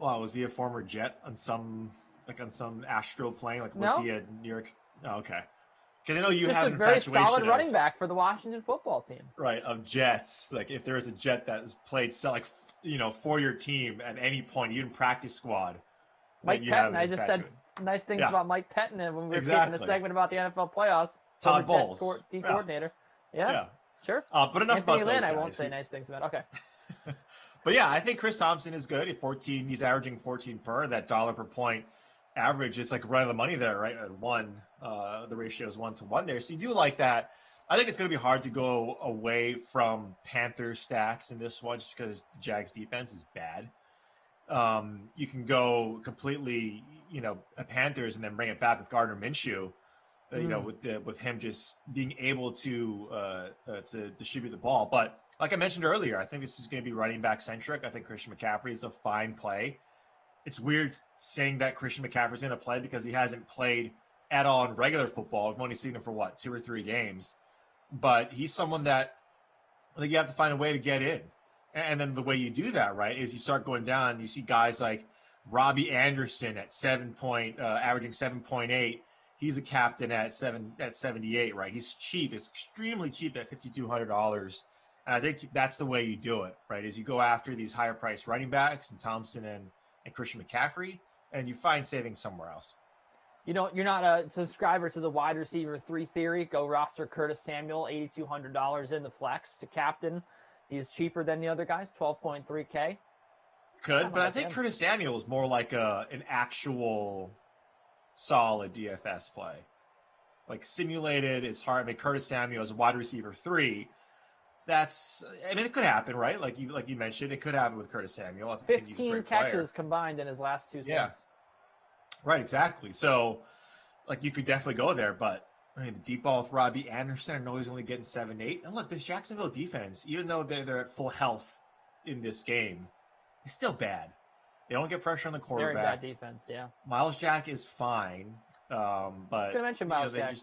Well, was he a former Jet on some astral plane? Like, was No. he a New York? Oh, okay. Because I know you Just have a an very infatuation solid of, running back for the Washington football team. right, of Jets. Like, if there was a Jet that was played for your team at any point, even practice squad, then Mike you have Pettin. an I just said infatuation. nice things Yeah, about Mike Pettin when we were taping the exactly. segment about the NFL playoffs. Todd Former Bowles. Jet D Yeah, coordinator. Yeah, yeah. sure. But enough Anthony about Lynn, those I guys. won't say nice things about. Okay. But yeah, I think Chris Thompson is good. At 14, he's averaging 14 per. That dollar per point average, it's like right on the money there, right? At one, the ratio is 1-to-1 there. So you do like that. I think it's going to be hard to go away from Panthers stacks in this one just because the Jags defense is bad. You can go completely, a Panthers and then bring it back with Gardner Minshew. With him just being able to distribute the ball. But like I mentioned earlier, I think this is going to be running back centric. I think Christian McCaffrey is a fine play. It's weird saying that Christian McCaffrey's going to play because he hasn't played at all in regular football. We've only seen him for 2 or 3 games, but he's someone that I think you have to find a way to get in. And then the way you do that, right, is you start going down. You see guys like Robbie Anderson at averaging 7.8. He's a captain at 78, right? He's cheap. It's extremely cheap at $5,200. And I think that's the way you do it, right? Is you go after these higher priced running backs and Thompson and Christian McCaffrey, and you find savings somewhere else. You're not a subscriber to the wide receiver 3 theory. Go roster Curtis Samuel, $8,200 in the flex to captain. He's cheaper than the other guys, 12.3K. But I think Curtis Samuel is more like an actual solid DFS play. Like simulated is hard. I mean, Curtis Samuel as a wide receiver 3. It could happen, right? Like you mentioned, it could happen with Curtis Samuel. I think 15 catches combined in his last 2 seasons. Yeah. Right, exactly. So, you could definitely go there, but I mean, the deep ball with Robbie Anderson, I know he's only getting 7-8. And look, this Jacksonville defense, even though they're at full health in this game, is still bad. They don't get pressure on the quarterback. Very bad defense, yeah. Miles Jack is fine, but gonna mention Miles Jack.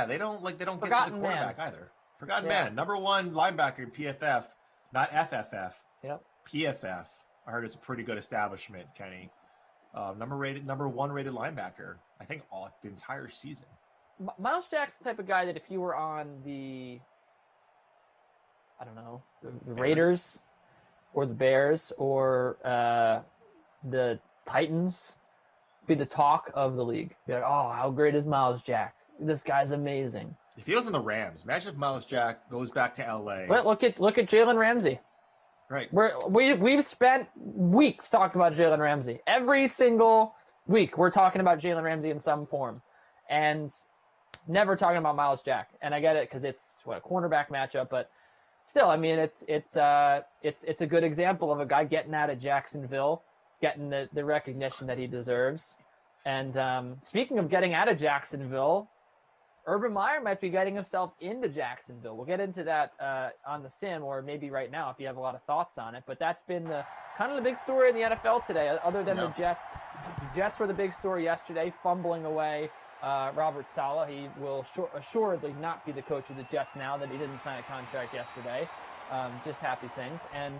They don't get to the quarterback either. Forgotten man, number 1 linebacker in PFF, not FFF. Yep. PFF. I heard it's a pretty good establishment, Kenny. Number 1 rated linebacker, I think the entire season. Miles Jack's the type of guy that if you were on the Raiders or the Bears or the Titans, be the talk of the league. Be like, oh, how great is Miles Jack? This guy's amazing. If he was in the Rams, imagine if Miles Jack goes back to LA. Well, look at Jalen Ramsey. Right. We've spent weeks talking about Jalen Ramsey. Every single week we're talking about Jalen Ramsey in some form. And never talking about Miles Jack. And I get it because it's a cornerback matchup, but still, I mean, it's a good example of a guy getting out of Jacksonville, getting the recognition that he deserves. And speaking of getting out of Jacksonville, Urban Meyer might be getting himself into Jacksonville. We'll get into that on the sim, or maybe right now if you have a lot of thoughts on it. But that's been kind of the big story in the NFL today, other than the Jets. The Jets were the big story yesterday, fumbling away Robert Saleh. He will assuredly not be the coach of the Jets now that he didn't sign a contract yesterday. Just happy things. And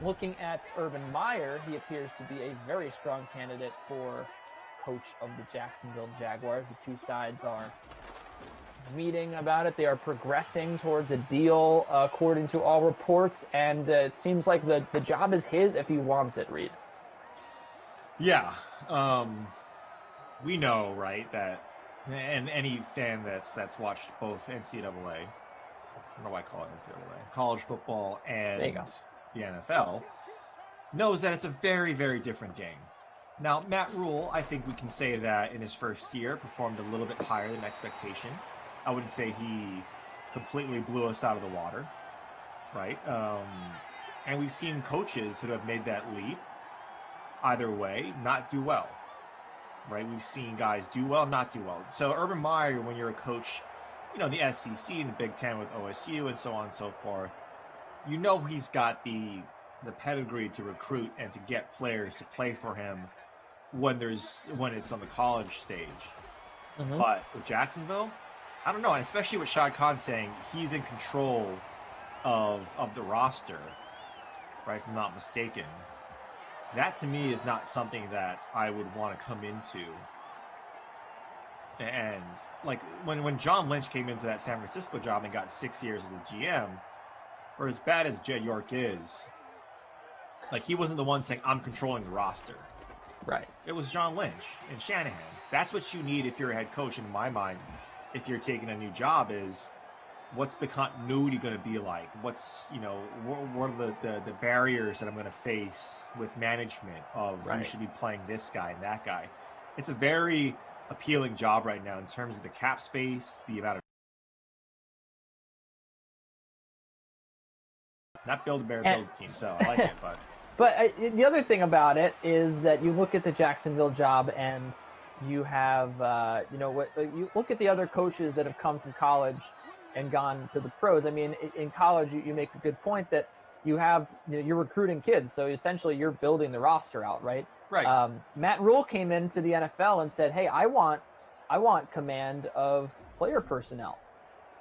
looking at Urban Meyer, he appears to be a very strong candidate for coach of the Jacksonville Jaguars. The two sides are meeting about it. They are progressing towards a deal according to all reports, and it seems like the job is his if he wants it, Reid. Yeah. We know, right, that, and any fan that's watched both NCAA, I don't know why I call it NCAA, college football and the NFL, knows that it's a very, very different game. Now, Matt Rule, I think we can say that in his first year performed a little bit higher than expectation. I wouldn't say he completely blew us out of the water, right? And we've seen coaches who have made that leap either way not do well, right? We've seen guys do well, not do well. So Urban Meyer, when you're a coach, the SEC and the Big Ten with OSU and so on and so forth, he's got the pedigree to recruit and to get players to play for him when it's on the college stage. Mm-hmm. But with Jacksonville, I don't know, and especially with Shad Khan saying he's in control of the roster, right, if I'm not mistaken. that to me is not something that I would want to come into. And like when John Lynch came into that San Francisco job and got 6 years as a GM, for as bad as Jed York is, like he wasn't the one saying, I'm controlling the roster. Right. It was John Lynch and Shanahan. That's what you need if you're a head coach, in my mind, if you're taking a new job, is what's the continuity going to be like? What's, what are the barriers that I'm going to face with management of Right. who should be playing this guy and that guy? It's a very appealing job right now in terms of the cap space, the amount of not build a bear, build a team. So I like it, but the other thing about it is that you look at the Jacksonville job and you have, you look at the other coaches that have come from college and gone to the pros. I mean, in college, you make a good point that you have, you're recruiting kids. So essentially you're building the roster out, right? Right. Matt Rule came into the NFL and said, hey, I want command of player personnel.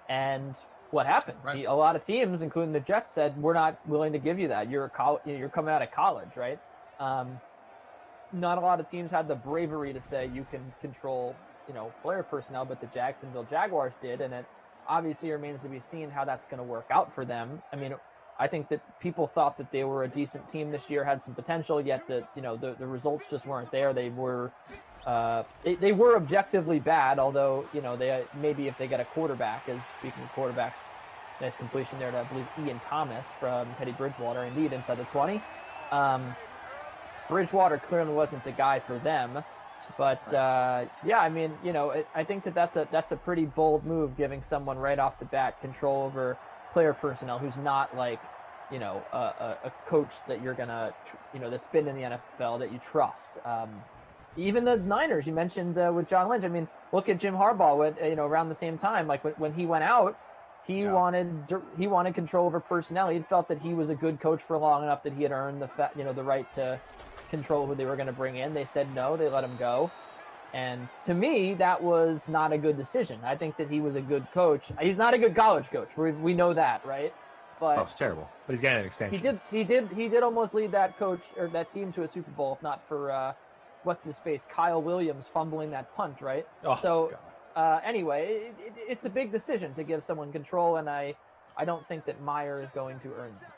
And what happened? Right. A lot of teams, including the Jets, said, we're not willing to give you that. You're coming out of college, right? Not a lot of teams had the bravery to say you can control, player personnel, but the Jacksonville Jaguars did, and it obviously remains to be seen how that's going to work out for them. I mean, I think that people thought that they were a decent team this year, had some potential, yet the results just weren't there. They were they were objectively bad, although they maybe if they get a quarterback, as speaking of quarterbacks, nice completion there to I believe Ian Thomas from Teddy Bridgewater, indeed inside the 20. Bridgewater clearly wasn't the guy for them, but yeah, I mean, I think that's a pretty bold move, giving someone right off the bat control over player personnel who's not like a coach that you're gonna that's been in the NFL that you trust. Even the Niners you mentioned with John Lynch. I mean, look at Jim Harbaugh. Around the same time, like when he went out, he wanted control over personnel. He felt that he was a good coach for long enough that he had earned the right to control who they were going to bring in. They said no, they let him go. And to me, that was not a good decision. I think that he was a good coach. He's not a good college coach. We know that, right? But it's terrible. But he's getting an extension. He did almost lead that coach or that team to a Super Bowl, if not for what's his face, Kyle Williams fumbling that punt, right? Anyway, it's a big decision to give someone control, and I don't think that Meyer is going to earn that.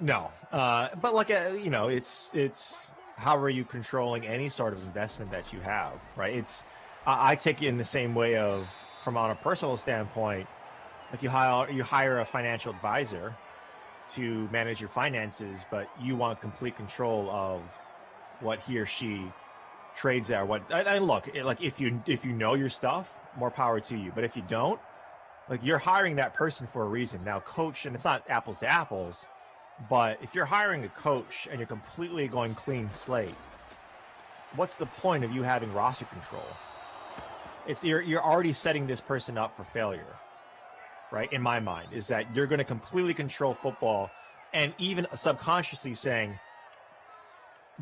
No. But like it's how are you controlling any sort of investment that you have, right? I take it in the same way of, from on a personal standpoint, like you hire a financial advisor to manage your finances, but you want complete control of what he or she trades at. Like if you know your stuff, more power to you. But if you don't, like you're hiring that person for a reason. Now, coach, and it's not apples to apples, but if you're hiring a coach and you're completely going clean slate, what's the point of you having roster control? You're already setting this person up for failure, right? In my mind, is that you're going to completely control football, and even subconsciously saying,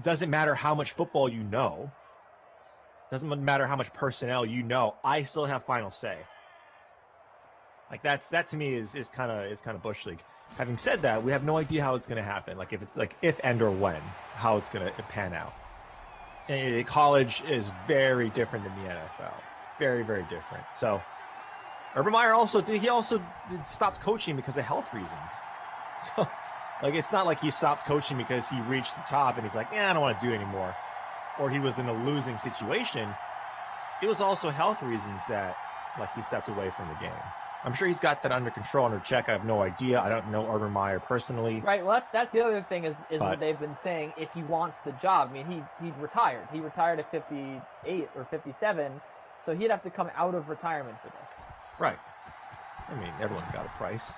doesn't matter how much football you know, doesn't matter how much personnel you know, I still have final say. Like that to me is kind of bush league. Having said that, we have no idea how it's going to happen. Like if and or when, how it's going to pan out. And college is very different than the NFL. Very, very different. So Urban Meyer also stopped coaching because of health reasons. So like it's not like he stopped coaching because he reached the top and he's like, I don't want to do it anymore, or he was in a losing situation. It was also health reasons that like he stepped away from the game. I'm sure he's got that under control, under check. I have no idea. I don't know Urban Meyer personally. Right. Well, that's the other thing is what they've been saying. If he wants the job, I mean, he retired. He retired at 58 or 57, so he'd have to come out of retirement for this. Right. I mean, everyone's got a price.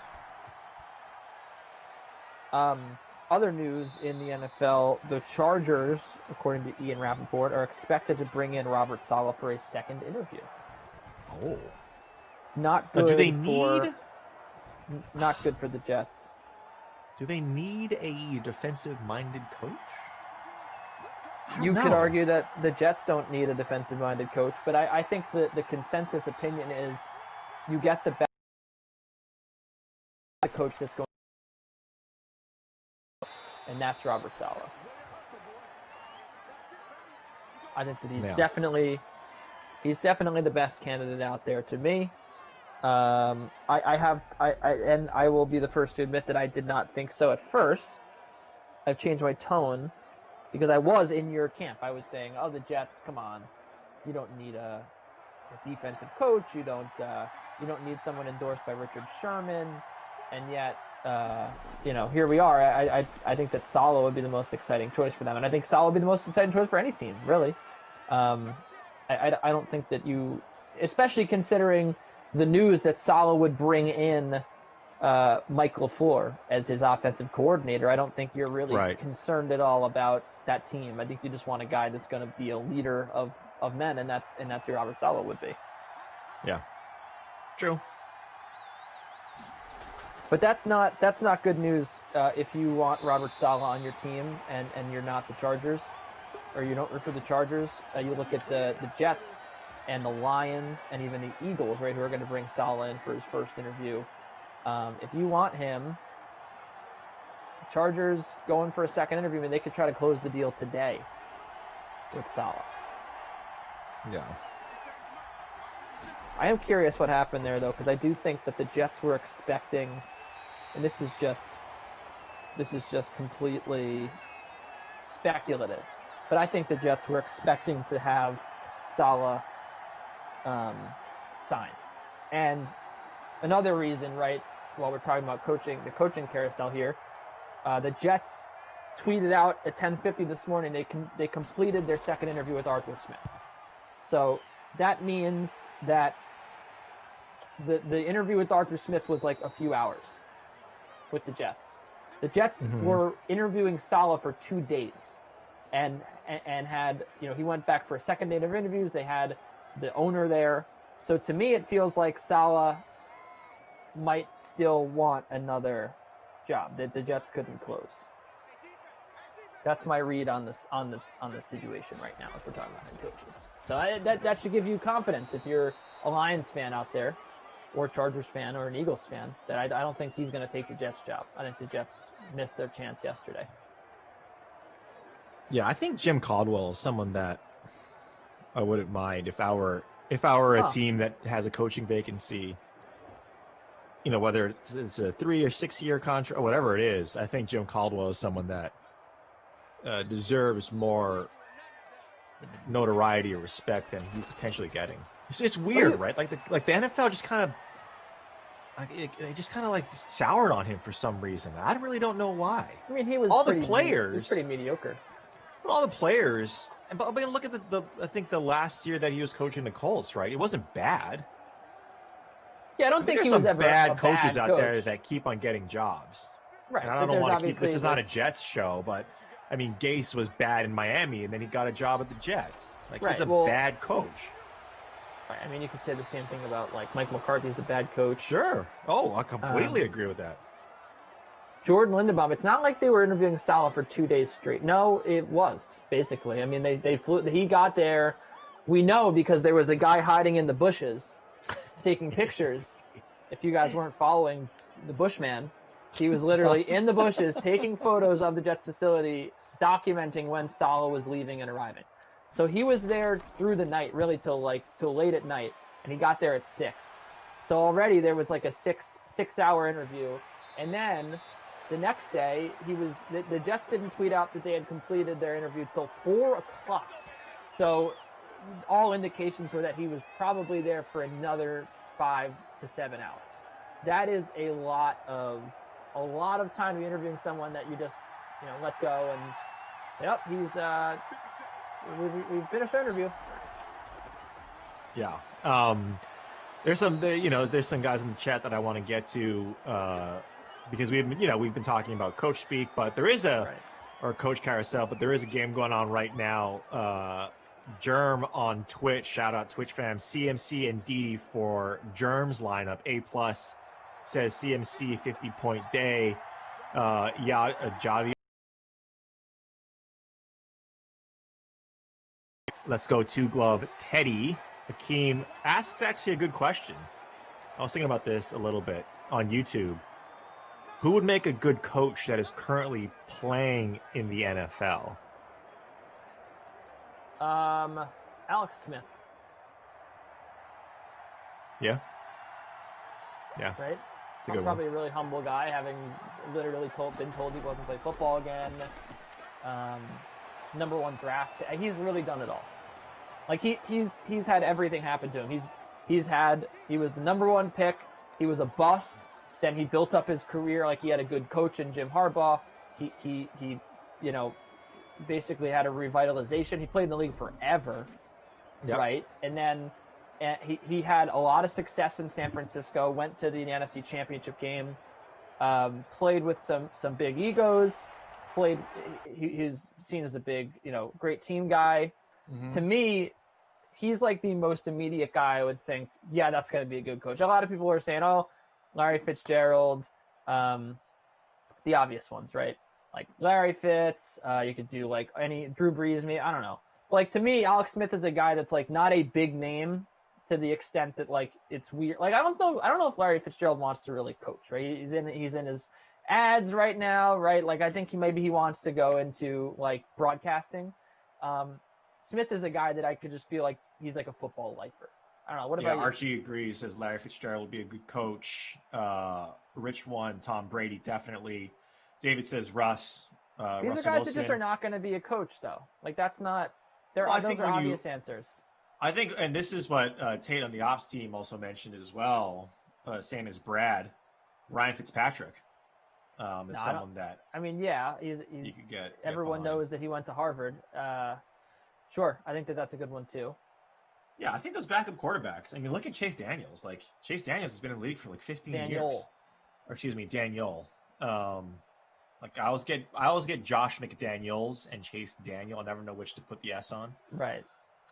Other news in the NFL: the Chargers, according to Ian Rappaport, are expected to bring in Robert Saleh for a second interview. Oh. Not good. Do they need? Not good for the Jets. Do they need a defensive-minded coach? You could argue that the Jets don't need a defensive-minded coach, but I think the consensus opinion is you get the best coach that's going. and that's Robert Saleh. I think that he's Yeah. definitely the best candidate out there to me. I will be the first to admit that I did not think so at first. I've changed my tone because I was in your camp. I was saying, "Oh, the Jets, come on, you don't need a defensive coach. You don't need someone endorsed by Richard Sherman," and yet, here we are. I think that Saleh would be the most exciting choice for them, and I think Saleh would be the most exciting choice for any team, really. I don't think that you, especially considering the news that Saleh would bring in Mike LaFleur as his offensive coordinator, I don't think you're really concerned at all about that team. I think you just want a guy that's going to be a leader of men, and that's who Robert Saleh would be. Yeah, true. But that's not good news if you want Robert Saleh on your team and you're not the Chargers, or you don't root for the Chargers. You look at the Jets and the Lions and even the Eagles, right, who are going to bring Saleh in for his first interview. If you want him, Chargers going for a second interview, and they could try to close the deal today with Saleh. Yeah. I am curious what happened there, though, because I do think that the Jets were expecting, and this is just completely speculative, but I think the Jets were expecting to have Saleh signed. And another reason, right, while we're talking about the coaching carousel here, the Jets tweeted out at 10:50 this morning they completed their second interview with Arthur Smith. So that means that the interview with Arthur Smith was like a few hours with the Jets. The Jets were interviewing Saleh for 2 days, and had, he went back for a second day of interviews. They had the owner there. So to me, it feels like Saleh might still want another job that the Jets couldn't close. That's my read on this on the situation right now as we're talking about head coaches. So that should give you confidence if you're a Lions fan out there, or a Chargers fan, or an Eagles fan, that I don't think he's going to take the Jets job. I think the Jets missed their chance yesterday. Yeah, I think Jim Caldwell is someone that I wouldn't mind if I were a team that has a coaching vacancy. Whether it's a 3 or 6 year contract or whatever it is, I think Jim Caldwell is someone that deserves more notoriety or respect than he's potentially getting. It's weird, right? Like the NFL just kind of soured on him for some reason. I really don't know why. I mean, he was pretty mediocre. But all the players, but look at I think the last year that he was coaching the Colts, right? It wasn't bad. Yeah, I don't think there's he was some ever bad coaches bad out coach. there that keep on getting jobs. Right. And I don't want to keep. This is not a Jets show, but I mean, Gase was bad in Miami, and then he got a job at the Jets. He's a bad coach. Right. I mean, you could say the same thing about Mike McCarthy's a bad coach. Sure. Oh, I completely agree with that. Jordan Lindenbaum. It's not like they were interviewing Saleh for 2 days straight. No, it was basically. I mean, they flew. He got there. We know because there was a guy hiding in the bushes, taking pictures. If you guys weren't following the Bushman, he was literally in the bushes taking photos of the Jets facility, documenting when Saleh was leaving and arriving. So he was there through the night, really till late at night, and he got there at 6. So already there was a six-hour interview, and then the next day the Jets didn't tweet out that they had completed their interview till 4:00. So all indications were that he was probably there for another 5 to 7 hours. That is a lot of time to be interviewing someone that you just let go, and he's we finished our interview. Yeah. There's some guys in the chat that I want to get to because we've been talking about coach speak, but there is or coach carousel, but there is a game going on right now. Germ on Twitch, shout out Twitch fam, CMC and Didi for Germ's lineup. A+ says CMC 50-point day. Javi. Let's go 2-glove. Teddy Hakeem asks actually a good question. I was thinking about this a little bit on YouTube. Who would make a good coach that is currently playing in the NFL? Alex Smith. Yeah. Yeah. Right? It's a good Probably one. a really humble guy, having literally been told he wasn't play football again. Number 1 draft. He's really done it all. Like he's had everything happen to him. He was the number 1 pick. He was a bust. Then he built up his career. Like he had a good coach in Jim Harbaugh. He basically had a revitalization. He played in the league forever, right? And then he had a lot of success in San Francisco. Went to the NFC Championship game. Played with some big egos. He's seen as a big, great team guy. Mm-hmm. To me, he's like the most immediate guy I would think, yeah, that's going to be a good coach. A lot of people are saying, oh, Larry Fitzgerald, the obvious ones, right? Like Larry Fitz, you could do like any Drew Brees, I don't know. Like to me, Alex Smith is a guy that's like not a big name to the extent that like it's weird. Like I don't know if Larry Fitzgerald wants to really coach, right? He's in his ads right now, right? Like I think he wants to go into like broadcasting. Smith is a guy that I could just feel like he's like a football lifer. I don't know. What about you? Archie agrees, says Larry Fitzgerald will be a good coach. Rich one, Tom Brady, definitely. David says Russ. These are Russell guys Wilson. that just are not going to be a coach, though. Like, that's not... those are obvious answers. I think, and this is what Tate on the ops team also mentioned as well, same as Brad, Ryan Fitzpatrick is someone that... I mean, yeah, you could get everyone knows that he went to Harvard. Sure, I think that's a good one, too. Yeah, I think those backup quarterbacks. I mean, look at Chase Daniels. Like, Chase Daniels has been in the league for like 15 years. Or excuse me, Daniel. Like I always get Josh McDaniels and Chase Daniel. I never know which to put the S on. Right.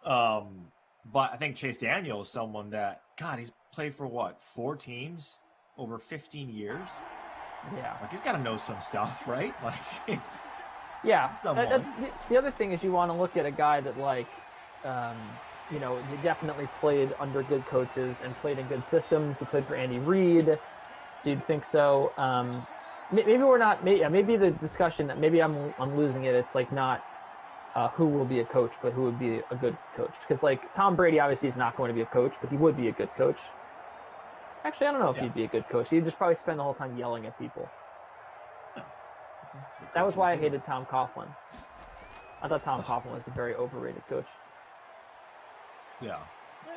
But I think Chase Daniel is someone that, God, he's played for what, 4 teams over 15 years? Yeah. Like he's got to know some stuff, right? Like it's the other thing is you want to look at a guy that like, he definitely played under good coaches and played in good systems. He played for Andy Reid, so you'd think so. Maybe we're not. Maybe the discussion that maybe I'm losing it. It's like not who will be a coach, but who would be a good coach. Because like Tom Brady obviously is not going to be a coach, but he would be a good coach. Actually, I don't know if he'd be a good coach. He'd just probably spend the whole time yelling at people. That was why I hated Tom Coughlin. I thought Tom Coughlin was a very overrated coach. Yeah,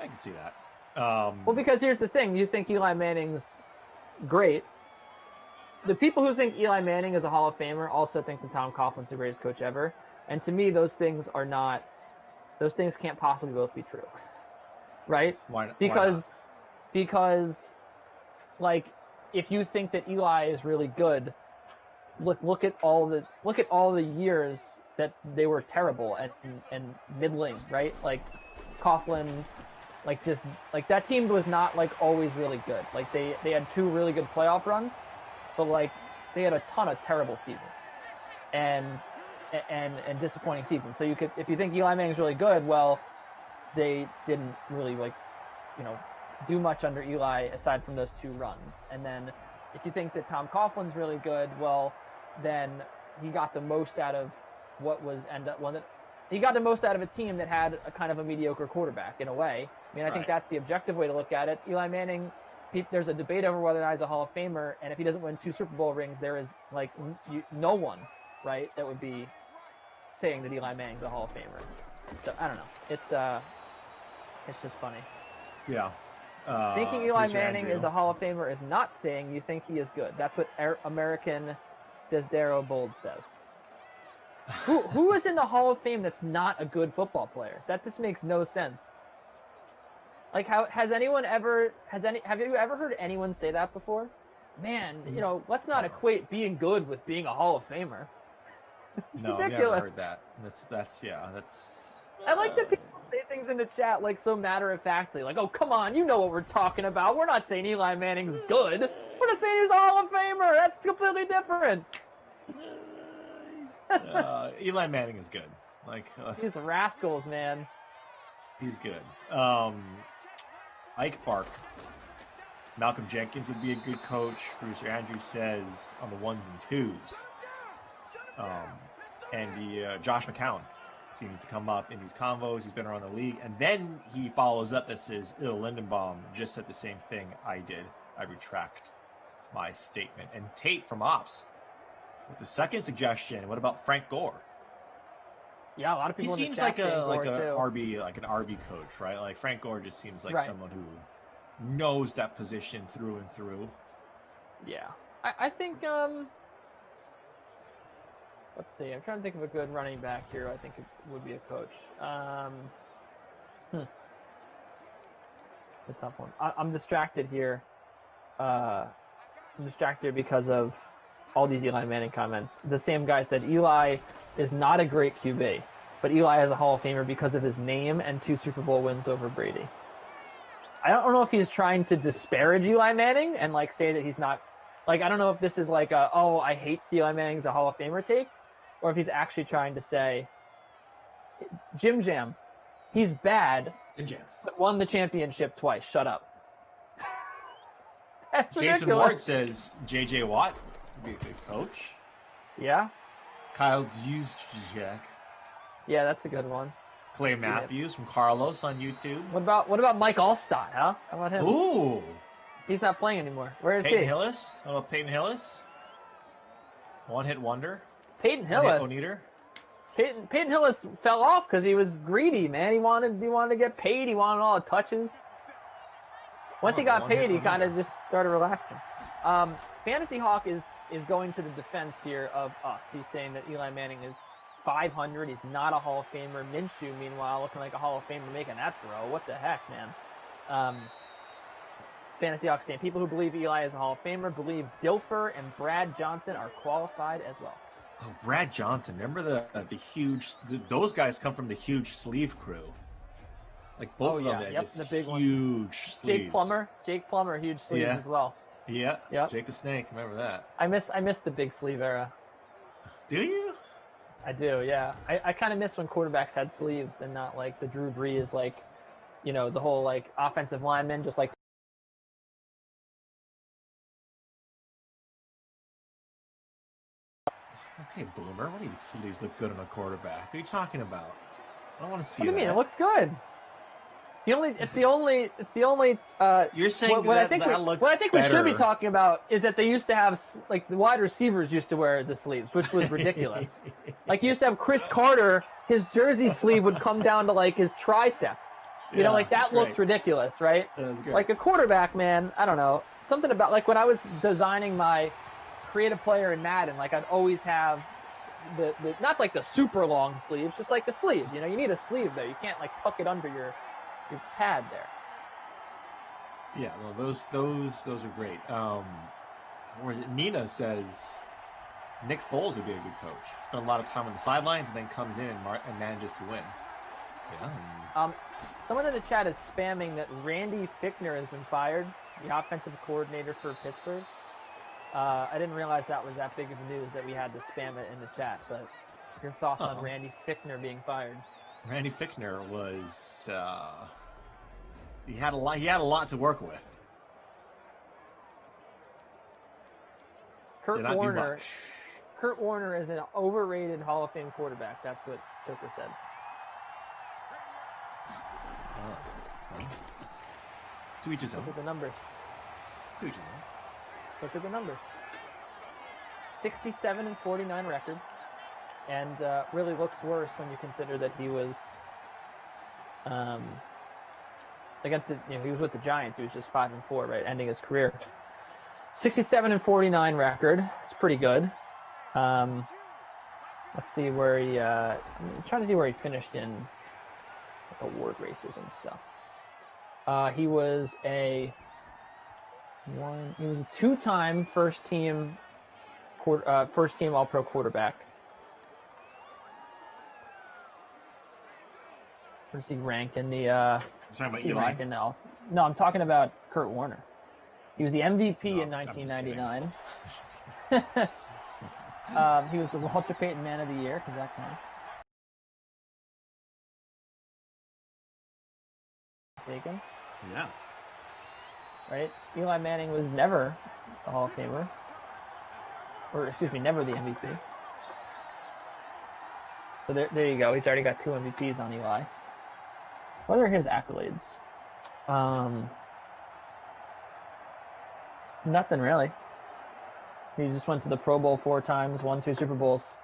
I can see that. Well, because here's the thing. You think Eli Manning's great. The people who think Eli Manning is a Hall of Famer also think that Tom Coughlin's the greatest coach ever. And to me, those things can't possibly both be true. Right? Why Because like, if you think that Eli is really good, look at all the years that they were terrible and middling, right? Like Coughlin, like just like that team was not like always really good. Like they had 2 really good playoff runs, but like they had a ton of terrible seasons and disappointing seasons. So if you think Eli Manning's really good, well, they didn't really do much under Eli aside from those 2 runs. And then if you think that Tom Coughlin's really good, well, then he got the most out of he got the most out of a team that had a kind of a mediocre quarterback in a way. I mean, I think that's the objective way to look at it. Eli Manning, there's a debate over whether or not he's a Hall of Famer, and if he doesn't win 2 Super Bowl rings, there is like no one, right, that would be saying that Eli Manning's a Hall of Famer. So I don't know. It's just funny. Yeah. Thinking Eli Manning is a Hall of Famer is not saying you think he is good. That's what American Desdero Bold says. Who is in the Hall of Fame that's not a good football player? That just makes no sense. Like, have you ever heard anyone say that before? Man, let's not equate being good with being a Hall of Famer. No, I've never heard that. That's. I like that people say things in the chat like so matter-of-factly, like, oh, come on, you know what we're talking about. We're not saying Eli Manning's good. We're just saying he's a Hall of Famer. That's completely different. Eli Manning is good. Like he's rascals, man. He's good. Ike Park Malcolm Jenkins would be a good coach. Producer Andrew says on the 1s and 2s. And Josh McCown seems to come up in these convos. He's been around the league. And then he follows up. This is Il Lindenbaum just said the same thing I did. I retract my statement. And Tate from Ops with the second suggestion. What about Frank Gore? Yeah, a lot of people. He seems like an RB coach, right? Like Frank Gore just seems like someone who knows that position through and through. Yeah, I think. Let's see. I'm trying to think of a good running back here. I think it would be a coach. It's a tough one. I'm distracted here. I'm distracted because of all these Eli Manning comments. The same guy said Eli is not a great QB, but Eli is a Hall of Famer because of his name and 2 Super Bowl wins over Brady. I don't know if he's trying to disparage Eli Manning and like say that he's not. Like, I don't know if this is like I hate Eli Manning's a Hall of Famer take, or if he's actually trying to say, Jim Jam, he's bad, but won the championship twice. Shut up. That's ridiculous. Jason Ward says J.J. Watt would be a good coach. Yeah. Kyle Juszczyk. Yeah, that's a good one. Clay Matthews from Carlos on YouTube. What about Mike Allstott, huh? How about him? Ooh. He's not playing anymore. Where is Peyton he? Hillis? How about Peyton Hillis? One-hit wonder. Peyton Hillis. Peyton Hillis fell off because he was greedy, man. He wanted to get paid. He wanted all the touches. Once he got paid, he kind of just started relaxing. Fantasy Hawk is going to the defense here of us. He's saying that Eli Manning is 500. He's not a Hall of Famer. Minshew, meanwhile, looking like a Hall of Famer making that throw. What the heck, man? Fantasy Hawk saying people who believe Eli is a Hall of Famer believe Dilfer and Brad Johnson are qualified as well. Oh, Brad Johnson. Remember the huge... those guys come from the huge sleeve crew. Like both of them had just the big huge sleeves. Jake Plummer, huge sleeves as well. Yeah. Jake the Snake. Remember that. I miss the big sleeve era. Do you? I do, yeah. I kind of miss when quarterbacks had sleeves and not like the Drew Brees, like, you know, the whole like offensive lineman just like. Okay, Boomer. What do these sleeves look good on a quarterback? What are you talking about? I don't want to see that. What do you mean? It looks good. It's the only. You're saying what I think we should be talking about is that they used to have like the wide receivers used to wear the sleeves, which was ridiculous. Like you used to have Chris Carter, his jersey sleeve would come down to like his tricep. You know, like that looked ridiculous, right? Like a quarterback, man. I don't know, something about like when I was designing my creative player in Madden, like I'd always have the not like the super long sleeves, just like the sleeve. You know, you need a sleeve there. You can't like tuck it under your pad there. Yeah, well, those are great. Nina says Nick Foles would be a good coach. Spent a lot of time on the sidelines and then comes in and manages to win. Yeah. Someone in the chat is spamming that Randy Fichtner has been fired, the offensive coordinator for Pittsburgh. I didn't realize that was that big of news that we had to spam it in the chat. But your thoughts on Randy Fichtner being fired? Randy Fichtner was he had a lot to work with. Kurt Warner is an overrated Hall of Fame quarterback. That's what Joker said. To each his own. Look at the numbers. To each his own. Look at the numbers. 67-49 record. And really looks worse when you consider that he was he was with the Giants. He was just 5-4, right, ending his career. 67-49 record. It's pretty good. Let's see where he. I'm trying to see where he finished in like award races and stuff. He was a two-time first team All-Pro quarterback. Where does he rank in the? You're talking about Eli? No, I'm talking about Kurt Warner. He was the MVP in 1999. He was the Walter Payton Man of the Year, because that counts. Mistaken. Yeah. right? Eli Manning was never a Hall of Famer. Or, excuse me, never the MVP. So there you go. He's already got 2 MVPs on Eli. What are his accolades? Nothing really. He just went to the Pro Bowl 4 times, won 2 Super Bowls.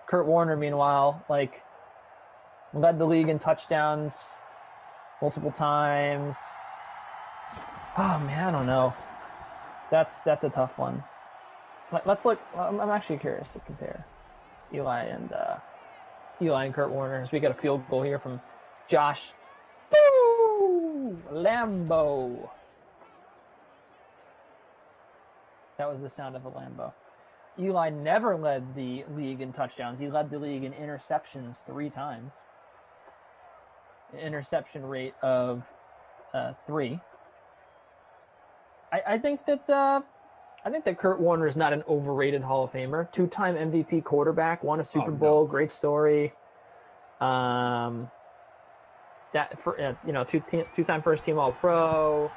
Kurt Warner, meanwhile, like, led the league in touchdowns multiple times. Oh man, I don't know. That's a tough one. Let's look. I'm actually curious to compare Eli and Kurt Warner. As we got a field goal here from Josh Lambo. That was the sound of a Lambo. Eli never led the league in touchdowns. He led the league in interceptions 3 times. An interception rate of 3. I think that Kurt Warner is not an overrated Hall of Famer. 2-time MVP quarterback, won a Super Bowl. Great story. That for 2-time first team All Pro.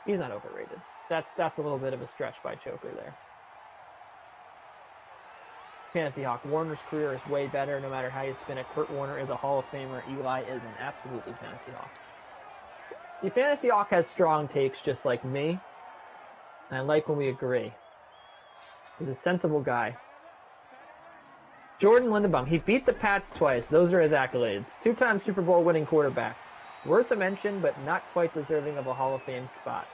He's not overrated. That's a little bit of a stretch by Choker there. Fantasy Hawk. Warner's career is way better no matter how you spin it. Kurt Warner is a Hall of Famer. Eli is an absolutely Fantasy Hawk. See, Fantasy Hawk has strong takes just like me. And I like when we agree. He's a sensible guy. Jordan Lindenbaum. He beat the Pats twice. Those are his accolades. 2-time Super Bowl winning quarterback. Worth a mention, but not quite deserving of a Hall of Fame spot.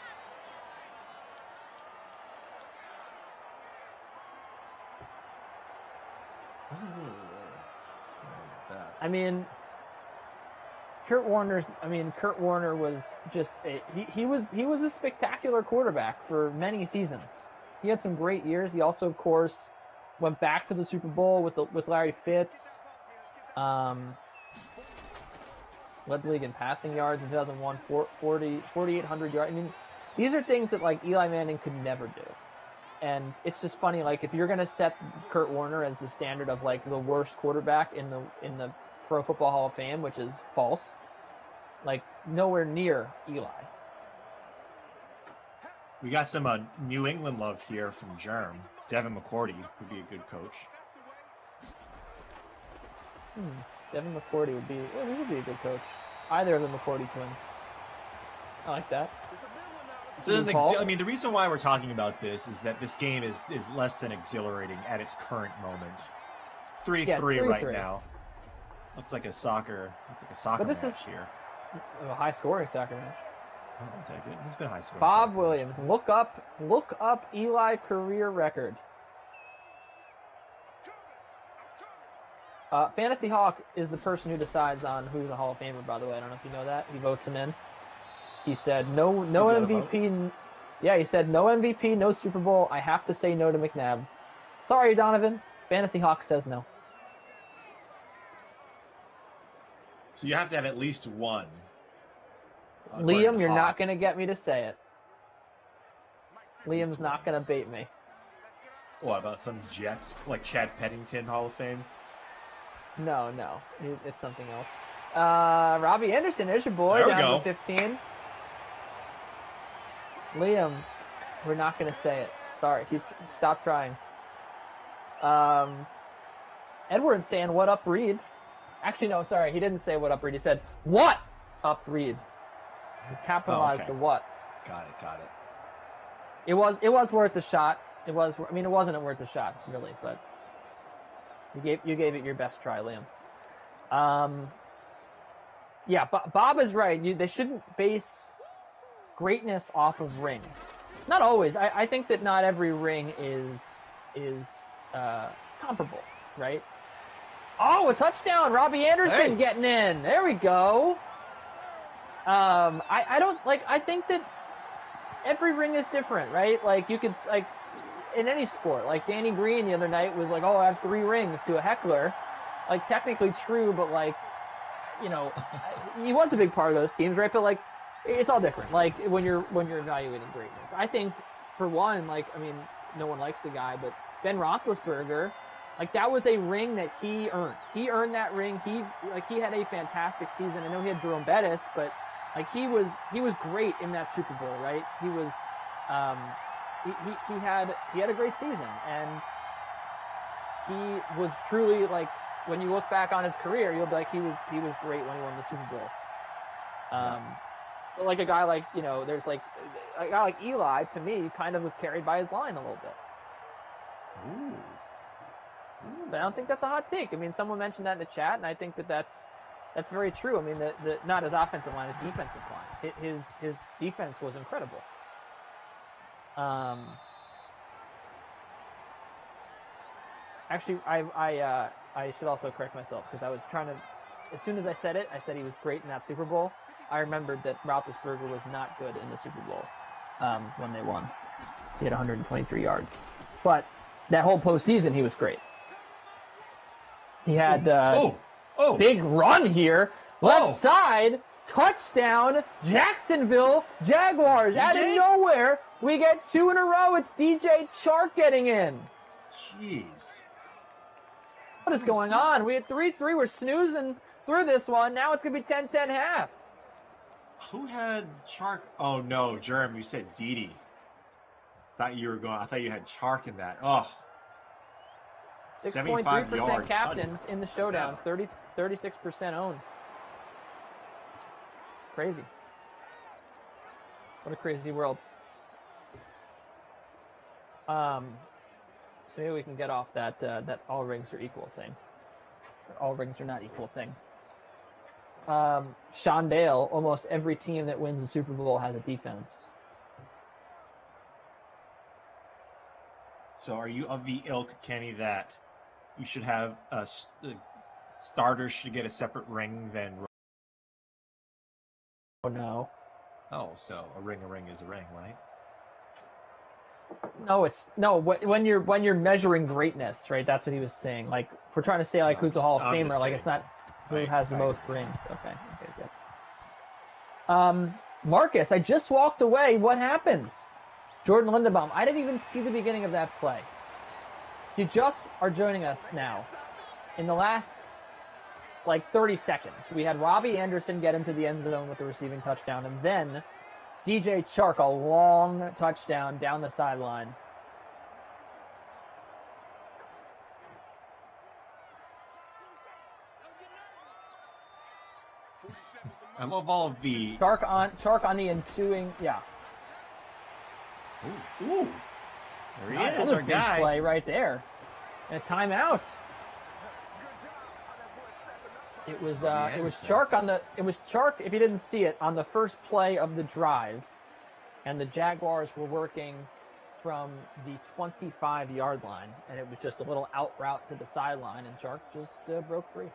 I mean, Kurt Warner was just he was a spectacular quarterback for many seasons. He had some great years. He also, of course, went back to the Super Bowl with Larry Fitz. Led the league in passing yards in 2001, 4,800 yards. I mean, these are things that like Eli Manning could never do. And it's just funny, like if you're gonna set Kurt Warner as the standard of like the worst quarterback in the Pro Football Hall of Fame, which is false, like nowhere near Eli. We got some New England love here from Germ. Devin McCourty would be a good coach. Devin McCourty would be a good coach. Either of the McCourty twins. I like that. The reason why we're talking about this is that this game is less than exhilarating at its current moment. 3-3 right now. Looks like a soccer match here. A high scoring soccer match. I'll take it. It's been high scoring. Bob Williams, look up Eli career record. Fantasy Hawk is the person who decides on who's a Hall of Famer, by the way. I don't know if you know that. He votes him in. He said no MVP. Yeah, he said no MVP, no Super Bowl. I have to say no to McNabb. Sorry, Donovan. Fantasy Hawk says no. So you have to have at least one. Liam, you're not going to get me to say it. Liam's not going to bait me. What about some Jets, like Chad Pennington Hall of Fame? No. It's something else. Robbie Anderson, there's your boy. Down to 15. Liam, we're not going to say it. Sorry. Stop trying. Edward's saying, what up, Reid? Actually, no, sorry. He didn't say what up, Reid. He said, what up, Reid? He capitalized the what. Got it. It was worth a shot. It wasn't worth a shot, really, but you gave it your best try, Liam. Yeah, Bob is right. They shouldn't base greatness off of rings. Not always. I think that not every ring is comparable, right? Oh, a touchdown! Robbie Anderson getting in. There we go. I don't like. I think that every ring is different, right? Like you could like in any sport. Like Danny Green the other night was like, "Oh, I have 3 rings" to a heckler. Like technically true, but like, you know, he was a big part of those teams, right? But like, it's all different. Like when you're evaluating greatness, I think for one, like I mean, no one likes the guy, but Ben Roethlisberger, like that was a ring that he earned. He earned that ring. He had a fantastic season. I know he had Jerome Bettis, but Like he was great in that Super Bowl, right? He was he had a great season, and he was truly like, when you look back on his career, you'll be like, he was great when he won the Super Bowl. But like a guy like, there's like a guy like Eli, to me, kind of was carried by his line a little bit. Ooh. But I don't think that's a hot take. I mean, someone mentioned that in the chat, and I think that's very true. I mean, the not his offensive line, his defensive line. His defense was incredible. Actually, I should also correct myself, because I was trying to, as soon as I said he was great in that Super Bowl. I remembered that Roethlisberger was not good in the Super Bowl when they won. He had 123 yards. But that whole postseason, he was great. He had big run here. Left side, touchdown, Jacksonville Jaguars. Out of nowhere, we get 2 in a row. It's DJ Chark getting in. Jeez. What is going on? We had 3-3. We're snoozing through this one. Now it's going to be 10-10 half. Who had Chark? Oh, no, Jerem, you said Dede. I thought you had Chark in that. Oh. 6.3% captains in the showdown. 36% owned. Crazy. What a crazy world. So maybe we can get off that all rings are equal thing. All rings are not equal thing. Sean Dale, almost every team that wins the Super Bowl has a defense. So are you of the ilk, Kenny, that you should have starters should get a separate ring than? Oh no. Oh, so a ring is a ring, right? No, when you're measuring greatness, right? That's what he was saying. Like, if we're trying to say like who's a Hall of Famer, like it's not who has the most rings. Okay, good. Marcus, I just walked away. What happens? Jordan Lindenbaum. I didn't even see the beginning of that play. You just are joining us now. In the last 30 seconds, we had Robbie Anderson get into the end zone with the receiving touchdown, and then DJ Chark, a long touchdown down the sideline. I love all of the Chark on the ensuing, yeah. Ooh. There he is, our guy. Play right there. And a timeout. It was Chark, if you didn't see it, on the first play of the drive, and the Jaguars were working from the 25-yard line, and it was just a little out route to the sideline, and Chark just broke free.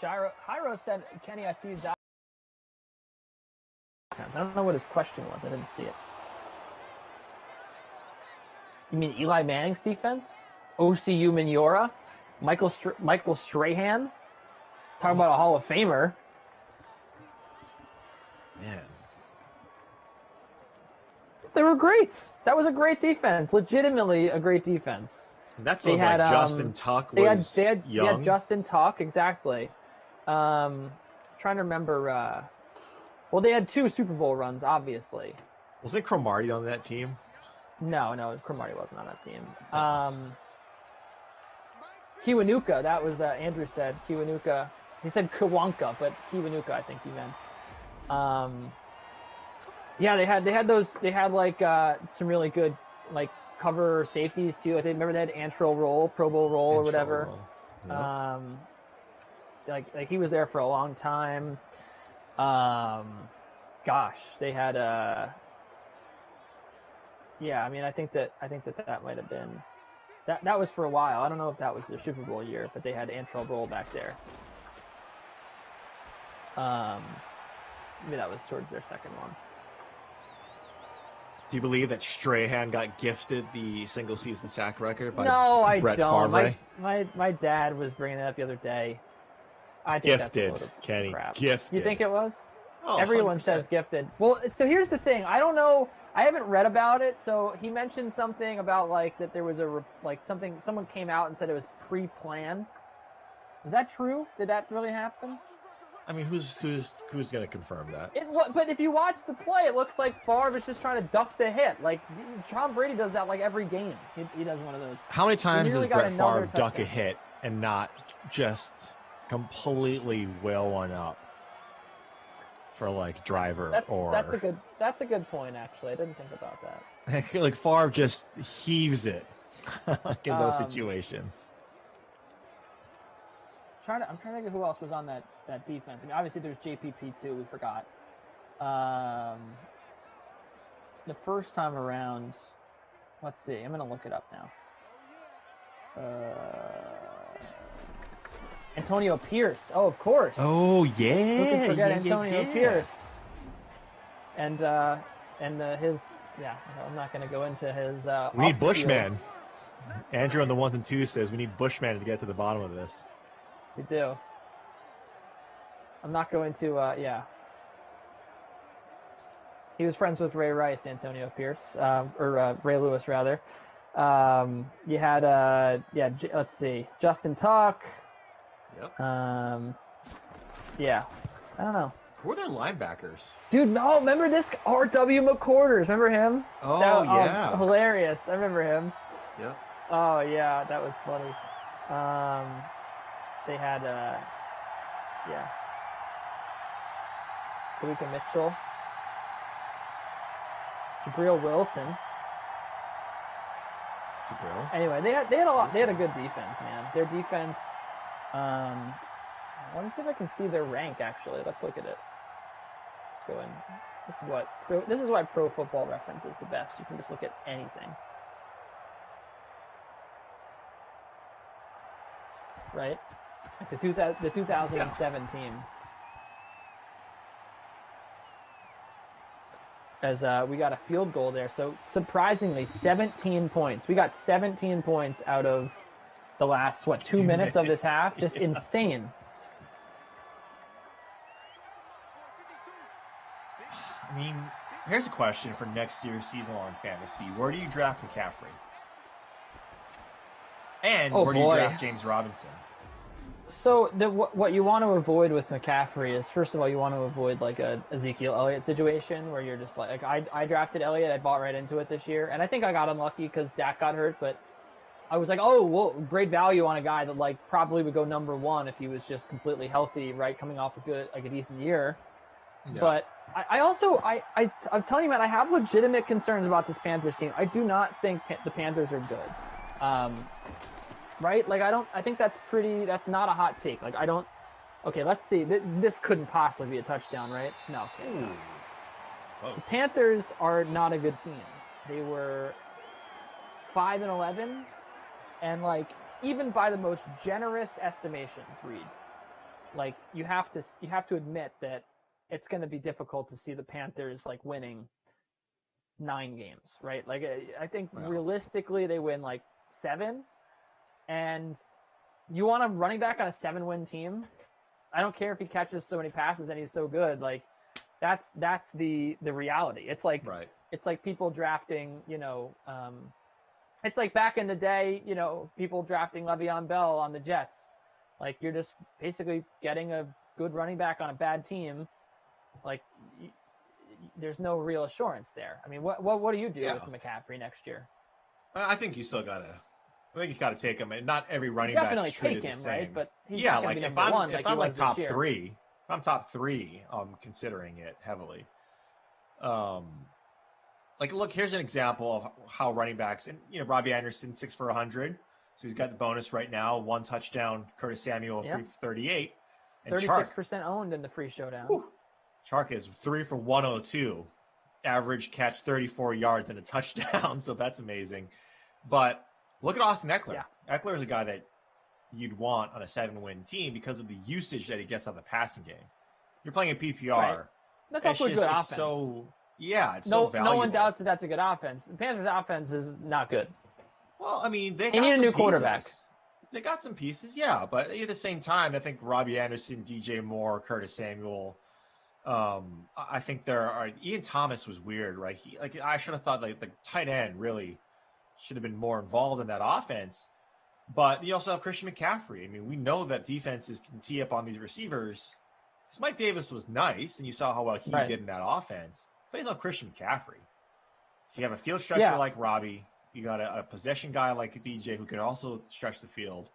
Jairo said, Kenny, I see you. I don't know what his question was. I didn't see it. You mean Eli Manning's defense? OCU Minora? Michael Strahan? Talking about a Hall of Famer. Man. They were great. That was a great defense. Legitimately a great defense. And that's when Justin Tuck was young. They had Justin Tuck, exactly. Trying to remember. Well, they had 2 Super Bowl runs, obviously. Wasn't Cromartie on that team? No, Cromartie wasn't on that team. Kiwanuka, that was Andrew said. Kiwanuka. He said Kiwanka, but Kiwanuka, I think he meant. Yeah, they had those. They had some really good cover safeties too. I think remember they had Antrell Roll, Pro Bowl Roll, or whatever. Yep. Like he was there for a long time. Gosh, they had yeah, I mean, I think that might have been that was for a while. I don't know if that was their Super Bowl year, but they had Antrell Roll back there. Maybe that was towards their second one. Do you believe that Strahan got gifted the single season sack record by Brett don't. Favre? My dad was bringing it up the other day. I think gifted, that's a load of Kenny. crap. Gifted. You think it was? Oh, everyone 100%. says gifted. Well, so here's the thing. I don't know. I haven't read about it. So he mentioned something about that there was someone came out and said it was pre-planned. Is that true? Did that really happen? I mean, who's going to confirm that? But if you watch the play, it looks like Favre is just trying to duck the hit. Like Tom Brady does that like every game. He does one of those. How many times does Brett Favre duck a hit and not just completely whale one up for like driver? That's a good point actually. I didn't think about that. Like Favre just heaves it like in those situations. I'm trying to think of who else was on that defense. I mean, obviously there's JPP too. We forgot. The first time around, let's see. I'm gonna look it up now. Antonio Pierce. Oh, of course. Oh yeah. Who can forget Antonio Pierce? And his. Yeah, I'm not gonna go into his. We need Bushman. Andrew on the 1s and 2s says we need Bushman to get to the bottom of this. We do. I'm not going to, He was friends with Ray Rice, Antonio Pierce, or Ray Lewis, rather. You had, let's see, Justin Tuck. Yep. Yeah, I don't know. Who are their linebackers? Dude, no, remember this? R.W. McQuarters, remember him? Yeah. Hilarious. I remember him. Yep. Oh, yeah, that was funny. They had, Kalika Mitchell, Jabril Wilson. Anyway, they had a lot. They had a good defense, man. Their defense. Let me see if I can see their rank. Actually, let's look at it. Let's go in. This is why Pro Football Reference is the best. You can just look at anything. Right? Like the 2007 team. As we got a field goal there. So surprisingly, 17 points. We got 17 points out of the last, 2 minutes of this half? Just insane. I mean, here's a question for next year's season-long fantasy. Where do you draft McCaffrey? And where do you draft James Robinson? So what you want to avoid with McCaffrey is, first of all, you want to avoid like a Ezekiel Elliott situation where you're just like I drafted Elliott, I bought right into it this year, and I think I got unlucky because Dak got hurt, but I was like, oh, well, great value on a guy that like probably would go number one if he was just completely healthy, right, coming off a decent year. Yeah. But I'm telling you, man, I have legitimate concerns about this Panthers team. I do not think the Panthers are good. Right? Like, I think that's not a hot take. Like, okay, let's see. This couldn't possibly be a touchdown, right? No. Okay, the Panthers are not a good team. They were 5-11, and like, even by the most generous estimations, Reid, like, you have to admit that it's going to be difficult to see the Panthers like winning 9 games, right? Like, I think realistically they win like 7. And you want a running back on a 7-win team? I don't care if he catches so many passes and he's so good. Like, that's the reality. It's like It's like people drafting, it's like back in the day, people drafting Le'Veon Bell on the Jets. Like, you're just basically getting a good running back on a bad team. Like, there's no real assurance there. I mean, what do you do with McCaffrey next year? I think you still gotta. I think you got to take him. And not every running back is treated the same. Right? But he's like if I'm like top 3, if I'm top 3, I'm considering it heavily. Like, look, here's an example of how running backs, and Robbie Anderson 6 for 100, so he's got the bonus right now. 1 touchdown. Curtis Samuel 3 for 38. And 36% owned in the free showdown. Chark is 3 for 102, average catch 34 yards and a touchdown. So that's amazing. But look at Austin Eckler. Yeah. Eckler is a guy that you'd want on a 7-win team because of the usage that he gets on the passing game. You're playing a PPR. Right. That's also a good offense. So valuable. No one doubts that that's a good offense. The Panthers' offense is not good. Well, I mean, they need a new quarterback. They got some pieces, yeah. But at the same time, I think Robbie Anderson, DJ Moore, Curtis Samuel. I think there are. Ian Thomas was weird, right? I should have thought like the tight end really should have been more involved in that offense. But you also have Christian McCaffrey. I mean, we know that defenses can tee up on these receivers. Because Mike Davis was nice, and you saw how well he did in that offense. But he's not Christian McCaffrey. If you have a field stretcher like Robbie, you got a possession guy like a DJ who can also stretch the field.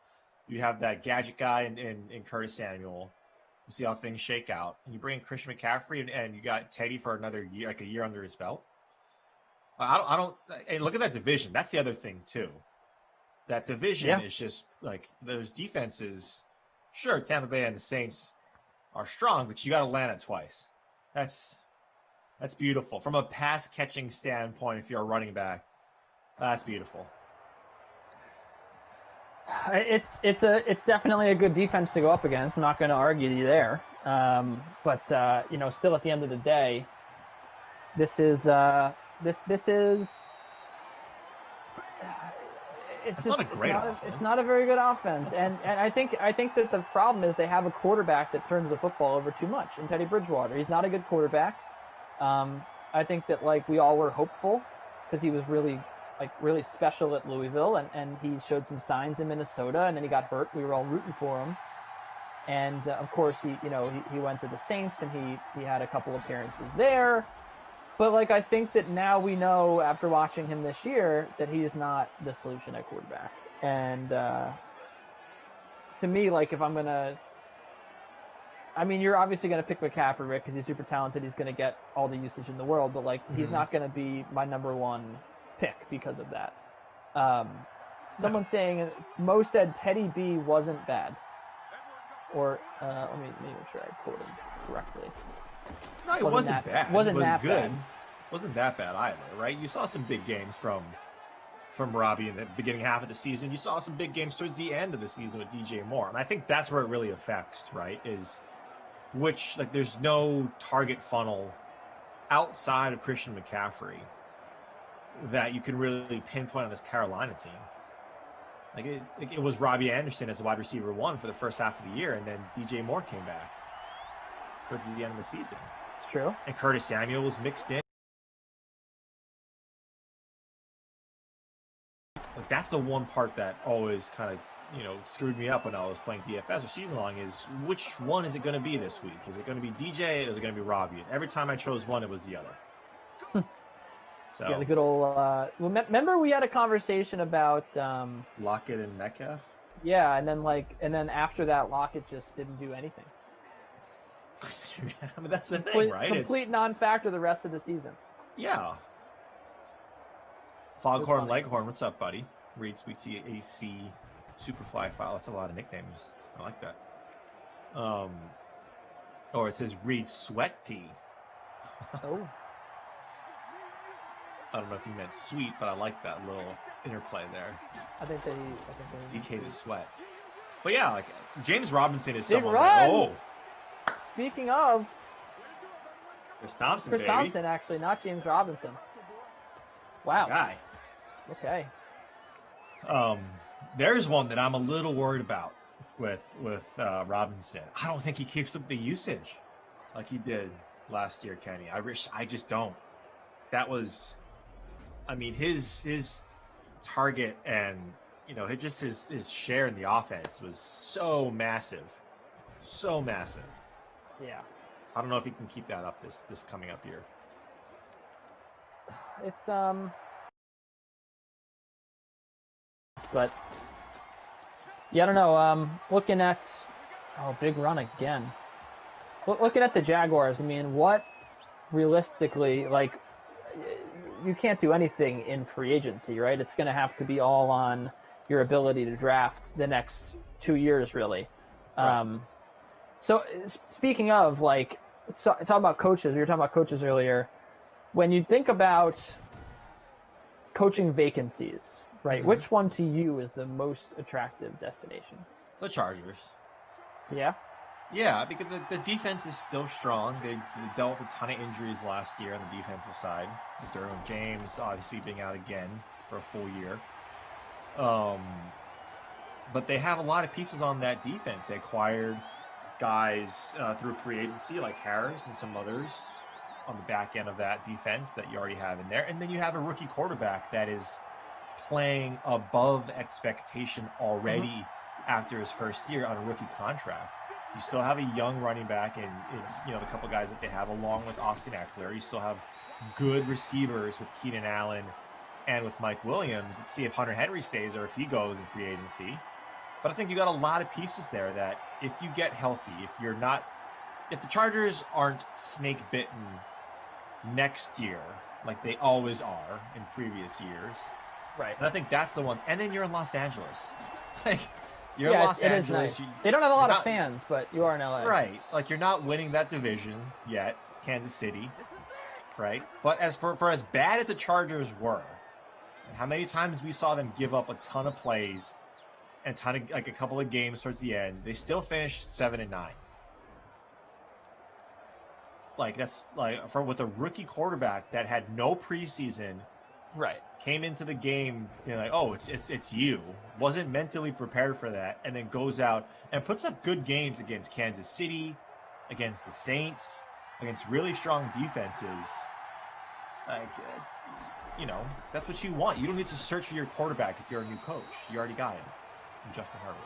You have that gadget guy in Curtis Samuel. You see how things shake out. And you bring in Christian McCaffrey, and you got Teddy for another year, like a year under his belt. I don't. And look at that division. That's the other thing too. That division is just like those defenses. Sure, Tampa Bay and the Saints are strong, but you got Atlanta twice. That's beautiful from a pass catching standpoint. If you're a running back, that's beautiful. It's definitely a good defense to go up against. I'm not going to argue you there, but still at the end of the day, this is. It's not a great offense. It's not a very good offense, and I think that the problem is they have a quarterback that turns the football over too much. In Teddy Bridgewater, he's not a good quarterback. I think that we all were hopeful because he was really special at Louisville, and he showed some signs in Minnesota, and then he got hurt. We were all rooting for him, and of course he went to the Saints, and he had a couple appearances there. But I think that now we know after watching him this year that he is not the solution at quarterback. And to me, if I'm gonna, you're obviously gonna pick McCaffrey, Rick, because he's super talented. He's gonna get all the usage in the world, but he's not gonna be my number one pick because of that. Someone saying Mo said Teddy B wasn't bad, or let me make sure I quote him correctly. No, it wasn't bad. It was good. Wasn't that bad either, right? You saw some big games from Robbie in the beginning half of the season. You saw some big games towards the end of the season with DJ Moore, and I think that's where it really affects, right? Is there's no target funnel outside of Christian McCaffrey that you can really pinpoint on this Carolina team. It was Robbie Anderson as a wide receiver 1 for the first half of the year, and then DJ Moore came back towards the end of the season. It's true. And Curtis Samuel was mixed in. That's the one part that always kind of, screwed me up when I was playing DFS or season long is which one is it going to be this week? Is it going to be DJ or is it going to be Robbie? And every time I chose one, it was the other. So yeah, the good old. Remember we had a conversation about Lockett and Metcalf. Yeah, and then after that, Lockett just didn't do anything. That's the thing, right? Complete non-factor the rest of the season. Yeah. Foghorn Leghorn, what's up, buddy? Reid Sweetie AC Superfly File. That's a lot of nicknames. I like that. Or it says Reid Sweaty. Oh. I don't know if you meant sweet, but I like that little interplay there. I think they DK the Sweat. But yeah, James Robinson is Big someone run! Speaking of Chris Thompson, Chris baby. Thompson, actually, not James Robinson. Wow. Guy. Okay. There's one that I'm a little worried about with Robinson. I don't think he keeps up the usage like he did last year, Kenny. I just don't. That was, his target and his share in the offense was so massive. Yeah. I don't know if he can keep that up this coming up year. It's but yeah, I don't know. Looking at big run again. Looking at the Jaguars, what realistically, you can't do anything in free agency, right? It's going to have to be all on your ability to draft the next 2 years, really. Right. So speaking of talking about coaches, we were talking about coaches earlier. When you think about coaching vacancies, right? Mm-hmm. Which one to you is the most attractive destination? The Chargers. Yeah. Yeah, because the defense is still strong. They dealt with a ton of injuries last year on the defensive side. Derwin James obviously being out again for a full year. But they have a lot of pieces on that defense. They acquired guys through free agency like Harris and some others on the back end of that defense that you already have in there. And then you have a rookie quarterback that is playing above expectation already after his first year on a rookie contract. You still have a young running back and the couple guys that they have along with Austin Eckler. You still have good receivers with Keenan Allen and with Mike Williams. Let's see if Hunter Henry stays or if he goes in free agency. But I think you got a lot of pieces there that if you get healthy, if the Chargers aren't snake bitten next year, like they always are in previous years. Right. And I think that's the one. And then you're in Los Angeles. Like, you're in Los Angeles. Nice. They don't have a lot of fans, but you are in LA. Right. Like, you're not winning that division yet. It's Kansas City. Right. But as for as bad as the Chargers were, and how many times we saw them give up a ton of plays and a couple of games towards the end, they still finished 7-9. Like, that's like with a rookie quarterback that had no preseason. Right. Came into the game, like, oh, it's you. Wasn't mentally prepared for that, and then goes out and puts up good games against Kansas City, against the Saints, against really strong defenses. Like, that's what you want. You don't need to search for your quarterback if you're a new coach. You already got him, Justin Herbert.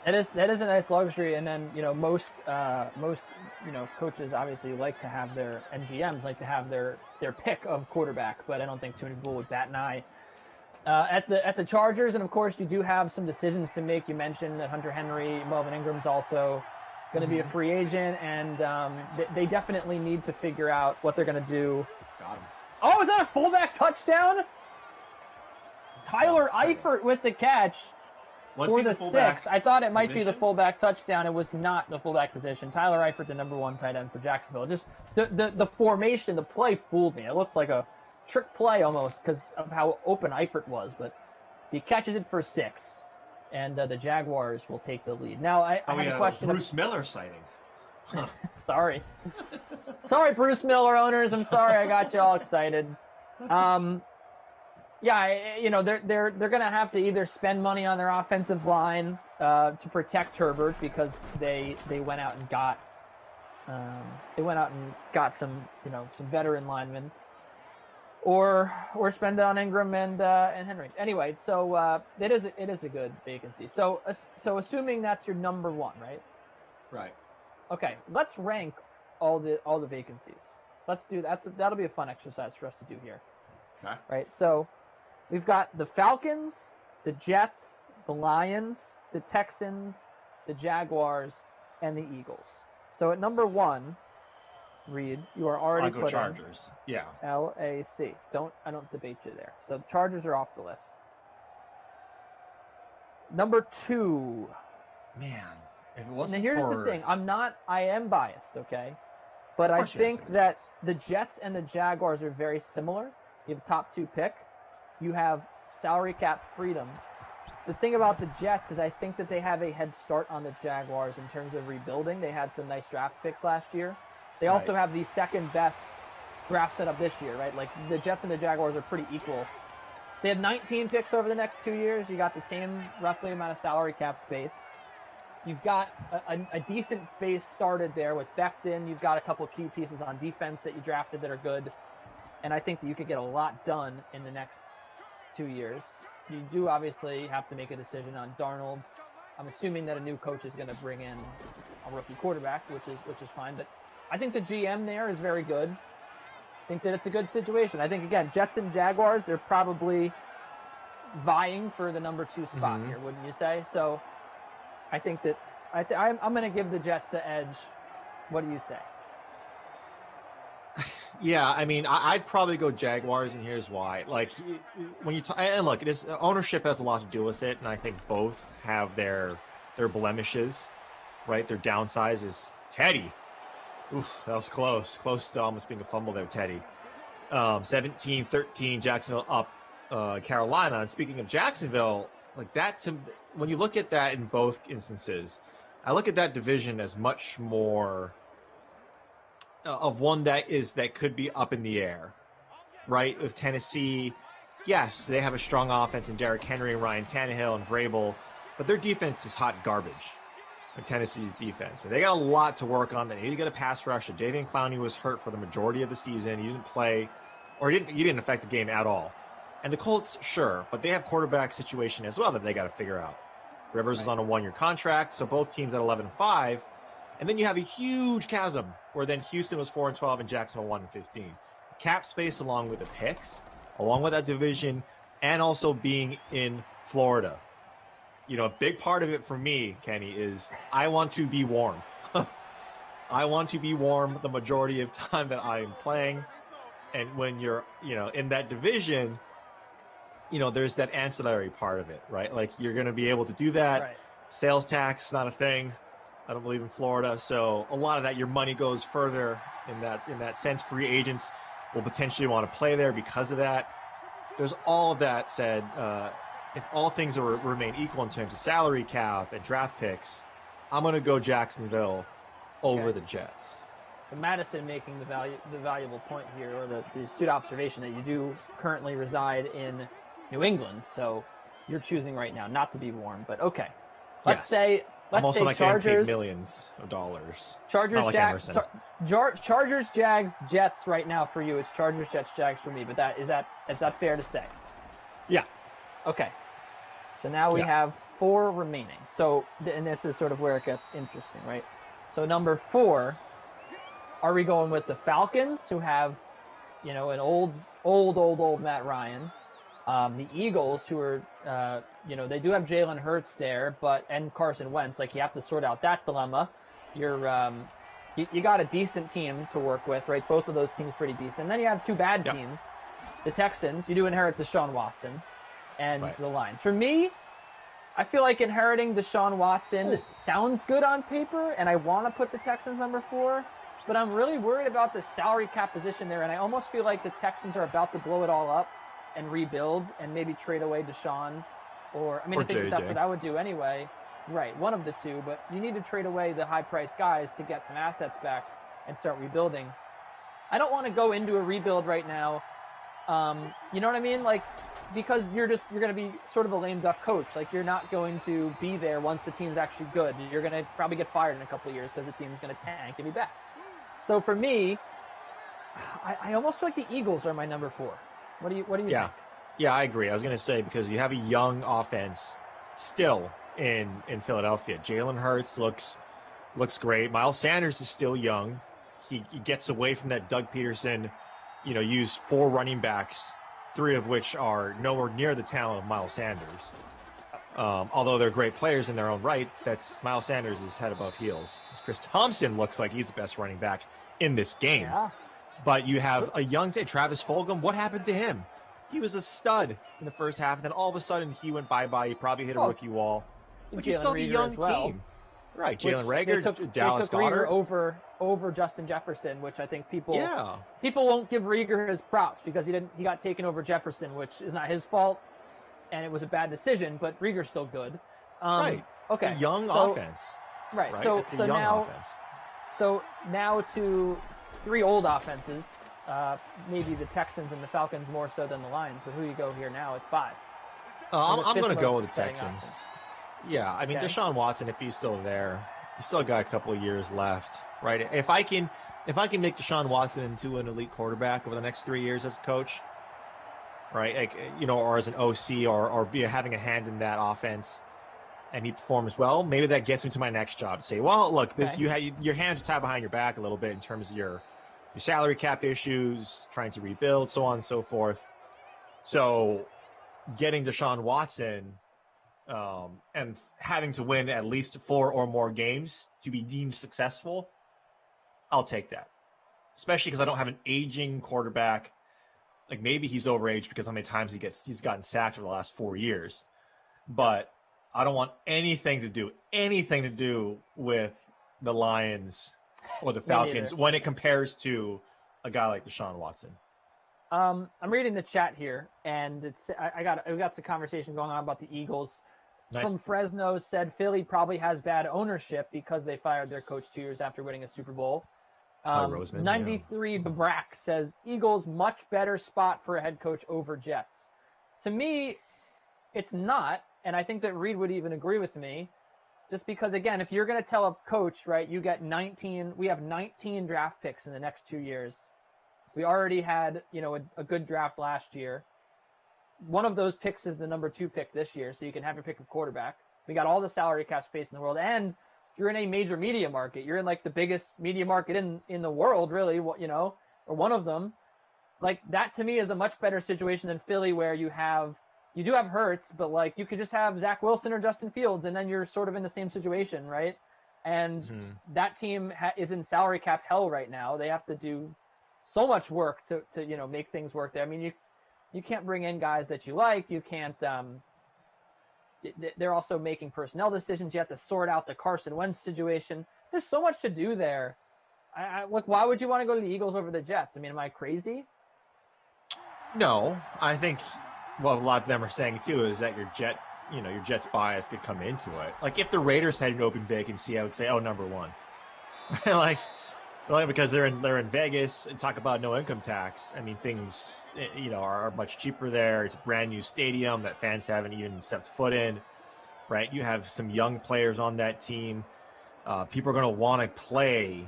That is a nice luxury, and then most coaches obviously like to have and GMs like to have their pick of quarterback, but I don't think too many people would bat an eye at the Chargers. And of course, you do have some decisions to make. You mentioned that Hunter Henry, Melvin Ingram's also going to be a free agent, and they definitely need to figure out what they're going to do. Got him. Oh, is that a fullback touchdown? Tyler Eifert with the catch. For the 6, I thought it might be the fullback touchdown. It was not the fullback position. Tyler Eifert, the number 1 tight end for Jacksonville. Just the formation, the play fooled me. It looks like a trick play almost because of how open Eifert was, but he catches it for 6, and the Jaguars will take the lead. Now, I have a question. Bruce Miller sighting. Huh. Sorry, Bruce Miller owners. I'm sorry I got you all excited. Yeah, they're going to have to either spend money on their offensive line to protect Herbert because they went out and got some some veteran linemen, or spend it on Ingram and Henry. Anyway, so it is a good vacancy. So assuming that's your number 1, right? Right. Okay, let's rank all the vacancies. Let's do that. That'll be a fun exercise for us to do here. Okay. Right. So we've got the Falcons, the Jets, the Lions, the Texans, the Jaguars, and the Eagles. So at number 1, Reid, you are already I'll go Chargers. Yeah. LAC. I don't debate you there. So the Chargers are off the list. Number 2. Man, if it wasn't now here's the thing. I am biased, okay? But I think that the Jets and the Jaguars are very similar. You have a top 2 pick. You have salary cap freedom. The thing about the Jets is I think that they have a head start on the Jaguars in terms of rebuilding. They had some nice draft picks last year. They also have the second best draft setup this year, right? Like the Jets and the Jaguars are pretty equal. They have 19 picks over the next 2 years. You got the same roughly amount of salary cap space. You've got a decent base started there with Becton. You've got a couple key pieces on defense that you drafted that are good. And I think that you could get a lot done in the next 2 years. You do obviously have to make a decision on Darnold. I'm assuming that a new coach is going to bring in a rookie quarterback, which is fine. But I think the GM there is very good. I think that it's a good situation. I think, again, Jets and Jaguars, they're probably vying for the number 2 spot here, wouldn't you say? So I think that I'm going to give the Jets the edge. What do you say? Yeah, I mean, I'd probably go Jaguars, and here's why. Like, when you and look, this ownership has a lot to do with it, and I think both have their blemishes, right? Their downsides is Teddy. Oof, that was close to almost being a fumble there, Teddy. 17-13, Jacksonville up Carolina. And speaking of Jacksonville, like that, when you look at that in both instances, I look at that division as much more of one that could be up in the air, right? With Tennessee, yes, they have a strong offense in Derrick Henry and Ryan Tannehill and Vrabel, but their defense is hot garbage. Like Tennessee's defense, and they got a lot to work on. They need to get a pass rush. Davian Clowney was hurt for the majority of the season. He didn't play, or he didn't affect the game at all. And the Colts, sure, but they have quarterback situation as well that they got to figure out. Rivers is on a 1-year contract, so both teams at 11-5. And then you have a huge chasm where then Houston was 4-12 and Jacksonville 1-15. Cap space along with the picks, along with that division, and also being in Florida. You know, a big part of it for me, Kenny, is I want to be warm. I want to be warm the majority of time that I am playing. And when you're, you know, in that division, you know, there's that ancillary part of it, right? Like you're going to be able to do that. Right. Sales tax, not a thing. I don't believe in Florida. So a lot of that, your money goes further in that sense. Free agents will potentially want to play there because of that. There's all of that said. If all things remain equal in terms of salary cap and draft picks, I'm going to go Jacksonville over the Jets. Madison making the valuable point here, or the astute observation that you do currently reside in New England, so you're choosing right now not to be warm. But okay, let's say I'm also not Chargers, getting paid millions of dollars. Chargers, like Jags, Chargers, Jags, Jets. Right now for you, it's Chargers, Jets, Jags for me. But is that fair to say? Yeah. Okay. So now we have 4 remaining. So, and this is sort of where it gets interesting, right? So number 4, are we going with the Falcons, who have, you know, an old Matt Ryan? The Eagles, who are, you know, they do have Jalen Hurts there, and Carson Wentz. Like, you have to sort out that dilemma. You got a decent team to work with, right? Both of those teams pretty decent. And then you have 2 bad teams. The Texans, you do inherit Deshaun Watson, and the Lions. For me, I feel like inheriting Deshaun Watson sounds good on paper, and I want to put the Texans number 4. But I'm really worried about the salary cap position there, and I almost feel like the Texans are about to blow it all up and rebuild and maybe trade away Deshaun. I think that's what I would do anyway. Right, one of the two, but you need to trade away the high-priced guys to get some assets back and start rebuilding. I don't want to go into a rebuild right now. You know what I mean? Like, because you're going to be sort of a lame duck coach. Like, you're not going to be there once the team's actually good. You're going to probably get fired in a couple of years because the team's going to tank and be back. So for me, I almost feel like the Eagles are my number 4. What do you think? Yeah, I agree. I was going to say, because you have a young offense still in Philadelphia. Jalen Hurts looks great. Miles Sanders is still young. He gets away from that Doug Peterson, you know, used 4 running backs, 3 of which are nowhere near the talent of Miles Sanders. Although they're great players in their own right, Miles Sanders is head above heels. Chris Thompson looks like he's the best running back in this game. Yeah. But you have a young Travis Fulgham. What happened to him? He was a stud in the first half, and then all of a sudden he went bye-bye. He probably hit a rookie wall. But you saw the young team. Right, Jalen Reagor, Dallas Goedert. Reagor over Justin Jefferson, which I think people won't give Reagor his props because he got taken over Jefferson, which is not his fault, and it was a bad decision, but Reagor's still good. Right. Okay. It's a young offense. Right. It's a young offense. So now to 3 old offenses, maybe the Texans and the Falcons more so than the Lions, but who you go here now at 5? I'm going to go with the Texans. Offense. Yeah, I mean, Deshaun Watson, if he's still there, he's still got a couple of years left, right? If I can make Deshaun Watson into an elite quarterback over the next 3 years as a coach, right? Like, you know, or as an OC, or be having a hand in that offense, and he performs well, maybe that gets me to my next job to say, well, look, your hands are tied behind your back a little bit in terms of your salary cap issues, trying to rebuild, so on and so forth. So getting Deshaun Watson and having to win at least 4 or more games to be deemed successful, I'll take that. Especially because I don't have an aging quarterback. Like, maybe he's overaged because how many times he's gotten sacked for the last 4 years. But I don't want anything to do with the Lions or the Falcons when it compares to a guy like Deshaun Watson. I'm reading the chat here, and we got some conversation going on about the Eagles. Nice. From Fresno said Philly probably has bad ownership because they fired their coach 2 years after winning a Super Bowl. 93 Babrack says Eagles much better spot for a head coach over Jets. To me, it's not, and I think that Reid would even agree with me. Just because, again, if you're going to tell a coach, right, you get 19, we have 19 draft picks in the next 2 years. We already had, you know, a good draft last year. one of those picks is the number 2 pick this year, so you can have your pick of quarterback. We got all the salary cap space in the world, and you're in a major media market. You're in like the biggest media market in the world, really, you know, or one of them. Like that to me is a much better situation than Philly, where you do have Hurts, but like you could just have Zach Wilson or Justin Fields, and then you're sort of in the same situation, right? And that team is in salary cap hell right now. They have to do so much work to you know, make things work there. I mean, you can't bring in guys that you like. You can't. They're also making personnel decisions. You have to sort out the Carson Wentz situation. There's so much to do there. Like, why would you want to go to the Eagles over the Jets? I mean, am I crazy? No, I think what a lot of them are saying too is that your Jets bias could come into it. Like if the Raiders had an open vacancy, I would say, number 1. like because they're in Vegas and talk about no income tax. I mean, things, you know, are much cheaper there. It's a brand new stadium that fans haven't even stepped foot in, right? You have some young players on that team. People are going to want to play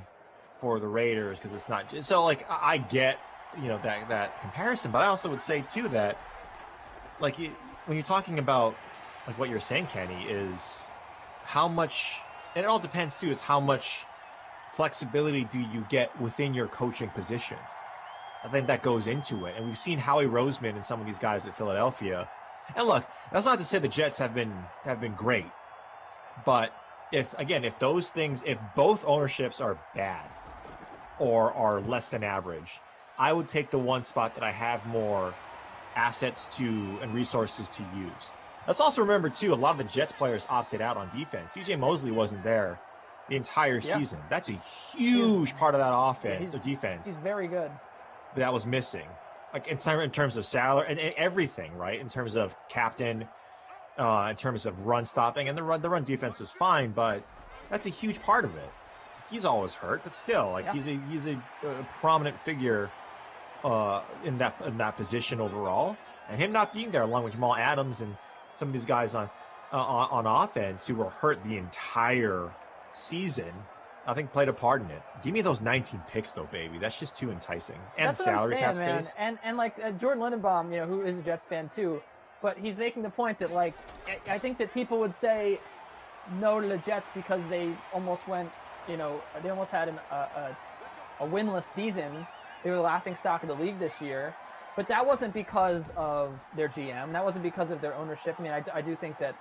for the Raiders because it's not just, so like I get, you know, that comparison, but I also would say too that like when you're talking about like what you're saying, Kenny, is how much, and it all depends too, is how much flexibility do you get within your coaching position? I think that goes into it. And we've seen Howie Roseman and some of these guys with Philadelphia. And look, that's not to say the Jets have been great. But if both ownerships are bad or are less than average, I would take the one spot that I have more assets to and resources to use. Let's also remember too, a lot of the Jets players opted out on defense. CJ Mosley wasn't there the entire season. That's a huge part of that offense, the defense. He's very good. That was missing, like in terms of salary and everything, right? In terms of captain, in terms of run stopping, and the run defense was fine, but that's a huge part of it. He's always hurt, but still, like he's a prominent figure in that position overall, and him not being there, along with Jamal Adams and some of these guys on offense who were hurt the entire season, I think played a part in it. Give me those 19 picks though, baby. That's just too enticing. And that's salary cap man. space. And like Jordan Lindenbaum, you know, who is a Jets fan too, but he's making the point that like I think that people would say no to the Jets because they almost went, you know, they almost had a winless season. They were the laughing stock of the league this year. But that wasn't because of their GM. That wasn't because of their ownership. I mean, I do think that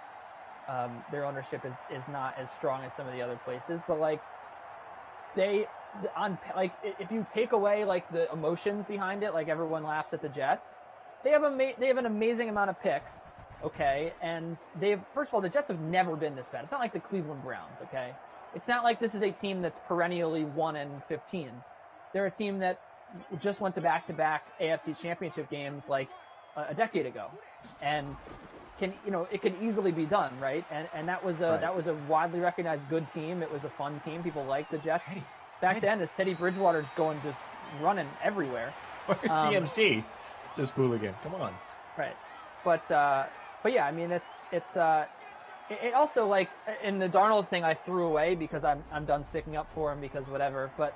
their ownership is not as strong as some of the other places. But like if you take away like the emotions behind it, like everyone laughs at the Jets, they have an amazing amount of picks. Okay, and first of all, the Jets have never been this bad. It's not like the Cleveland Browns. Okay, it's not like this is a team that's perennially 1-15. They're a team that just went to back-to-back AFC Championship games like a decade ago, and it can easily be done, right? And that was a widely recognized good team. It was a fun team. People liked the Jets back then. As Teddy Bridgewater's going just running everywhere. Where's CMC? It's this fooligan. Come on. Right, but yeah, I mean it also, like, in the Darnold thing I threw away because I'm done sticking up for him because whatever, but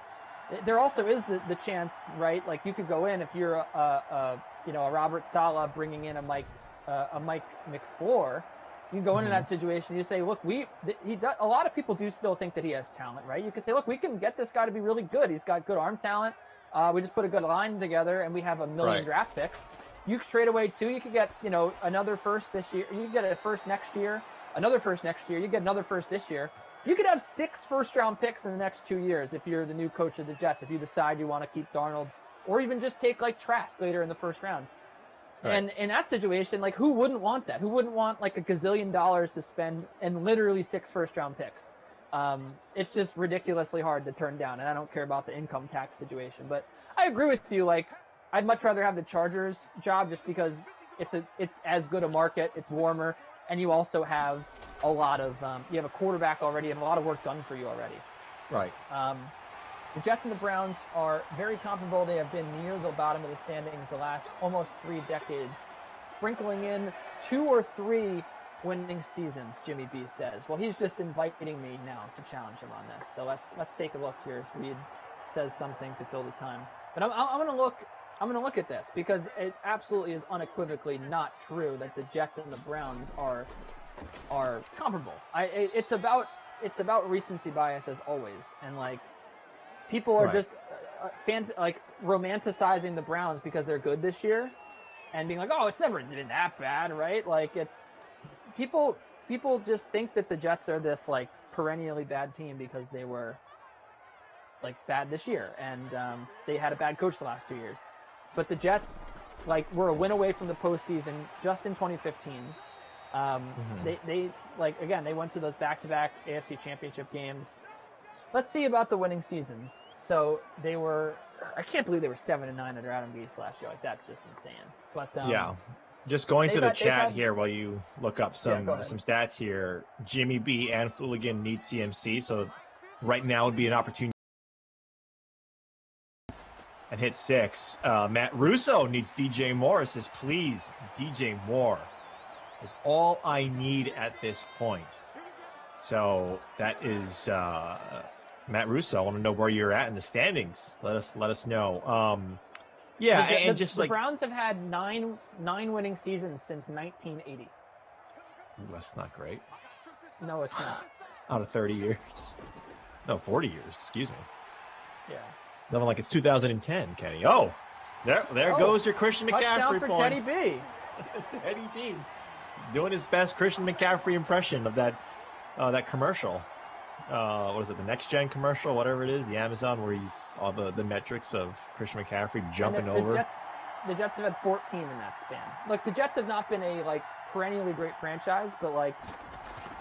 there also is the chance, right? Like you could go in if you're a Robert Saleh bringing in a Mike McFleur. You go into that situation. You say, look, a lot of people do still think that he has talent, right? You could say, look, we can get this guy to be really good. He's got good arm talent. We just put a good line together, and we have 1 million draft picks. You could trade away 2. You could get another first this year. You could get a first next year, another first next year. You get another first this year. You could have 6 first-round picks in the next 2 years if you're the new coach of the Jets, if you decide you want to keep Darnold, or even just take, like, Trask later in the first round. Right. And in that situation, like, who wouldn't want that? Who wouldn't want, like, $1 gazillion to spend and literally 6 first-round picks? It's just ridiculously hard to turn down, and I don't care about the income tax situation. But I agree with you. Like, I'd much rather have the Chargers job just because it's as good a market, it's warmer, and you also have a lot of you have a quarterback already and a lot of work done for you already. Right. The Jets and the Browns are very comparable. They have been near the bottom of the standings the last almost 3 decades, sprinkling in 2 or 3 winning seasons, Jimmy B says. Well, he's just inviting me now to challenge him on this. So let's take a look here as Reid says something to fill the time. But I'm going to look I'm going to look at this because it absolutely is unequivocally not true that the Jets and the Browns are comparable. It's about recency bias as always, and like people are just romanticizing the Browns because they're good this year, and being like, oh, it's never been that bad, right? Like it's people just think that the Jets are this like perennially bad team because they were like bad this year, and they had a bad coach the last 2 years. But the Jets, like, were a win away from the postseason just in 2015. They like, again, they went to those back-to-back AFC Championship games. Let's see about the winning seasons. So they were, I can't believe they were 7-9 under Adam Gase last year. Like, that's just insane. But yeah, just going to the chat here while you look up some stats here. Jimmy B and Fooligan need CMC, so right now would be an opportunity. And hit 6. Matt Russo needs DJ Moore. Says, please, DJ Moore is all I need at this point. So that is Matt Russo. I want to know where you're at in the standings. Let us know. The Browns have had nine winning seasons since 1980. That's not great. No, it's not. Out of 30 years. No, 40 years. Excuse me. Yeah. Nothing like it's 2010, Kenny. Oh, there goes your Christian McCaffrey for points. Teddy B. Teddy B, doing his best Christian McCaffrey impression of that commercial. What is it? The Next Gen commercial, whatever it is, the Amazon, where he's all the metrics of Christian McCaffrey jumping over. The Jets have had 14 in that span. Like, the Jets have not been a like perennially great franchise, but like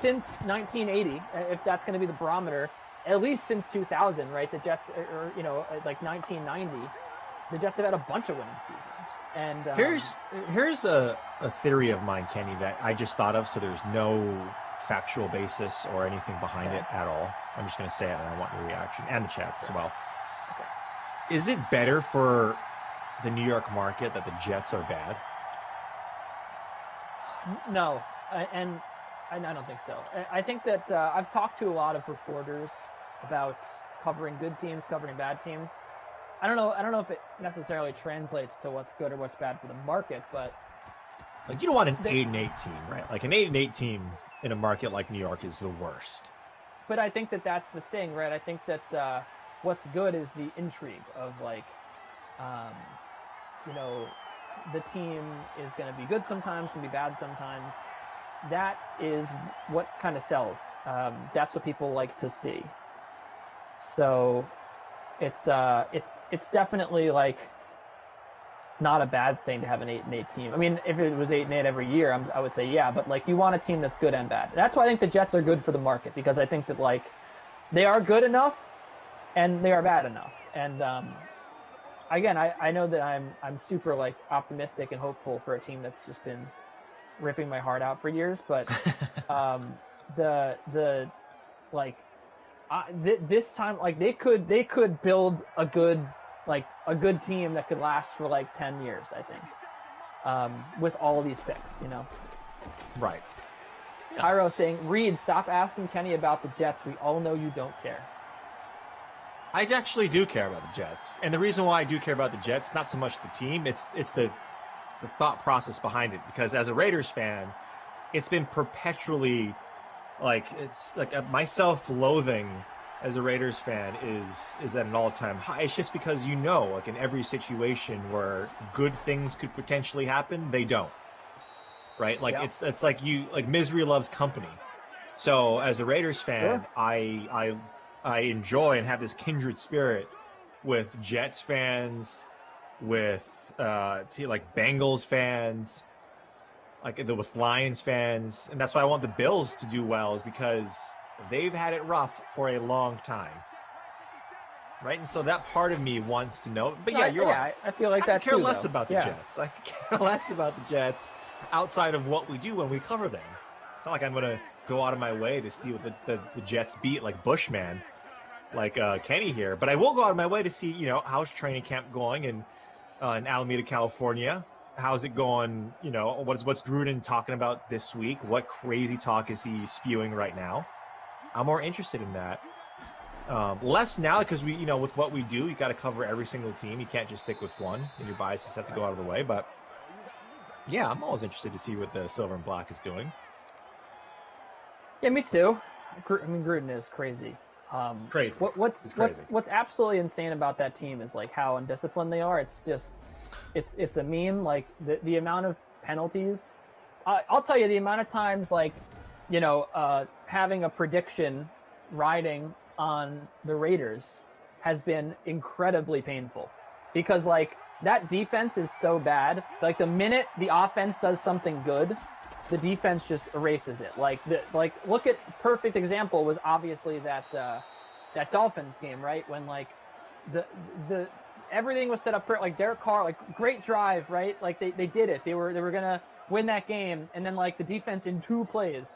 since 1980, if that's going to be the barometer. At least since 2000, right? The Jets, or like 1990, the Jets have had a bunch of winning seasons. And here's a theory of mine, Kenny, that I just thought of. So there's no factual basis or anything behind it at all. I'm just going to say it, and I want your reaction and the chats as well. Okay. Is it better for the New York market that the Jets are bad? No, and I don't think so. I think that I've talked to a lot of reporters about covering good teams, covering bad teams. I don't know if it necessarily translates to what's good or what's bad for the market, but like, you don't want an 8-8 team, right? Like, an 8-8 team in a market like New York is the worst. But I think that that's the thing, right? I think that what's good is the intrigue of like, the team is going to be good sometimes, can be bad sometimes. That is what kind of sells. That's what people like to see. So it's definitely like not a bad thing to have an 8-8 team. I mean, if it was 8-8 every year, I would say yeah, but like, you want a team that's good and bad. That's why I think the Jets are good for the market, because I think that like they are good enough and they are bad enough. And again, I know that I'm super like optimistic and hopeful for a team that's just been ripping my heart out for years, but this time, like, they could build a good team that could last for like 10 years, I think, with all of these picks, Right. Cairo saying, Reid, stop asking Kenny about the Jets. We all know you don't care. I actually do care about the Jets, and the reason why I do care about the Jets, not so much the team, it's the thought process behind it. Because as a Raiders fan, it's been perpetually like, it's like my self-loathing as a Raiders fan is at an all-time high. It's just because, like, in every situation where good things could potentially happen, they don't. Right? Like, yeah. It's like misery loves company. So as a Raiders fan, sure. I enjoy and have this kindred spirit with Jets fans, with Bengals fans, with Lions fans, and that's why I want the Bills to do well, is because they've had it rough for a long time, right? And so that part of me wants to know. But yeah, you're right. I feel like that too. I care less about the Jets. I care less about the Jets outside of what we do when we cover them. It's not like I'm gonna go out of my way to see what the Jets beat like Bushman, like Kenny here. But I will go out of my way to see, how's training camp going in Alameda, California. How's it going? What's Gruden talking about this week? What crazy talk is he spewing right now? I'm more interested in that Less now because we, with what we do, you got to cover every single team. You can't just stick with one, and your biases have to go out of the way. But yeah, I'm always interested to see what the silver and black is doing. Yeah, me too. I mean, Gruden is crazy. Crazy. What's absolutely insane about that team is like how undisciplined they are. It's just, it's a meme. Like the amount of penalties. I'll tell you the amount of times like, having a prediction riding on the Raiders has been incredibly painful because like that defense is so bad. Like the minute the offense does something good, the defense just erases it. Like look at perfect example was obviously that Dolphins game, right? When like the everything was set up for like Derek Carr, like great drive, right? Like they did it. They were gonna win that game, and then like the defense in 2 plays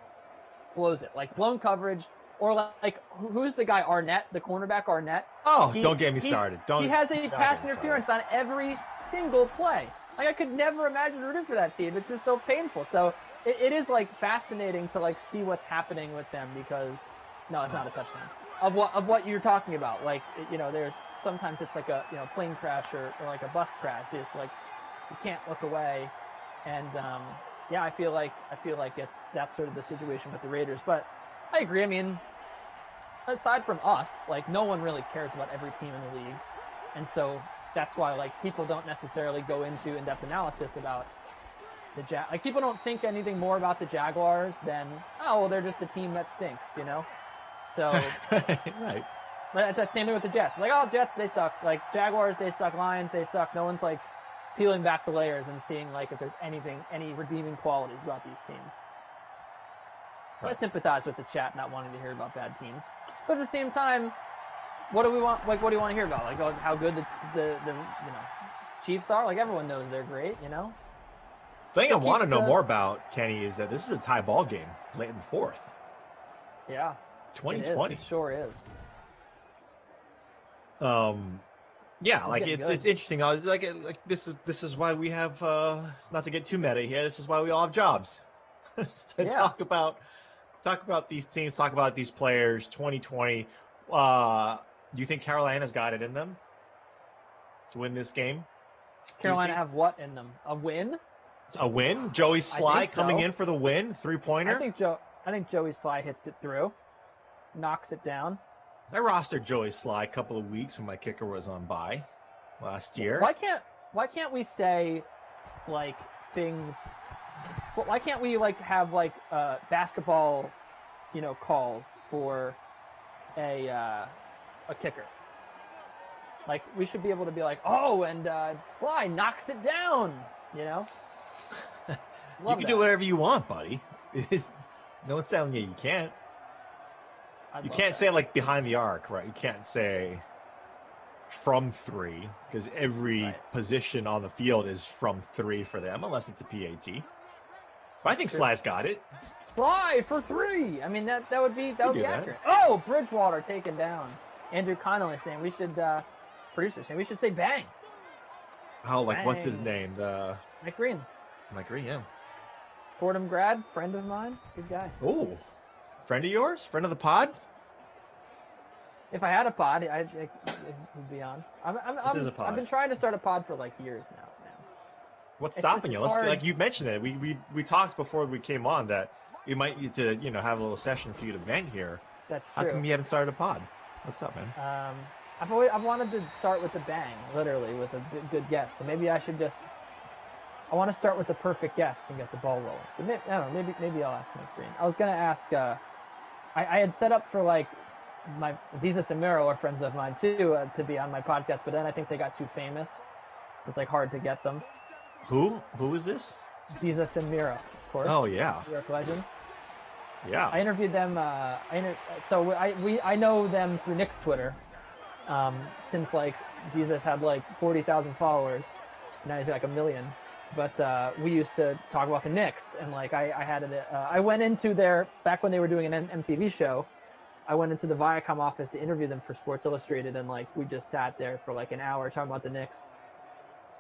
blows it. Like blown coverage, or like who's the guy Arnett, the cornerback Arnett? Oh, don't get me started. He has a pass interference on every single play. Like I could never imagine rooting for that team. It's just so painful. So it is like fascinating to like see what's happening with them because no, it's not a touchdown of what you're talking about. Like there's sometimes it's like a plane crash or like a bus crash. Just like you can't look away, and yeah, I feel like that's sort of the situation with the Raiders. But I agree. I mean, aside from us, like no one really cares about every team in the league, and so that's why like people don't necessarily go into in-depth analysis about the like people don't think anything more about the Jaguars than they're just a team that stinks, So right. But that's the same thing with the Jets. Like Jets they suck. Like Jaguars they suck. Lions they suck. No one's like peeling back the layers and seeing like if there's any redeeming qualities about these teams. So I sympathize with the chat not wanting to hear about bad teams, but at the same time, what do we want? Like, what do you want to hear about? Like, how good the Chiefs are? Like, everyone knows they're great. The thing I want to know more about, Kenny, is that this is a tie ball game late in the fourth. Yeah, 2020 it sure is. Yeah, like it's interesting. Like this is why we have not to get too meta here. This is why we all have jobs. Talk about these teams, talk about these players. 2020. Do you think Carolina's got it in them to win this game? Carolina have what in them? A win? A win? Joey Sly coming in for the win, 3-pointer. I think Joey Sly hits it through, knocks it down. I rostered Joey Sly a couple of weeks when my kicker was on bye last year. Why can't we say like things? Why can't we like have like basketball, calls for a kicker? Like we should be able to be like, and Sly knocks it down. You can do whatever you want, buddy. No one's telling you can't. You can't say like behind the arc, right? You can't say from 3 because every position on the field is from 3 for them, unless it's a PAT. But I think Sly's got it. Sly for 3. I mean that would be accurate. Oh, Bridgewater taken down. Andrew Connolly saying we should producer saying we should say bang. Oh, like bang. What's his name? Mike Green. Mike Green, yeah. Fordham grad, friend of mine, good guy. Oh, friend of yours? Friend of the pod? If I had a pod, it would be on. This is a pod. I've been trying to start a pod for like years now. What's stopping you? Like you mentioned it. We talked before we came on that we might need to have a little session for you to vent here. That's true. How come you haven't started a pod? What's up, man? I've wanted to start with a bang, literally with a good guest. So maybe I should just. I want to start with the perfect guest and get the ball rolling. So maybe, I don't know. Maybe I'll ask Mike Green. I was gonna ask. I had set up for like my Jesus and Miro are friends of mine too to be on my podcast, but then I think they got too famous. It's like hard to get them. Who is this? Jesus and Miro, of course. Oh yeah. New York legends. Yeah. I interviewed them. So I know them through Nick's Twitter. Since like Jesus had like 40,000 followers, now he's got like 1 million. But we used to talk about the Knicks, and like I went into their back when they were doing an MTV show. I went into the Viacom office to interview them for Sports Illustrated, and like we just sat there for like an hour talking about the Knicks,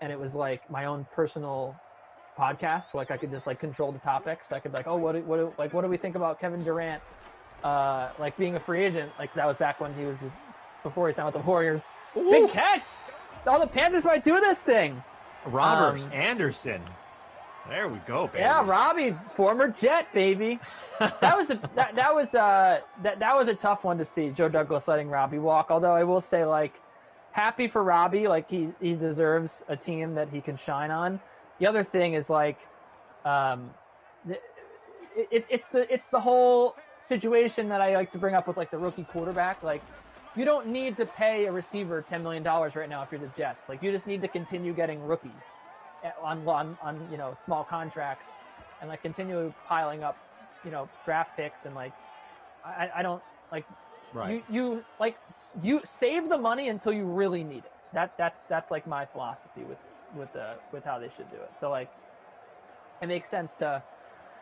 and it was like my own personal podcast. Like I could just like control the topics. I could like, what do we think about Kevin Durant like being a free agent. Like that was back when before he signed with the Warriors. Ooh. Big catch! Oh, the Panthers might do this thing. Roberts, Anderson. There we go, baby. Yeah, Robbie, former Jet, baby. That was a tough one to see. Joe Douglas letting Robbie walk. Although I will say, like, happy for Robbie. Like he deserves a team that he can shine on. The other thing is like, it's the whole situation that I like to bring up with like the rookie quarterback. Like, you don't need to pay a receiver $10 million right now if you're the Jets. Like, you just need to continue getting rookies on small contracts and like continue piling up, draft picks and like I don't like right. You save the money until you really need it. That's like my philosophy with how they should do it. So like it makes sense to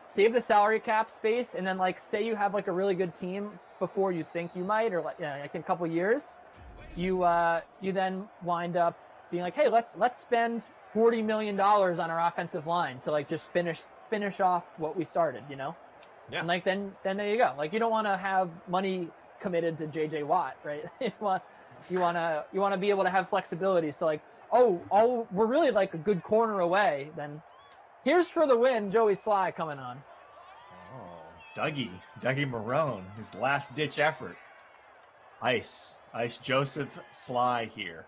save the salary cap space and then like say you have like a really good team before you think you might, or like like in a couple of years, you then wind up being like, hey, let's spend $40 million on our offensive line to like just finish off what we started, Yeah. And like then there you go. Like you don't want to have money committed to JJ Watt, right? you want to be able to have flexibility. So like, oh, we're really like a good corner away. Then here's for the win, Joey Saleh coming on. Oh, Dougie Marone, his last ditch effort. Ice Joseph Sly here.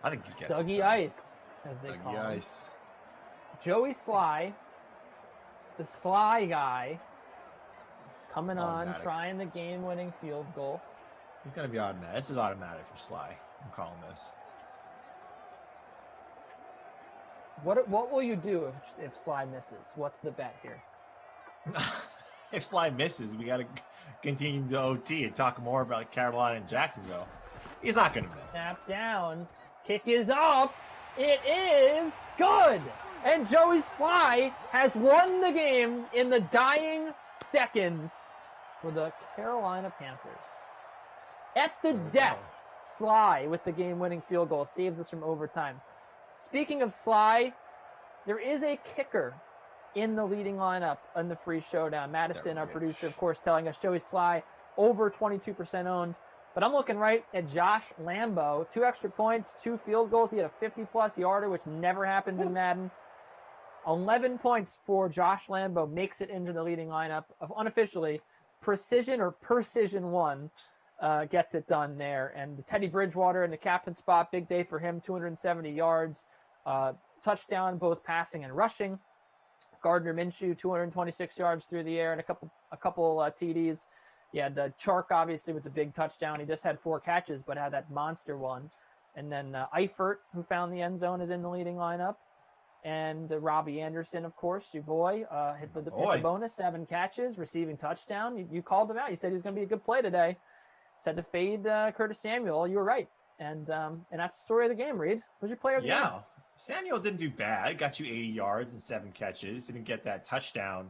I think he gets Dougie Ice, as they call him. Ice. Joey Sly, the Sly guy, coming on, trying the game-winning field goal. He's going to be automatic. This is automatic for Sly. I'm calling this. What will you do if Sly misses? What's the bet here? If Sly misses, we got to continue to OT and talk more about Carolina and Jacksonville. He's not going to miss. Snap down. Kick is up. It is good. And Joey Sly has won the game in the dying seconds for the Carolina Panthers. At the death, Sly with the game-winning field goal saves us from overtime. Speaking of Sly, there is a kicker in the leading lineup in the free showdown. Madison, our producer, of course, telling us Joey Sly over 22% owned. But I'm looking right at Josh Lambo. 2 extra points, 2 field goals. He had a 50-plus yarder, which never happens in Madden. 11 points for Josh Lambo makes it into the leading lineup of unofficially Precision 1 gets it done there. And Teddy Bridgewater in the captain spot, big day for him, 270 yards, touchdown, both passing and rushing. Gardner Minshew, 226 yards through the air and a couple TDs. Yeah, the Chark obviously with the big touchdown. He just had 4 catches, but had that monster one. And then Eifert, who found the end zone, is in the leading lineup. And Robbie Anderson, of course, your boy, hit the bonus, 7 catches, receiving touchdown. You called him out. You said he was going to be a good play today. Said to fade Curtis Samuel. You were right. And that's the story of the game, Reid. Who's your player of the game? Yeah, Samuel didn't do bad. Got you 80 yards and 7 catches. Didn't get that touchdown.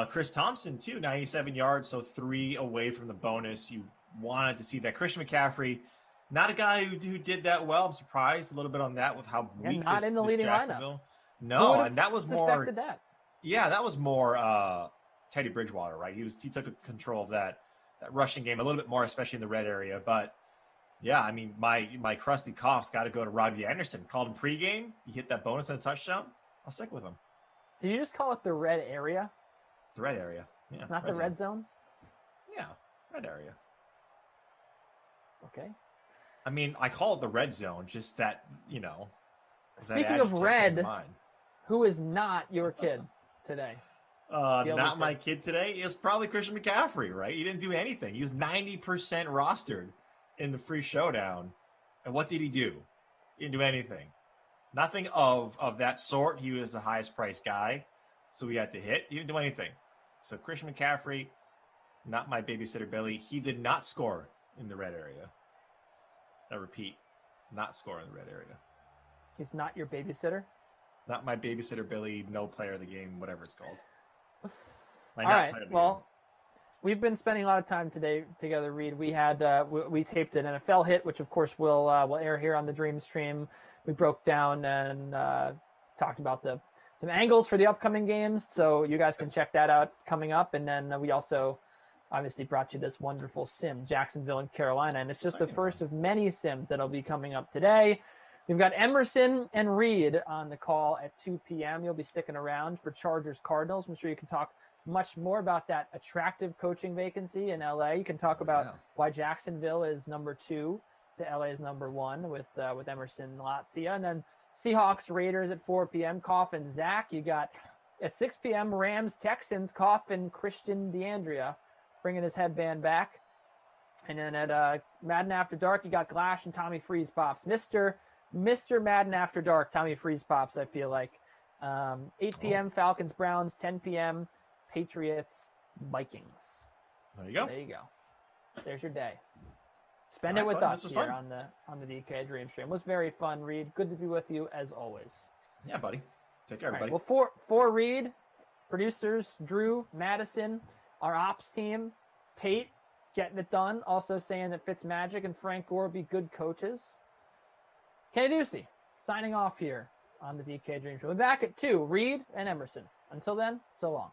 Chris Thompson, too, 97 yards, so 3 away from the bonus. You wanted to see that. Christian McCaffrey, not a guy who did that well. I'm surprised a little bit on that with how weak not in the leading Jacksonville. Lineup. No, and that was more. That? Yeah, that was more Teddy Bridgewater, right? He took control of that rushing game a little bit more, especially in the red area. But yeah, I mean, my crusty cough's got to go to Robbie Anderson. Called him pregame. He hit that bonus and a touchdown. I'll stick with him. Did you just call it the red area? The red area. Yeah. Not the red zone? Yeah, red area. Okay. I mean, I call it the red zone, just that, Speaking of red, who is not your kid today? Not my kid today is probably Christian McCaffrey, right? He didn't do anything. He was 90% rostered in the free showdown. And what did he do? He didn't do anything. Nothing of that sort. He was the highest priced guy, so we had to hit. He didn't do anything. So Christian McCaffrey, not my babysitter Billy. He did not score in the red area. I repeat, not score in the red area. He's not your babysitter? Not my babysitter Billy, no player of the game, whatever it's called. All right, well, we've been spending a lot of time today together, Reid. We had we taped an NFL hit, which of course will air here on the Dream Stream. We broke down and talked about the some angles for the upcoming games, so you guys can check that out coming up. And then we also obviously brought you this wonderful sim, Jacksonville and Carolina, and it's just the first of many sims that'll be coming up today. We've got Emerson and Reid on the call at 2 p.m. You'll be sticking around for Chargers Cardinals. I'm sure you can talk much more about that attractive coaching vacancy in LA. You can talk about why Jacksonville is number 2 to LA's number 1 with Emerson and Latzia. And then Seahawks Raiders at 4 p.m. Koff and Zach. You got at 6 p.m. Rams Texans, Koff and Christian DeAndrea bringing his headband back. And then at Madden After Dark, you got Glash and Tommy Freeze Pops. Mr. Madden After Dark, Tommy Freeze Pops, I feel like. 8 p.m. Falcons Browns, 10 p.m. Patriots Vikings. There you go. There you go. There's your day. Spend it with us here on the DK Dream Stream. It was very fun, Reid. Good to be with you as always. Yeah, buddy. Take care, everybody. Right, well, for Reid, producers Drew, Madison, our ops team, Tate, getting it done. Also saying that Fitzmagic and Frank Gore be good coaches. Kenny Ducey, signing off here on the DK Dream Show. We're back at 2, Reid and Emerson. Until then, so long.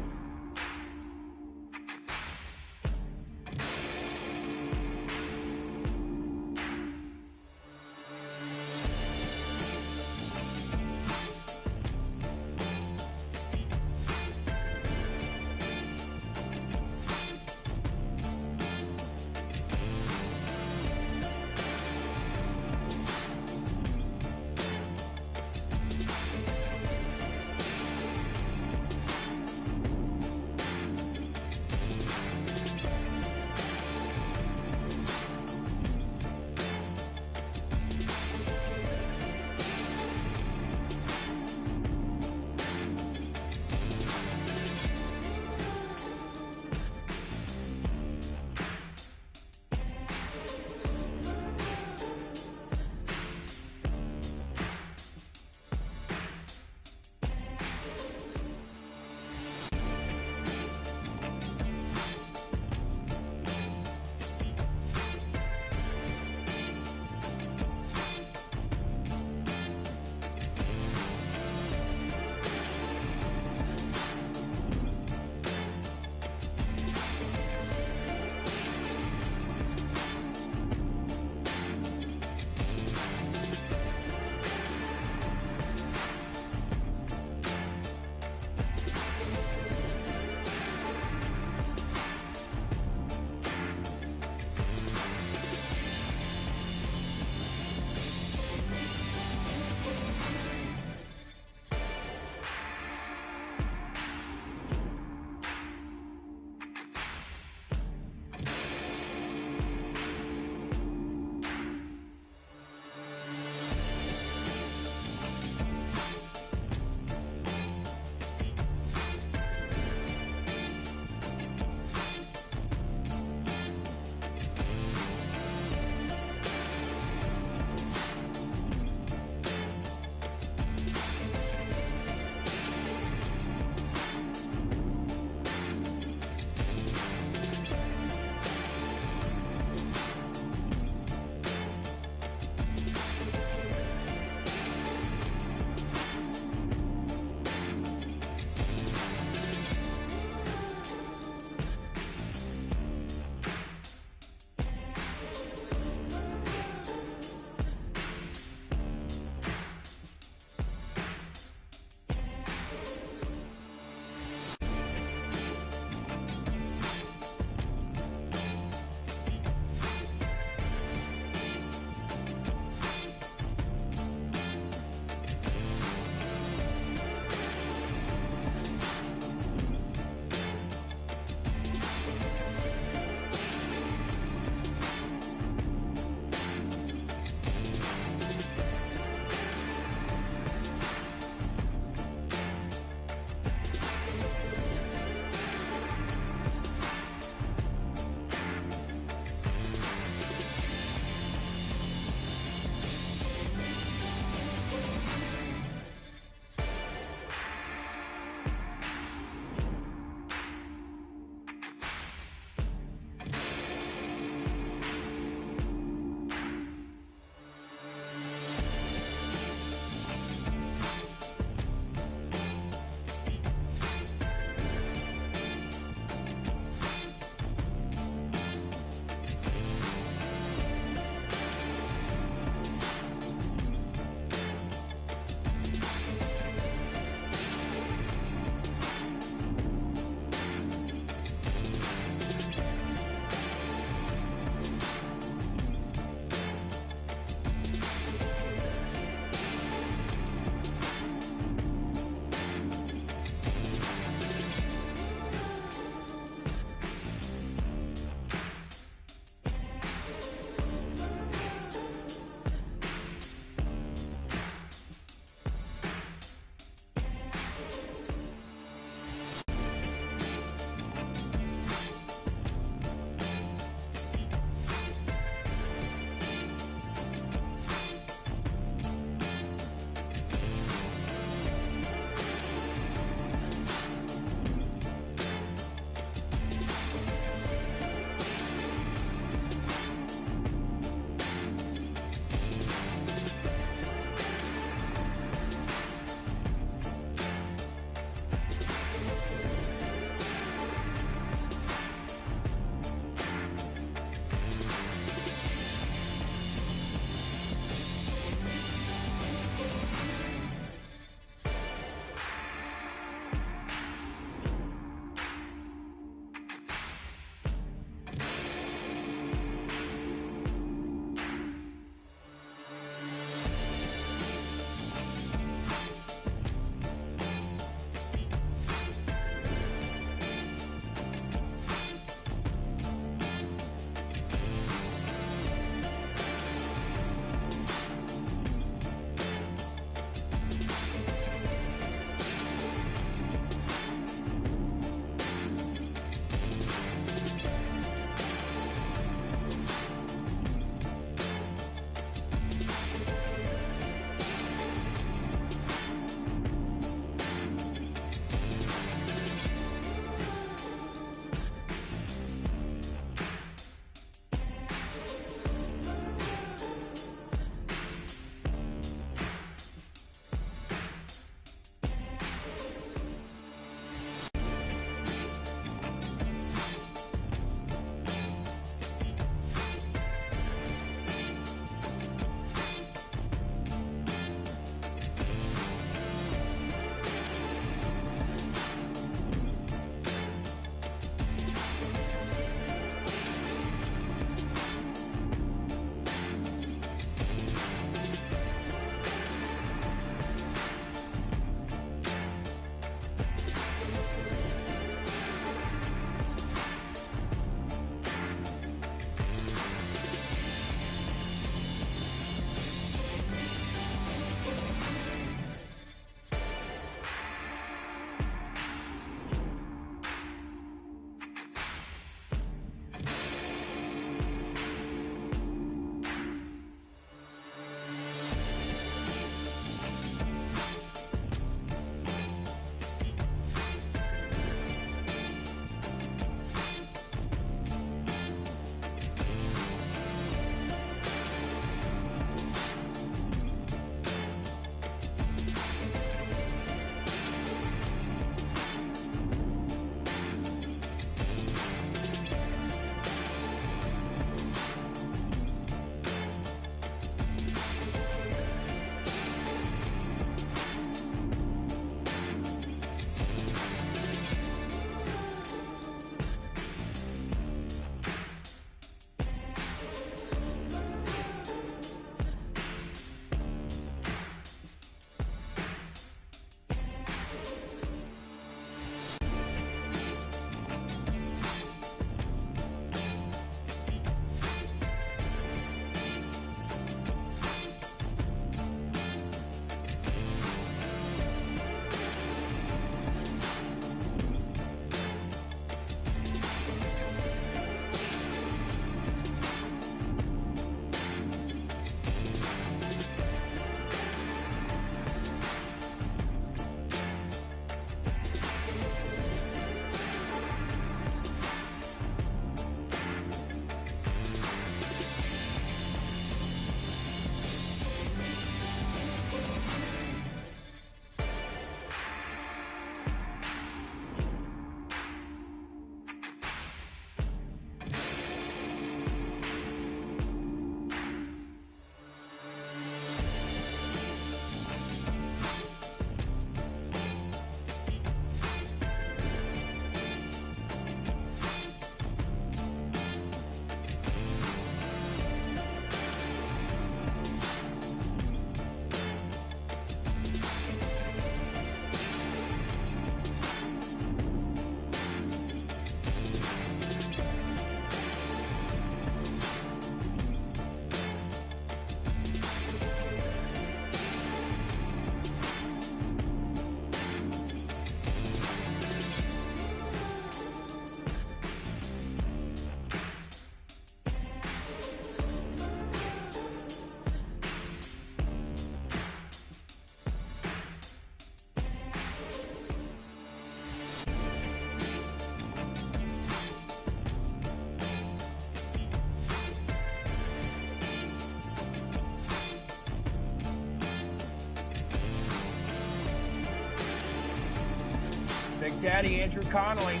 Daddy Andrew Connolly.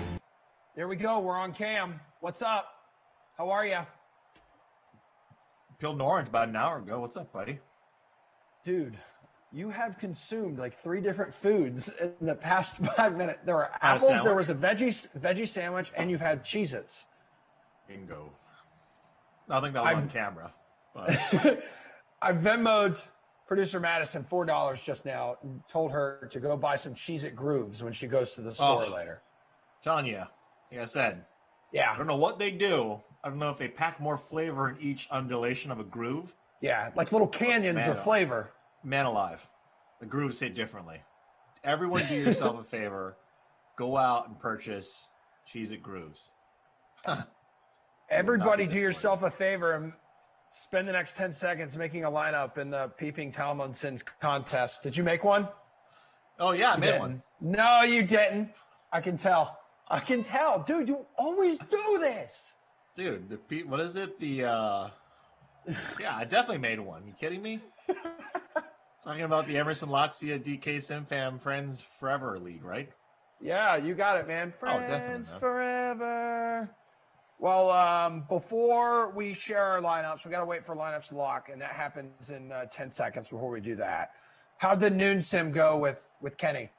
There we go. We're on cam. What's up? How are you? Peeled an orange about an hour ago. What's up, buddy? Dude, you have consumed like 3 different foods in the past 5 minutes. There were apples, there was a veggie sandwich, and you've had Cheez-Its. Bingo. I think that was on camera. But I Venmo'd producer Madison $4 just now and told her to go buy some Cheez-It Grooves when she goes to the store later. Telling you, like I said, I don't know what they do. I don't know if they pack more flavor in each undulation of a groove. Yeah, like little canyons of flavor. Man alive. The grooves hit differently. Everyone do yourself a favor. Go out and purchase Cheez-It Grooves. Everybody do yourself a favor and spend the next 10 seconds making a lineup in the Peeping Tomlinson's contest. Did you make one? Oh, yeah, I made one. No, you didn't. I can tell. Dude, you always do this. Dude, what is it? Yeah, I definitely made one. You kidding me? Talking about the Emerson Latzia DK Simfam Friends Forever League, right? Yeah, you got it, man. Friends definitely, man. Forever. Well, before we share our lineups, we got to wait for lineups to lock, and that happens in 10 seconds before we do that. How'd the noon sim go with Kenny?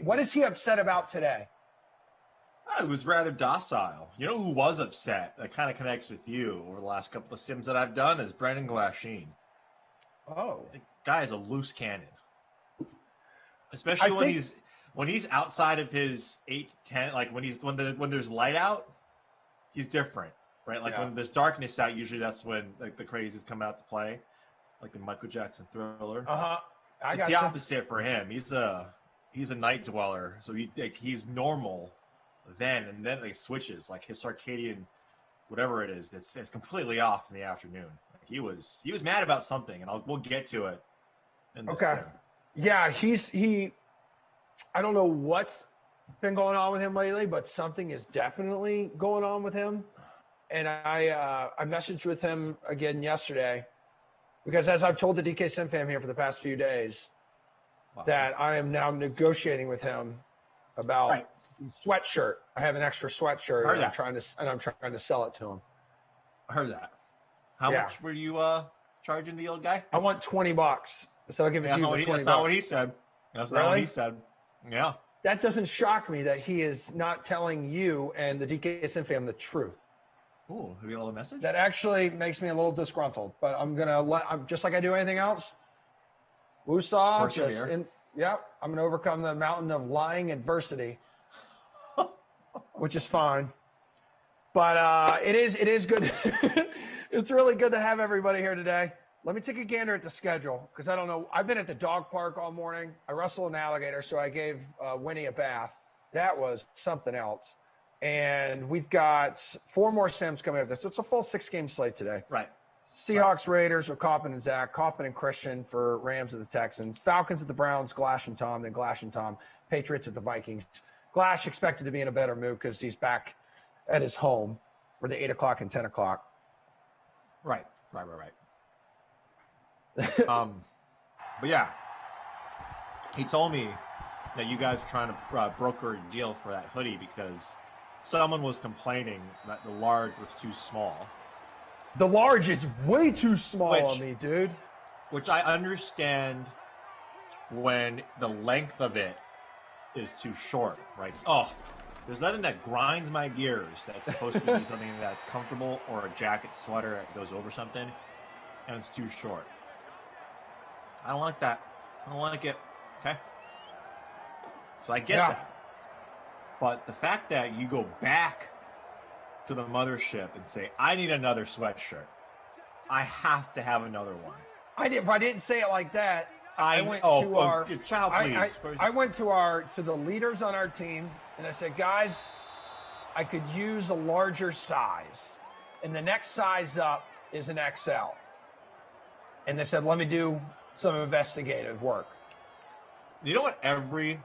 What is he upset about today? It was rather docile. You know who was upset? That kind of connects with you over the last couple of sims that I've done is Brendan Glasheen. Oh, the guy is a loose cannon, especially when he's outside of his 8 to 10. Like when there's light out, he's different, right? Like when there's darkness out, usually that's when like the crazies come out to play, like the Michael Jackson Thriller. It's the opposite for him. He's a night dweller, so he's normal then, and then it switches like his circadian, whatever it is, it's completely off in the afternoon. Like he was mad about something, and we'll get to it. In this sim. Yeah, he. I don't know what's been going on with him lately, but something is definitely going on with him. And I messaged with him again yesterday because, as I've told the DK Sim fam here for the past few days, that I am now negotiating with him about sweatshirt. I have an extra sweatshirt, and I'm trying to sell it to him. I heard that. How much were you charging the old guy? I want $20, so I'll give it to you for $20. That's not what he said. That's not what he said. Yeah. That doesn't shock me that he is not telling you and the DK Sim fam the truth. Ooh, have you a little message? That actually makes me a little disgruntled, but I'm just like I do anything else. Woosah, I'm gonna overcome the mountain of lying adversity, which is fine. But it is good. It's really good to have everybody here today. Let me take a gander at the schedule because I don't know. I've been at the dog park all morning. I wrestled an alligator, so I gave Winnie a bath. That was something else. And we've got 4 more sims coming up. So it's a full 6-game slate today. Right. Seahawks, Raiders with Coppin and Zach. Coppin and Christian for Rams at the Texans. Falcons at the Browns, Glash and Tom. Then Glash and Tom. Patriots at the Vikings. Glash expected to be in a better mood because he's back at his home for the 8 o'clock and 10 o'clock. Right. But yeah, he told me that you guys are trying to broker a deal for that hoodie because someone was complaining that the large was too small. The large is way too small on me, dude. Which I understand when the length of it is too short, right? Oh, there's nothing that grinds my gears that's supposed to be something that's comfortable or a jacket sweater that goes over something, and it's too short. I don't like that. I don't like it. Okay? So I get that. But the fact that you go back to the mothership and say, I need another sweatshirt. I have to have another one. I didn't say it like that. I went to the leaders on our team and I said, guys, I could use a larger size. And the next size up is an XL. And they said, let me do some investigative work. You know what every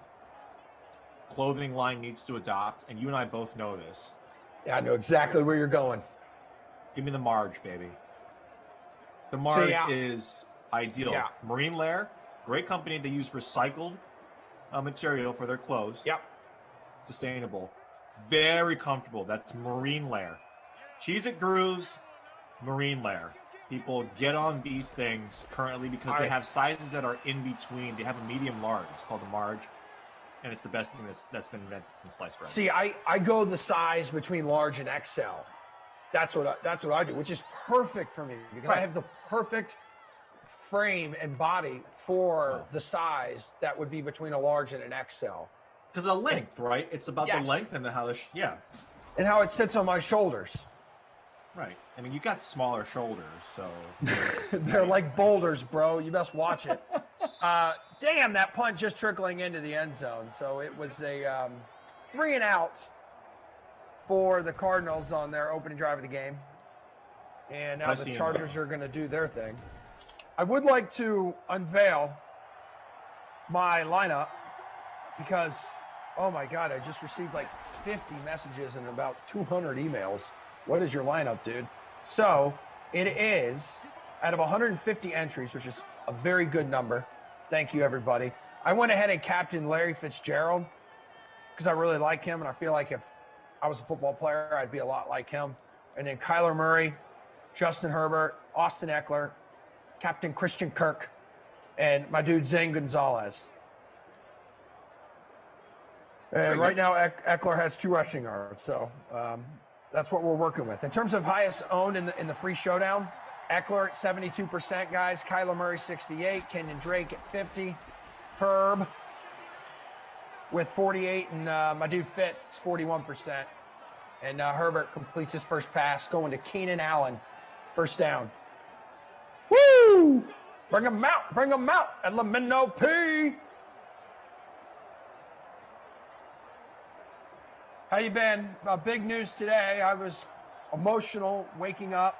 clothing line needs to adopt? And you and I both know this. Yeah, I know exactly where you're going. Give me the Marge, baby. The Marge is ideal. Yeah. Marine Lair, great company. They use recycled material for their clothes. Yep. sustainable, very comfortable. That's marine layer. Cheez-It grooves, marine layer. People get on these things currently because they have sizes that are in between. They have a medium large. It's called a Marge, and it's the best thing that's been invented since sliced bread. See, I go the size between large and XL. That's what I do, which is perfect for me because I have the perfect frame and body for the size that would be between a large and an XL. Because the length, right? It's about the length and how and how it sits on my shoulders. Right. I mean, you got smaller shoulders, so they're like boulders, bro. You best watch it. Damn, that punt just trickling into the end zone. So it was a 3-and-out for the Cardinals on their opening drive of the game. And now the Chargers are going to do their thing. I would like to unveil my lineup because, oh my God, I just received like 50 messages and about 200 emails. What is your lineup, dude? So it is, out of 150 entries, which is a very good number. Thank you, everybody. I went ahead and captained Larry Fitzgerald because I really like him, and I feel like if I was a football player, I'd be a lot like him. And then Kyler Murray, Justin Herbert, Austin Eckler, Captain Christian Kirk, and my dude Zane Gonzalez. And right now, Eckler has 2 rushing yards, so that's what we're working with. In terms of highest owned in the free showdown, Eckler at 72%, guys. Kyler Murray, 68%. Kenyon Drake at 50%. Herb with 48%. And my dude Fitz, 41%. And Herbert completes his first pass, going to Keenan Allen. First down. Woo! Bring him out. Bring him out at Lamino P. How you been? Big news today. I was emotional waking up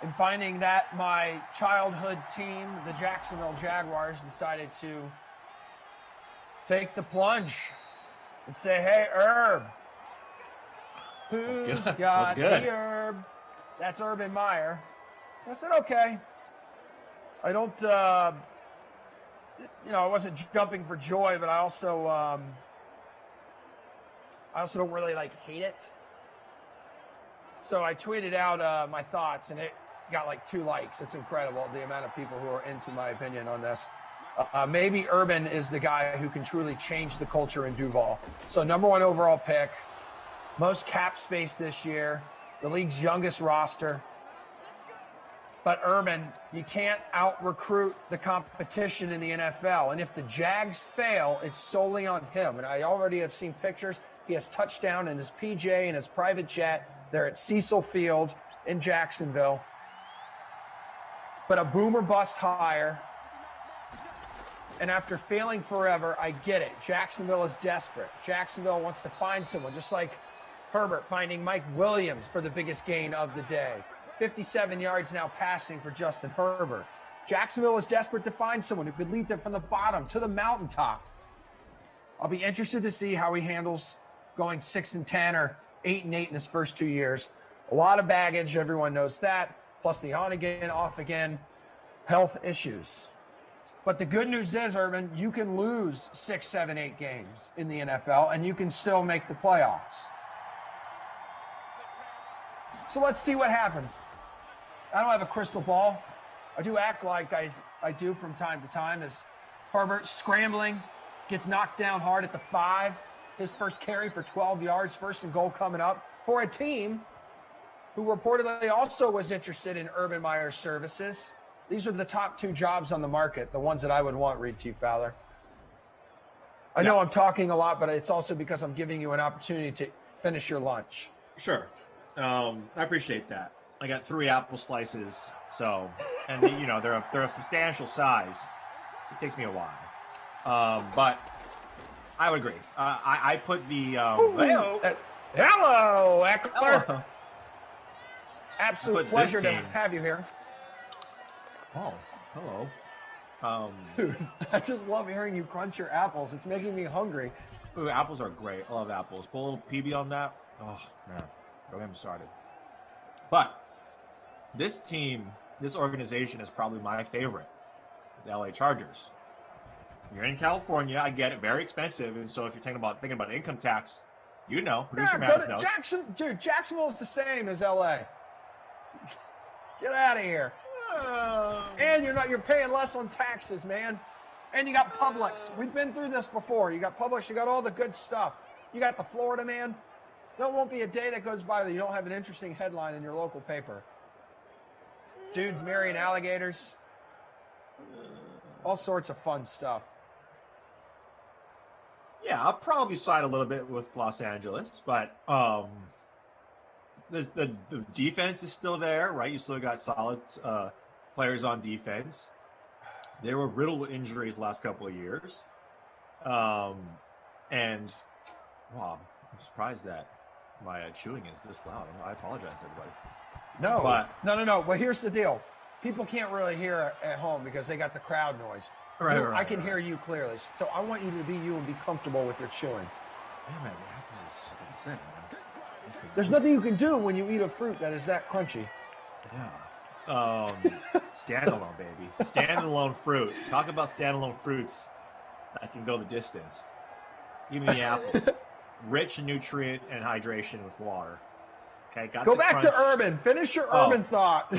and finding that my childhood team, the Jacksonville Jaguars, decided to take the plunge and say, hey, Herb, who's got the herb? That's Urban Meyer. I said, okay. I don't, I wasn't jumping for joy, but I also don't really hate it. So I tweeted out my thoughts, and it got 2 likes. It's incredible the amount of people who are into my opinion on this. Maybe Urban is the guy who can truly change the culture in Duval. So #1 overall pick, most cap space this year, the league's youngest roster. But Urban, you can't out-recruit the competition in the NFL. And if the Jags fail, it's solely on him. And I already have seen pictures. He has touchdown in his PJ and his private jet. They're at Cecil Field in Jacksonville. But a boom or bust hire. And after failing forever, I get it. Jacksonville is desperate. Jacksonville wants to find someone, just like Herbert finding Mike Williams for the biggest gain of the day. 57 yards now passing for Justin Herbert. Jacksonville is desperate to find someone who could lead them from the bottom to the mountaintop. I'll be interested to see how he handles going 6-10 or 8-8 in his first 2 years. A lot of baggage, everyone knows that. Plus the on again, off again, health issues. But the good news is, Urban, you can lose 6, 7, 8 games in the NFL and you can still make the playoffs. So let's see what happens. I don't have a crystal ball. I do act like I do from time to time as Herbert scrambling, gets knocked down hard at the 5. His first carry for 12 yards, 1st and goal coming up for a team who reportedly also was interested in Urban Meyer's services. These are the top 2 jobs on the market, the ones that I would want, ReidTFowler. I know I'm talking a lot, but it's also because I'm giving you an opportunity to finish your lunch. Sure. I appreciate that. I got 3 apple slices, so, and they're a substantial size. So it takes me a while, but I would agree. I put the hello, Eckler. Hello. Absolute pleasure to have you here. Oh, hello. Dude, I just love hearing you crunch your apples. It's making me hungry. Ooh, apples are great. I love apples. Put a little PB on that. Oh man, don't get me started. But this team, this organization is probably my favorite, the LA Chargers. You're in California. I get it. Very expensive. And so if you're thinking about income tax, producer Matt knows. Jacksonville is the same as LA. Get out of here. And you're paying less on taxes, man. And you got Publix. We've been through this before. You got Publix. You got all the good stuff. You got the Florida man. There won't be a day that goes by that you don't have an interesting headline in your local paper. Dudes marrying alligators. All sorts of fun stuff. Yeah, I'll probably side a little bit with Los Angeles, but the defense is still there, right? You still got solid players on defense. They were riddled with injuries the last couple of years. I'm surprised that my chewing is this loud. I apologize, everybody. No. But here's the deal. People can't really hear at home because they got the crowd noise. Right, I can hear you clearly. So I want you to be you and be comfortable with your chewing. Yeah, man. That's it, man. There's nothing you can do when you eat a fruit that is that crunchy. Yeah. Standalone, baby. Standalone fruit. Talk about standalone fruits that can go the distance. Even the apple. Rich in nutrient and hydration with water. Okay, go back to Urban. Finish your Urban thought.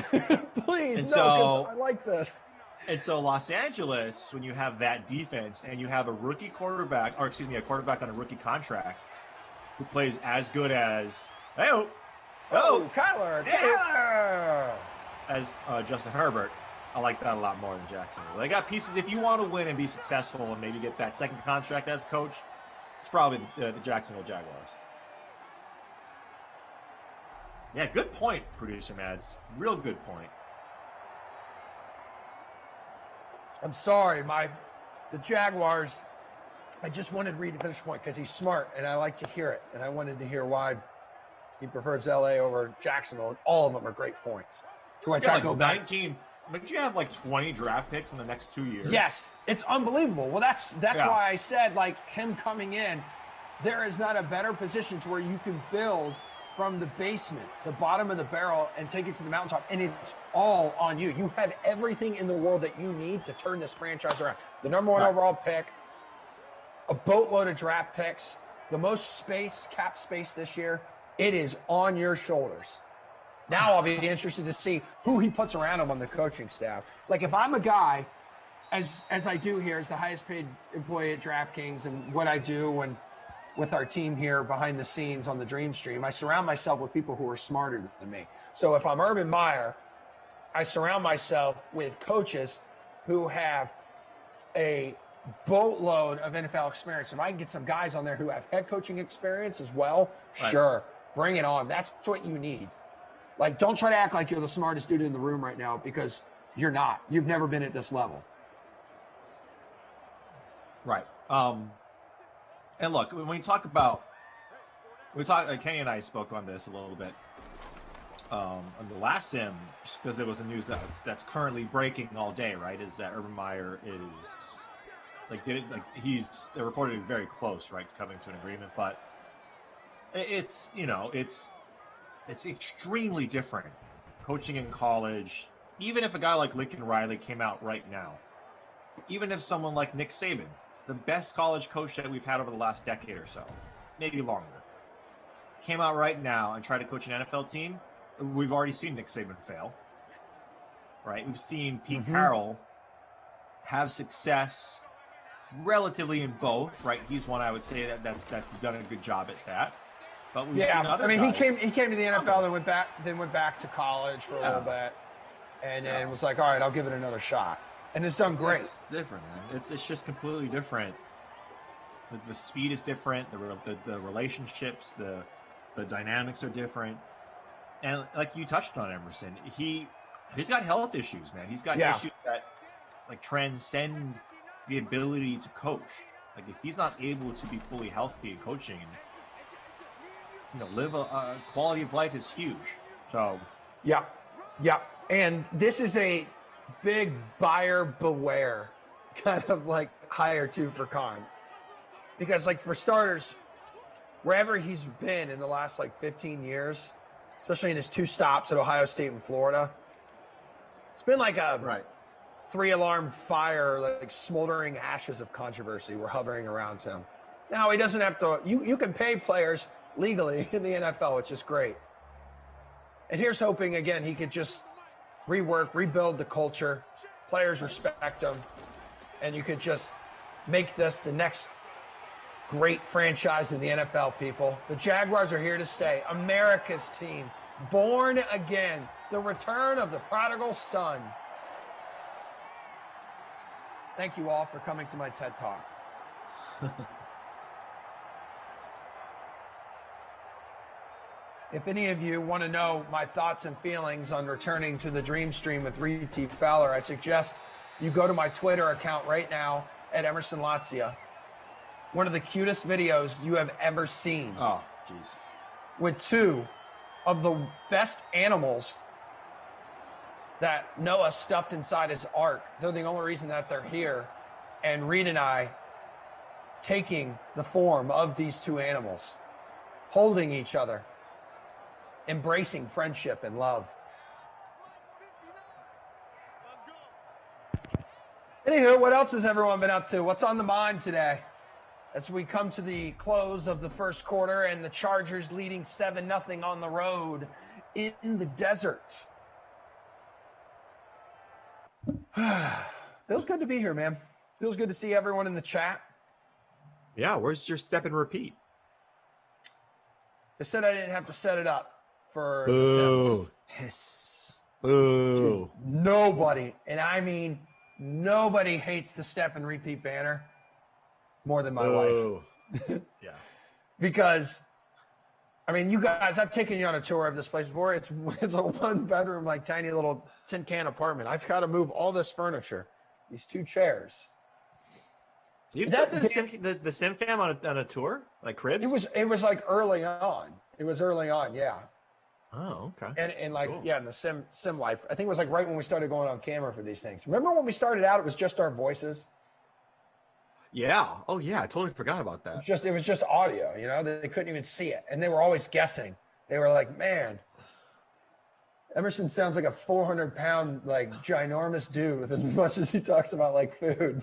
Please, because I like this. And so Los Angeles, when you have that defense and you have a quarterback on a rookie contract who plays as good as Kyler. As Justin Herbert, I like that a lot more than Jacksonville. They got pieces. If you want to win and be successful and maybe get that second contract as coach, it's probably the Jacksonville Jaguars. Yeah, good point, producer Mads. Real good point. I'm sorry, the Jaguars. I just wanted Reid to finish the point because he's smart, and I like to hear it. And I wanted to hear why he prefers LA over Jacksonville, and all of them are great points. So I try to go back. 19. But you have like 20 draft picks in the next 2 years. Yes, it's unbelievable. Well, that's why I said him coming in. There is not a better position to where you can build from the basement, the bottom of the barrel, and take it to the mountaintop, and it's all on you. You have everything in the world that you need to turn this franchise around. The number one overall pick, a boatload of draft picks, the most cap space this year. It is on your shoulders. Now I'll be interested to see who he puts around him on the coaching staff. Like if I'm a guy, as I do here, as the highest paid employee at DraftKings, and what I do and with our team here behind the scenes on the Dream Stream, I surround myself with people who are smarter than me. So if I'm Urban Meyer, I surround myself with coaches who have a boatload of NFL experience. If I can get some guys on there who have head coaching experience as well, sure, bring it on. That's what you need. Like, don't try to act like you're the smartest dude in the room right now, because you're not. You've never been at this level. Right. And look, when we talk, Kenny and I spoke on this a little bit on the last sim, because there was a news that's currently breaking all day, right? Is that Urban Meyer is they're reported very close, right, to coming to an agreement, but it's extremely different coaching in college. Even if a guy like Lincoln Riley came out right now, even if someone like Nick Saban, the best college coach that we've had over the last decade or so, maybe longer, came out right now and tried to coach an NFL team, we've already seen Nick Saban fail, right? We've seen Pete Carroll have success relatively in both, right? He's one I would say that's done a good job at that. But we've seen other guys. He came to the NFL, then went back to college for a little bit, and then was like, all right, I'll give it another shot. And it's done great. It's different, man. It's just completely different. The speed is different. The relationships, the dynamics are different. And like you touched on, Emerson, he's got health issues, man. He's got issues that transcend the ability to coach. Like if he's not able to be fully healthy in coaching, live a quality of life is huge. So yeah. And this is a big buyer beware kind of hire two for con, because for starters, wherever he's been in the last 15 years, especially in his two stops at Ohio State and Florida, it's been three-alarm fire, like smoldering ashes of controversy were hovering around him. Now, he doesn't have to. You can pay players legally in the NFL, which is great. And here's hoping, again, he could just rebuild the culture. Players respect him. And you could just make this the next great franchise in the NFL, people. The Jaguars are here to stay. America's team. Born again. The return of the prodigal son. Thank you all for coming to my TED Talk. If any of you want to know my thoughts and feelings on returning to the Dream Stream with ReidTFowler, I suggest you go to my Twitter account right now at Emerson Latzia. One of the cutest videos you have ever seen. Oh, jeez. With two of the best animals that Noah stuffed inside his ark. They're the only reason that they're here. And Reid and I taking the form of these two animals, holding each other, embracing friendship and love. Anywho, what else has everyone been up to? What's on the mind today? As we come to the close of the first quarter and the Chargers leading 7-0 on the road in the desert. Feels good to be here, man. Feels good to see everyone in the chat. Yeah, where's your step and repeat? They said I didn't have to set it up for Boo. Hiss. Boo. Dude, nobody, and I mean nobody hates the step and repeat banner more than my wife. Yeah. Because, I mean, you guys, I've taken you on a tour of this place before. It's a one-bedroom, like, tiny little tin can apartment. I've got to move all this furniture, these two chairs. You've took the Sim fam on a tour, like cribs? It was like early on. It was early on, yeah. Oh, okay. And like, cool. yeah, in the sim life. I think it was like right when we started going on camera for these things. Remember when we started out, it was just our voices? Yeah. Oh, yeah. I totally forgot about that. It was just audio, you know? They couldn't even see it. And they were always guessing. They were like, man, Emerson sounds like a 400-pound, like, ginormous dude with as much as he talks about, like, food.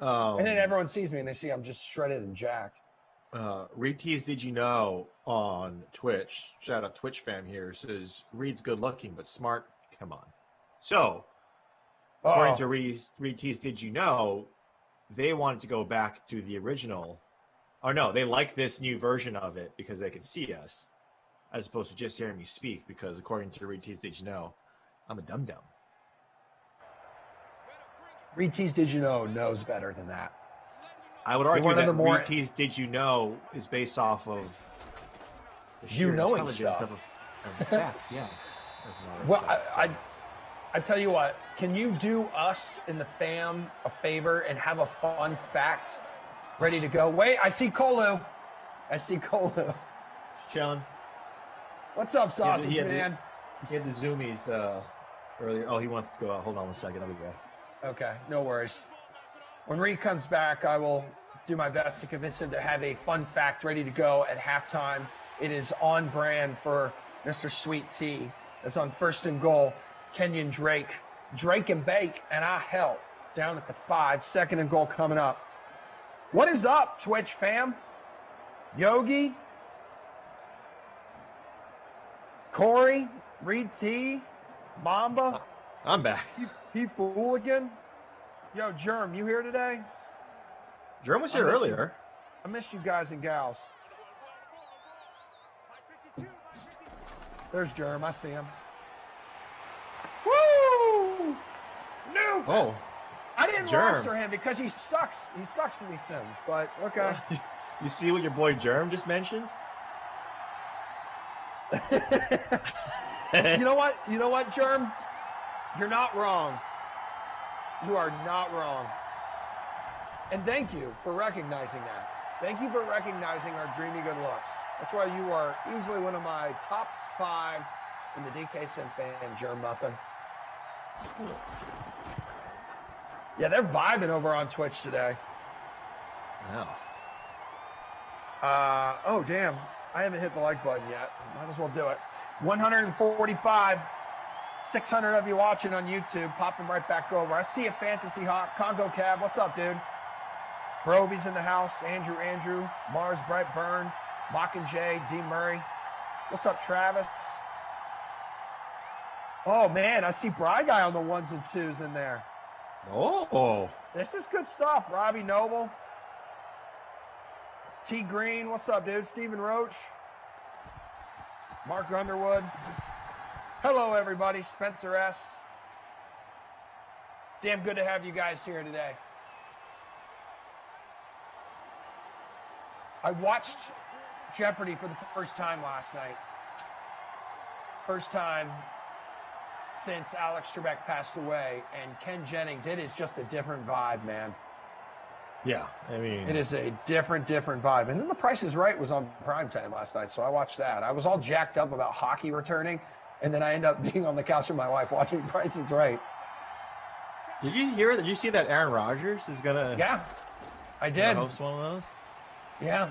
And then everyone sees me and they see I'm just shredded and jacked. ReidT's Did You Know on Twitch, shout out Twitch fam here, says Reid's good looking but smart. Come on. So, according to ReidT's Did You Know, they wanted to go back to the original. Or no, they like this new version of it because they can see us, as opposed to just hearing me speak, because according to ReidT's Did You Know, I'm a dum-dum. ReidT's Did You Know knows better than that. I would argue that ReidT's Did You Know is based off of the sheer intelligence of facts, yes. Well, I tell you what, can you do us in the fam a favor and have a fun fact ready to go? Wait, I see Kolu. Chilling. What's up, sausage man? He had the zoomies earlier. Oh, he wants to go out. Hold on a second. I'll be back. Okay, no worries. When Reid comes back, I will do my best to convince him to have a fun fact ready to go at halftime. It is on brand for Mr. Sweet Tea. It's on 1st and goal. Kenyon Drake and bake, and I help down at the 5. 2nd and goal coming up. What is up, Twitch fam? Yogi, Corey, Reid T, Mamba. I'm back. He fooligan. Yo, Germ, you here today? Germ was here earlier. I miss you guys and gals. There's Germ. I see him. Woo! No. Oh. I didn't roster him because he sucks. He sucks in these sims, but okay. You see what your boy Germ just mentioned? You know what, Germ? You're not wrong. You are not wrong. And thank you for recognizing that. Thank you for recognizing our dreamy good looks. That's why you are easily one of my top 5 in the DK Sim fan, Germ Muffin. Yeah, they're vibing over on Twitch today. Wow. Oh, damn. I haven't hit the like button yet. Might as well do it. 145. 600 of you watching on YouTube, popping right back over. I see a Fantasy Hawk, Congo Cab. What's up, dude? Broby's in the house. Andrew, Mars, Bright Burn, Mockingjay, D. Murray. What's up, Travis? Oh, man, I see Bry Guy on the 1s and 2s in there. Oh. This is good stuff. Robbie Noble. T. Green, what's up, dude? Stephen Roach. Mark Underwood. Hello, everybody. Spencer S. Damn good to have you guys here today. I watched Jeopardy for the first time last night. First time since Alex Trebek passed away. And Ken Jennings, it is just a different vibe, man. Yeah, I mean, it is a different vibe. And then The Price is Right was on primetime last night, so I watched that. I was all jacked up about hockey returning, and then I ended up being on the couch with my wife watching Price is Right. Did you hear? Did you see that Aaron Rodgers is gonna? Yeah, I did. Host one of those. Yeah.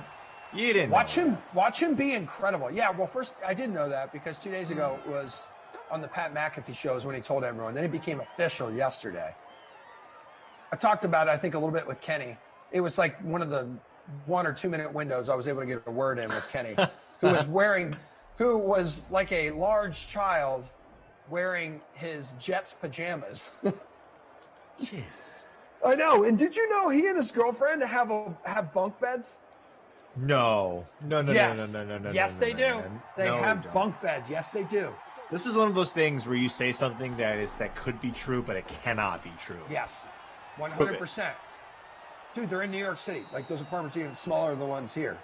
You didn't watch him be incredible. Yeah. Well, first I did know that because 2 days ago it was on the Pat McAfee shows when he told everyone. Then it became official yesterday. I talked about it, I think, a little bit with Kenny. It was like one of the 1 or 2 minute windows I was able to get a word in with Kenny, who was like a large child wearing his Jets pajamas. Jeez. I know. And did you know he and his girlfriend have bunk beds? No. Yes. No. Yes, they do. They have bunk beds. Yes, they do. This is one of those things where you say something that could be true, but it cannot be true. Yes, 100%. Dude, they're in New York City. Like those apartments are even smaller than the ones here.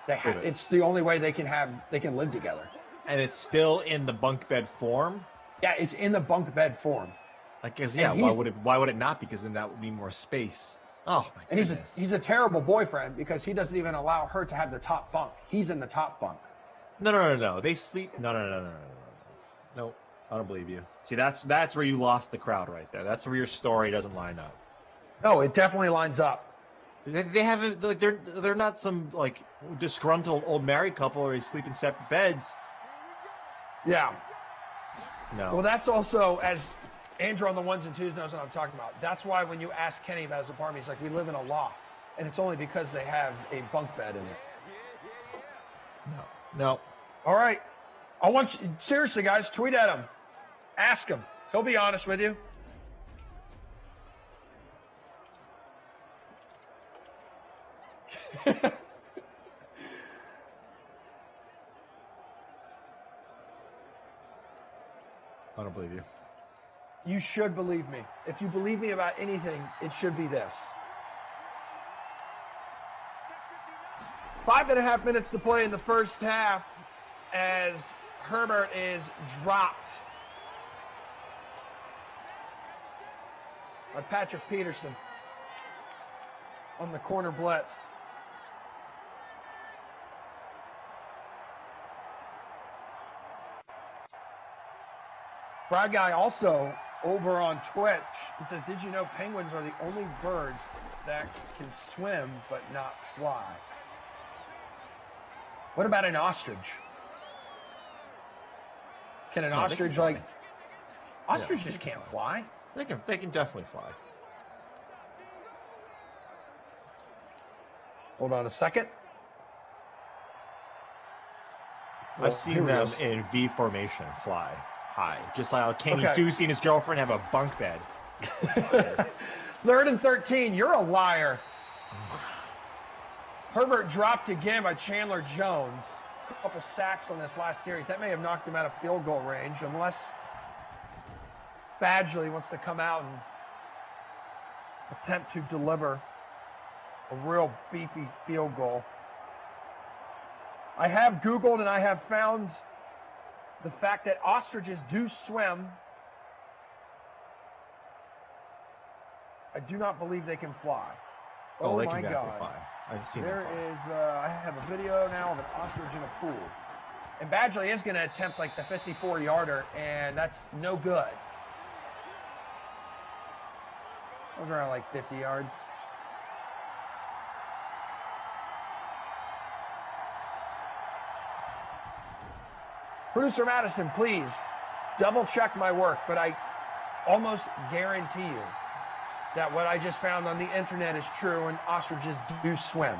It's the only way they can live together. And it's still in the bunk bed form? Yeah, it's in the bunk bed form. I guess, yeah, why would it not? Because then that would be more space. Oh my goodness. And he's a terrible boyfriend because he doesn't even allow her to have the top bunk. He's in the top bunk. No. They sleep. No, I don't believe you. See, that's where you lost the crowd right there. That's where your story doesn't line up. No, it definitely lines up. They haven't, like, they're not some like disgruntled old married couple where they sleep in separate beds. Yeah. No. Well, that's also, as Andrew on the 1s and 2s knows what I'm talking about. That's why when you ask Kenny about his apartment, he's like, we live in a loft. And it's only because they have a bunk bed in it. No. All right. I want you, seriously, guys, tweet at him. Ask him. He'll be honest with you. I don't believe you. You should believe me. If you believe me about anything, it should be this. 5.5 minutes to play in the first half as Herbert is dropped by Patrick Peterson on the corner blitz. Brad Guy also over on Twitch, it says, did you know penguins are the only birds that can swim but not fly? What about an ostrich? Can an ostrich like... Ostriches can't fly. They can definitely fly. Hold on a second. I've seen them in V formation fly high. Just like Kenny Ducey and his girlfriend have a bunk bed. 3rd and 13. You're a liar. Herbert dropped again by Chandler Jones. A couple sacks on this last series. That may have knocked him out of field goal range, unless Badgley wants to come out and attempt to deliver a real beefy field goal. I have Googled and I have found the fact that ostriches do swim. I do not believe they can fly. Oh, they my can God. fly. I've seen There them fly. is, I have a video now of an ostrich in a pool. And Badgley is going to attempt like the 54-yarder, and that's no good. Over around like 50 yards. Producer Madison, please double check my work, but I almost guarantee you that what I just found on the internet is true, and ostriches do swim.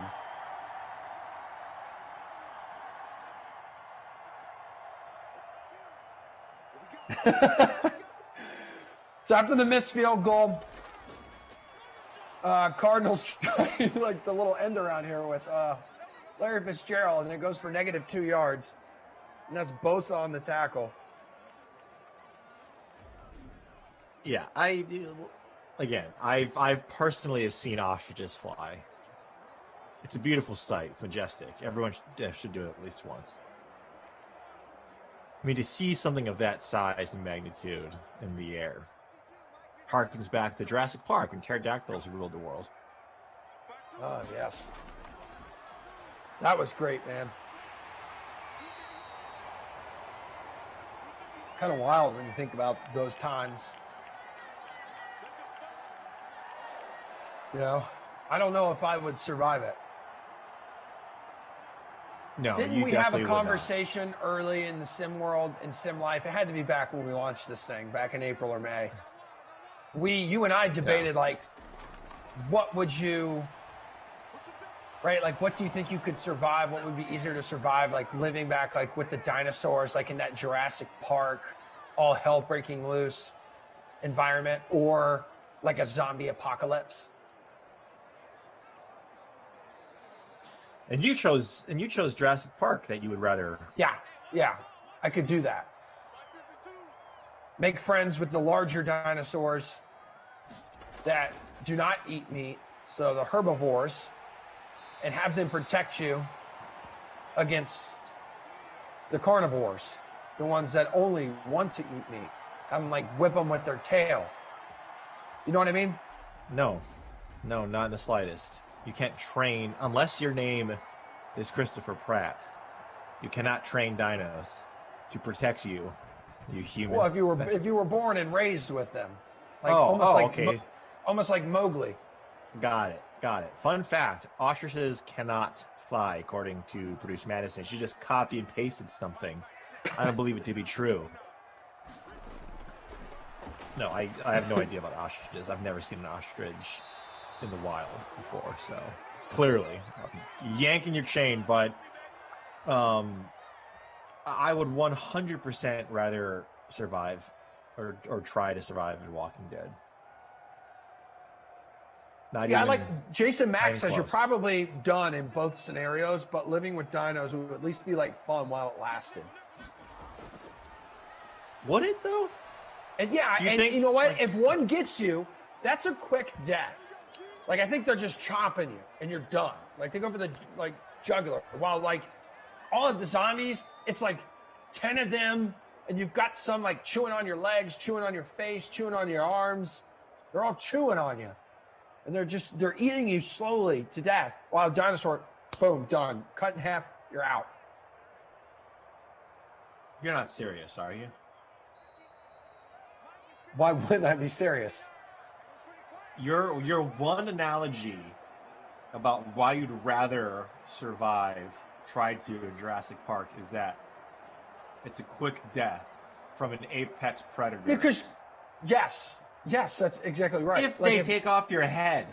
So after the missed field goal, Cardinals trying like the little end around here with Larry Fitzgerald, and it goes for -2 yards. And that's Bosa on the tackle. Yeah, I've personally have seen ostriches fly. It's a beautiful sight. It's majestic. Everyone should do it at least once. I mean, to see something of that size and magnitude in the air harkens back to Jurassic Park when pterodactyls ruled the world. Oh, yes. That was great, man. Kind of wild when you think about those times. You know, I don't know if I would survive it. No, Didn't we have a conversation early in the sim world, in sim life? It had to be back when we launched this thing, back in April or May. You and I debated, like, what would you, right? Like, what do you think you could survive? What would be easier to survive? Like, living back, like, with the dinosaurs, like, in that Jurassic Park, all hell breaking loose environment, or like a zombie apocalypse? And you chose Jurassic Park, that you would rather. Yeah, I could do that. Make friends with the larger dinosaurs that do not eat meat, so the herbivores, and have them protect you against the carnivores, the ones that only want to eat meat. Have them like whip them with their tail. You know what I mean? No, not in the slightest. You can't train unless your name is Christopher Pratt. You cannot train dinos to protect you, you human. Well, if you were born and raised with them, like okay, almost like Mowgli. Got it. Fun fact: ostriches cannot fly, according to producer Madison. She just copy and pasted something. I don't believe it to be true. No, I have no idea about ostriches. I've never seen an ostrich in the wild before, so clearly I'm yanking your chain, but I would 100% rather survive or try to survive in Walking Dead. Like Jason Mack says, you're probably done in both scenarios, but living with dinos would at least be like fun while it lasted. Would it though? And you know what? If one gets you, that's a quick death. Like, I think they're just chopping you and you're done. Like, they go for the jugular. While like all of the zombies, it's like 10 of them, and you've got some like chewing on your legs, chewing on your face, chewing on your arms. They're all chewing on you. And they're eating you slowly to death. While a dinosaur, boom, done. Cut in half, you're out. You're not serious, are you? Why wouldn't I be serious? Your one analogy about why you'd rather try to in Jurassic Park is that it's a quick death from an apex predator. Because, yes, that's exactly right. If they take off your head,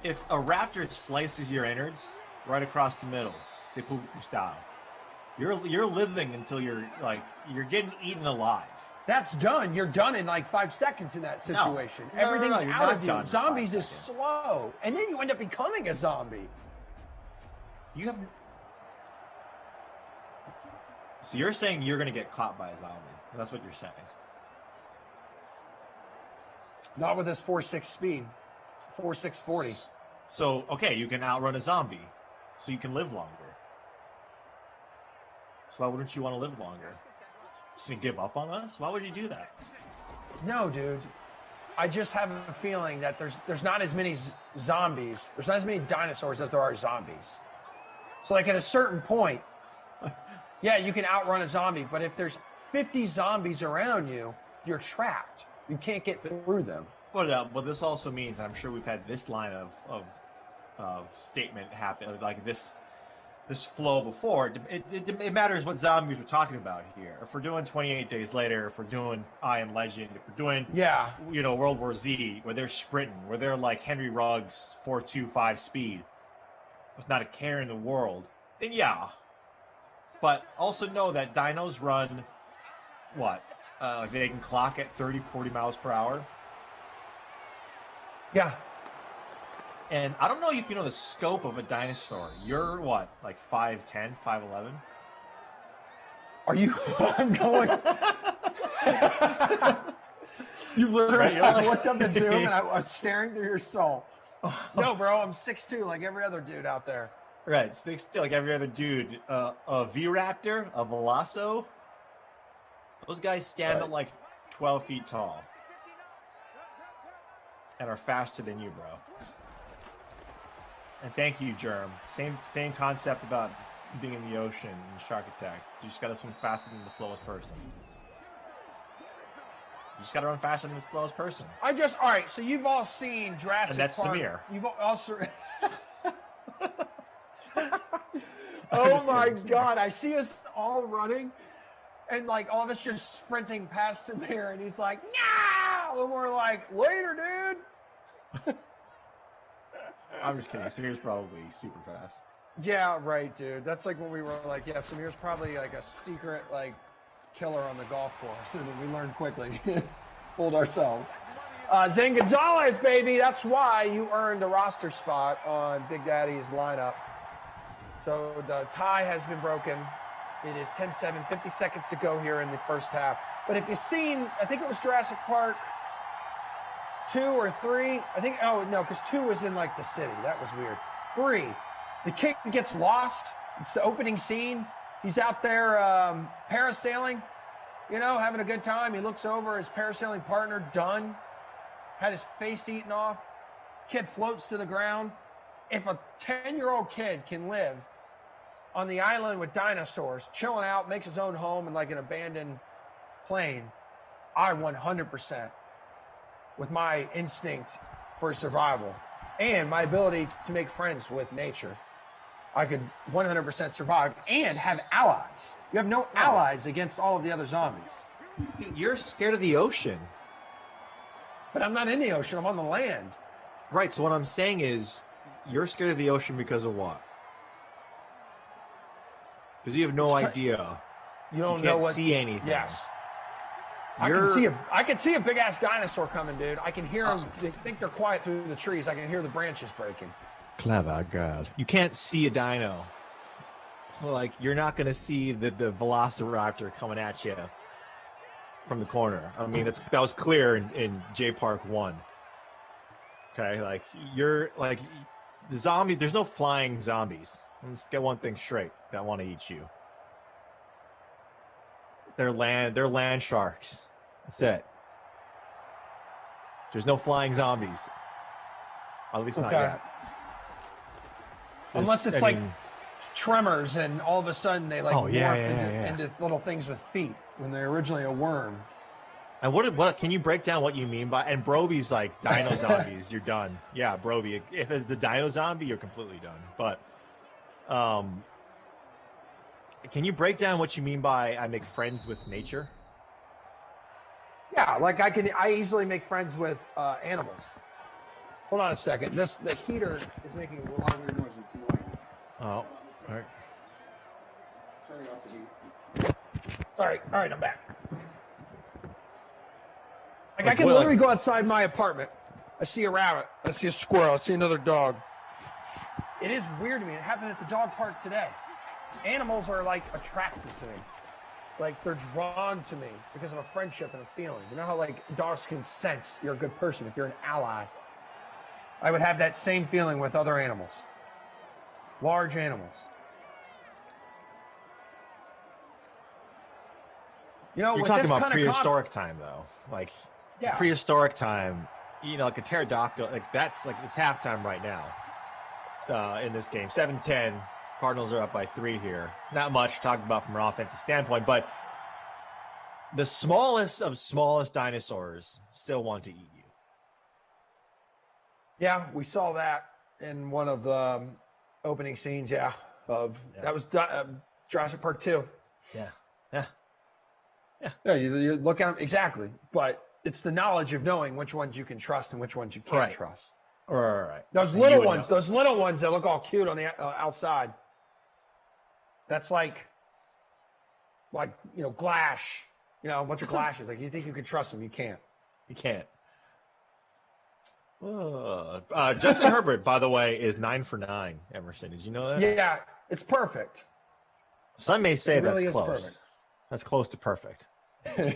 if a raptor slices your innards right across the middle, seppuku style, you're living until you're getting eaten alive. That's done. You're done in like 5 seconds in that situation. No, Everything's out of you. Zombies is seconds. slow. And then you end up becoming a zombie. So you're saying you're going to get caught by a zombie. That's what you're saying. Not with this 4.6 speed. 4.640. So, okay, you can outrun a zombie. So you can live longer. So why wouldn't you want to live longer? You give up on us? Why would you do that? No, dude. I just have a feeling that there's not as many zombies. There's not as many dinosaurs as there are zombies. So like at a certain point, yeah, you can outrun a zombie, but if there's 50 zombies around you, you're trapped. You can't get through them. But this also means, I'm sure we've had this line of statement happen, like this this flow before. It matters what zombies we're talking about here. If we're doing 28 Days Later, if we're doing I Am Legend, if we're doing World War Z, where they're sprinting, where they're like Henry Ruggs 4.25 speed, with not a care in the world, then yeah. But also know that dinos run what? They can clock at 30, 40 miles per hour. Yeah. And I don't know if you know the scope of a dinosaur. You're what, like 5'10", 5'11"? Are you? I'm going. You literally looked up the Zoom and I was staring through your soul. No, bro, I'm 6'2", like every other dude out there. Right, 6'2", like every other dude. A V-Raptor, a Veloso. Those guys stand at like 12 feet tall. And are faster than you, bro. And thank you, Germ. Same concept about being in the ocean and shark attack. You just gotta swim faster than the slowest person. You just gotta run faster than the slowest person. All right, so you've all seen Jurassic Park. And that's Samir. You've also... Oh my God, I see us all running and like all of us just sprinting past Samir and he's like, no! And we're like, later, dude. I'm just kidding. Samir's probably super fast. Yeah, right, dude. That's like when we were like, yeah, Samir's probably like a secret like killer on the golf course. And we learned quickly. Fooled ourselves. Zane Gonzalez, baby. That's why you earned a roster spot on Big Daddy's lineup. So the tie has been broken. It is 10-7, 50 seconds to go here in the first half. But if you've seen, I think it was Jurassic Park 2 or 3. I think, oh, no, because 2 was in, like, the city. That was weird. 3, the kid gets lost. It's the opening scene. He's out there parasailing, having a good time. He looks over, his parasailing partner, done, had his face eaten off. Kid floats to the ground. If a 10-year-old kid can live on the island with dinosaurs, chilling out, makes his own home in like an abandoned plane, I 100%, with my instinct for survival and my ability to make friends with nature, I could 100% survive and have allies. You have no allies against all of the other zombies. You're scared of the ocean. But I'm not in the ocean. I'm on the land. Right. So what I'm saying is you're scared of the ocean because of what? Because you have no idea. You don't can't know what see anything. Yes. I can see a big ass dinosaur coming, dude. I can hear them. They think they're quiet through the trees. I can hear the branches breaking. Clever girl. You can't see a dino. Like you're not gonna see the Velociraptor coming at you from the corner. I mean, that was clear in J Park 1. Okay, like you're like the zombie. There's no flying zombies. Let's get one thing straight. That want to eat you. They're land sharks. That's it. There's no flying zombies. At least not yet. Unless it's Tremors and all of a sudden they morph into little things with feet when they're originally a worm. And what can you break down what you mean by, and Broby's like dino zombies, you're done. Yeah, Broby. If it's the dino zombie, you're completely done. But can you break down what you mean by I make friends with nature? Yeah, like I easily make friends with animals. Hold on a second. The heater is making a lot of weird noises. It's annoying. Oh, all right. Turning off the heat. All right, I'm back. Like I can literally go outside my apartment. I see a rabbit. I see a squirrel. I see another dog. It is weird to me. It happened at the dog park today. Animals are like attracted to me. Like they're drawn to me because of a friendship and a feeling. You know how like dogs can sense you're a good person if you're an ally. I would have that same feeling with other animals. Large animals. You're talking about prehistoric time though. Like prehistoric time, like a pterodactyl, like that's like it's halftime right now in this game. 7-10. Cardinals are up by 3 here. Not much to talk about from an offensive standpoint, but the smallest of smallest dinosaurs still want to eat you. Yeah, we saw that in one of the opening scenes, yeah. That was Jurassic Park 2. Yeah. Yeah, you look at them exactly, but it's the knowledge of knowing which ones you can trust and which ones you can't trust. Right. Those little ones that look all cute on the outside. That's like glash, a bunch of glashes. Like you think you can trust them, you can't. You can't. Justin Herbert, by the way, is 9 for 9. Emerson, did you know that? Yeah, it's perfect. Some may say really that's close. Perfect. That's close to perfect.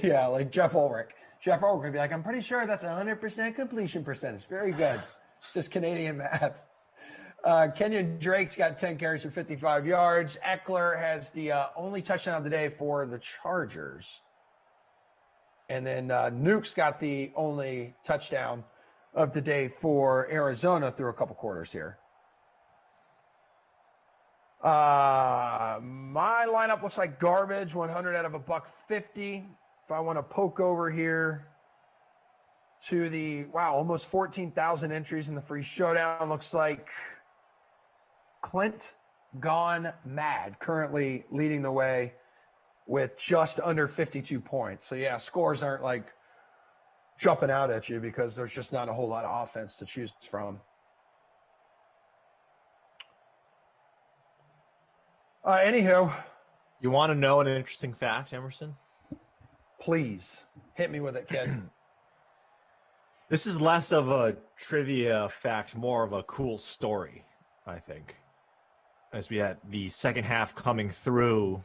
Yeah, like Jeff Ulrich. Jeff Ulrich would be like, I'm pretty sure that's 100% completion percentage. Very good. It's just Canadian math. Kenyon Drake's got 10 carries for 55 yards. Eckler has the only touchdown of the day for the Chargers. And then Nuke's got the only touchdown of the day for Arizona through a couple quarters here. My lineup looks like garbage, 100 out of $150. If I want to poke over here to the, almost 14,000 entries in the free showdown, looks like Clint Gone Mad currently leading the way with just under 52 points. So yeah, scores aren't like jumping out at you because there's just not a whole lot of offense to choose from. Anywho. You want to know an interesting fact, Emerson? Please hit me with it, kid. This is less of a trivia fact, more of a cool story, I think. As we had the second half coming through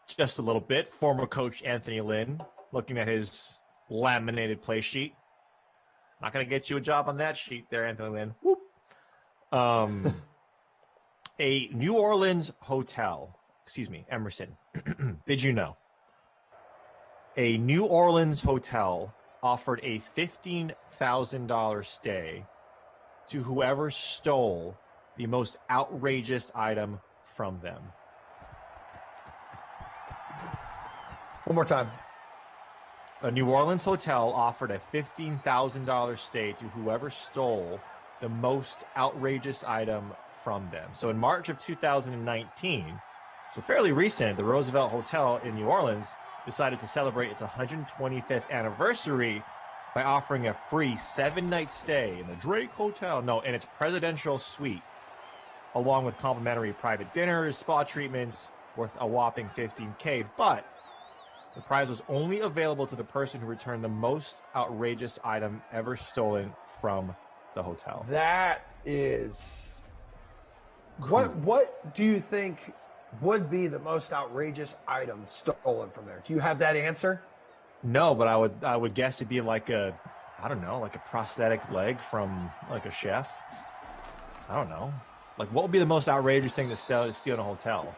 just a little bit, former coach Anthony Lynn looking at his laminated play sheet. Not going to get you a job on that sheet there, Anthony Lynn. Whoop. A New Orleans hotel, Emerson, did you know? A New Orleans hotel offered a $15,000 stay to whoever stole the most outrageous item from them. One more time. A New Orleans hotel offered a $15,000 stay to whoever stole the most outrageous item from them. So in March of 2019, so fairly recent, the Roosevelt Hotel in New Orleans decided to celebrate its 125th anniversary by offering a free 7-night stay in the Drake Hotel, in its presidential suite, along with complimentary private dinners, spa treatments worth a whopping $15K. But the prize was only available to the person who returned the most outrageous item ever stolen from the hotel. That is cool. What do you think would be the most outrageous item stolen from there? Do you have that answer? No, but I would guess it'd be like a prosthetic leg from like a chef. I don't know. Like, what would be the most outrageous thing to steal in a hotel?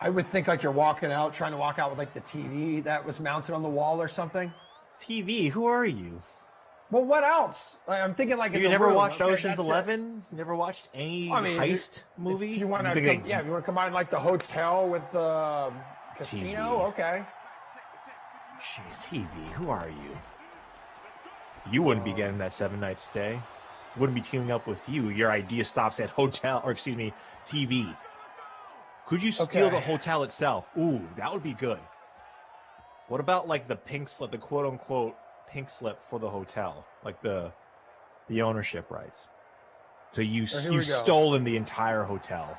I would think like you're trying to walk out with like the TV that was mounted on the wall or something. TV? Who are you? Well, what else? I'm thinking like you never watched Ocean's 11? You never watched any heist movie? If you want to combine like the hotel with the casino, TV. Okay. Shit, TV. Who are you? You wouldn't be getting that 7-night stay. Wouldn't be teaming up with you. Your idea stops at TV. Could you steal the hotel itself? Ooh, that would be good. What about like the pink slip, the quote unquote pink slip for the hotel, like the ownership rights? So you've stolen the entire hotel.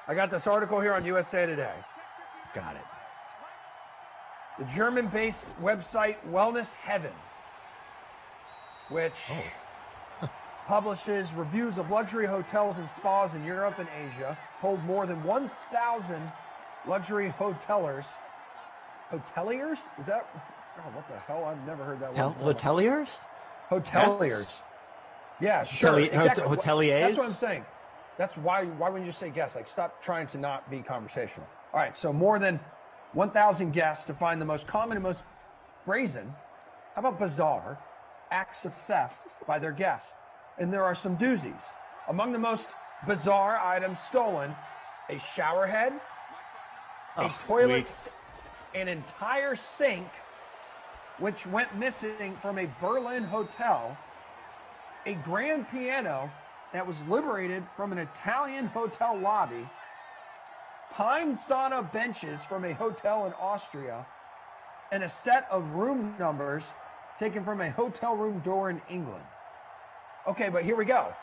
I got this article here on USA Today. Got it. The German-based website Wellness Heaven, which publishes reviews of luxury hotels and spas in Europe and Asia, hold more than 1,000 luxury hoteliers. Is that? Oh, what the hell? I've never heard that word. Hoteliers? Hoteliers. Yeah, sure. Exactly. Hoteliers? That's what I'm saying. That's why wouldn't you say guests? Like, stop trying to not be conversational. All right, so more than 1,000 guests to find the most common and most brazen, how about bizarre, acts of theft by their guests. And there are some doozies. Among the most bizarre items stolen, a shower head, a toilet, an entire sink, which went missing from a Berlin hotel, a grand piano, that was liberated from an Italian hotel lobby, pine sauna benches from a hotel in Austria, and a set of room numbers taken from a hotel room door in England. Okay, but here we go.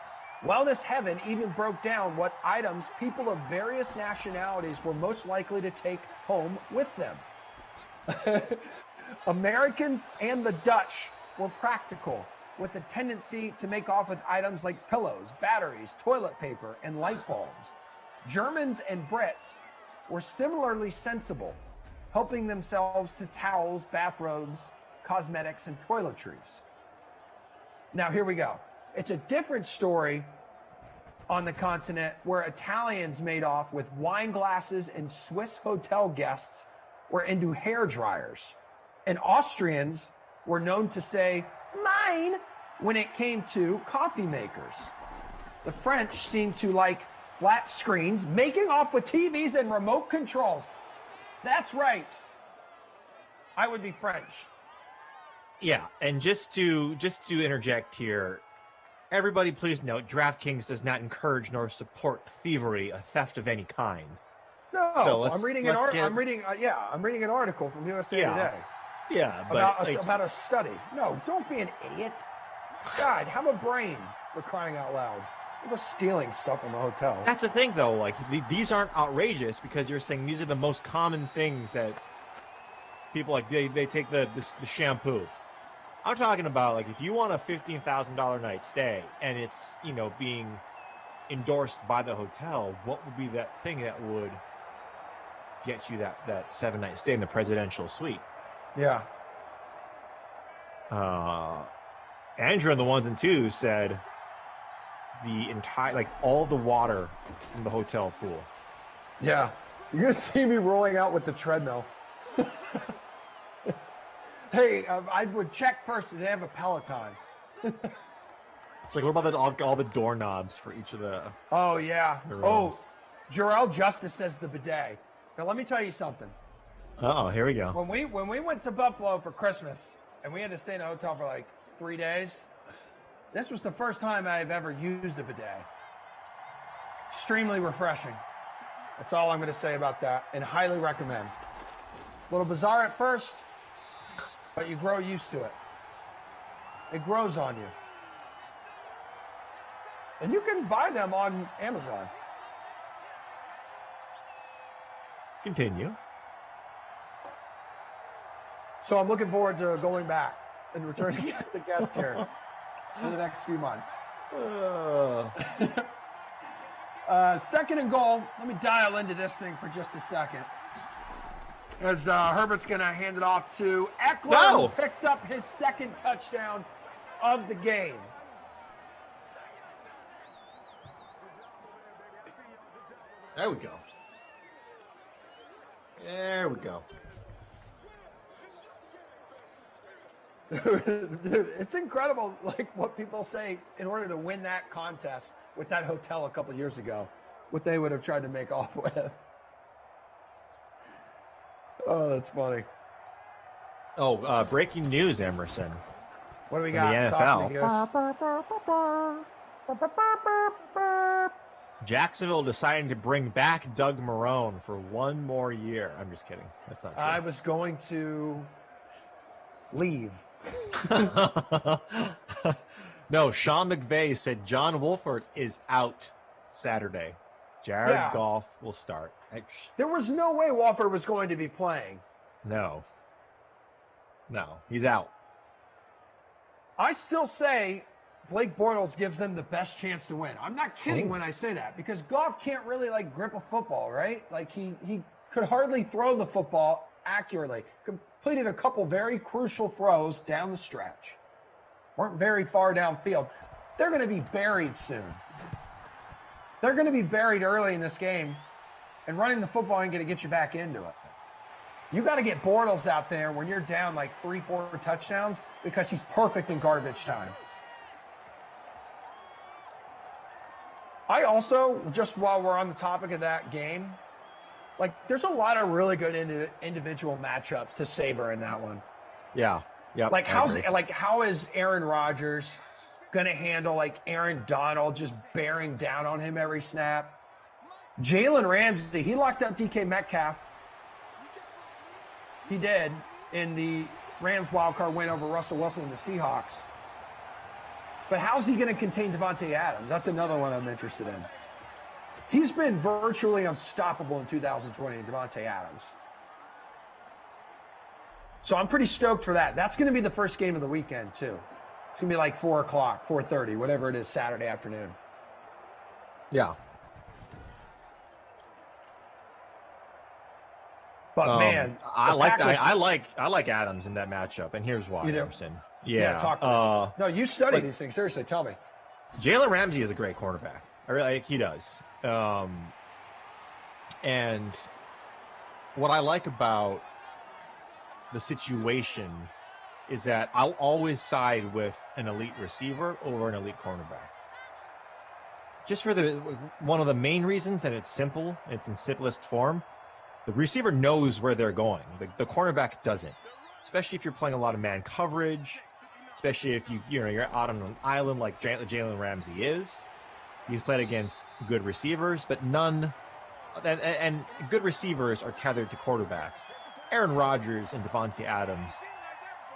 Wellness Heaven even broke down what items people of various nationalities were most likely to take home with them. Americans and the Dutch were practical, with a tendency to make off with items like pillows, batteries, toilet paper, and light bulbs. Germans and Brits were similarly sensible, helping themselves to towels, bathrobes, cosmetics, and toiletries. Now, here we go. It's a different story on the continent where Italians made off with wine glasses and Swiss hotel guests were into hair dryers. And Austrians were known to say, mine, when it came to coffee makers. The French seemed to like flat screens, making off with TVs and remote controls. That's right. I would be French. Yeah, and just to interject here, everybody please note, DraftKings does not encourage nor support thievery, a theft of any kind. No, so I'm reading an article from USA Today. Yeah, about a study. No, don't be an idiot. God, have a brain, for crying out loud. You're stealing stuff from a hotel. That's the thing, though. Like, these aren't outrageous because you're saying these are the most common things that people, like, they take the shampoo. I'm talking about, like, if you want a $15,000 night stay and it's, being endorsed by the hotel, what would be that thing that would get you that 7-night stay in the presidential suite? Yeah. Andrew on the ones and twos said the entire, like, all the water from the hotel pool. Yeah. You're going to see me rolling out with the treadmill. Hey, I would check first if they have a Peloton. It's like, what about all the doorknobs for each of the... Oh, yeah. rooms? Jarrell Justice says the bidet. Now, let me tell you something. Oh, here we go. When we went to Buffalo for Christmas, and we had to stay in a hotel for like 3 days, this was the first time I've ever used a bidet. Extremely refreshing. That's all I'm going to say about that, and highly recommend. A little bizarre at first, but you grow used to it. It grows on you. And you can buy them on Amazon. Continue. So I'm looking forward to going back and returning the guest here in the next few months. Second and goal. Let me dial into this thing for just a second. As Herbert's going to hand it off to Eckler, who picks up his second touchdown of the game. There we go. There we go. Dude, it's incredible, like, what people say in order to win that contest with that hotel a couple years ago, what they would have tried to make off with. Oh, that's funny. Oh, breaking news, Emerson. What do we got? The NFL. Jacksonville deciding to bring back Doug Marrone for one more year. I'm just kidding. That's not true. I was going to leave. No, Sean McVay said John Wolford is out Saturday. Jared Goff will start. There was no way Wolford was going to be playing. No, he's out. I still say Blake Bortles gives them the best chance to win. I'm not kidding when I say that, because Goff can't really, like, grip a football, right? Like, he could hardly throw the football accurately. Completed a couple very crucial throws down the stretch. Weren't very far downfield. They're going to be buried soon. They're going to be buried early in this game, and running the football ain't going to get you back into it. You got to get Bortles out there when you're down like 3-4 touchdowns, because he's perfect in garbage time. I also, just while we're on the topic of that game, like, there's a lot of really good individual matchups to savor in that one. Yeah. Like, how is Aaron Rodgers going to handle like Aaron Donald just bearing down on him every snap. Jalen Ramsey, he locked up DK Metcalf. He did in the Rams wildcard win over Russell Wilson and the Seahawks. But how's he going to contain Davante Adams? That's another one I'm interested in. He's been virtually unstoppable in 2020, Davante Adams. So I'm pretty stoked for that. That's going to be the first game of the weekend, too. It's going to be like 4 o'clock, 4:30, whatever it is, Saturday afternoon. Yeah. But man, I like Adams in that matchup, and here's why. You do? Emerson. Yeah. Talk to me. No, you study these things. Seriously, tell me. Jalen Ramsey is a great cornerback. I really he does. And what I like about the situation is that I'll always side with an elite receiver over an elite cornerback. Just for one of the main reasons, and it's simple, it's in simplest form. The receiver knows where they're going. The cornerback doesn't, especially if you're playing a lot of man coverage, especially if you're out on an island like Jalen Ramsey is. He's played against good receivers, but none, and good receivers are tethered to quarterbacks. Aaron Rodgers and Davante Adams,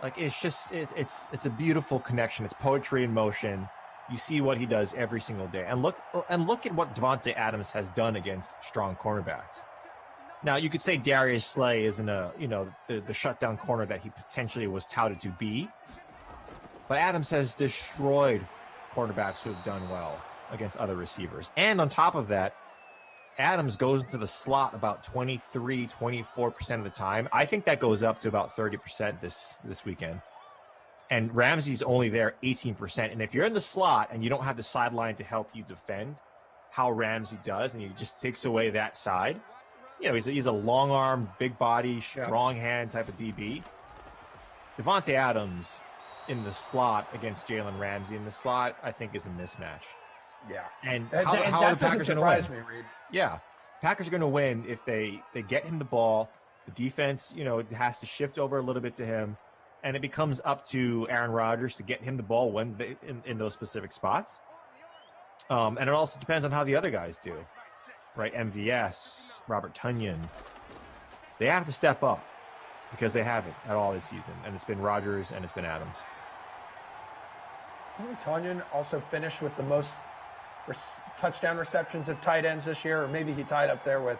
like it's a beautiful connection. It's poetry in motion. You see what he does every single day, and look at what Davante Adams has done against strong cornerbacks. Now, you could say Darius Slay isn't the shutdown corner that he potentially was touted to be, but Adams has destroyed cornerbacks who have done well against other receivers. And on top of that, Adams goes into the slot about 24% of the time. I think that goes up to about 30% this weekend. And Ramsey's only there 18%. And if you're in the slot and you don't have the sideline to help you defend how Ramsey does, and he just takes away that side, he's a long-armed, big-body, strong-hand type of DB. Davante Adams in the slot against Jalen Ramsey in the slot, I think, is a mismatch. Yeah. And how are the Packers going to win? Me, Reid. Yeah. Packers are going to win if they get him the ball. The defense, has to shift over a little bit to him. And it becomes up to Aaron Rodgers to get him the ball when in those specific spots. And it also depends on how the other guys do. Right? MVS, Robert Tonyan. They have to step up because they haven't at all this season. And it's been Rodgers and it's been Adams. Tonyan also finished with the most touchdown receptions of tight ends this year, or maybe he tied up there with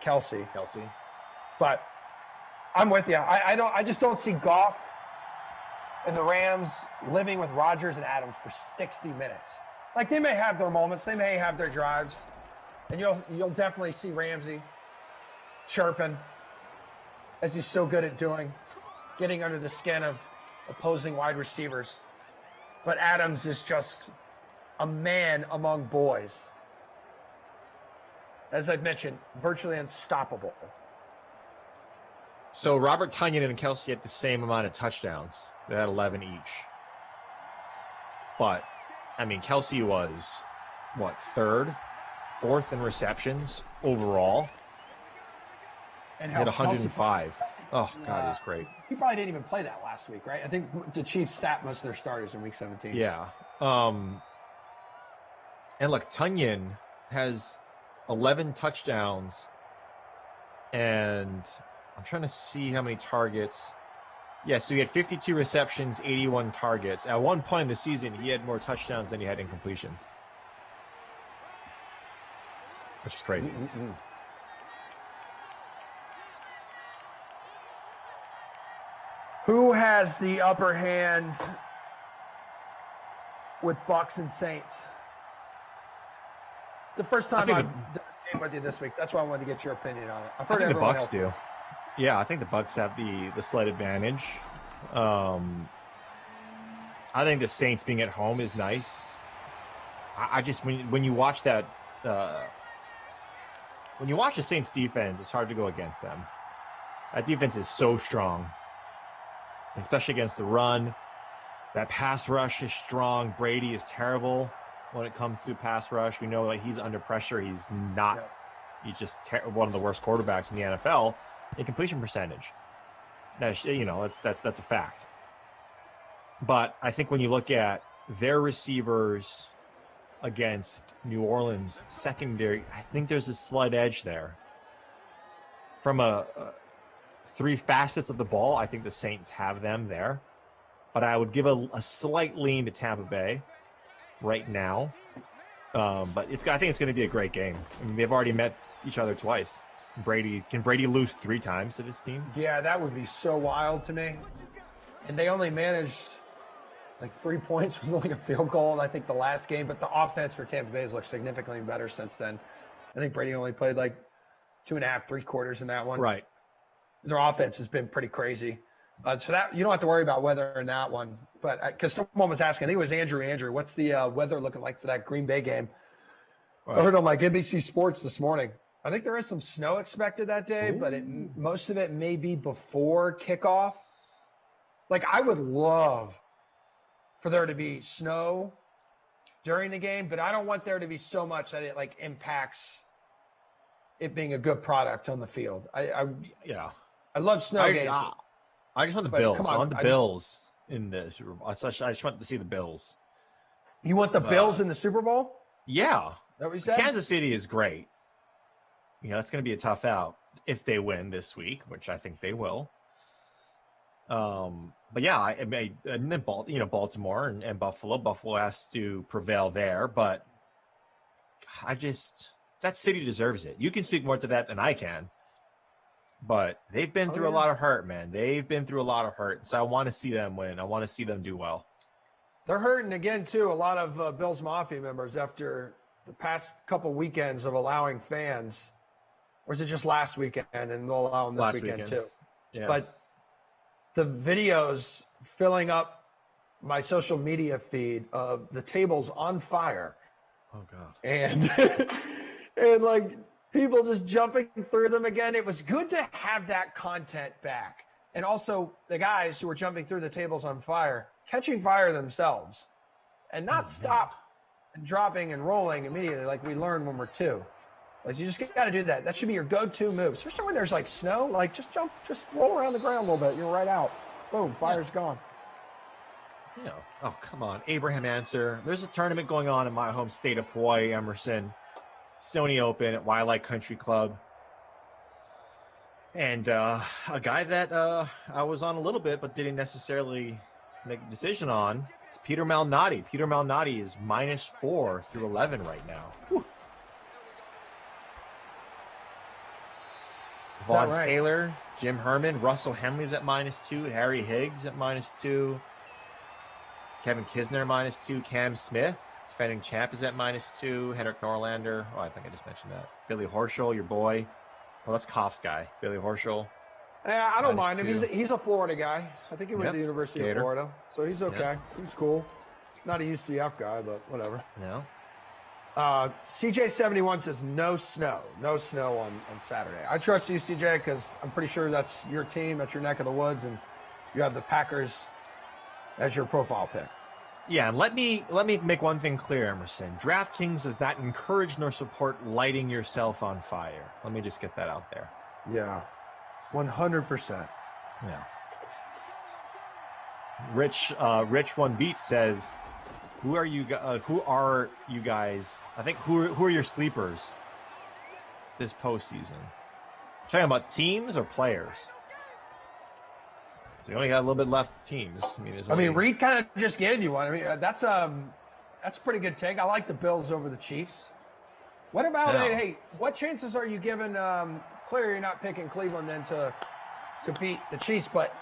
Kelsey. But I'm with you. I just don't see Goff and the Rams living with Rodgers and Adams for 60 minutes. Like, they may have their moments, they may have their drives, and you'll definitely see Ramsey chirping, as he's so good at doing, getting under the skin of opposing wide receivers. But Adams is just a man among boys. As I've mentioned, virtually unstoppable. So Robert Tonyan and Kelsey had the same amount of touchdowns. They had 11 each. But, Kelsey was, fourth in receptions overall. And he had 105. Oh, God, he's great. He probably didn't even play that last week, right? I think the Chiefs sat most of their starters in Week 17. Yeah. And look, Tonyan has 11 touchdowns, and I'm trying to see how many targets. Yeah, so he had 52 receptions, 81 targets. At one point in the season, he had more touchdowns than he had incompletions, which is crazy. Who has the upper hand with Bucks and Saints? The first time I've done a game with you this week. That's why I wanted to get your opinion on it. I think the Bucks do. Yeah, I think the Bucks have the slight advantage. I think the Saints being at home is nice. I just when you watch that when you watch the Saints defense, it's hard to go against them. That defense is so strong, especially against the run. That pass rush is strong. Brady is terrible when it comes to pass rush. We know that he's under pressure. He's not. Yep. He's just one of the worst quarterbacks in the NFL in completion percentage. That's a fact. But I think when you look at their receivers against New Orleans secondary, I think there's a slight edge there. From three facets of the ball, I think the Saints have them there. But I would give a slight lean to Tampa Bay right now. But I think it's going to be a great game. I mean, they've already met each other twice. Can Brady lose 3 times to this team? Yeah, that would be so wild to me. And they only managed like 3 points, was like a field goal, I think, the last game. But the offense for Tampa Bay has looked significantly better since then. I think Brady only played like 2.5, 3 quarters in that one. Right. Their offense has been pretty crazy. So that you don't have to worry about weather in that one. But because someone was asking, I think it was Andrew, what's the weather looking like for that Green Bay game? Right. I heard on like NBC Sports this morning. I think there is some snow expected that day, Ooh. But most of it may be before kickoff. Like, I would love for there to be snow during the game, but I don't want there to be so much that it like impacts it being a good product on the field. I love snow games. I just want the Bills. I want the Bills in the Super Bowl. I just want to see the Bills. You want the Bills in the Super Bowl? Yeah. Is that what you said? Kansas City is great. It's going to be a tough out if they win this week, which I think they will. But yeah, Baltimore and Buffalo. Buffalo has to prevail there, but that city deserves it. You can speak more to that than I can, but they've been through a lot of hurt, man. They've been through a lot of hurt, so I want to see them win. I want to see them do well. They're hurting again too. A lot of Bills Mafia members after the past couple weekends of allowing fans. Or is it just last weekend, and they'll allow them this weekend too? Yeah. But the videos filling up my social media feed of the tables on fire. Oh God. And and like people just jumping through them again. It was good to have that content back. And also the guys who were jumping through the tables on fire, catching fire themselves and not stop and dropping and rolling immediately like we learned when we're 2. Like, you just got to do that. That should be your go-to move. Especially when there's, like, snow. Like, just jump, just roll around the ground a little bit. You're right out. Boom, fire's gone. Oh, come on. Abraham Answer. There's a tournament going on in my home state of Hawaii, Emerson. Sony Open at Wildlife Country Club. And a guy that I was on a little bit but didn't necessarily make a decision on is Peter Malnati. Peter Malnati is -4 through 11 right now. Whew. Vaughn right? Taylor, Jim Herman, Russell Henley's at -2, Harry Higgs at -2, Kevin Kisner -2, Cam Smith, defending champ, is at -2, Henrik Norlander. Oh, I think I just mentioned that. Billy Horschel, your boy. Well, that's Koff's guy, Billy Horschel. Yeah, I don't mind him. He's a Florida guy. I think he went to the University of Florida, so he's okay. Yep. He's cool. Not a UCF guy, but whatever. No. CJ71 says no snow on Saturday. I trust you, CJ, because I'm pretty sure that's your team, that's your neck of the woods, and you have the Packers as your profile pick. Yeah, and let me make one thing clear, Emerson. DraftKings does not encourage nor support lighting yourself on fire. Let me just get that out there. Yeah, 100%. Yeah. Rich One Beat says, Who are you guys? I think who are your sleepers this postseason? Talking about teams or players? So you only got a little bit left. Teams. I mean, Reid kind of just gave you one. I mean, that's a pretty good take. I like the Bills over the Chiefs. What about hey? What chances are you giving? Clearly, you're not picking Cleveland then to beat the Chiefs, but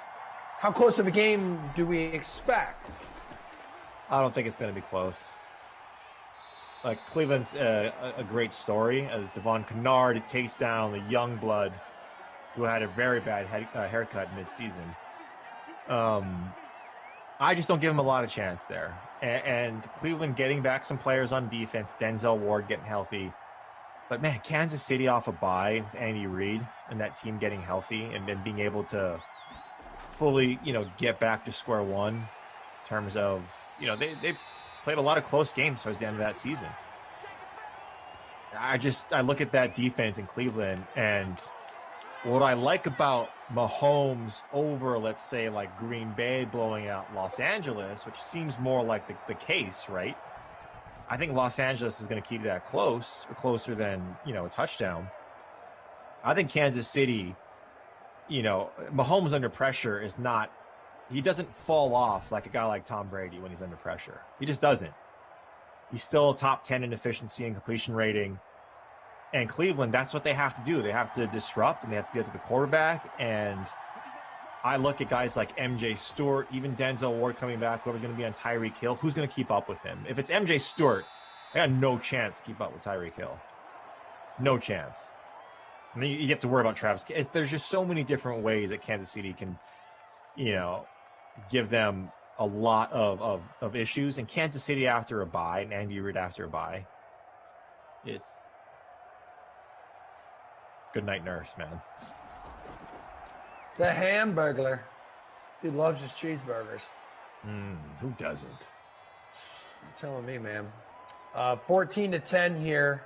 how close of a game do we expect? I don't think it's going to be close. Like, Cleveland's a great story as Devon Kennard takes down the young blood who had a very bad haircut mid-season. I just don't give him a lot of chance there. And Cleveland getting back some players on defense, Denzel Ward getting healthy. But, man, Kansas City off a bye with Andy Reid and that team getting healthy and then being able to fully, get back to square one in terms of, they played a lot of close games towards the end of that season. I look at that defense in Cleveland, and what I like about Mahomes over, let's say, like Green Bay blowing out Los Angeles, which seems more like the case, right? I think Los Angeles is going to keep that close, or closer than, a touchdown. I think Kansas City, Mahomes under pressure is not, he doesn't fall off like a guy like Tom Brady when he's under pressure. He just doesn't. He's still top 10 in efficiency and completion rating. And Cleveland, that's what they have to do. They have to disrupt, and they have to get to the quarterback. And I look at guys like MJ Stewart, even Denzel Ward coming back, whoever's going to be on Tyreek Hill, who's going to keep up with him? If it's MJ Stewart, I got no chance to keep up with Tyreek Hill. No chance. And then you have to worry about Travis. There's just so many different ways that Kansas City can, give them a lot of issues. And Kansas City after a bye, and Andy Reid after a bye, it's good night, nurse, man. The Hamburglar. He loves his cheeseburgers. Who doesn't? You're telling me, man. 14-10 here.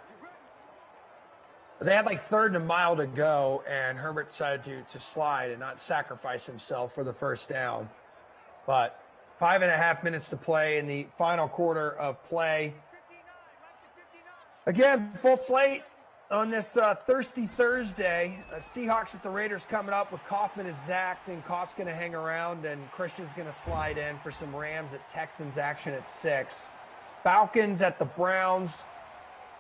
They had like 3rd and a mile to go, and Herbert decided to slide and not sacrifice himself for the first down. But 5.5 minutes to play in the final quarter of play. Again, full slate on this Thirsty Thursday. Seahawks at the Raiders coming up with Kaufman and Zach. Then Kauf's going to hang around, and Christian's going to slide in for some Rams at Texans action at 6. Falcons at the Browns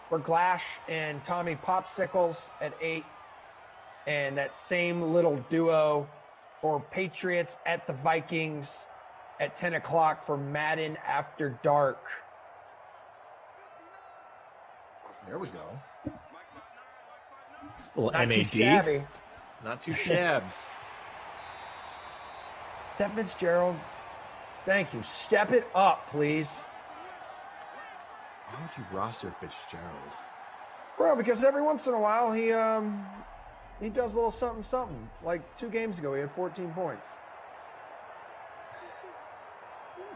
for Glash and Tommy Popsicles at 8. And that same little duo for Patriots at the Vikings at 10 o'clock for Madden After Dark. There we go. Little Not MAD. too shabby. Not too shabs. Is that Fitzgerald? Thank you. Step it up, please. Why would you roster Fitzgerald? Bro, because every once in a while he does a little something. Like 2 games ago, he had 14 points.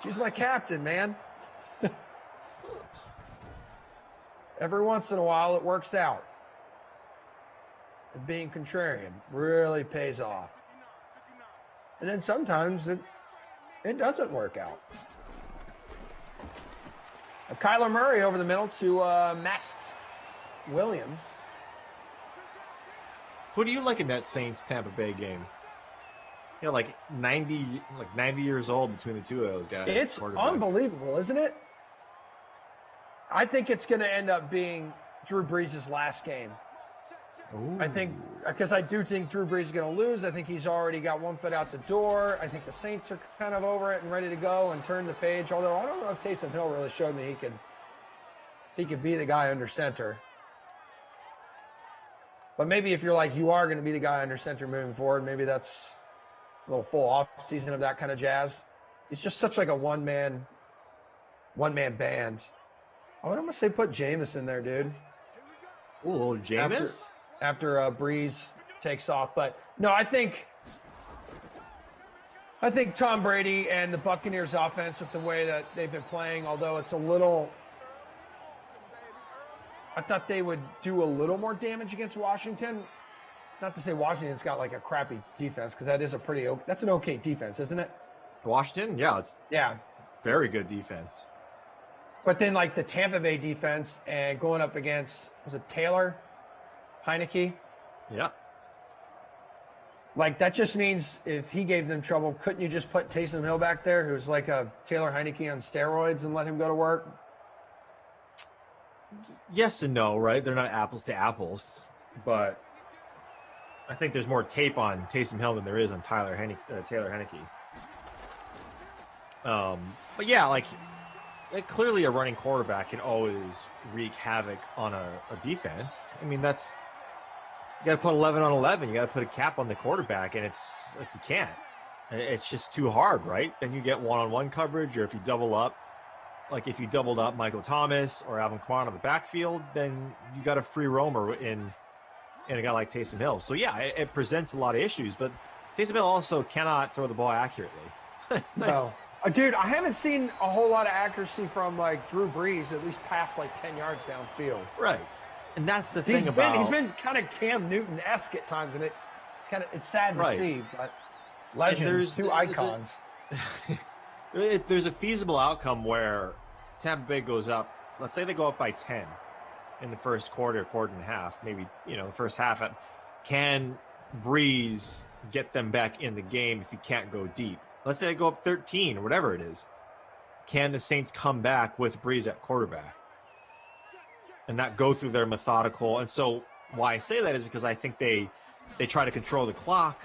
He's my captain, man. Every once in a while, it works out. And being contrarian really pays off. And then sometimes it doesn't work out. Kyler Murray over the middle to Max Williams. Who do you like in that Saints Tampa Bay game? Like 90 years old between the two of those guys. It's unbelievable, isn't it? I think it's going to end up being Drew Brees' last game. Ooh. I think, because I do think Drew Brees is going to lose. I think he's already got one foot out the door. I think the Saints are kind of over it and ready to go and turn the page. Although I don't know if Taysom Hill really showed me he could be the guy under center. But maybe if you're like, you are going to be the guy under center moving forward, maybe that's a little full off season of that kind of jazz. It's just such like a one-man band. I would almost say put Jameis in there, dude. Ooh, little Jameis? After Breeze takes off. But no, I think Tom Brady and the Buccaneers offense with the way that they've been playing, although it's a little, I thought they would do a little more damage against Washington. Not to say Washington's got like a crappy defense, because that's an okay defense, isn't it? Washington? Yeah, very good defense. But then like the Tampa Bay defense and going up against, was it Taylor Heineke? Yeah. Like that just means if he gave them trouble, couldn't you just put Taysom Hill back there, who's like a Taylor Heineke on steroids, and let him go to work? Yes and no, right? They're not apples to apples, but I think there's more tape on Taysom Hill than there is on Taylor Heineke. But yeah, like clearly a running quarterback can always wreak havoc on a defense. I mean, that's, you got to put 11 on 11. You got to put a cap on the quarterback, and it's like you can't. It's just too hard, right? Then you get one-on-one coverage, or if you double up, like if you doubled up Michael Thomas or Alvin Kamara on the backfield, then you got a free roamer in a guy like Taysom Hill. So yeah, it presents a lot of issues, but Taysom Hill also cannot throw the ball accurately. No. Dude, I haven't seen a whole lot of accuracy from like Drew Brees, at least past like 10 yards downfield. Right. And that's the thing about... He's been kind of Cam Newton-esque at times, and it's sad to see, but legends, two icons. There's a feasible outcome where Tampa Bay goes up. Let's say they go up by 10 in the first quarter and a half, maybe the first half. Can Breeze get them back in the game if you can't go deep? Let's say they go up 13 or whatever it is. Can the Saints come back with Breeze at quarterback and not go through their methodical? And so why I say that is because I think they try to control the clock.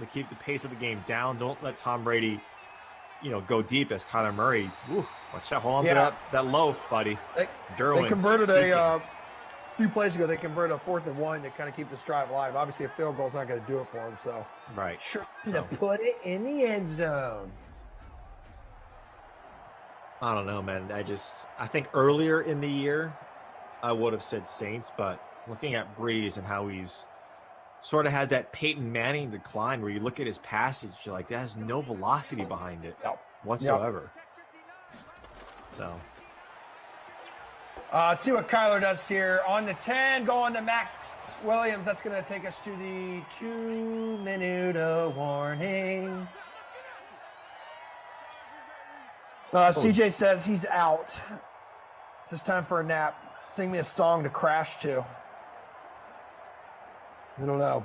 They keep the pace of the game down. Don't let Tom Brady, go deep as Kyler Murray. Ooh, watch out. Hold on to that loaf, buddy. They converted a few plays ago. They converted a 4th and 1 to kind of keep this drive alive. Obviously, a field goal is not going to do it for them. So right, sure to put it in the end zone. I don't know, man. I think earlier in the year, I would have said Saints, but looking at Breeze and how he's sort of had that Peyton Manning decline where you look at his passage, you're like, that has no velocity behind it whatsoever. So. Let's see what Kyler does here. On the 10, going to Max Williams. That's going to take us to the 2-minute warning. CJ says he's out. It's just time for a nap. Sing me a song to crash to. I don't know.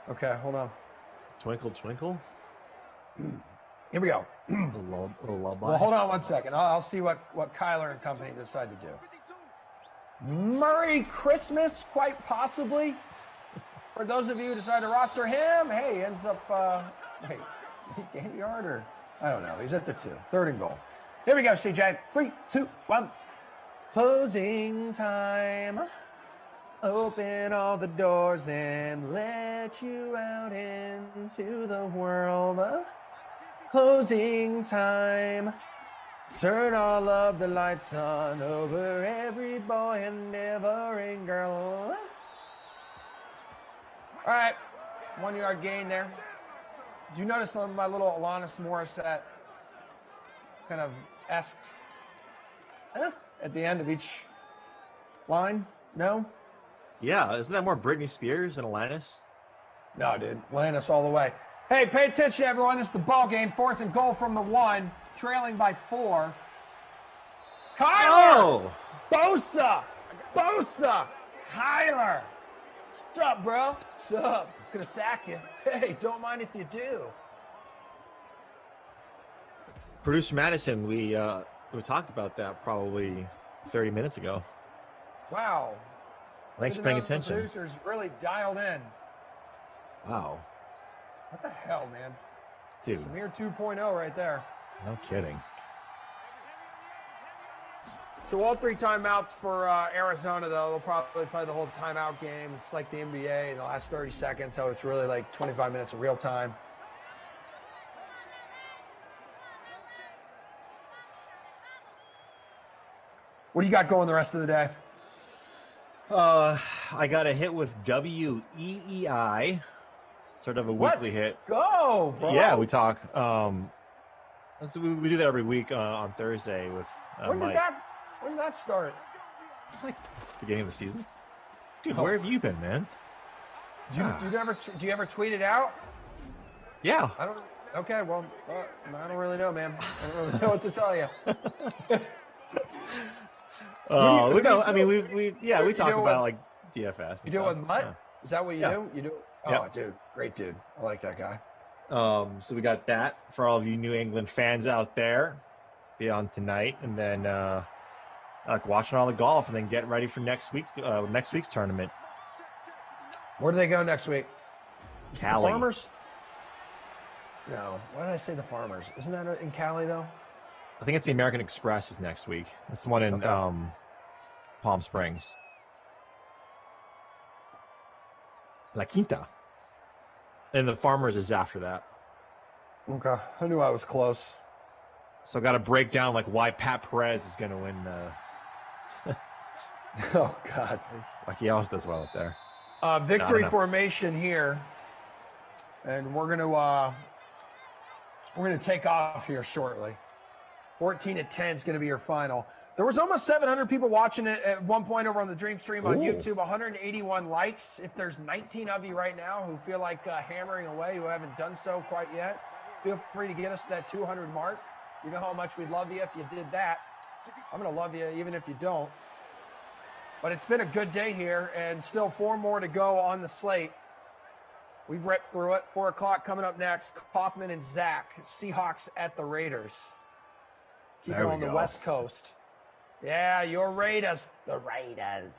Okay, hold on. Twinkle, twinkle. Here we go. Well, hold on one second. I'll see what Kyler and company decide to do. Merry Christmas, quite possibly. For those of you who decide to roster him, hey, he ends up, wait, 80 yard or? I don't know. He's at the 2. 3rd and goal. Here we go, CJ. 3, 2, 1. Closing time. Open all the doors and let you out into the world. Closing time. Turn all of the lights on over every boy and every girl. All right. 1 yard gain there. Did you notice on my little Alanis Morissette kind of esque at the end of each line? No? Yeah, isn't that more Britney Spears than Alanis? No, dude. Alanis all the way. Hey, pay attention, everyone. This is the ball game. 4th and goal from the 1, trailing by 4. Kyler! Oh! Bosa! Kyler! What's up, bro? What's up? Gonna sack you. Hey, don't mind if you do. Producer Madison, we talked about that probably 30 minutes ago. Wow. Thanks for paying attention. The producers really dialed in. Wow. What the hell, man? Dude. Samir 2.0 right there. No kidding. So all 3 timeouts for Arizona, though. They'll probably play the whole timeout game. It's like the NBA in the last 30 seconds, so it's really like 25 minutes of real time. What do you got going the rest of the day? I got a hit with WEEI, sort of a weekly hit. Go, bro. Yeah, we talk. So we do that every week on Thursday with Mike. When did that start? Like beginning of the season. Dude, where have you been, man? Do you ever tweet it out? Yeah. I don't. Okay, well, I don't really know, man. I don't really know what to tell you. We know. I mean, we talk about like DFS. You do it with Mutt? Yeah. Is that what you do? You do? Oh, dude, great dude. I like that guy. So we got that for all of you New England fans out there. Be on tonight, and then like watching all the golf, and then getting ready for next week's tournament. Where do they go next week? Cali. The Farmers? No. Why did I say the Farmers? Isn't that in Cali though? I think it's the American Express is next week. It's the one in Palm Springs. La Quinta. And the Farmers is after that. Okay. I knew I was close. So got to break down like why Pat Perez is going to win. Oh, God. Like he always does well up there. Victory formation here. And we're going to take off here shortly. 14-10 is going to be your final. There was almost 700 people watching it at one point over on the Dream Stream on YouTube. 181 likes. If there's 19 of you right now who feel like hammering away, who haven't done so quite yet, feel free to get us to that 200 mark. You know how much we'd love you if you did that. I'm going to love you even if you don't. But it's been a good day here, and still 4 more to go on the slate. We've ripped through it. 4 o'clock coming up next. Kaufman and Zach. Seahawks at the Raiders. Keep it on the West Coast. Yeah, your Raiders. The Raiders.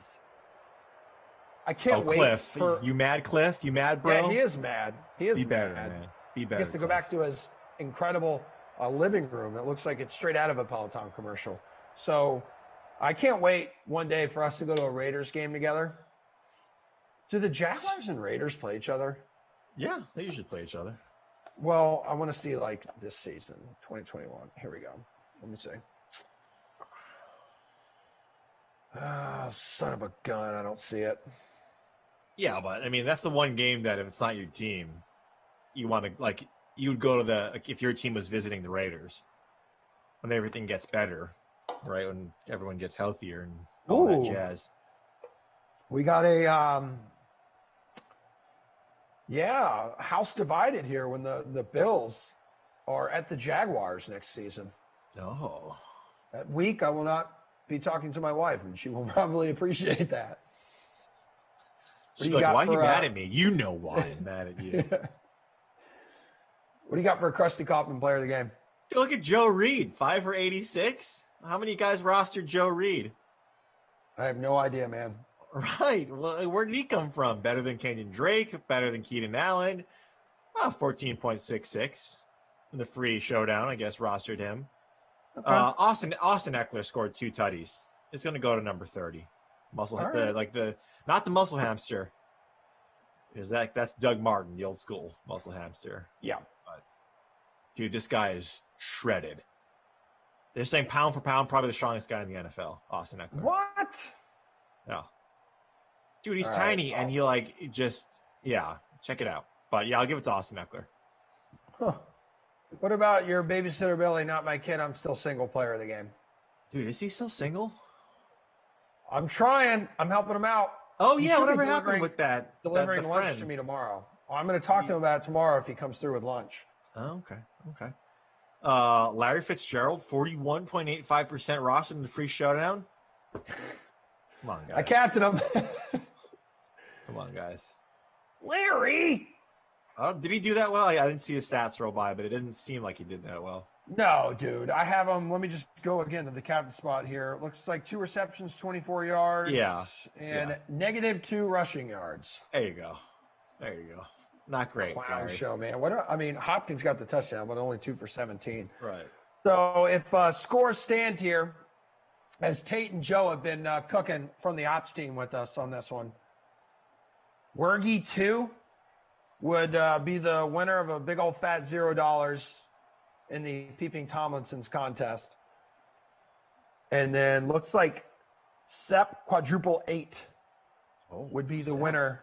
I can't wait. Cliff. You mad, Cliff? You mad, bro? Yeah, he is mad. He is Be better, mad. man. Be better. He gets to go back to his incredible living room. It looks like it's straight out of a Peloton commercial. So I can't wait one day for us to go to a Raiders game together. Do the Jaguars and Raiders play each other? Yeah, they usually play each other. Well, I want to see like this season, 2021. Here we go. Let me see. Son of a gun. I don't see it. Yeah, but I mean, that's the one game that if it's not your team, you want to like, you would go to if your team was visiting the Raiders when everything gets better, right? When everyone gets healthier and all that jazz. We got a, house divided here when the Bills are at the Jaguars next season. Oh. That week, I will not be talking to my wife, and she will probably appreciate that. She's like, why are you mad at me? You know why I'm mad at you. Yeah. What do you got for a Krusty Kaufman player of the game? Look at Joe Reid, 5 for 86. How many guys rostered Joe Reid? I have no idea, man. Right. Well, where did he come from? Better than Kenyon Drake, better than Keenan Allen. 14.66 in the free showdown, I guess, rostered him. Okay. Austin Eckler scored 2 tutties. It's going to go to number 30. Not the muscle hamster. Is that's Doug Martin, the old school muscle hamster. Yeah. But, dude, this guy is shredded. They're saying pound for pound, probably the strongest guy in the NFL, Austin Eckler. What? Yeah. Dude, he's tiny, and he check it out. But yeah, I'll give it to Austin Eckler. Huh. What about your babysitter Billy? Not my kid. I'm still single player of the game. Dude, is he still single? I'm trying. I'm helping him out. Oh yeah, whatever happened with that? Delivering the lunch friend to me tomorrow. I'm going to talk to him about it tomorrow if he comes through with lunch. Oh, okay. Larry Fitzgerald, 41.85% rostered in the free showdown. Come on, guys. I captain him. Come on, guys. Larry. Did he do that well? I didn't see his stats roll by, but it didn't seem like he did that well. No, dude. I have him. Let me just go again to the captain spot here. It looks like 2 receptions, 24 yards. Yeah. And -2 rushing yards. There you go. Not great. Clown Larry. show, man. Hopkins got the touchdown, but only 2 for 17. Right. So if scores stand here, as Tate and Joe have been cooking from the ops team with us on this one, Wergy 2 would be the winner of a big old fat $0 in the Peeping Tomlinson's contest. And then looks like Sep quadruple 8 would be the winner.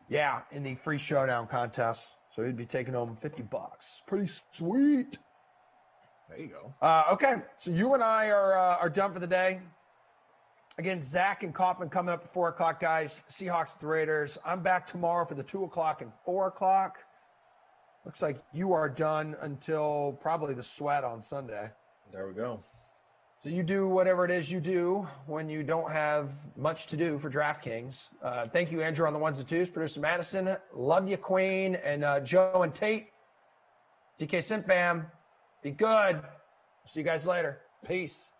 Yeah, in the free showdown contest. So he'd be taking home $50. Pretty sweet. There you go. Okay, so you and I are done for the day. Again, Zach and Kaufman coming up at 4 o'clock, guys. Seahawks at the Raiders. I'm back tomorrow for the 2 o'clock and 4 o'clock. Looks like you are done until probably the sweat on Sunday. There we go. So you do whatever it is you do when you don't have much to do for DraftKings. Thank you, Andrew, on the 1s and 2s. Producer Madison, love you, Queen. And Joe and Tate, DK Sim fam, be good. See you guys later. Peace.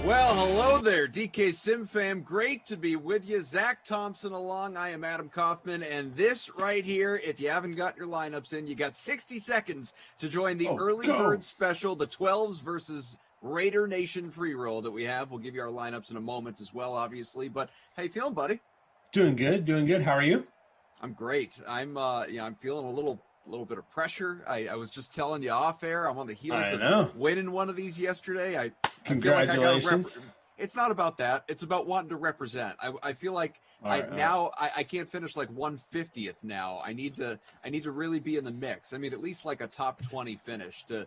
Well, hello there, DK Sim fam. Great to be with you. Z.Thompson along. I am Adam Kaufman, and this right here, if you haven't got your lineups in, you got 60 seconds to join the early bird special, the 12s versus Raider Nation free roll that we have. We'll give you our lineups in a moment as well, obviously. But how you feeling, buddy? Doing good. How are you? I'm great. I'm feeling a little bit of pressure. I was just telling you off air. I'm on the heels of winning one of these yesterday. Congratulations. It's not about that. It's about wanting to represent. I feel like I can't finish like 150th now. I need to really be in the mix. I mean, at least like a top 20 finish to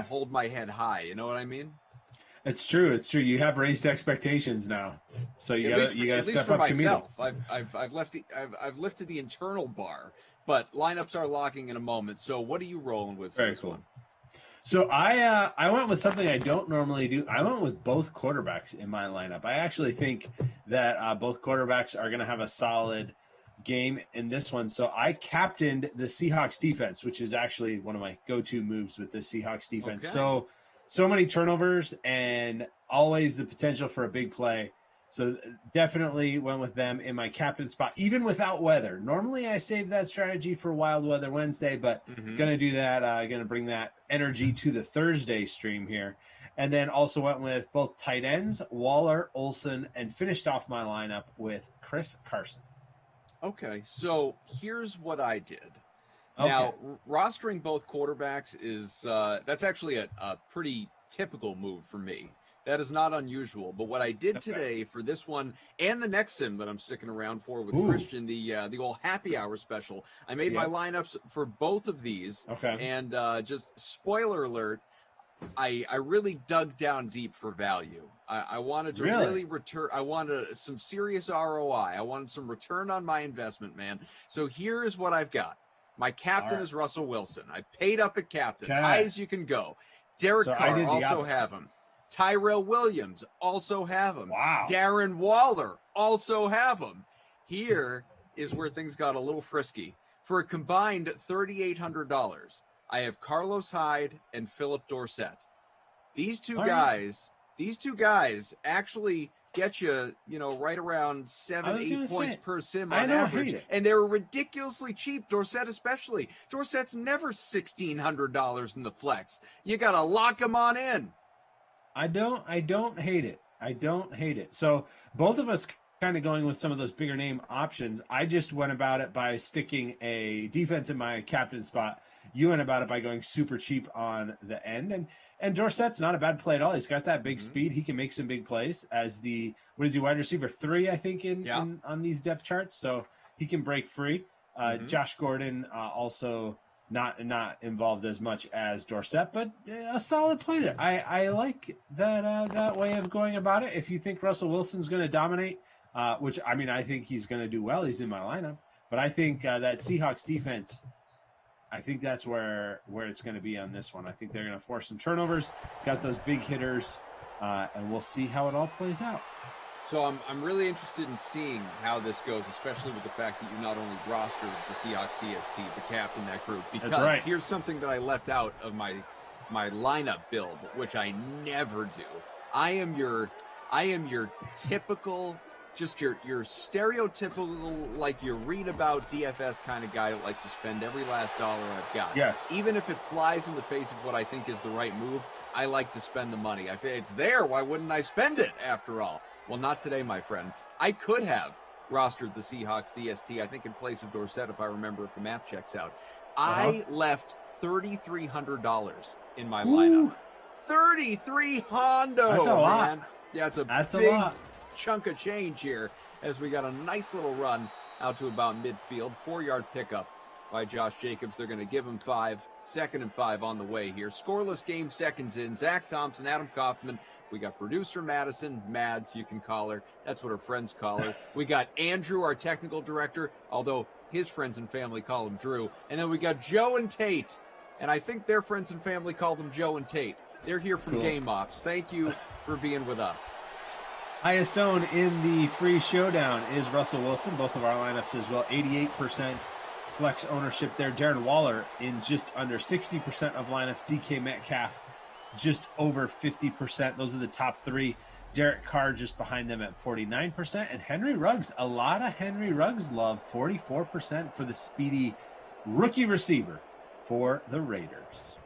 hold my head high. You know what I mean? It's true. You have raised expectations now, so you got to step up to meet them. I've lifted the internal bar, but lineups are locking in a moment. So what are you rolling with for this one? So I went with something I don't normally do. I went with both quarterbacks in my lineup. I actually think that both quarterbacks are going to have a solid game in this one. So I captained the Seahawks defense, which is actually one of my go-to moves with the Seahawks defense. Okay. So many turnovers and always the potential for a big play. So definitely went with them in my captain spot, even without weather. Normally I save that strategy for Wild Weather Wednesday, but going to do that. Going to bring that energy to the Thursday stream here. And then also went with both tight ends, Waller, Olsen, and finished off my lineup with Chris Carson. Okay, so here's what I did. Okay. Now, rostering both quarterbacks is that's actually a pretty typical move for me. That is not unusual. But what I did today for this one and the next sim that I'm sticking around for with Christian, the old happy hour special, I made my lineups for both of these. Okay. And just spoiler alert, I really dug down deep for value. I wanted to really return. I wanted some serious ROI. I wanted some return on my investment, man. So here is what I've got. My captain is Russell Wilson. I paid up at captain. High as you can go. Derek Carr, also have him. Tyrell Williams, also have him. Wow. Darren Waller, also have him. Here is where things got a little frisky. For a combined $3,800, I have Carlos Hyde and Philip Dorsett. These two guys actually get you, right around 7-8 points per sim on average. And they were ridiculously cheap, Dorsett especially. Dorsett's never $1,600 in the flex. You got to lock them on in. I don't hate it. So both of us kind of going with some of those bigger name options. I just went about it by sticking a defense in my captain spot. You went about it by going super cheap on the end. And Dorsett's not a bad play at all. He's got that big speed. He can make some big plays as wide receiver 3, I think, in on these depth charts. So he can break free. Josh Gordon also not involved as much as Dorsett, but a solid play there. I like that way of going about it. If you think Russell Wilson's going to dominate, which I think he's going to do well. He's in my lineup, but I think that Seahawks defense, I think that's where it's going to be on this one. I think they're going to force some turnovers, got those big hitters, and we'll see how it all plays out. So I'm really interested in seeing how this goes, especially with the fact that you not only rostered the Seahawks DST, but captain that group. Because here's something that I left out of my lineup build, which I never do. I am your typical, just your stereotypical, like you read about DFS kind of guy that likes to spend every last dollar I've got. Yes. Even if it flies in the face of what I think is the right move, I like to spend the money. It's there. Why wouldn't I spend it after all? Well, not today, my friend. I could have rostered the Seahawks DST, I think in place of Dorsett, if I remember, if the math checks out. I left $3,300 in my lineup. $3,300. That's a lot. Man. Yeah, that's a big chunk of change here as we got a nice little run out to about midfield. 4-yard pickup by Josh Jacobs. They're going to give him 5. 2nd and 5 on the way here. Scoreless game, seconds in. Z.Thompson, Adam Kaufman. We got producer Madison, Mads, you can call her. That's what her friends call her. We got Andrew, our technical director, although his friends and family call him Drew. And then we got Joe and Tate, and I think their friends and family call them Joe and Tate. They're here from Game Ops. Thank you for being with us. Highest owned in the free showdown is Russell Wilson. Both of our lineups as well. 88% flex ownership there. Darren Waller in just under 60% of lineups. DK Metcalf just over 50%. Those are the top 3. Derek Carr just behind them at 49%. And Henry Ruggs, a lot of Henry Ruggs love, 44% for the speedy rookie receiver for the Raiders.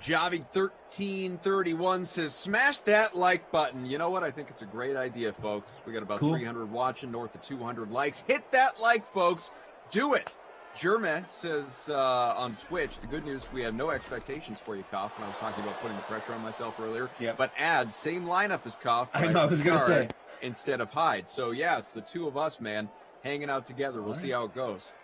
Javi1331 says, smash that like button. You know what? I think it's a great idea, folks. We got about 300 watching, north of 200 likes. Hit that like, folks. Do it. Jerma says on Twitch, the good news, we have no expectations for you, Koff, when I was talking about putting the pressure on myself earlier. Yep. But adds, same lineup as Koff. I know, I was going to say. Instead of Hyde. So, yeah, it's the two of us, man, hanging out together. We'll see how it goes.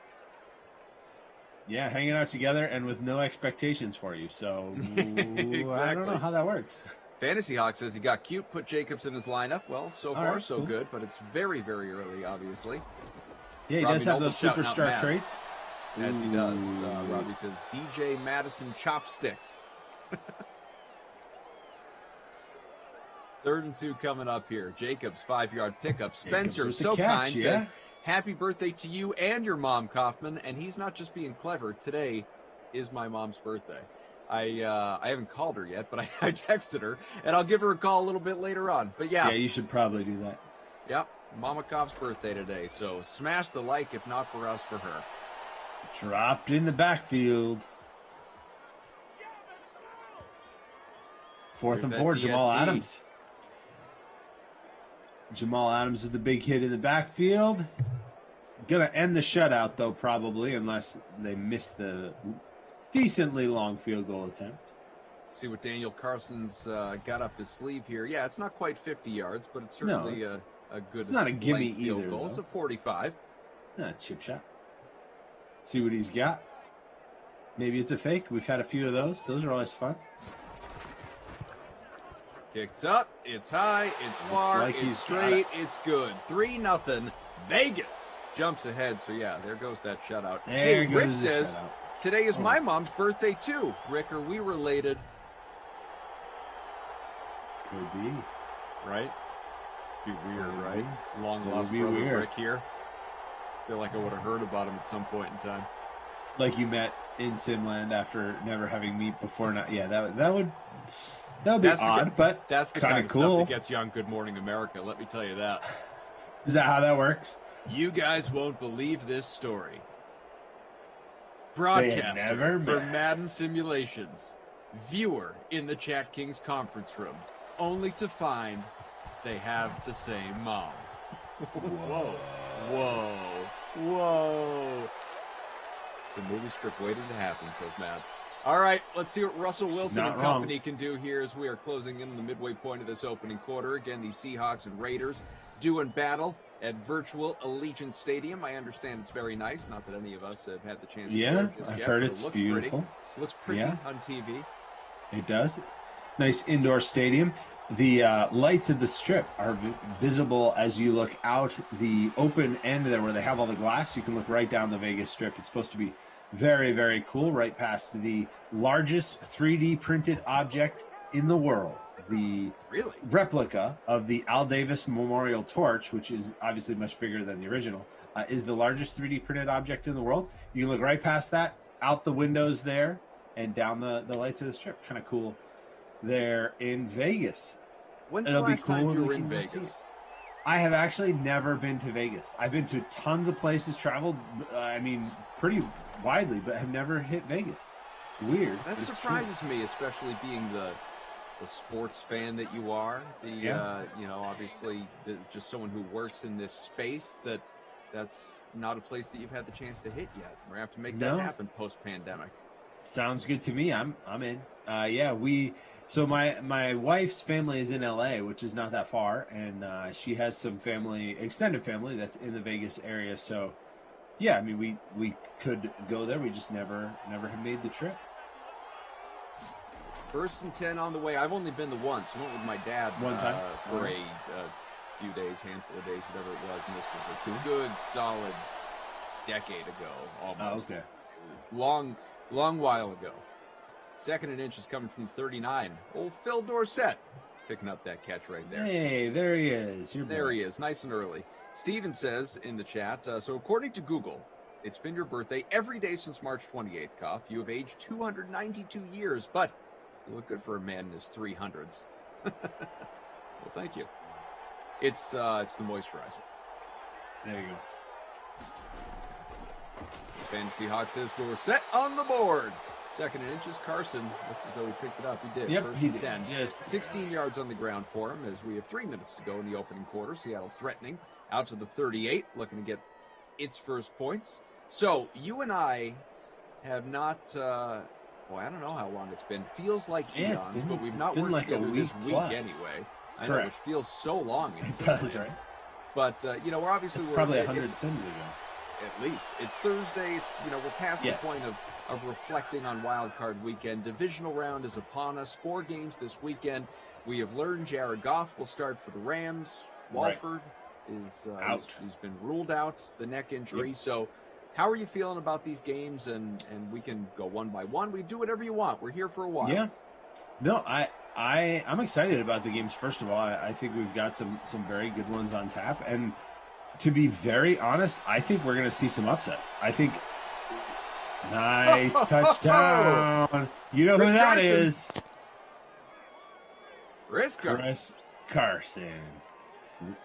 Yeah, hanging out together and with no expectations for you. So, exactly. I don't know how that works. Fantasy Hawk says he got cute, put Jacobs in his lineup. Well, so far, so good, but it's very, very early, obviously. Yeah, he does have those superstar traits. As he does. Robbie says, DJ Madison chopsticks. 3rd and 2 coming up here. Jacobs, 5-yard pickup. Spencer, so kind, says, happy birthday to you and your mom, Kaufman. And he's not just being clever. Today is my mom's birthday. I haven't called her yet, but I texted her, and I'll give her a call a little bit later on. But yeah. Yeah, you should probably do that. Yep. Mama Koff's birthday today. So smash the like, if not for us, for her. Dropped in the backfield. 4th and 4, Jamal Adams. Jamal Adams with the big hit in the backfield. Gonna end the shutout, though, probably, unless they miss the decently long field goal attempt. See what Daniel Carson's got up his sleeve here. Yeah, it's not quite 50 yards, but it's certainly a good. It's not a gimme field either. Goal. It's a 45. Chip shot. See what he's got. Maybe it's a fake. We've had a few of those. Those are always fun. Kicks up. It's high. It's far. It's straight. It's good. 3-0. Vegas jumps ahead. So, yeah, there goes that shutout. Hey, Rick says, today is my mom's birthday, too. Rick, are we related? Could be. Right? Be weird, right? Long-lost brother Rick here. Feel like I would have heard about him at some point in time. Like you met in Simland after never having met before. Not, yeah, that would be odd, but that's the kind of cool stuff that gets you on Good Morning America. Let me tell you that. Is that how that works? You guys won't believe this story. Broadcaster for Madden Simulations, viewer in the Chat Kings conference room, only to find they have the same mom. Whoa. Whoa. Whoa. It's a movie script waiting to happen, says Mads. All right, let's see what Russell Wilson and company can do here as we are closing in on the midway point of this opening quarter. Again, the Seahawks and Raiders do in battle at virtual Allegiant Stadium. I understand it's very nice. Not that any of us have had the chance to go just yet. I've heard it's beautiful. It looks pretty on TV. It does. Nice indoor stadium. The lights of the strip are visible as you look out the open end there where they have all the glass. You can look right down the Vegas Strip. It's supposed to be very, very cool, right past the largest 3D printed object in the world. The replica of the Al Davis Memorial Torch, which is obviously much bigger than the original, is the largest 3D printed object in the world. You can look right past that, out the windows there, and down the lights of the strip. Kind of cool there in Vegas. When's the last time you were in Vegas? I have actually never been to Vegas. I've been to tons of places, traveled, pretty widely, but have never hit Vegas. It's weird. That surprises me, especially being the sports fan that you are. Obviously just someone who works in this space, that's not a place that you've had the chance to hit yet. We're going to have to make that happen post-pandemic. Sounds good to me. I'm in. So my wife's family is in LA, which is not that far, and she has some extended family that's in the Vegas area. So, yeah, I mean, we could go there. We just never have made the trip. 1st and 10 on the way. I've only been the once. I went with my dad one time for a few days, handful of days, whatever it was, and this was a good, solid decade ago, almost. Oh, okay. Long while ago. 2nd and inches coming from 39. Old Phil Dorsett picking up that catch right there. Hey, there he is. There he is, nice and early. Steven says in the chat, so according to Google, it's been your birthday every day since March 28th, Koff. You have aged 292 years, but you look good for a man in his 300s. Well, thank you. It's the moisturizer. There you go. This Fantasy Hawk says Dorsett on the board. Second and inches. Carson looked as though he picked it up. He did. Yep, First he and did. 10. Just 16 yards on the ground for him as we have 3 minutes to go in the opening quarter. Seattle threatening out to the 38, looking to get its first points. So you and I have not, I don't know how long it's been. Feels like eons, but we've not worked together this week anyway. I know, it feels so long. It does, right? But, we're obviously... It's probably 100 sims ago. At least. It's Thursday. It's, we're past the point of reflecting on Wild Card Weekend. Divisional round is upon us. 4 games this weekend. We have learned Jared Goff will start for the Rams. Walford is out. He's been ruled out, the neck injury. Yep. So how are you feeling about these games? And we can go one by one. We do whatever you want. We're here for a while. Yeah. No, I'm excited about the games. First of all, I think we've got some very good ones on tap. And to be very honest, I think we're going to see some upsets. I think nice touchdown. You know who that is? Chris Carson.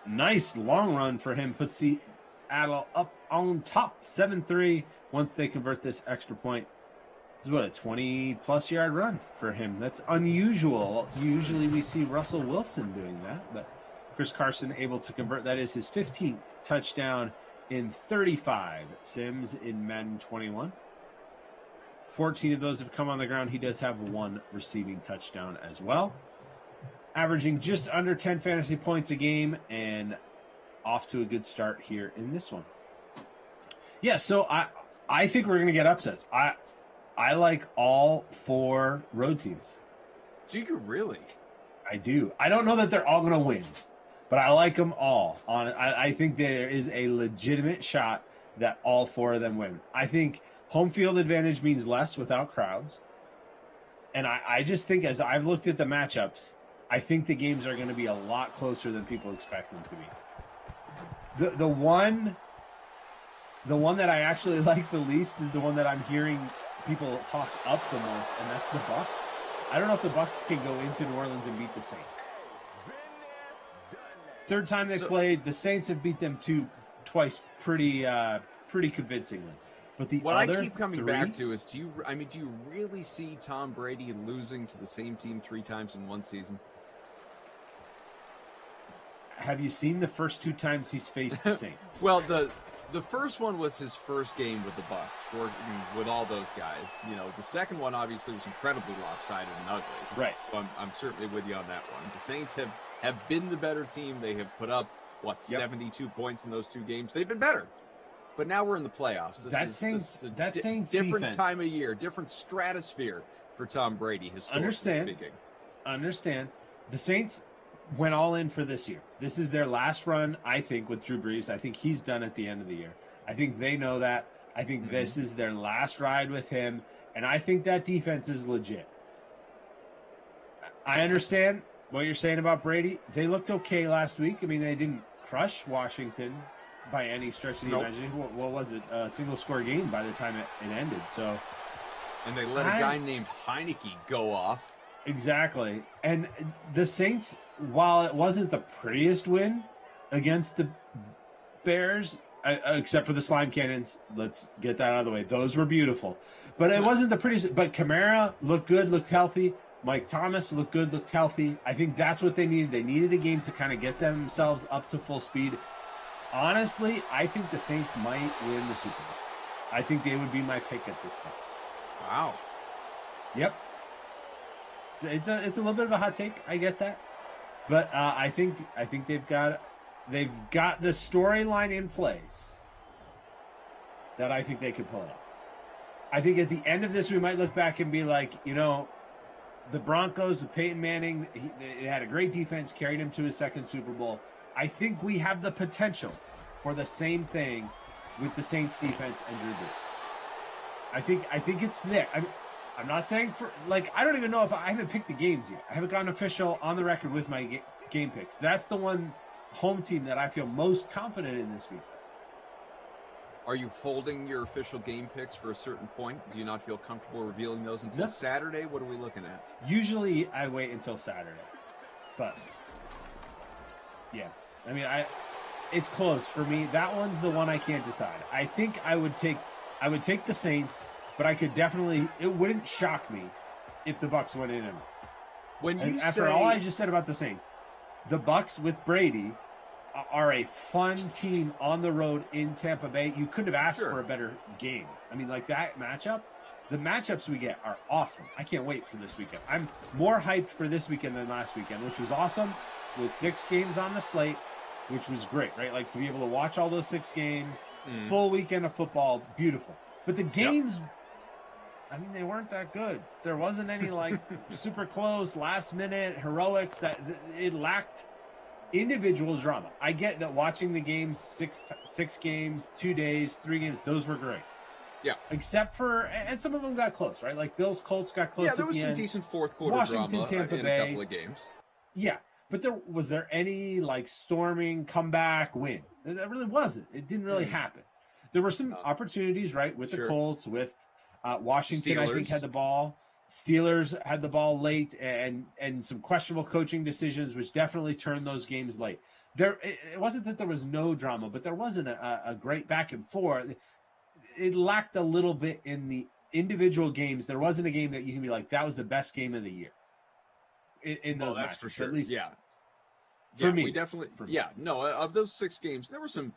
Nice long run for him. Puts Seattle up on top 7-3 once they convert this extra point. It's what, a 20-plus yard run for him. That's unusual. Usually we see Russell Wilson doing that, but Chris Carson able to convert. That is his 15th touchdown in 35 sims in Madden 21. 14 of those have come on the ground. He does have 1 receiving touchdown as well. Averaging just under 10 fantasy points a game and off to a good start here in this one. Yeah, so I think we're going to get upsets. I like all 4 road teams. Do you really? I do. I don't know that they're all going to win, but I like them all. I think there is a legitimate shot that all 4 of them win. I think home field advantage means less without crowds. And I just think as I've looked at the matchups, I think the games are going to be a lot closer than people expect them to be. The one that I actually like the least is the one that I'm hearing people talk up the most, and that's the Bucs. I don't know if the Bucs can go into New Orleans and beat the Saints. Third time they played, the Saints have beat them twice pretty convincingly. But what I keep coming back to is, do you really see Tom Brady losing to the same team 3 times in one season? Have you seen the first 2 times he's faced the Saints? Well, the first one was his first game with the Bucs, working with all those guys. The second one obviously was incredibly lopsided and ugly. Right. So I'm certainly with you on that one. The Saints have been the better team. They have put up 72 points in those 2 games. They've been better. But now we're in the playoffs. This is a different defense. Time of year, different stratosphere for Tom Brady, historically speaking. Understand. The Saints went all in for this year. This is their last run, I think, with Drew Brees. I think he's done at the end of the year. I think they know that. I think this is their last ride with him, and I think that defense is legit. I understand what you're saying about Brady. They looked okay last week. I mean, they didn't crush Washington by any stretch of the imagination. What was it? A single-score game by the time it ended. So, and they let a guy named Heineke go off. Exactly. And the Saints, while it wasn't the prettiest win against the Bears, except for the slime cannons, let's get that out of the way. Those were beautiful. But it wasn't the prettiest. But Kamara looked good, looked healthy. Mike Thomas looked good, looked healthy. I think that's what they needed. They needed a game to kind of get themselves up to full speed. Honestly, I think the Saints might win the Super Bowl. I think they would be my pick at this point. Wow. Yep. It's a little bit of a hot take. I get that, but I think they've got the storyline in place that I think they could pull it off. I think at the end of this, we might look back and be like, the Broncos with Peyton Manning, they had a great defense, carried him to his 2nd Super Bowl. I think we have the potential for the same thing with the Saints defense and Drew Brees. I think it's there. I'm not saying I don't even know if I haven't picked the games yet. I haven't gone official on the record with my game picks. That's the one home team that I feel most confident in this week. Are you holding your official game picks for a certain point? Do you not feel comfortable revealing those until Saturday? What are we looking at? Usually I wait until Saturday, but yeah. I mean, it's close for me. That one's the one I can't decide. I think I would take the Saints, but I could definitely. It wouldn't shock me if the Bucs went in and after all I just said about the Saints, the Bucs with Brady are a fun team on the road in Tampa Bay. You couldn't have asked for a better game. I mean, like that matchup. The matchups we get are awesome. I can't wait for this weekend. I'm more hyped for this weekend than last weekend, which was awesome, with 6 games on the slate, which was great, right? Like to be able to watch all those 6 games, full weekend of football, beautiful. But the games, I mean, they weren't that good. There wasn't any like super close, last minute heroics. That it lacked individual drama. I get that watching the games, six games, 2 days, 3 games, those were great. Yeah. Except for, and some of them got close, right? Like Bills Colts got close. Yeah, there was some decent fourth quarter drama Tampa in Bay. a couple of games. Yeah, but was there any like storming comeback win? There really wasn't. It didn't really happen. There were some opportunities, right, with the Colts, with Washington. Steelers. I think had the ball. Steelers had the ball late, and some questionable coaching decisions, which definitely turned those games late. It wasn't that there was no drama, but there wasn't a great back and forth. It lacked a little bit in the individual games. There wasn't a game that you can be like, that was the best game of the year. In those that's matches, for sure. At least For me, we definitely. No, of those 6 games, there were some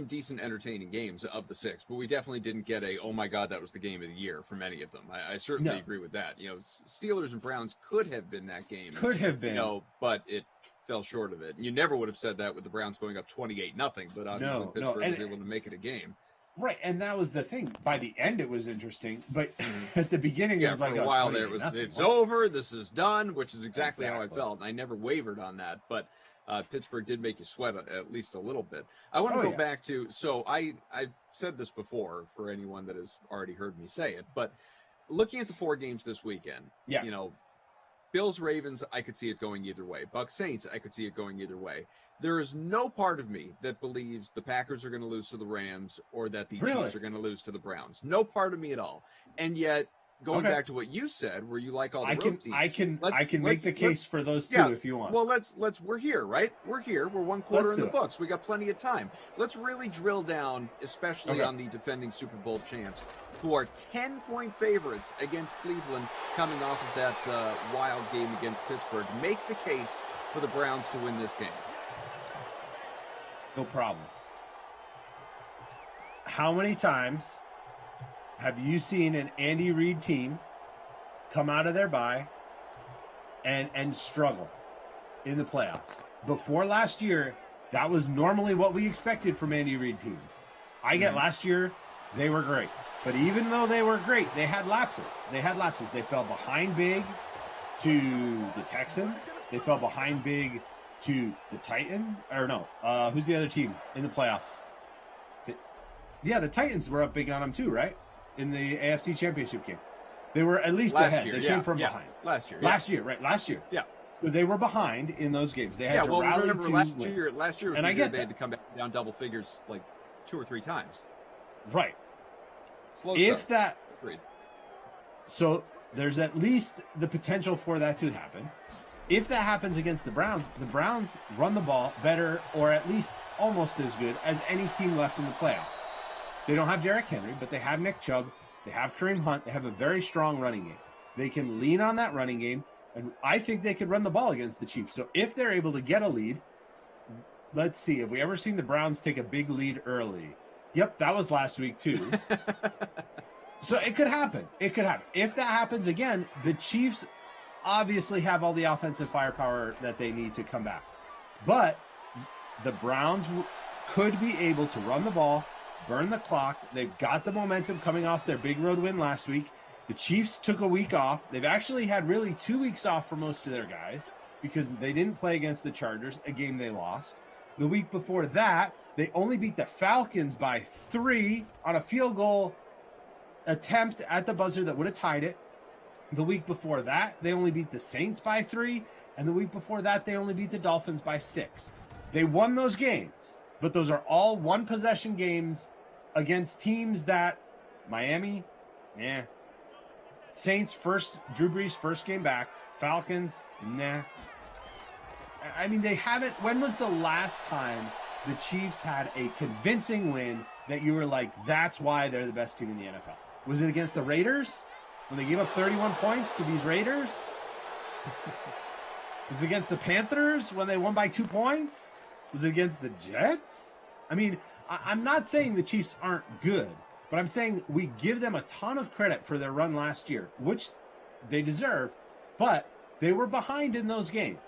decent, entertaining games of the 6, but we definitely didn't get oh my God, that was the game of the year from any of them. I certainly agree with that. You know, Steelers and Browns could have been that game. Could have been. You know, but it fell short of it. You never would have said that with the Browns going up 28-0, but obviously Pittsburgh was able to make it a game. Right, and that was the thing. By the end, it was interesting, but at the beginning, it was like for a while there, it's over. This is done, which is exactly how I felt, and I never wavered on that. But Pittsburgh did make you sweat at least a little bit. I want to go back to. So I've said this before for anyone that has already heard me say it, but looking at the 4 games this weekend, you know, Bills Ravens, I could see it going either way. Bucs Saints, I could see it going either way. There is no part of me that believes the Packers are going to lose to the Rams or that the Chiefs are going to lose to the Browns. No part of me at all. And yet, going back to what you said, where you like all the road teams, I can make the case for those two if you want. Well, let's. We're here, right? We're here. We're 1 quarter in the books. We got plenty of time. Let's really drill down, especially on the defending Super Bowl champs, who are 10-point favorites against Cleveland, coming off of that wild game against Pittsburgh. Make the case for the Browns to win this game. No problem. How many times have you seen an Andy Reid team come out of their bye and struggle in the playoffs? Before last year, that was normally what we expected from Andy Reid teams. I get last year, they were great. But even though they were great, they had lapses. They fell behind big to the Texans. They fell behind big to the Titans. Or no, who's the other team in the playoffs? The Titans were up big on them too, right? In the AFC Championship game. They were at least ahead. They came from behind. Last year. Last year. Yeah. So they were behind in those games. They had to rally remember to last win. year was and the year they had to come back down double figures like 2 or 3 times. Right. Slow if start. that Agreed. So there's at least the potential for that to happen. If that happens against the Browns run the ball better, or at least almost as good as any team left in the playoffs. They don't have Derrick Henry, but they have Nick Chubb. They have Kareem Hunt. They have a very strong running game. They can lean on that running game, and I think they could run the ball against the Chiefs. So if they're able to get a lead, let's see. Have we ever seen the Browns take a big lead early? Yep, that was last week too. So it could happen. If that happens again, the Chiefs obviously have all the offensive firepower that they need to come back. But the Browns could be able to run the ball, burn the clock. They've got the momentum coming off their big road win last week. The Chiefs took a week off. They've actually had really 2 weeks off for most of their guys because they didn't play against the Chargers, a game they lost. The week before that, they only beat the Falcons by 3 on a field goal attempt at the buzzer that would have tied it. The week before that, they only beat the Saints by 3. And the week before that, they only beat the Dolphins by 6. They won those games, but those are all one-possession games against teams that Miami, Saints, Drew Brees' first game back. Falcons, nah. I mean, they haven't. When was the last time the Chiefs had a convincing win that you were like, that's why they're the best team in the NFL? Was it against the Raiders when they gave up 31 points to these Raiders? Was it against the Panthers when they won by 2 points? Was it against the Jets? I mean, I'm not saying the Chiefs aren't good, but I'm saying we give them a ton of credit for their run last year, which they deserve, but they were behind in those games.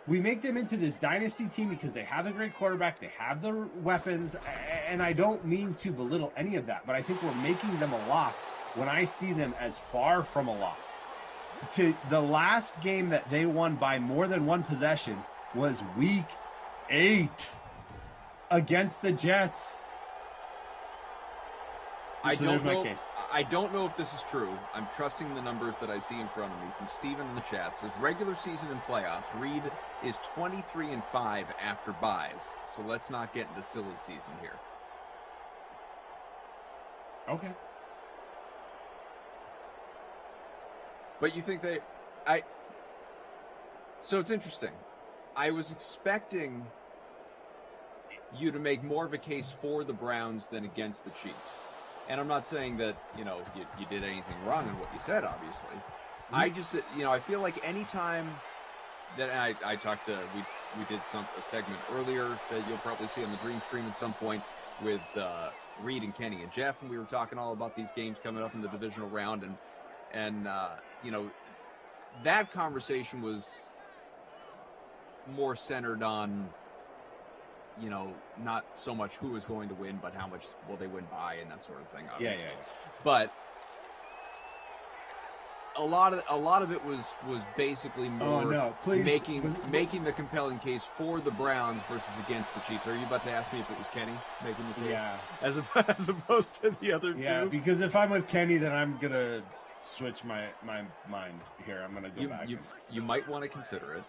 We make them into this dynasty team because they have a great quarterback, they have the weapons, and I don't mean to belittle any of that, but I think we're making them a lock when I see them as far from a lock. To the last game that they won by more than one possession was week 8 against the Jets. I don't know if this is true. I'm trusting the numbers that I see in front of me from Steven in the chat. Says regular season and playoffs, Reid is 23-5 after buys. So let's not get into silly season here. Okay. But you think so it's interesting. I was expecting you to make more of a case for the Browns than against the Chiefs. And I'm not saying that, you did anything wrong in what you said, obviously. Mm-hmm. I just, I feel like anytime that I talked to, we did a segment earlier that you'll probably see on the Dream Stream at some point with Reid and Kenny and Jeff, and we were talking all about these games coming up in the divisional round, and that conversation was more centered on, not so much who is going to win, but how much will they win by and that sort of thing, obviously. Yeah. But a lot of it was basically more making the compelling case for the Browns versus against the Chiefs. Are you about to ask me if it was Kenny making the case? Yeah. As opposed to the other two? Yeah, because if I'm with Kenny, then I'm gonna switch my mind here. I'm gonna go back. You might want to consider it.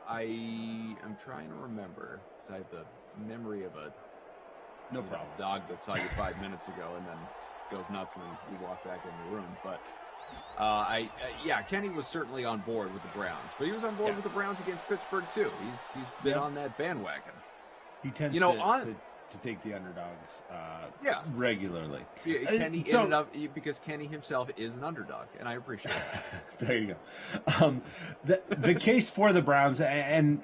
I am trying to remember, because I have the memory of a dog that saw you 5 minutes ago and then goes nuts when you walk back in the room. But Kenny was certainly on board with the Browns, but he was on board with the Browns against Pittsburgh too. He's been on that bandwagon. He tends to take the underdogs regularly. Yeah, Kenny ended up, because Kenny himself is an underdog, and I appreciate it. There you go. The case for the Browns, and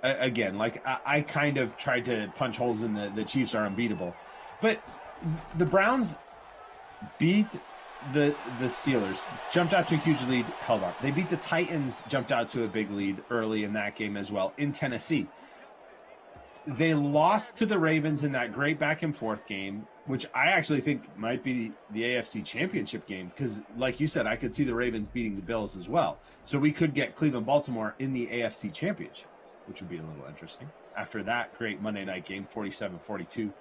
again, like I kind of tried to punch holes in the Chiefs are unbeatable, but the Browns beat the Steelers, jumped out to a huge lead, held on. They beat the Titans, jumped out to a big lead early in that game as well in Tennessee. They lost to the Ravens in that great back and forth game, which I actually think might be the AFC Championship game because, like you said, I could see the Ravens beating the Bills as well. So we could get Cleveland-Baltimore in the AFC Championship, which would be a little interesting. After that great Monday night game, 47-42,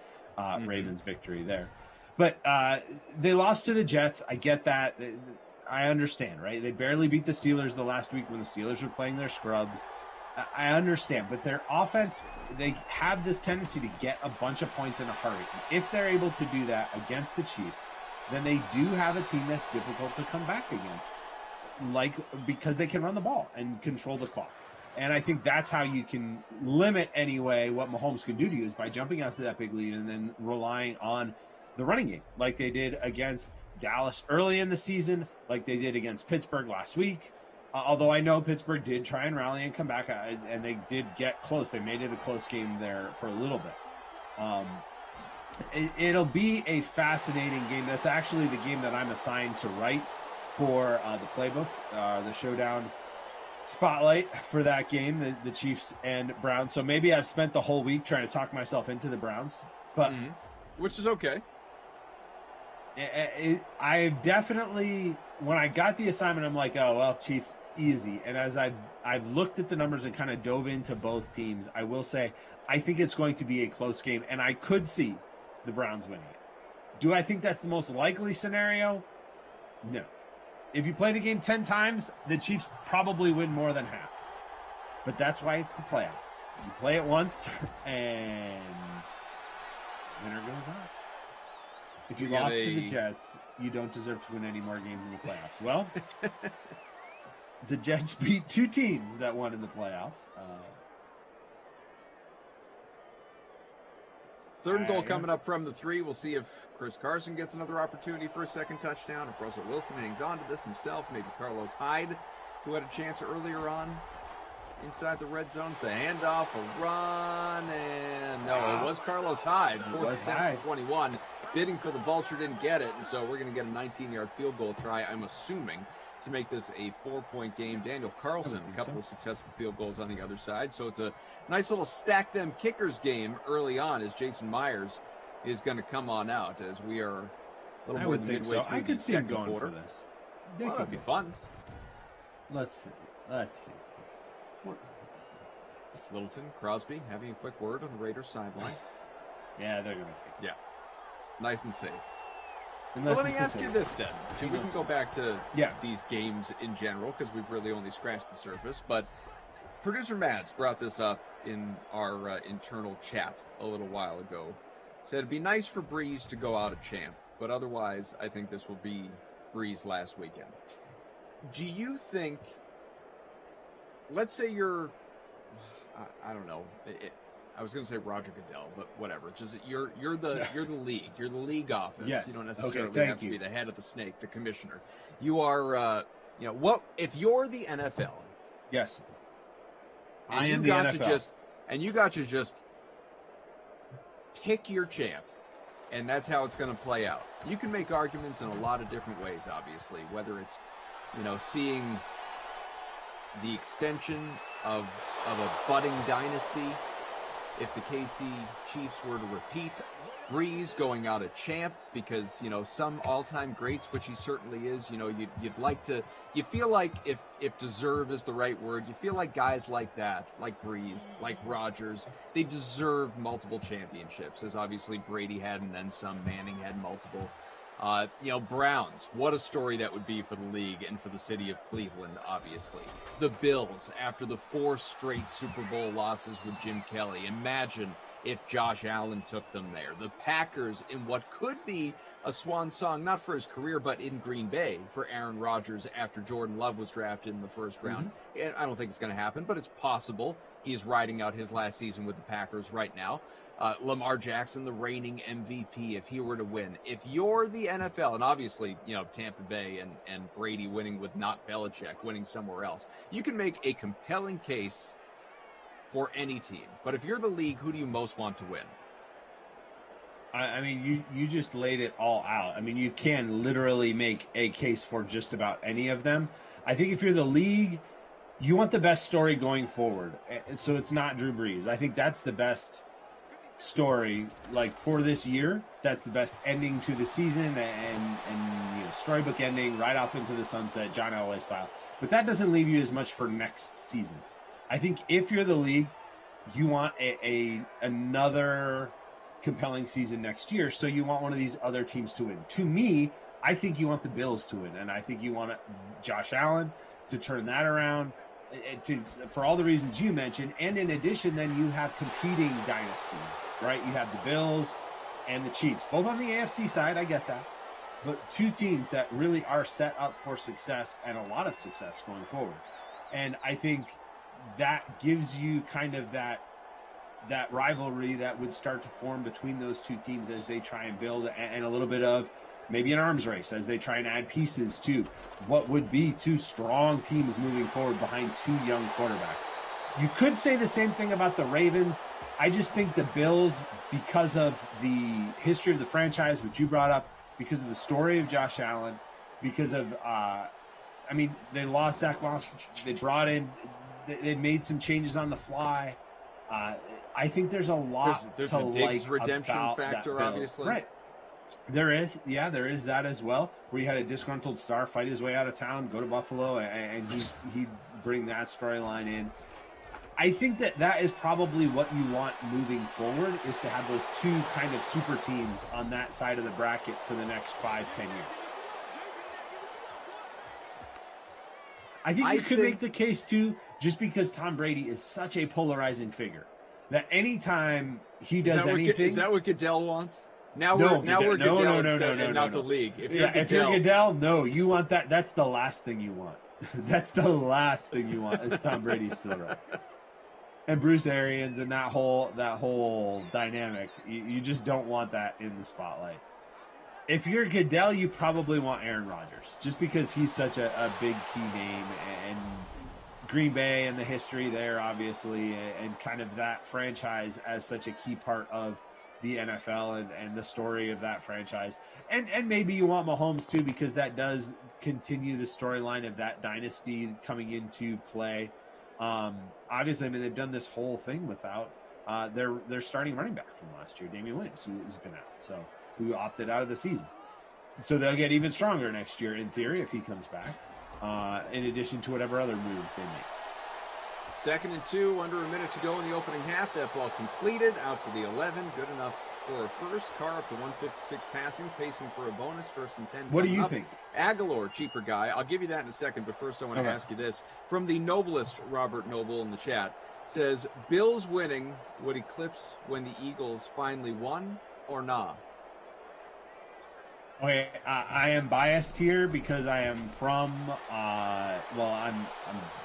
Ravens victory there. But they lost to the Jets. I get that. I understand, right? They barely beat the Steelers the last week when the Steelers were playing their scrubs. I understand, but their offense, they have this tendency to get a bunch of points in a hurry. If they're able to do that against the Chiefs, then they do have a team that's difficult to come back against, because they can run the ball and control the clock. And I think that's how you can limit anyway what Mahomes can do to you is by jumping out to that big lead and then relying on the running game, like they did against Dallas early in the season, like they did against Pittsburgh last week. Although I know Pittsburgh did try and rally and come back, and they did get close. They made it a close game there for a little bit. It'll be a fascinating game. That's actually the game that I'm assigned to write for the playbook, the showdown spotlight for that game, the Chiefs and Browns. So maybe I've spent the whole week trying to talk myself into the Browns, but which is okay. I definitely, when I got the assignment, I'm like, oh, well, Chiefs, easy. And as I've looked at the numbers and kind of dove into both teams, I will say I think it's going to be a close game, and I could see the Browns winning it. Do I think that's the most likely scenario? No. If you play the game 10 times, the Chiefs probably win more than half. But that's why it's the playoffs. You play it once, and winner goes on. If you lost to the Jets, you don't deserve to win any more games in the playoffs. Well, the Jets beat two teams that won in the playoffs. Third and goal coming up from the 3. We'll see if Chris Carson gets another opportunity for a second touchdown. If Russell Wilson hangs on to this himself, maybe Carlos Hyde, who had a chance earlier on inside the red zone. It's a handoff, a run, and no, it was Carlos Hyde. 4th for 21. Bidding for the vulture, didn't get it, and so we're going to get a 19-yard field goal try, I'm assuming, to make this a 4-point game. Daniel Carlson, a couple of successful field goals on the other side. So it's a nice little stack them kickers game early on as Jason Myers is going to come on out as we are a little more than midway through the second quarter. For this. Well, that'd be fun. Let's see. Littleton, Crosby having a quick word on the Raiders sideline. Yeah, they're going to take it. Yeah. Nice and safe. Well, let me ask you this then. And we can go back to these games in general because we've really only scratched the surface. But producer Mads brought this up in our internal chat a little while ago. Said it'd be nice for Breeze to go out a champ, but otherwise I think this will be Breeze last weekend. Do you think, let's say you're, I don't know, I was going to say Roger Goodell, but whatever. Just you're the league. You're the league office. Yes. You don't necessarily have to be the head of the snake, the commissioner. You are, what if you're the NFL? Yes. And you got to just pick your champ, and that's how it's going to play out. You can make arguments in a lot of different ways, obviously, whether it's, seeing the extension of a budding dynasty. If the KC Chiefs were to repeat, Breeze going out a champ because, some all-time greats, which he certainly is, you'd like to, you feel like if deserve is the right word, you feel like guys like that, like Breeze, like Rodgers, they deserve multiple championships, as obviously Brady had and then some, Manning had multiple. Browns, what a story that would be for the league and for the city of Cleveland, obviously. The Bills, after the 4 straight Super Bowl losses with Jim Kelly. Imagine if Josh Allen took them there. The Packers in what could be a swan song, not for his career, but in Green Bay for Aaron Rodgers after Jordan Love was drafted in the first round. And I don't think it's going to happen, but it's possible. He's riding out his last season with the Packers right now. Lamar Jackson, the reigning MVP, if he were to win. If you're the NFL, and obviously, Tampa Bay and Brady winning with not Belichick, winning somewhere else, you can make a compelling case for any team. But if you're the league, who do you most want to win? I mean, you just laid it all out. I mean, you can literally make a case for just about any of them. I think if you're the league, you want the best story going forward. So it's not Drew Brees. I think that's the best story, like for this year. That's the best ending to the season and storybook ending right off into the sunset, John Elway style. But that doesn't leave you as much for next season. I think if you're the league, you want another compelling season next year. So you want one of these other teams to win. To me, I think you want the Bills to win, and I think you want Josh Allen to turn that around for all the reasons you mentioned. And in addition, then you have competing dynasty, right? You have the Bills and the Chiefs, both on the AFC side. I get that. But two teams that really are set up for success and a lot of success going forward. And I think that gives you kind of that rivalry that would start to form between those two teams as they try and build, and a little bit of maybe an arms race as they try and add pieces to what would be two strong teams moving forward behind two young quarterbacks. You could say the same thing about the Ravens. I just think the Bills, because of the history of the franchise, which you brought up, because of the story of Josh Allen, because of, they lost Zach Moss. They brought in, they made some changes on the fly. I think there's a lot there's to a Diggs like redemption about factor, obviously. Right. There is that as well, where you had a disgruntled star fight his way out of town, go to Buffalo, and he'd bring that storyline in. I think that is probably what you want moving forward, is to have those two kind of super teams on that side of the bracket for the next 5-10 years. I think you could make the case too, just because Tom Brady is such a polarizing figure, that anytime he does anything, is that what Goodell wants? Now we're Goodell and not the league. If you're Goodell, no, you want that. That's the last thing you want. That's the last thing you want. Is Tom Brady still right? And Bruce Arians and that whole dynamic. You just don't want that in the spotlight. If you're Goodell, you probably want Aaron Rodgers, just because he's such a big key name, and Green Bay and the history there, obviously, and kind of that franchise as such a key part of the NFL and the story of that franchise. And maybe you want Mahomes too, because that does continue the storyline of that dynasty coming into play. Obviously, I mean, they've done this whole thing without their starting running back from last year, Damian Williams, who's been out, who opted out of the season. So they'll get even stronger next year, in theory, if he comes back, in addition to whatever other moves they make. 2nd and 2, under a minute to go in the opening half. That ball completed out to the 11. Good enough for a first. Carr up to 156 passing, pacing for a bonus. 1st and 10. What do you think? Aguilar, cheaper guy. I'll give you that in a second, but first I want to ask you this. From the noblest Robert Noble in the chat, says, Bills winning would eclipse when the Eagles finally won, or nah? Okay, I am biased here because I am from, I'm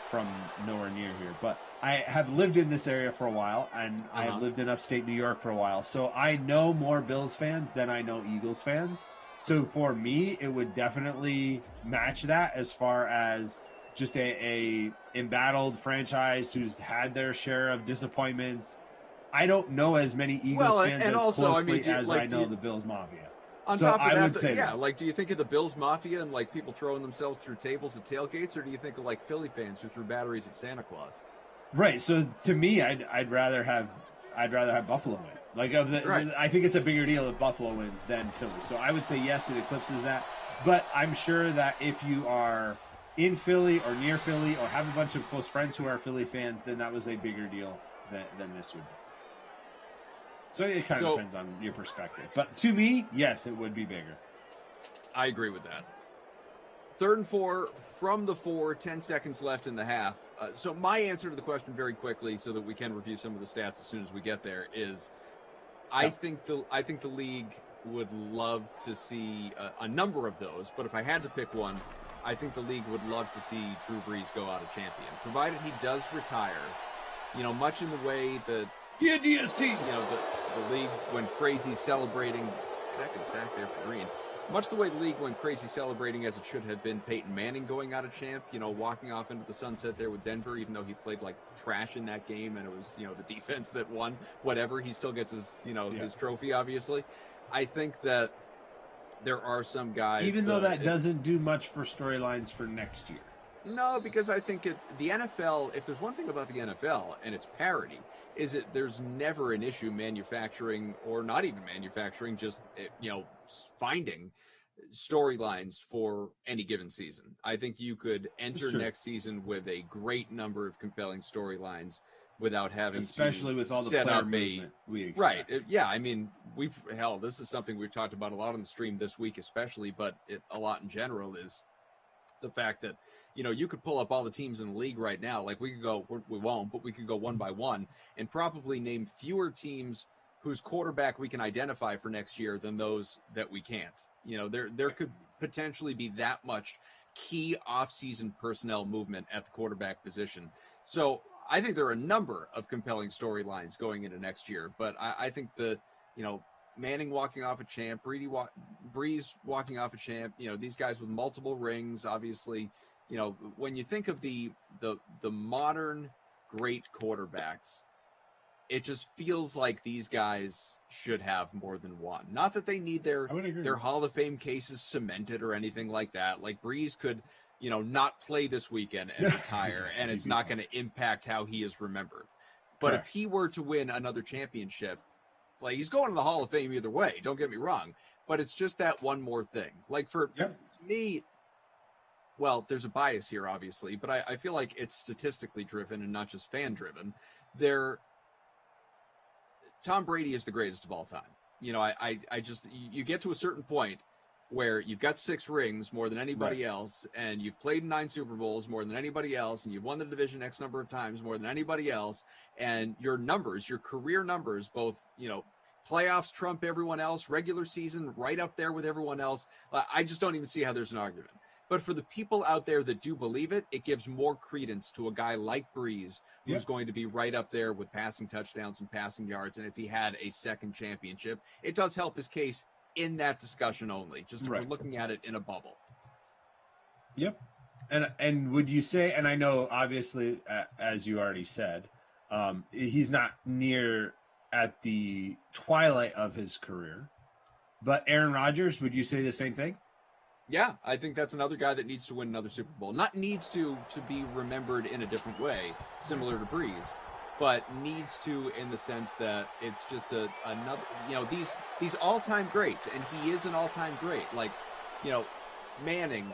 from nowhere near here, but I have lived in this area for a while, and I have lived in upstate New York for a while, so I know more Bills fans than I know Eagles fans. So for me, it would definitely match that as far as just a embattled franchise who's had their share of disappointments. I don't know as many Eagles fans as closely as I know the Bills Mafia. On top of that, do you think of the Bills Mafia and like people throwing themselves through tables at tailgates, or do you think of like Philly fans who threw batteries at Santa Claus? Right. So to me, I'd rather have Buffalo win. I think it's a bigger deal if Buffalo wins than Philly. So I would say yes, it eclipses that. But I'm sure that if you are in Philly or near Philly or have a bunch of close friends who are Philly fans, then that was a bigger deal than this would be. So it kind of depends on your perspective. But to me, yes, it would be bigger. I agree with that. 3rd and 4 from the 4, 10 seconds left in the half. So my answer to the question very quickly, so that we can review some of the stats as soon as we get there, is I think the league would love to see a number of those. But if I had to pick one, I think the league would love to see Drew Brees go out a champion, provided he does retire. Much in the way that the league went crazy celebrating, second sack there for Green. Much the way the league went crazy celebrating as it should have been Peyton Manning going out of champ, walking off into the sunset there with Denver, even though he played like trash in that game and it was, the defense that won, whatever, he still gets his, his trophy, obviously. I think that there are some guys. Even though that doesn't do much for storylines for next year. No, because I think the NFL, if there's one thing about the NFL, and it's parity, is that there's never an issue manufacturing, or not even manufacturing, just, finding storylines for any given season. I think you could enter next season with a great number of compelling storylines without having especially with all the player movement we expect. Right. Yeah, I mean, this is something we've talked about a lot on the stream this week especially, but a lot in general is the fact that, you could pull up all the teams in the league right now. Like we won't, but we could go one by one and probably name fewer teams whose quarterback we can identify for next year than those that we can't. There could potentially be that much key offseason personnel movement at the quarterback position. So I think there are a number of compelling storylines going into next year, but I think Manning walking off a champ, Brees walking off a champ, these guys with multiple rings, obviously, when you think of the modern great quarterbacks, it just feels like these guys should have more than one. Not that they need their Hall of Fame cases cemented or anything like that. Like Brees could, not play this weekend and retire, and it's not going to impact how he is remembered. But if he were to win another championship, like he's going to the Hall of Fame either way, don't get me wrong, but it's just that one more thing. Like for me, well, there's a bias here, obviously, but I feel like it's statistically driven and not just fan driven. Tom Brady is the greatest of all time. I just, you get to a certain point where you've got 6 rings more than anybody else, and you've played in 9 Super Bowls more than anybody else, and you've won the division X number of times more than anybody else, and your numbers, your career numbers, both, playoffs trump everyone else, regular season right up there with everyone else. I just don't even see how there's an argument. But for the people out there that do believe it, it gives more credence to a guy like Breeze, who's going to be right up there with passing touchdowns and passing yards. And if he had a second championship, it does help his case in that discussion only. Just we're looking at it in a bubble. Yep. And would you say, and I know obviously, as you already said, he's not near at the twilight of his career, but Aaron Rodgers, would you say the same thing? Yeah, I think that's another guy that needs to win another Super Bowl. Not needs to be remembered in a different way, similar to Breeze, but needs to in the sense that it's just another, these all-time greats, and he is an all-time great. Like, Manning,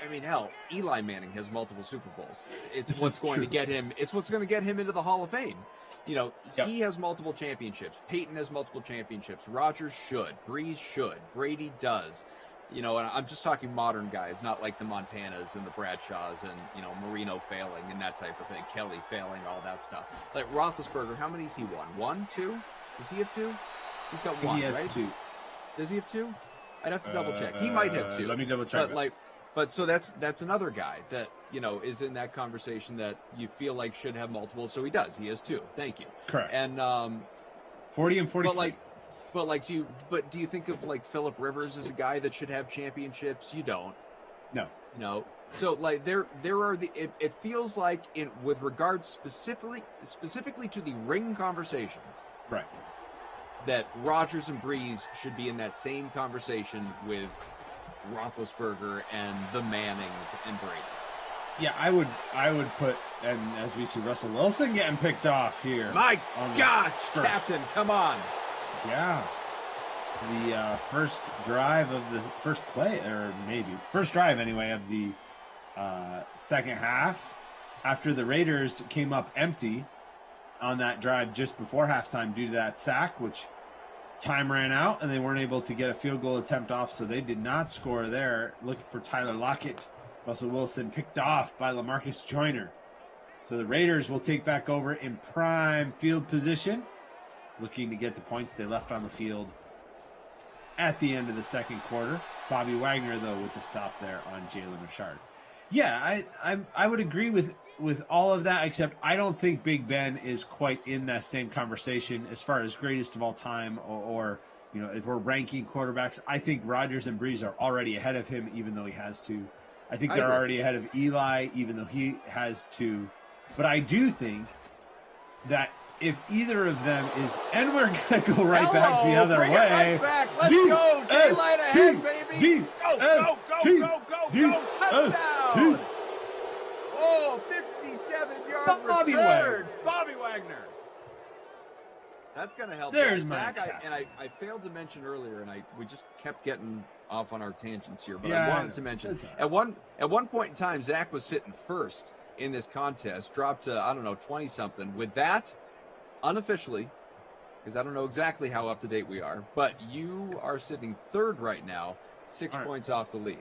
I mean, hell, Eli Manning has multiple Super Bowls. It's what's going to get him. It's what's going to get him into the Hall of Fame. He has multiple championships. Peyton has multiple championships. Rodgers should. Breeze should. Brady does. And I'm just talking modern guys, not like the Montanas and the Bradshaws and, Marino failing and that type of thing. Kelly failing, all that stuff. Like Roethlisberger, how many's he won? 1, 2? Does he have 2? He's got 1, he has right? 2. Does he have 2? I'd have to double check. He might have 2. Let me double check. But so that's another guy that, is in that conversation that you feel like should have multiple. So he does. He has 2. Thank you. Correct. And 40 and 40. But do you think of like Phillip Rivers as a guy that should have championships? You don't. No. So like there are it feels like with regards specifically to the ring conversation. Right. That Rodgers and Breeze should be in that same conversation with Roethlisberger and the Mannings and Brady. Yeah, I would put, and as we see Russell Wilson getting picked off here. My God, Captain, come on. Yeah. The first drive of the first play, or maybe first drive anyway, of the second half, after the Raiders came up empty on that drive just before halftime due to that sack, which time ran out and they weren't able to get a field goal attempt off, so they did not score there. Looking for Tyler Lockett. Russell Wilson picked off by LaMarcus Joyner. So the Raiders will take back over in prime field position, looking to get the points they left on the field at the end of the second quarter. Bobby Wagner, though, with the stop there on Jalen Richard. Yeah, I would agree with all of that, except I don't think Big Ben is quite in that same conversation as far as greatest of all time, or if we're ranking quarterbacks. I think Rodgers and Breeze are already ahead of him, even though he has 2. I think they're already ahead of Eli, even though he has 2. But I do think that if either of them is, and we're going to go right back the other way. Right back. Let's go. Daylight ahead, baby. Go. Touchdown. Oh, 57-yard return. Bobby Wagner. That's going to help. There's Zach. I failed to mention earlier, and we just kept getting off on our tangents here, but I wanted to mention at one point in time, Zach was sitting first in this contest, dropped to 20-something. With that, unofficially, because I don't know exactly how up to date we are, but you are sitting third right now, 6 points off the lead.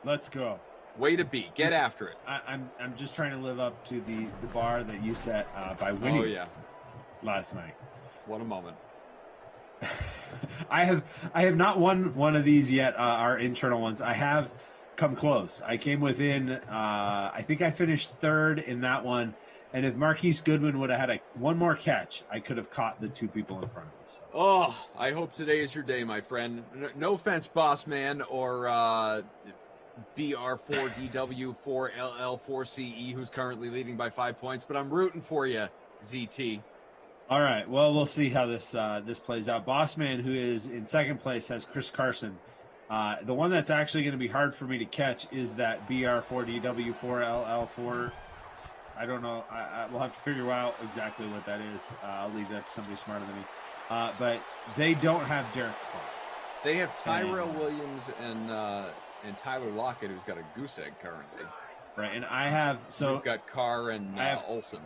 Let's go. Way to be. Get after it. I'm just trying to live up to the bar that you set by winning last night. What a moment. I have not won one of these yet, our internal ones. I have come close. I came within, I think I finished third in that one. And if Marquise Goodwin would have had one more catch, I could have caught the 2 people in front of me. So. Oh, I hope today is your day, my friend. No offense, boss man, or BR4DW4LL4CE, who's currently leading by 5 points, but I'm rooting for you, ZT. All right. Well, we'll see how this plays out. Bossman, who is in second place, has Chris Carson. The one that's actually going to be hard for me to catch is that BR4DW4LL4. I don't know. We'll have to figure out exactly what that is. I'll leave that to somebody smarter than me. But they don't have Derek Carr. They have Tyrell Williams and Tyler Lockett, who's got a goose egg currently. Right, and I have You've got Carr and Olsen.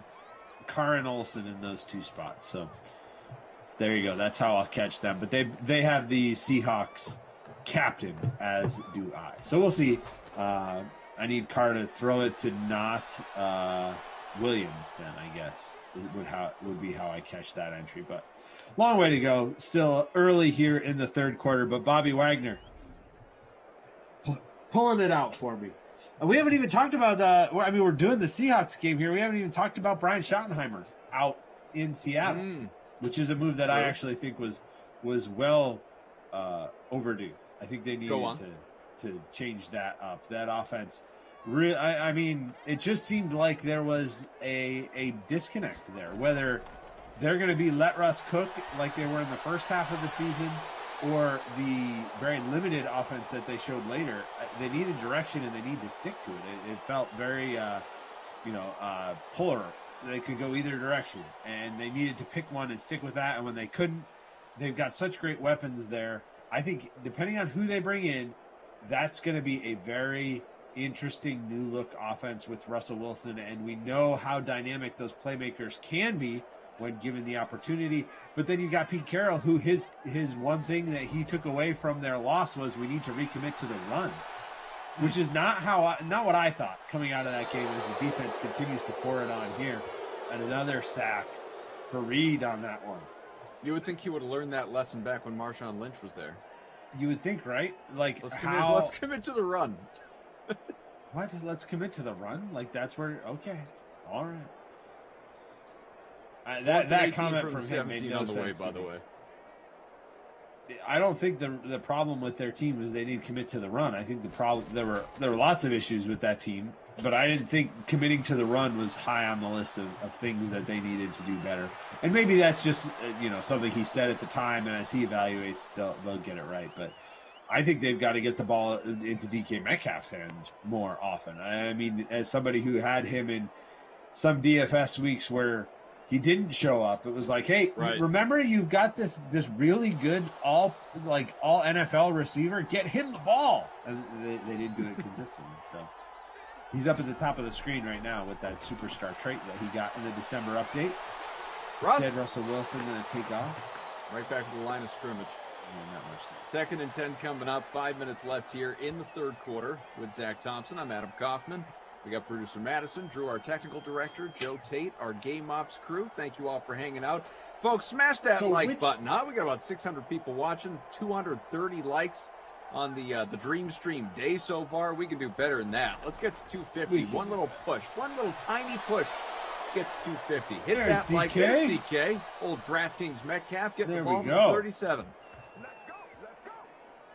Carr and Olsen in those 2 spots. So there you go. That's how I'll catch them. But they have the Seahawks captain, as do I. So we'll see. I need Carr to throw it to not Williams. Then I guess would be how I catch that entry. But long way to go. Still early here in the third quarter. But Bobby Wagner, pulling it out for me. We haven't even talked about we're doing the Seahawks game here. We haven't even talked about Brian Schottenheimer out in Seattle, which is a move that I actually think was well overdue. I think they needed to change that up. That offense, I mean, it just seemed like there was a disconnect there. Whether they're going to be let Russ cook like they were in the first half of the season, or the very limited offense that they showed later, they needed direction and they need to stick to it. It felt very, polar. They could go either direction, and they needed to pick one and stick with that. And when they couldn't, they've got such great weapons there. I think depending on who they bring in, that's going to be a very interesting new look offense with Russell Wilson. And we know how dynamic those playmakers can be when given the opportunity. But then you got Pete Carroll, who his one thing that he took away from their loss was we need to recommit to the run, which is not what I thought coming out of that game as the defense continues to pour it on here. And another sack for Reid on that one. You would think he would have learned that lesson back when Marshawn Lynch was there. You would think, right? Like, let's commit to the run. What? Let's commit to the run? Like, that's where, okay. All right. That comment from him made no on the sense way, by the way. I don't think the problem with their team is they need to commit to the run. I think the problem there were lots of issues with that team, but I didn't think committing to the run was high on the list of things that they needed to do better. And maybe that's just something he said at the time, and as he evaluates, they'll get it right. But I think they've got to get the ball into DK Metcalf's hands more often. I mean, as somebody who had him in some DFS weeks where he didn't show up, it was like, hey, remember you've got this really good all NFL receiver, get him the ball. And they didn't do it consistently. So he's up at the top of the screen right now with that superstar trait that he got in the December update. Said Russell Wilson going to take off. Right back to the line of scrimmage. Yeah, not much. 2nd and 10 coming up. 5 minutes left here in the third quarter with Z.Thompson. I'm Adam Kaufman. We got producer Madison, Drew, our technical director, Joe Tate, our Game Ops crew. Thank you all for hanging out. Folks, smash that button, huh? We got about 600 people watching, 230 likes on the Dream Stream day so far. We can do better than that. Let's get to 250. One little push, one little tiny push. Let's get to 250. Hit There's that DK. like. There's DK. Old DraftKings Metcalf getting the ball to 37.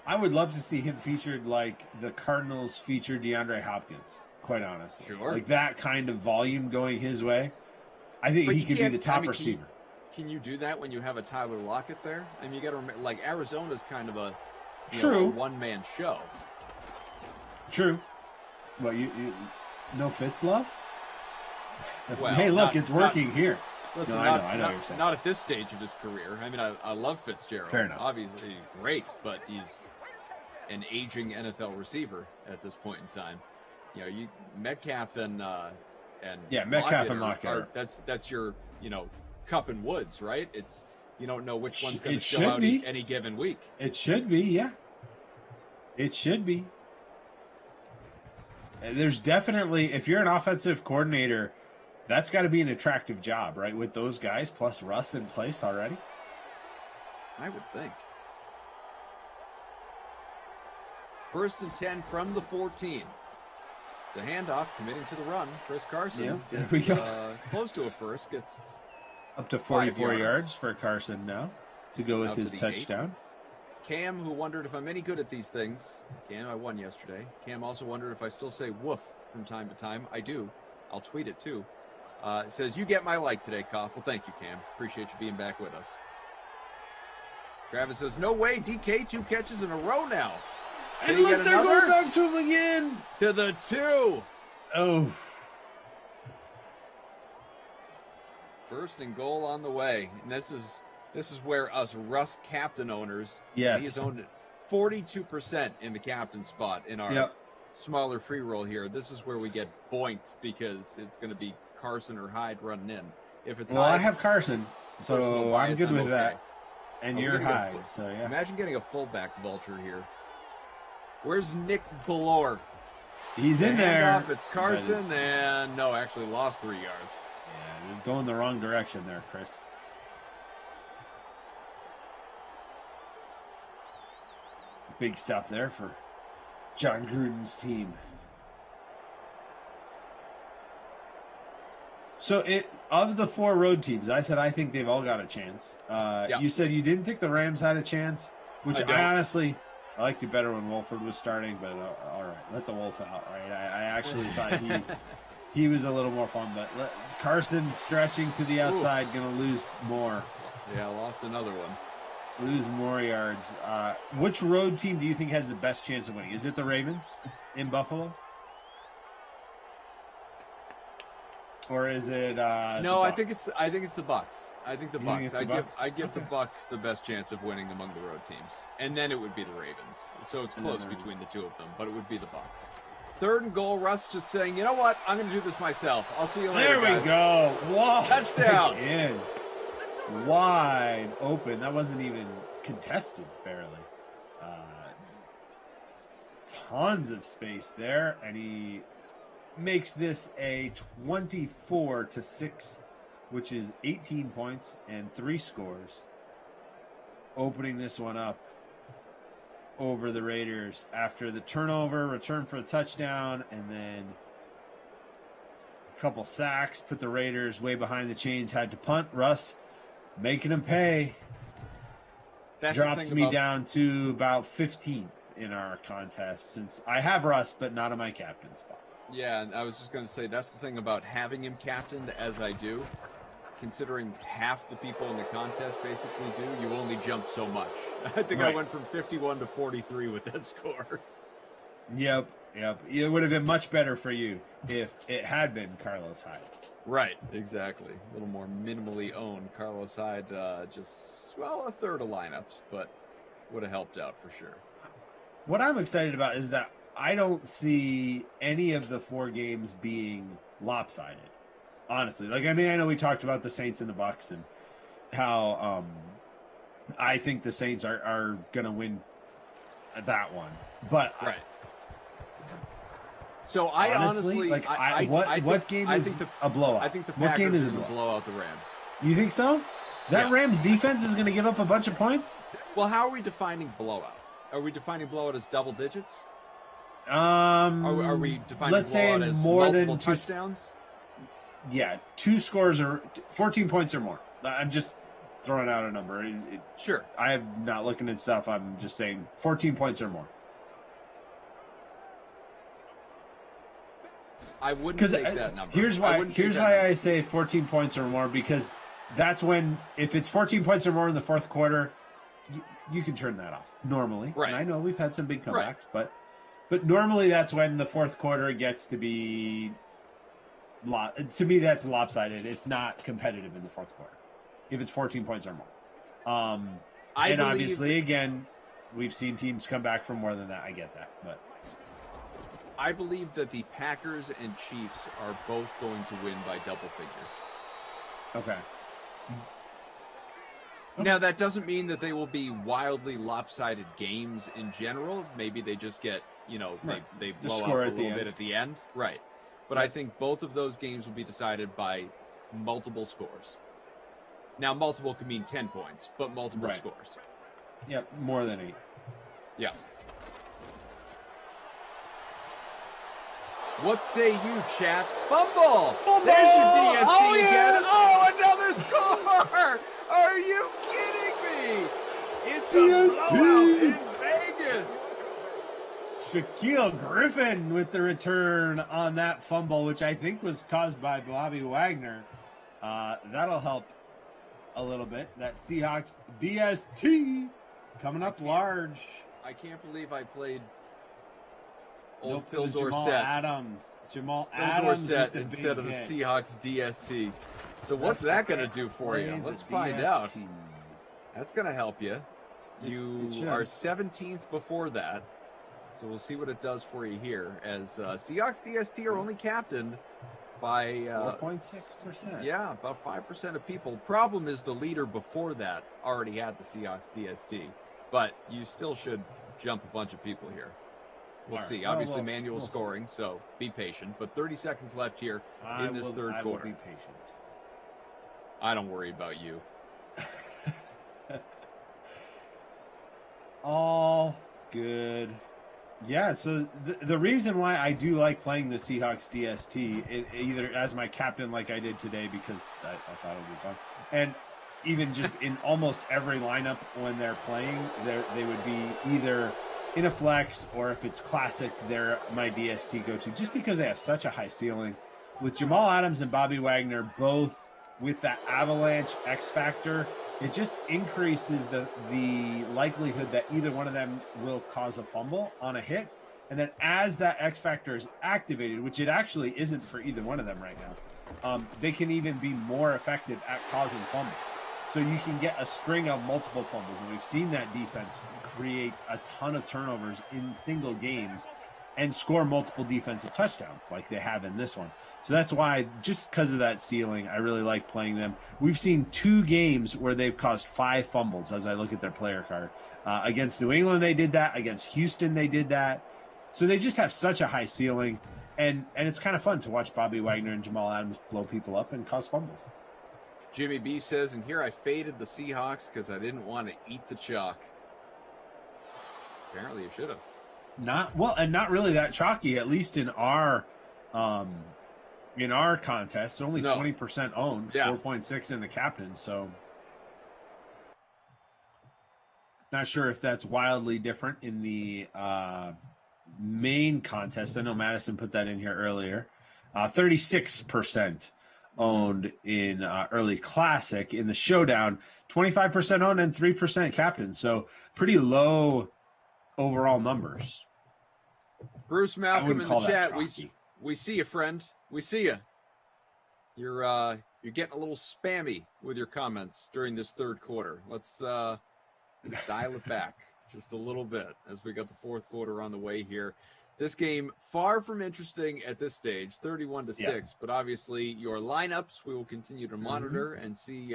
I would love to see him featured like the Cardinals featured DeAndre Hopkins, quite honestly. Sure. Like that kind of volume going his way. I think he could be the top receiver. Can you do that when you have a Tyler Lockett there? I mean, you got to remember, like, Arizona's kind of a one-man show. True. Well, you no Fitz love? Well, hey, look, it's working here. Listen, no, I know what you're saying. Not at this stage of his career. I mean, I love Fitzgerald. Fair enough. Obviously, great, but he's an aging NFL receiver at this point in time. Metcalf and Metcalf and Lockett. That's your Cup and Woods, right? It's you don't know which one's going to show out any given week. It should be, yeah. It should be. There's definitely, if you're an offensive coordinator, that's got to be an attractive job, right? With those guys plus Russ in place already. I would think. 1st and 10 from the 14. It's a handoff, committing to the run. Chris Carson gets close to a first, gets up to 44 yards for Carson now to go with his touchdown. 8. Cam, who wondered if I'm any good at these things. Cam, I won yesterday. Cam also wondered if I still say woof from time to time. I do. I'll tweet it too. It says, you get my like today, Koff. Well, thank you, Cam. Appreciate you being back with us. Travis says, no way, DK, 2 catches in a row now. And look, they're going back to him again. To the 2. Oh. 1st and goal on the way. And this is where us Russ captain owners, he's owned 42% in the captain spot in our smaller free roll here. This is where we get boinked because it's going to be Carson or Hyde running in. If it's Hyde, I have Carson, so I'm good with that. And you're Hyde, so yeah. Imagine getting a fullback vulture here. Where's Nick Ballore? He's in there. Handoff, it's Carson, and no, actually lost 3 yards. Yeah, you're going the wrong direction there, Chris. Big stop there for John Gruden's team. So of the 4 road teams, I said I think they've all got a chance. You said you didn't think the Rams had a chance, which I honestly I liked it better when Wolford was starting. But all right, let the Wolf out. Right, I actually thought he was a little more fun. But Carson stretching to the outside, going to lose more. Yeah, lost another one. Lose more yards. Which road team do you think has the best chance of winning? Is it the Ravens in Buffalo? Or is it no, I think it's the Bucs. I think the Bucs. I give the Okay. Bucs the best chance of winning among the road teams. And then it would be the Ravens. So it's close between the two of them, but it would be the Bucs. 3rd and goal, Russ just saying, you know what? I'm going to do this myself. I'll see you later, There we go. Whoa. Touchdown. In. Wide open. That wasn't even contested, barely. Tons of space there, and he makes this a 24-6, which is 18 points and 3 scores. Opening this one up over the Raiders after the turnover, return for a touchdown, and then a couple sacks, put the Raiders way behind the chains, had to punt. Russ making them pay. Drops me down to about 15th in our contest, since I have Russ, but not in my captain spot. Yeah, I was just going to say, that's the thing about having him captained as I do. Considering half the people in the contest basically do, you only jump so much. I think I went from 51 to 43 with that score. Yep. It would have been much better for you if it had been Carlos Hyde. Right, exactly. A little more minimally owned. Carlos Hyde, just, a third of lineups, but would have helped out for sure. What I'm excited about is that I don't see any of the 4 games being lopsided. Honestly, I know we talked about the Saints and the Bucs and how I think the Saints are going to win that one. But right. So I honestly what game is a blowout? I think the Packers are going to blow out the Rams. You think so? That Rams defense is going to give up a bunch of points? Well, how are we defining blowout? Are we defining blowout as double digits? Are we defining blowout as multiple touchdowns? Yeah, 2 scores or 14 points or more. I'm just throwing out a number. Sure. I am not looking at stuff. I'm just saying 14 points or more. I wouldn't take that number. Here's why I say 14 points or more, because that's when, if it's 14 points or more in the 4th quarter, you can turn that off normally. Right. And I know we've had some big comebacks, but normally that's when the 4th quarter gets to be, to me, that's lopsided. It's not competitive in the 4th quarter if it's 14 points or more. And obviously, again, we've seen teams come back from more than that. I get that, but I believe that the Packers and Chiefs are both going to win by double figures. Okay. Now, that doesn't mean that they will be wildly lopsided games in general. Maybe they just get, they blow up a little bit at the end. Right. But I think both of those games will be decided by multiple scores. Now, multiple can mean 10 points, but multiple scores. Yep, more than 8. Yeah. What say you, chat? Fumble! There's your DST again. Oh, another score! Are you kidding me? It's a blowout in Vegas. Shaquille Griffin with the return on that fumble, which I think was caused by Bobby Wagner. That'll help a little bit. That Seahawks DST coming up large. I can't believe I played old Phil Dorsett. Jamal Phil Adams Dorsett instead of the Seahawks DST. So what's that going to do for you? Let's find out. That's going to help you. You are 17th before that. So we'll see what it does for you here. As Seahawks DST are only captained by 4.6%. Yeah, about 5% of people. Problem is the leader before that already had the Seahawks DST. But you still should jump a bunch of people here. We'll see. Obviously, manual scoring, so be patient. But 30 seconds left here in this third quarter. Be patient. I don't worry about you. All good. Yeah, so the reason why I do like playing the Seahawks DST, either as my captain like I did today because I thought it would be fun, and even just in almost every lineup when they're playing, they would be either in a flex or if it's classic, they're my DST go-to, just because they have such a high ceiling. With Jamal Adams and Bobby Wagner both with that avalanche X factor, it just increases the likelihood that either one of them will cause a fumble on a hit. And then as that X factor is activated, which it actually isn't for either one of them right now, they can even be more effective at causing fumbles. So you can get a string of multiple fumbles. And we've seen that defense create a ton of turnovers in single games and score multiple defensive touchdowns like they have in this one. So that's why, just because of that ceiling, I really like playing them. We've seen 2 games where they've caused 5 fumbles as I look at their player card. Against New England, they did that. Against Houston, they did that. So they just have such a high ceiling. And it's kind of fun to watch Bobby Wagner and Jamal Adams blow people up and cause fumbles. Jimmy B says, and here I faded the Seahawks because I didn't want to eat the chalk. Apparently you should have. Not really that chalky, at least in our contest. Only 20% owned, 4.6 in the captain. So not sure if that's wildly different in the main contest. I know Madison put that in here earlier. 36% owned in early classic. In the showdown, 25% owned and 3% captain. So pretty low overall numbers. Bruce Malcolm in the chat. We see you, friend. We see you. You're getting a little spammy with your comments during this third quarter. Let's dial it back just a little bit as we got the fourth quarter on the way here. This game far from interesting at this stage, 31-6. But obviously, your lineups we will continue to monitor and see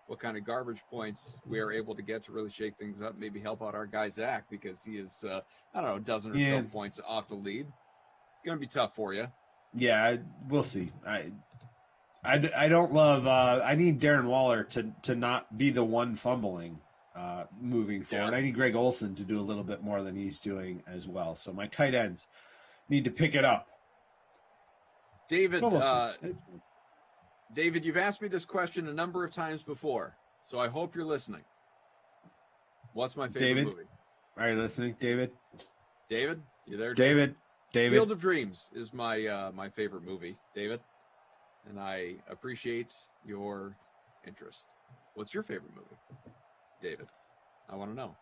what kind of garbage points we are able to get to really shake things up. Maybe help out our guy Zach because he is a dozen or so points off the lead. Going to be tough for you. Yeah, we'll see. I don't love. I need Darren Waller to not be the one fumbling moving forward. I need Greg Olsen to do a little bit more than he's doing as well. So my tight ends need to pick it up. David, David, you've asked me this question a number of times before, so I hope you're listening. What's my favorite movie? Are you listening, David? David, you there? David. Field of Dreams is my favorite movie, David, and I appreciate your interest. What's your favorite movie, David? I want to know.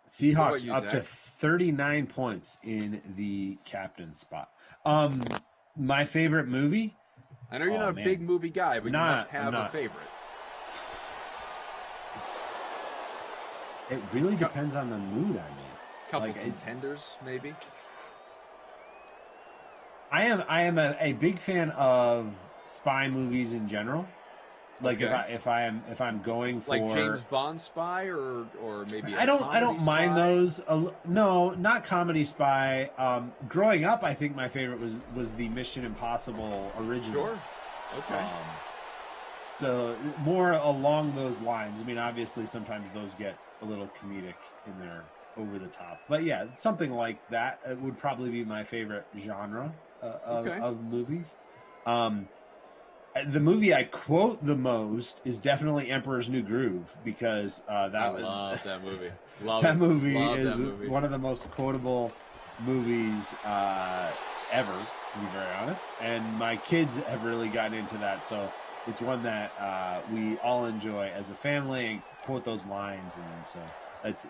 Seahawks up to 39 points in the captain spot. My favorite movie? I know you're not a big movie guy, but you must have a favorite. It really depends on the mood I'm in. Couple contenders, maybe. I am a big fan of spy movies in general. Like if I'm going for like James Bond spy or maybe I don't mind those. No, not comedy spy. Growing up, I think my favorite was the Mission Impossible original. Sure. Okay. So more along those lines. I mean, obviously sometimes those get a little comedic in there, over the top. But yeah, something like that would probably be my favorite genre of movies. The movie I quote the most is definitely Emperor's New Groove because I love that movie. That movie is one of the most quotable movies ever, to be very honest. And my kids have really gotten into that, so it's one that we all enjoy as a family and quote those lines, and so it's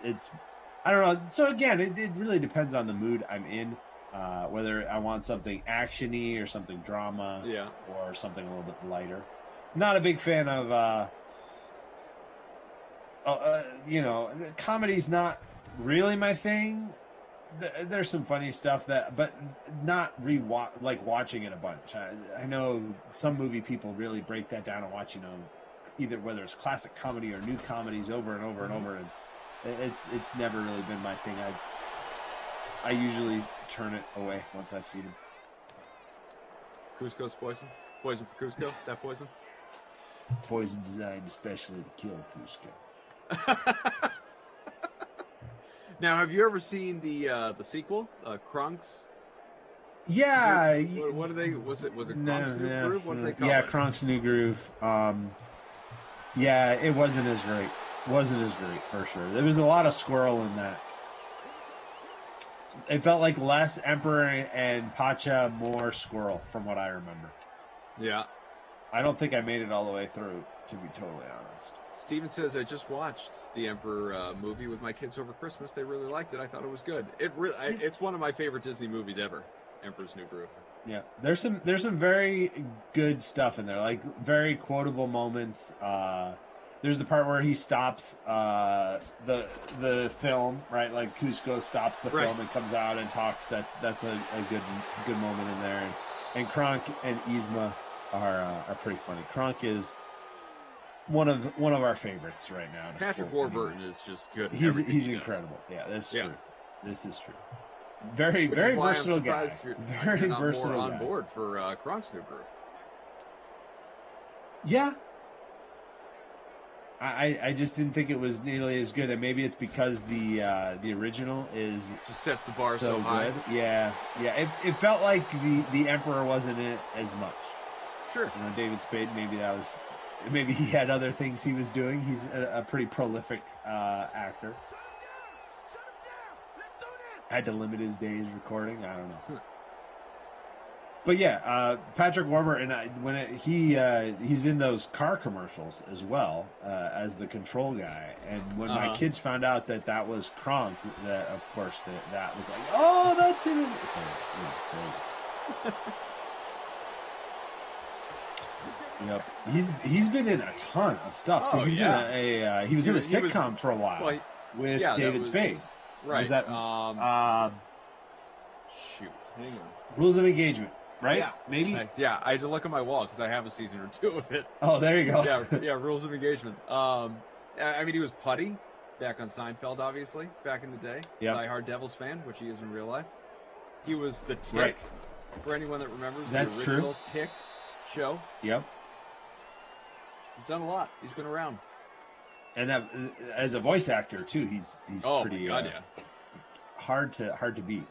I don't know. So again, it really depends on the mood I'm in. Whether I want something action-y or something drama, or something a little bit lighter. Not a big fan of, comedy's not really my thing. There's some funny stuff but not watching it a bunch. I know some movie people really break that down and watch, either whether it's classic comedy or new comedies over and over and over, and it's never really been my thing. I usually turn it away once I've seen him. Cusco's poison? Poison for Cusco? That poison? Poison designed especially to kill Cusco. Now, have you ever seen the sequel, Kronk's? Yeah. What do they? Was it Kronk's New Groove? What did they call it? Yeah, Kronk's New Groove. Yeah, it wasn't as great. Wasn't as great for sure. There was a lot of squirrel in that. It felt like less Emperor and Pacha, more squirrel, from what I remember. Yeah. I don't think I made it all the way through, to be totally honest. Steven says, I just watched the Emperor movie with my kids over Christmas. They really liked it. I thought it was good. It's one of my favorite Disney movies ever, Emperor's New Groove. Yeah, there's some very good stuff in there, like very quotable moments. There's the part where he stops the film, right? Like Cusco stops the film and comes out and talks. That's a good moment in there. And Kronk and Yzma are pretty funny. Kronk is one of our favorites right now. Patrick Warburton is just good. He's incredible. Yeah, that's true. This is true. Very versatile guy. Very versatile. More on board for Kronk's New Groove. Yeah. I just didn't think it was nearly as good, and maybe it's because the original is just sets the bar so high. Good. Yeah. It felt like the Emperor wasn't in it as much. Sure. You know, David Spade, maybe he had other things he was doing. He's a pretty prolific actor. Had to limit his days recording. I don't know. But yeah, Patrick Warburton, he's in those car commercials as well as the control guy. And when my kids found out that was Kronk, that of course that was like, oh, that's him. So, yeah, Yep, he's been in a ton of stuff. He was in a sitcom for a while with David Spade. Right. Was that shoot? Hang on. Rules of Engagement. Right? Yeah. Maybe? Yeah, I had to look at my wall because I have a season or two of it. Oh, there you go. Yeah, Rules of Engagement. I mean, he was Putty back on Seinfeld, obviously, back in the day. Yep. Die-hard Devils fan, which he is in real life. He was the Tick, for anyone that remembers That's the original true. Tick show. Yep. He's done a lot. He's been around. And that, as a voice actor, too, he's pretty my God, hard to beat.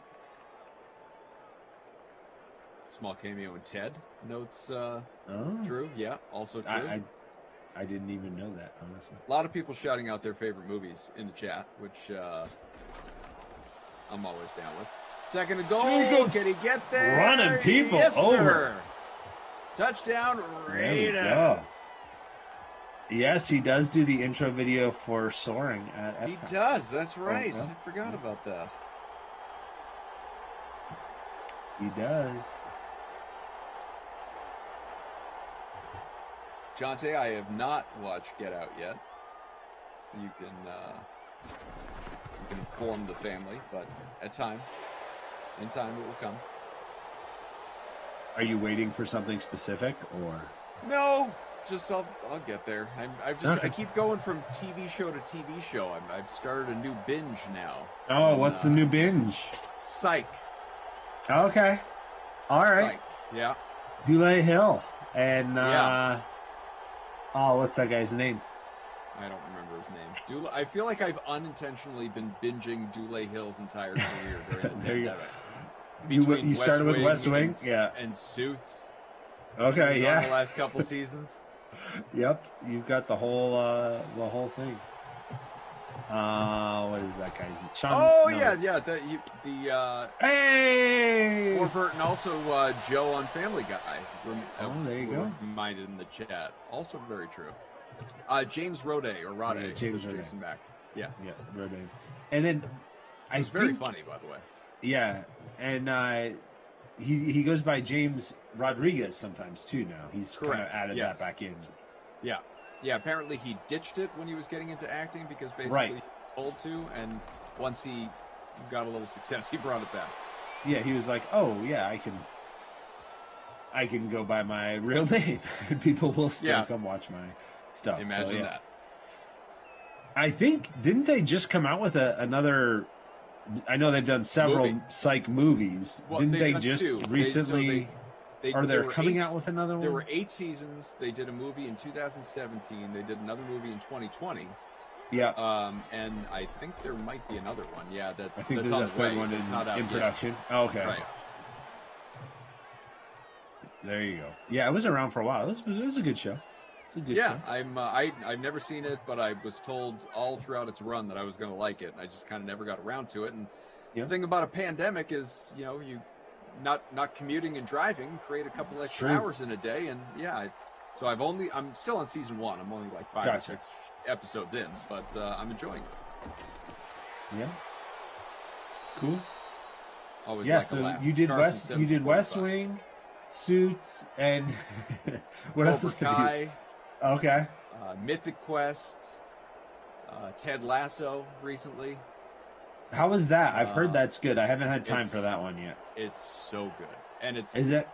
Small cameo in Ted. Notes Drew. Yeah, also true. I didn't even know that, honestly. A lot of people shouting out their favorite movies in the chat, which I'm always down with. Second and goal. Can he get there? Running people yes, over. Sir. Touchdown, Raiders. Yes, he does do the intro video for Soaring at Epcot. He does. That's right. I forgot about that. He does. Jonte, I have not watched Get Out yet. You can inform the family, but in time it will come. Are you waiting for something specific, or? No, just I'll get there. I keep going from TV show to TV show. I've started a new binge now. Oh, what's the new binge? Psych. Okay. All right. Psych. Yeah. Dulé Hill and what's that guy's name? I don't remember his name. I feel like I've unintentionally been binging Dulé Hill's entire career during the there pandemic. You started with West Wing, and Suits. Okay, on the last couple seasons. Yep, you've got the whole thing. What is that guy's name? Hey! Warburton, also Joe on Family Guy. There you go. Reminded in the chat. Also very true. James Rode, James Jason back. Yeah, Rode. And then it's very funny, by the way. Yeah, and he goes by James Rodriguez sometimes too. Now he's kind of added that back in. Yeah. Apparently he ditched it when he was getting into acting because basically he was told to, and once he got a little success, he brought it back. Yeah, he was like, "Oh yeah, I can go by my real name, and people will still come watch my stuff." Imagine that. I think didn't they just come out with another? I know they've done several psych movies. Well, didn't they just two. recently? They're coming out with another one? There were 8 seasons. They did a movie in 2017. They did another movie in 2020. Yeah. And I think there might be another one. Yeah, I think that's there's on a the third way. one It's not out in yet. production. Oh, okay. Right. There you go. Yeah, it was around for a while. It was a good show. It's a good show. I've never seen it, but I was told all throughout its run that I was going to like it, and I just kind of never got around to it. And the thing about a pandemic is, you not commuting and driving, create a couple extra hours in a day, and so I'm still on season 1. I'm only like 5 or 6 episodes in, but I'm enjoying it. Yeah. Cool. Always yeah. like So a laugh. you did West 745. Wing, Suits, and what Cobra else? Kai. Okay. Mythic Quest. Ted Lasso recently. How was that? I've heard that's good. I haven't had time for that one yet. It's so good, and it's and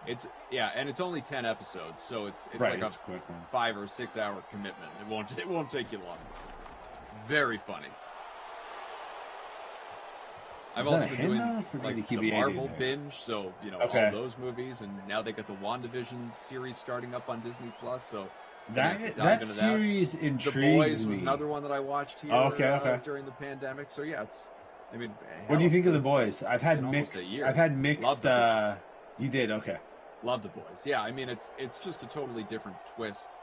it's only 10 episodes, so it's like a quick one. 5 or 6 hour commitment. It won't take you long. Very funny. I've also been doing like the Marvel binge, so all those movies, and now they got the WandaVision series starting up on Disney Plus. So that series intrigues me. The Boys was another one that I watched here during the pandemic. So yeah, what do you think of The Boys? I've had mixed. You did okay. Love The Boys. Yeah, I mean it's just a totally different twist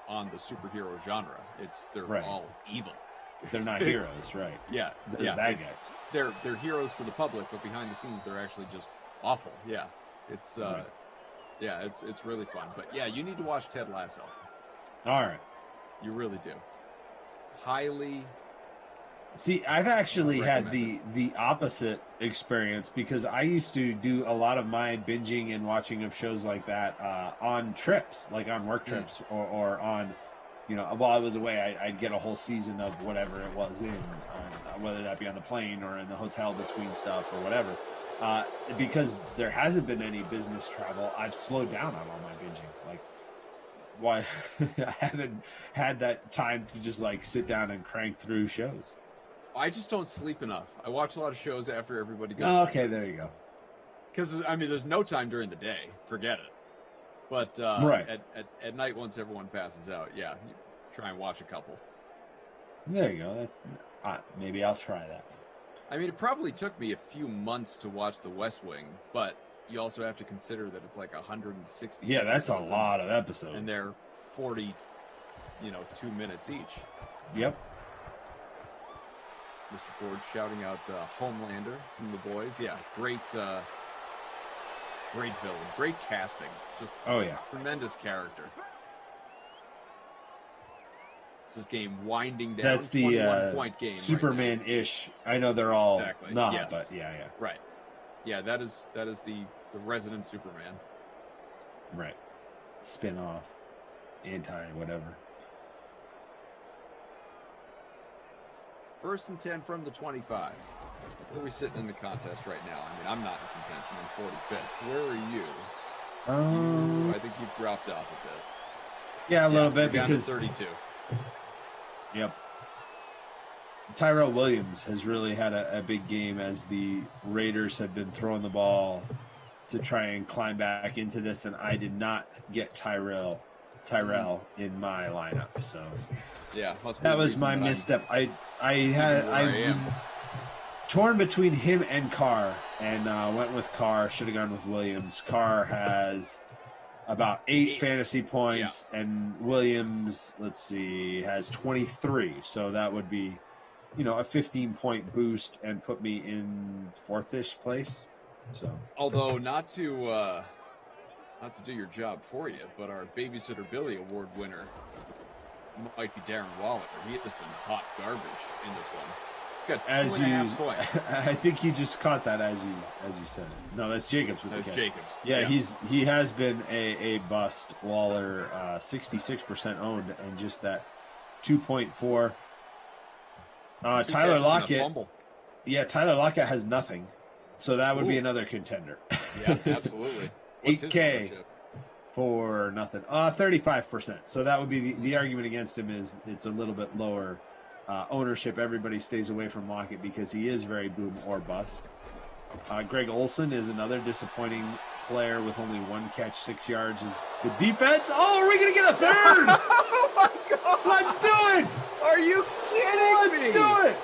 on the superhero genre. They're all evil. They're not heroes, right? Yeah, they're bad guys. They're heroes to the public, but behind the scenes they're actually just awful. Yeah, it's really fun. But yeah, you need to watch Ted Lasso. All right, you really do. Highly. See, I've actually had the opposite experience because I used to do a lot of my binging and watching of shows like that on trips, like on work trips or on. While I was away, I'd get a whole season of whatever it was whether that be on the plane or in the hotel between stuff or whatever. Because there hasn't been any business travel, I've slowed down on all my binging. Like, why I haven't had that time to just like sit down and crank through shows. I just don't sleep enough. I watch a lot of shows after everybody goes. Oh, okay, there you go. Because there's no time during the day. Forget it. But at night, once everyone passes out, you try and watch a couple. There you go. Maybe I'll try that. I mean, it probably took me a few months to watch The West Wing, but you also have to consider that it's like 160. Yeah, that's a lot of episodes. And they're 40, 2 minutes each. Yep. Mr. Ford shouting out Homelander from The Boys. Yeah, great villain, great casting. Just tremendous character. This is game winding down. That's the 21-point game. Superman-ish. Right, I know they're all not, yes. But yeah. Right. Yeah, that is the resident Superman. Right. Spin-off. Whatever. 1st and 10 from the 25. Where are we sitting in the contest right now? I mean, I'm not in contention. I'm 45th. Where are you? I think you've dropped off a bit. Yeah, a little bit because 32. Yep. Tyrell Williams has really had a big game as the Raiders have been throwing the ball to try and climb back into this, and I did not get Tyrell in my lineup. So yeah, that was my misstep. I was torn between him and Carr, and went with Carr. Should have gone with Williams. Carr has about 8 fantasy points, and Williams, has 23. So that would be, a 15-point boost and put me in 4th-ish place. So, although not to do your job for you, but our Babysitter Billy Award winner might be Darren Waller. He has been hot garbage in this one. He's got 2.5 points. I think he just caught that as you said it. No, that's Jacobs. That's Jacobs. Yeah, he has been a bust. Waller 66% owned, and just that 2.4. Tyler Lockett. Yeah, Tyler Lockett has nothing, so that would be another contender. Yeah, absolutely. What's 8K for nothing. 35%. So that would be the argument against him is it's a little bit lower ownership. Everybody stays away from Lockett because he is very boom or bust. Greg Olsen is another disappointing player with only 1 catch, 6 yards. Is the defense? Oh, are we going to get a third? Oh my Let's do it! Are you kidding me? Let's do it!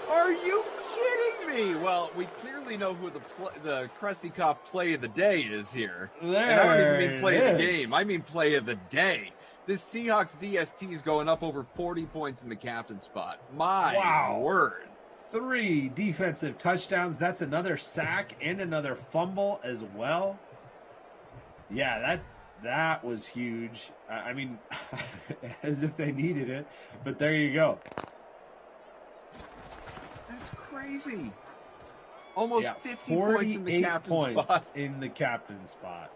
Are you kidding me? Well, we clearly know who the Krusty Koff play of the day is here. And I don't even mean play of the game. I mean play of the day. This Seahawks DST is going up over 40 points in the captain spot. My word. 3 defensive touchdowns. That's another sack and another fumble as well. Yeah, that was huge. I mean, as if they needed it. But there you go. That's crazy. Almost 50 points in the captain spot. In the captain spot.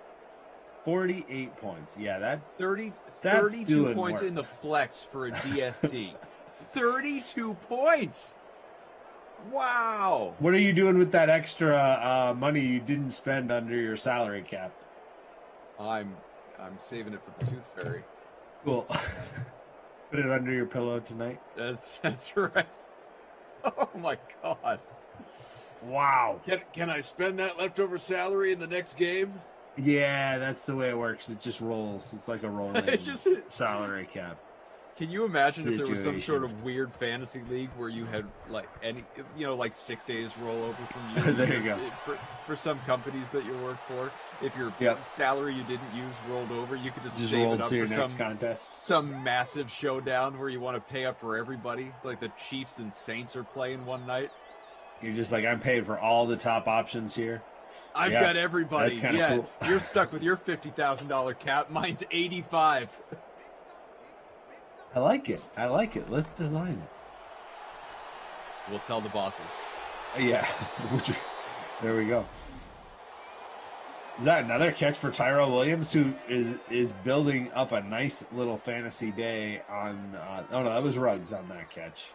48 points. Yeah, that's 32 points in the flex for a DST. 32 points. Wow. What are you doing with that extra money you didn't spend under your salary cap? I'm saving it for the Tooth Fairy. Cool. Put it under your pillow tonight. That's right. Oh my God. Wow. Can I spend that leftover salary in the next game? Yeah, that's the way it works. It just rolls. It's like a rolling salary cap. Can you imagine if there was some sort of weird fantasy league where you had like like sick days roll over from you? There you go. For some companies that you work for, if your salary you didn't use rolled over, you could just save it up for some massive showdown where you want to pay up for everybody. It's like the Chiefs and Saints are playing one night. You're just like, I'm paid for all the top options here. I've got everybody. Yeah, cool. You're stuck with your $50,000 cap. Mine's 85. I like it. Let's design it. We'll tell the bosses. Yeah. There we go. Is that another catch for Tyrell Williams, who is building up a nice little fantasy day on no, that was Ruggs on that catch.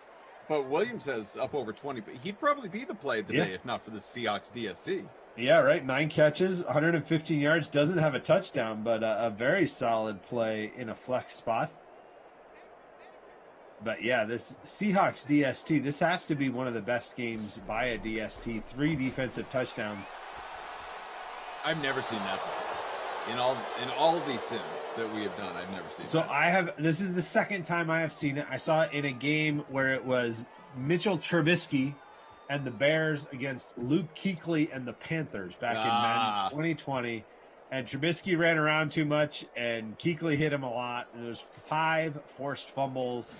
But Williams has up over 20, but he'd probably be the play of the day if not for the Seahawks DST. Yeah, right. 9 catches, 115 yards, doesn't have a touchdown, but a very solid play in a flex spot. But yeah, this Seahawks DST, this has to be one of the best games by a DST. 3 defensive touchdowns. I've never seen that before. In all of these sims that we have done, I've never seen that. This is the second time I have seen it. I saw it in a game where it was Mitchell Trubisky and the Bears against Luke Kuechly and the Panthers back in Madden 2020. And Trubisky ran around too much, and Kuechly hit him a lot. And there was 5 forced fumbles,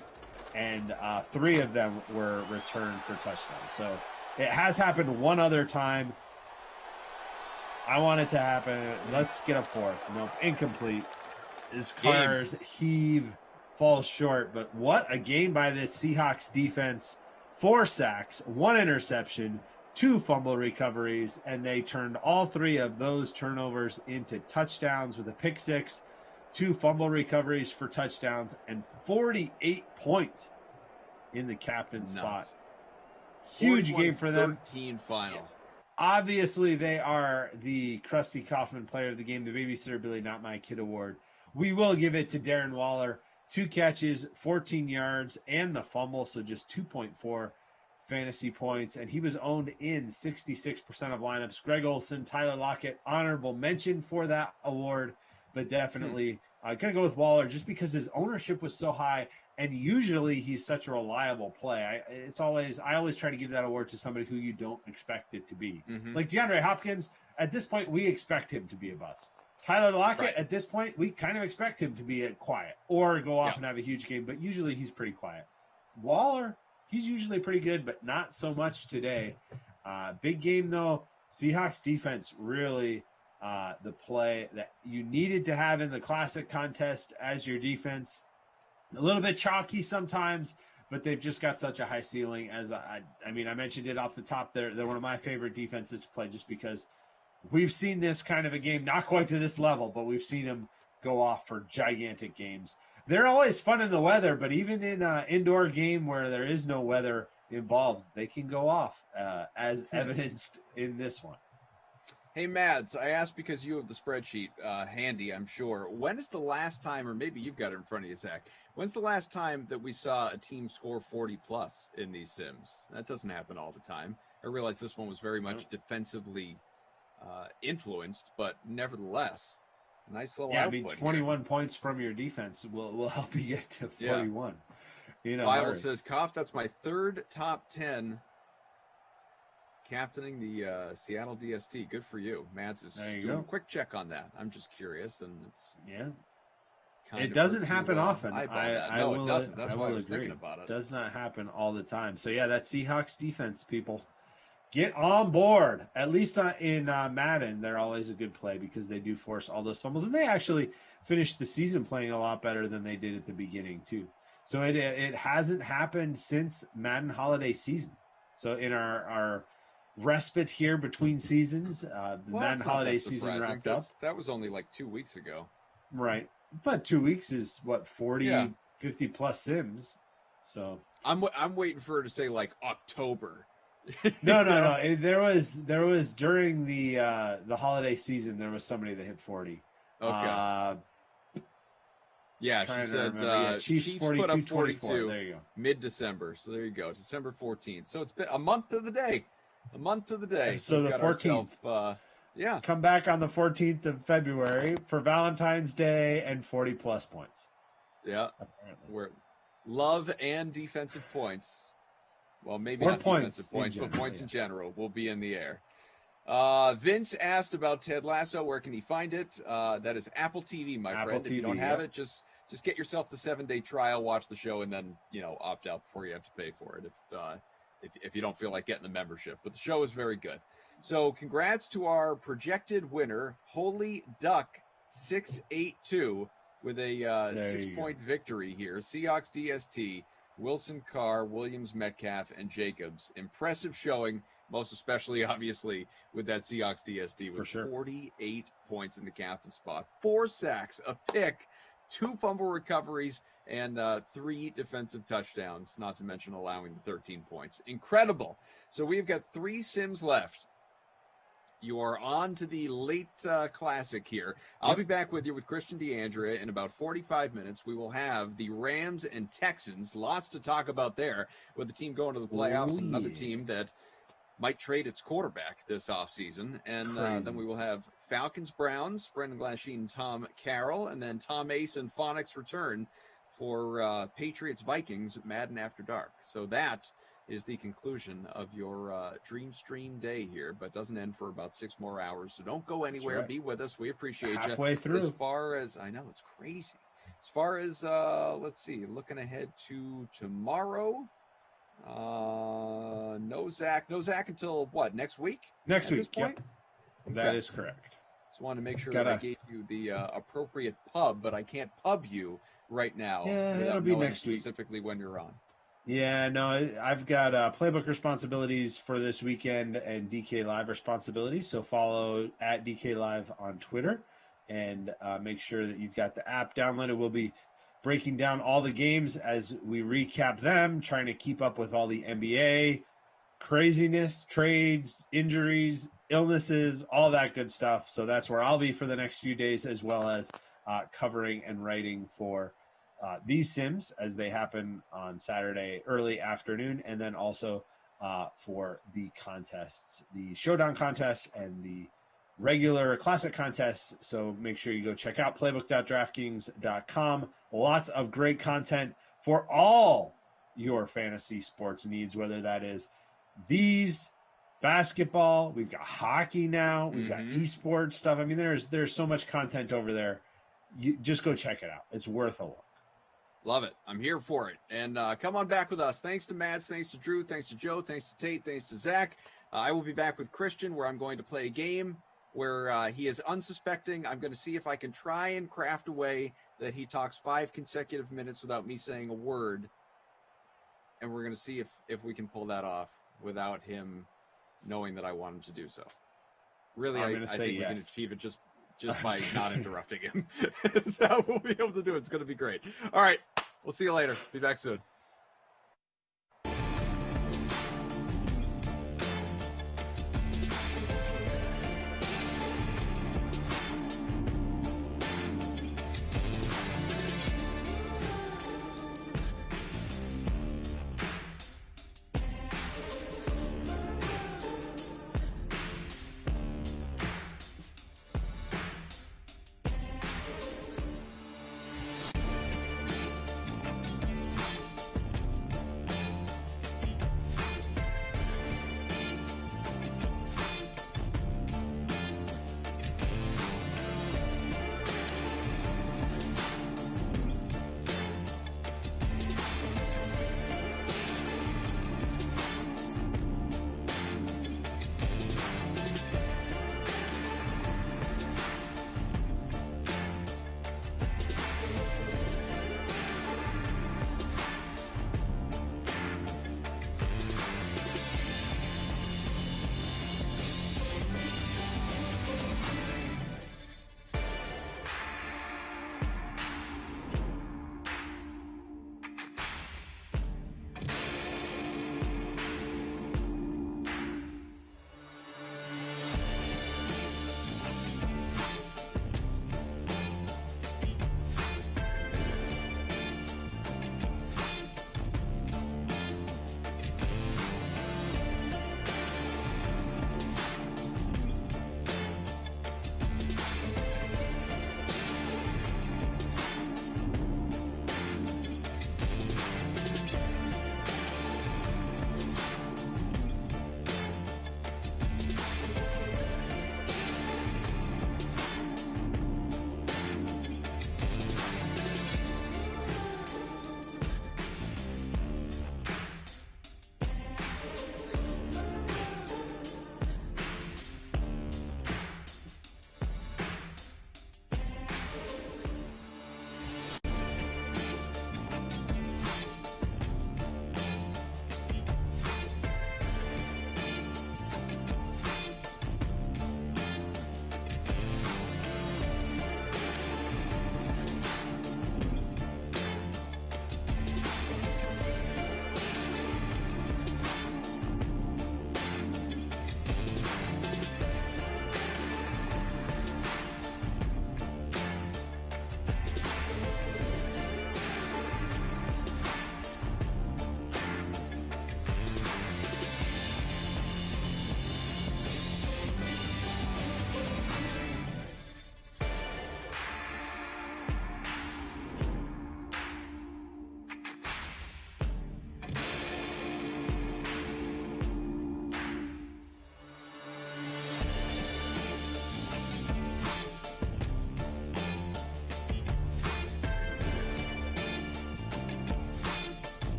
and 3 of them were returned for touchdowns. So it has happened one other time. I want it to happen. Let's get a 4th. Nope, incomplete. His Carr's heave falls short. But what a game by this Seahawks defense. 4 sacks, 1 interception, 2 fumble recoveries, and they turned all 3 of those turnovers into touchdowns with a pick 6, 2 fumble recoveries for touchdowns, and 48 points in the captain spot. Huge game for them. 13 final. Obviously, they are the Krusty Kaufman player of the game, the Babysitter Billy Not My Kid award. We will give it to Darren Waller. 2 catches, 14 yards, and the fumble, so just 2.4 fantasy points. And he was owned in 66% of lineups. Greg Olsen, Tyler Lockett, honorable mention for that award, but definitely going to go with Waller just because his ownership was so high, and usually he's such a reliable play. I always try to give that award to somebody who you don't expect it to be. Like DeAndre Hopkins, at this point, we expect him to be a bust. Tyler Lockett, at this point, we kind of expect him to be quiet or go off and have a huge game, but usually he's pretty quiet. Waller, he's usually pretty good, but not so much today. Big game, though. Seahawks defense really the play that you needed to have in the Classic contest as your defense. A little bit chalky sometimes, but they've just got such a high ceiling. As I mentioned it off the top. They're one of my favorite defenses to play just because we've seen this kind of a game, not quite to this level, but we've seen them go off for gigantic games. They're always fun in the weather, but even in an indoor game where there is no weather involved, they can go off, as evidenced in this one. Hey, Mads, I asked because you have the spreadsheet handy, I'm sure. When is the last time, or maybe you've got it in front of you, Zach, when's the last time that we saw a team score 40-plus in these sims? That doesn't happen all the time. I realize this one was very much defensively influenced, but nevertheless, Nice little yeah. I output mean, 21 points from your defense will help you get to 41. Yeah. Fowler says, "Koff, that's my third top 10 captaining the Seattle DST. Good for you." Mads is doing a quick check on that. I'm just curious, and it's it doesn't happen often. It doesn't. That's why I was thinking about it. It does not happen all the time. So yeah, that Seahawks defense, people, get on board. At least in Madden, they're always a good play because they do force all those fumbles, and they actually finished the season playing a lot better than they did at the beginning too. So it hasn't happened since Madden holiday season. So in our respite here between seasons, the Madden holiday season wrapped up. That was only like 2 weeks ago. Right. But 2 weeks is what, 40, 50 plus sims. So I'm waiting for her to say like October. No. There was during the holiday season, there was somebody that hit 40. Okay. Yeah, she said Chiefs 42, put up 42 there you go. Mid-December. So there you go, December 14th. So it's been a month to the day. So the 14th. Come back on the 14th of February for Valentine's Day and 40 plus points. Yeah. We're love and defensive points. Well, maybe not defensive points, but points in general will be in the air. Vince asked about Ted Lasso. Where can he find it? That is Apple TV, my friend. If you don't have it, just get yourself the 7-day trial, watch the show, and then opt out before you have to pay for it. If you don't feel like getting the membership. But the show is very good. So congrats to our projected winner, Holy Duck 682, with a 6-point victory here. Seahawks DST, Wilson, Carr, Williams, Metcalf, and Jacobs. Impressive showing, most especially, obviously, with that Seahawks DST with 48 points in the captain spot. 4 sacks, a pick, 2 fumble recoveries, and 3 defensive touchdowns, not to mention allowing the 13 points. Incredible. So we've got 3 sims left. You are on to the late classic here. I'll be back with you with Christian DeAndrea in about 45 minutes. We will have the Rams and Texans. Lots to talk about there with the team going to the playoffs and another team that might trade its quarterback this offseason. And then we will have Falcons, Browns, Brendan Glasheen, Tom Carroll, and then Tom Ace and Phonics return for Patriots, Vikings, Madden After Dark. So that is the conclusion of your Dream Stream day here, but doesn't end for about 6 more hours. So don't go anywhere. Be with us. We appreciate you. Halfway through. As far as I know, it's crazy. As far as let's see, looking ahead to tomorrow. No Zach until what, next week? Next week. Yep. That is correct. Just wanted to make sure that I gave you the appropriate pub, but I can't pub you right now. Yeah, it'll be next week. Specifically when you're on. Yeah, no, I've got playbook responsibilities for this weekend and DK Live responsibilities. So follow at DK Live on Twitter and make sure that you've got the app downloaded. We'll be breaking down all the games as we recap them, trying to keep up with all the NBA craziness, trades, injuries, illnesses, all that good stuff. So that's where I'll be for the next few days, as well as covering and writing for these sims as they happen on Saturday early afternoon, and then also for the contests, the showdown contests and the regular classic contests. So make sure you go check out playbook.draftkings.com. Lots of great content for all your fantasy sports needs, whether that is these basketball, we've got hockey now, we've got esports stuff. I mean, there's so much content over there. You just go check it out. It's worth a look. Love it. I'm here for it. And come on back with us. Thanks to Mads, thanks to Drew, thanks to Joe, thanks to Tate, thanks to Zach. I will be back with Christian, where I'm going to play a game where he is unsuspecting. I'm going to see if I can try and craft a way that he talks 5 consecutive minutes without me saying a word. And we're going to see if we can pull that off without him knowing that I want him to do so. Really, I think we can achieve it just by not interrupting him. So we'll be able to do it. It's going to be great. All right. We'll see you later. Be back soon.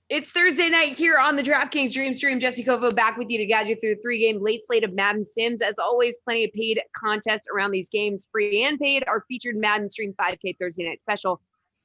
It's Thursday night here on the DraftKings Dream Stream. Jesse Kovo back with you to guide you through the 3-game late slate of Madden Sims. As always, plenty of paid contests around these games, free and paid. Our featured Madden Stream 5K Thursday night special.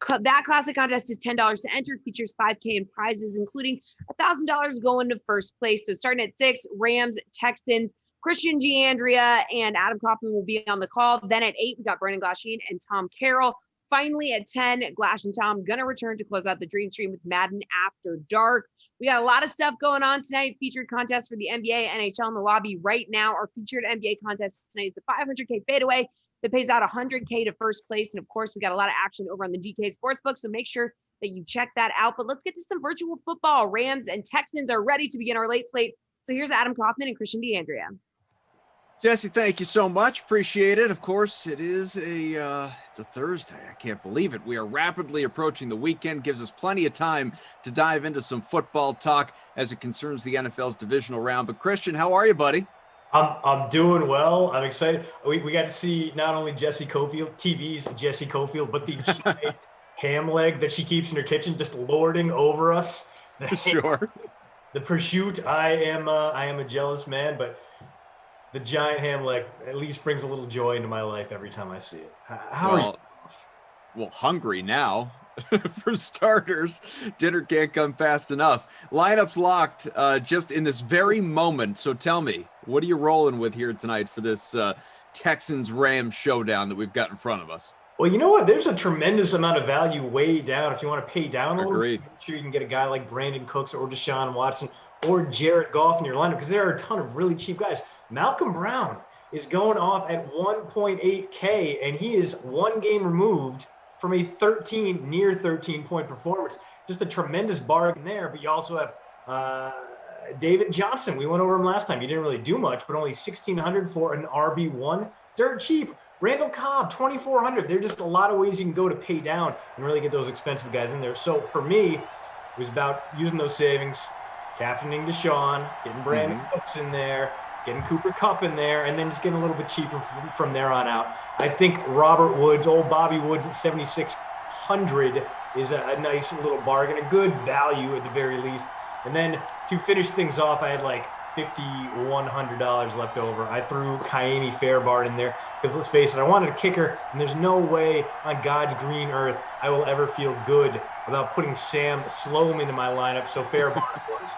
That classic contest is $10 to enter. Features $5K in prizes, including $1,000 going to first place. So starting at 6, Rams, Texans, Christian Giandria, and Adam Kaufman will be on the call. Then at 8, we got Brandon Glasheen and Tom Carroll. Finally, at 10, Glash and Tom going to return to close out the Dream Stream with Madden After Dark. We got a lot of stuff going on tonight. Featured contests for the NBA, NHL in the lobby right now. Our featured NBA contest tonight is the $500K fadeaway that pays out $100K to first place. And of course, we got a lot of action over on the DK Sportsbook, so make sure that you check that out. But let's get to some virtual football. Rams and Texans are ready to begin our late slate. So here's Adam Kaufman and Christian D'Andrea. Jesse, thank you so much. Appreciate it. Of course, it is it's a Thursday. I can't believe it. We are rapidly approaching the weekend. Gives us plenty of time to dive into some football talk as it concerns the NFL's divisional round. But Christian, how are you, buddy? I'm doing well. I'm excited. We got to see not only Jesse Cofield, TV's Jesse Cofield, but the giant ham leg that she keeps in her kitchen, just lording over us. Sure. The prosciutto. I am a jealous man, but the giant ham leg at least brings a little joy into my life every time I see it. How are you? Well, hungry now. For starters, dinner can't come fast enough. Lineups locked just in this very moment. So tell me, what are you rolling with here tonight for this Texans-Rams showdown that we've got in front of us? Well, you know what? There's a tremendous amount of value way down. If you want to pay down a little bit, make sure you can get a guy like Brandon Cooks or Deshaun Watson or Jared Goff in your lineup, because there are a ton of really cheap guys. Malcolm Brown is going off at 1.8K, and he is one game removed from a near 13-point performance. Just a tremendous bargain there. But you also have David Johnson. We went over him last time. He didn't really do much, but only $1,600 for an RB1. Dirt cheap. Randall Cobb, $2,400. There are just a lot of ways you can go to pay down and really get those expensive guys in there. So for me, it was about using those savings, captaining Deshaun, getting Brandon Cooks in there, getting Cooper Kupp in there, and then just getting a little bit cheaper from there on out. I think Robert Woods, old Bobby Woods at $7,600 is a nice little bargain, a good value at the very least. And then to finish things off, I had like $5,100 left over. I threw Kaimi Fairbairn in there because let's face it, I wanted a kicker, and there's no way on God's green earth I will ever feel good about putting Sam Sloan into my lineup. So Fairbairn was.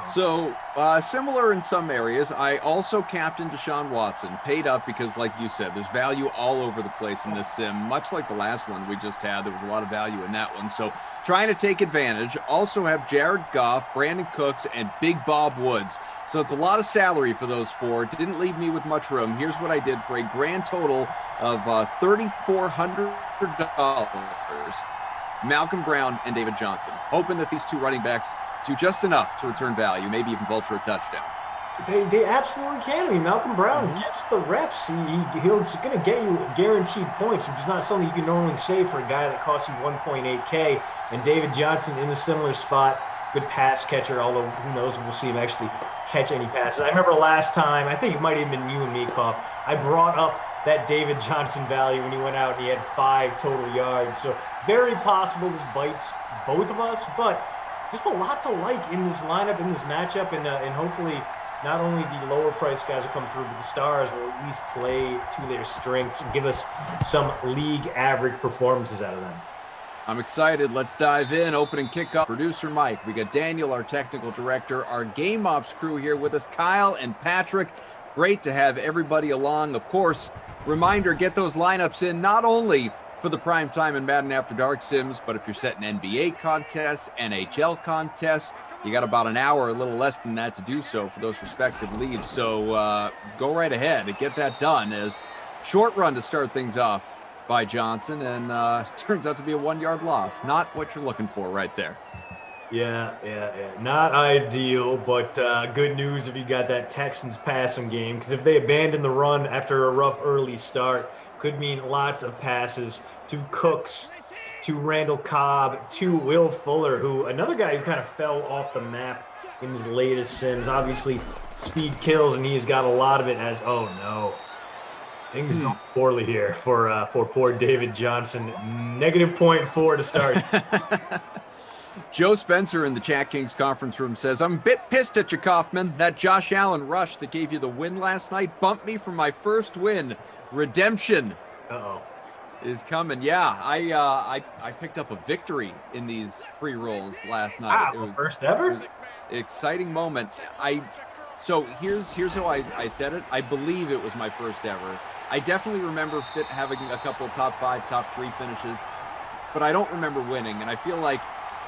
So similar in some areas. I also captained Deshaun Watson, paid up because, like you said, there's value all over the place in this sim, much like the last one we just had. There was a lot of value in that one. So trying to take advantage. Also have Jared Goff, Brandon Cooks, and Big Bob Woods. So it's a lot of salary for those four. Didn't leave me with much room. Here's what I did for a grand total of $3,400. Malcolm Brown and David Johnson, hoping that these two running backs do just enough to return value, maybe even vulture a touchdown. They absolutely can. I mean, Malcolm Brown gets the reps. He's going to get you guaranteed points, which is not something you can normally say for a guy that costs you 1.8K. And David Johnson in a similar spot, good pass catcher, although who knows if we'll see him actually catch any passes. I remember last time, I think it might have been you and me, Koff, I brought up that David Johnson value when he went out and he had 5 total yards. So very possible this bites both of us, but just a lot to like in this lineup, in this matchup, and hopefully not only the lower price guys will come through, but the stars will at least play to their strengths and give us some league average performances out of them. I'm excited. Let's dive in. Opening kickoff. Producer Mike. We got Daniel, our technical director, our Game Ops crew here with us, Kyle and Patrick. Great to have everybody along. Of course, reminder, get those lineups in not only for the prime time and Madden After Dark sims, but if you're setting NBA contests, NHL contests, you got about an hour, a little less than that to do so for those respective leagues. So go right ahead and get that done. As short run to start things off by Johnson, and turns out to be a 1-yard loss. Not what you're looking for right there. Yeah. Not ideal, but good news if you got that Texans passing game, because if they abandon the run after a rough early start, could mean lots of passes to Cooks, to Randall Cobb, to Will Fuller, who another guy who kind of fell off the map in his latest sims. Obviously, speed kills, and he has got a lot of it as, oh no, things going poorly here for poor David Johnson. -0.4 to start. Joe Spencer in the Chat Kings conference room says, I'm a bit pissed at you, Kaufman. That Josh Allen rush that gave you the win last night bumped me from my first win. Redemption is coming. Yeah, I picked up a victory in these free rolls last night. It was first ever? It was an exciting moment. So here's how I said it. I believe it was my first ever. I definitely remember having a couple of top 5, top 3 finishes, but I don't remember winning. And I feel like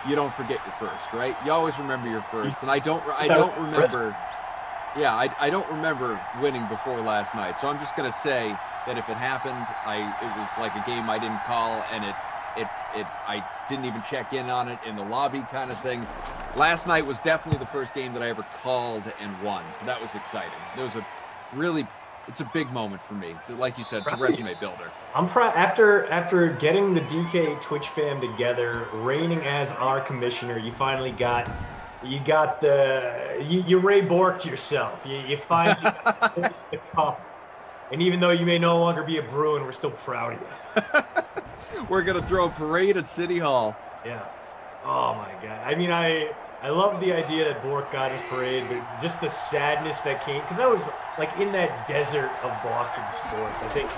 you don't forget your first, right? You always remember your first. And I don't remember. Yeah, I don't remember winning before last night. So I'm just gonna say that if it happened, it was like a game I didn't call, and I didn't even check in on it in the lobby kind of thing. Last night was definitely the first game that I ever called and won. So that was exciting. It's a big moment for me. It's, like you said, it's a resume builder. I'm proud after getting the DK Twitch fam together, reigning as our commissioner. You finally got you Ray Borked yourself. You finally got the cup. And even though you may no longer be a Bruin, we're still proud of you. We're gonna throw a parade at City Hall. Yeah. Oh my God. I mean, I love the idea that Bork got his parade, but just the sadness that came, because that was like in that desert of Boston sports. I think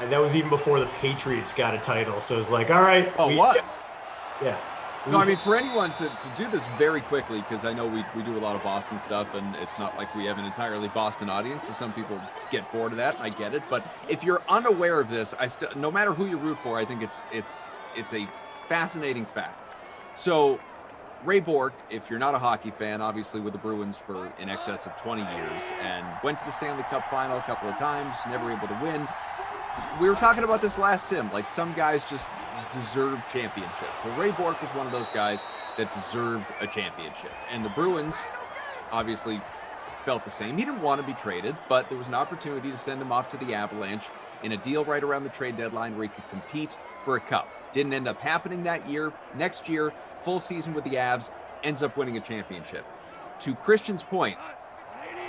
that was even before the Patriots got a title. So it was like, all right. Oh, what? Yeah. No, I mean, for anyone to do this very quickly, because I know we do a lot of Boston stuff, and it's not like we have an entirely Boston audience, so some people get bored of that, and I get it. But if you're unaware of this, no matter who you root for, I think it's a fascinating fact. So Ray Bork, if you're not a hockey fan, obviously with the Bruins for in excess of 20 years, and went to the Stanley Cup final a couple of times, never able to win. We were talking about this last sim, like some guys just deserve championships. Well, Ray Bork was one of those guys that deserved a championship. And the Bruins obviously felt the same. He didn't want to be traded, but there was an opportunity to send him off to the Avalanche in a deal right around the trade deadline where he could compete for a cup. Didn't end up happening that year. Next year, full season with the Avs, ends up winning a championship. To Christian's point,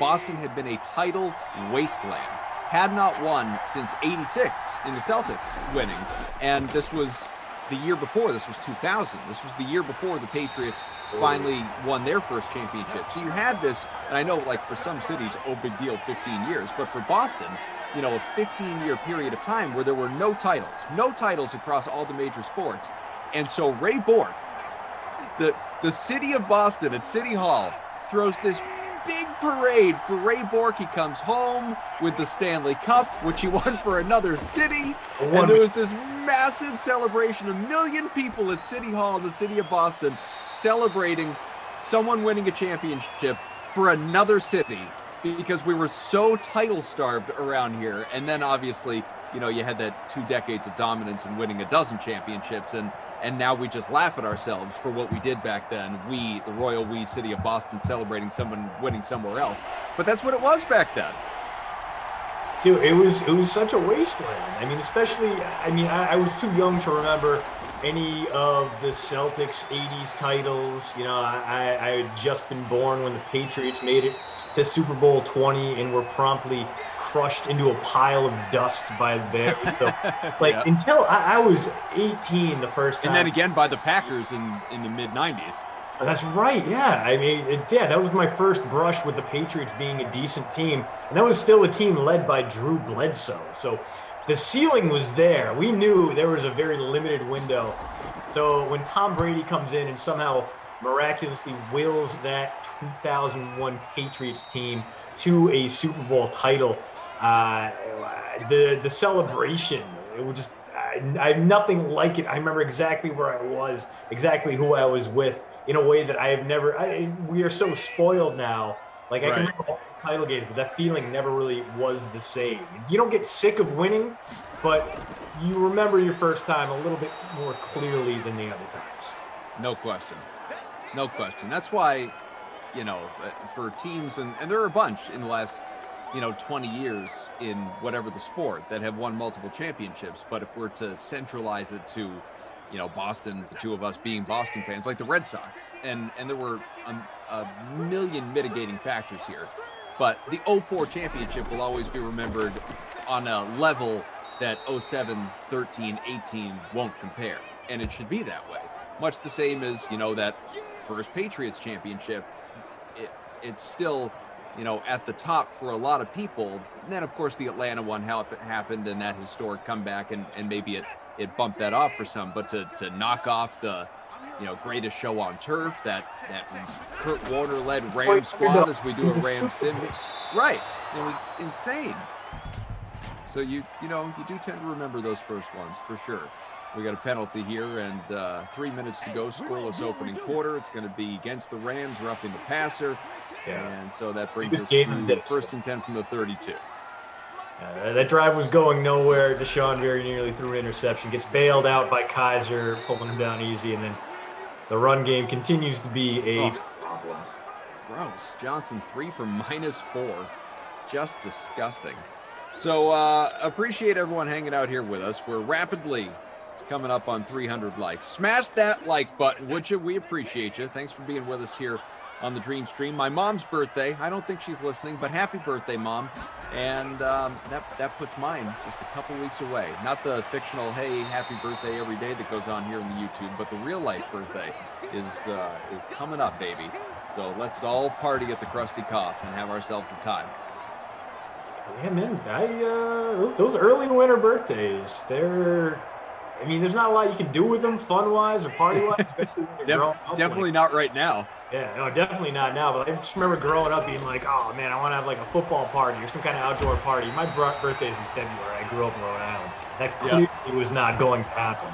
Boston had been a title wasteland. Had not won since '86 in the Celtics winning. And this was the year before. This was 2000. This was the year before the Patriots finally won their first championship. So you had this, and I know like for some cities, oh, big deal, 15 years. But for Boston, you know, a 15-year period of time where there were no titles across all the major sports. And so Ray Bork, the city of Boston at City Hall, throws this big parade for Ray Bork. He comes home with the Stanley Cup, which he won for another city. And there was this massive celebration, 1 million people at City Hall in the city of Boston celebrating someone winning a championship for another city because we were so title starved around here. And then obviously, you know, you had that 2 decades of dominance and winning 12 championships, and now we just laugh at ourselves for what we did back then. We, the royal we city of Boston, celebrating someone winning somewhere else. But that's what it was back then. Dude, it was such a wasteland. I mean, especially, I was too young to remember any of the Celtics 80s titles. You know, I had just been born when the Patriots made it to Super Bowl 20 and were promptly crushed into a pile of dust by the Bears. So, until I was 18 the first time. And then again by the Packers in the mid-90s. That's right, yeah. I mean, that was my first brush with the Patriots being a decent team. And that was still a team led by Drew Bledsoe. So the ceiling was there. We knew there was a very limited window. So when Tom Brady comes in and somehow miraculously wills that 2001 Patriots team to a Super Bowl title, the celebration, it was just, I nothing like it. I remember exactly where I was, exactly who I was with, in a way that I have never. We are so spoiled now. Like, I can remember all the title games, but that feeling never really was the same. You don't get sick of winning, but you remember your first time a little bit more clearly than the other times. No question. No question. That's why, you know, for teams, and there are a bunch in the last, 20 years in whatever the sport that have won multiple championships. But if we're to centralize it to, Boston, the two of us being Boston fans, like the Red Sox, and there were a million mitigating factors here. But the 04 championship will always be remembered on a level that 07, 13, 18 won't compare. And it should be that way. much the same as, that first Patriots championship. It's still, at the top for a lot of people. And then, of course, the Atlanta one, how it happened and that historic comeback, and maybe it bumped that off for some. But to knock off the, greatest show on turf, that Kurt Warner-led Rams squad as we do a Rams sim. Right. It was insane. So you do tend to remember those first ones for sure. We got a penalty here, and 3 minutes to go, scoreless opening quarter. It's going to be against the Rams, roughing the passer. Yeah. And so that brings us to first and 10 from the 32. That drive was going nowhere. Deshaun very nearly threw an interception, gets bailed out by Kaiser, pulling him down easy, and then the run game continues to be a problem. Gross. Johnson 3 for -4. Just disgusting. So appreciate everyone hanging out here with us. We're rapidly coming up on 300 likes. Smash that like button, would you? We appreciate you. Thanks for being with us here on the Dream Stream. My mom's birthday. I don't think she's listening, but happy birthday, Mom. And that puts mine just a couple weeks away. Not the fictional, hey, happy birthday every day that goes on here on the YouTube, but the real life birthday is coming up, baby. So let's all party at the Krusty Cough and have ourselves a time. Yeah, man. Those early winter birthdays, there's not a lot you can do with them fun-wise or party-wise, especially when you're growing up. Definitely not right now. Yeah, no, definitely not now. But I just remember growing up being like, oh, man, I want to have like a football party or some kind of outdoor party. My birthday's in February. I grew up in Rhode Island. That clearly was not going to happen.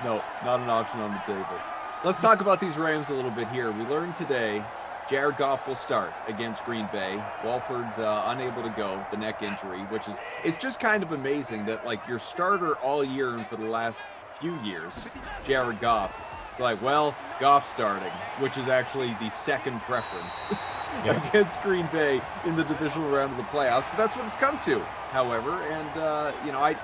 No, not an option on the table. Let's talk about these Rams a little bit here. We learned today Jared Goff will start against Green Bay. Walford unable to go, the neck injury, it's just kind of amazing that like your starter all year and for the last few years, Jared Goff, it's like, well, Goff starting, which is actually the second preference against Green Bay in the divisional round of the playoffs. But that's what it's come to, however. And,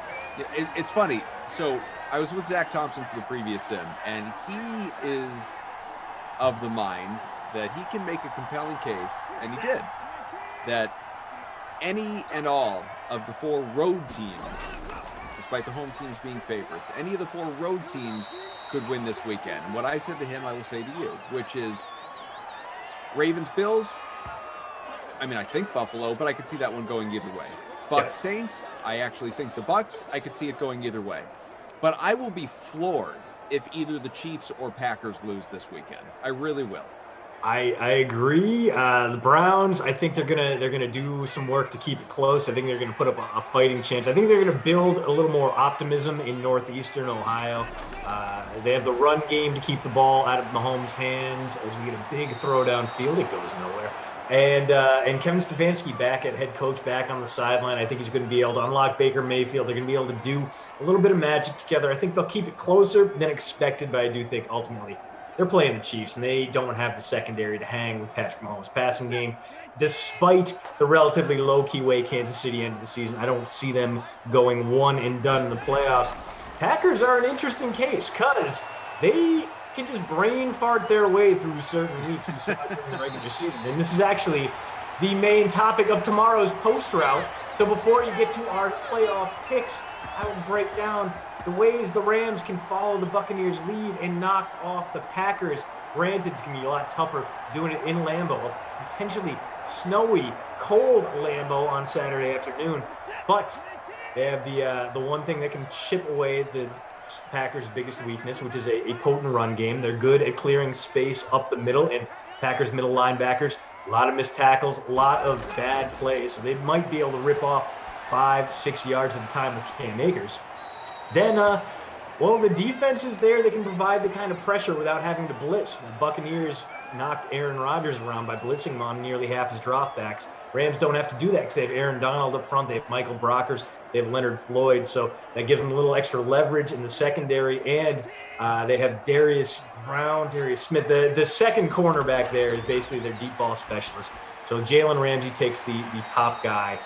it's funny. So I was with Z.Thompson for the previous sim, and he is of the mind that he can make a compelling case, and he did, that any and all of the 4 road teams, despite the home teams being favorites, any of the 4 road teams could win this weekend. And what I said to him, I will say to you, which is Ravens, Bills, I think Buffalo, but I could see that one going either way. Bucs, Saints, I actually think the Bucs, I could see it going either way. But I will be floored if either the Chiefs or Packers lose this weekend. I really will. I agree. The Browns, I think they're gonna do some work to keep it close. I think they're gonna put up a fighting chance. I think they're gonna build a little more optimism in northeastern Ohio. They have the run game to keep the ball out of Mahomes' hands. As we get a big throw downfield, it goes nowhere. And Kevin Stefanski back at head coach, back on the sideline. I think he's going to be able to unlock Baker Mayfield. They're going to be able to do a little bit of magic together. I think they'll keep it closer than expected, but I do think ultimately they're playing the Chiefs, and they don't have the secondary to hang with Patrick Mahomes' passing game. Despite the relatively low-key way Kansas City ended the season, I don't see them going one and done in the playoffs. Packers are an interesting case because they can just brain fart their way through certain weeks during the regular season. And this is actually the main topic of tomorrow's post route. So before you get to our playoff picks, I will break down the ways the Rams can follow the Buccaneers' lead and knock off the Packers. Granted, it's going to be a lot tougher doing it in Lambeau, a potentially snowy, cold Lambeau on Saturday afternoon. But they have the one thing that can chip away the Packers' biggest weakness, which is a potent run game. They're good at clearing space up the middle, and Packers' middle linebackers, a lot of missed tackles, a lot of bad plays. So they might be able to rip off 5-6 yards at a time with Cam Akers. Then, the defense is there. They can provide the kind of pressure without having to blitz. The Buccaneers knocked Aaron Rodgers around by blitzing him on nearly half his dropbacks. Rams don't have to do that because they have Aaron Donald up front. They have Michael Brockers. They have Leonard Floyd. So that gives them a little extra leverage in the secondary. And they have Darius Smith. The second cornerback there is basically their deep ball specialist. So Jalen Ramsey takes the top guy.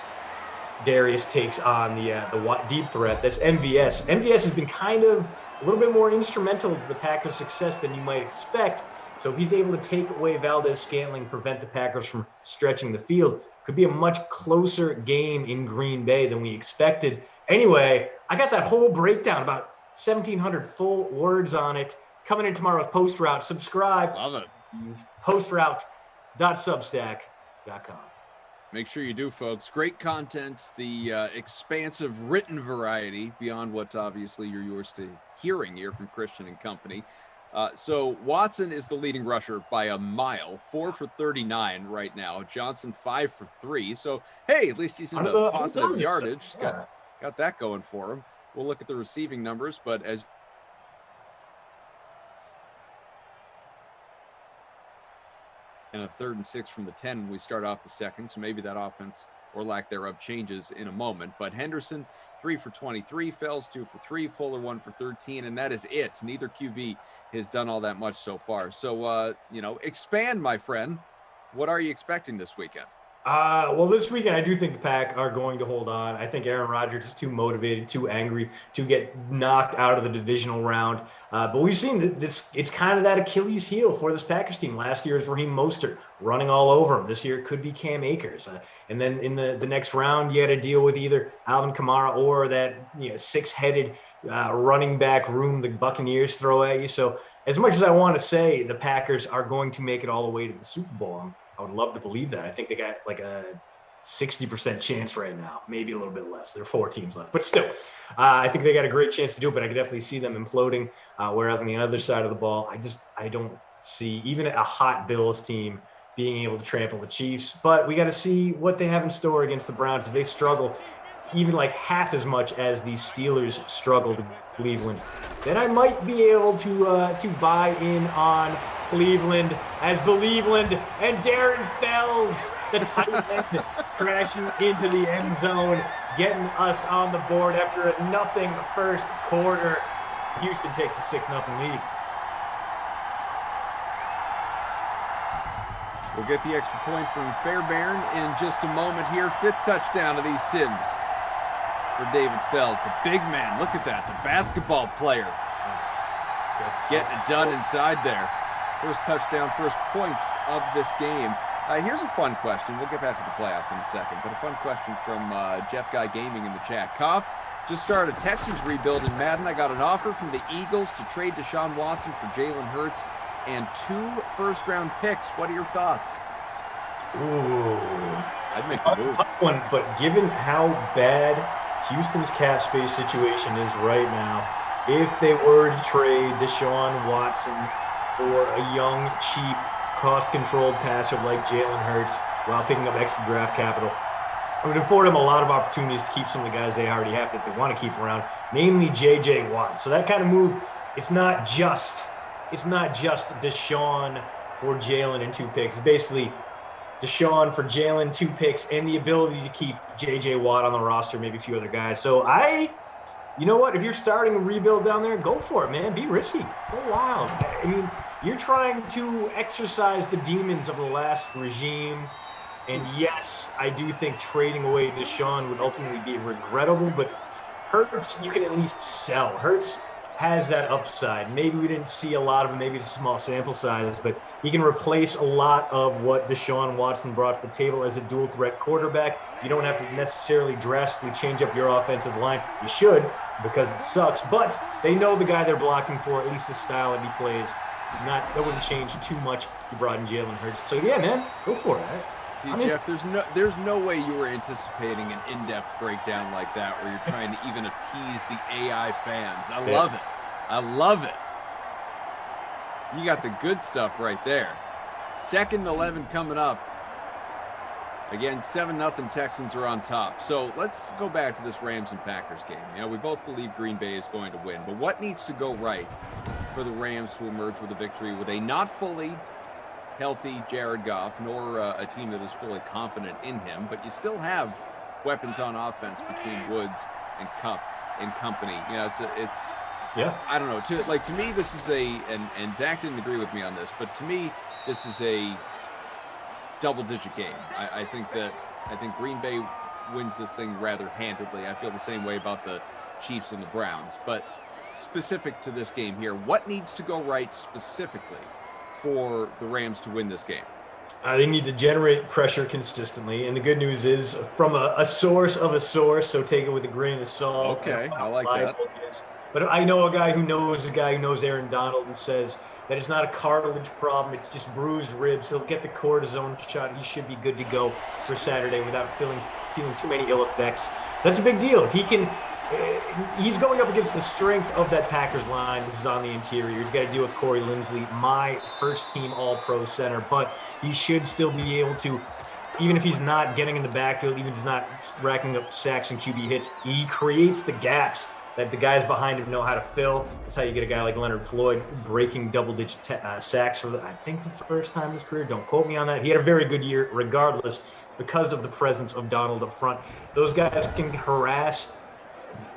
Darius takes on the deep threat. That's MVS. MVS has been kind of a little bit more instrumental to the Packers' success than you might expect. So if he's able to take away Valdez-Scantling, prevent the Packers from stretching the field, could be a much closer game in Green Bay than we expected. Anyway, I got that whole breakdown about 1,700 full words on it. Coming in tomorrow with Post Route. Subscribe. Love it. Postroute.substack.com. Make sure you do, folks. Great content, the expansive written variety beyond what obviously you're used to hearing here from Christian and company. So Watson is the leading rusher by a mile, 4 for 39 right now. Johnson 5 for 3. So hey, at least he's in the positive yardage. Got that going for him. We'll look at the receiving numbers, but as and a 3rd and 6 from the 10 when we start off the second. So maybe that offense or lack thereof changes in a moment. But Henderson, 3 for 23, Fells 2 for 3, Fuller 1 for 13, and that is it. Neither QB has done all that much so far. So, expand, my friend. What are you expecting this weekend? Well, this weekend, I do think the Pack are going to hold on. I think Aaron Rodgers is too motivated, too angry to get knocked out of the divisional round. But we've seen this, it's kind of that Achilles heel for this Packers team. Last year is Raheem Mostert running all over him. This year it could be Cam Akers. And then in the next round, you had to deal with either Alvin Kamara or that 6-headed running back room the Buccaneers throw at you. So as much as I want to say the Packers are going to make it all the way to the Super Bowl, I would love to believe that. I think they got like a 60% chance right now, maybe a little bit less. There are 4 teams left, but still, I think they got a great chance to do it, but I could definitely see them imploding. Whereas on the other side of the ball, I don't see even a hot Bills team being able to trample the Chiefs, but we got to see what they have in store against the Browns. If they struggle even like half as much as the Steelers struggled in Cleveland, then I might be able to buy in on Cleveland as Believeland and Darren Fells, the tight end, crashing into the end zone, getting us on the board after a nothing first quarter. Houston takes a 6-0 lead. We'll get the extra point from Fairbairn in just a moment here. 5th touchdown of these Sims for David Fells, the big man. Look at that, the basketball player. Just getting it done inside there. First touchdown, first points of this game. Here's a fun question. We'll get back to the playoffs in a second, but a fun question from Jeff Guy Gaming in the chat. Koff, just started a Texans rebuild in Madden. I got an offer from the Eagles to trade Deshaun Watson for Jalen Hurts and 2 first-round picks. What are your thoughts? Ooh, I'd make that's a tough one, but given how bad Houston's cap space situation is right now, if they were to trade Deshaun Watson for a young, cheap, cost-controlled passer like Jalen Hurts while picking up extra draft capital, it would afford them a lot of opportunities to keep some of the guys they already have that they want to keep around, namely J.J. Watt. So that kind of move, it's not just Deshaun for Jalen and 2 picks. It's basically Deshaun for Jalen, 2 picks, and the ability to keep J.J. Watt on the roster, maybe a few other guys. So you know what? If you're starting a rebuild down there, go for it, man. Be risky. Go wild. I mean, you're trying to exorcise the demons of the last regime. And yes, I do think trading away Deshaun would ultimately be regrettable, but Hurts, you can at least sell. Hurts has that upside. Maybe we didn't see a lot of it. Maybe it's a small sample size, but he can replace a lot of what Deshaun Watson brought to the table as a dual threat quarterback. You don't have to necessarily drastically change up your offensive line. You should, because it sucks, but they know the guy they're blocking for, at least the style that he plays. That wouldn't change too much. You brought in Jalen Hurts. So yeah, man, go for it. See, Jeff, there's no way you were anticipating an in-depth breakdown like that where you're trying to even appease the AI fans. I love it. I love it. You got the good stuff right there. 2nd and 11 coming up. Again, 7-0 Texans are on top. So let's go back to this Rams and Packers game. We both believe Green Bay is going to win, but what needs to go right for the Rams to emerge with a victory with a not fully healthy Jared Goff, nor a team that is fully confident in him, but you still have weapons on offense between Woods and Kupp and company. Yeah. I don't know. To me, this is and Zach didn't agree with me on this, but to me, this is a double-digit game. I think Green Bay wins this thing rather handedly. I feel the same way about the Chiefs and the Browns, but specific to this game here, what needs to go right specifically for the Rams to win this game? They need to generate pressure consistently, and the good news is from a source of a source, so take it with a grain of salt. Okay, I like that. But I know a guy who knows Aaron Donald and says that it's not a cartilage problem, it's just bruised ribs. He'll get the cortisone shot. He should be good to go for Saturday without feeling too many ill effects. So that's a big deal. If he can, he's going up against the strength of that Packers line, which is on the interior. He's got to deal with Corey Linsley, my first-team All-Pro center, but he should still be able to, even if he's not getting in the backfield, even if he's not racking up sacks and QB hits, he creates the gaps that the guys behind him know how to fill. That's how you get a guy like Leonard Floyd breaking double-digit sacks for, I think, the first time in his career. Don't quote me on that. He had a very good year regardless because of the presence of Donald up front. Those guys can harass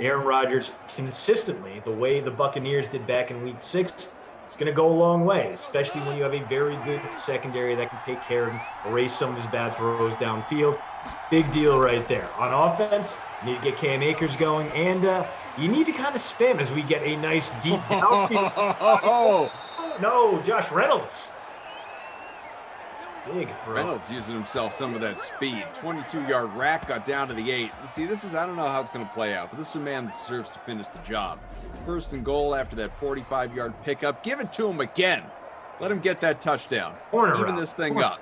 Aaron Rodgers consistently the way the Buccaneers did back in Week 6. It's going to go a long way, especially when you have a very good secondary that can take care of him, erase some of his bad throws downfield. Big deal right there. On offense, you need to get Cam Akers going, and you need to kind of spam as we get a nice deep downfield. No, Josh Reynolds. Big throw. Reynolds using himself some of that speed. 22-yard rack, got down to the 8. See, I don't know how it's going to play out, but this is a man that deserves to finish the job. First and goal after that 45-yard pickup. Give it to him again. Let him get that touchdown. Even this thing up.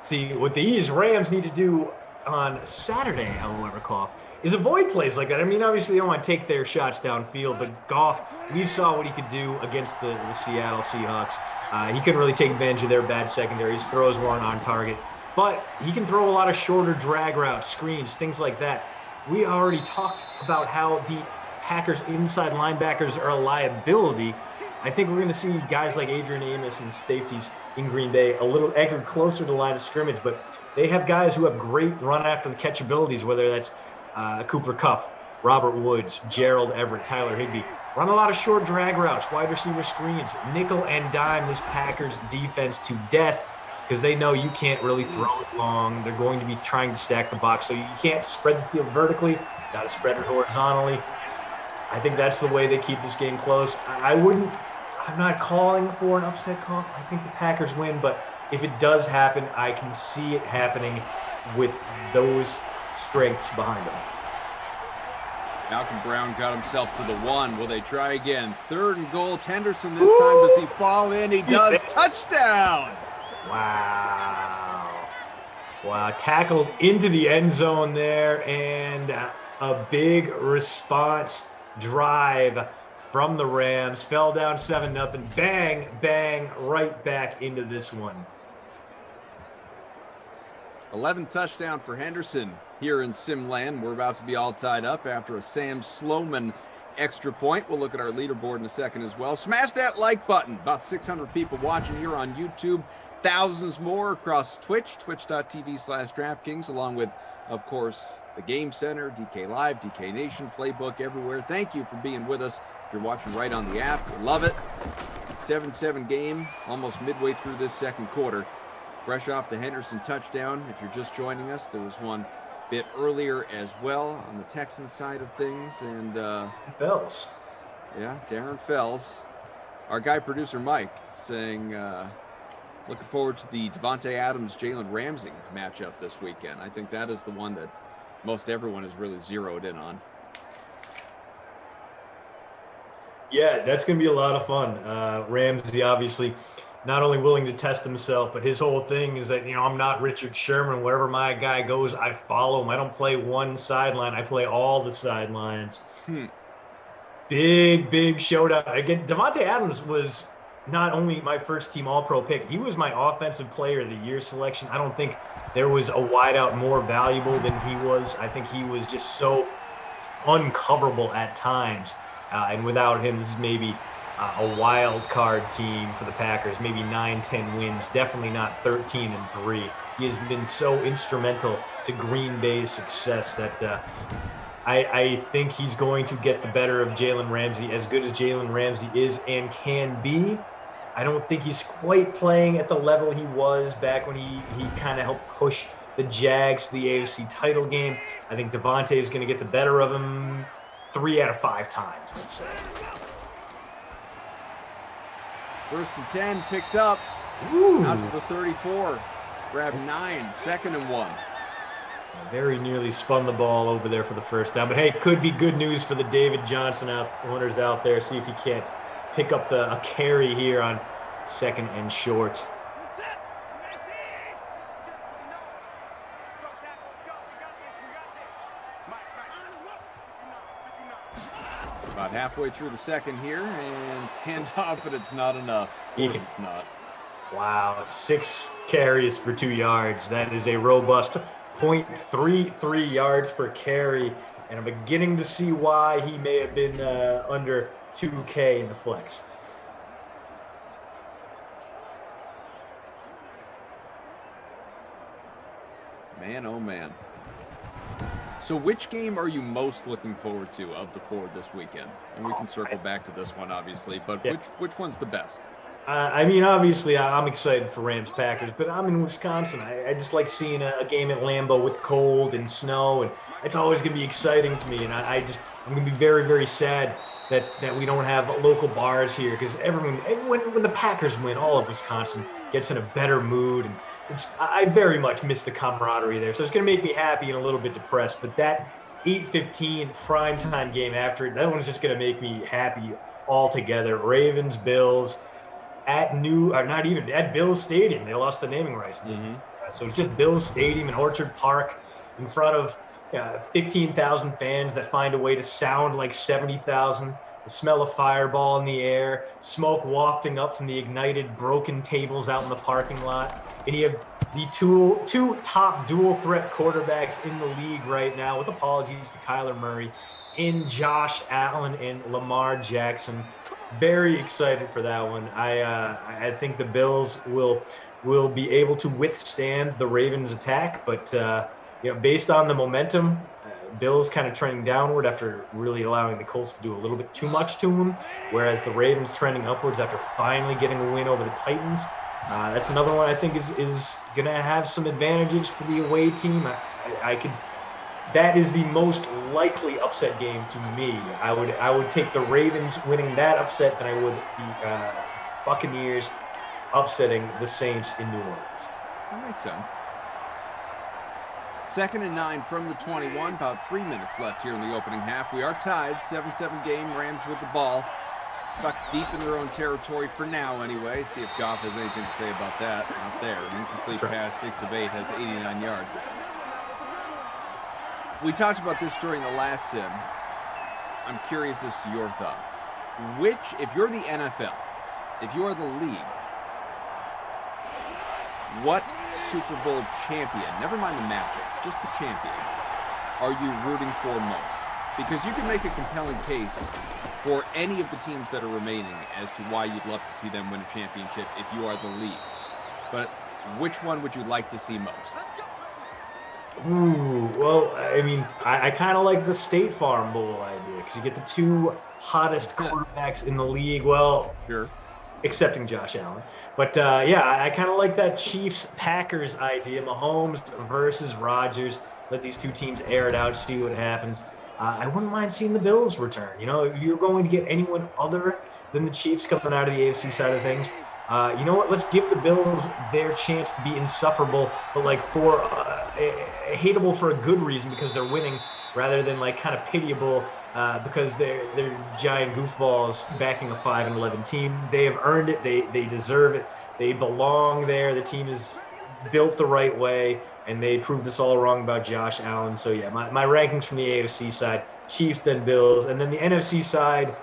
See, what these Rams need to do on Saturday, however, Goff, is avoid plays like that. I mean, obviously they don't want to take their shots downfield, but Goff, we saw what he could do against the Seattle Seahawks. He couldn't really take advantage of their bad secondary. His throws weren't on target, but he can throw a lot of shorter drag routes, screens, things like that. We already talked about how the Packers inside linebackers are a liability. I think we're going to see guys like Adrian Amos and safeties in Green Bay a little anchored closer to the line of scrimmage, but they have guys who have great run after the catch abilities, whether that's Cooper Kupp, Robert Woods, Gerald Everett, Tyler Higbee. Run a lot of short drag routes, wide receiver screens, nickel and dime this Packers defense to death because they know you can't really throw it long. They're going to be trying to stack the box, so you can't spread the field vertically. You got to spread it horizontally. I think that's the way they keep this game close. I'm not calling for an upset call. I think the Packers win, but if it does happen, I can see it happening with those strengths behind them. Malcolm Brown got himself to the 1. Will they try again? 3rd and goal. It's Henderson this time. Does he fall in? He does. Touchdown. Wow. Tackled into the end zone there, and a big response drive from the Rams. Fell down 7-0. Bang, bang, right back into this one. 11 touchdown for Henderson here in Simland. We're about to be all tied up after a Sam Sloman extra point. We'll look at our leaderboard in a second as well. Smash that like button. About 600 people watching here on YouTube. Thousands more across Twitch, twitch.tv/DraftKings, along with, of course, the Game Center, DK Live, DK Nation, Playbook, everywhere. Thank you for being with us. If you're watching right on the app, we love it. 7-7 game, almost midway through this second quarter. Fresh off the Henderson touchdown. If you're just joining us, there was one bit earlier as well on the Texans side of things. And Fells. Yeah, Darren Fells. Our guy producer Mike saying, looking forward to the Devontae Adams, Jalen Ramsey matchup this weekend. I think that is the one that most everyone is really zeroed in on. Yeah, that's going to be a lot of fun. Ramsey, obviously, not only willing to test himself, but his whole thing is that, I'm not Richard Sherman. Wherever my guy goes, I follow him. I don't play one sideline. I play all the sidelines. Big showdown. Again, Devontae Adams was not only my first-team All-Pro pick, he was my Offensive Player of the Year selection. I don't think there was a wideout more valuable than he was. I think he was just so uncoverable at times. And without him, this is maybe a wild card team for the Packers, maybe 9-10 wins, definitely not 13-3. He has been so instrumental to Green Bay's success that I think he's going to get the better of Jalen Ramsey. As good as Jalen Ramsey is and can be, I don't think he's quite playing at the level he was back when he kind of helped push the Jags to the AFC title game. I think Devontae is going to get the better of him 3 out of 5 times, let's say. 1st and 10 picked up. Out to the 34. Grab 9, 2nd and 1. Very nearly spun the ball over there for the first down. But, hey, could be good news for the David Johnson owners out there. See if he can't pick up a carry here on 2nd and short. About halfway through the second here, and handoff, but it's not enough. Of course it's not. Wow, 6 carries for 2 yards. That is a robust 0.33 yards per carry, and I'm beginning to see why he may have been under 2K in the flex. Man, oh man. So which game are you most looking forward to of the 4 this weekend? And we can circle back to this one, obviously, but yeah. Which one's the best? I mean, obviously, I'm excited for Rams-Packers, but I'm in Wisconsin. I just like seeing a game at Lambeau with cold and snow, and it's always going to be exciting to me. And I'm going to be very, very sad that we don't have local bars here, because when the Packers win, all of Wisconsin gets in a better mood, and I very much miss the camaraderie there. So it's going to make me happy and a little bit depressed, but that 8:15 primetime game after it, that one's just going to make me happy altogether. Ravens, Bills. At Bills Stadium. They lost the naming rights. Mm-hmm. So it's just Bills Stadium in Orchard Park in front of 15,000 fans that find a way to sound like 70,000. The smell of fireball in the air, smoke wafting up from the ignited broken tables out in the parking lot. And you have the two top dual threat quarterbacks in the league right now, with apologies to Kyler Murray, in Josh Allen and Lamar Jackson. Very excited for that one. I think the Bills will be able to withstand the Ravens' attack, but based on the momentum, Bills kind of trending downward after really allowing the Colts to do a little bit too much to them, whereas the Ravens trending upwards after finally getting a win over the Titans. That's another one I think is going to have some advantages for the away team. That is the most likely upset game to me. I would take the Ravens winning that upset than I would the Buccaneers upsetting the Saints in New Orleans. That makes sense. 2nd and 9 from the 21. About 3 minutes left here in the opening half. We are tied. 7-7 game. Rams with the ball. Stuck deep in their own territory for now anyway. See if Goff has anything to say about that. Not there. Incomplete pass, 6 of 8, has 89 yards. We talked about this during the last sim. I'm curious as to your thoughts. If you're the NFL, if you are the league, what Super Bowl champion, never mind the matchup, just the champion, are you rooting for most? Because you can make a compelling case for any of the teams that are remaining as to why you'd love to see them win a championship if you are the league. But which one would you like to see most? Ooh, well, I mean, I kind of like the State Farm Bowl idea, because you get the 2 hottest quarterbacks in the league. Well, sure, excepting Josh Allen. But, I kind of like that Chiefs-Packers idea, Mahomes versus Rodgers. Let these 2 teams air it out, see what happens. I wouldn't mind seeing the Bills return. If you're going to get anyone other than the Chiefs coming out of the AFC side of things, you know what? Let's give the Bills their chance to be insufferable, but hateable for a good reason, because they're winning, rather than kind of pitiable because they're giant goofballs backing a 5-11 team. They have earned it. They deserve it. They belong there. The team is built the right way, and they proved us all wrong about Josh Allen. So yeah, my rankings from the AFC side: Chiefs, then Bills, and then the NFC side.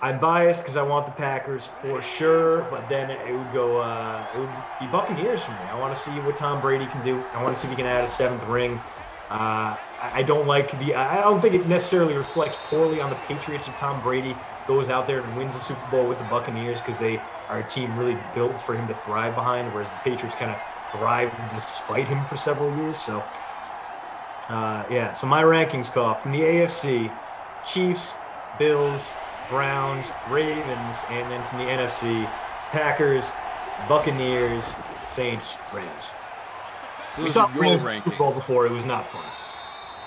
I'm biased because I want the Packers for sure, but then it would be Buccaneers for me. I want to see what Tom Brady can do. I want to see if he can add a 7th ring. I don't think it necessarily reflects poorly on the Patriots if Tom Brady goes out there and wins the Super Bowl with the Buccaneers, because they are a team really built for him to thrive behind, whereas the Patriots kind of thrived despite him for several years. So, so my rankings call from the AFC: Chiefs, Bills, Browns, Ravens, and then from the NFC: Packers, Buccaneers, Saints, Rams. So those are your rankings. Super Bowl before, it was not fun.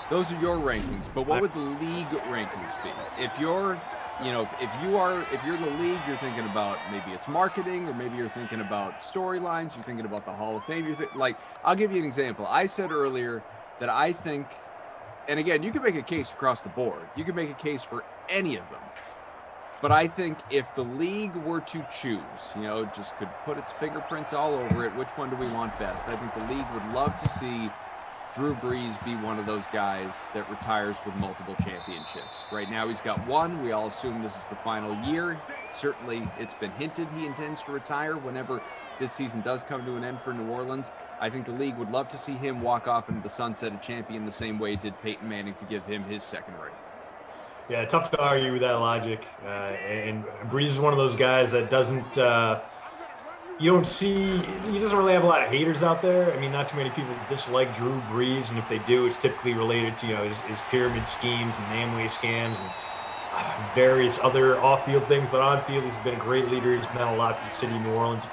Those are your rankings, but what would the league rankings be? If you're if you're the league, you're thinking about maybe it's marketing, or maybe you're thinking about storylines, you're thinking about the Hall of Fame. I'll give you an example. I said earlier that I think, and again, you can make a case across the board. You can make a case for any of them. But I think if the league were to choose, just could put its fingerprints all over it, which one do we want best? I think the league would love to see Drew Brees be one of those guys that retires with multiple championships. Right now he's got one. We all assume this is the final year. Certainly it's been hinted he intends to retire whenever this season does come to an end for New Orleans. I think the league would love to see him walk off into the sunset a champion the same way it did Peyton Manning to give him his second ring. Yeah, tough to argue with that logic. And Brees is one of those guys that doesn't he doesn't really have a lot of haters out there. I mean, not too many people dislike Drew Brees, and if they do, it's typically related to his pyramid schemes and Amway scams and various other off-field things. But on-field, he's been a great leader. He's meant a lot to the city of New Orleans.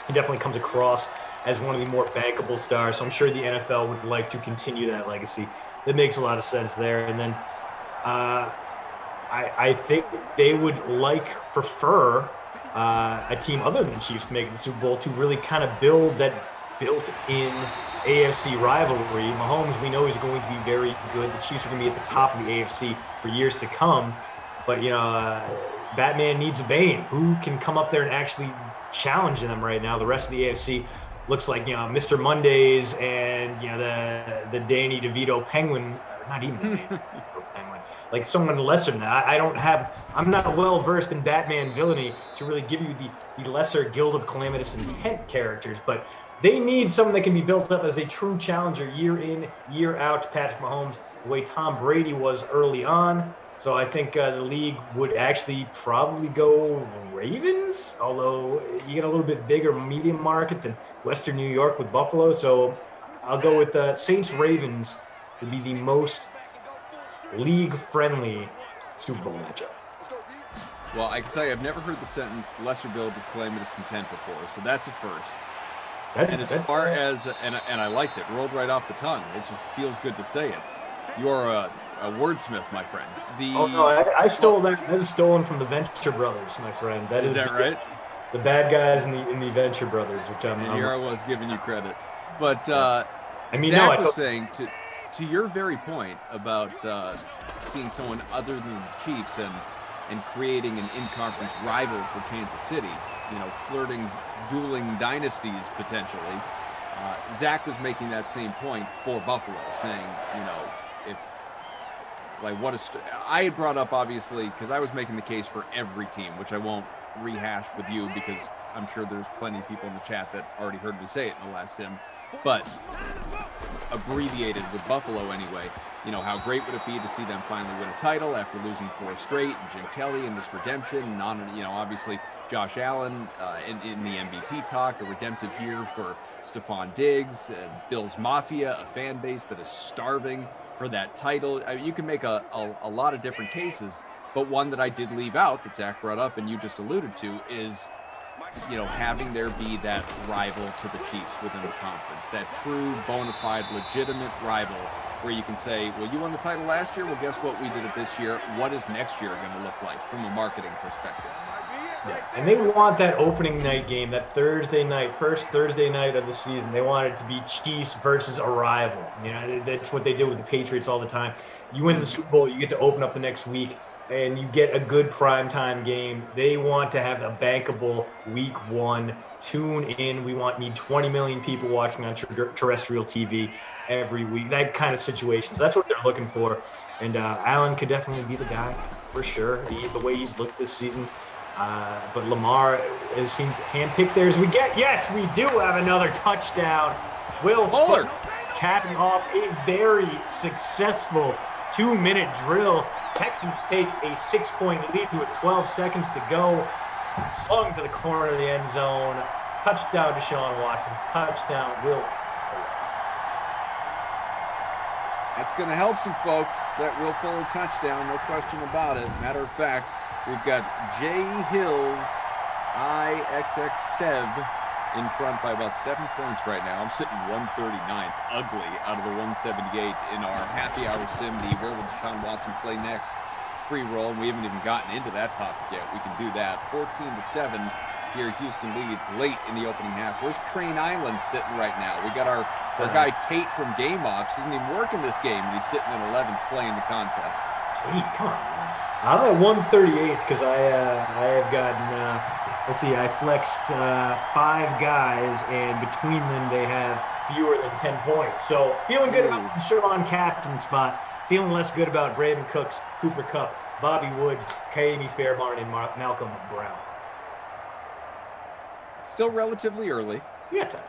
He definitely comes across as one of the more bankable stars. So I'm sure the NFL would like to continue that legacy. That makes a lot of sense there. And then I think they would prefer a team other than Chiefs to make the Super Bowl to really kind of build that built-in AFC rivalry. Mahomes, we know, is going to be very good. The Chiefs are going to be at the top of the AFC for years to come. But, Batman needs a Bane. Who can come up there and actually challenge them right now? The rest of the AFC looks like, Mr. Mondays and, the Danny DeVito Penguin, or not even the Danny DeVito Penguin, like someone lesser than that. I'm not well-versed in Batman villainy to really give you the lesser Guild of Calamitous Intent characters, but they need someone that can be built up as a true challenger year in, year out to Patrick Mahomes, the way Tom Brady was early on. So I think the league would actually probably go Ravens, although you get a little bit bigger medium market than Western New York with Buffalo. So I'll go with Saints-Ravens would be the most league-friendly Super Bowl matchup. Well, I can tell you, I've never heard the sentence "lesser build with calamitous content" before, so that's a first. And I liked it. Rolled right off the tongue. It just feels good to say it. You are a wordsmith, my friend. I stole that. That is stolen from the Venture Brothers, my friend. Is that right? The bad guys in the Venture Brothers, which and here I was giving you credit, but Zach was saying to your very point about seeing someone other than the Chiefs and creating an in-conference rival for Kansas City, flirting, dueling dynasties potentially. Zach was making that same point for Buffalo, saying, I had brought up, obviously, because I was making the case for every team, which I won't rehash with you because I'm sure there's plenty of people in the chat that already heard me say it in the last sim, but abbreviated with Buffalo anyway. How great would it be to see them finally win a title after losing 4 straight, and Jim Kelly in this redemption, and obviously Josh Allen in the MVP talk, a redemptive year for Stephon Diggs, Bills Mafia, a fan base that is starving for that title. You can make a lot of different cases, but one that I did leave out that Zach brought up and you just alluded to is, having there be that rival to the Chiefs within the conference, that true, bona fide, legitimate rival where you can say, well, you won the title last year. Well, guess what? We did it this year. What is next year going to look like from a marketing perspective? Yeah. And they want that opening night game, that first Thursday night of the season. They want it to be Chiefs versus a rival. That's what they do with the Patriots all the time. You win the Super Bowl, you get to open up the next week, and you get a good primetime game. They want to have a bankable week 1. Tune in. We need 20 million people watching on terrestrial TV every week. That kind of situation. So that's what they're looking for. And Allen could definitely be the guy for sure. The way he's looked this season. But Lamar has seemed handpicked there as we get. Yes, we do have another touchdown. Will Fuller capping off a very successful 2-minute drill. Texans take a 6-point lead with 12 seconds to go. Slung to the corner of the end zone. Touchdown Deshaun Watson. Touchdown Will Fuller. That's going to help some folks, that Will Fuller touchdown, no question about it. Matter of fact, we've got J. Hills, IXX7 in front by about 7 points right now. I'm sitting 139th, ugly, out of the 178 in our happy hour sim, the Where Will Deshaun Watson Play Next free roll, and we haven't even gotten into that topic yet. We can do that. 14-7 here. Houston leads late in the opening half. Where's Train Island sitting right now? We got our guy Tate from Game Ops. Isn't even working this game, and he's sitting in 11th playing the contest. Tate, come on, man. I'm at 138th because I have gotten, let's see, I flexed 5 guys, and between them they have fewer than 10 points. So feeling good about the Sherman captain spot. Feeling less good about Brandon Cooks, Cooper Kupp, Bobby Woods, Kaimi Fairbairn, and Malcolm Brown. Still relatively early. Yeah, time.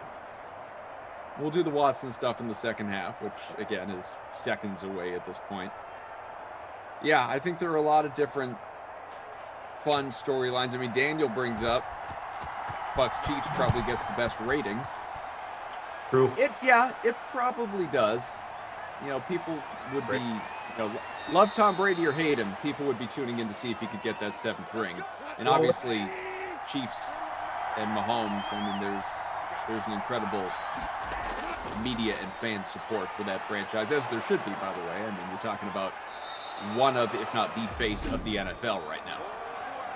We'll do the Watson stuff in the second half, which, again, is seconds away at this point. Yeah, I think there are a lot of different fun storylines. I mean, Daniel brings up Bucks-Chiefs probably gets the best ratings. True. It probably does. You know, people would be, love Tom Brady or hate him, people would be tuning in to see if he could get that 7th ring. And obviously, Chiefs and Mahomes, I mean, there's an incredible media and fan support for that franchise, as there should be, by the way. I mean, you're talking about one of, if not the face of the NFL right now.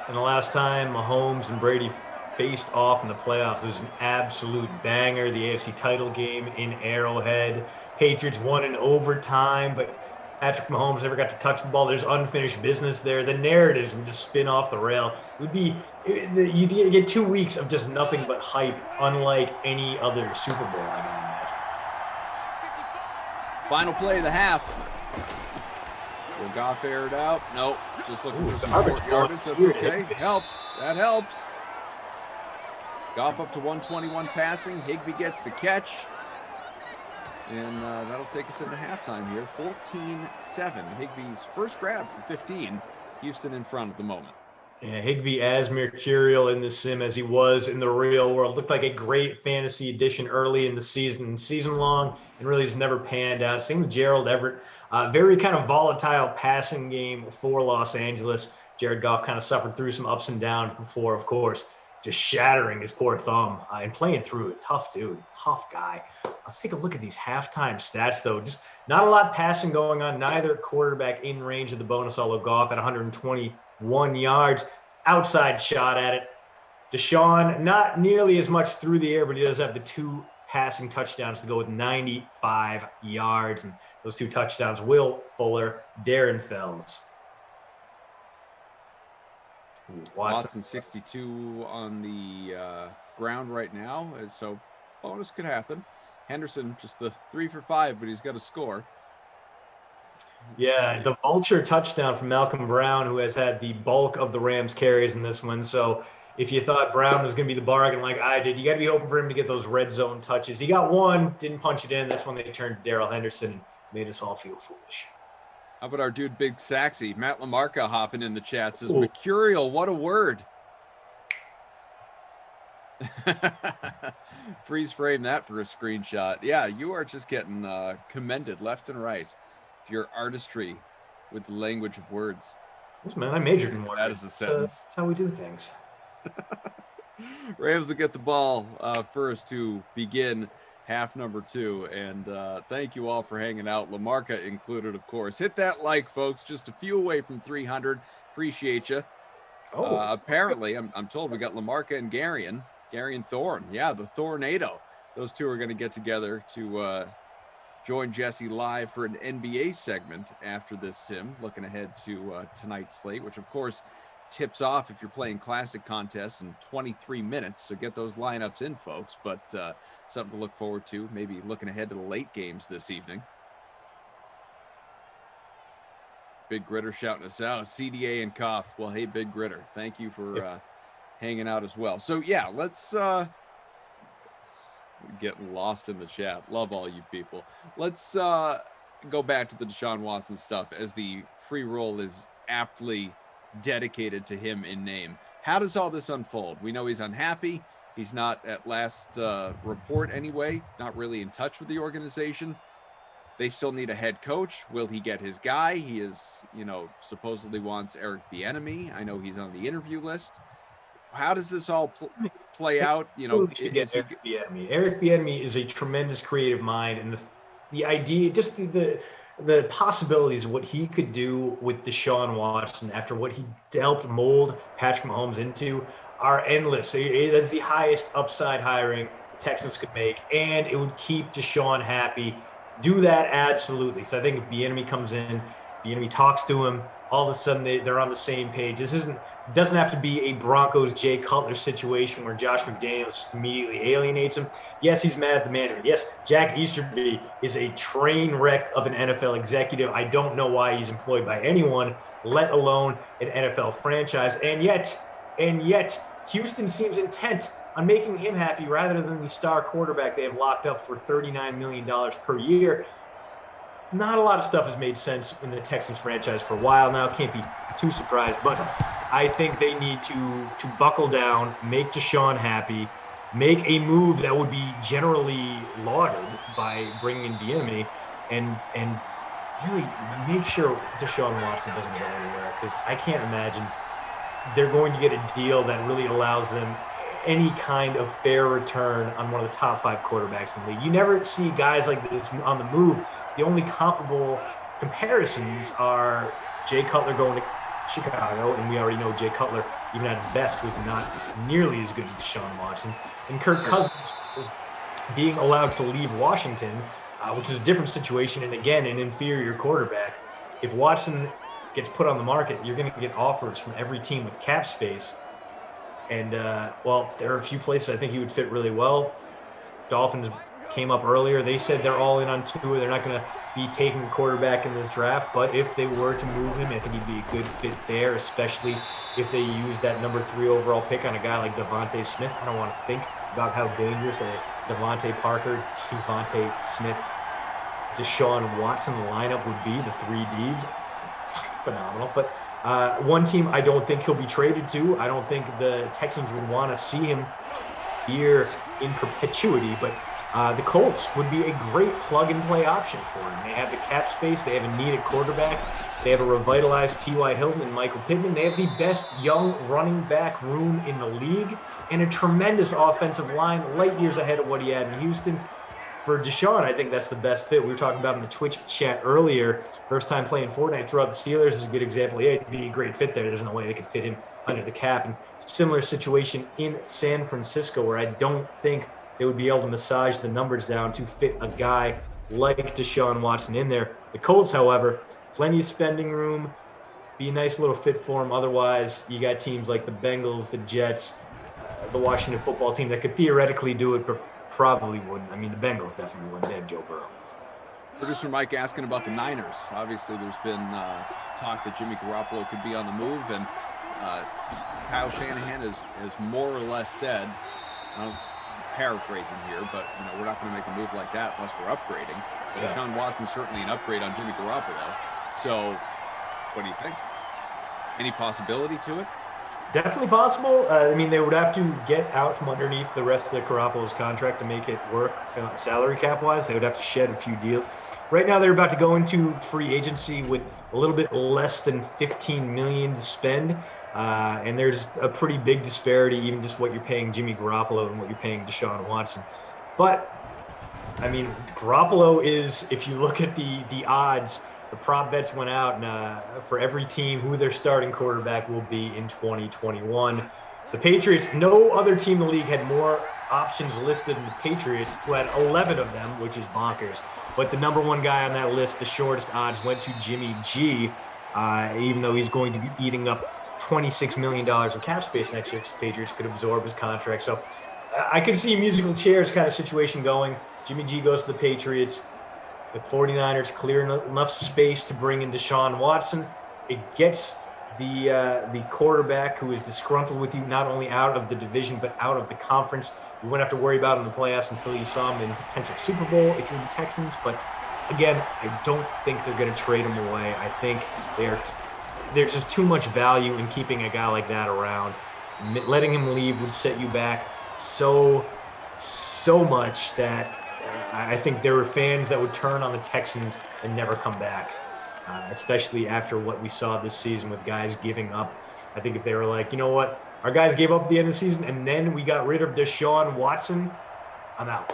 And the last time Mahomes and Brady faced off in the playoffs, it was an absolute banger. The AFC title game in Arrowhead. Patriots won in overtime, but Patrick Mahomes never got to touch the ball. There's unfinished business there. The narratives would just spin off the rail. It would be, you'd get 2 weeks of just nothing but hype, unlike any other Super Bowl, I can imagine. Final play of the half. Will Goff air it out? Nope. Just looking for some short yardage. That's okay. Helps. That helps. Goff up to 121 passing. Higbee gets the catch. And that'll take us into halftime here. 14-7. Higbee's first grab for 15. Houston in front at the moment. Yeah, Higbee as mercurial in the sim as he was in the real world. Looked like a great fantasy addition early in the season long, and really just never panned out. Same with Gerald Everett. Very kind of volatile passing game for Los Angeles. Jared Goff kind of suffered through some ups and downs before, of course, just shattering his poor thumb and playing through it. Tough dude, tough guy. Let's take a look at these halftime stats, though. Just not a lot passing going on. Neither quarterback in range of the bonus, although Goff at 121 yards. Outside shot at it. Deshaun, not nearly as much through the air, but he does have the 2 passing touchdowns to go with 95 yards. And those 2 touchdowns, Will Fuller, Darren Fells. Watson 62 on the ground right now, so bonus could happen. Henderson just the 3 for 5, but he's got to score. Yeah, the vulture touchdown from Malcolm Brown, who has had the bulk of the Rams carries in this one. So if you thought Brown was going to be the bargain like I did, you got to be hoping for him to get those red zone touches. He got 1, didn't punch it in. That's when they turned to Darrell Henderson and made us all feel foolish. How about our dude Big Saxy? Matt LaMarca hopping in the chat says, mercurial, what a word. Freeze frame that for a screenshot. Yeah, you are just getting commended left and right for your artistry with the language of words. Listen, man, I majored in words. That is a sentence. That's how we do things. Rams will get the ball first to begin half number 2. And thank you all for hanging out. LaMarca included, of course. Hit that like, folks. Just a few away from 300. Appreciate you. Apparently, I'm told we got LaMarca and Garion Thorne. Yeah, the Thornado. Those 2 are going to get together to join Jesse live for an NBA segment after this sim. Looking ahead to tonight's slate, which, of course, tips off if you're playing classic contests in 23 minutes. So get those lineups in, folks. But something to look forward to. Maybe looking ahead to the late games this evening. Big Gritter shouting us out. CDA and Cough. Well, hey, Big Gritter. Thank you for hanging out as well. So, yeah, let's getting lost in the chat. Love all you people. Let's go back to the Deshaun Watson stuff, as the free roll is aptly dedicated to him in name. How does all this unfold? We know he's unhappy. He's not, at last report anyway, not really in touch with the organization. They still need a head coach. Will he get his guy? He is, supposedly wants Eric Bieniemy. I know he's on the interview list. How does this all play out? Eric Bieniemy. Eric Bieniemy is a tremendous creative mind, and the idea, just the the possibilities of what he could do with Deshaun Watson after what he helped mold Patrick Mahomes into are endless. That's the highest upside hiring Texans could make, and it would keep Deshaun happy. Do that absolutely. So I think if Bieniemy comes in, Bieniemy talks to him, all of a sudden they're on the same page. This doesn't have to be a Broncos Jay Cutler situation where Josh McDaniels just immediately alienates him. Yes, he's mad at the management. Yes, Jack Easterby is a train wreck of an NFL executive. I don't know why he's employed by anyone, let alone an NFL franchise. And yet, Houston seems intent on making him happy rather than the star quarterback they have locked up for $39 million per year. Not a lot of stuff has made sense in the Texans franchise for a while now. Can't be too surprised, but I think they need to buckle down, make Deshaun happy, make a move that would be generally lauded by bringing in Bieniemy, and really make sure Deshaun Watson doesn't go anywhere, because I can't imagine they're going to get a deal that really allows them any kind of fair return on one of the top 5 quarterbacks in the league. You never see guys like this on the move. The only comparable comparisons are Jay Cutler going to Chicago, and we already know Jay Cutler, even at his best, was not nearly as good as Deshaun Watson. And Kirk Cousins being allowed to leave Washington, which is a different situation, and again, an inferior quarterback. If Watson gets put on the market, you're going to get offers from every team with cap space. And, well, there are a few places I think he would fit really well. Dolphins came up earlier. They said they're all in on Tua. They're not going to be taking a quarterback in this draft. But if they were to move him, I think he'd be a good fit there, especially if they use that number 3 overall pick on a guy like Devontae Smith. I don't want to think about how dangerous a Devontae Parker, Devontae Smith, Deshaun Watson lineup would be, the 3 Ds. Phenomenal. But one team I don't think he'll be traded to. I don't think the Texans would want to see him here in perpetuity, but the Colts would be a great plug-and-play option for him. They have the cap space. They have a needed quarterback. They have a revitalized T.Y. Hilton and Michael Pittman. They have the best young running back room in the league and a tremendous offensive line, light years ahead of what he had in Houston. For Deshaun, I think that's the best fit. We were talking about in the Twitch chat earlier, first time playing Fortnite throughout the Steelers is a good example. Yeah, it'd be a great fit there. There's no way they could fit him under the cap. And similar situation in San Francisco, where I don't think they would be able to massage the numbers down to fit a guy like Deshaun Watson in there. The Colts, however, plenty of spending room, be a nice little fit for him. Otherwise, you got teams like the Bengals, the Jets, the Washington football team that could theoretically do it, but probably wouldn't. I mean, the Bengals definitely wouldn't. They have Joe Burrow. Producer Mike asking about the Niners. Obviously, there's been talk that Jimmy Garoppolo could be on the move, and Kyle Shanahan has more or less said, I'm paraphrasing here, but we're not going to make a move like that unless we're upgrading. Yeah. Deshaun Watson's certainly an upgrade on Jimmy Garoppolo. So, what do you think? Any possibility to it? Definitely possible. I mean, they would have to get out from underneath the rest of Garoppolo's contract to make it work salary cap-wise. They would have to shed a few deals. Right now, they're about to go into free agency with a little bit less than $15 million to spend. And there's a pretty big disparity, even just what you're paying Jimmy Garoppolo and what you're paying Deshaun Watson. But, I mean, Garoppolo is, if you look at the odds, the prop bets went out, and for every team who their starting quarterback will be in 2021. The Patriots, no other team in the league had more options listed than the Patriots, who had 11 of them, which is bonkers. But the number 1 guy on that list, the shortest odds, went to Jimmy G, even though he's going to be eating up $26 million in cap space next year because the Patriots could absorb his contract. So I could see a musical chairs kind of situation going. Jimmy G goes to the Patriots. The 49ers clear enough space to bring in Deshaun Watson. It gets the quarterback who is disgruntled with you not only out of the division but out of the conference. You won't have to worry about him in the playoffs until you saw him in potential Super Bowl if you're the Texans. But again, I don't think they're going to trade him away. I think there's just too much value in keeping a guy like that around. Letting him leave would set you back so much that I think there were fans that would turn on the Texans and never come back, especially after what we saw this season with guys giving up. I think if they were like, you know what, our guys gave up at the end of the season and then we got rid of Deshaun Watson, I'm out.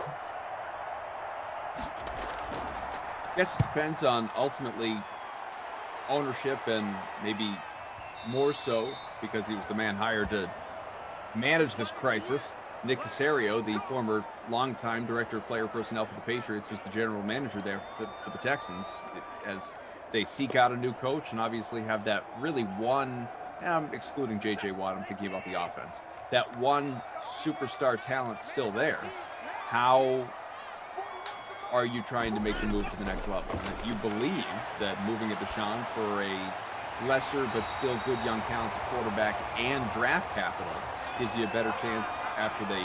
I guess it depends on ultimately ownership, and maybe more so because he was the man hired to manage this crisis. Nick Caserio, the former longtime director of player personnel for the Patriots, was the general manager there for the Texans, as they seek out a new coach and obviously have that really one, excluding J.J. Watt, I'm thinking about the offense, that one superstar talent still there. How are you trying to make the move to the next level? And if you believe that moving a Deshaun for a lesser but still good young talented quarterback and draft capital gives you a better chance after they,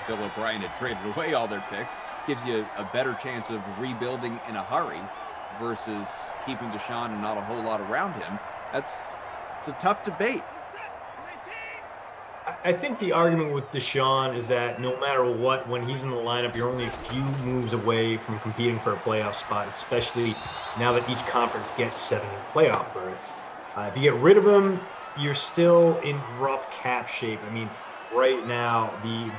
Bill O'Brien had traded away all their picks, gives you a better chance of rebuilding in a hurry versus keeping Deshaun and not a whole lot around him. It's a tough debate. I think the argument with Deshaun is that no matter what, when he's in the lineup, you're only a few moves away from competing for a playoff spot, especially now that each conference gets 7 playoff berths. If you get rid of him, you're still in rough cap shape. I mean, right now, the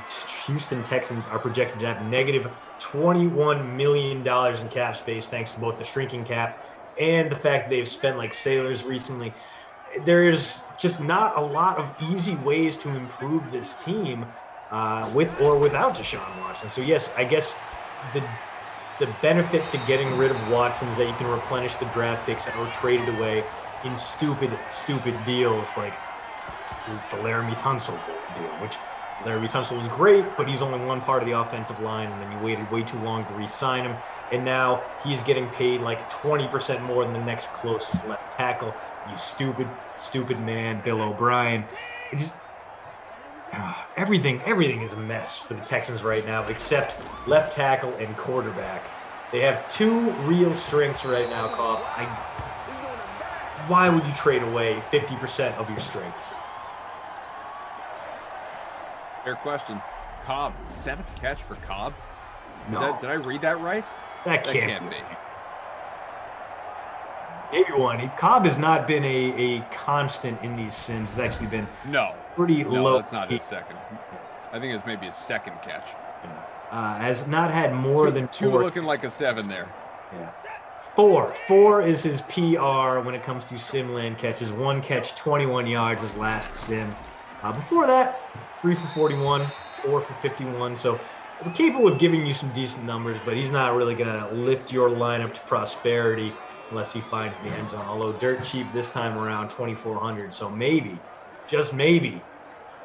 Houston Texans are projected to have negative $21 million in cap space, thanks to both the shrinking cap and the fact that they've spent like sailors recently. There's just not a lot of easy ways to improve this team with or without Deshaun Watson. So yes, I guess the benefit to getting rid of Watson is that you can replenish the draft picks that were traded away in stupid deals like the Laramie Tunsil deal, which Laramie Tunsil was great, but he's only one part of the offensive line, and then you waited way too long to re-sign him, and now he's getting paid like 20% more than the next closest left tackle. You stupid man, Bill O'Brien. It just everything is a mess for the Texans right now, except left tackle and quarterback. They have 2 real strengths right now, Cobb. Why would you trade away 50% of your strengths? Fair question. Cobb, 7th catch for Cobb? No. Did I read that right? That can't be. Maybe one. Cobb has not been a constant in these sims. It's actually been pretty low. No, that's not his second. I think it's maybe his 2nd catch. Has not had more than 2 4. looking like a 7 there. Yeah. 4 is his PR when it comes to Simland catches. 1 catch, 21 yards his last sim. Before that, 3 for 41, 4 for 51. So we're capable of giving you some decent numbers, but he's not really going to lift your lineup to prosperity unless he finds the end zone. Although dirt cheap this time around, 2,400. So maybe, just maybe,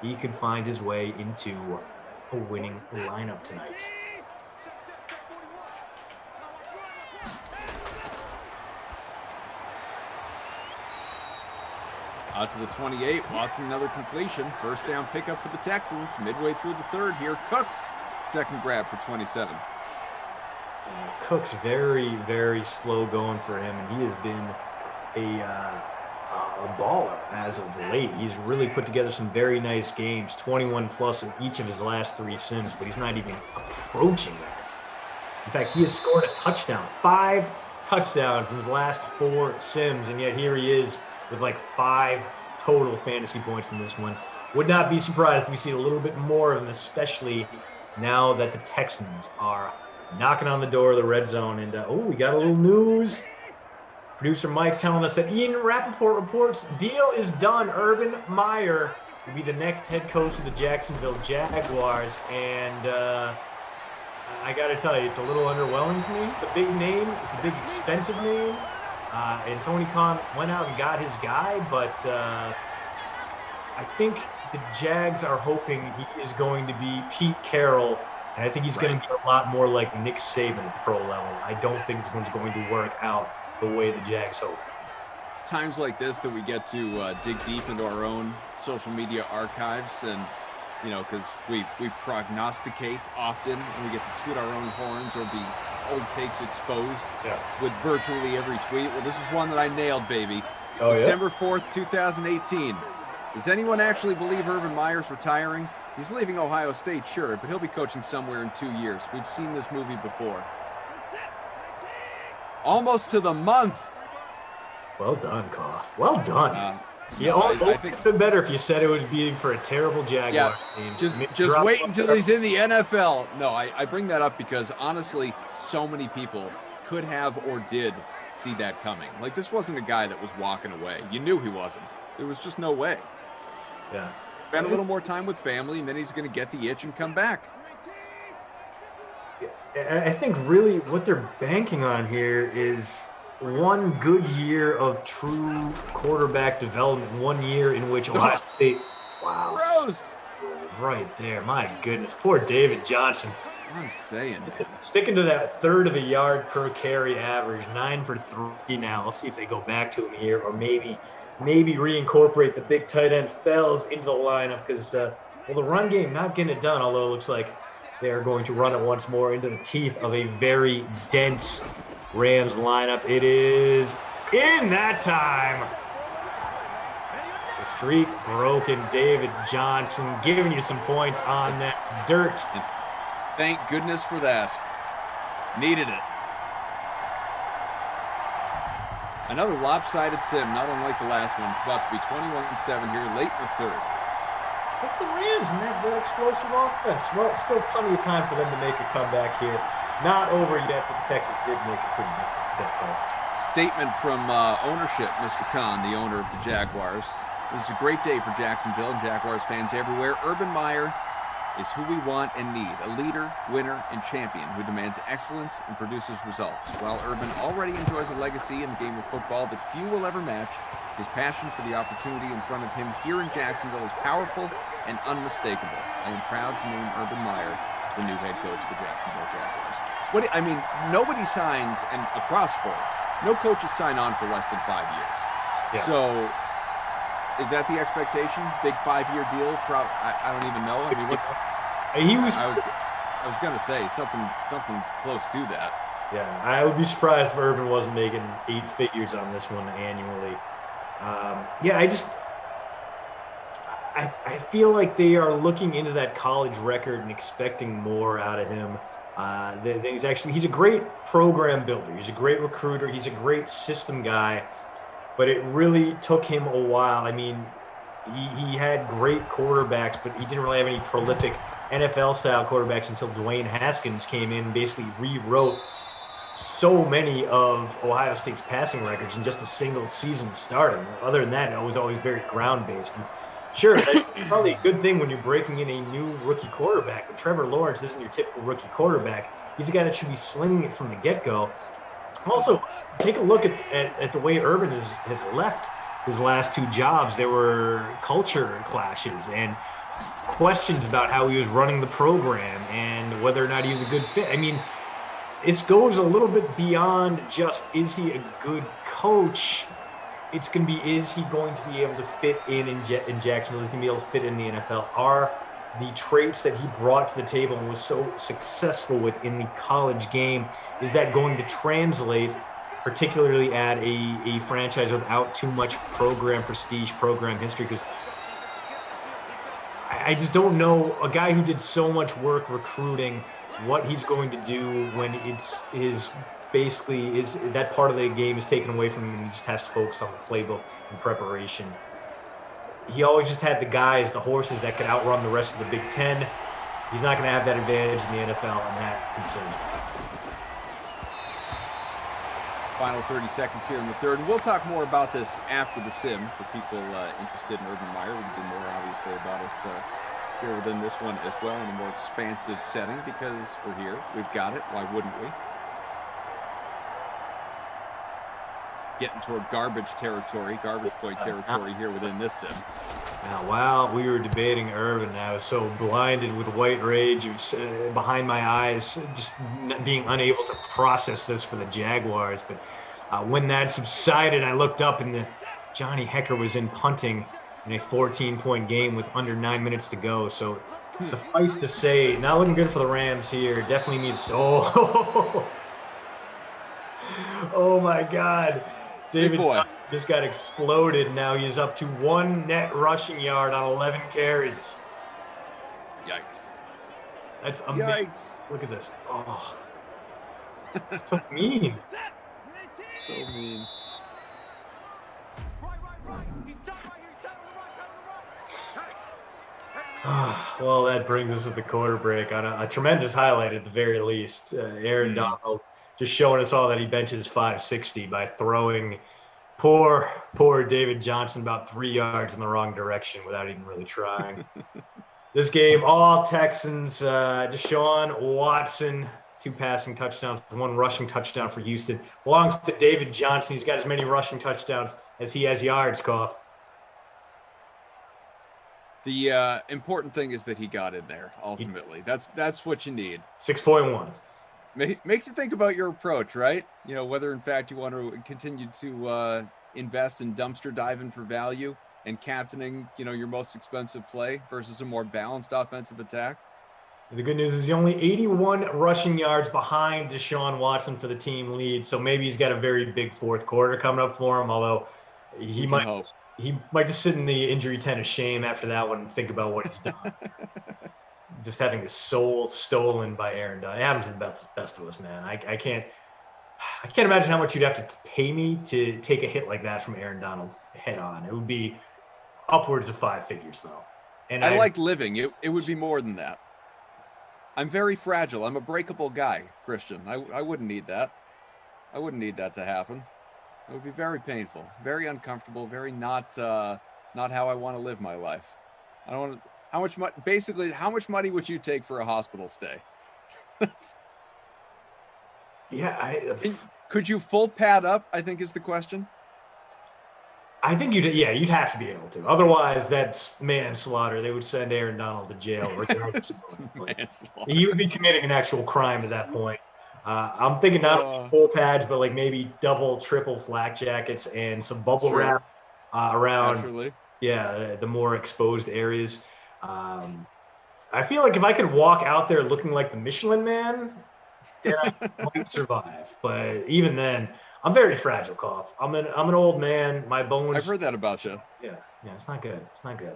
he could find his way into a winning lineup tonight. Out to the 28, Watson another completion. First down pickup for the Texans. Midway through the third here, Cooks, 2nd grab for 27. Cook's very, very slow going for him, and he has been a baller as of late. He's really put together some very nice games, 21 plus in each of his last 3 sims, but he's not even approaching that. In fact, he has scored a touchdown, 5 touchdowns in his last 4 sims, and yet here he is with like 5 total fantasy points in this one. Would not be surprised if we see a little bit more of him, especially now that the Texans are knocking on the door of the red zone. And we got a little news. Producer Mike telling us that Ian Rappaport reports deal is done. Urban Meyer will be the next head coach of the Jacksonville Jaguars. And I got to tell you, it's a little underwhelming to me. It's a big name. It's a big expensive name. And Tony Khan went out and got his guy, but I think the Jags are hoping he is going to be Pete Carroll, and I think he's going to be a lot more like Nick Saban at the pro level. I don't think this one's going to work out the way the Jags hope. It's times like this that we get to dig deep into our own social media archives, and because we prognosticate often, and we get to toot our own horns or be old takes exposed with virtually every tweet. Well, this is one that I nailed, baby. December 4th, 2018. Does anyone actually believe Urban Meyer's retiring? He's leaving Ohio State, sure, but he'll be coaching somewhere in 2 years. We've seen this movie before. Almost to the month. Well done, Koff. Well done. I think it's been better if you said it would be for a terrible Jaguar team. Just wait until he's in the NFL. No, I bring that up because honestly, so many people could have or did see that coming. Like, this wasn't a guy that was walking away. You knew he wasn't. There was just no way. Yeah. Spend a little more time with family, and then he's going to get the itch and come back. I think really what they're banking on here is one good year of true quarterback development, 1 year in which Ohio State, wow, gross, right there, my goodness, poor David Johnson. I'm saying, man. Sticking to that third of a yard per carry average, 9 for 3 now. I'll see if they go back to him here, or maybe reincorporate the big tight end Fells into the lineup, because the run game not getting it done, although it looks like they're going to run it once more into the teeth of a very dense Rams lineup. It is in that time. It's a streak broken. David Johnson giving you some points on that dirt. And thank goodness for that. Needed it. Another lopsided sim, not unlike the last one. It's about to be 21-7 here late in the third. What's the Rams and that explosive offense? Well, it's still plenty of time for them to make a comeback here. Not over yet, but the Texans did make a pretty difficult statement from ownership, Mr. Khan, the owner of the Jaguars. This is a great day for Jacksonville and Jaguars fans everywhere. Urban Meyer is who we want and need, a leader, winner, and champion who demands excellence and produces results. While Urban already enjoys a legacy in the game of football that few will ever match, his passion for the opportunity in front of him here in Jacksonville is powerful and unmistakable. I am proud to name Urban Meyer the new head coach of the Jacksonville Jaguars. Nobody signs, and across sports, no coaches sign on for less than 5 years. Yeah. So is that the expectation? Big 5-year deal? I don't even know. I was going to say something close to that. Yeah, I would be surprised if Urban wasn't making 8 figures on this one annually. I feel like they are looking into that college record and expecting more out of him. He's a great program builder. He's a great recruiter. He's a great system guy. But it really took him a while. I mean, he had great quarterbacks, but he didn't really have any prolific NFL-style quarterbacks until Dwayne Haskins came in and basically rewrote so many of Ohio State's passing records in just a single season starting. Other than that, it was always very ground-based. And sure, that's probably a good thing when you're breaking in a new rookie quarterback, but Trevor Lawrence isn't your typical rookie quarterback. He's a guy that should be slinging it from the get-go. Also, take a look at the way Urban has left his last 2 jobs. There were culture clashes and questions about how he was running the program and whether or not he was a good fit. I mean, it goes a little bit beyond just, is he a good coach? It's going to be, is he going to be able to fit in Jacksonville? Is he going to be able to fit in the NFL? Are the traits that he brought to the table and was so successful with in the college game, is that going to translate, particularly at a franchise without too much program prestige, program history? Because I just don't know a guy who did so much work recruiting, what he's going to do when that part of the game is taken away from him and he just has to focus on the playbook and preparation. He always just had the guys, the horses that could outrun the rest of the Big Ten. He's not going to have that advantage in the NFL, and that concerns me. Final 30 seconds here in the third. And we'll talk more about this after the sim for people interested in Urban Meyer. We'll do more, obviously, about it here within this one as well in a more expansive setting because we're here. We've got it. Why wouldn't we? Getting toward garbage point territory here within this sim. Now, while we were debating Urban, I was so blinded with white rage behind my eyes, just being unable to process this for the Jaguars. But when that subsided, I looked up and Johnny Hecker was in punting in a 14-point game with under 9 minutes to go. So suffice to say, not looking good for the Rams here. Definitely needs. Oh my God. David just got exploded. Now he is up to 1 net rushing yard on 11 carries. Yikes. That's amazing. Yikes. Look at this. Oh. So mean. So mean. Well, that brings us to the quarter break on a tremendous highlight at the very least. Aaron Donald just showing us all that he benches 560 by throwing poor David Johnson about 3 yards in the wrong direction without even really trying. This game, all Texans. Deshaun Watson, 2 passing touchdowns, 1 rushing touchdown for Houston. Belongs to David Johnson. He's got as many rushing touchdowns as he has yards, Koff. The important thing is that he got in there, ultimately. That's what you need. 6.1. Makes you think about your approach, right? Whether, in fact, you want to continue to invest in dumpster diving for value and captaining, your most expensive play versus a more balanced offensive attack. The good news is he's only 81 rushing yards behind Deshaun Watson for the team lead. So maybe he's got a very big fourth quarter coming up for him, although he might just sit in the injury tent of shame after that one and think about what he's done. Just having his soul stolen by Aaron Donald. It happens to the best of us, man. I can't imagine how much you'd have to pay me to take a hit like that from Aaron Donald head on. It would be upwards of 5 figures, though. And I like living. It would be more than that. I'm very fragile. I'm a breakable guy, Christian. I wouldn't need that. I wouldn't need that to happen. It would be very painful, very uncomfortable, very not how I want to live my life. I don't want to. How much money would you take for a hospital stay? Could you full pad up, I think is the question. I think you'd have to be able to. Otherwise, that's manslaughter. They would send Aaron Donald to jail. He would be committing an actual crime at that point. I'm thinking not only full pads, but like maybe double, triple flak jackets and some bubble wrap around. Naturally. Yeah, the more exposed areas. I feel like if I could walk out there looking like the Michelin Man, then I might survive. But even then, I'm very fragile, Koff. I'm an old man. My bones. I've heard that about you. Yeah, it's not good. It's not good.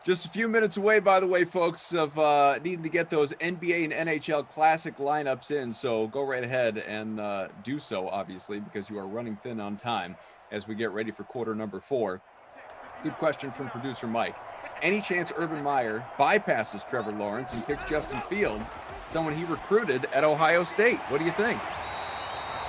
Just a few minutes away, by the way, folks, of needing to get those NBA and NHL Classic lineups in. So go right ahead and do so, obviously, because you are running thin on time as we get ready for quarter number 4. Good question from producer Mike. Any chance Urban Meyer bypasses Trevor Lawrence and picks Justin Fields, someone he recruited at Ohio State? What do you think?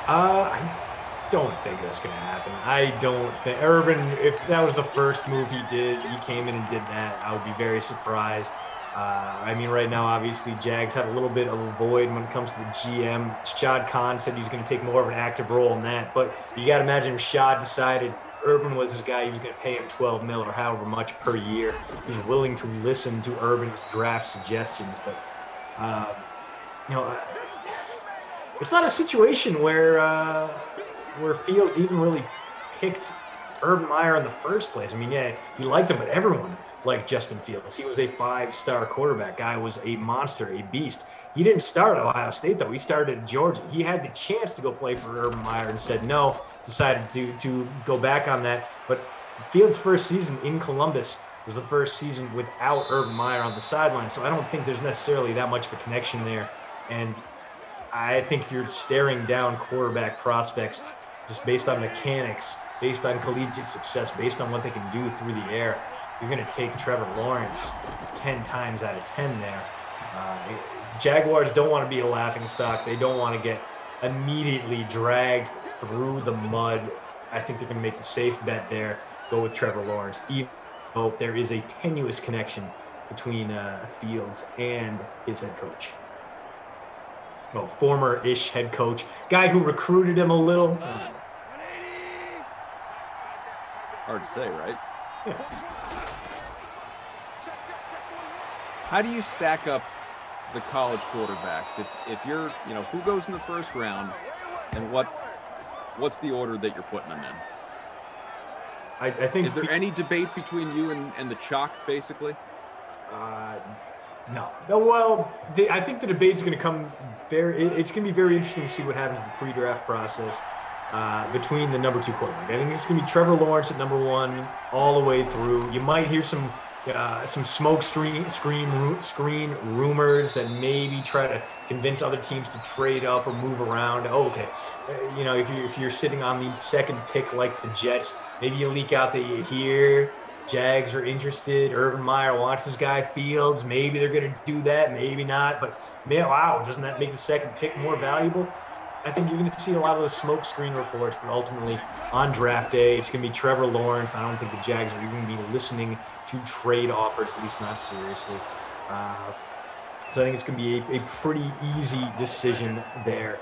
I don't think that's going to happen. I don't think Urban, if that was the first move he did, he came in and did that, I would be very surprised. Right now, obviously, Jags have a little bit of a void when it comes to the GM. Shad Khan said he was going to take more of an active role in that, but you got to imagine if Shad decided Urban was his guy, he was going to pay him $12 million or however much per year. He's willing to listen to Urban's draft suggestions, but it's not a situation where Fields even really picked Urban Meyer in the first place. He liked him, but everyone liked Justin Fields. He was a 5-star quarterback. Guy was a monster, a beast. He didn't start at Ohio State, though. He started at Georgia. He had the chance to go play for Urban Meyer and said no, decided to go back on that. But Fields' first season in Columbus was the first season without Urban Meyer on the sideline, so I don't think there's necessarily that much of a connection there. And I think if you're staring down quarterback prospects just based on mechanics, based on collegiate success, based on what they can do through the air, you're going to take Trevor Lawrence 10 times out of 10 there. Jaguars don't want to be a laughingstock. They don't want to get immediately dragged through the mud. I think they're going to make the safe bet there, go with Trevor Lawrence, even though there is a tenuous connection between Fields and his head coach. Well, former-ish head coach, guy who recruited him a little. Hard to say, right? How do you stack up the college quarterbacks? If you're, who goes in the first round, and what's the order that you're putting them in? I think. Is there any debate between you and the chalk, basically? No. Well, I think the debate's going to come it's going to be very interesting to see what happens in the pre-draft process between the number 2 quarterback. I think it's going to be Trevor Lawrence at number 1 all the way through. You might hear some smoke screen rumors that maybe try to convince other teams to trade up or move around. Oh, okay. If you're sitting on the second pick like the Jets, maybe you leak out that you hear Jags are interested. Urban Meyer wants this guy Fields. Maybe they're going to do that, maybe not. But, man, wow, doesn't that make the second pick more valuable? I think you're going to see a lot of those smoke screen reports, but ultimately on draft day, it's going to be Trevor Lawrence. I don't think the Jags are even going to be listening to trade offers, at least not seriously. So I think it's going to be a pretty easy decision there.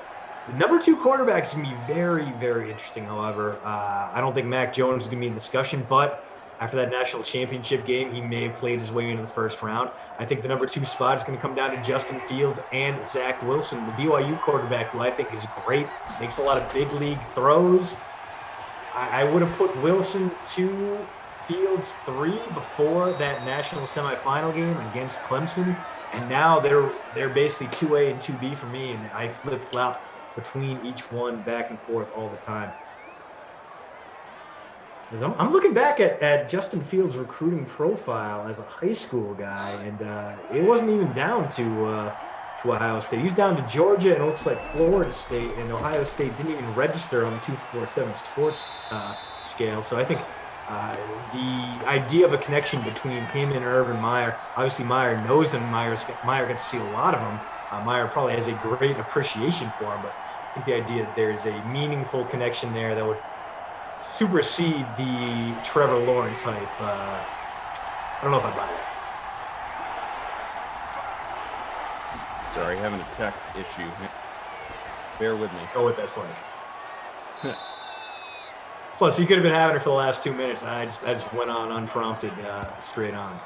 The number 2 quarterback is going to be very, very interesting, however. I don't think Mac Jones is going to be in discussion, but after that national championship game, he may have played his way into the first round. I think the number 2 spot is going to come down to Justin Fields and Zach Wilson, the BYU quarterback, who I think is great, makes a lot of big league throws. I would have put Wilson 2, Fields 3 before that national semifinal game against Clemson, and now they're basically 2A and 2B for me, and I flip-flop between each one back and forth all the time. I'm looking back at Justin Fields' recruiting profile as a high school guy, and it wasn't even down to Ohio State. He's down to Georgia, and it looks like Florida State, and Ohio State didn't even register on the 247 sports scale. So I think the idea of a connection between him and Urban Meyer, obviously Meyer knows him. Meyer got to see a lot of him. Meyer probably has a great appreciation for him, but I think the idea that there is a meaningful connection there that would supersede the Trevor Lawrence hype. I don't know if I buy that. Sorry, having a tech issue. Bear with me. Know what that's like. Plus, you could have been having it for the last 2 minutes. I just went on unprompted, straight on.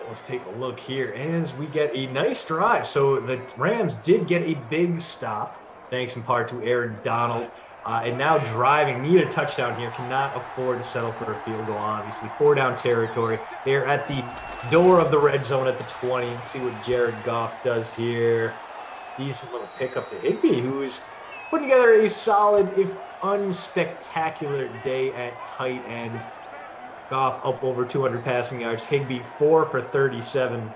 Let's take a look here as we get a nice drive. So the Rams did get a big stop, thanks in part to Aaron Donald. And now driving, need a touchdown here, cannot afford to settle for a field goal, obviously. 4-down territory. They're at the door of the red zone at the 20. And see what Jared Goff does here. Decent little pickup to Higbee, who's putting together a solid, if unspectacular, day at tight end. Goff up over 200 passing yards. Higbee 4 for 37,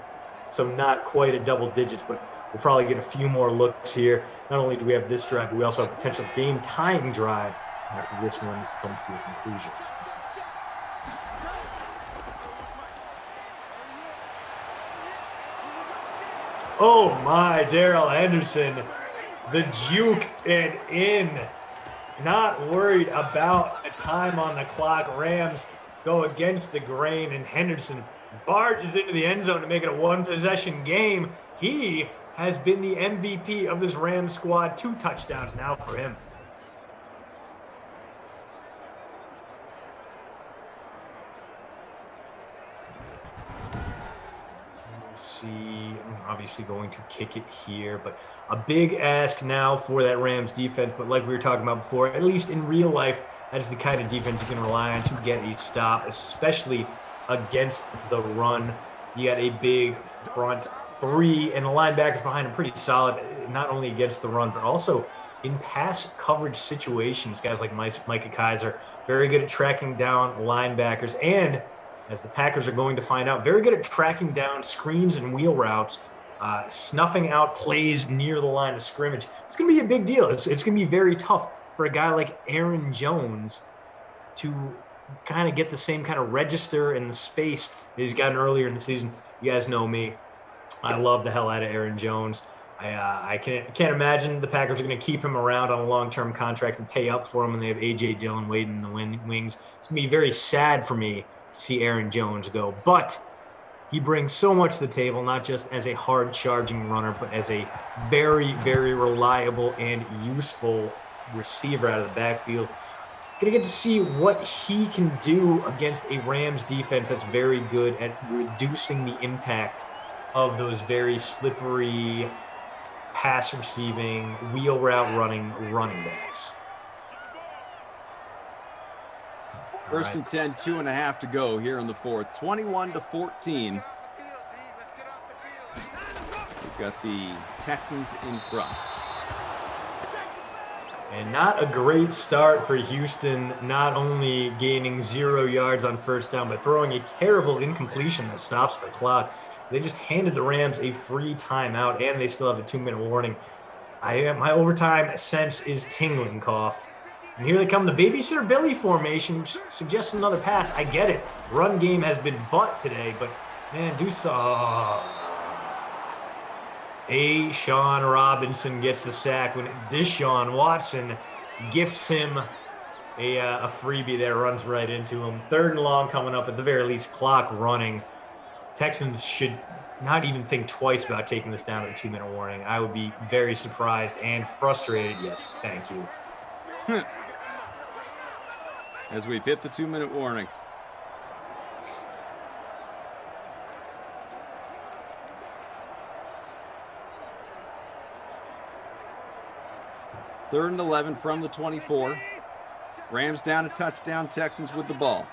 so not quite a double digits, but we'll probably get a few more looks here. Not only do we have this drive, but we also have a potential game-tying drive after this one comes to a conclusion. Oh my, Darrell Henderson, the juke and in. Not worried about the time on the clock. Rams go against the grain, and Henderson barges into the end zone to make it a one-possession game. He has been the MVP of this Rams squad. 2 touchdowns now for him. Let's see, I'm obviously going to kick it here, but a big ask now for that Rams defense. But like we were talking about before, at least in real life, that is the kind of defense you can rely on to get a stop, especially against the run. You got a big front 3, and the linebackers behind him pretty solid, not only against the run, but also in pass coverage situations. Guys like Micah Kaiser, very good at tracking down linebackers, and as the Packers are going to find out, very good at tracking down screens and wheel routes, snuffing out plays near the line of scrimmage. It's going to be a big deal. It's going to be very tough for a guy like Aaron Jones to kind of get the same kind of register and the space that he's gotten earlier in the season. You guys know me. I love the hell out of Aaron Jones. I can't imagine the Packers are going to keep him around on a long-term contract and pay up for him when they have A.J. Dillon waiting in the wings. It's going to be very sad for me to see Aaron Jones go. But he brings so much to the table, not just as a hard-charging runner, but as a very, very reliable and useful receiver out of the backfield. Gonna get to see what he can do against a Rams defense that's very good at reducing the impact of those very slippery, pass receiving, wheel route running running backs. First and 10, 2.5 to go here in the fourth. 21-14. We've got the Texans in front. And not a great start for Houston, not only gaining 0 yards on first down, but throwing a terrible incompletion that stops the clock. They just handed the Rams a free timeout, and they still have a 2-minute warning. My overtime sense is tingling, Cough. And here they come. The babysitter Billy formation suggests another pass. I get it. Run game has been butt today, but man, Sean Robinson gets the sack when Deshaun Watson gifts him a freebie there, runs right into him. 3rd and long coming up, at the very least, clock running. Texans should not even think twice about taking this down to a 2-minute warning. I would be very surprised and frustrated. Yes, thank you. As we've hit the 2-minute warning. Third and 11 from the 24. Rams down a touchdown, Texans with the ball.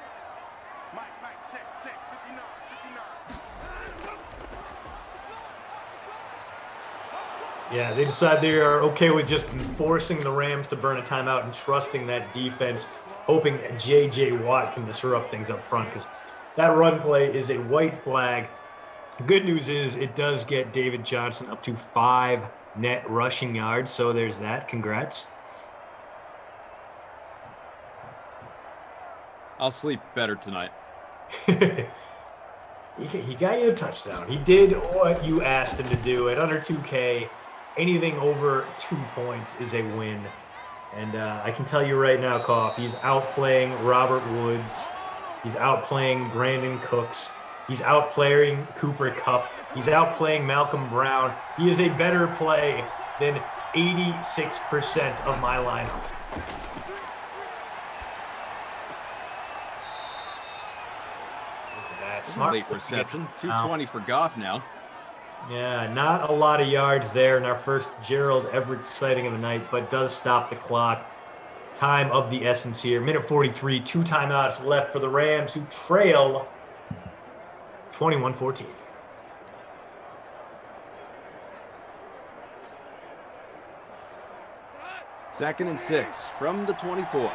Yeah, they decide they are okay with just forcing the Rams to burn a timeout and trusting that defense, hoping that J.J. Watt can disrupt things up front, because that run play is a white flag. Good news is it does get David Johnson up to 5 net rushing yards, so there's that. Congrats. I'll sleep better tonight. He got you a touchdown. He did what you asked him to do. At under 2K, anything over 2 points is a win. And I can tell you right now, Koff, he's outplaying Robert Woods. He's outplaying Brandon Cooks. He's outplaying Cooper Kupp. He's outplaying Malcolm Brown. He is a better play than 86% of my lineup. Smart late reception. 220 for Goff now. Yeah, not a lot of yards there in our first Gerald Everett sighting of the night, but does stop the clock. Time of the essence here. Minute 43, 2 timeouts left for the Rams, who trail 21-14. Second and 6 from the 24.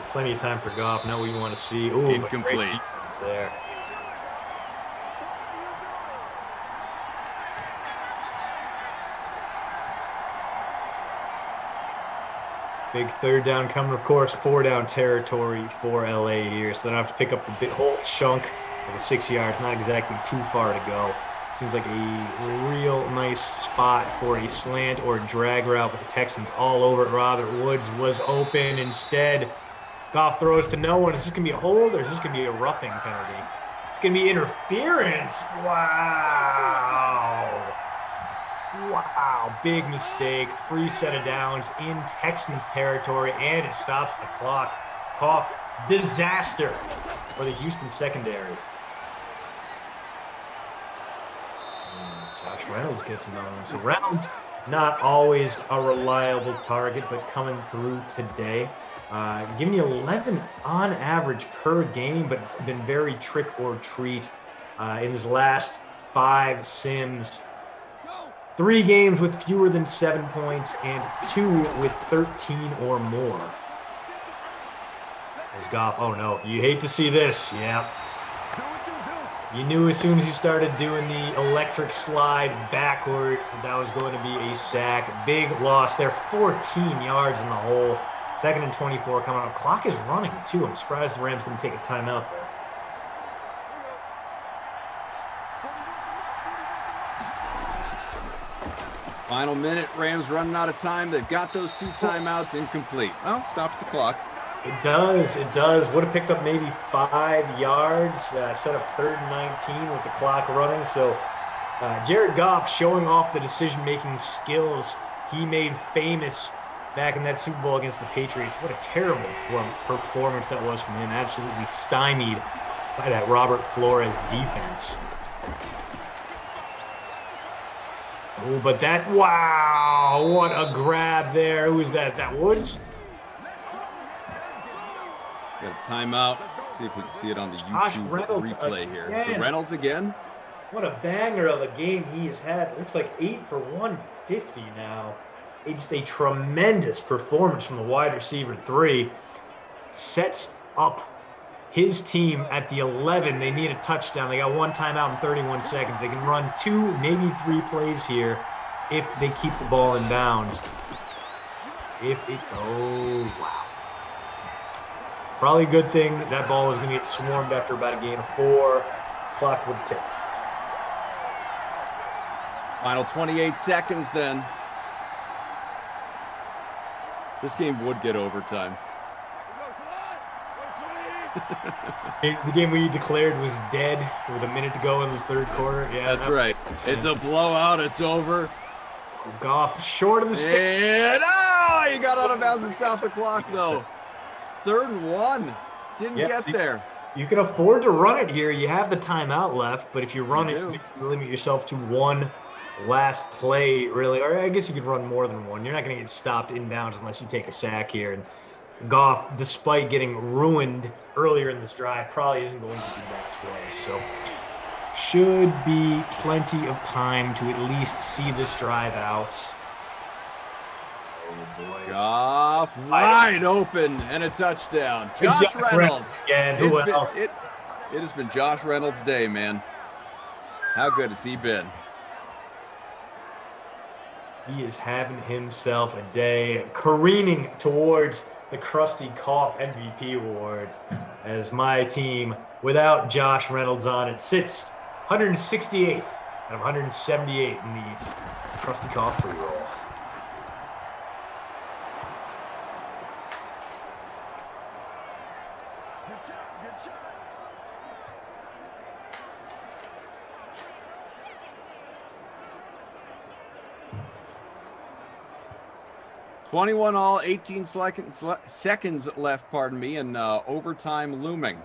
Plenty of time for Goff. Now we want to see. Ooh, incomplete. There. Big 3rd down coming, of course. 4-down territory for LA here, so they don't have to pick up the big whole chunk of the 6 yards. Not exactly too far to go. Seems like a real nice spot for a slant or drag route, but the Texans all over it. Robert Woods was open instead. Goff throws to no one. Is this going to be a hold or is this going to be a roughing penalty? It's going to be interference. Wow. Wow. Big mistake. Free set of downs in Texans territory, and it stops the clock. Goff, disaster for the Houston secondary. Josh Reynolds gets it on. So Reynolds, not always a reliable target, but coming through today. Giving you 11 on average per game, but it's been very trick or treat in his last 5 sims. 3 games with fewer than 7 points and 2 with 13 or more. There's Goff. Oh no, you hate to see this. Yeah. You knew as soon as he started doing the electric slide backwards that was going to be a sack. Big loss there, 14 yards in the hole. 2nd and 24 coming up. Clock is running, too. I'm surprised the Rams didn't take a timeout there. Final minute. Rams running out of time. They've got those 2 timeouts incomplete. Well, stops the clock. It does. It does. Would have picked up maybe 5 yards. Set up 3rd and 19 with the clock running. So Jared Goff showing off the decision-making skills he made famous back in that Super Bowl against the Patriots. What a terrible performance that was from him. Absolutely stymied by that Robert Flores defense. Oh, but that, wow, what a grab there. Who is that? That Woods? Got a timeout. Let's see if we can see it on the YouTube replay here. So Reynolds again. What a banger of a game he has had. It looks like 8 for 150 now. It's a tremendous performance from the wide receiver 3. Sets up his team at the 11. They need a touchdown. They got one timeout in 31 seconds. They can run 2, maybe 3 plays here if they keep the ball in bounds. Oh, wow. Probably a good thing that ball was going to get swarmed after about a gain of 4. Clock would have ticked. Final 28 seconds then. This game would get overtime. The game we declared was dead with a minute to go in the third quarter. Yeah, that's right. It's a blowout. It's over. Goff short of the stick. And he got out of bounds and stopped the clock though. 3rd and 1. Didn't get there. You can afford to run it here. You have the timeout left, but if you run it, you limit yourself to 1 last play, really. Or I guess you could run more than 1. You're not going to get stopped inbounds unless you take a sack here. And Goff, despite getting ruined earlier in this drive, probably isn't going to do that twice. So should be plenty of time to at least see this drive out. Oh, boys. Goff wide open and a touchdown. Josh Reynolds. Again. Who else? It has been Josh Reynolds' day, man. How good has he been? He is having himself a day, careening towards the Krusty Koff MVP award as my team, without Josh Reynolds on it, sits 168th out of 178 in the Krusty Koff free roll. $21 all, 18 seconds left, pardon me, and overtime looming.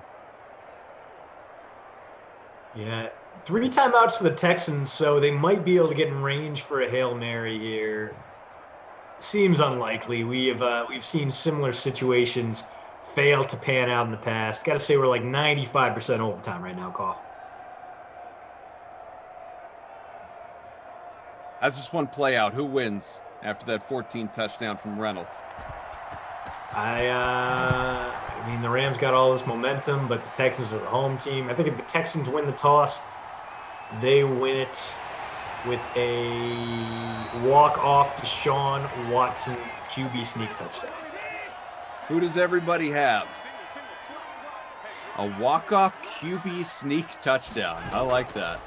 Yeah, 3 timeouts for the Texans, so they might be able to get in range for a Hail Mary here. Seems unlikely. We've seen similar situations fail to pan out in the past. Got to say we're like 95% overtime right now, Koff. How's this one play out? Who wins after that 14th touchdown from Reynolds? I mean, the Rams got all this momentum, but the Texans are the home team. I think if the Texans win the toss, they win it with a walk-off to Deshaun Watson QB sneak touchdown. Who does everybody have? A walk-off QB sneak touchdown. I like that.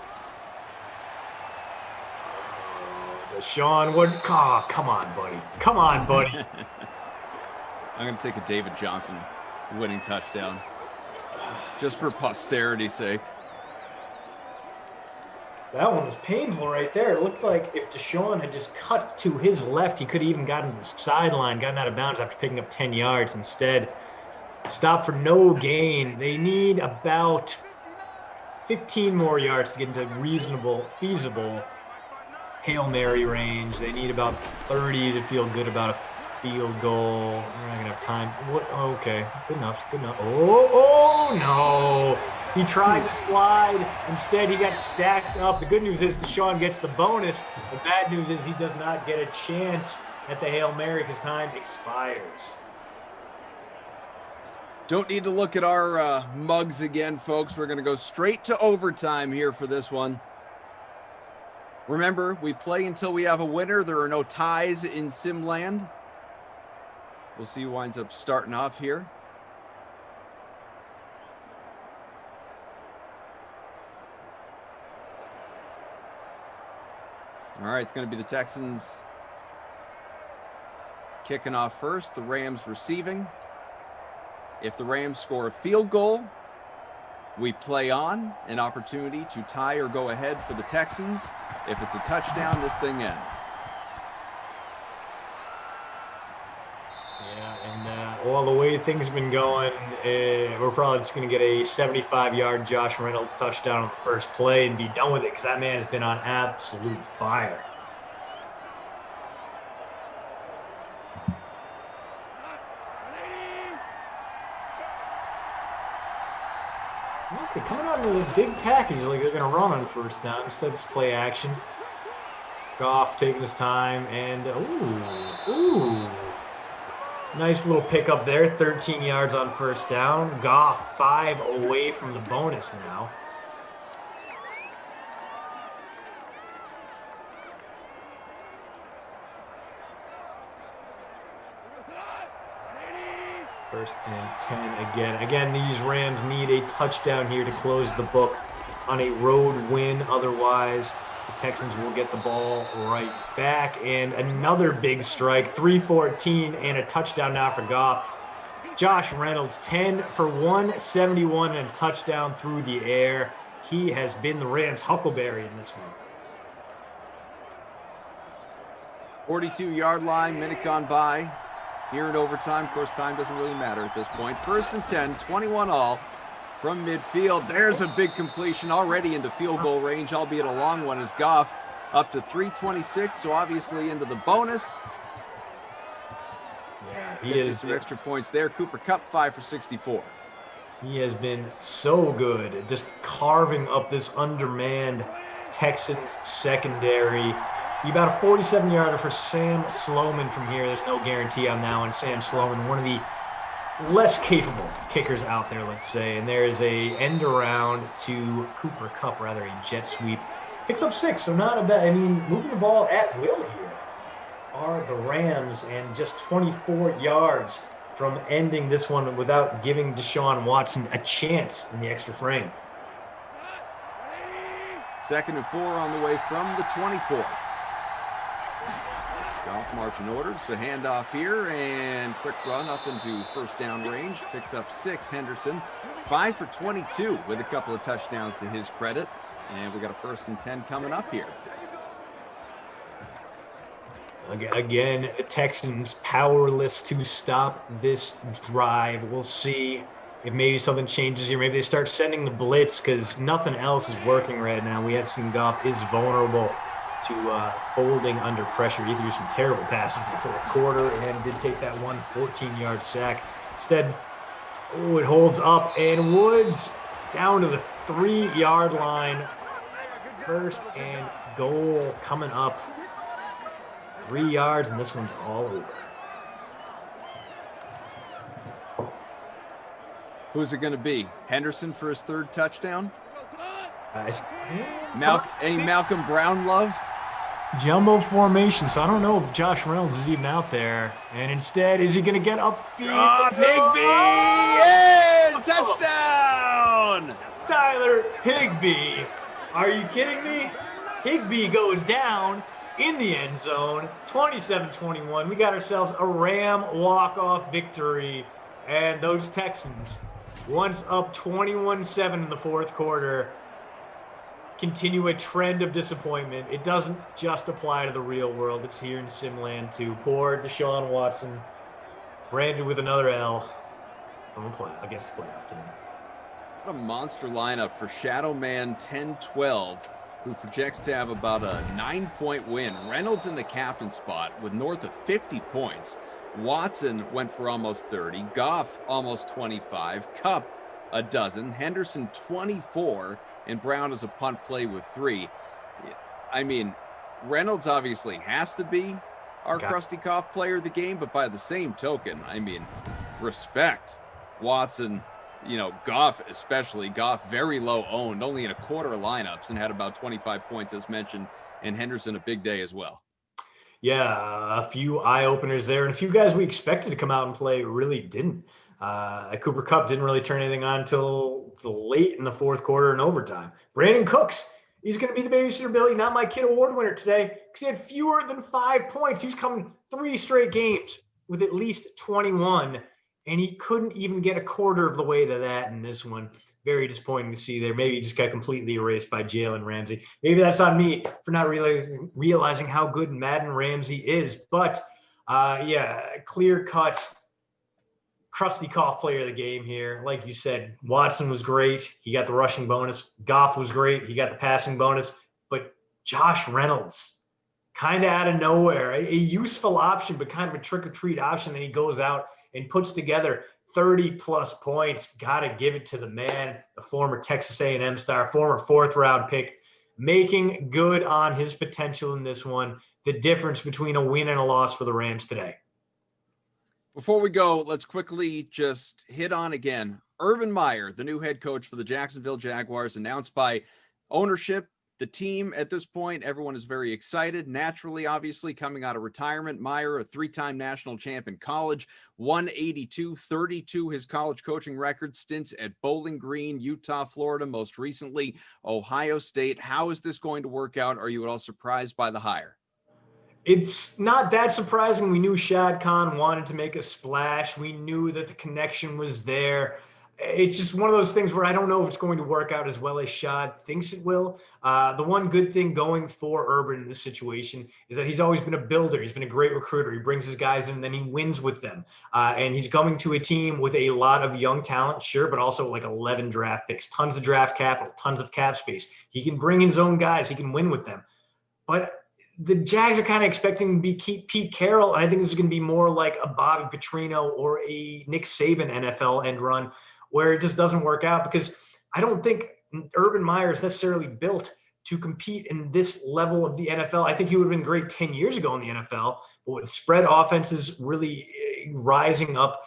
Deshaun, what? Oh, come on, buddy. Come on, buddy. I'm going to take a David Johnson winning touchdown just for posterity's sake. That one was painful right there. It looked like if Deshaun had just cut to his left, he could have even gotten to the sideline, gotten out of bounds after picking up 10 yards. Instead, stopped for no gain. They need about 15 more yards to get into reasonable, feasible Hail Mary range. They need about 30 to feel good about a field goal. We're not gonna have time. What? Okay, good enough. Good enough. Oh no! He tried to slide. Instead, he got stacked up. The good news is Deshaun gets the bonus. The bad news is he does not get a chance at the Hail Mary because time expires. Don't need to look at our mugs again, folks. We're gonna go straight to overtime here for this one. Remember, we play until we have a winner. There are no ties in Simland. We'll see who winds up starting off here. All right, it's going to be the Texans kicking off first, the Rams receiving. If the Rams score a field goal, we play on, an opportunity to tie or go ahead for the Texans. If it's a touchdown, this thing ends. Yeah, and well, the way things have been going, we're probably just going to get a 75-yard Josh Reynolds touchdown on the first play and be done with it because that man has been on absolute fire. Okay, coming out with a big package like they're going to run on first down. Instead, it's play action. Goff taking his time and, ooh. Nice little pickup there, 13 yards on first down. Goff 5 away from the bonus now. First and 10 again. Again, these Rams need a touchdown here to close the book on a road win. Otherwise, the Texans will get the ball right back. And another big strike, 3-14 and a touchdown now for Goff. Josh Reynolds, 10 for 171 and a touchdown through the air. He has been the Rams' Huckleberry in this one. 42-yard line, minute gone by. Here in overtime, of course, time doesn't really matter at this point. First and 10, 21 all from midfield. There's a big completion already into field goal range, albeit a long one, as Goff up to 326, so obviously into the bonus. Yeah, he gets is some extra points there. Cooper Kupp 5 for 64. He has been so good, just carving up this undermanned Texans secondary. About a 47-yarder for Sam Sloman from here. There's no guarantee on that one. Sam Sloman, one of the less capable kickers out there, let's say. And there is a end around to Cooper Kupp, rather a jet sweep. Picks up 6, so not a bad. I mean, moving the ball at will here are the Rams, and just 24 yards from ending this one without giving Deshaun Watson a chance in the extra frame. 2nd and 4 on the way from the 24. Goff marching orders, a handoff here, and quick run up into first down range. Picks up 6, Henderson. 5 for 22 with a couple of touchdowns to his credit. And we got a 1st and 10 coming up here. Again, Texans powerless to stop this drive. We'll see if maybe something changes here. Maybe they start sending the blitz because nothing else is working right now. We have seen Goff is vulnerable to folding under pressure. He threw some terrible passes in the 4th quarter and did take that one 14-yard sack. Instead, it holds up, and Woods down to the 3-yard line. 1st and goal coming up. 3 yards, and this one's all over. Who's it going to be? Henderson for his 3rd touchdown? Any Malcolm Brown love? Jumbo formation, so I don't know if Josh Reynolds is even out there. And instead, is he going to get upfield? Oh, Higbee! And touchdown! Tyler Higbee. Are you kidding me? Higbee goes down in the end zone, 27-21. We got ourselves a Ram walk-off victory. And those Texans, once up 21-7 in the 4th quarter, continue a trend of disappointment. It doesn't just apply to the real world. It's here in Simland too. Poor Deshaun Watson, branded with another L from against the playoff team. What a monster lineup for Shadow Man 10-12, who projects to have about a 9-point win. Reynolds in the captain spot with north of 50 points. Watson went for almost 30. Goff almost 25. Kupp a dozen. Henderson 24. And Brown is a punt play with 3. I mean, Reynolds obviously has to be our Krusty Koff player of the game, but by the same token, I mean, respect. Watson, Goff especially. Goff very low owned, only in a quarter of lineups, and had about 25 points as mentioned, and Henderson a big day as well. Yeah, a few eye-openers there, and a few guys we expected to come out and play really didn't. Cooper Kupp didn't really turn anything on until late in the 4th quarter and overtime. Brandon Cooks, he's going to be the babysitter Billy, not my kid award winner today, because he had fewer than 5 points. He's coming 3 straight games with at least 21, and he couldn't even get a quarter of the way to that in this one. Very disappointing to see there. Maybe he just got completely erased by Jalen Ramsey. Maybe that's on me for not realizing how good Madden Ramsey is. But, clear-cut Krusty Koff player of the game here. Like you said, Watson was great. He got the rushing bonus. Goff was great. He got the passing bonus. But Josh Reynolds, kind of out of nowhere, a useful option, but kind of a trick-or-treat option. Then he goes out and puts together 30-plus points. Got to give it to the man, the former Texas A&M star, former 4th-round pick, making good on his potential in this one. The difference between a win and a loss for the Rams today. Before we go, let's quickly just hit on again. Urban Meyer, the new head coach for the Jacksonville Jaguars, announced by ownership. The team at this point, everyone is very excited. Naturally, obviously, coming out of retirement, Meyer, a 3-time national champ in college, 182-32, his college coaching record, stints at Bowling Green, Utah, Florida, most recently, Ohio State. How is this going to work out? Are you at all surprised by the hire? It's not that surprising. We knew Shad Khan wanted to make a splash. We knew that the connection was there. It's just one of those things where I don't know if it's going to work out as well as Shad thinks it will. The one good thing going for Urban in this situation is that he's always been a builder. He's been a great recruiter. He brings his guys in and then he wins with them. And he's coming to a team with a lot of young talent, sure, but also like 11 draft picks, tons of draft capital, tons of cap space. He can bring his own guys. He can win with them. But the Jags are kind of expecting to keep Pete Carroll. And I think this is going to be more like a Bobby Petrino or a Nick Saban NFL end run, where it just doesn't work out, because I don't think Urban Meyer is necessarily built to compete in this level of the NFL. I think he would have been great 10 years ago in the NFL, but with spread offenses really rising up,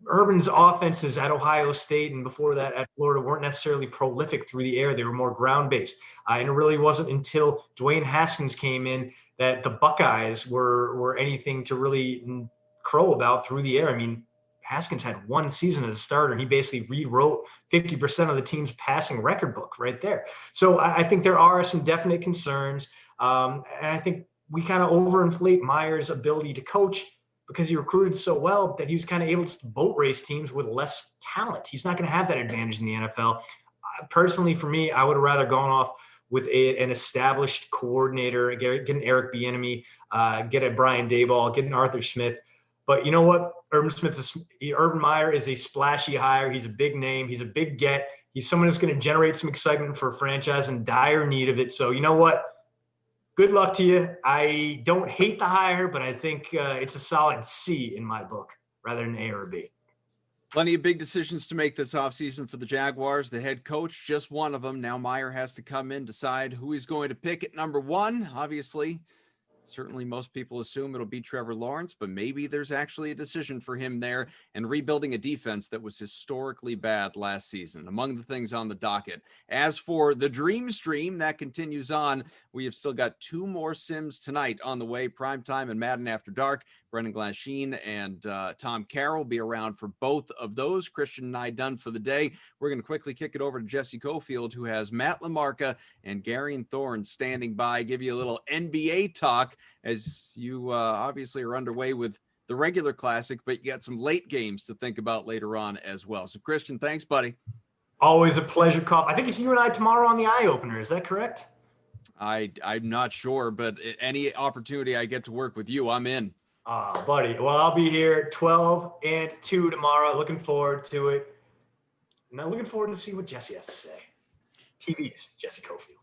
Urban's offenses at Ohio State and before that at Florida weren't necessarily prolific through the air. They were more ground-based. And it really wasn't until Dwayne Haskins came in that the Buckeyes were anything to really crow about through the air. I mean, Haskins had one season as a starter, and he basically rewrote 50% of the team's passing record book right there. So I think there are some definite concerns. And I think we kind of overinflate Meyer's ability to coach because he recruited so well that he was kind of able to boat race teams with less talent. He's not going to have that advantage in the NFL. Personally, for me, I would have rather gone off with an established coordinator, get an Eric Bieniemy, get a Brian Daboll, get an Arthur Smith. But you know what? Urban Meyer is a splashy hire. He's a big name. He's a big get. He's someone that's going to generate some excitement for a franchise in dire need of it. So you know what? Good luck to you. I don't hate the hire, but I think it's a solid C in my book rather than A or B. Plenty of big decisions to make this offseason for the Jaguars. The head coach, just one of them. Now Meyer has to come in, decide who he's going to pick at number one. Obviously, certainly most people assume it'll be Trevor Lawrence, but maybe there's actually a decision for him there, and rebuilding a defense that was historically bad last season, among the things on the docket. As for the Dream Stream, that continues on. We have still got 2 more Sims tonight on the way, Primetime and Madden After Dark. Brendan Glasheen and Tom Carroll will be around for both of those. Christian and I done for the day. We're going to quickly kick it over to Jesse Cofield, who has Matt LaMarca and Gary Thorne standing by, give you a little NBA talk as you obviously are underway with the regular classic, but you got some late games to think about later on as well. So Christian, thanks, buddy. Always a pleasure, Coff. I think it's you and I tomorrow on the Eye Opener. Is that correct? I'm not sure, but any opportunity I get to work with you, I'm in. Buddy. Well, I'll be here 12 and 2 tomorrow. Looking forward to it. Now looking forward to see what Jesse has to say. TV's Jesse Cofield.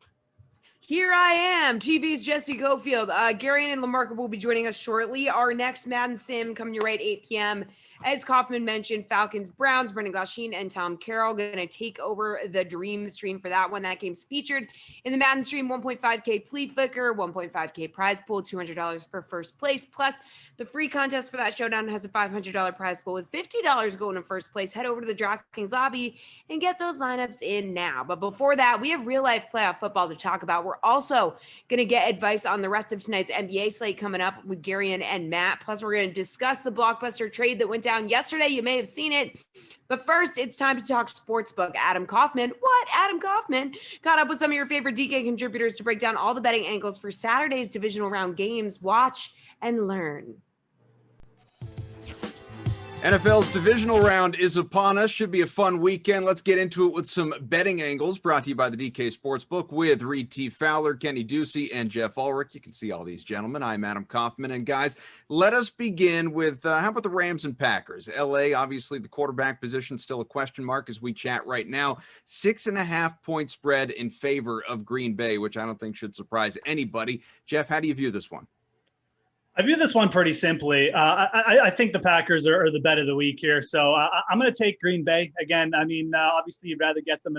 Here I am, TV's Jesse Cofield. Gary and LaMarca will be joining us shortly. Our next Madden Sim coming your way at 8 p.m. As Kaufman mentioned, Falcons, Browns, Brendan Glasheen, and Tom Carroll going to take over the Dream Stream for that one. That game's featured in the Madden Stream, 1.5K flea flicker, 1.5K prize pool, $200 for first place. Plus, the free contest for that showdown has a $500 prize pool with $50 going in first place. Head over to the DraftKings lobby and get those lineups in now. But before that, we have real-life playoff football to talk about. We're also going to get advice on the rest of tonight's NBA slate coming up with Gary and Matt. Plus, we're going to discuss the blockbuster trade that went down yesterday. You may have seen it. But first, it's time to talk sportsbook. Adam Kaufman caught up with some of your favorite DK contributors to break down all the betting angles for Saturday's divisional round games. Watch and learn. NFL's divisional round is upon us. Should be a fun weekend. Let's get into it with some betting angles brought to you by the DK Sportsbook with ReidTFowler, Kenny Ducey, and Jeff Ulrich. You can see all these gentlemen. I'm Adam Kaufman. And guys, let us begin with how about the Rams and Packers? LA, obviously the quarterback position still a question mark as we chat right now. 6.5 point spread in favor of Green Bay, which I don't think should surprise anybody. Jeff, how do you view this one? I view this one pretty simply. I think the Packers are the bet of the week here. So I'm going to take Green Bay. Again, I mean, obviously you'd rather get them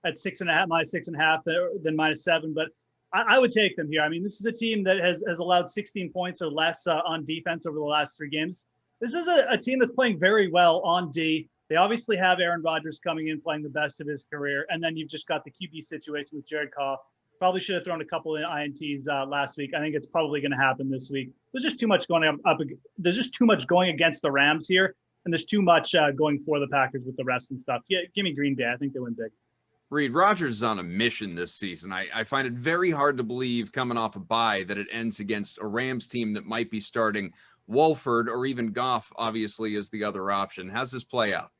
at 6.5, minus 6.5 than minus 7. But I would take them here. I mean, this is a team that has allowed 16 points or less on defense over the last 3 games. This is a team that's playing very well on D. They obviously have Aaron Rodgers coming in, playing the best of his career. And then you've just got the QB situation with Jared Goff. Probably should have thrown a couple of INTs last week. I think it's probably going to happen this week. There's just too much going up. There's just too much going against the Rams here. And there's too much going for the Packers with the rest and stuff. Yeah, give me Green Bay. I think they win big. Reid, Rodgers is on a mission this season. I find it very hard to believe coming off a bye that it ends against a Rams team that might be starting Wolford or even Goff, obviously, is the other option. How's this play out?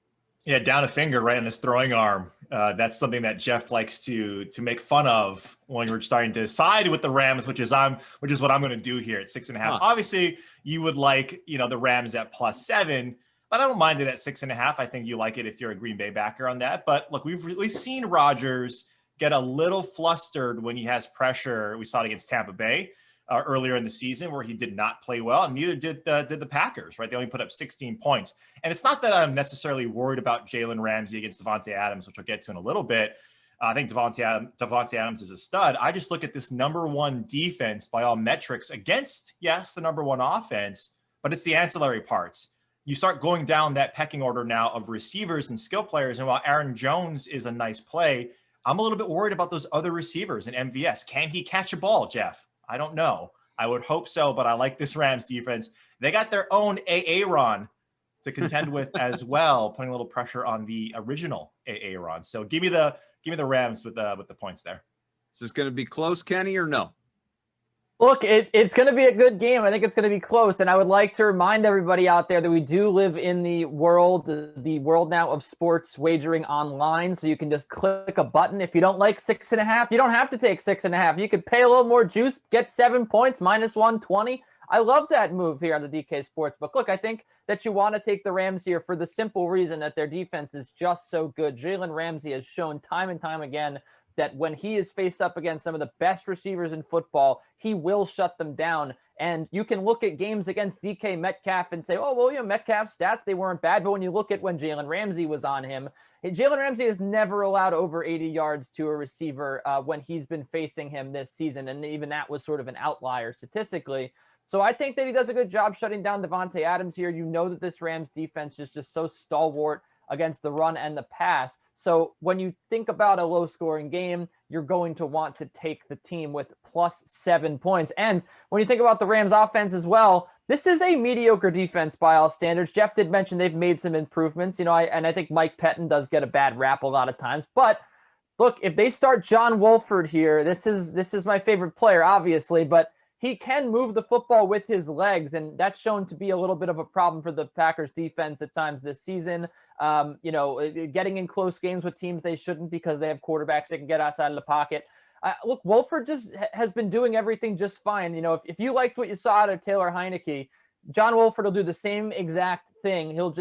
Yeah, down a finger right on this throwing arm. That's something that Jeff likes to make fun of when we're starting to side with the Rams, which is what I'm going to do here at 6.5. Obviously, you would like the Rams at +7, but I don't mind it at 6.5. I think you like it if you're a Green Bay backer on that. But look, we've seen Rodgers get a little flustered when he has pressure. We saw it against Tampa Bay earlier in the season where he did not play well, and neither did the Packers, right? They only put up 16 points. And it's not that I'm necessarily worried about Jalen Ramsey against Davante Adams, which we'll get to in a little bit. I think Davante Adams is a stud. I just look at this number one defense by all metrics against, yes, the number one offense, but it's the ancillary parts. You start going down that pecking order now of receivers and skill players, and while Aaron Jones is a nice play, I'm a little bit worried about those other receivers in MVS. Can he catch a ball, Jeff? I don't know. I would hope so, but I like this Rams defense. They got their own Aaron to contend with as well, putting a little pressure on the original Aaron. So give me the Rams with the points there. Is this going to be close, Kenny, or no? Look, it's going to be a good game. I think it's going to be close. And I would like to remind everybody out there that we do live in the world now of sports wagering online. So you can just click a button. If you don't like 6.5, you don't have to take 6.5. You could pay a little more juice, get 7 points, -120. I love that move here on the DK Sportsbook. Look, I think that you want to take the Rams here for the simple reason that their defense is just so good. Jalen Ramsey has shown time and time again that when he is faced up against some of the best receivers in football, he will shut them down. And you can look at games against DK Metcalf and say, oh, well, Metcalf's stats, they weren't bad. But when you look at when Jalen Ramsey was on him, Jalen Ramsey has never allowed over 80 yards to a receiver when he's been facing him this season. And even that was sort of an outlier statistically. So I think that he does a good job shutting down Davante Adams here. You know that this Rams defense is just so stalwart against the run and the pass. So when you think about a low-scoring game, you're going to want to take the team with +7 points. And when you think about the Rams offense as well, this is a mediocre defense by all standards. Jeff did mention they've made some improvements, and I think Mike Pettin does get a bad rap a lot of times. But look, if they start John Wolford here, this is my favorite player, obviously, but he can move the football with his legs, and that's shown to be a little bit of a problem for the Packers defense at times this season. Getting in close games with teams they shouldn't because they have quarterbacks that can get outside of the pocket. Look, Wolford just has been doing everything just fine. If you liked what you saw out of Taylor Heineke, John Wolford will do the same exact thing. He'll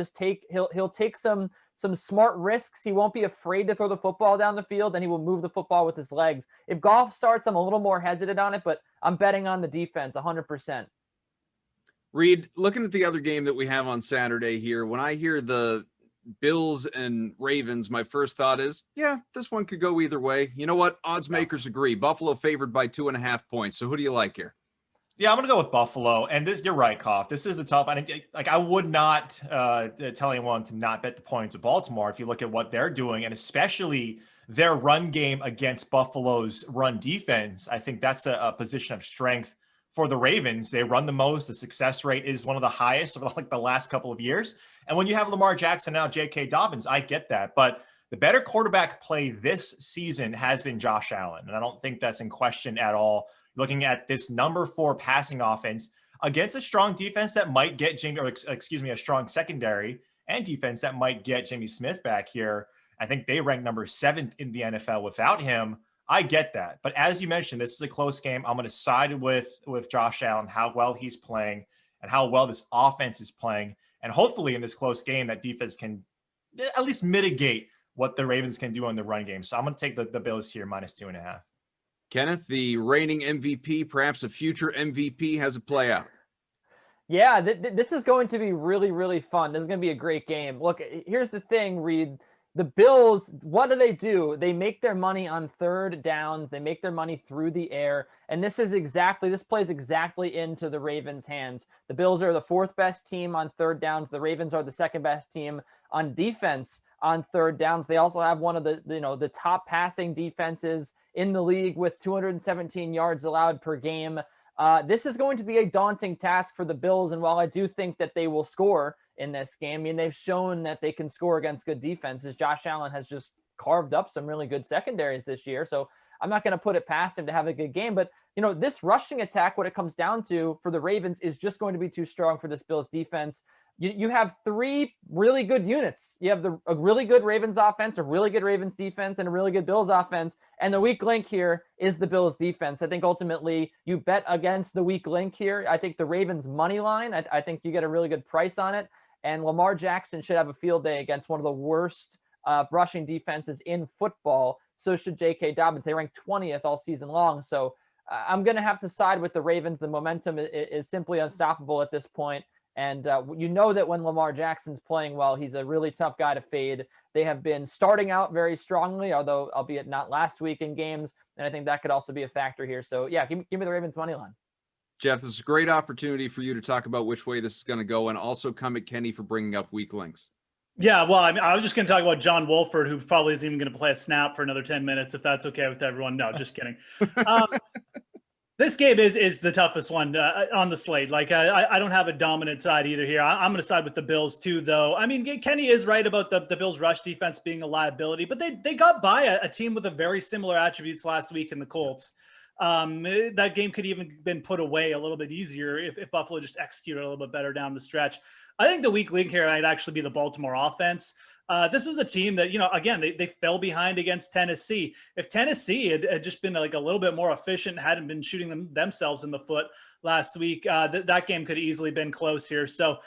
take some smart risks. He won't be afraid to throw the football down the field, and he will move the football with his legs. If Goff starts, I'm a little more hesitant on it, but I'm betting on the defense 100%. Reid, looking at the other game that we have on Saturday here, when I hear the Bills and Ravens, my first thought is, yeah, this one could go either way. You know what? Odds makers agree. Buffalo favored by 2.5 points. So who do you like here? Yeah, I'm going to go with Buffalo. And you're right, Koff. This is a tough. I would not tell anyone to not bet the points of Baltimore if you look at what they're doing, and especially their run game against Buffalo's run defense. I think that's a position of strength for the Ravens. They run the most. The success rate is one of the highest over the last couple of years. And when you have Lamar Jackson now, J.K. Dobbins, I get that. But the better quarterback play this season has been Josh Allen, and I don't think that's in question at all. Looking at this number 4 passing offense against a strong defense that might get a strong secondary and defense that might get Jimmy Smith back here. I think they rank number 7th in the NFL without him. I get that. But as you mentioned, this is a close game. I'm going to side with Josh Allen, how well he's playing and how well this offense is playing. And hopefully in this close game, that defense can at least mitigate what the Ravens can do on the run game. So I'm going to take the Bills here -2.5. Kenneth, the reigning MVP, perhaps a future MVP, has a play out. Yeah, this is going to be really, really fun. This is going to be a great game. Look, here's the thing, Reid. The Bills, what do? They make their money on third downs. They make their money through the air. And this plays exactly into the Ravens' hands. The Bills are the fourth best team on third downs. The Ravens are the second best team on defense on third downs. They also have one of the top passing defenses in the league with 217 yards allowed per game. This is going to be a daunting task for the Bills. And while I do think that they will score in this game, I mean, they've shown that they can score against good defenses. Josh Allen has just carved up some really good secondaries this year. So I'm not going to put it past him to have a good game. But, this rushing attack, what it comes down to for the Ravens is just going to be too strong for this Bills defense. You have three really good units. You have a really good Ravens offense, a really good Ravens defense, and a really good Bills offense. And the weak link here is the Bills defense. I think ultimately you bet against the weak link here. I think the Ravens money line, I think you get a really good price on it. And Lamar Jackson should have a field day against one of the worst rushing defenses in football. So should J.K. Dobbins. They ranked 20th all season long. So I'm going to have to side with the Ravens. The momentum is simply unstoppable at this point. And that when Lamar Jackson's playing well, he's a really tough guy to fade. They have been starting out very strongly, although albeit not last week in games. And I think that could also be a factor here. So, yeah, give me the Ravens money line. Jeff, this is a great opportunity for you to talk about which way this is going to go, and also come at Kenny for bringing up weak links. Yeah, well, I was just going to talk about John Wolford, who probably isn't even going to play a snap for another 10 minutes, if that's okay with everyone. No, just kidding. This game is the toughest one on the slate. Like, I don't have a dominant side either here. I'm going to side with the Bills too, though. I mean, Kenny is right about the Bills' rush defense being a liability, but they got by a team with a very similar attributes last week in the Colts. That game could even been put away a little bit easier if Buffalo just executed a little bit better down the stretch. I think the weak link here might actually be the Baltimore offense. This was a team that, again, they fell behind against Tennessee. If Tennessee had just been like a little bit more efficient, hadn't been shooting themselves in the foot last week, that game could have easily been close here. So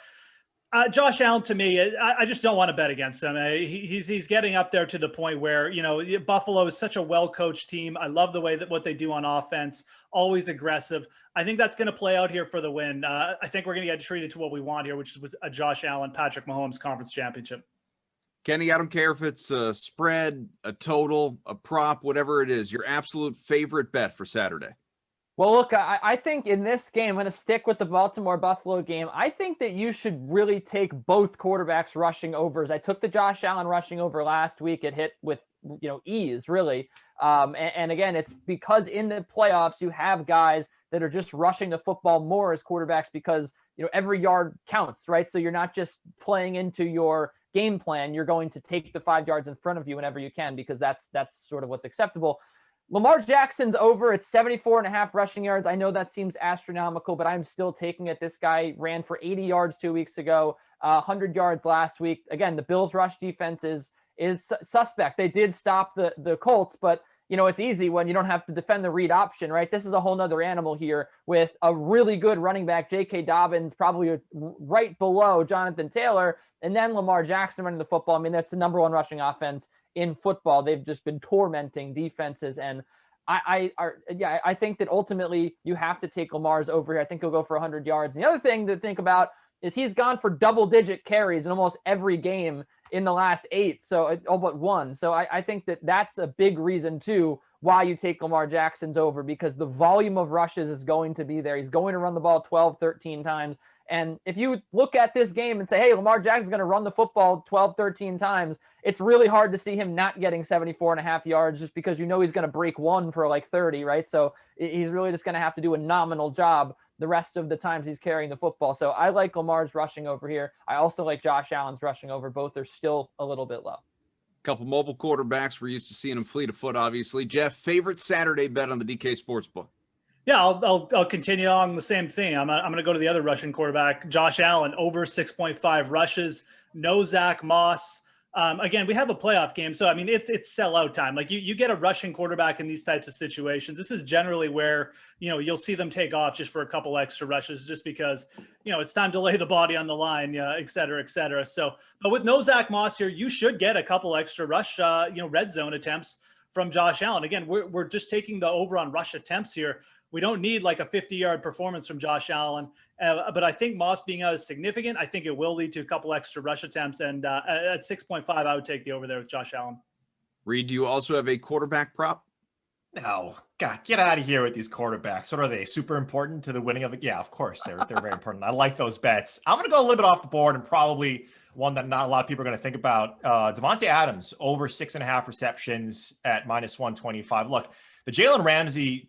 Josh Allen, to me, I just don't want to bet against him. He's getting up there to the point where, Buffalo is such a well-coached team. I love the way that what they do on offense, always aggressive. I think that's going to play out here for the win. I think we're going to get treated to what we want here, which is with a Josh Allen, Patrick Mahomes conference championship. Kenny, I don't care if it's a spread, a total, a prop, whatever it is, your absolute favorite bet for Saturday. Well, look, I think in this game, I'm going to stick with the Baltimore-Buffalo game. I think that you should really take both quarterbacks rushing overs. I took the Josh Allen rushing over last week. It hit with, ease, really. And again, it's because in the playoffs, you have guys that are just rushing the football more as quarterbacks because, every yard counts, right? So you're not just playing into your game plan. You're going to take the 5 yards in front of you whenever you can because that's sort of what's acceptable. Lamar Jackson's over. It's 74.5 rushing yards. I know that seems astronomical, but I'm still taking it. This guy ran for 80 yards 2 weeks ago, 100 yards last week. Again, the Bills' rush defense is suspect. They did stop the Colts, but it's easy when you don't have to defend the read option, right? This is a whole nother animal here with a really good running back, J.K. Dobbins, probably right below Jonathan Taylor, and then Lamar Jackson running the football. I mean, that's the number one rushing offense in football. They've just been tormenting defenses. And I think that ultimately you have to take Lamar's over here. I think he'll go for 100 yards. And the other thing to think about is he's gone for double-digit carries in almost every game in the last 8, so all but 1. So I think that that's a big reason, too, why you take Lamar Jackson's over, because the volume of rushes is going to be there. He's going to run the ball 12, 13 times. And if you look at this game and say, hey, Lamar Jackson's going to run the football 12, 13 times, it's really hard to see him not getting 74.5 yards just because he's going to break one for like 30, right? So he's really just going to have to do a nominal job the rest of the times he's carrying the football. So I like Lamar's rushing over here. I also like Josh Allen's rushing over. Both are still a little bit low. Couple mobile quarterbacks. We're used to seeing them fleet of foot, obviously. Jeff, favorite Saturday bet on the DK Sportsbook? Yeah, I'll continue on the same thing. I'm going to go to the other Russian quarterback, Josh Allen, over 6.5 rushes. No Zach Moss. Again, we have a playoff game, so I mean it's sellout time. Like you get a Russian quarterback in these types of situations. This is generally where you'll see them take off just for a couple extra rushes, just because it's time to lay the body on the line, et cetera, et cetera. So, but with no Zach Moss here, you should get a couple extra rush, red zone attempts from Josh Allen. Again, we're just taking the over on rush attempts here. We don't need like a 50-yard performance from Josh Allen. But I think Moss being out is significant. I think it will lead to a couple extra rush attempts. And at 6.5, I would take the over there with Josh Allen. Reid, do you also have a quarterback prop? No, God, get out of here with these quarterbacks. What are they? Super important to the winning of the? Yeah, of course they're very important. I like those bets. I'm going to go a little bit off the board and probably one that not a lot of people are going to think about. Davante Adams over 6.5 receptions at -125. Look, the Jalen Ramsey,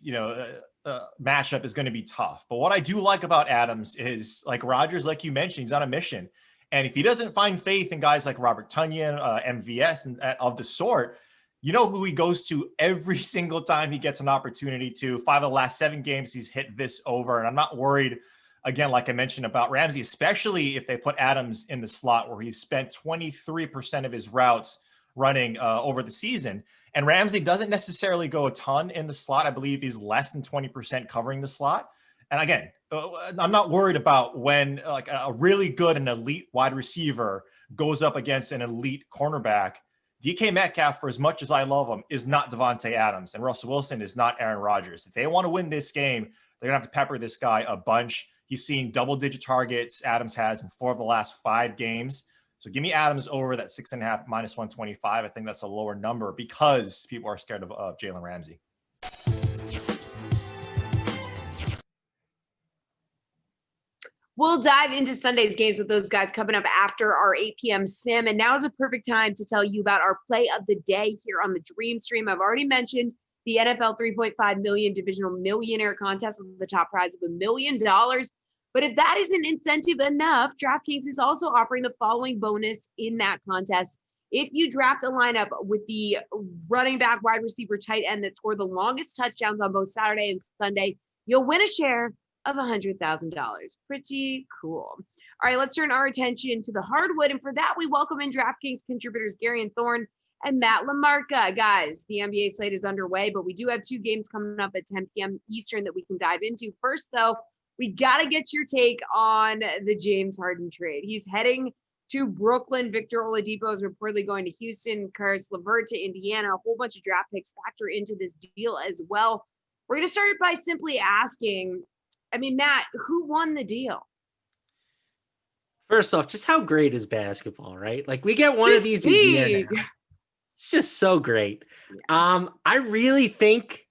matchup is going to be tough. But what I do like about Adams is, like Rodgers, like you mentioned, he's on a mission. And if he doesn't find faith in guys like Robert Tonyan, MVS, and of the sort, you know who he goes to every single time he gets an opportunity to. 5 of the last 7 games, he's hit this over. And I'm not worried, again, like I mentioned about Ramsey, especially if they put Adams in the slot where he's spent 23% of his routes running over the season. And Ramsey doesn't necessarily go a ton in the slot. I believe he's less than 20% covering the slot. And again, I'm not worried about when like a really good and elite wide receiver goes up against an elite cornerback. DK Metcalf, for as much as I love him, is not Davante Adams, and Russell Wilson is not Aaron Rodgers. If they want to win this game, they're going to have to pepper this guy a bunch. He's seen double-digit targets Adams has in 4 of the last 5 games. So give me Adams over that 6.5 -125. I think that's a lower number because people are scared of Jalen Ramsey. We'll dive into Sunday's games with those guys coming up after our 8 p.m. sim. And now is a perfect time to tell you about our play of the day here on the Dream Stream. I've already mentioned the NFL 3.5 million divisional millionaire contest with the top prize of $1 million. But if that isn't incentive enough, DraftKings is also offering the following bonus in that contest. If you draft a lineup with the running back, wide receiver, tight end that scored the longest touchdowns on both Saturday and Sunday, you'll win a share of $100,000. Pretty cool. All right, let's turn our attention to the hardwood. And for that, we welcome in DraftKings contributors Gary and Thorne and Matt LaMarca. Guys, the NBA slate is underway, but we do have 2 games coming up at 10 p.m. Eastern that we can dive into. First, though, we got to get your take on the James Harden trade. He's heading to Brooklyn. Victor Oladipo is reportedly going to Houston. Caris LeVert to Indiana. A whole bunch of draft picks factor into this deal as well. We're going to start by simply asking, Matt, who won the deal? First off, just how great is basketball, right? Like we get one of these a year now. It's just so great. I really think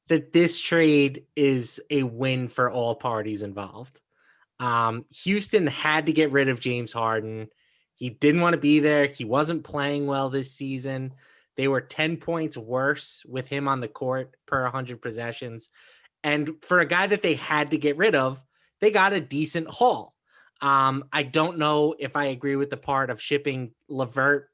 that this trade is a win for all parties involved. Houston had to get rid of James Harden. He didn't want to be there. He wasn't playing well this season. They were 10 points worse with him on the court per 100 possessions. And for a guy that they had to get rid of, they got a decent haul. I don't know if I agree with the part of shipping LeVert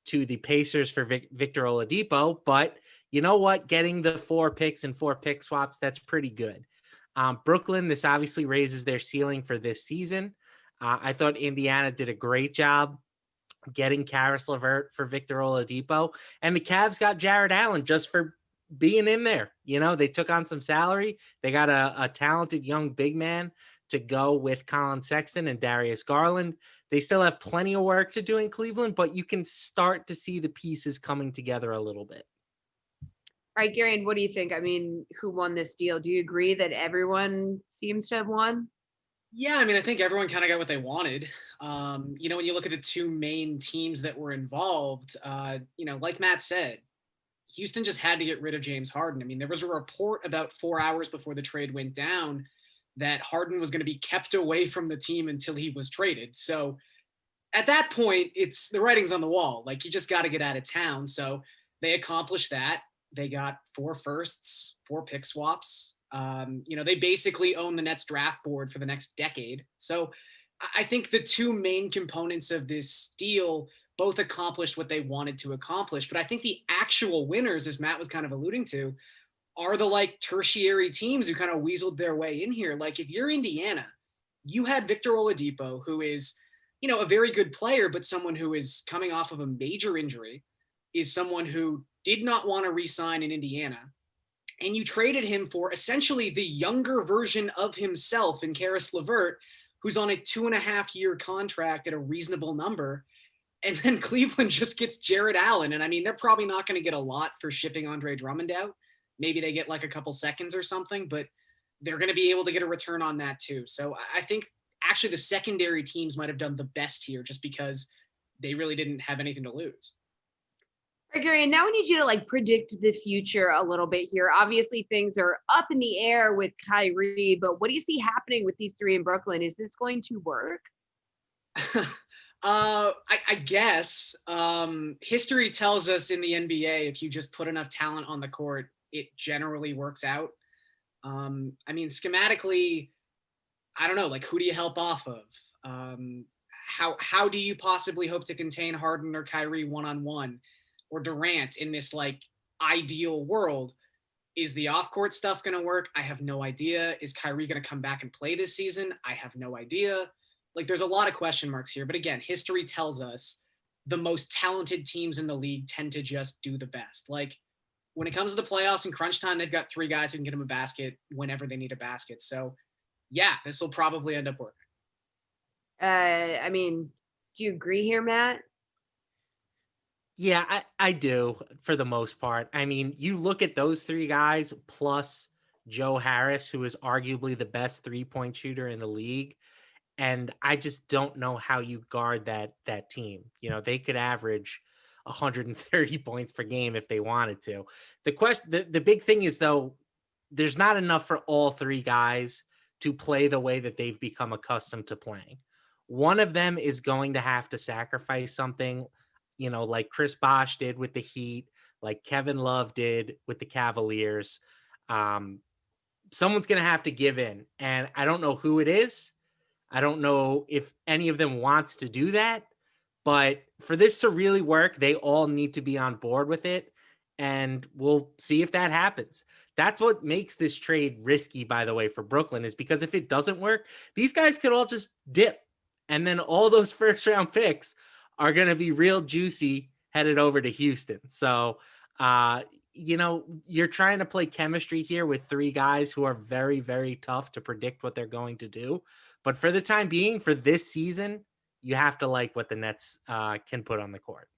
to the Pacers for Victor Oladipo, but you know what? Getting the 4 picks and 4 pick swaps, that's pretty good. Brooklyn, this obviously raises their ceiling for this season. I thought Indiana did a great job getting Caris LeVert for Victor Oladipo, and the Cavs got Jared Allen just for being in there. They took on some salary. They got a talented young big man to go with Colin Sexton and Darius Garland. They still have plenty of work to do in Cleveland, but you can start to see the pieces coming together a little bit. All right, Gary, and what do you think? Who won this deal? Do you agree that everyone seems to have won? Yeah, I think everyone kind of got what they wanted. When you look at the 2 main teams that were involved, like Matt said, Houston just had to get rid of James Harden. There was a report about 4 hours before the trade went down that Harden was going to be kept away from the team until he was traded. So at that point, it's the writing's on the wall. Like, you just got to get out of town. So they accomplished that. They got 4 firsts, 4 pick swaps. They basically own the Nets draft board for the next decade. So I think the 2 main components of this deal both accomplished what they wanted to accomplish. But I think the actual winners, as Matt was kind of alluding to, are the tertiary teams who kind of weaseled their way in here. Like, if you're Indiana, you had Victor Oladipo, who is, a very good player, but someone who is coming off of a major injury, is someone who did not want to re-sign in Indiana. And you traded him for essentially the younger version of himself in Caris LeVert, who's on a 2.5-year contract at a reasonable number. And then Cleveland just gets Jared Allen. And they're probably not going to get a lot for shipping Andre Drummond out. Maybe they get a couple seconds or something. But they're going to be able to get a return on that too. So I think actually the secondary teams might have done the best here just because they really didn't have anything to lose. All right, Gary, and now we need you to like predict the future a little bit here. Obviously, things are up in the air with Kyrie, but what do you see happening with these three in Brooklyn? Is this going to work? I guess history tells us in the NBA, if you just put enough talent on the court, it generally works out. I mean, schematically, I don't know, like who do you help off of? How do you possibly hope to contain Harden or Kyrie one-on-one or Durant in this like ideal world? Is the off-court stuff going to work? I have no idea. Is Kyrie going to come back and play this season? I have no idea. Like there's a lot of question marks here, but again, history tells us the most talented teams in the league tend to just do the best. Like when it comes to the playoffs and crunch time, they've got three guys who can get them a basket whenever they need a basket. So yeah, this will probably end up working. I mean, do you agree here, Matt? Yeah, I do for the most part. I mean, you look at those three guys plus Joe Harris, who is arguably the best 3-point shooter in the league. And I just don't know how you guard that team. You know, they could average 130 points per game if they wanted to. The big thing is, though, there's not enough for all three guys to play the way that they've become accustomed to playing. One of them is going to have to sacrifice something, you know, like Chris Bosh did with the Heat, like Kevin Love did with the Cavaliers. Someone's going to have to give in, and I don't know who it is. I don't know if any of them wants to do that, but for this to really work, they all need to be on board with it, and we'll see if that happens. That's what makes this trade risky, by the way, for Brooklyn, is because if it doesn't work, these guys could all just dip, and then all those first-round picks are going to be real juicy headed over to Houston. So, you know, you're trying to play chemistry here with three guys who are very, very tough to predict what they're going to do. But for the time being, for this season, you have to like what the Nets can put on the court.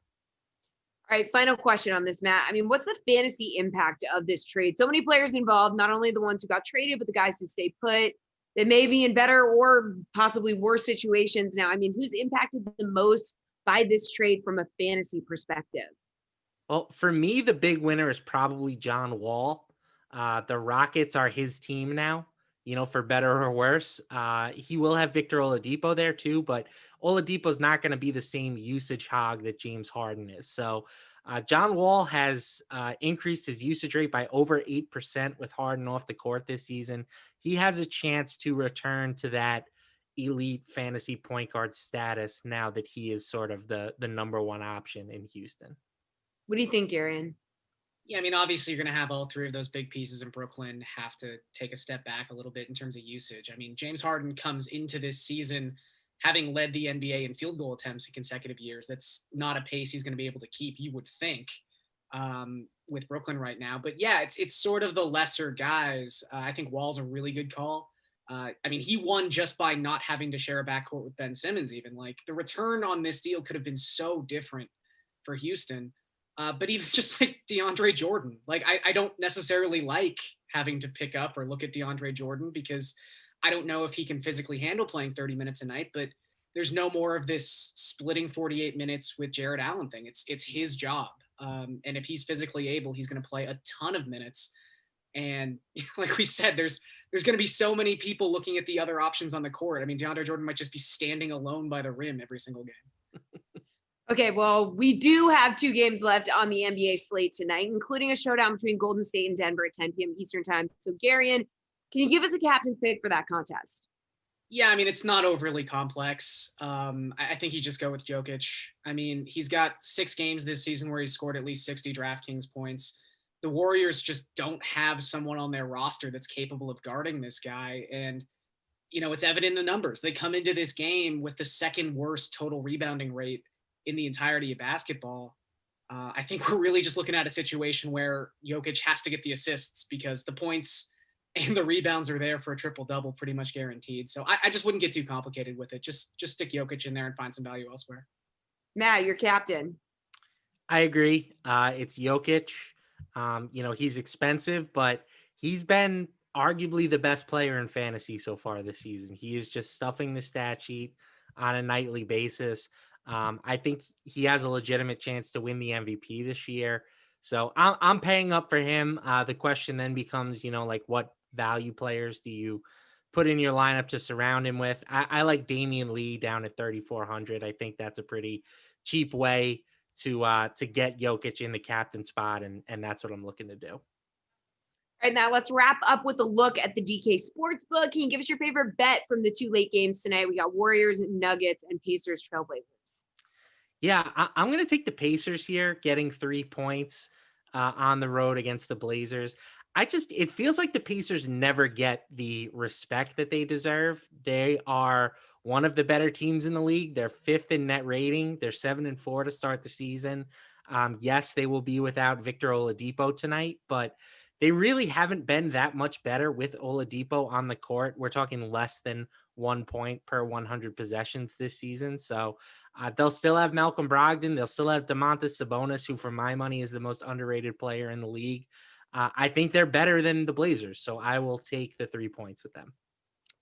All right, final question on this, Matt. I mean, what's the fantasy impact of this trade? So many players involved, not only the ones who got traded, but the guys who stay put, that may be in better or possibly worse situations now. I mean, who's impacted the most by this trade from a fantasy perspective? Well, for me, the big winner is probably John Wall. The Rockets are his team now, you know, for better or worse. He will have Victor Oladipo there too, but Oladipo's not going to be the same usage hog that James Harden is. So John Wall has increased his usage rate by over 8% with Harden off the court this season. He has a chance to return to that elite fantasy point guard status now that he is sort of the number one option in Houston. What do you think, Arian? Yeah, I mean, obviously you're going to have all three of those big pieces in Brooklyn have to take a step back a little bit in terms of usage. I mean, James Harden comes into this season having led the NBA in field goal attempts in consecutive years. That's not a pace he's going to be able to keep, you would think, with Brooklyn right now. But yeah, it's sort of the lesser guys. I think Wall's a really good call. I mean, he won just by not having to share a backcourt with Ben Simmons even. Like, the return on this deal could have been so different for Houston. But even just like DeAndre Jordan, like I don't necessarily like having to pick up or look at DeAndre Jordan because I don't know if he can physically handle playing 30 minutes a night, but there's no more of this splitting 48 minutes with Jared Allen thing. It's his job. And if he's physically able, he's going to play a ton of minutes. And like we said, there's going to be so many people looking at the other options on the court. I mean, DeAndre Jordan might just be standing alone by the rim every single game. Okay, well, we do have 2 games left on the NBA slate tonight, including a showdown between Golden State and Denver at 10 p.m. Eastern time. So, Garion, can you give us a captain's pick for that contest? Yeah, I mean, it's not overly complex. I think you just go with Jokic. I mean, he's got 6 games this season where he's scored at least 60 DraftKings points. The Warriors just don't have someone on their roster that's capable of guarding this guy. And, you know, it's evident in the numbers. They come into this game with the second worst total rebounding rate in the entirety of basketball. I think we're really just looking at a situation where Jokic has to get the assists because the points and the rebounds are there for a triple-double pretty much guaranteed. So I just wouldn't get too complicated with it. Just stick Jokic in there and find some value elsewhere. Matt, your captain. I agree. It's Jokic. You know, he's expensive, but he's been arguably the best player in fantasy so far this season. He is just stuffing the stat sheet on a nightly basis. I think he has a legitimate chance to win the MVP this year. So I'm paying up for him. The question then becomes, like what value players do you put in your lineup to surround him with? I like Damian Lee down at 3,400. I think that's a pretty cheap way to get Jokic in the captain spot, and that's what I'm looking to do. All right, Matt, let's wrap up with a look at the DK Sportsbook. Can you give us your favorite bet from the 2 late games tonight? We got Warriors, Nuggets, and Pacers Trailblazers. Yeah, I'm going to take the Pacers here, getting 3 points on the road against the Blazers. It feels like the Pacers never get the respect that they deserve. They are one of the better teams in the league. They're 5th in net rating. They're 7-4 to start the season. Yes, they will be without Victor Oladipo tonight, but they really haven't been that much better with Oladipo on the court. We're talking less than 1 point per 100 possessions this season. So they'll still have Malcolm Brogdon. They'll still have Domantas Sabonis, who for my money is the most underrated player in the league. I think they're better than the Blazers, so I will take the 3 points with them.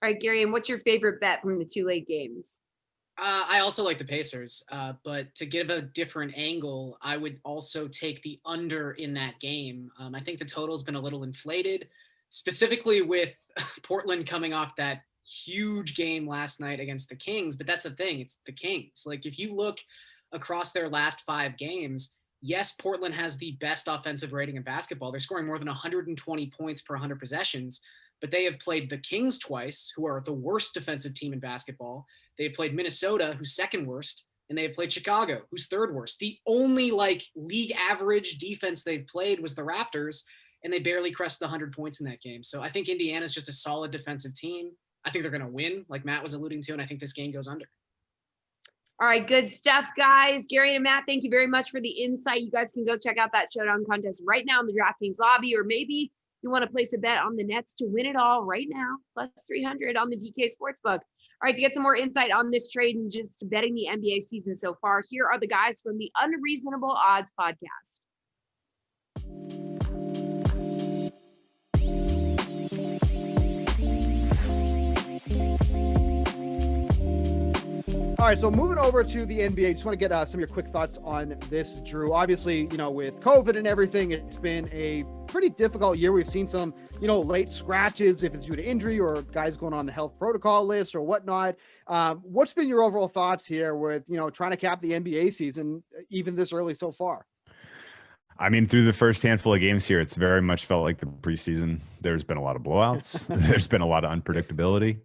All right, Gary, and what's your favorite bet from the 2 late games? I also like the Pacers, but to give a different angle, I would also take the under in that game. I think the total's been a little inflated, specifically with Portland coming off that huge game last night against the Kings. But that's the thing, it's the Kings. Like, if you look across their last 5 games, yes, Portland has the best offensive rating in basketball. They're scoring more than 120 points per 100 possessions, but they have played the Kings twice, who are the worst defensive team in basketball. They have played Minnesota, who's 2nd worst, and they have played Chicago, who's 3rd worst. The only league average defense they've played was the Raptors, and they barely crested 100 points in that game. So I think Indiana's just a solid defensive team. I think they're going to win, like Matt was alluding to, and I think this game goes under. All right, good stuff, guys. Gary and Matt, thank you very much for the insight. You guys can go check out that showdown contest right now in the DraftKings lobby, or maybe you want to place a bet on the Nets to win it all right now, plus 300 on the DK Sportsbook. All right, to get some more insight on this trade and just betting the NBA season so far, here are the guys from the Unreasonable Odds podcast. All right, so moving over to the NBA, just want to get some of your quick thoughts on this, Drew. Obviously, with COVID and everything, it's been a pretty difficult year. We've seen some, late scratches, if it's due to injury or guys going on the health protocol list or whatnot. What's been your overall thoughts here with, trying to cap the NBA season, even this early so far? I mean, through the first handful of games here, it's very much felt like the preseason. There's been a lot of blowouts. There's been a lot of unpredictability.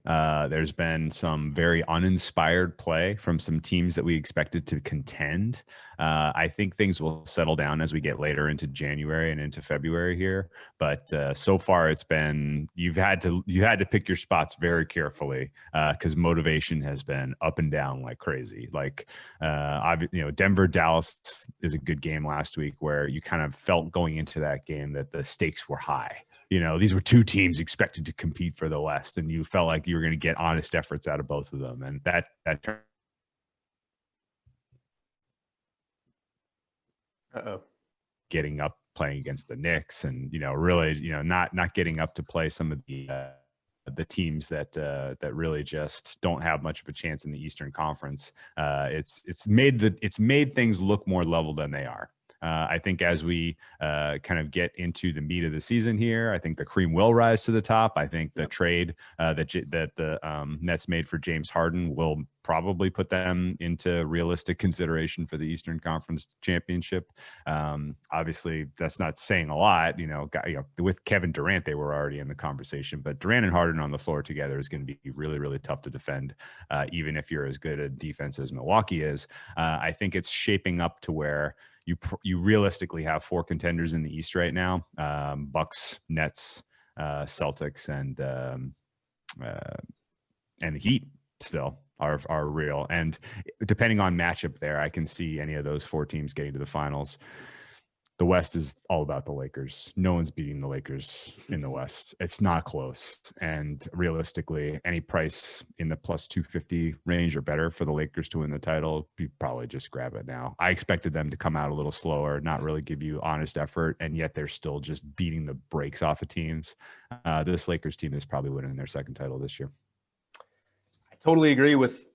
There's been some very uninspired play from some teams that we expected to contend. I think things will settle down as we get later into January and into February here. But so far, it's been you had to pick your spots very carefully because motivation has been up and down like crazy. Denver Dallas is a good game last week where you kind of felt going into that game that the stakes were high. These were 2 teams expected to compete for the West, and you felt like you were going to get honest efforts out of both of them, and that getting up, playing against the Knicks, and really not getting up to play some of the teams that really just don't have much of a chance in the Eastern Conference. It's made things look more level than they are. I think as we kind of get into the meat of the season here, I think the cream will rise to the top. I think the trade that the Nets made for James Harden will probably put them into realistic consideration for the Eastern Conference Championship. Obviously, that's not saying a lot. With Kevin Durant, they were already in the conversation, but Durant and Harden on the floor together is going to be really, really tough to defend, even if you're as good at defense as Milwaukee is. I think it's shaping up to where you realistically have 4 contenders in the East right now: Bucks, Nets, Celtics, and the Heat still are real. And depending on matchup there, I can see any of those 4 teams getting to the finals. the West is all about the Lakers. No one's beating the Lakers in the West. It's not close. And realistically, any price in the plus 250 range or better for the Lakers to win the title, you probably just grab it now. I expected them to come out a little slower, not really give you honest effort, and yet they're still just beating the brakes off of teams. This Lakers team is probably winning their second title this year. I totally agree with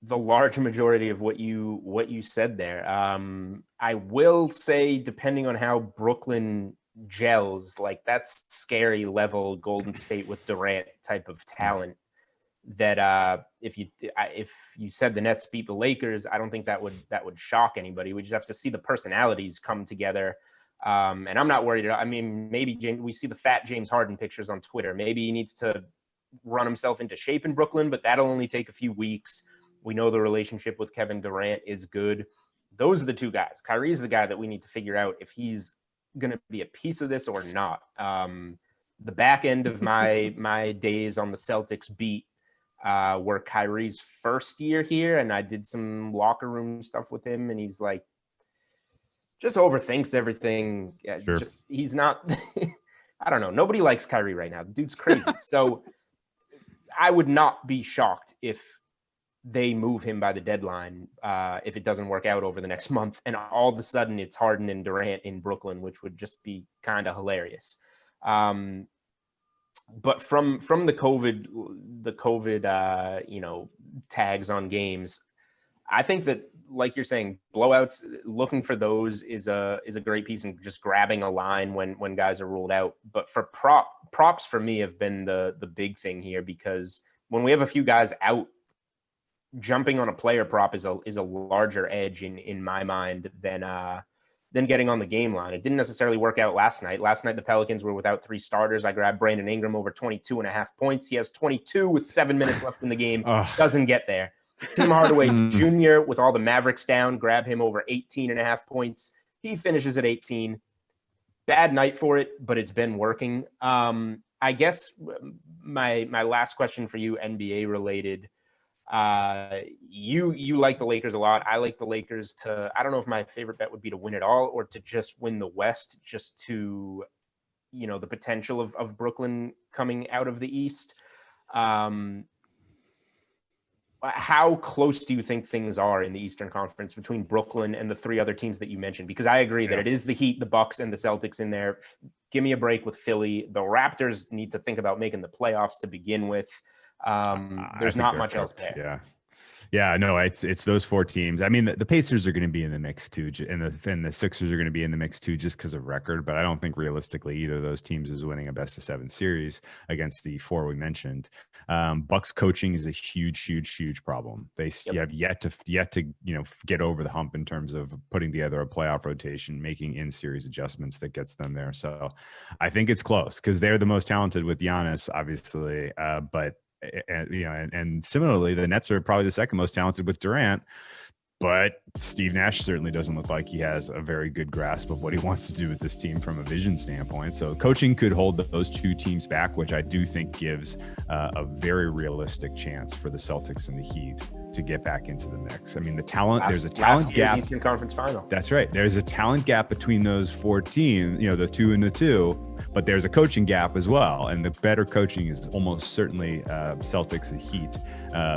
the large majority of what you said there. I will say, depending on how Brooklyn gels, like that's scary level Golden State with Durant type of talent. That if you said the Nets beat the Lakers, I don't think that would shock anybody. We just have to see the personalities come together. And I'm not worried. I mean, maybe we see the fat James Harden pictures on Twitter. Maybe he needs to run himself into shape in Brooklyn, but that'll only take a few weeks. We know the relationship with Kevin Durant is good. Those are the two guys. Kyrie's the guy that we need to figure out if he's going to be a piece of this or not. The back end of my days on the Celtics beat were Kyrie's first year here, and I did some locker room stuff with him, and he's like, just overthinks everything. Sure. Just he's not I don't know. Nobody likes Kyrie right now. The dude's crazy. So I would not be shocked if they move him by the deadline if it doesn't work out over the next month. And all of a sudden it's Harden and Durant in Brooklyn, which would just be kind of hilarious. But from the COVID, tags on games, I think that, like you're saying, blowouts, looking for those is a great piece, and just grabbing a line when guys are ruled out. But for props for me have been the big thing here, because when we have a few guys out, jumping on a player prop is a larger edge in my mind than getting on the game line. It didn't necessarily work out last night. Last night, the Pelicans were without 3 starters. I grabbed Brandon Ingram over 22.5 points. He has 22 with 7 minutes left in the game. Doesn't get there. Tim Hardaway Jr. with all the Mavericks down, grab him over 18.5 points. He finishes at 18. Bad night for it, but it's been working. I guess my last question for you, NBA related. You like the Lakers a lot. I like the Lakers to, I don't know if my favorite bet would be to win it all or to just win the West, just to, the potential of Brooklyn coming out of the East. How close do you think things are in the Eastern Conference between Brooklyn and the 3 other teams that you mentioned? Because I agree that it is the Heat, the Bucks, and the Celtics in there. Give me a break with Philly. The Raptors need to think about making the playoffs to begin with. There's not much else there. Yeah, no, it's those 4 teams. I mean, the Pacers are going to be in the mix too, and the Sixers are going to be in the mix too, just because of record. But I don't think realistically either of those teams is winning a best-of-7 series against the 4 we mentioned. Bucks coaching is a huge problem. They have yet to get over the hump in terms of putting together a playoff rotation, making in-series adjustments that gets them there. So I think it's close because they're the most talented with Giannis, obviously, but. And similarly, the Nets are probably the second most talented with Durant, but Steve Nash certainly doesn't look like he has a very good grasp of what he wants to do with this team from a vision standpoint. So coaching could hold those 2 teams back, which I do think gives a very realistic chance for the Celtics and the Heat to get back into the mix. I mean, there's a talent gap. Eastern Conference Final. That's right. There's a talent gap between those 4 teams, the 2 and the 2, but there's a coaching gap as well. And the better coaching is almost certainly Celtics and Heat.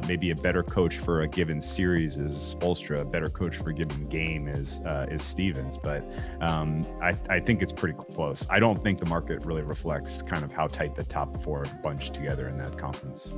Maybe a better coach for a given series is Spoelstra. A better coach for a given game is Stevens. But I think it's pretty close. I don't think the market really reflects kind of how tight the top 4 bunch together in that conference.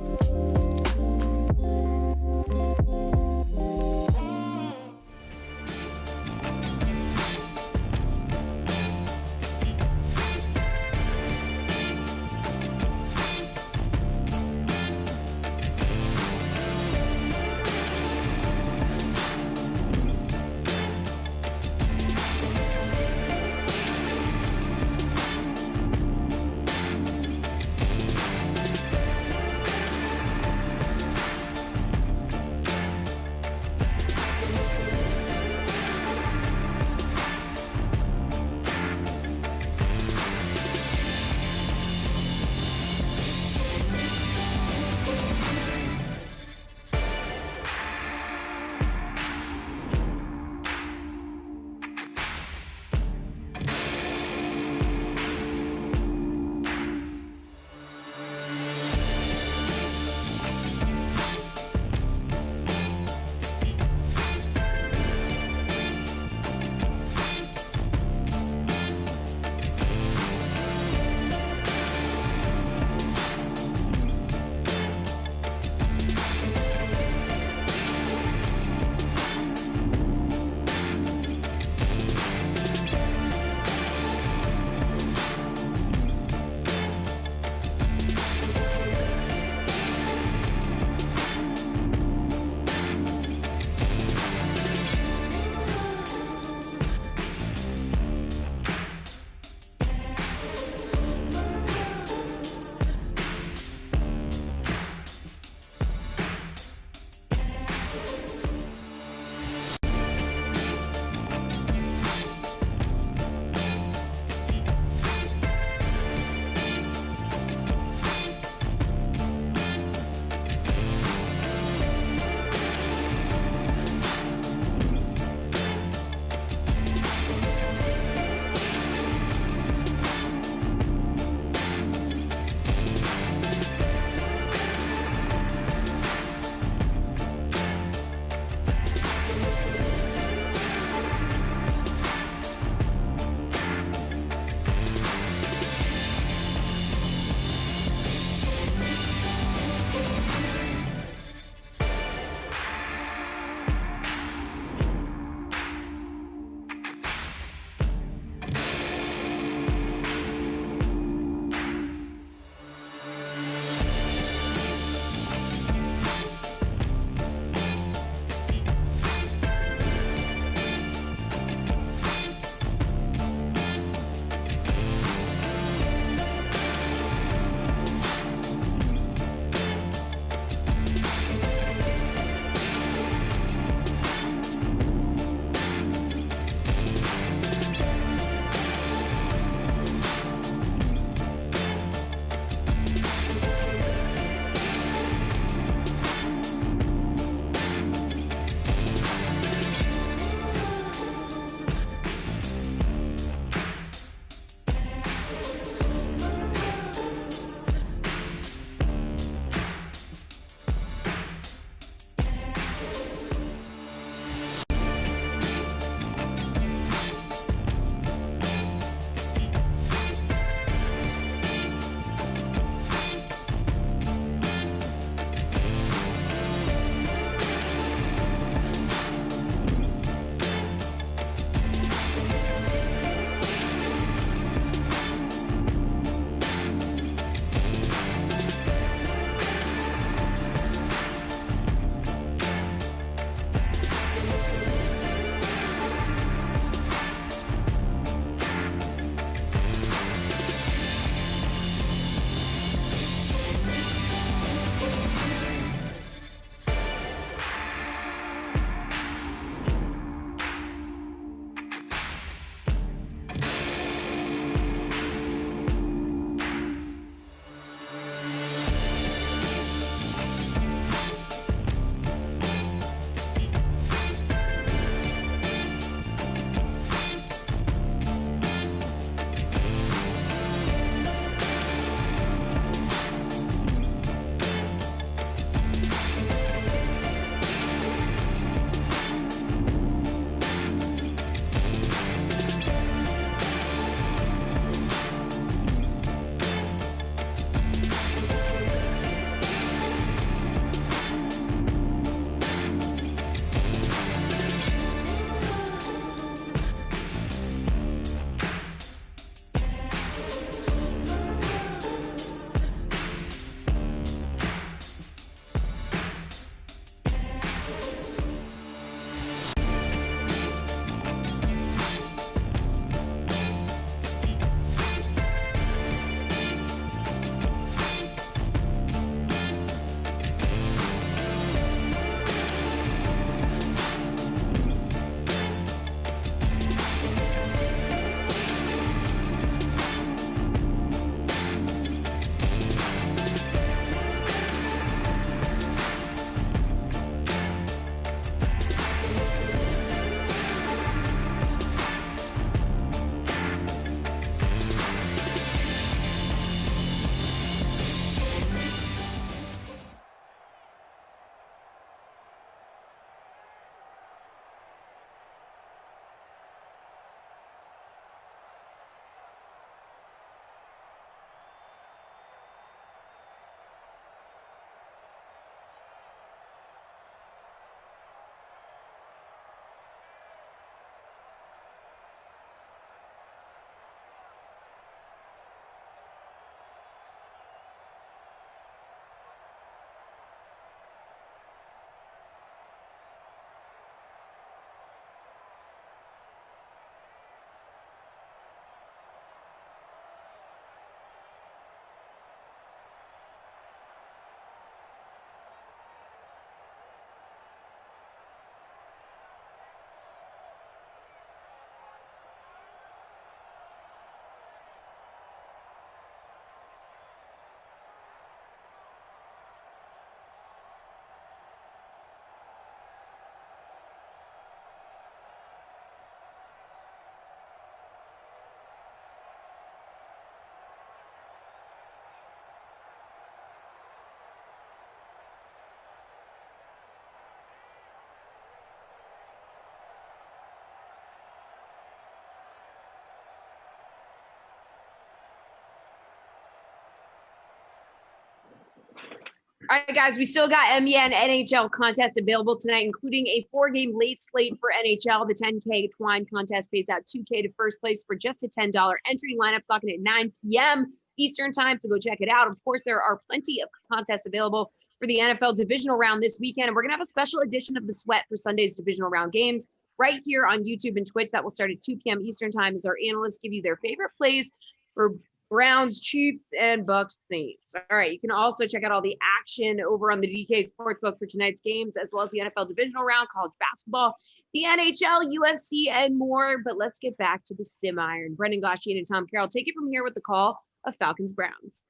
All right, guys, we still got NBA and NHL contests available tonight, including a 4-game late slate for NHL. The 10K Twine contest pays out $2K to first place for just a $10 entry. Lineups locking at 9 p.m. Eastern time, so go check it out. Of course, there are plenty of contests available for the NFL divisional round this weekend, and we're going to have a special edition of The Sweat for Sunday's divisional round games right here on YouTube and Twitch. That will start at 2 p.m. Eastern time as our analysts give you their favorite plays for Browns, Chiefs, and Bucks Saints. All right, you can also check out all the action over on the DK Sportsbook for tonight's games, as well as the NFL divisional round, college basketball, the NHL, UFC, and more. But let's get back to the Sim Iron. Brendan Goshian and Tom Carroll, take it from here with the call of Falcons Browns.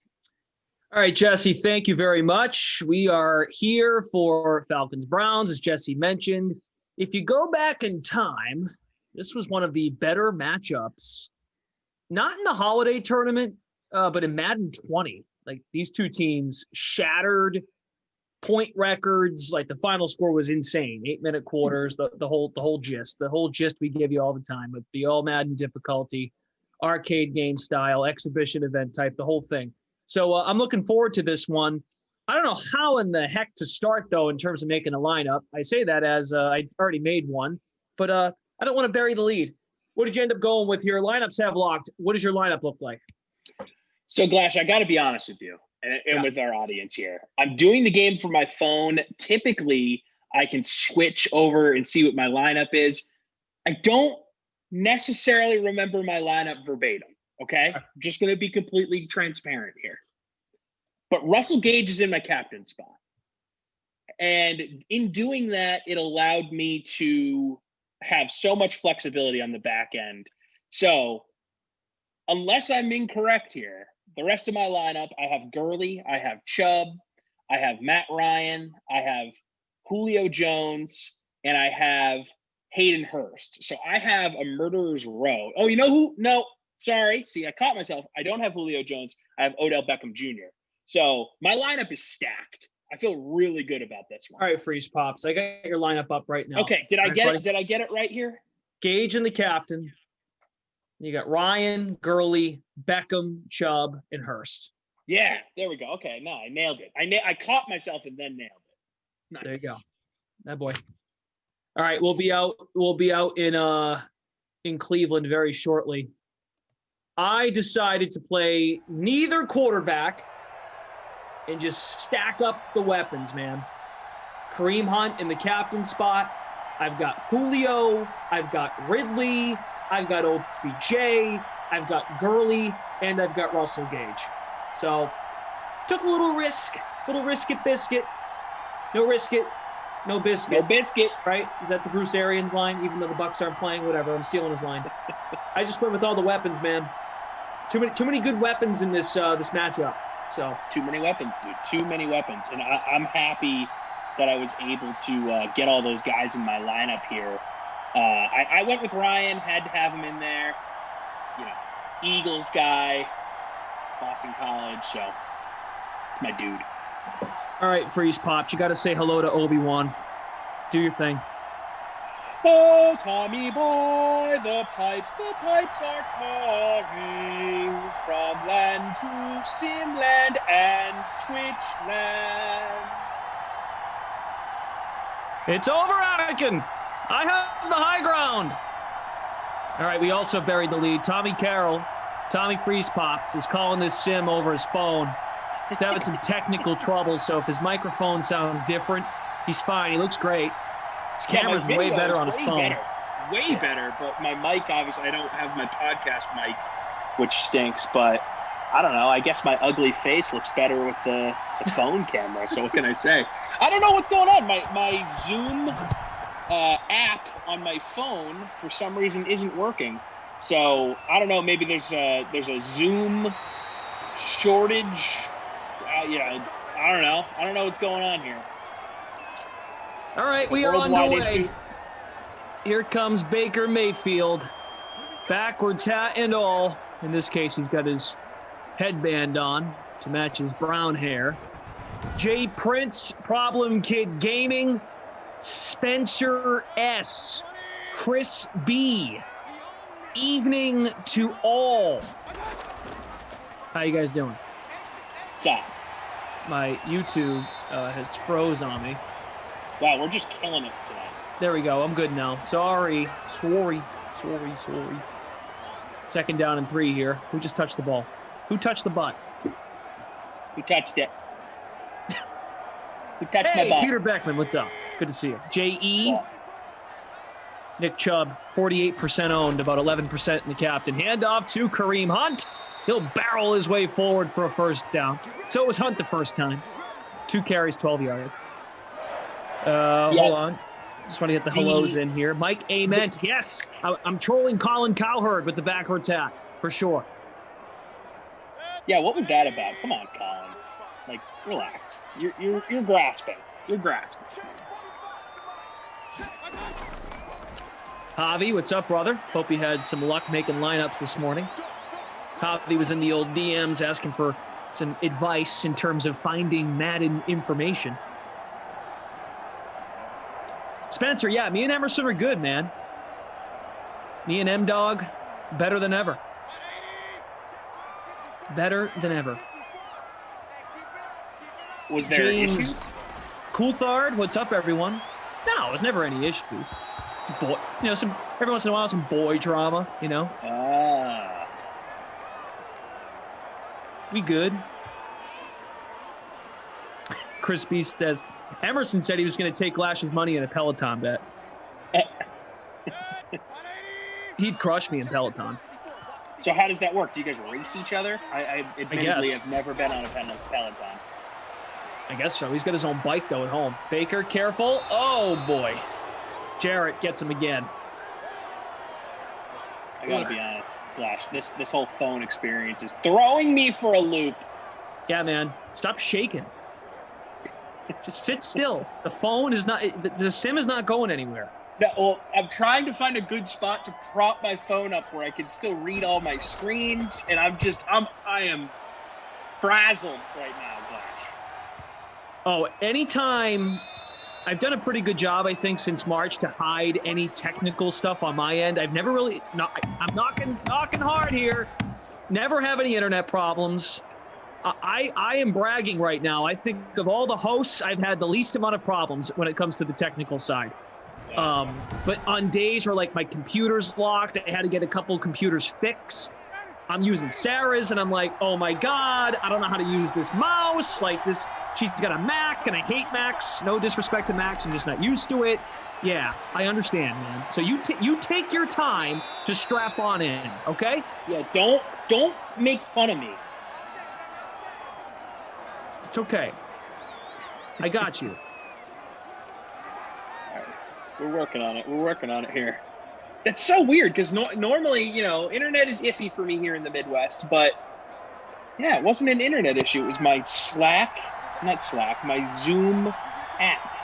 All right, Jesse, thank you very much. We are here for Falcons Browns, as Jesse mentioned. If you go back in time, this was one of the better matchups. Not in the holiday tournament, but in Madden 20. Like, these two teams shattered point records. Like, the final score was insane. 8-minute quarters, the whole gist we give you all the time with the all Madden difficulty, arcade game style, exhibition event type, the whole thing. So I'm looking forward to this one. I don't know how in the heck to start, though, in terms of making a lineup. I say that as I already made one, but I don't want to bury the lead. What did you end up going with? Your lineups have locked. What does your lineup look like? So, Glash, I got to be honest with you and with our audience here. I'm doing the game from my phone. Typically, I can switch over and see what my lineup is. I don't necessarily remember my lineup verbatim, okay? I'm just going to be completely transparent here. But Russell Gage is in my captain spot. And in doing that, it allowed me to have so much flexibility on the back end. So unless I'm incorrect here, the rest of my lineup, I have Gurley, I have Chubb, I have Matt Ryan, I have Julio Jones, and I have Hayden Hurst. So I have a murderer's row. Oh, you know who? No, sorry. See, I caught myself. I don't have Julio Jones. I have Odell Beckham Jr. So my lineup is stacked. I feel really good about this one. All right, Freeze Pops. I got your lineup up right now. Okay. Did I get it? Did I get it right here? Gage and the captain. You got Ryan, Gurley, Beckham, Chubb, and Hurst. Yeah, there we go. Okay, no, I nailed it. I caught myself and then nailed it. Nice. There you go. That boy. All right, we'll be out in Cleveland very shortly. I decided to play neither quarterback and just stack up the weapons, man. Kareem Hunt in the captain spot. I've got Julio. I've got Ridley. I've got OBJ. I've got Gurley. And I've got Russell Gage. So, took a little risk it biscuit. No risk it, no biscuit. No biscuit. Right? Is that the Bruce Arians line? Even though the Bucs aren't playing, whatever. I'm stealing his line. I just went with all the weapons, man. Too many good weapons in this matchup. So too many weapons, dude. Too many weapons. And I'm happy that I was able to get all those guys in my lineup here. I went with Ryan, had to have him in there. You know, Eagles guy, Boston College, so it's my dude. All right, Freeze Pops, you got to say hello to Obi-Wan. Do your thing. Oh, Tommy boy, the pipes are calling from land to Simland and Twitchland. It's over, Anakin. I have the high ground. All right, we also buried the lead. Tommy Carroll, Tommy Freeze Pops, is calling this sim over his phone. He's having some technical trouble, so if his microphone sounds different, he's fine. He looks great. His camera's way better on a phone. Way better, but my mic, obviously, I don't have my podcast mic, which stinks, but I don't know. I guess my ugly face looks better with the phone camera, so what can I say? I don't know what's going on. My Zoom app on my phone, for some reason, isn't working. So, I don't know. Maybe there's a Zoom shortage. I don't know. I don't know what's going on here. All right, we are underway. Here comes Baker Mayfield. Backwards hat and all. In this case, he's got his headband on to match his brown hair. Jay Prince, Problem Kid Gaming. Spencer S. Chris B. Evening to all. How you guys doing? Stop. My YouTube has froze on me. Wow, we're just killing it tonight. There we go. I'm good now. Sorry. Second down and 3 here. Who just touched the ball? Who touched the butt? Who touched it? Who touched my butt? Peter Beckman, what's up? Good to see you. J.E. Nick Chubb, 48% owned, about 11% in the captain. Handoff to Kareem Hunt. He'll barrel his way forward for a first down. So it was Hunt the first time. 2 carries, 12 yards. Hold on. Just want to get the hellos in here. Mike Ament. Yes, I'm trolling Colin Cowherd with the backwards hat, for sure. Yeah, what was that about? Come on, Colin. Like, relax. You're grasping. You're grasping. Javi, what's up, brother? Hope you had some luck making lineups this morning. Javi was in the old DMs asking for some advice in terms of finding Madden information. Spencer, yeah, me and Emerson are good, man. Me and M-Dog, better than ever. Better than ever. Was there issues? Coulthard, what's up, everyone? No, there's never any issues. Boy, every once in a while, some boy drama, We good. Chris Beast says, Emerson said he was going to take Lash's money in a Peloton bet. He'd crush me in Peloton. So how does that work? Do you guys race each other? I admittedly have never been on a Peloton. I guess so. He's got his own bike, though, at home. Baker, careful. Oh, boy. Jarrett gets him again. I got to be honest, Flash, this whole phone experience is throwing me for a loop. Yeah, man. Stop shaking. Just sit still. The phone is not, the SIM is not going anywhere. No, well, I'm trying to find a good spot to prop my phone up where I can still read all my screens, and I am frazzled right now, Flash. Oh, anytime, I've done a pretty good job, I think, since March to hide any technical stuff on my end. I've never really, I'm knocking hard here. Never have any internet problems. I am bragging right now. I think of all the hosts, I've had the least amount of problems when it comes to the technical side. But on days where like my computer's locked, I had to get a couple computers fixed. I'm using Sarah's and I'm like, oh my God, I don't know how to use this mouse. Like this, she's got a Mac and I hate Macs. No disrespect to Macs, I'm just not used to it. Yeah, I understand, man. So you take your time to strap on in, okay? Yeah, don't make fun of me. It's okay. I got you. All right. We're working on it. We're working on it here. That's so weird because normally, internet is iffy for me here in the Midwest, but yeah, it wasn't an internet issue. It was my my Zoom app.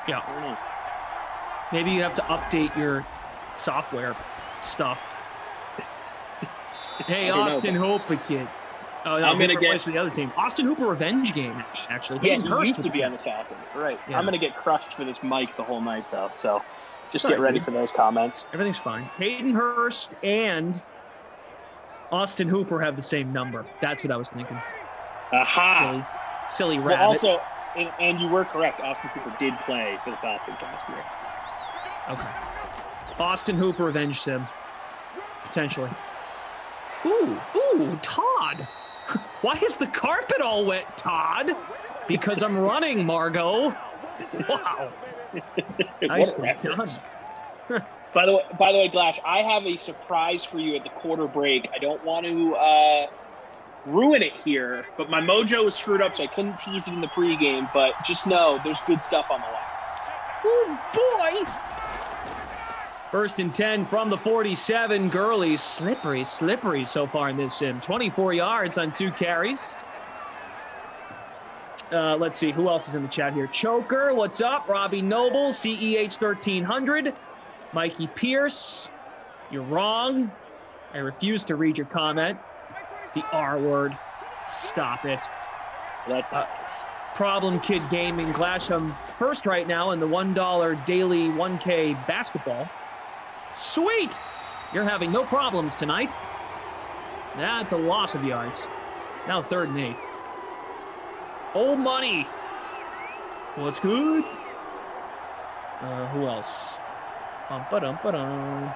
Yeah. I don't know. Maybe you have to update your software stuff. Hey, Austin Hooper kid. Oh, no, I'm going to get for the other team. Austin Hooper revenge game, actually. Yeah, he used to be on the Falcons. Right. Yeah. I'm going to get crushed for this mic the whole night, though. So just get ready for those comments. Everything's fine. Hayden Hurst and Austin Hooper have the same number. That's what I was thinking. Aha. Silly rabbit. Well, also, and you were correct. Austin Hooper did play for the Falcons last year. Okay. Austin Hooper revenge sim. Potentially. Ooh, Todd. Why is the carpet all wet, Todd? Because I'm running, Margot. Wow. Nicely done. By the way, Glash, I have a surprise for you at the quarter break. I don't want to ruin it here, but my mojo was screwed up, so I couldn't tease it in the pregame. But just know there's good stuff on the way. Oh boy! 1st and 10 from the 47. Gurley, slippery so far in this sim. 24 yards on 2 carries. Let's see, who else is in the chat here? Choker, what's up? Robbie Noble, CEH 1300. Mikey Pierce, you're wrong. I refuse to read your comment. The R word. Stop it. That's Problem Kid Gaming. Glasham first right now in the $1 daily 1K basketball. Sweet! You're having no problems tonight. That's a loss of yards. Now 3rd and 8. Old money. What's good? Who else? Bum-ba-dum-ba-dum.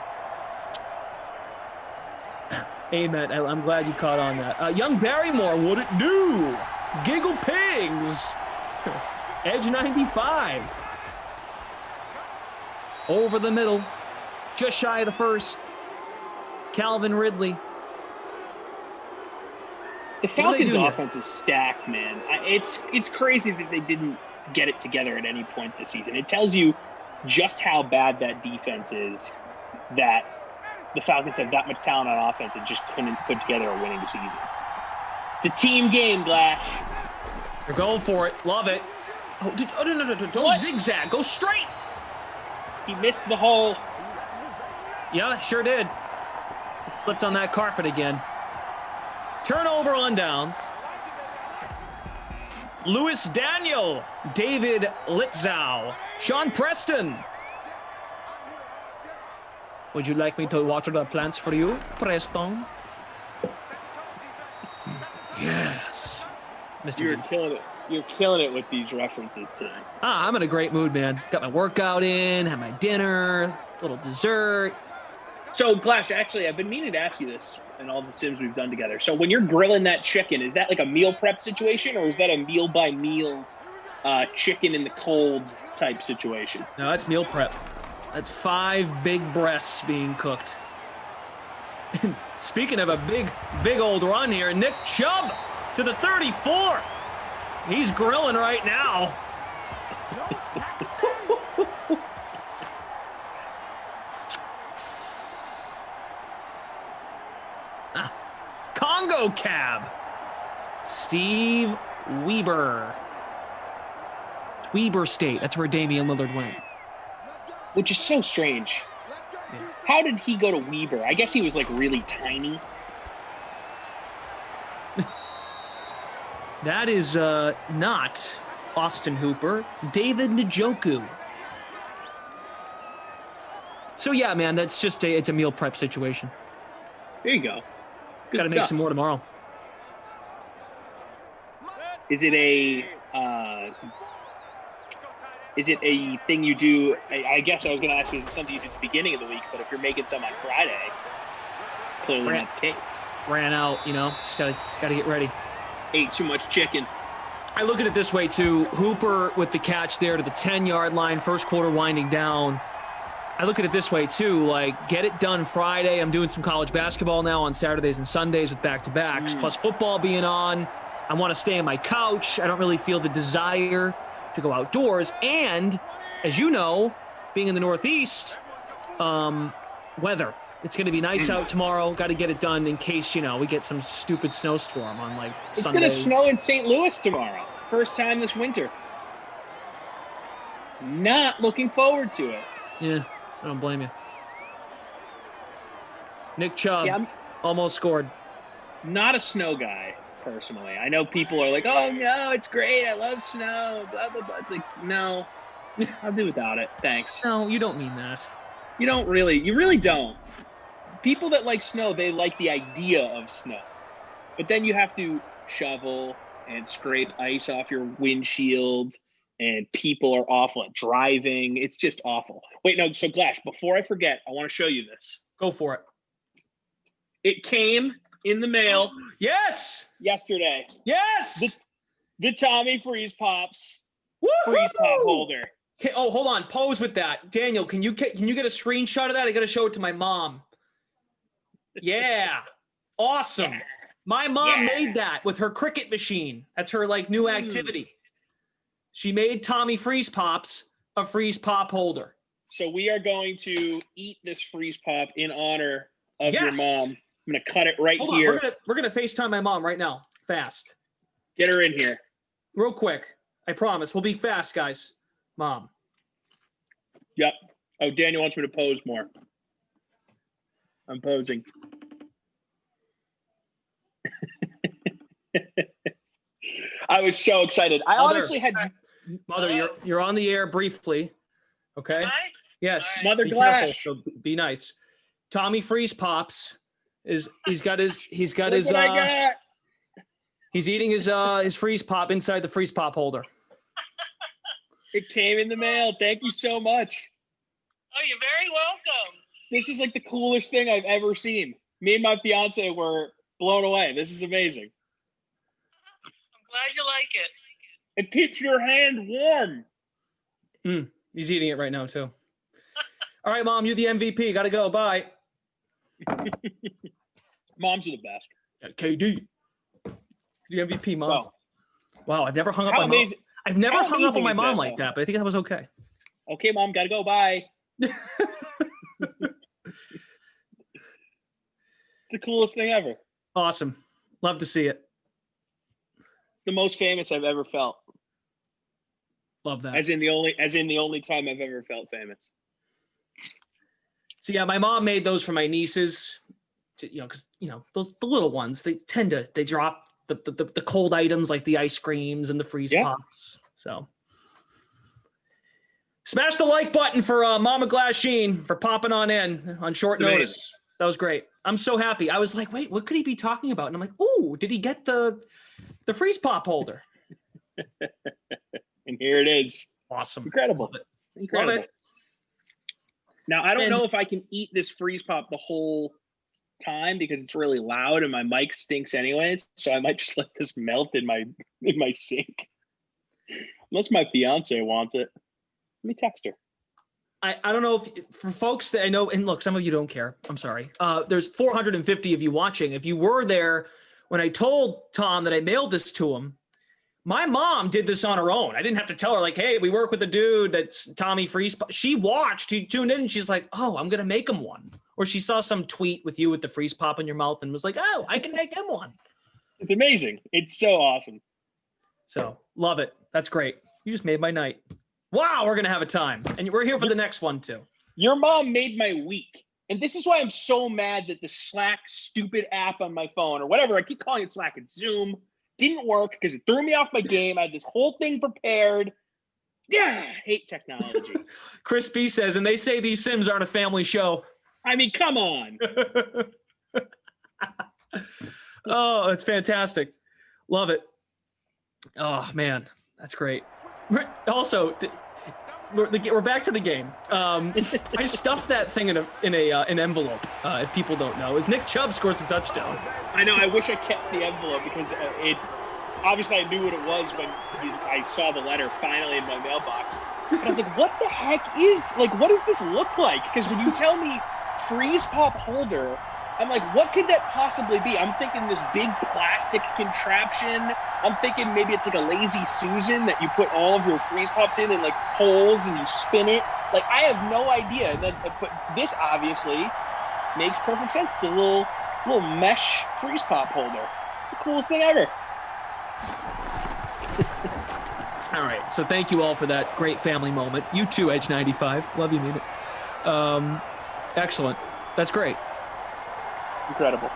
Amen. I'm glad you caught on that. Young Barrymore, what it do? Giggle Pigs. Edge 95. Over the middle. Just shy of the first. Calvin Ridley. The Falcons' offense is stacked, man. It's crazy that they didn't get it together at any point this season. It tells you just how bad that defense is, that the Falcons have that much talent on offense and just couldn't put together a winning season. It's a team game, Blash. They're going for it. Love it. Oh, no. Don't zigzag. Go straight. He missed the hole. Yeah, sure did. Slipped on that carpet again. Turnover on downs. Lewis Daniel, David Litzow, Sean Preston. Would you like me to water the plants for you, Preston? Yes. Mr. You're killing it. You're killing it with these references today. I'm in a great mood, man. Got my workout in, had my dinner, little dessert. So, Glash, actually, I've been meaning to ask you this in all the Sims we've done together. So when you're grilling that chicken, is that like a meal prep situation, or is that a meal by meal chicken in the cold type situation? No, that's meal prep. That's 5 big breasts being cooked. Speaking of a big old run here, Nick Chubb to the 34. He's grilling right now. Congo Cab. Steve Weber. Weber State. That's where Damian Lillard went. Which is so strange. Yeah. How did he go to Weber? I guess he was like really tiny. That is not Austin Hooper. David Njoku. So yeah, man, that's just it's a meal prep situation. There you go. Got to make some more tomorrow. Is it a thing you do? I guess I was going to ask you, is it something you do at the beginning of the week? But if you're making some on Friday, clearly not the case. Ran out, just gotta get ready. Ate too much chicken. I look at it this way too. Hooper with the catch there to the 10-yard line, first quarter winding down. I look at it this way too, like get it done Friday. I'm doing some college basketball now on Saturdays and Sundays with back-to-backs, plus football being on. I want to stay on my couch. I don't really feel the desire to go outdoors. And as you know, being in the Northeast, weather. It's going to be nice out tomorrow. Got to get it done in case, we get some stupid snowstorm on Sunday. It's going to snow in St. Louis tomorrow. First time this winter. Not looking forward to it. Yeah. I don't blame you. Nick Chubb almost scored. Not a snow guy, personally. I know people are like, oh, no, it's great. I love snow, blah, blah, blah. It's like, no, I'll do without it. Thanks. No, you don't mean that. You really don't. People that like snow, they like the idea of snow. But then you have to shovel and scrape ice off your windshield. And people are awful at driving. It's just awful. Wait, no. So, Glash, before I forget, I want to show you this. Go for it. It came in the mail. Yes. Yesterday. Yes. The Tommy Freeze Pops Freeze Pop holder. Okay, oh, hold on. Pose with that, Daniel. Can you get a screenshot of that? I got to show it to my mom. Yeah. Awesome. Yeah. My mom made that with her Cricut machine. That's her new activity. She made Tommy Freeze Pops a Freeze Pop holder. So we are going to eat this Freeze Pop in honor of your mom. I'm going to cut it right here. We're gonna FaceTime my mom right now. Fast. Get her in here. Real quick. I promise. We'll be fast, guys. Mom. Yep. Oh, Daniel wants me to pose more. I'm posing. I was so excited. I honestly had... Mother, you're on the air briefly. Okay? Yes. Mother Glash. So be nice. Tommy Freeze Pops he's eating his Freeze Pop inside the Freeze Pop holder. It came in the mail. Thank you so much. Oh, you're very welcome. This is like the coolest thing I've ever seen. Me and my fiance were blown away. This is amazing. I'm glad you like it. It keeps your hand warm. He's eating it right now, too. All right, Mom, you're the MVP. Got to go. Bye. Moms are the best. KD. The MVP, Mom. So, wow, I've never hung up on my mom. I've never hung up on my mom like that, but I think that was okay. Okay, Mom, got to go. Bye. It's the coolest thing ever. Awesome. Love to see it. The most famous I've ever felt. Love that. As in the only time I've ever felt famous. So yeah, my mom made those for my nieces. Because those the little ones, they drop the cold items like the ice creams and the freeze pops. So smash the like button for Mama Glasheen for popping on in on short notice. That was great. I'm so happy. I was like, wait, what could he be talking about? And I'm like, oh, did he get the freeze pop holder? And here it is. Awesome. Incredible. Incredible. Love it. Now, I don't know if I can eat this freeze pop the whole time because it's really loud and my mic stinks anyways. So I might just let this melt in my sink. Unless my fiance wants it. Let me text her. I don't know if for folks that I know, and look, some of you don't care. I'm sorry. There's 450 of you watching. If you were there when I told Tom that I mailed this to him, my mom did this on her own. I didn't have to tell her, like, hey, we work with a dude that's Tommy Freeze. She watched, she tuned in, and she's like, oh, I'm going to make him one. Or she saw some tweet with you with the freeze pop in your mouth and was like, oh, I can make him one. It's amazing. It's so awesome. So, love it. That's great. You just made my night. Wow, we're going to have a time. And we're here for the next one, too. Your mom made my week. And this is why I'm so mad that the Slack stupid app on my phone, or whatever, I keep calling it Slack, it's Zoom, didn't work because it threw me off my game. I had this whole thing prepared. Yeah, hate technology. Chris B says, and they say these Sims aren't a family show. I mean, come on. Oh, it's fantastic. Love it. Oh, man, that's great. Also, we're back to the game. I stuffed that thing in an envelope. If people don't know, as Nick Chubb scores a touchdown. I know. I wish I kept the envelope because it. Obviously, I knew what it was when I saw the letter finally in my mailbox. But I was like, "What the heck what does this look like?" Because when you tell me freeze pop holder, I'm like, what could that possibly be? I'm thinking this big plastic contraption. I'm thinking maybe it's like a Lazy Susan that you put all of your freeze pops in and like holes and you spin it. Like, I have no idea. And then, but this obviously makes perfect sense. It's a little mesh freeze pop holder. It's the coolest thing ever. All right. So thank you all for that great family moment. You too, Edge 95. Love you, mean it. Excellent. That's great. Incredible.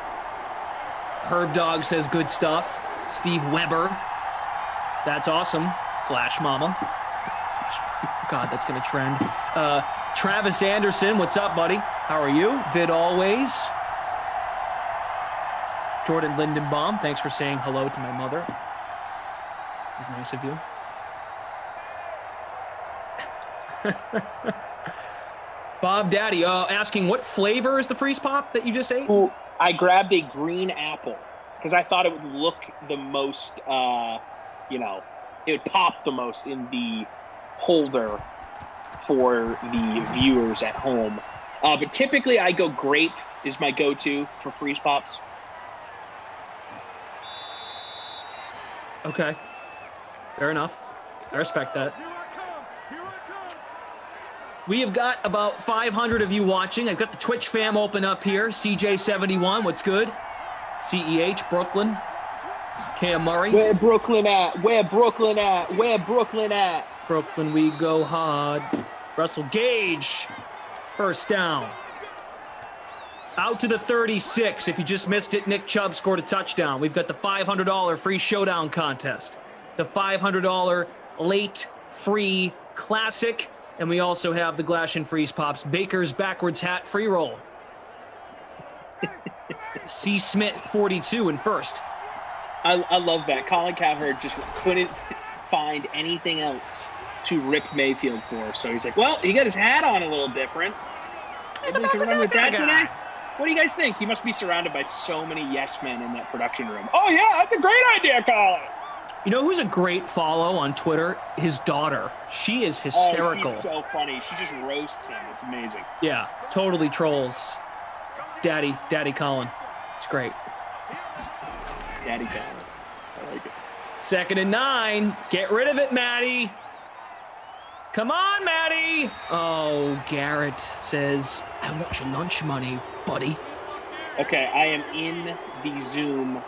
Herb Dog says good stuff. Steve Weber. That's awesome. Glash Mama. God, that's going to trend. Travis Anderson, what's up, buddy? How are you? Vid Always. Jordan Lindenbaum, thanks for saying hello to my mother. It was nice of you. Bob Daddy asking, what flavor is the freeze pop that you just ate? Ooh, I grabbed a green apple because I thought it would look the most, it would pop the most in the holder for the viewers at home. But typically I go grape is my go-to for freeze pops. Okay. Fair enough. I respect that. We have got about 500 of you watching. I've got the Twitch fam open up here. CJ71, what's good? CEH, Brooklyn. Cam Murray. Where Brooklyn at? Where Brooklyn at? Where Brooklyn at? Brooklyn, we go hard. Russell Gage, first down. Out to the 36. If you just missed it, Nick Chubb scored a touchdown. We've got the $500 free showdown contest. The $500 late free classic. And we also have the Glash and Freeze Pops Baker's backwards hat free roll. C. Smith 42 in first. I love that. Colin Cowherd just couldn't find anything else to Rick Mayfield for. So he's like, well, he got his hat on a little different. Maybe we can run with that today. What do you guys think? He must be surrounded by so many yes men in that production room. Oh, yeah, that's a great idea, Colin. You know who's a great follow on Twitter? His daughter. She is hysterical. Oh, she's so funny. She just roasts him. It's amazing. Yeah, totally trolls Daddy Colin. It's great. Daddy Colin. I like it. 2nd and 9. Get rid of it, Maddie. Come on, Maddie. Oh, Garrett says, I want your lunch money, buddy. Okay, I am in the Zoom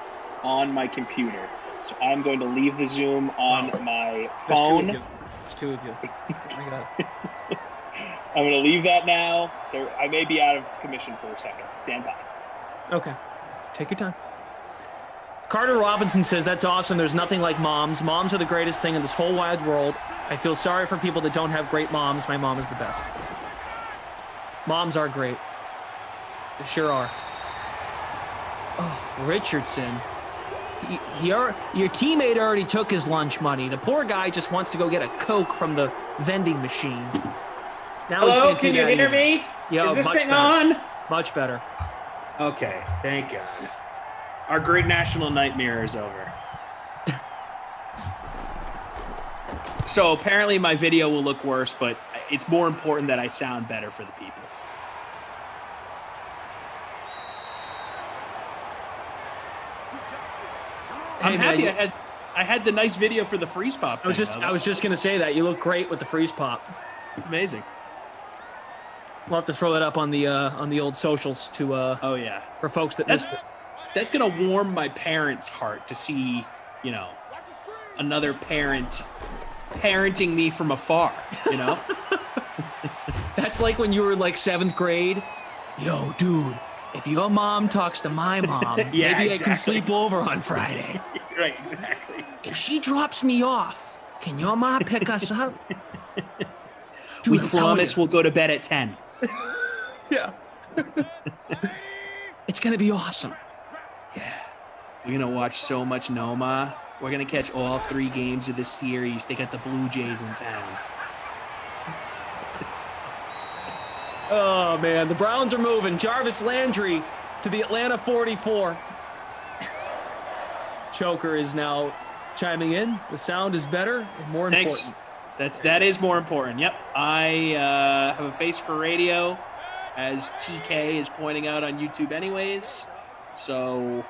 on my computer. So I'm going to leave the Zoom on my phone. There's two of you. Oh my God. I'm going to leave that now. I may be out of commission for a second. Stand by. Okay. Take your time. Carter Robinson says, that's awesome. There's nothing like moms. Moms are the greatest thing in this whole wide world. I feel sorry for people that don't have great moms. My mom is the best. Moms are great. They sure are. Oh, Richardson. Your teammate already took his lunch money. The poor guy just wants to go get a Coke from the vending machine. Now hello, can you hear me? Yeah, is this thing better. on? Much better. Okay, thank God. Our great national nightmare is over. So apparently my video will look worse, but it's more important that I sound better for the people. I'm happy I had the nice video for the freeze pop thing. I was just gonna say that. You look great with the freeze pop. It's amazing. We'll have to throw that up on the old socials to oh yeah, for folks that missed it. That's gonna warm my parents' heart to see, another parent parenting me from afar, That's like when you were like 7th grade. Yo, dude, if your mom talks to my mom, yeah, maybe exactly. I can sleep over on Friday. Right, exactly. If she drops me off, can your mom pick us up? Dude, we promise we'll go to bed at 10. Yeah. It's going to be awesome. Yeah. We're going to watch so much Noma. We're going to catch all 3 games of this series. They got the Blue Jays in town. Oh, man. The Browns are moving. Jarvis Landry to the Atlanta 44. Choker is now chiming in. The sound is better and more important. Thanks. That is more important. Yep. I have a face for radio, as TK is pointing out on YouTube anyways. So,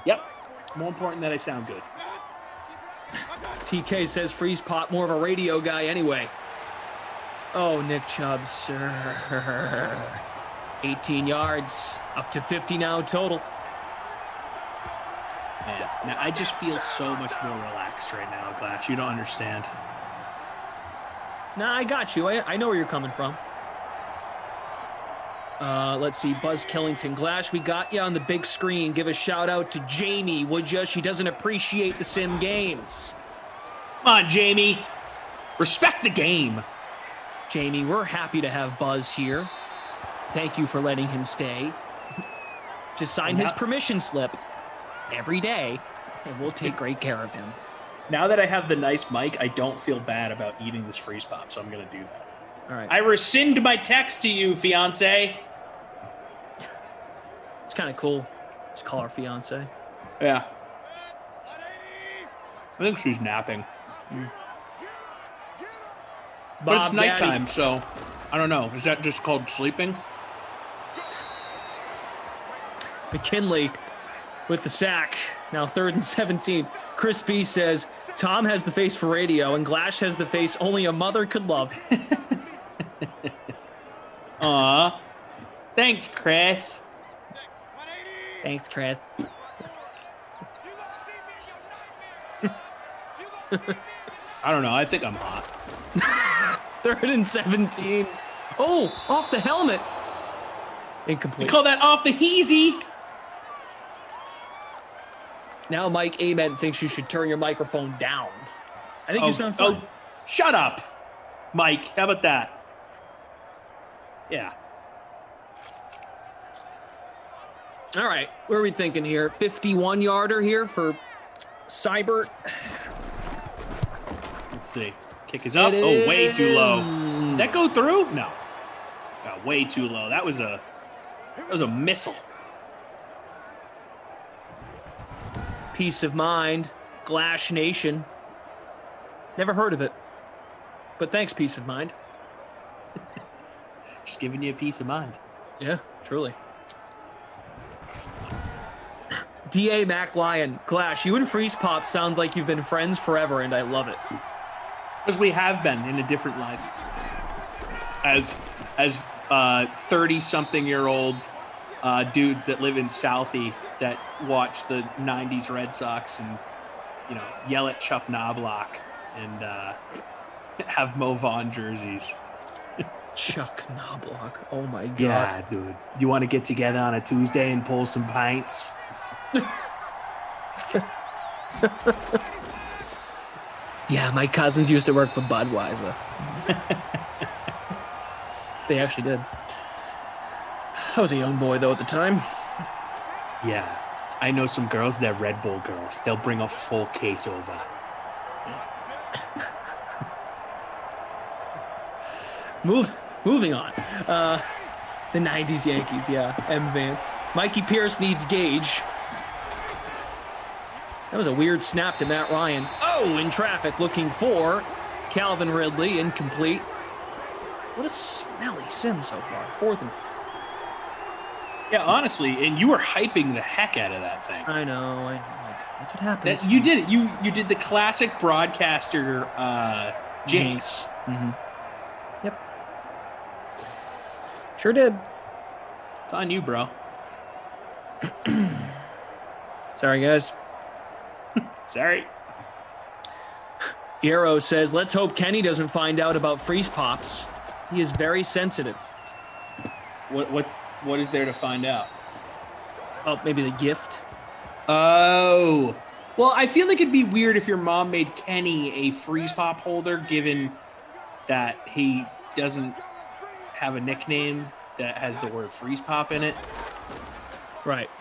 yep. More important that I sound good. TK says freeze pop, more of a radio guy anyway. Oh, Nick Chubb, sir. 18 yards, up to 50 now total. Man, now I just feel so much more relaxed right now, Glash. You don't understand. Nah, I got you. I know where you're coming from. Let's see. Buzz Killington. Glash, we got you on the big screen. Give a shout out to Jamie, would you? She doesn't appreciate the sim games. Come on, Jamie. Respect the game. Jamie, we're happy to have Buzz here. Thank you for letting him stay. Just sign his permission slip every day, and we'll take great care of him. Now that I have the nice mic, I don't feel bad about eating this freeze pop, so I'm going to do that. All right. I rescind my text to you, fiance. It's kind of cool. Just call her fiance. Yeah. I think she's napping. But it's nighttime, so I don't know. Is that just called sleeping? McKinley with the sack. Now 3rd and 17. Chris B says, Tom has the face for radio, and Glash has the face only a mother could love. Aw. Thanks, Chris. Thanks, Chris. I don't know. I think I'm hot. 3rd and 17. Oh, off the helmet. Incomplete. We call that off the heezy. Now Mike Amen thinks you should turn your microphone down. I think you sound fine. Oh, shut up, Mike. How about that? Yeah. All right. What are we thinking here? 51-yarder here for Seibert. Let's see. Kick is up. Oh, way too low. Did that go through? No. Way too low. That was a missile. Peace of mind. Glash Nation. Never heard of it. But thanks, Peace of Mind. Just giving you a peace of mind. Yeah, truly. D.A. Mac Lion. Glash, you and Freeze Pop sounds like you've been friends forever, and I love it. Because we have been in a different life. As 30-something-year-old dudes that live in Southie that watch the 90s Red Sox and, yell at Chuck Knobloch and have Mo Vaughn jerseys. Chuck Knobloch. Oh, my God. Yeah, dude. You want to get together on a Tuesday and pull some pints? Yeah, my cousins used to work for Budweiser. They actually did. I was a young boy, though, at the time. Yeah. I know some girls, they're Red Bull girls. They'll bring a full case over. Moving on. The 90s Yankees, yeah. M. Vance. Mikey Pierce needs Gage. That was a weird snap to Matt Ryan. Oh, in traffic, looking for Calvin Ridley, incomplete. What a smelly sim so far. 4th and 5. Yeah, honestly, and you were hyping the heck out of that thing. I know. That's what happens. You did it. You did the classic broadcaster jinx. Mm-hmm. Yep. Sure did. It's on you, bro. Sorry, guys. Sorry. Eero says, let's hope Kenny doesn't find out about freeze pops. He is very sensitive. What is there to find out? Oh, maybe the gift. Oh. Well, I feel like it'd be weird if your mom made Kenny a freeze pop holder, given that he doesn't have a nickname that has the word freeze pop in it. Right.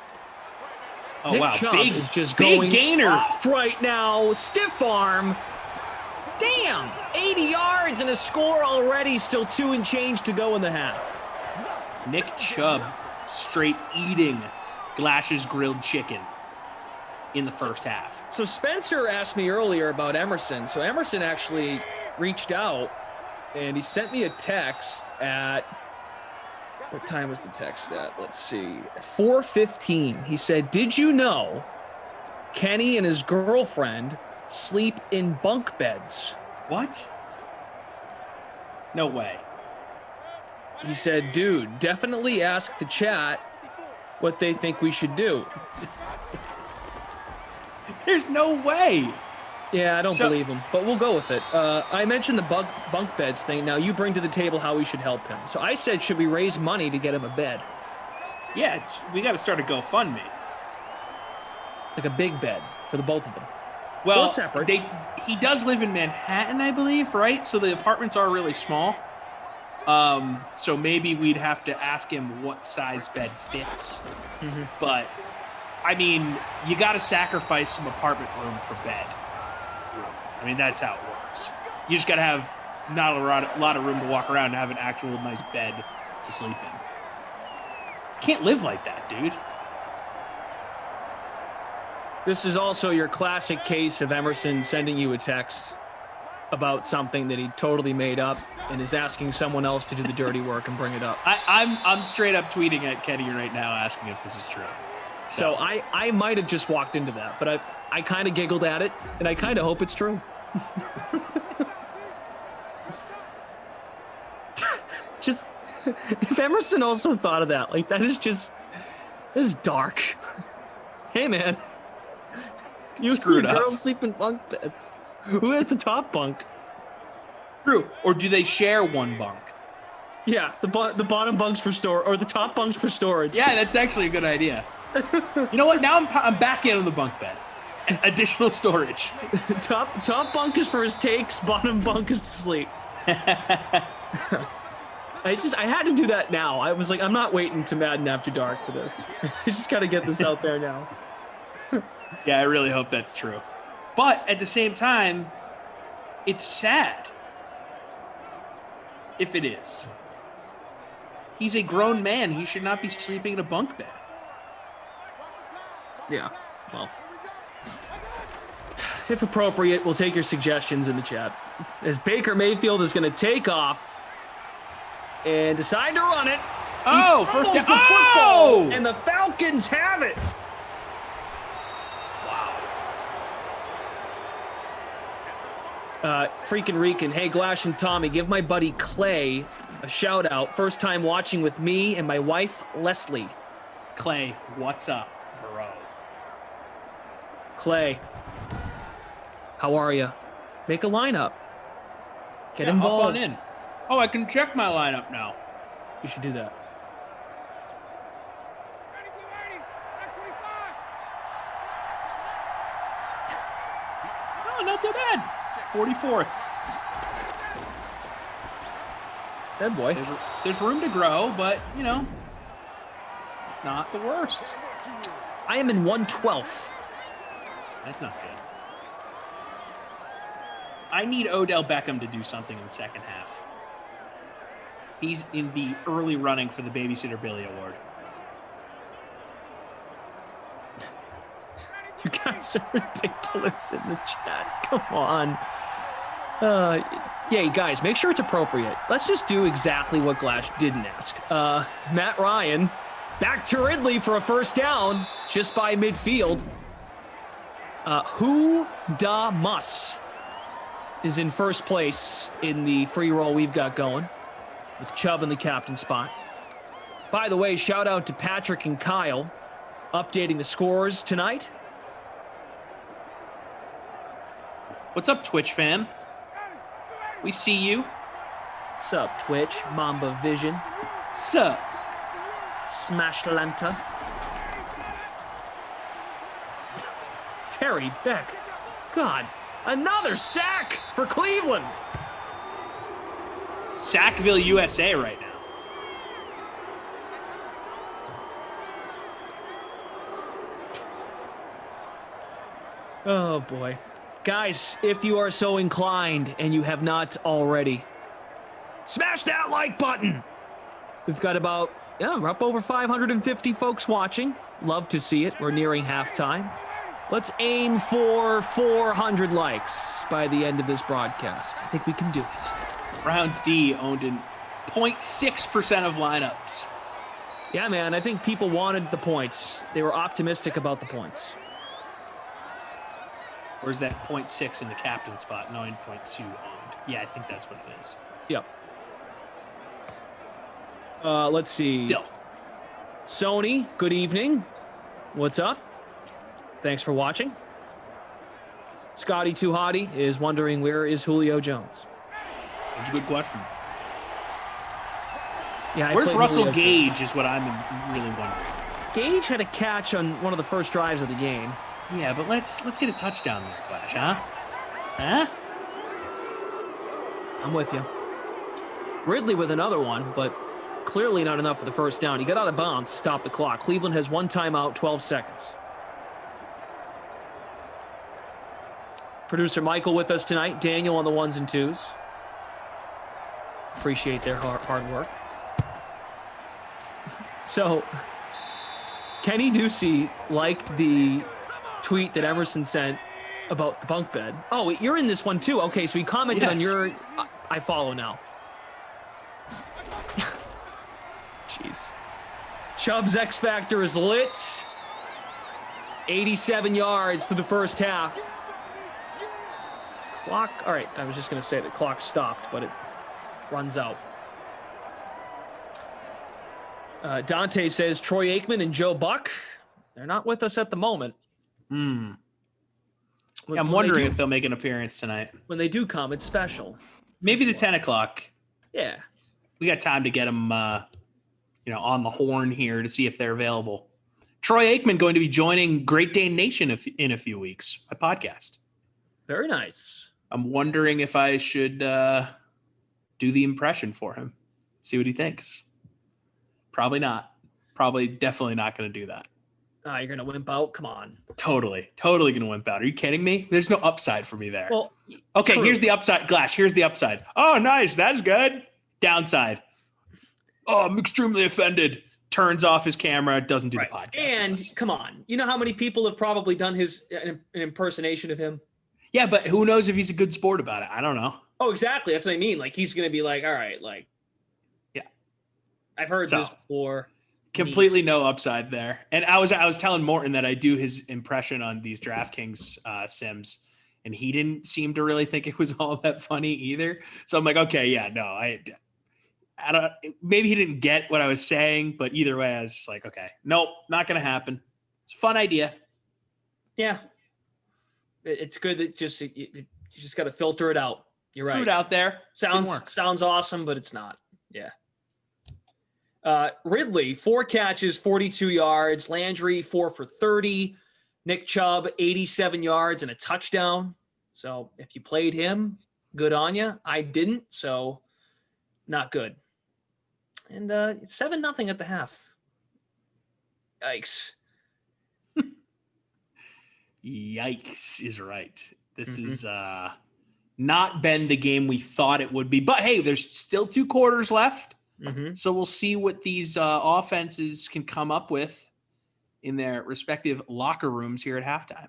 Oh, Nick wow. Chubb Big, is just big going gainer. Off right now. Stiff arm. Damn. 80 yards and a score already. Still 2 and change to go in the half. Nick Chubb straight eating Glash's grilled chicken in the first half. So Spencer asked me earlier about Emerson. So Emerson actually reached out and he sent me a text at, what time was the text at? Let's see, 4:15. He said, did you know Kenny and his girlfriend sleep in bunk beds? What? No way. He said, dude, definitely ask the chat what they think we should do. There's no way. Yeah, I don't believe him, but we'll go with it. I mentioned the bunk beds thing. Now you bring to the table how we should help him. So I said, should we raise money to get him a bed? Yeah, we got to start a GoFundMe. Like a big bed for the both of them. Well, he does live in Manhattan, I believe, right? So the apartments are really small. So maybe we'd have to ask him what size bed fits. Mm-hmm. But, I mean, you got to sacrifice some apartment room for bed. I mean, that's how it works. You just got to have not a lot of room to walk around and have an actual nice bed to sleep in. Can't live like that, dude. This is also your classic case of Emerson sending you a text about something that he totally made up and is asking someone else to do the dirty work and bring it up. I'm straight up tweeting at Kenny right now asking if this is true. So I might have just walked into that, but I kind of giggled at it, and I kind of hope it's true. Just, if Emerson also thought of that, like, this is dark. Hey, man. You screwed up. Girls sleep in bunk beds. Who has the top bunk? True. Or do they share one bunk? Yeah, the bottom bunks for storage, or the top bunks for storage. Yeah, that's actually a good idea. You know what? Now I'm back in on the bunk bed. Additional storage. Top bunk is for his takes. Bottom bunk is to sleep. I had to do that now. I was like, I'm not waiting to Madden After Dark for this. I just got to get this out there now. Yeah, I really hope that's true. But at the same time, it's sad. if it is. He's a grown man. He should not be sleeping in a bunk bed. Yeah, well, if appropriate, we'll take your suggestions in the chat. As Baker Mayfield is going to take off and decide to run it. Oh, first down. The football, and the Falcons have it. Wow. Freaking Rican. Hey, Glash and Tommy, give my buddy Clay a shout out. First time watching with me and my wife, Leslie. Clay, what's up, bro? Clay, how are you? Make a lineup. Get involved. Hop on in. Oh, I can check my lineup now. You should do that. Oh, not too bad. 44th. Good boy. There's room to grow, but, you know, not the worst. I am in 112th. That's not good. I need Odell Beckham to do something in the second half. He's in the early running for the Babysitter Billy Award. You guys are ridiculous in the chat. Come on. Yeah, guys, make sure it's appropriate. Let's just do exactly what Glash didn't ask. Matt Ryan back to Ridley for a first down just by midfield. Who da Mus is in first place in the free roll we've got going, with Chubb in the captain spot. By the way, shout out to Patrick and Kyle updating the scores tonight. What's up, Twitch fam? We see you. What's up, Twitch? Mamba Vision. Sup? Smash Lanta. Terry Beck. God, another sack for Cleveland. Sackville, USA right now. Oh, boy. Guys, if you are so inclined and you have not already, smash that like button. We've got about, we're up over 550 folks watching. Love to see it. We're nearing halftime. Let's aim for 400 likes by the end of this broadcast. I think we can do it. Browns D owned in 0.6% of lineups. Yeah, man, I think people wanted the points. They were optimistic about the points. Where's that 0.6 in the captain spot? 9.2 owned. Yeah, I think that's what it is. Yep. Let's see. Still. Sony, good evening. What's up? Thanks for watching. Scotty Too Hottie is wondering, where is Julio Jones? That's a good question. Yeah, where's Russell Gage is what I'm really wondering. Gage had a catch on one of the first drives of the game. Yeah, but let's get a touchdown there, Flash, huh? Huh? I'm with you. Ridley with another one, but clearly not enough for the first down. He got out of bounds, stop the clock. Cleveland has one timeout, 12 seconds. Producer Michael with us tonight. Daniel on the ones and twos. Appreciate their hard work. So, Kenny Ducey liked the tweet that Emerson sent about the bunk bed. Oh, you're in this one too. Okay, so he commented on your... I follow now. Jeez. Chubb's X Factor is lit. 87 yards through the first half. Clock... All right, I was just going to say the clock stopped, but it runs out. Dante says Troy Aikman and Joe Buck, they're not with us at the moment. Yeah, I'm wondering if they'll make an appearance tonight. When they do come, it's special. Maybe to 10 o'clock. Yeah. We got time to get them, on the horn here to see if they're available. Troy Aikman going to be joining Great Dane Nation in a few weeks, my podcast. Very nice. I'm wondering if I should do the impression for him, see what he thinks. Probably not. Definitely not going to do that. You're going to wimp out? Come on. Totally going to wimp out. Are you kidding me? There's no upside for me there. Well, okay, true. Here's the upside. Glash, here's the upside. Oh, nice. That's good. Downside. Oh, I'm extremely offended. Turns off his camera, doesn't do the podcast. And come on, you know how many people have probably done an impersonation of him? Yeah, but who knows if he's a good sport about it? I don't know. Oh, exactly. That's what I mean. Like, he's going to be like, all right, like, yeah, I've heard this before. Completely no upside there. And I was telling Morton that I do his impression on these DraftKings sims, and he didn't seem to really think it was all that funny either. So I'm like, okay, yeah, no, I don't. Maybe he didn't get what I was saying, but either way, I was just like, okay, nope, not going to happen. It's a fun idea. Yeah, it's good that you just got to filter it out. You're right. Threw it out there. Sounds awesome, but it's not. Yeah. Ridley, 4 catches, 42 yards. Landry, 4 for 30. Nick Chubb, 87 yards and a touchdown. So if you played him, good on you. I didn't, so not good. And it's 7-0 at the half. Yikes. Yikes is right. This is not been the game we thought it would be. But hey, there's still 2 quarters left. So we'll see what these offenses can come up with in their respective locker rooms here at halftime.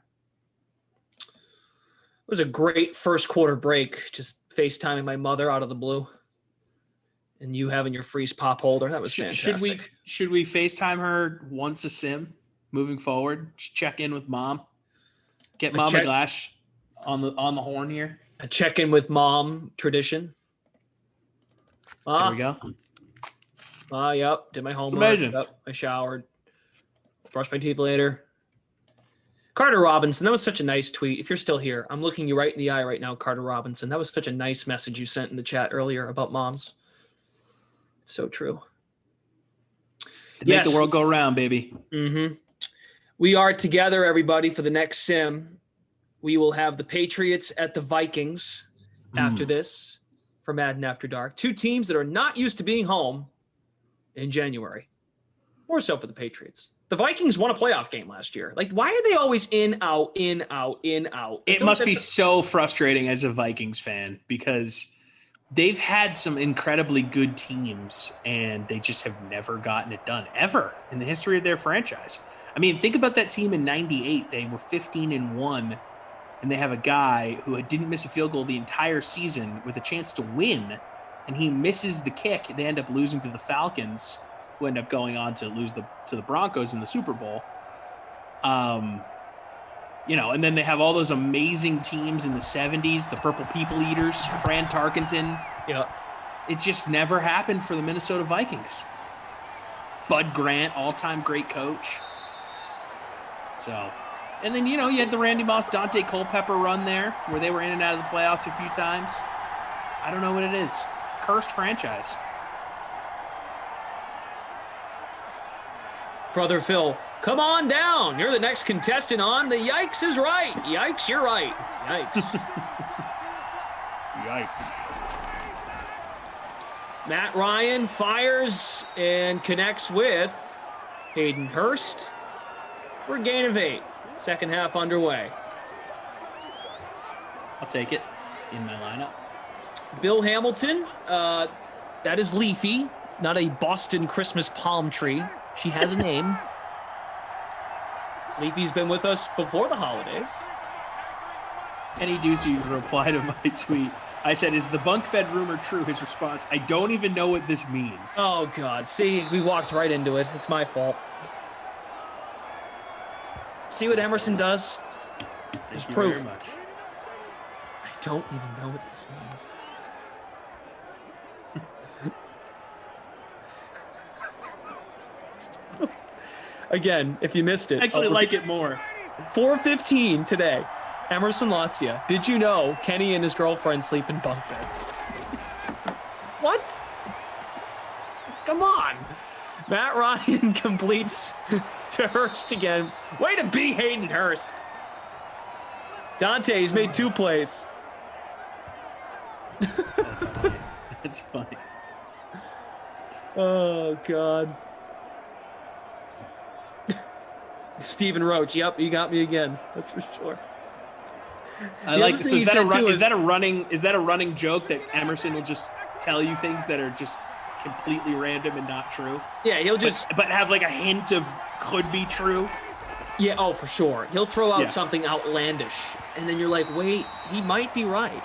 It was a great first quarter break, just FaceTiming my mother out of the blue. And you having your freeze pop holder. That was fantastic. Should we FaceTime her once a sim moving forward? Just check in with mom. Get Mama Glash on the horn here. A check-in with mom tradition. There we go. Yep. Did my homework. Imagine. Yep. I showered. Brushed my teeth later. Carter Robinson, that was such a nice tweet. If you're still here, I'm looking you right in the eye right now, Carter Robinson. That was such a nice message you sent in the chat earlier about moms. It's so true. Make the world go round, baby. We are together, everybody, for the next sim. We will have the Patriots at the Vikings after this for Madden After Dark. 2 teams that are not used to being home in January. More so for the Patriots. The Vikings won a playoff game last year. Like, why are they always in, out, in, out, in, out? It must be so frustrating as a Vikings fan because they've had some incredibly good teams and they just have never gotten it done ever in the history of their franchise. I mean, think about that team in 98. They were 15-1 and they have a guy who didn't miss a field goal the entire season with a chance to win, and he misses the kick. They end up losing to the Falcons, who end up going on to lose to the Broncos in the Super Bowl. And then they have all those amazing teams in the 70s, the Purple People Eaters, Fran Tarkenton. It just never happened for the Minnesota Vikings. Bud Grant, all-time great coach. So, and then, you had the Randy Moss, Dante Culpepper run there where they were in and out of the playoffs a few times. I don't know what it is. Cursed franchise. Brother Phil, come on down. You're the next contestant on The Yikes is Right. Yikes, you're right. Yikes. Yikes. Matt Ryan fires and connects with Hayden Hurst for a gain of 8. Second half underway. I'll take it in my lineup. Bill Hamilton, that is Leafy, not a Boston Christmas palm tree. She has a name. Leafy's been with us before the holidays. Kenny Ducey replied to my tweet. I said, is the bunk bed rumor true? His response, I don't even know what this means. Oh, God. See, we walked right into it. It's my fault. See what Emerson does? There's proof. Very much. I don't even know what this means. Again, if you missed it. I actually like it more. 4:15 today. Emerson Latzia. Did you know Kenny and his girlfriend sleep in bunk beds? What? Come on. Matt Ryan completes to Hurst again. Way to be Hayden Hurst. Dante's made 2 plays. That's funny. That's funny. Oh, God. Stephen Roach. Yep, you got me again. That's for sure. I like. So is that a running joke that Emerson will just tell you things that are just completely random and not true. Yeah, he'll just but have like a hint of could be true. Yeah, oh, for sure. He'll throw out something outlandish, and then you're like, wait, he might be right.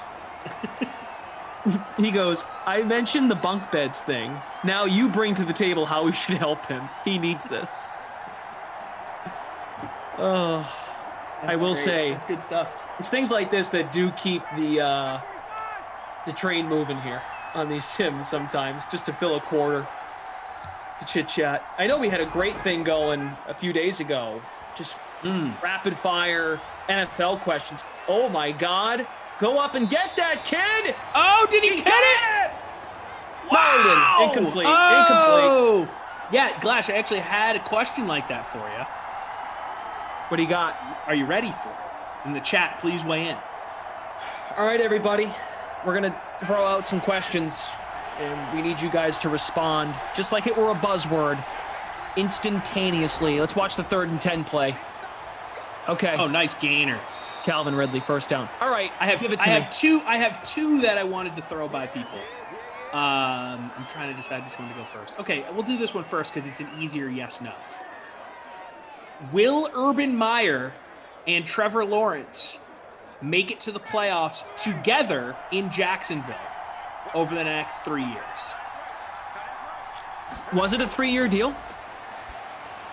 He goes, I mentioned the bunk beds thing. Now you bring to the table how we should help him. He needs this. Oh, I will say, that's good stuff. It's things like this that do keep the train moving here on these sims sometimes, just to fill a quarter, to chit chat. I know we had a great thing going a few days ago, just rapid fire NFL questions. Oh my God. Go up and get that, kid! Oh, did he get it? Wow! No, incomplete. Oh! Yeah, Glash, I actually had a question like that for you. What do you got? Are you ready for it? In the chat, please weigh in. All right, everybody. We're going to throw out some questions, and we need you guys to respond, just like it were a buzzword, instantaneously. Let's watch the 3rd and 10 play. Okay. Oh, nice gainer. Calvin Ridley, first down. All right, I have two that I wanted to throw by people. I'm trying to decide which one to go first. Okay, we'll do this one first because it's an easier yes/no. Will Urban Meyer and Trevor Lawrence make it to the playoffs together in Jacksonville over the next 3 years? Was it a 3-year deal?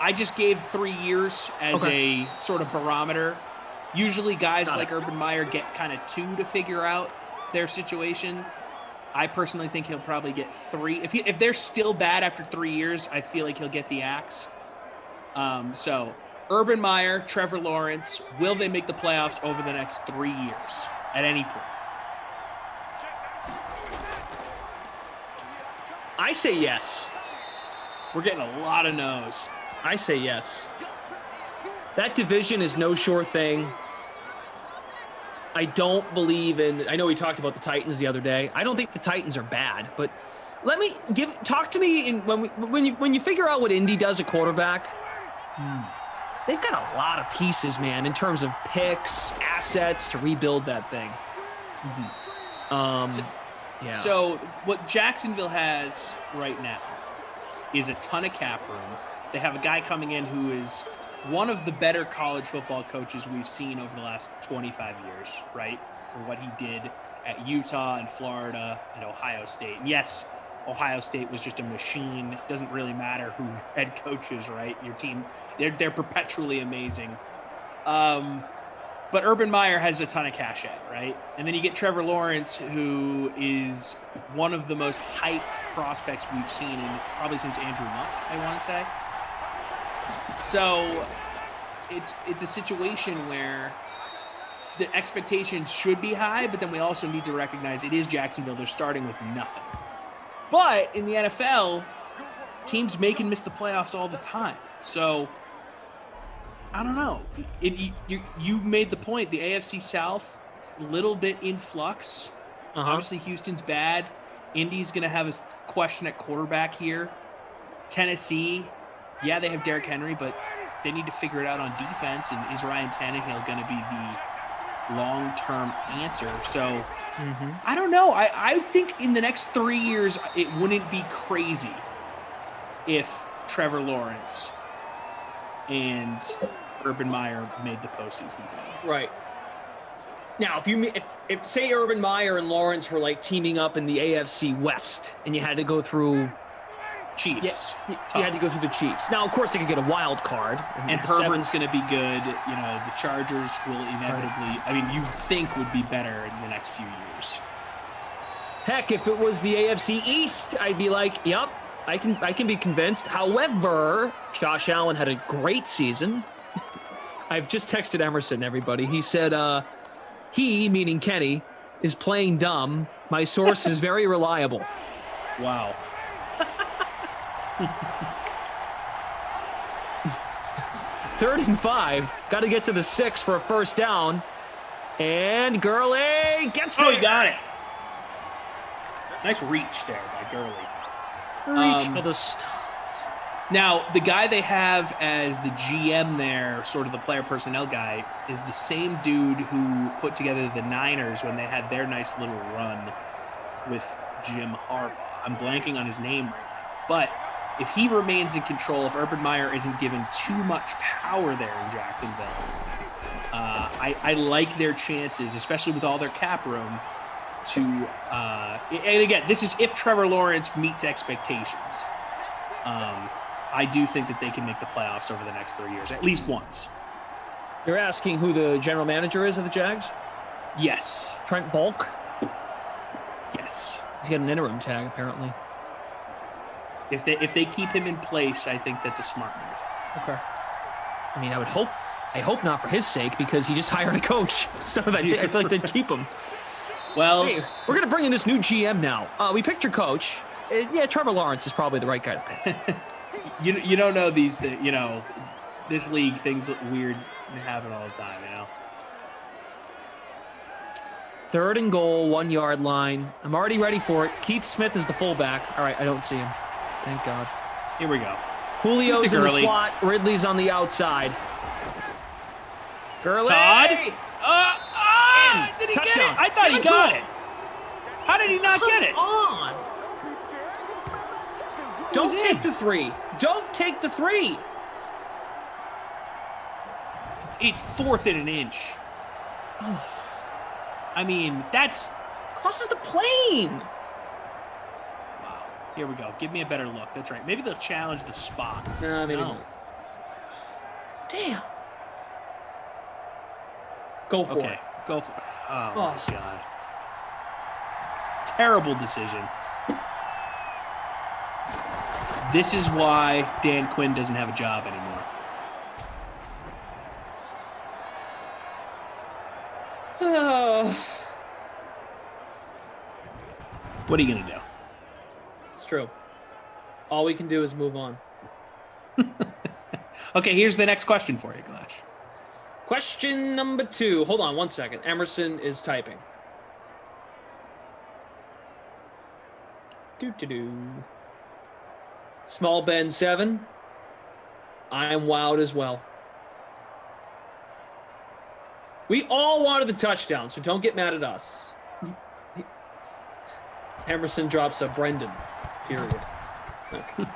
I just gave 3 years as a sort of barometer. Usually guys like Urban Meyer get kind of 2 to figure out their situation. I personally think he'll probably get 3. If they're still bad after 3 years, I feel like he'll get the axe. So Urban Meyer, Trevor Lawrence, will they make the playoffs over the next 3 years at any point? I say yes. We're getting a lot of no's. I say yes. That division is no sure thing. I don't believe in. I know we talked about the Titans the other day. I don't think the Titans are bad, but talk to me when you figure out what Indy does at quarterback. They've got a lot of pieces, man, in terms of picks, assets to rebuild that thing. So what Jacksonville has right now is a ton of cap room. They have a guy coming in who is one of the better college football coaches we've seen over the last 25 years, right? For what he did at Utah and Florida and Ohio State. And yes, Ohio State was just a machine. It doesn't really matter who head coach is, right? Your team, they're perpetually amazing. But Urban Meyer has a ton of cachet, right? And then you get Trevor Lawrence, who is one of the most hyped prospects we've seen in probably since Andrew Luck, I want to say. So it's a situation where the expectations should be high, but then we also need to recognize it is Jacksonville. They're starting with nothing. But in the NFL, teams make and miss the playoffs all the time. So I don't know. You made the point. The AFC South, a little bit in flux. Obviously, Houston's bad. Indy's going to have a question at quarterback here. Tennessee, yeah, they have Derrick Henry, but they need to figure it out on defense. And is Ryan Tannehill going to be the long-term answer? So I don't know. I think in the next 3 years, it wouldn't be crazy if Trevor Lawrence and Urban Meyer made the postseason. Right. Now, if say Urban Meyer and Lawrence were like teaming up in the AFC West, and you had to go through Chiefs, you had to go through the Chiefs. Now, of course, they could get a wild card, and Herbert's going to be good. You know, the Chargers will inevitably. I mean, you think would be better in the next few years. Heck, if it was the AFC East, I'd be like, yep, I can be convinced. However, Josh Allen had a great season. I've just texted Emerson, everybody. He said, he, meaning Kenny, is playing dumb. My source is very reliable. Wow. Third and 5. Got to get to the 6 for a first down. And Gurley gets there. Oh, he got it. Nice reach there by Gurley. Reach for the stars. Now, the guy they have as the GM there, sort of the player personnel guy, is the same dude who put together the Niners when they had their nice little run with Jim Harbaugh. I'm blanking on his name right now. But if he remains in control, if Urban Meyer isn't given too much power there in Jacksonville, I like their chances, especially with all their cap room, to and again, this is if Trevor Lawrence meets expectations. I do think that they can make the playoffs over the next 3 years, at least once. You're asking who the general manager is of the Jags? Yes. Trent Bulk? Yes. He's got an interim tag, apparently. If they keep him in place, I think that's a smart move. Okay. I mean, I hope not for his sake, because he just hired a coach. So I feel like they'd keep him. Well, hey, we're going to bring in this new GM now. We picked your coach. Yeah, Trevor Lawrence is probably the right guy to pick. You don't know this league, things look weird happen all the time, you know? 3rd and goal, 1 yard line. I'm already ready for it. Keith Smith is the fullback. All right, I don't see him. Thank God. Here we go. Julio's in the slot. Ridley's on the outside. Gurley. Todd? Did he Touchdown. get it? I thought he got it. How did he not get it? On. Don't take the 3. Don't take the 3. It's 4th and an inch. I mean, that's... Crosses the plane. Wow. Here we go. Give me a better look. That's right. Maybe they'll challenge the spot. No, maybe not. Damn. Go for it. Go for it. Oh, my God. Terrible decision. This is why Dan Quinn doesn't have a job anymore. What are you going to do? It's true. All we can do is move on. Okay, here's the next question for you, Glash. Question number 2. Hold on 1 second. Emerson is typing. Small Ben 7. I am wowed as well. We all wanted the touchdown, so don't get mad at us. Emerson drops a Brendan, period. Okay.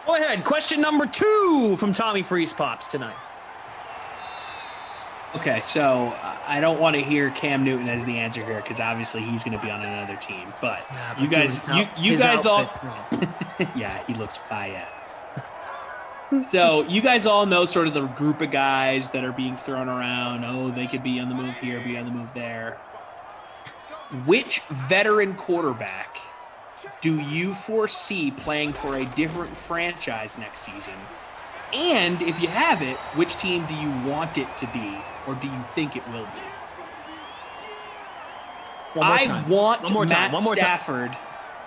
Go ahead. Question number 2 from Tommy Freeze Pops tonight. Okay, so I don't want to hear Cam Newton as the answer here because obviously he's going to be on another team. But you guys, you guys all, yeah, he looks fire. So you guys all know sort of the group of guys that are being thrown around. Oh, they could be on the move here, be on the move there. Which veteran quarterback do you foresee playing for a different franchise next season? And if you have it, which team do you want it to be, or do you think it will be? I want Matt Stafford.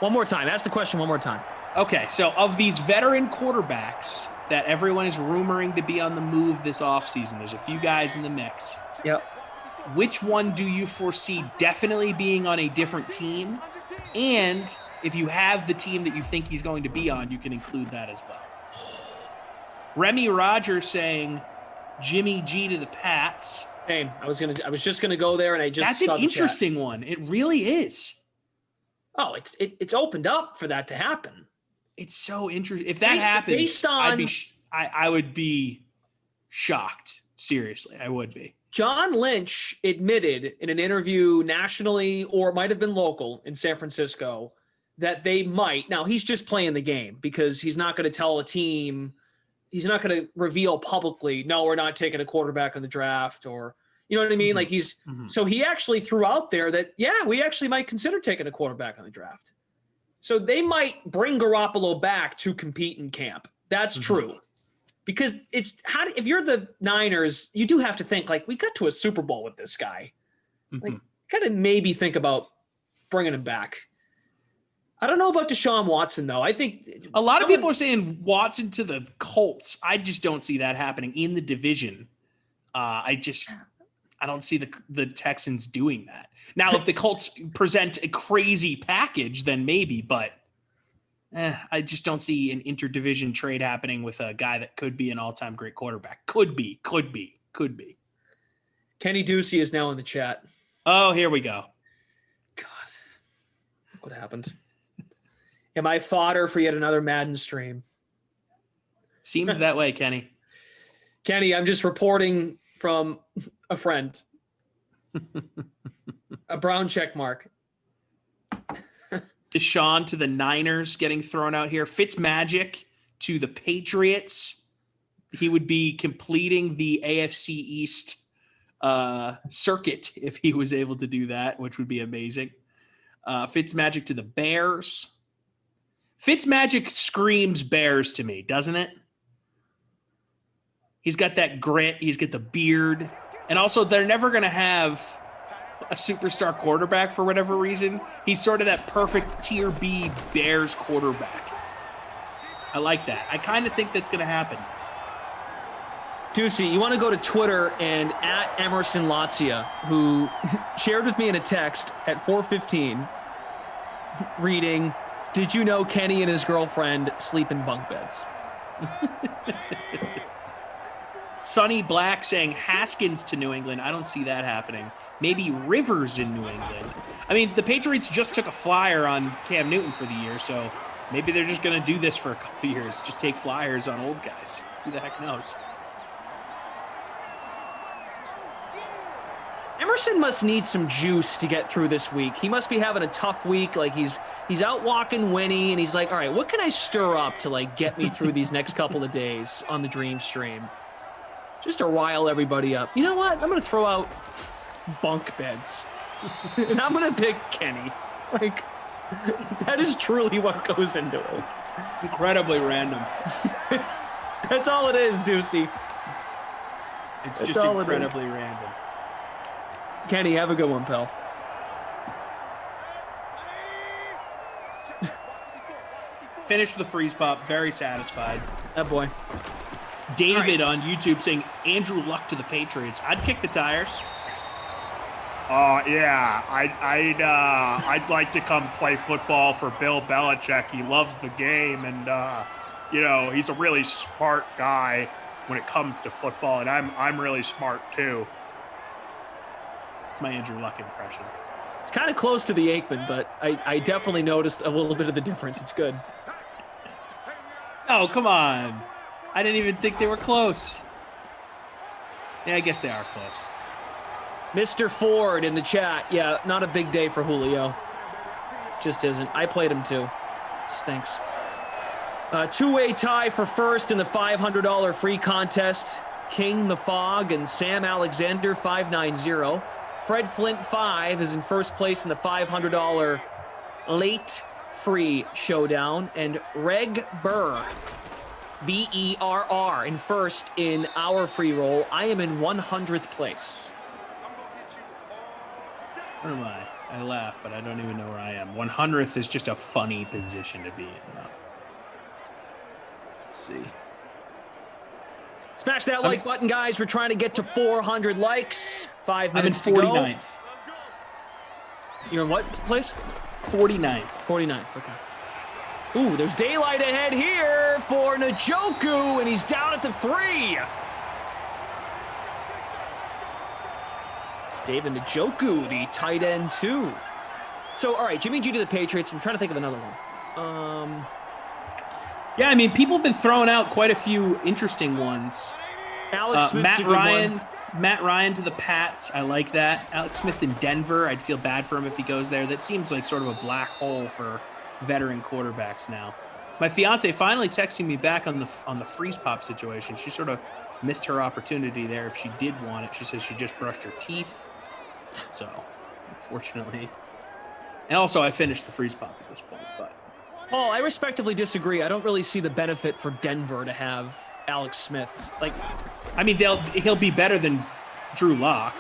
One more time. Ask the question one more time. Okay, so of these veteran quarterbacks that everyone is rumoring to be on the move this offseason, there's a few guys in the mix. Yep. Which one do you foresee definitely being on a different team? And if you have the team that you think he's going to be on, you can include that as well. Remy Rogers saying Jimmy G to the Pats. Hey, I was just gonna go there, and I just that's an interesting one. It really is. Oh, it's opened up for that to happen. It's so interesting. If that happens, I would be shocked. Seriously, I would be. John Lynch admitted in an interview nationally, or it might have been local in San Francisco, that they might. Now, he's just playing the game because he's not going to tell a team, he's not going to reveal publicly, no, we're not taking a quarterback in the draft, or, you know what I mean? Mm-hmm. Like so he actually threw out there that, yeah, we actually might consider taking a quarterback in the draft. So they might bring Garoppolo back to compete in camp. That's true. Because if you're the Niners, you do have to think, like, we got to a Super Bowl with this guy. Like, kind of maybe think about bringing him back. I don't know about Deshaun Watson, though. I think a lot of people are saying Watson to the Colts. I just don't see that happening in the division. I don't see the Texans doing that. Now, if the Colts present a crazy package, then maybe, but I just don't see an interdivision trade happening with a guy that could be an all-time great quarterback. Could be. Kenny Ducey is now in the chat. Oh, here we go. God. Look what happened. Am I fodder for yet another Madden stream? Seems that way, Kenny. Kenny, I'm just reporting from a friend. A brown check mark. Deshaun to the Niners getting thrown out here. Fitzmagic to the Patriots. He would be completing the AFC East circuit if he was able to do that, which would be amazing. Fitzmagic to the Bears. Fitzmagic screams Bears to me, doesn't it? He's got that grit. He's got the beard. And also, they're never going to have a superstar quarterback for whatever reason. He's sort of that perfect tier B Bears quarterback. I like that. I kind of think that's going to happen. Ducey, you want to go to Twitter and at Emerson Lazia, who shared with me in a text at 4:15, reading, "Did you know Kenny and his girlfriend sleep in bunk beds?" Sonny Black saying Haskins to New England. I don't see that happening. Maybe Rivers in New England. I mean, the Patriots just took a flyer on Cam Newton for the year, so maybe they're just going to do this for a couple of years. Just take flyers on old guys. Who the heck knows? Emerson must need some juice to get through this week. He must be having a tough week. Like he's out walking Winnie, and he's like, all right, what can I stir up to like get me through these next couple of days on the Dream Stream? Just to rile everybody up. You know what? I'm going to throw out bunk beds. And I'm going to pick Kenny. Like, that is truly what goes into it. Incredibly random. That's all it is, Ducey. It's just incredibly random. Kenny, have a good one, pal. Finished the freeze pop. Very satisfied. That boy. David on YouTube saying Andrew Luck to the Patriots. I'd kick the tires. Yeah, I'd like to come play football for Bill Belichick. He loves the game, and he's a really smart guy when it comes to football, and I'm really smart too. It's my Andrew Luck impression. It's kind of close to the Aikman, but I definitely noticed a little bit of the difference. It's good. Oh, come on. I didn't even think they were close. Yeah, I guess they are close. Mr. Ford in the chat. Yeah, not a big day for Julio. Just isn't. I played him too. Stinks. Two-way tie for first in the $500 free contest. King the Fog and Sam Alexander 590. Fred Flint 5 is in first place in the $500 late free showdown. And Reg Burr, BERR, in first in our free roll. I am in 100th place. Where am I? I laugh, but I don't even know where I am. 100th is just a funny position to be in, though. Let's see. Smash that like button, guys. We're trying to get to 400 likes. 5 minutes I'm in 49th. You're in what place? 49th. 49th, okay. Ooh, there's daylight ahead here for Njoku, and he's down at the 3. David Njoku, the tight end, too. So, all right, Jimmy G to the Patriots. I'm trying to think of another one. Yeah, I mean, people have been throwing out quite a few interesting ones. Alex Smith, Matt Ryan to the Pats. I like that. Alex Smith in Denver. I'd feel bad for him if he goes there. That seems like sort of a black hole for veteran quarterbacks now. My fiance finally texting me back on the freeze pop situation. She sort of missed her opportunity there if she did want it. She says she just brushed her teeth. So, unfortunately. And also, I finished the freeze pop at this point, but. Paul, I respectively disagree. I don't really see the benefit for Denver to have Alex Smith. Like, I mean, he'll be better than Drew Lock.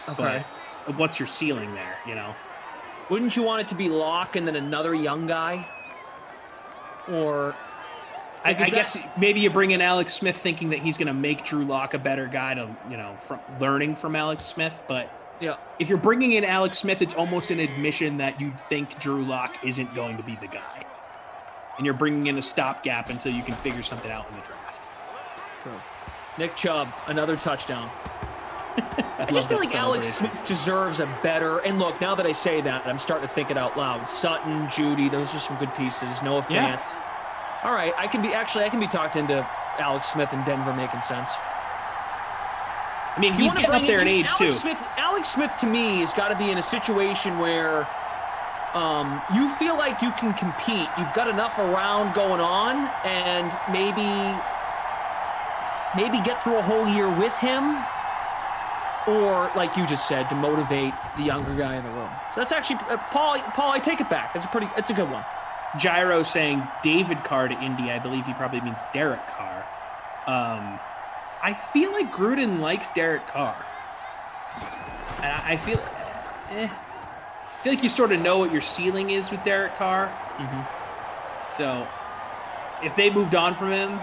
Okay. But what's your ceiling there, you know? Wouldn't you want it to be Lock and then another young guy? Or I guess maybe you bring in Alex Smith thinking that he's going to make Drew Lock a better guy to, from learning from Alex Smith. But yeah, if you're bringing in Alex Smith, it's almost an admission that you think Drew Lock isn't going to be the guy. And you're bringing in a stopgap until you can figure something out in the draft. True. Nick Chubb, another touchdown. I just feel like Alex Smith deserves a better. And look, now that I say that, I'm starting to think it out loud. Sutton, Judy, those are some good pieces. Noah Fant. Yeah. All right, I can be talked into Alex Smith in Denver making sense. I mean, he's getting up there in age too. Alex Smith to me has got to be in a situation where you feel like you can compete. You've got enough around going on, and maybe get through a whole year with him, or like you just said, to motivate the younger guy in the room. So that's actually Paul. I take it back. It's a good one. Gyro saying David Carr to Indy. I believe he probably means Derek Carr. I feel like Gruden likes Derek Carr. And I feel like you sort of know what your ceiling is with Derek Carr. Mm-hmm. So if they moved on from him,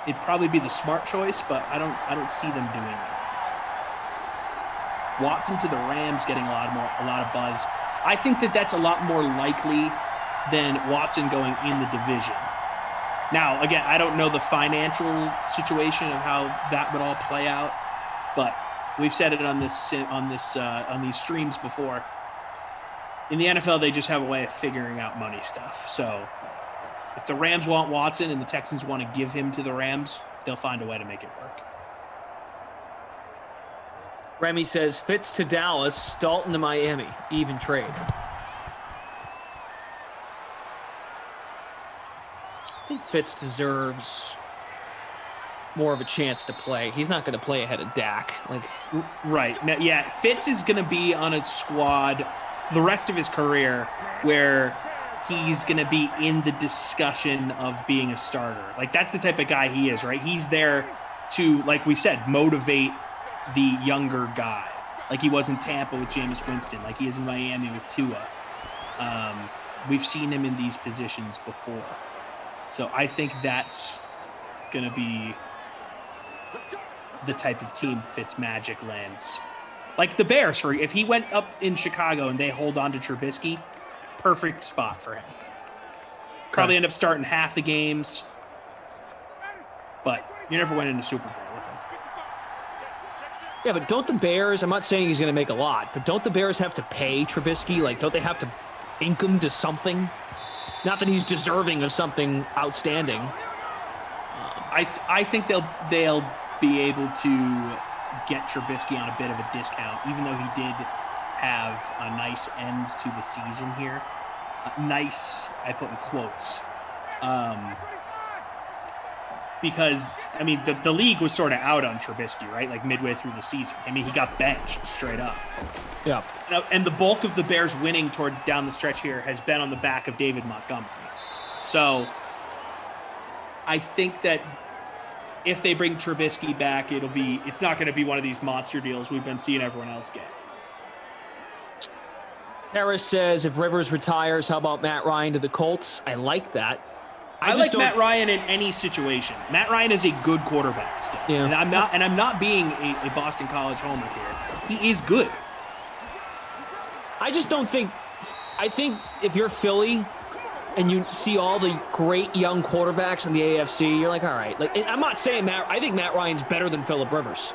it'd probably be the smart choice, but I don't see them doing it. Watson to the Rams getting a lot of buzz. I think that's a lot more likely than Watson going in the division. Now, again, I don't know the financial situation of how that would all play out, but we've said it on these streams before. In the NFL, they just have a way of figuring out money stuff. So if the Rams want Watson and the Texans want to give him to the Rams, they'll find a way to make it work. Remy says Fitz to Dallas, Dalton to Miami, even trade. I think Fitz deserves more of a chance to play. He's not going to play ahead of Dak. Right. Now, yeah, Fitz is going to be on a squad the rest of his career where he's going to be in the discussion of being a starter. Like, that's the type of guy he is, right? He's there to, like we said, motivate the younger guy. Like he was in Tampa with Jameis Winston, like he is in Miami with Tua. We've seen him in these positions before. So I think that's going to be the type of team Fitzmagic lands. Like the Bears, if he went up in Chicago and they hold on to Trubisky, perfect spot for him. Probably end up starting half the games, but you never went into Super Bowl with him. Yeah, but don't the Bears, I'm not saying he's going to make a lot, but don't the Bears have to pay Trubisky? Like, don't they have to ink him to something? Not that he's deserving of something outstanding. I think they'll be able to get Trubisky on a bit of a discount, even though he did have a nice end to the season here. Nice, I put in quotes. Because, I mean, the league was sort of out on Trubisky, right? Like midway through the season. I mean, he got benched straight up. Yeah. And the bulk of the Bears winning toward down the stretch here has been on the back of David Montgomery. So I think that if they bring Trubisky back, it's not going to be one of these monster deals we've been seeing everyone else get. Harris says, if Rivers retires, how about Matt Ryan to the Colts? I like that. I like Matt Ryan in any situation. Matt Ryan is a good quarterback still. Yeah. And I'm not being a Boston College homer here. He is good. I just don't think – I think if you're Philly and you see all the great young quarterbacks in the AFC, you're like, all right. Like, I'm not saying I think Matt Ryan's better than Phillip Rivers.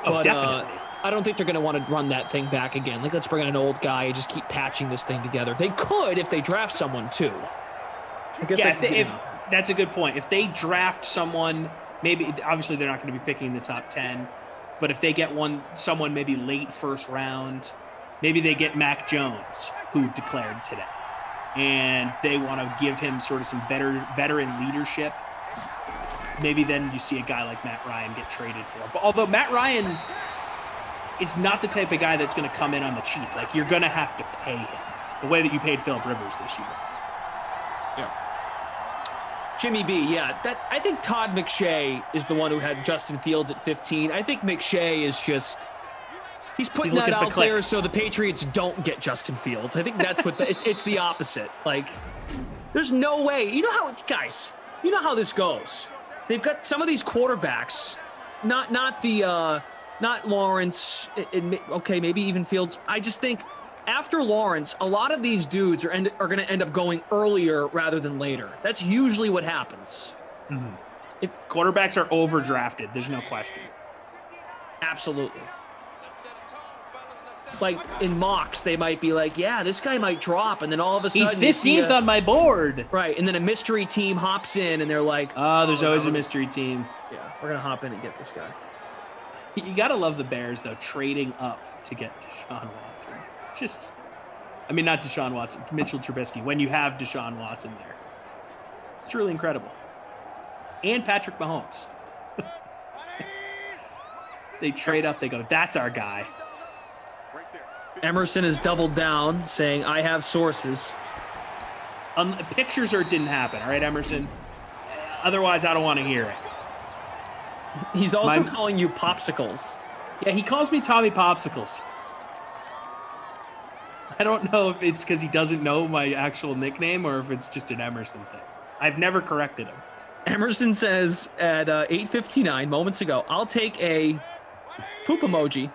Oh, definitely. I don't think they're going to want to run that thing back again. Like, let's bring in an old guy and just keep patching this thing together. They could if they draft someone too. I guess if that's a good point. If they draft someone, maybe obviously they're not going to be picking in the top 10, but if they get someone maybe late first round, maybe they get Mac Jones, who declared today, and they want to give him sort of some veteran leadership. Maybe then you see a guy like Matt Ryan get traded for. But although Matt Ryan is not the type of guy that's going to come in on the cheap, like you're going to have to pay him the way that you paid Phillip Rivers this year. Yeah. Jimmy B, yeah. I think Todd McShay is the one who had Justin Fields at 15. I think McShay is just he's putting that out there so the Patriots don't get Justin Fields. I think that's what it's the opposite. Like, there's no way. You know how this goes. They've got some of these quarterbacks, not Lawrence. Okay, maybe even Fields. I just think after Lawrence, a lot of these dudes are going to end up going earlier rather than later. That's usually what happens. Mm-hmm. If quarterbacks are overdrafted, there's no question. Absolutely. like in mocks, they might be like, yeah, this guy might drop. And then all of a sudden, he's 15th on my board. Right. And then a mystery team hops in and they're like, oh, there's always a mystery team. Yeah, we're going to hop in and get this guy. You got to love the Bears, though, trading up to get Deshaun Watson. Not Deshaun Watson, Mitchell Trubisky, when you have Deshaun Watson there. It's truly incredible. And Patrick Mahomes. They trade up, they go, that's our guy. Emerson has doubled down, saying, I have sources. Pictures or it didn't happen, all right, Emerson? Otherwise, I don't want to hear it. He's also calling you Popsicles. Yeah, he calls me Tommy Popsicles. I don't know if it's because he doesn't know my actual nickname or if it's just an Emerson thing. I've never corrected him. Emerson says at 8:59 moments ago, I'll take a poop emoji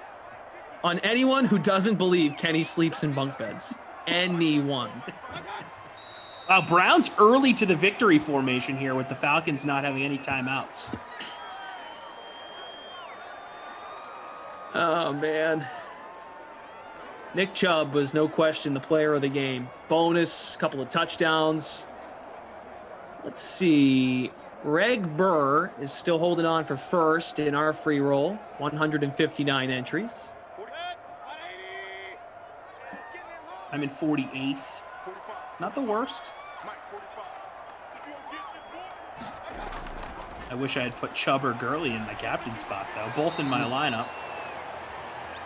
on anyone who doesn't believe Kenny sleeps in bunk beds. Anyone. Brown's early to the victory formation here with the Falcons not having any timeouts. Oh, man. Nick Chubb was no question the player of the game. Bonus, couple of touchdowns. Let's see. Reg Burr is still holding on for first in our free roll. 159 entries. I'm in 48th. Not the worst. I wish I had put Chubb or Gurley in my captain spot, though. Both in my lineup.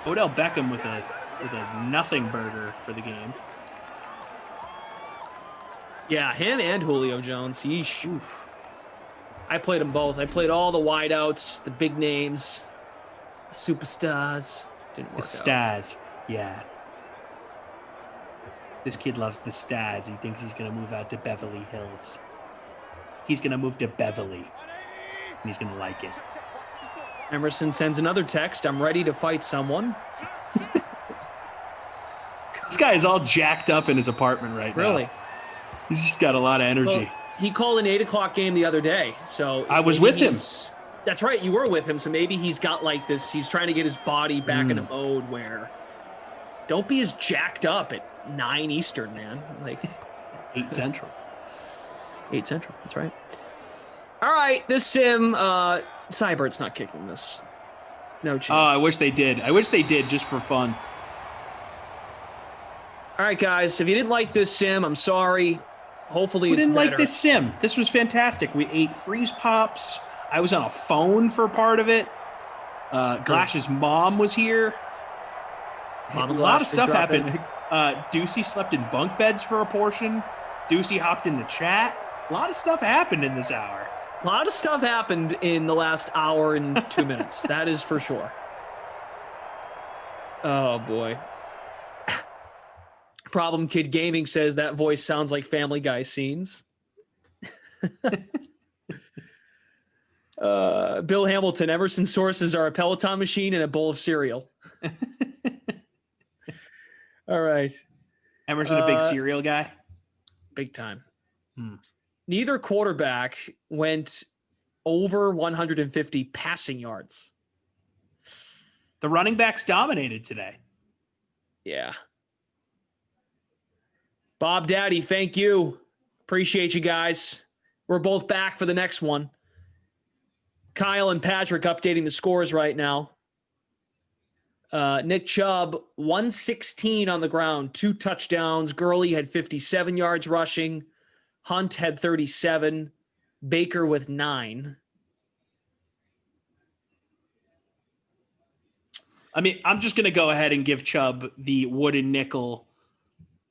Odell Beckham with a nothing burger for the game. Yeah, him and Julio Jones. Yeesh. Oof. I played them both. I played all the wideouts, the big names, the superstars. Didn't work out. The stars, yeah. This kid loves the stars. He thinks he's going to move out to Beverly Hills. He's going to move to Beverly, and he's going to like it. Emerson sends another text. I'm ready to fight someone. This guy is all jacked up in his apartment right now. Really? He's just got a lot of energy. Well, he called an 8 o'clock game the other day. So I was with him. That's right. You were with him. So maybe he's got like this. He's trying to get his body back in a mode where don't be as jacked up at 9 Eastern, man. Like 8 Central. 8 Central. That's right. All right. This sim, Cybert's not kicking this. No chance. Oh, I wish they did. I wish they did just for fun. All right, guys. If you didn't like this sim, I'm sorry. Hopefully it's better. We didn't like this sim. This was fantastic. We ate freeze pops. I was on a phone for part of it. Glash's mom was here. A lot of stuff happened. Ducey slept in bunk beds for a portion. Ducey hopped in the chat. A lot of stuff happened in this hour. A lot of stuff happened in the last hour and 2 minutes. That is for sure. Oh, boy. Problem Kid Gaming says that voice sounds like Family Guy scenes. Bill Hamilton, Emerson's sources are a Peloton machine and a bowl of cereal. All right. Emerson, a big cereal guy? Big time. Neither quarterback went over 150 passing yards. The running backs dominated today. Yeah. Bob Daddy, thank you. Appreciate you guys. We're both back for the next one. Kyle and Patrick updating the scores right now. Nick Chubb, 116 on the ground, 2 touchdowns. Gurley had 57 yards rushing. Hunt had 37. Baker with 9. I mean, I'm just going to go ahead and give Chubb the wooden nickel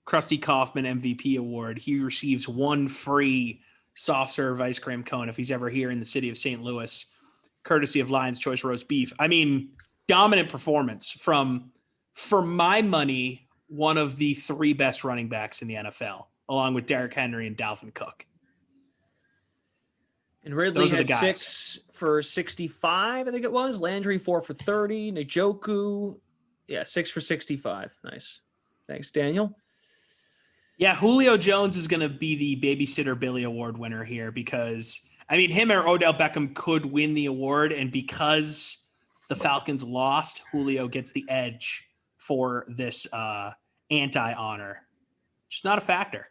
Krusty Kaufman MVP award. He receives 1 free soft serve ice cream cone if he's ever here in the city of St. Louis, courtesy of Lion's Choice Roast Beef. I mean, dominant performance from, for my money, one of the 3 best running backs in the NFL, along with Derrick Henry and Dalvin Cook. And Ridley had 6 for 65, I think it was. Landry 4 for 30. Njoku, 6 for 65. Nice. Thanks, Daniel. Yeah, Julio Jones is going to be the Babysitter Billy Award winner here because, I mean, him or Odell Beckham could win the award, and because the Falcons lost, Julio gets the edge for this anti-honor. Just not a factor.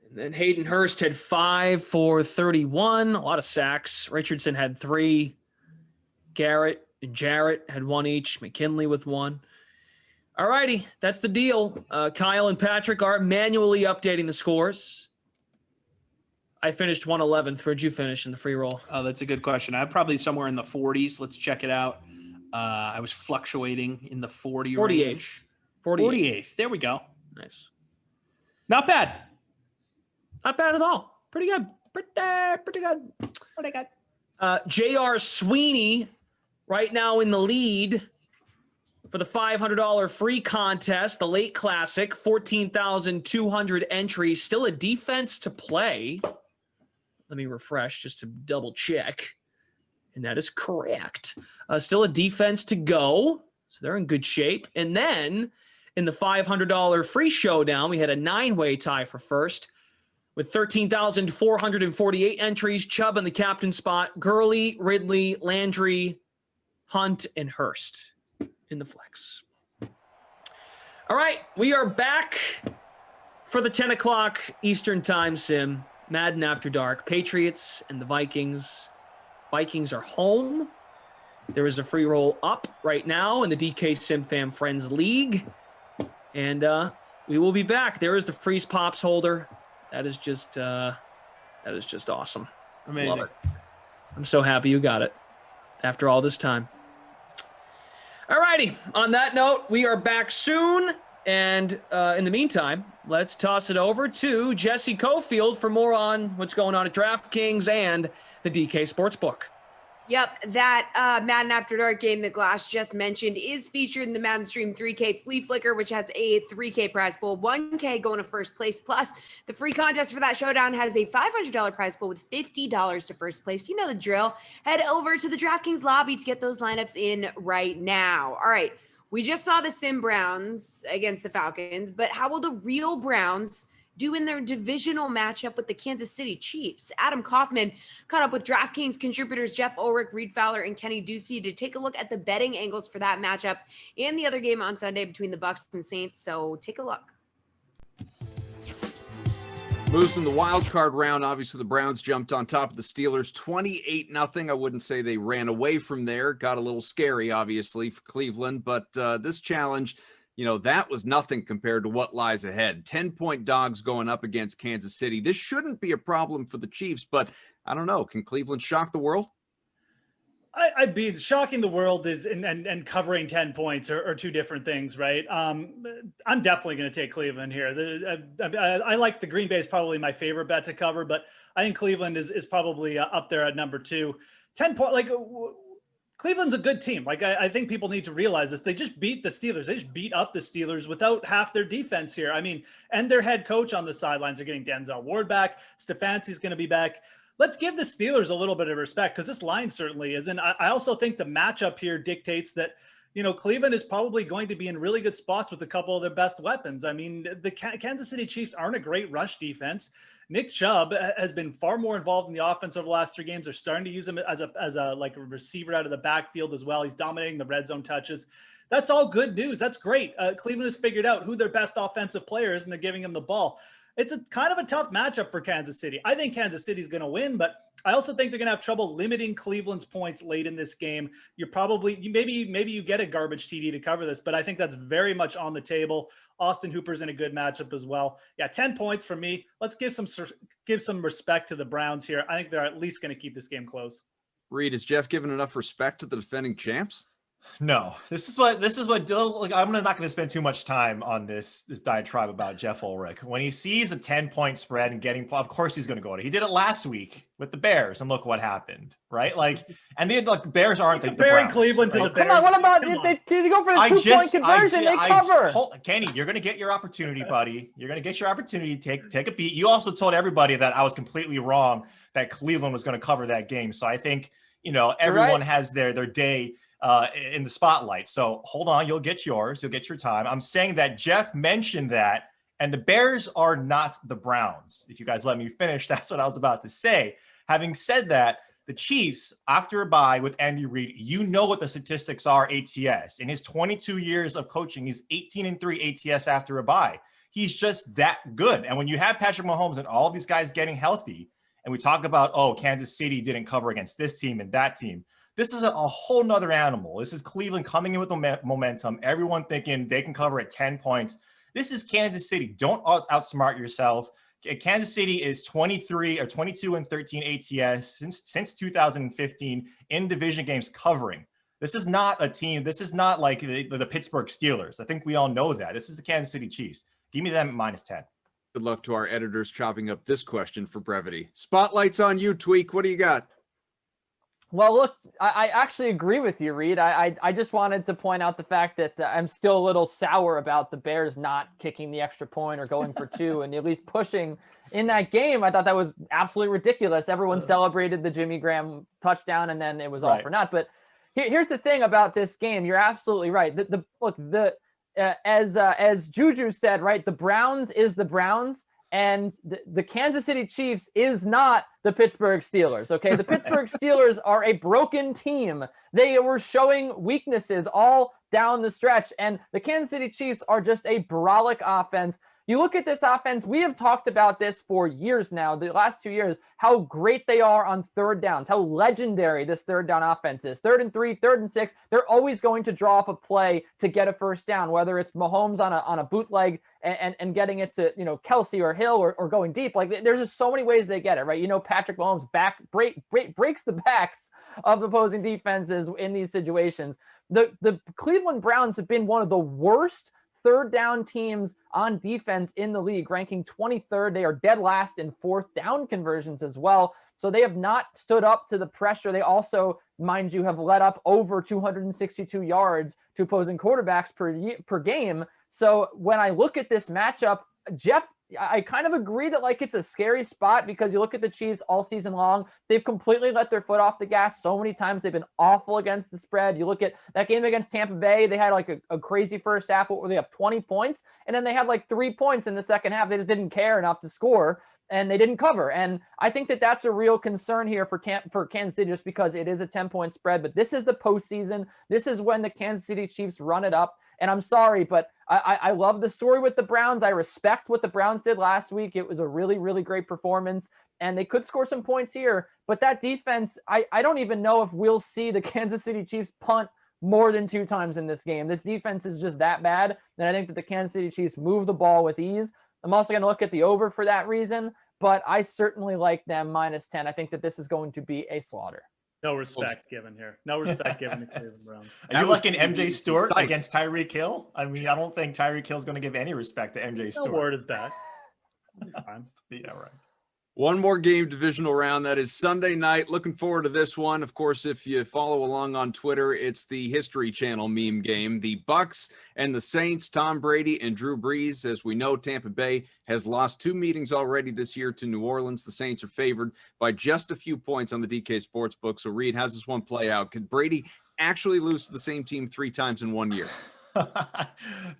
And then Hayden Hurst had 5 for 31, a lot of sacks. Richardson had 3. Garrett and Jarrett had 1 each. McKinley with 1. All righty, that's the deal. Kyle and Patrick are manually updating the scores. I finished 111th. Where'd you finish in the free roll? Oh, that's a good question. I'm probably somewhere in the 40s. Let's check it out. I was fluctuating in the 40 range. 48th. There we go. Nice. Not bad. Not bad at all. Pretty good. Pretty good. Pretty good. J.R. Sweeney right now in the lead for the $500 free contest, the late classic, 14,200 entries. Still a defense to play. Let me refresh just to double check. And that is correct. Still a defense to go. So they're in good shape. And then in the $500 free showdown, we had a 9-way tie for first with 13,448 entries. Chubb in the captain spot. Gurley, Ridley, Landry, Hunt, and Hurst in the flex. All right, we are back for the 10 o'clock Eastern time sim. Madden After Dark. Patriots and the Vikings. Vikings are home. There is a free roll up right now in the DK Sim Fam Friends League. And we will be back. There is the Freeze Pops holder. That is just awesome. Amazing. Love it. I'm so happy you got it after all this time. All righty. On that note, we are back soon. And in the meantime, let's toss it over to Jesse Cofield for more on what's going on at DraftKings and the DK Sportsbook. Yep, that Madden After Dark game that Glass just mentioned is featured in the Madden Stream 3K Flea Flicker, which has a 3K prize pool, 1K going to first place. Plus, the free contest for that showdown has a $500 prize pool with $50 to first place. You know the drill. Head over to the DraftKings lobby to get those lineups in right now. All right, we just saw the Sim Browns against the Falcons, but how will the real Browns do in their divisional matchup with the Kansas City Chiefs? Adam Kaufman caught up with DraftKings contributors Jeff Ulrich, Reid Fowler, and Kenny Ducey to take a look at the betting angles for that matchup and the other game on Sunday between the Bucs and Saints. So take a look. Moves in the wild card round. Obviously, the Browns jumped on top of the Steelers 28-0. I wouldn't say they ran away from there. Got a little scary, obviously, for Cleveland. But this challenge, you know, that was nothing compared to what lies ahead. 10-point dogs going up against Kansas City. This shouldn't be a problem for the Chiefs, but I don't know. Can Cleveland shock the world? I'd be shocking the world is and covering 10 points are two different things, right? I'm definitely going to take Cleveland here. I like the Green Bay is probably my favorite bet to cover, but I think Cleveland is probably up there at number 2. 10 point, like Cleveland's a good team. Like I think people need to realize this. They just beat the Steelers. They just beat up the Steelers without half their defense here. I mean, and their head coach on the sidelines are getting Denzel Ward back. Stefanski's going to be back. Let's give the Steelers a little bit of respect because this line certainly is. And I also think the matchup here dictates that, you know, Cleveland is probably going to be in really good spots with a couple of their best weapons. I mean, the Kansas City Chiefs aren't a great rush defense. Nick Chubb has been far more involved in the offense over the last 3 games. They're starting to use him as a like a receiver out of the backfield as well. He's dominating the red zone touches. That's all good news. That's great. Cleveland has figured out who their best offensive player is, and they're giving him the ball. It's a kind of a tough matchup for Kansas City. I think Kansas City is going to win, but I also think they're going to have trouble limiting Cleveland's points late in this game. Maybe you get a garbage TD to cover this, but I think that's very much on the table. Austin Hooper's in a good matchup as well. Yeah, 10 points from me. Let's give some respect to the Browns here. I think they're at least going to keep this game close. Reid, is Jeff giving enough respect to the defending champs? No, this is what like, I'm not going to spend too much time on this diatribe about Jeff Ulrich. When he sees a 10-point spread and getting, of course he's going to go to it. He did it last week with the Bears, and look what happened, right? Like, and the Bears aren't the comparing Browns, Cleveland to right? the Bears. Come on, what about they go for the 2-point conversion? They cover. Kenny, you're going to get your opportunity, buddy. You're going to get your opportunity. Take a beat. You also told everybody that I was completely wrong that Cleveland was going to cover that game. So I think, you know, everyone has their day in the spotlight. So hold on, you'll get yours. You'll get your time. I'm saying that Jeff mentioned that, and the Bears are not the Browns. If you guys let me finish, that's what I was about to say. Having said that, The Chiefs, after a bye with Andy Reid, you know what the statistics are ATS. In his 22 years of coaching, he's 18-3 ATS after a bye. He's just that good. And when you have Patrick Mahomes and all of these guys getting healthy, and we talk about, oh, Kansas City didn't cover against this team and that team, this is a whole nother animal. This is Cleveland coming in with momentum. Everyone thinking they can cover at 10 points. This is Kansas City. Don't outsmart yourself. Kansas City is 22-13 ATS since 2015 in division games covering. This is not a team. This is not like the Pittsburgh Steelers. I think we all know that. This is the Kansas City Chiefs. Give me them at -10. Good luck to our editors chopping up this question for brevity. Spotlight's on you, Tweak. What do you got? Well, look, I actually agree with you, Reid. I just wanted to point out the fact that I'm still a little sour about the Bears not kicking the extra point or going for 2 and at least pushing in that game. I thought that was absolutely ridiculous. Everyone celebrated the Jimmy Graham touchdown, and then it was all for naught. But here's the thing about this game. You're absolutely right. As Juju said, right, the Browns is the Browns. And the Kansas City Chiefs is not the Pittsburgh Steelers, okay? The Pittsburgh Steelers are a broken team. They were showing weaknesses all down the stretch. And the Kansas City Chiefs are just a brolic offense. You look at this offense, we have talked about this for years now, the last 2 years, how great they are on third downs, how legendary this third down offense is. 3rd and 3, 3rd and 6, they're always going to draw up a play to get a first down, whether it's Mahomes on a bootleg and getting it to, Kelsey or Hill or going deep. Like, there's just so many ways they get it, right? Patrick Mahomes breaks the backs of opposing defenses in these situations. The Cleveland Browns have been one of the worst third down teams on defense in the league, ranking 23rd. They are dead last in 4th down conversions as well. So they have not stood up to the pressure. They also, mind you, have let up over 262 yards to opposing quarterbacks per game. So when I look at this matchup, Jeff, I kind of agree that it's a scary spot because you look at the Chiefs all season long, they've completely let their foot off the gas so many times. They've been awful against the spread. You look at that game against Tampa Bay, they had a crazy first half where they have 20 points, and then they had 3 points in the second half. They just didn't care enough to score, and they didn't cover. And I think that that's a real concern here for Kansas City, just because it is a 10-point spread. But this is the postseason. This is when the Kansas City Chiefs run it up. And I'm sorry, but I love the story with the Browns. I respect what the Browns did last week. It was a really, really great performance, and they could score some points here. But that defense, I don't even know if we'll see the Kansas City Chiefs punt more than 2 times in this game. This defense is just that bad, and I think that the Kansas City Chiefs move the ball with ease. I'm also going to look at the over for that reason, but I certainly like them -10. I think that this is going to be a slaughter. No respect given here. No respect given to Cleveland Browns. Are you looking MJ Stewart against Tyreek Hill? I mean, I don't think Tyreek Hill's going to give any respect to MJ Stewart. No word is back. Yeah, right. One more game, divisional round. That is Sunday night. Looking forward to this one. Of course, if you follow along on Twitter, it's the History Channel meme game. The Bucks and the Saints, Tom Brady and Drew Brees. As we know, Tampa Bay has lost 2 meetings already this year to New Orleans. The Saints are favored by just a few points on the DK Sportsbook. So, Reid, how's this one play out? Could Brady actually lose to the same team 3 times in 1 year?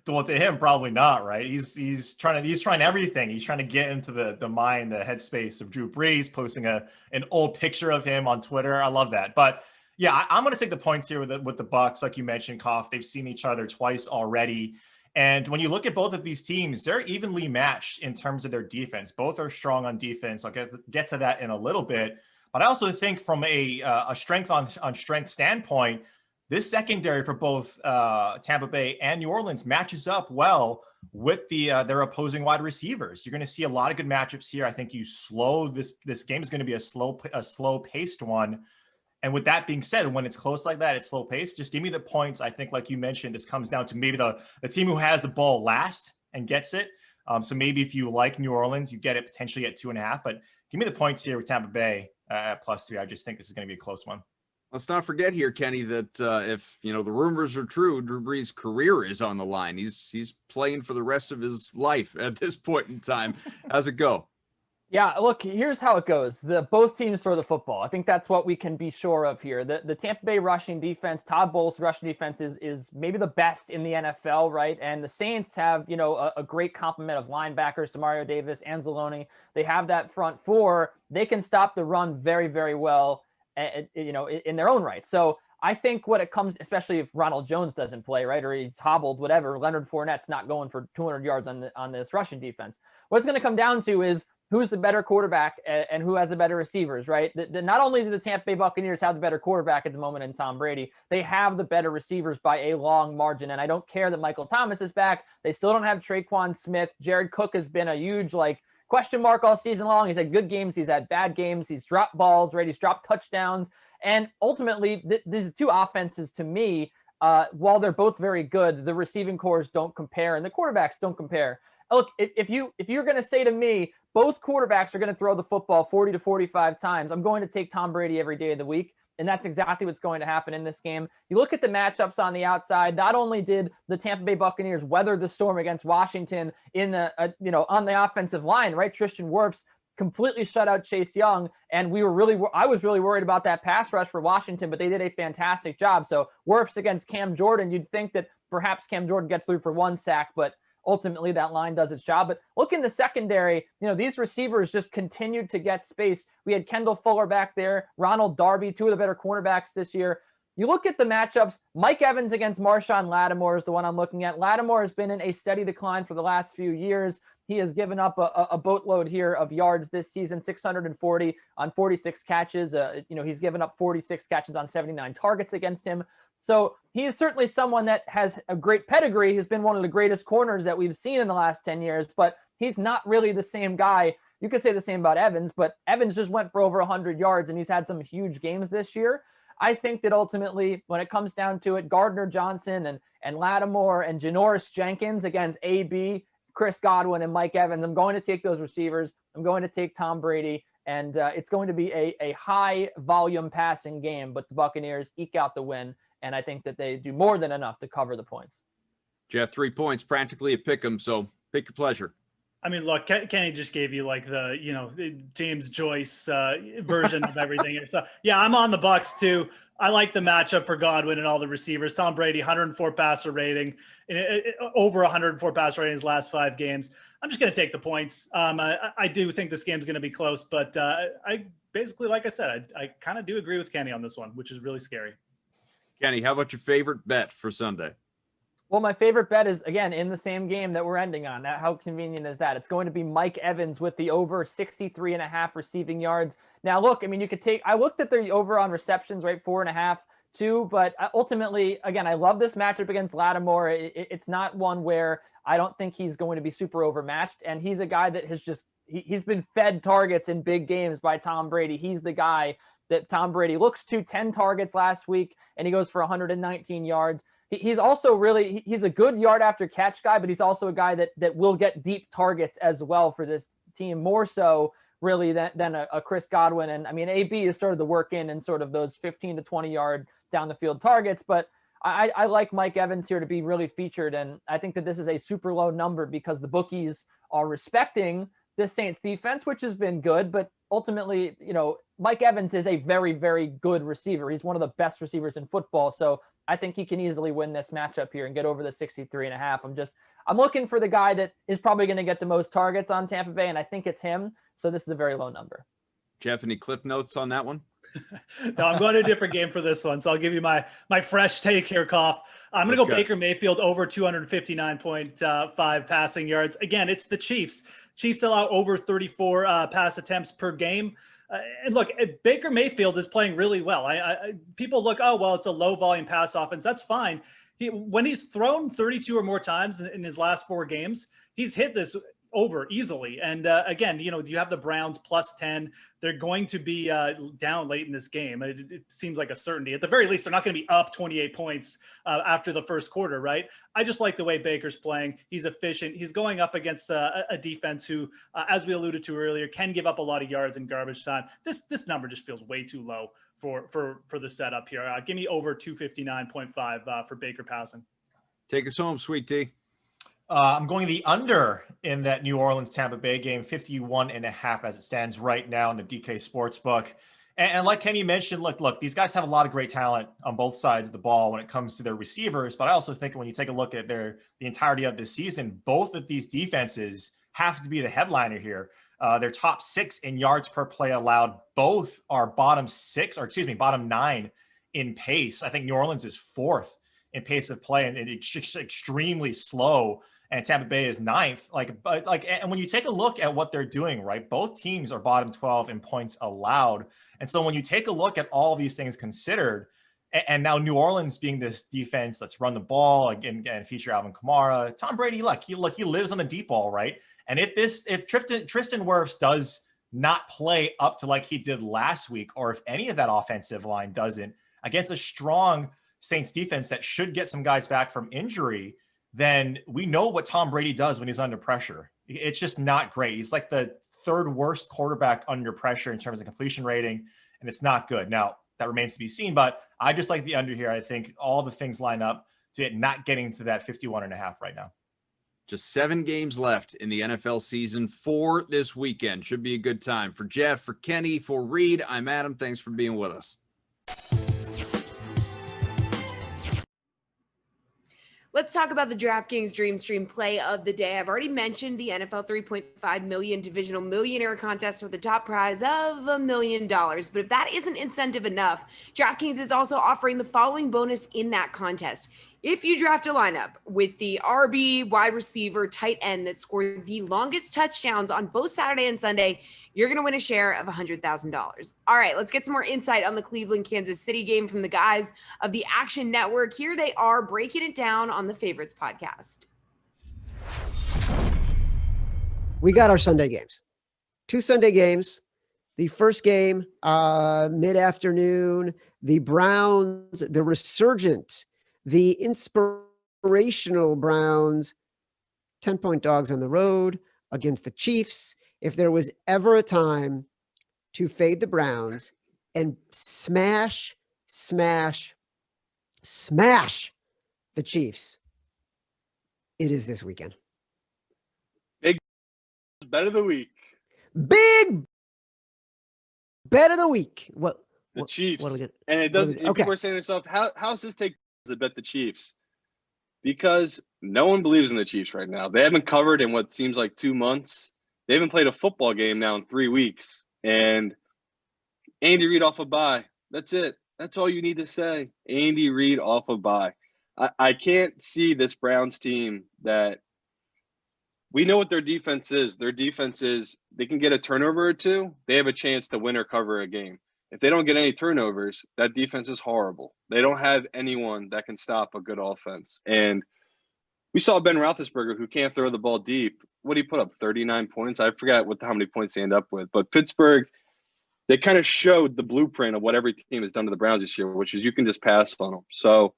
Well, to him, probably not, right? He's trying everything. He's trying to get into the mind, the headspace of Drew Brees, posting an old picture of him on Twitter. I love that. But yeah, I'm going to take the points here with the Bucks. Like you mentioned, Koff, they've seen each other twice already. And when you look at both of these teams, they're evenly matched in terms of their defense. Both are strong on defense. I'll get to that in a little bit. But I also think from a strength on strength standpoint, this secondary for both Tampa Bay and New Orleans matches up well with their opposing wide receivers. You're going to see a lot of good matchups here. I think you slow this game is going to be a slow paced one. And with that being said, when it's close like that, it's slow paced. Just give me the points. I think, like you mentioned, this comes down to maybe the team who has the ball last and gets it. So maybe if you like New Orleans, you get it potentially at 2.5. But give me the points here with Tampa Bay at +3. I just think this is going to be a close one. Let's not forget here, Kenny, that if the rumors are true, Drew Brees' career is on the line. He's playing for the rest of his life at this point in time. How's it go? Yeah, look, here's how it goes. Both teams throw the football. I think that's what we can be sure of here. The Tampa Bay rushing defense, Todd Bowles' rushing defense is maybe the best in the NFL, right? And the Saints have, a great complement of linebackers, Demario Davis, Anzalone. They have that front four. They can stop the run very, very well. in their own right. So I think when it comes, especially if Ronald Jones doesn't play, right, or he's hobbled, whatever, Leonard Fournette's not going for 200 yards on this rushing defense. What it's going to come down to is who's the better quarterback and who has the better receivers, right? Not only do the Tampa Bay Buccaneers have the better quarterback at the moment in Tom Brady, they have the better receivers by a long margin. And I don't care that Michael Thomas is back. They still don't have Traquan Smith. Jared Cook has been a huge, question mark all season long. He's had good games. He's had bad games. He's dropped balls, right? He's dropped touchdowns. And ultimately, these two offenses, to me, while they're both very good, the receiving cores don't compare and the quarterbacks don't compare. Look, if you're going to say to me, both quarterbacks are going to throw the football 40 to 45 times, I'm going to take Tom Brady every day of the week. And that's exactly what's going to happen in this game. You look at the matchups on the outside. Not only did the Tampa Bay Buccaneers weather the storm against Washington on the offensive line, right? Tristan Wirfs completely shut out Chase Young, and I was really worried about that pass rush for Washington, but they did a fantastic job. So Wirfs against Cam Jordan, you'd think that perhaps Cam Jordan gets through for one sack, but ultimately that line does its job. But look in the secondary, these receivers just continued to get space. We had Kendall Fuller back there, Ronald Darby, two of the better cornerbacks this year. You look at the matchups, Mike Evans against Marshawn Lattimore is the one I'm looking at. Lattimore has been in a steady decline for the last few years. He has given up a boatload here of yards this season, 640 on 46 catches. He's given up 46 catches on 79 targets against him. So he is certainly someone that has a great pedigree. He's been one of the greatest corners that we've seen in the last 10 years, but he's not really the same guy. You could say the same about Evans, but Evans just went for over 100 yards and he's had some huge games this year. I think that ultimately, when it comes down to it, Gardner Johnson and Lattimore and Janoris Jenkins against AB, Chris Godwin and Mike Evans, I'm going to take those receivers. I'm going to take Tom Brady, and it's going to be a high volume passing game, but the Buccaneers eke out the win, and I think that they do more than enough to cover the points. Jeff, 3 points, practically a pick 'em, so pick your pleasure. I mean, look, Kenny just gave you the James Joyce version of everything. So yeah, I'm on the Bucs too. I like the matchup for Godwin and all the receivers. Tom Brady, 104 passer rating, over 104 passer rating in his last 5 games. I'm just going to take the points. I do think this game's going to be close, but I basically, like I said, I kind of do agree with Kenny on this one, which is really scary. Kenny, how about your favorite bet for Sunday? Well, my favorite bet is, again, in the same game that we're ending on. How convenient is that? It's going to be Mike Evans with the over 63.5 receiving yards. Now, look, I mean, I looked at the over on receptions, right? 4.5 too, but ultimately, again, I love this matchup against Lattimore. It's not one where I don't think he's going to be super overmatched. And he's a guy that has he's been fed targets in big games by Tom Brady. He's the guy that Tom Brady looks to. 10 targets last week, and he goes for 119 yards. He's also he's a good yard after catch guy, but he's also a guy that will get deep targets as well for this team, more so really than a Chris Godwin. And I mean, AB has started to work in sort of those 15 to 20 yard down the field targets, but I like Mike Evans here to be really featured. And I think that this is a super low number because the bookies are respecting the Saints defense, which has been good, but ultimately, Mike Evans is a very, very good receiver. He's one of the best receivers in football. So I think he can easily win this matchup here and get over the 63.5. I'm looking for the guy that is probably going to get the most targets on Tampa Bay, and I think it's him. So this is a very low number. Jeff, any cliff notes on that one? No, I'm going to a different game for this one. So I'll give you my fresh take here, Koff. I'm going to go Baker Mayfield over 259.5 passing yards. Again, it's the Chiefs. Chiefs allow over 34 pass attempts per game. And look, Baker Mayfield is playing really well. People look, oh, well, it's a low volume pass offense. That's fine. When he's thrown 32 or more times in his last 4 games, he's hit this over easily. And again, you have the Browns plus 10. They're going to be down late in this game. It seems like a certainty. At the very least, they're not going to be up 28 points after the first quarter, right? I just like the way Baker's playing. He's efficient. He's going up against a defense who, as we alluded to earlier, can give up a lot of yards in garbage time. This number just feels way too low for the setup here. Give me over 259.5 for Baker passing. Take us home, Sweet Tea. I'm going the under in that New Orleans Tampa Bay game, 51.5 as it stands right now in the DK Sportsbook. And like Kenny mentioned, look, these guys have a lot of great talent on both sides of the ball when it comes to their receivers. But I also think when you take a look at the entirety of this season, both of these defenses have to be the headliner here. They're top 6 in yards per play allowed. Both are bottom 9 in pace. I think New Orleans is 4th in pace of play, and it's extremely slow. And Tampa Bay is 9th. And when you take a look at what they're doing, right, both teams are bottom 12 in points allowed. And so when you take a look at all these things considered, and now New Orleans being this defense, let's run the ball and feature Alvin Kamara, Tom Brady, he lives on the deep ball, right? And if Tristan Wirfs does not play up to like he did last week, or if any of that offensive line doesn't, against a strong Saints defense that should get some guys back from injury, then we know what Tom Brady does when he's under pressure. It's just not great. He's like the 3rd worst quarterback under pressure in terms of completion rating, and it's not good. Now, that remains to be seen, but I just like the under here. I think all the things line up to it not getting to that 51.5 right now. Just 7 games left in the NFL season for this weekend. Should be a good time. For Jeff, for Kenny, for Reid, I'm Adam. Thanks for being with us. Let's talk about the DraftKings Dream Stream play of the day. I've already mentioned the NFL $3.5 million divisional millionaire contest with a top prize of $1 million. But if that isn't incentive enough, DraftKings is also offering the following bonus in that contest. If you draft a lineup with the RB, wide receiver, tight end that scored the longest touchdowns on both Saturday and Sunday, you're going to win a share of $100,000. All right, let's get some more insight on the Cleveland-Kansas City game from the guys of the Action Network. Here they are breaking it down on the Favorites podcast. We got our Sunday games. 2 Sunday games. The first game, mid-afternoon, the Browns, the resurgent, the inspirational Browns, 10-point dogs on the road against the Chiefs. If there was ever a time to fade the Browns and smash the Chiefs, it is this weekend. Big bet of the week. Big bet of the week. The Chiefs. What do we get? And it doesn't. Okay. People are saying to themselves, how's this take to bet the Chiefs? Because no one believes in the Chiefs right now. They haven't covered in what seems like 2 months. They haven't played a football game now in 3 weeks. And Andy Reid off a bye. That's it. That's all you need to say. Andy Reid off a bye. I can't see this Browns team that we know what their defense is. Their defense is they can get a turnover or 2. They have a chance to win or cover a game. If they don't get any turnovers, that defense is horrible. They don't have anyone that can stop a good offense. And we saw Ben Roethlisberger, who can't throw the ball deep. What did he put up? 39 points? I forgot how many points they end up with. But Pittsburgh, they kind of showed the blueprint of what every team has done to the Browns this year, which is you can just pass on them. So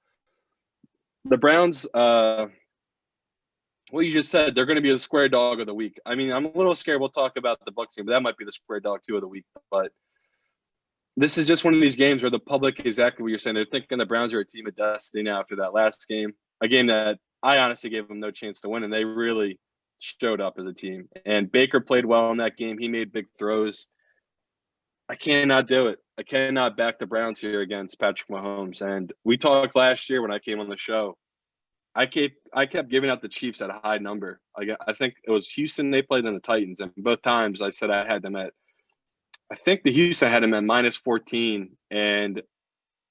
the Browns, what you just said, they're going to be the square dog of the week. I mean, I'm a little scared. We'll talk about the Bucs game, but that might be the square dog too of the week. But this is just one of these games where the public, exactly what you're saying, they're thinking the Browns are a team of destiny now after that last game, a game that I honestly gave them no chance to win, and they really showed up as a team. And Baker played well in that game. He made big throws. I cannot do it. I cannot back the Browns here against Patrick Mahomes. And we talked last year when I came on the show. I kept giving out the Chiefs at a high number. I think it was Houston they played in the Titans, and both times I said I had them at. I think the Houston had them at -14, and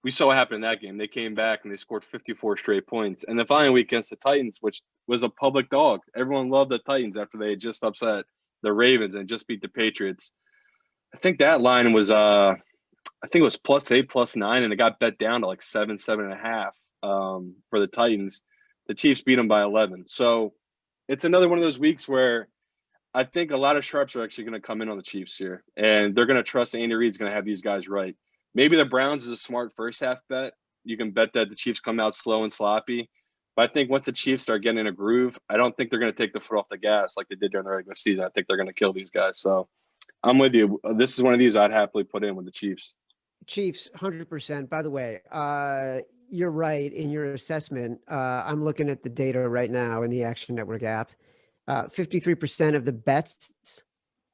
we saw what happened in that game. They came back and they scored 54 straight points. And the final week against the Titans, which was a public dog, everyone loved the Titans after they had just upset the Ravens and just beat the Patriots. I think that line was I think it was +8, +9, and it got bet down to like 7, 7.5 for the Titans. The Chiefs beat them by 11. So it's another one of those weeks where I think a lot of sharps are actually going to come in on the Chiefs here, and they're going to trust Andy Reid's going to have these guys right. Maybe the Browns is a smart first half bet. You can bet that the Chiefs come out slow and sloppy. But I think once the Chiefs start getting in a groove, I don't think they're going to take the foot off the gas like they did during the regular season. I think they're going to kill these guys. So I'm with you. This is one of these I'd happily put in with the Chiefs. Chiefs, 100%. By the way, you're right in your assessment. I'm looking at the data right now in the Action Network app. 53% of the bets,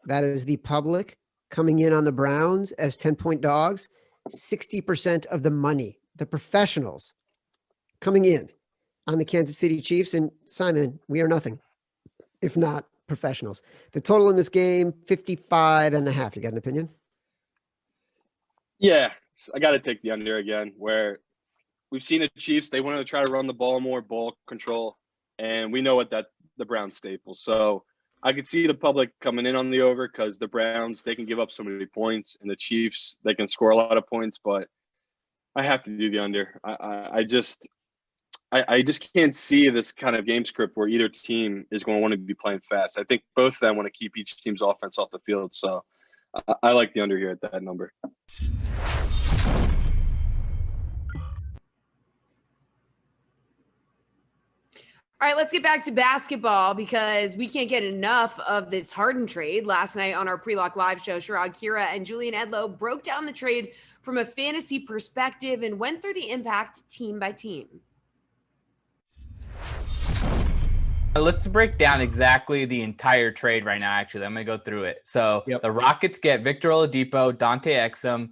that is the public, coming in on the Browns as 10-point dogs. 60% of the money, the professionals, coming in on the Kansas City Chiefs. And Simon, we are nothing if not professionals. The total in this game, 55.5. You got an opinion? Yeah, I got to take the under again, where we've seen the Chiefs, they want to try to run the ball more, ball control, and we know what the Browns staple. So I could see the public coming in on the over because the Browns, they can give up so many points, and the Chiefs, they can score a lot of points, but I have to do the under. I just can't see this kind of game script where either team is going to want to be playing fast. I think both of them want to keep each team's offense off the field. So I like the under here at that number. All right, let's get back to basketball because we can't get enough of this Harden trade. Last night on our Pre-Lock Live show, Sherrod Kira and Julian Edlow broke down the trade from a fantasy perspective and went through the impact team by team. Let's break down exactly the entire trade right now, actually. I'm going to go through it. So the Rockets get Victor Oladipo, Dante Exum,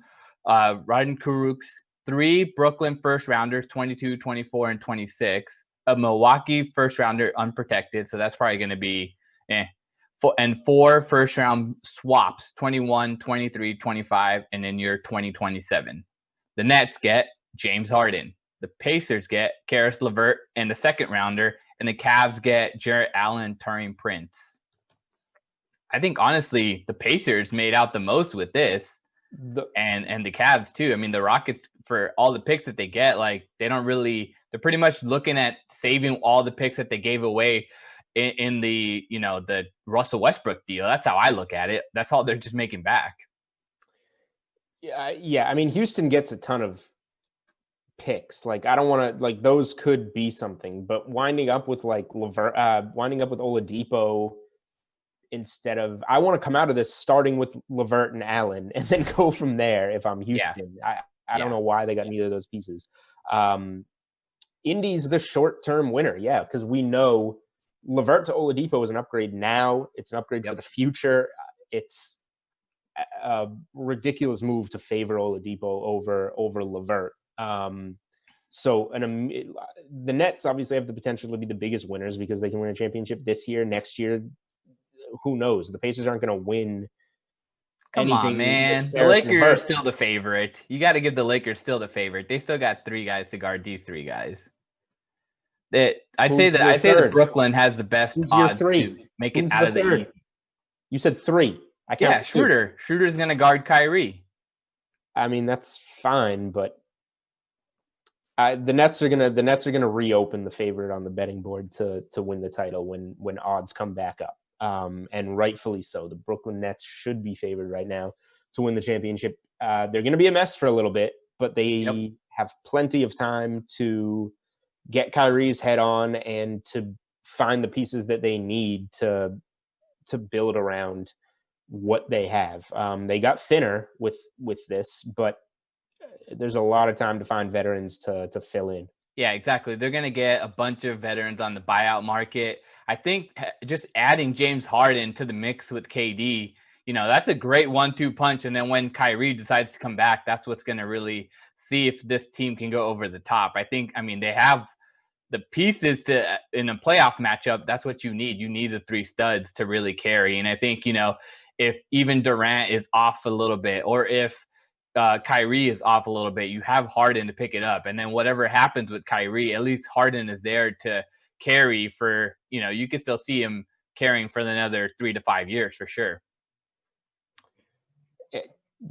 Raden Kurucs, 3 Brooklyn first-rounders, 22, 24, and 26. A Milwaukee first-rounder unprotected, so that's probably going to be 4 first-round swaps, 21, 23, 25, and then your 2027. The Nets get James Harden. The Pacers get Karis LeVert and the second-rounder, and the Cavs get Jarrett Allen, Taurean Prince. I think, honestly, the Pacers made out the most with this, and the Cavs, too. I mean, the Rockets, for all the picks that they get, like, they don't really – they're pretty much looking at saving all the picks that they gave away in the, the Russell Westbrook deal. That's how I look at it. That's all they're just making back. Yeah. I mean, Houston gets a ton of picks. Like, I don't want to, like, those could be something, but winding up with winding up with Oladipo instead of, I want to come out of this starting with LeVert and Allen and then go from there if I'm Houston. Yeah. I don't know why they got neither of those pieces. Indy's the short-term winner, because we know LeVert to Oladipo is an upgrade now. It's an upgrade for the future. It's a ridiculous move to favor Oladipo over LeVert. So the Nets obviously have the potential to be the biggest winners because they can win a championship this year, next year. Who knows? The Pacers aren't going to win. Come on, man. The Lakers are still the favorite. You got to give the Lakers still the favorite. They still got 3 guys to guard these 3 guys. I'd say that Brooklyn has the best odds to make it out of the East. You said 3. I can't. Yeah, Schroeder. Schroeder's going to guard Kyrie. I mean, that's fine, but the Nets are gonna reopen the favorite on the betting board to win the title when odds come back up. And rightfully so. The Brooklyn Nets should be favored right now to win the championship. They're going to be a mess for a little bit, but they have plenty of time to get Kyrie's head on and to find the pieces that they need to build around what they have. They got thinner with this, but there's a lot of time to find veterans to fill in. Yeah, exactly. They're going to get a bunch of veterans on the buyout market. I think just adding James Harden to the mix with KD, that's a great 1-2 punch. And then when Kyrie decides to come back, that's what's going to really see if this team can go over the top. They have the pieces to, in a playoff matchup, that's what you need. You need the 3 studs to really carry. And I think, if even Durant is off a little bit, or if Kyrie is off a little bit, you have Harden to pick it up. And then whatever happens with Kyrie, at least Harden is there to carry for, you can still see him carrying for another 3 to 5 years for sure.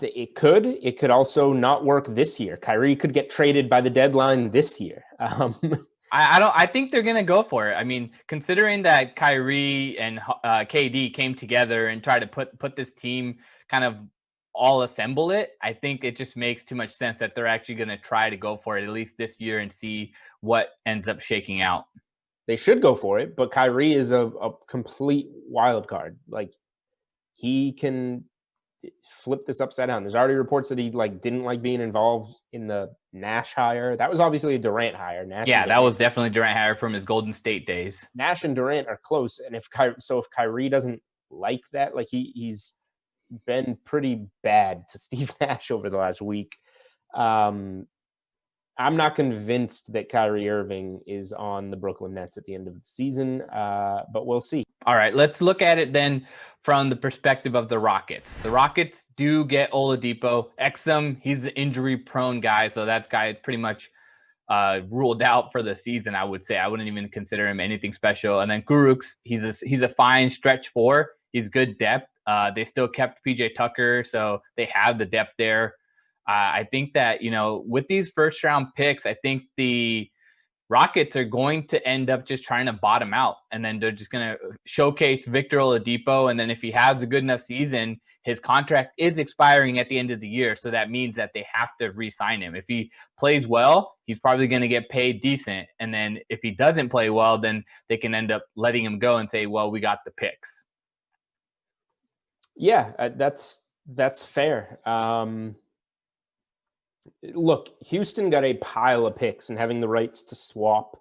It could also not work this year. Kyrie could get traded by the deadline this year. I think they're going to go for it. I mean, considering that Kyrie and KD came together and tried to put this team kind of all assemble it, I think it just makes too much sense that they're actually going to try to go for it at least this year and see what ends up shaking out. They should go for it, but Kyrie is a complete wild card. Like, he can flip this upside down. There's already reports that he didn't like being involved in the Nash hire. That was obviously a Durant hire. That was definitely Durant hire from his Golden State days. Nash and Durant are close, and if Kyrie doesn't like that, he's been pretty bad to Steve Nash over the last week. I'm not convinced that Kyrie Irving is on the Brooklyn Nets at the end of the season, but we'll see. All right, let's look at it then from the perspective of the Rockets. The Rockets do get Oladipo. Exum, he's the injury-prone guy, so that guy pretty much ruled out for the season, I would say. I wouldn't even consider him anything special. And then Kurucs, he's a fine stretch 4. He's good depth. They still kept PJ Tucker, so they have the depth there. I think that, with these first-round picks, I think the Rockets are going to end up just trying to bottom out, and then they're just going to showcase Victor Oladipo. And then if he has a good enough season, his contract is expiring at the end of the year. So that means that they have to re-sign him. If he plays well, he's probably going to get paid decent. And then if he doesn't play well, then they can end up letting him go and say, well, we got the picks. Yeah, that's fair. Look, Houston got a pile of picks, and having the rights to swap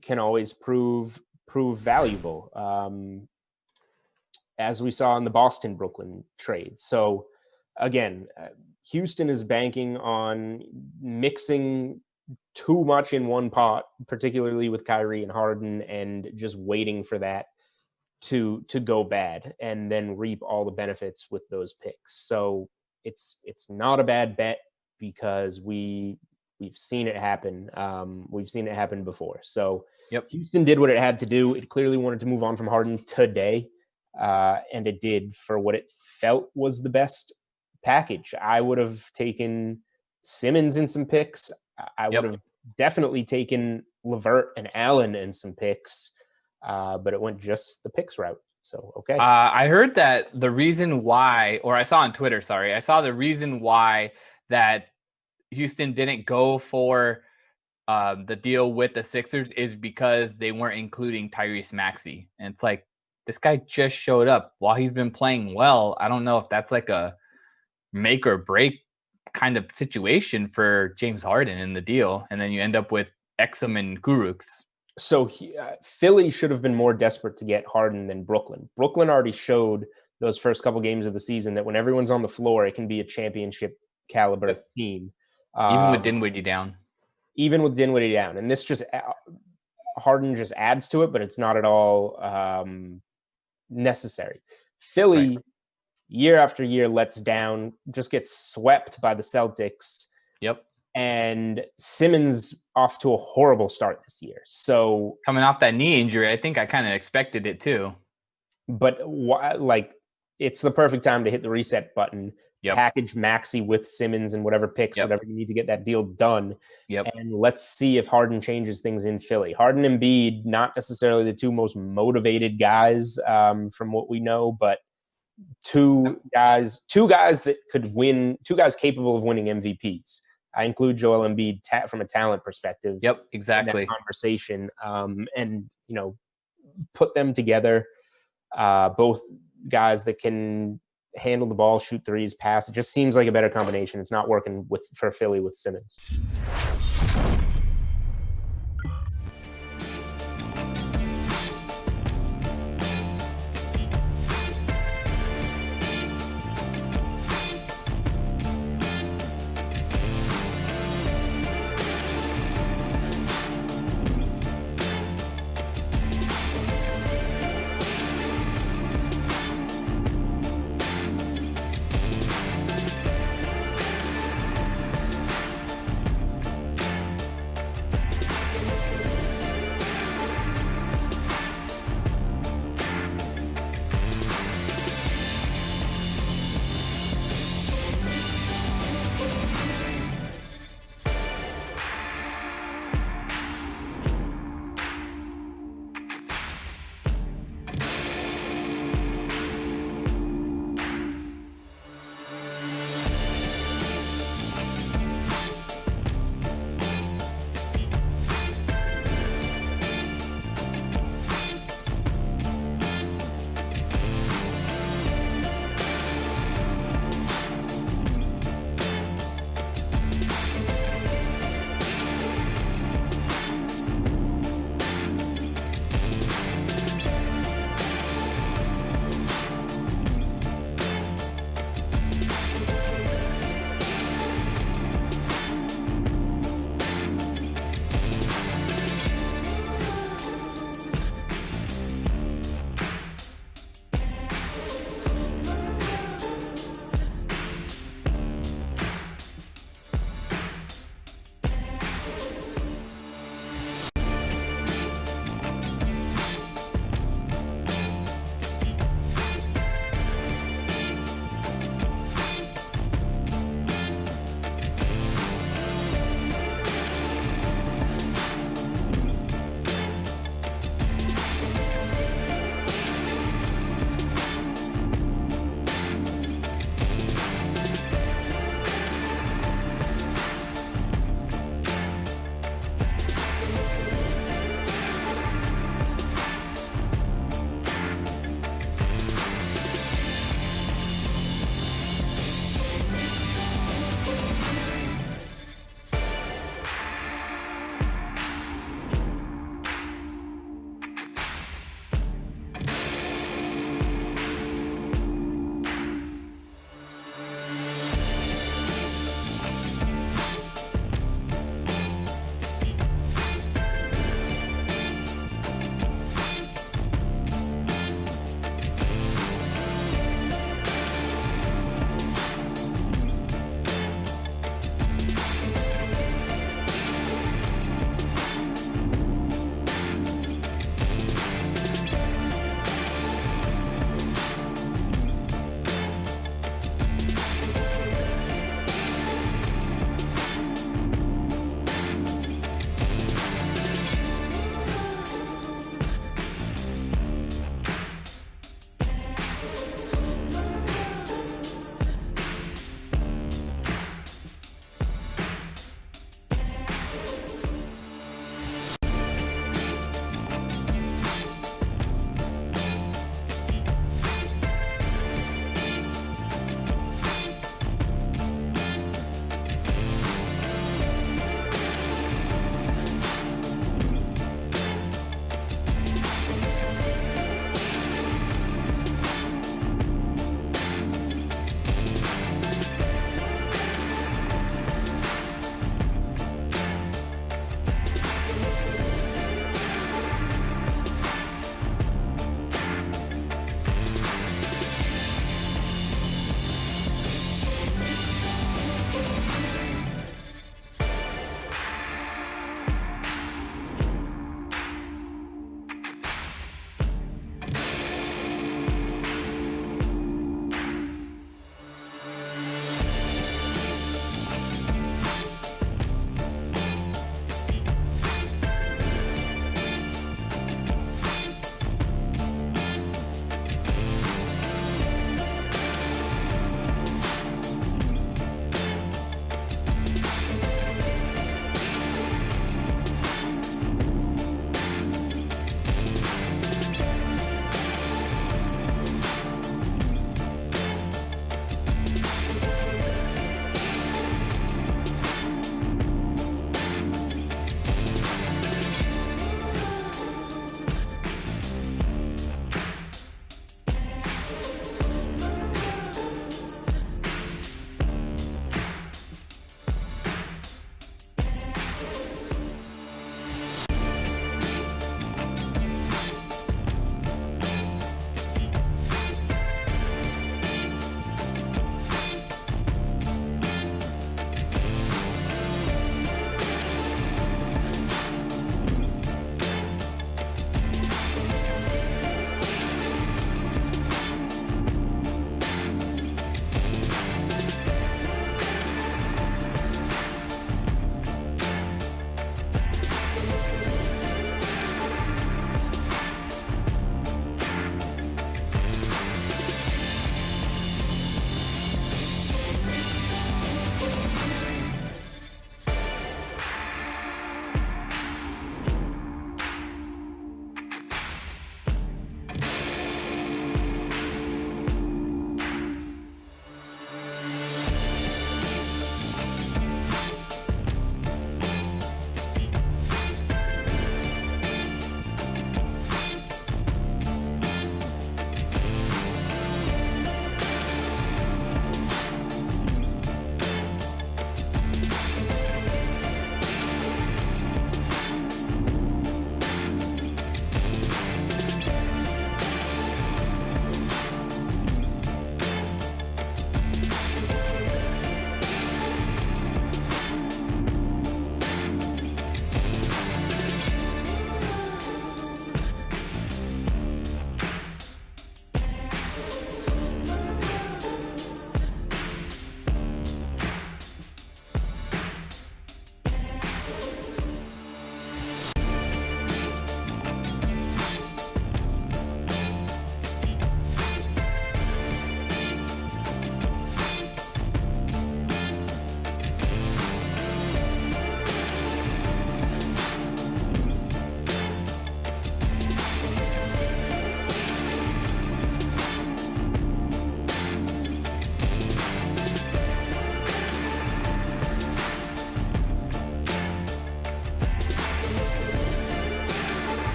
can always prove valuable, as we saw in the Boston-Brooklyn trade. So, again, Houston is banking on mixing too much in one pot, particularly with Kyrie and Harden, and just waiting for that to go bad and then reap all the benefits with those picks. So it's not a bad bet, because we've seen it happen. We've seen it happen before. So Houston did what it had to do. It clearly wanted to move on from Harden today, and it did for what it felt was the best package. I would have taken Simmons in some picks. I would have definitely taken LeVert and Allen in some picks, but it went just the picks route. So, okay. I heard that the reason why, or I saw on Twitter, the reason why that Houston didn't go for the deal with the Sixers is because they weren't including Tyrese Maxey. And it's like, this guy just showed up while he's been playing well. I don't know if that's like a make or break kind of situation for James Harden in the deal. And then you end up with Exum and Kurucs. So Philly should have been more desperate to get Harden than Brooklyn. Brooklyn already showed those first couple games of the season that when everyone's on the floor, it can be a championship caliber team. Even with Dinwiddie down. And this just, Harden just adds to it, but it's not at all necessary. Philly, year after year, lets down, just gets swept by the Celtics. And Simmons off to a horrible start this year. So coming off that knee injury, I think I kind of expected it too. But it's the perfect time to hit the reset button. Package Maxey with Simmons and whatever picks, whatever you need to get that deal done. And let's see if Harden changes things in Philly. Harden and Embiid, not necessarily the two most motivated guys from what we know, but two guys that could win, two guys capable of winning MVPs. I include Joel Embiid from a talent perspective. Exactly. In that conversation, and put them together. Both guys that can handle the ball, shoot threes, pass. It just seems like a better combination. It's not working for Philly with Simmons.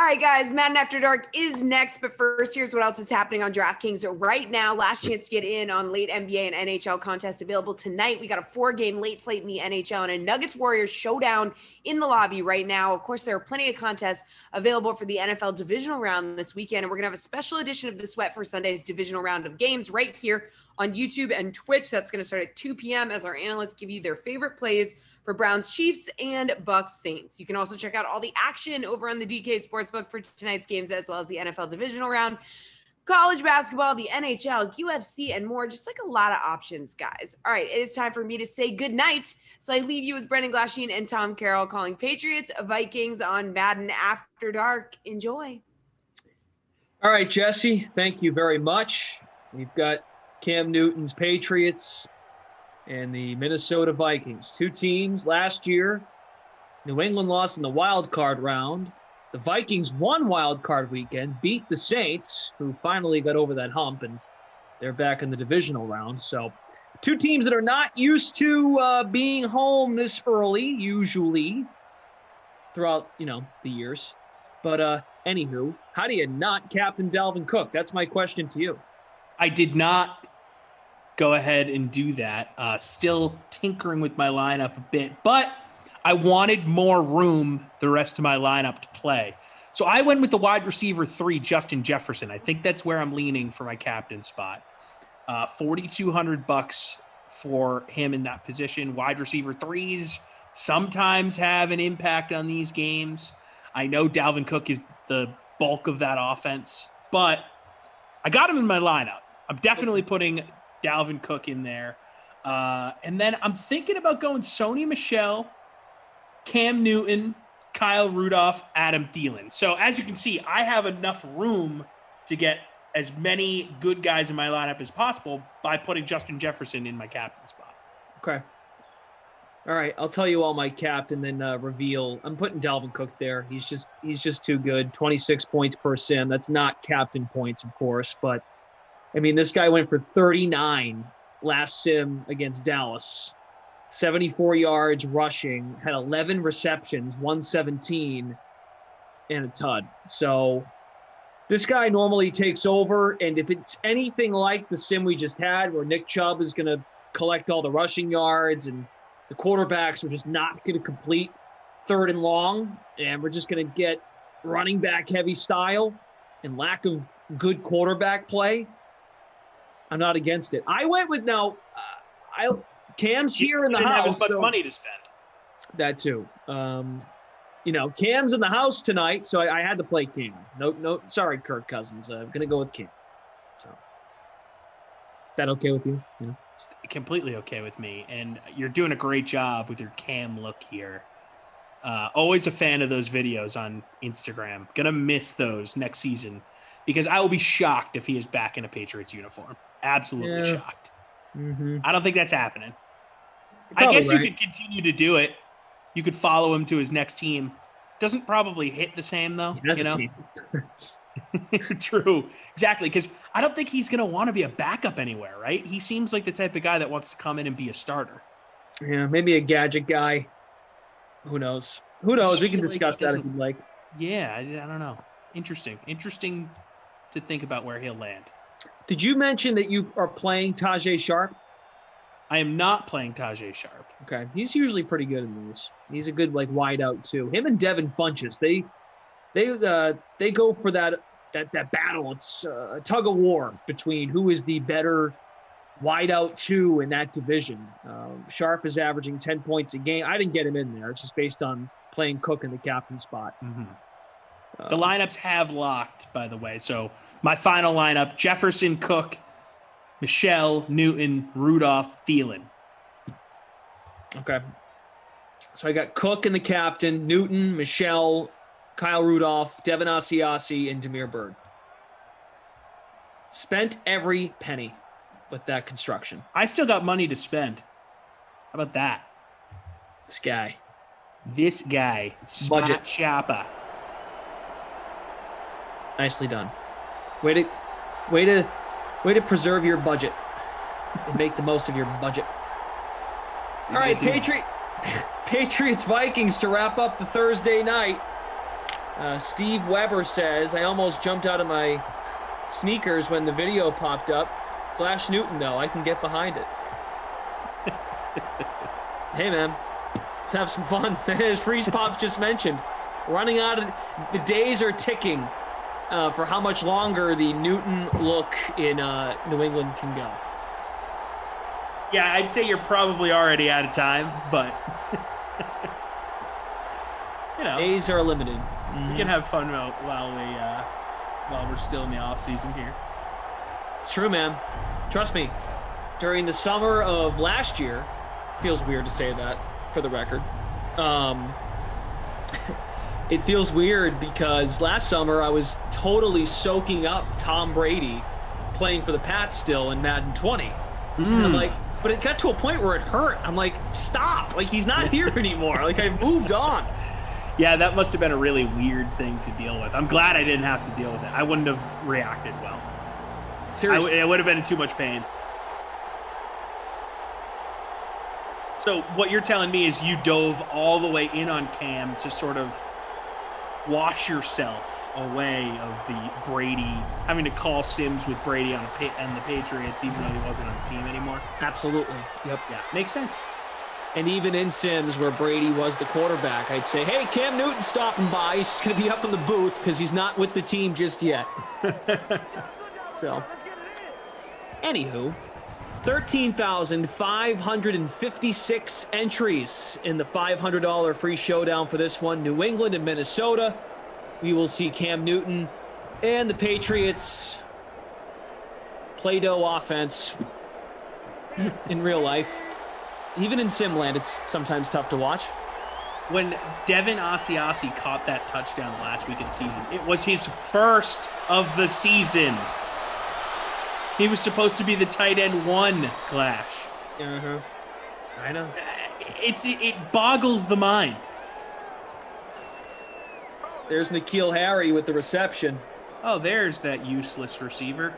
All right, guys, Madden After Dark is next, but first, here's what else is happening on DraftKings right now. Last chance to get in on late NBA and NHL contests available tonight. We got a 4-game late slate in the NHL and a Nuggets-Warriors showdown in the lobby right now. Of course, there are plenty of contests available for the NFL divisional round this weekend, and we're going to have a special edition of the Sweat for Sunday's divisional round of games right here on YouTube and Twitch. That's going to start at 2 p.m. as our analysts give you their favorite plays for Browns Chiefs and Bucks Saints. You can also check out all the action over on the DK Sportsbook for tonight's games, as well as the NFL divisional round, college basketball, the NHL, UFC, and more. Just like a lot of options, guys. All right, it is time for me to say goodnight. So I leave you with Brendan Glasheen and Tom Carroll calling Patriots Vikings on Madden After Dark. Enjoy. All right, Jesse, thank you very much. We've got Cam Newton's Patriots and the Minnesota Vikings. Two teams last year. New England lost in the wild card round. The Vikings won wild card weekend, beat the Saints, who finally got over that hump, and they're back in the divisional round. So two teams that are not used to being home this early, usually, throughout, the years. But anywho, how do you not captain Dalvin Cook? That's my question to you. I did not go ahead and do that. Still tinkering with my lineup a bit, but I wanted more room the rest of my lineup to play. So I went with the wide receiver 3, Justin Jefferson. I think that's where I'm leaning for my captain spot. $4,200 for him in that position. Wide receiver 3s sometimes have an impact on these games. I know Dalvin Cook is the bulk of that offense, but I got him in my lineup. I'm definitely putting Dalvin Cook in there. And then I'm thinking about going Sony Michel, Cam Newton, Kyle Rudolph, Adam Thielen. So as you can see, I have enough room to get as many good guys in my lineup as possible by putting Justin Jefferson in my captain spot. Okay. All right, I'll tell you all my captain, then reveal. I'm putting Dalvin Cook there. He's just too good. 26 points per sim. That's not captain points, of course, but I mean, this guy went for 39 last sim against Dallas, 74 yards rushing, had 11 receptions, 117, and a tud. So this guy normally takes over, and if it's anything like the sim we just had where Nick Chubb is going to collect all the rushing yards and the quarterbacks are just not going to complete 3rd and long, and we're just going to get running back heavy style and lack of good quarterback play, I'm not against it. I went with Cam's here in the house. Didn't have as much money to spend. That too. Cam's in the house tonight, so I had to play Cam. No, sorry, Kirk Cousins. I'm gonna go with Cam. So, that okay with you? Yeah. Completely okay with me. And you're doing a great job with your Cam look here. Always a fan of those videos on Instagram. Gonna miss those next season because I will be shocked if he is back in a Patriots uniform. Absolutely shocked. Mm-hmm. I don't think that's happening. Probably I guess right. you could continue to do it. You could follow him to his next team. Doesn't probably hit the same though. That's a team. True. Exactly. Because I don't think he's going to want to be a backup anywhere, right? He seems like the type of guy that wants to come in and be a starter. Yeah, maybe a gadget guy. Who knows? We can discuss that if you'd like. Yeah, I don't know. Interesting to think about where he'll land. Did you mention that you are playing Tajay Sharp? I am not playing Tajay Sharp. Okay, he's usually pretty good in these. He's a good wide out too. Him and Devin Funchess, they go for that battle. It's a tug of war between who is the better wide out 2 in that division. Sharp is averaging 10 points a game. I didn't get him in there. It's just based on playing Cook in the captain spot. Mm-hmm. The lineups have locked, by the way. So my final lineup: Jefferson, Cook, Michelle, Newton, Rudolph, Thielen. Okay. So I got Cook in the captain, Newton, Michelle, Kyle Rudolph, Devin Asiasi, and Damiere Byrd. Spent every penny with that construction. I still got money to spend. How about that? This guy. Smart shopper. Nicely done. Way to preserve your budget and make the most of your budget. All right, Patriots Vikings to wrap up the Thursday night. Steve Weber says, I almost jumped out of my sneakers when the video popped up. Glash Newton, though, I can get behind it. Hey, man, let's have some fun. As Freeze Pops just mentioned, running out of the days are ticking for how much longer the Newton look in New England can go. Yeah, I'd say you're probably already out of time, but days are limited. We can have fun while we're still in the off season here. It's true, man. Trust me. During the summer of last year, feels weird to say that for the record. It feels weird because last summer I was totally soaking up Tom Brady playing for the Pats still in Madden 20. And I'm like, but it got to a point where it hurt. I'm like, stop. Like, he's not here anymore. Like, I've moved on. Yeah, that must have been a really weird thing to deal with. I'm glad I didn't have to deal with it. I wouldn't have reacted well. Seriously. It would have been in too much pain. So what you're telling me is you dove all the way in on Cam to sort of wash yourself away of the Brady, having to call Sims with Brady and the Patriots, even though he wasn't on the team anymore. Absolutely. Yep. Yeah, makes sense. And even in Sims, where Brady was the quarterback, I'd say, hey, Cam Newton's stopping by. He's going to be up in the booth because he's not with the team just yet. So, anywho, 13,556 entries in the $500 free showdown for this one. New England and Minnesota. We will see Cam Newton and the Patriots Play-Doh offense in real life. Even in Simland, it's sometimes tough to watch. When Devin Asiasi caught that touchdown last week in the season, it was his first of the season. He was supposed to be the tight end one, Clash. I know. It boggles the mind. There's N'Keal Harry with the reception. Oh, there's that useless receiver.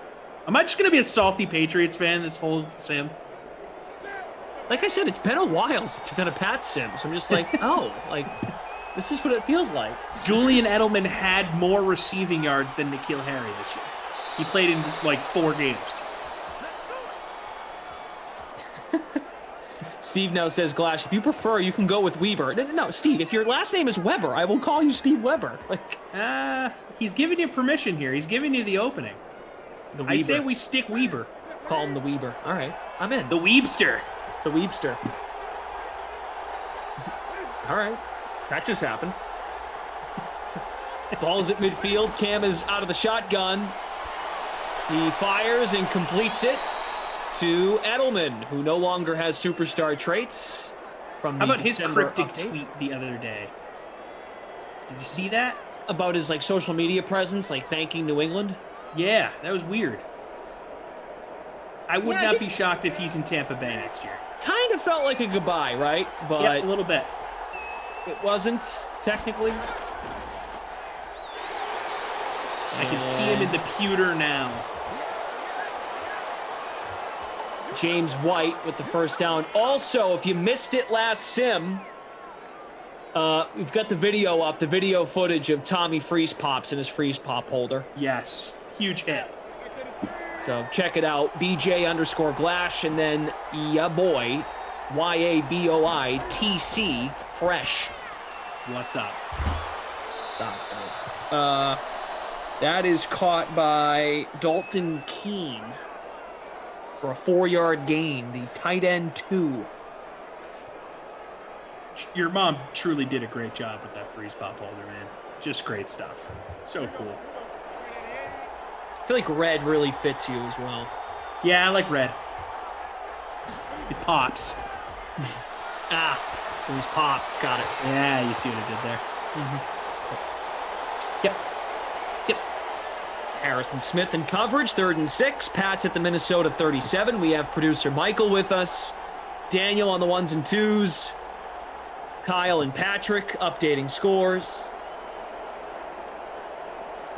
Am I just going to be a salty Patriots fan this whole sim? Like I said, it's been a while since I've done a Pat sim, so I'm just like, this is what it feels like. Julian Edelman had more receiving yards than N'Keal Harry this year. He played in like 4 games. Steve now says, Glash, if you prefer, you can go with Weber. No, Steve, if your last name is Weber, I will call you Steve Weber. He's giving you permission here. He's giving you the opening. I say we stick Weber. Call him the Weber. All right, I'm in. The Weebster. The Weebster. All right, that just happened. Ball's at midfield. Cam is out of the shotgun. He fires and completes it to Edelman, who no longer has superstar traits. From How about his December cryptic update. tweet the other day? Did you see that? About his social media presence, thanking New England? Yeah, that was weird. I would not be shocked if he's in Tampa Bay next year. Kind of felt like a goodbye, right? But yeah, a little bit. It wasn't, technically. I can see him in the pewter now. James White with the first down. Also, if you missed it last sim, we've got the video up, the video footage of Tommy Freeze Pops in his Freeze Pop holder. Yes, huge hit. So check it out, BJ_Glash, and then ya boy, YABOITC Fresh. What's up? What's up, dude? That is caught by Dalton Keene for a 4-yard gain, the tight end 2. Your mom truly did a great job with that Freeze Pop holder, man. Just great stuff. So cool. I feel like red really fits you as well. Yeah, I like red. It pops. Freeze Pop. Got it. Yeah, you see what I did there. Yep. It's Harrison Smith in coverage, 3rd and 6. Pat's at the Minnesota 37. We have producer Michael with us. Daniel on the 1s and 2s. Kyle and Patrick updating scores.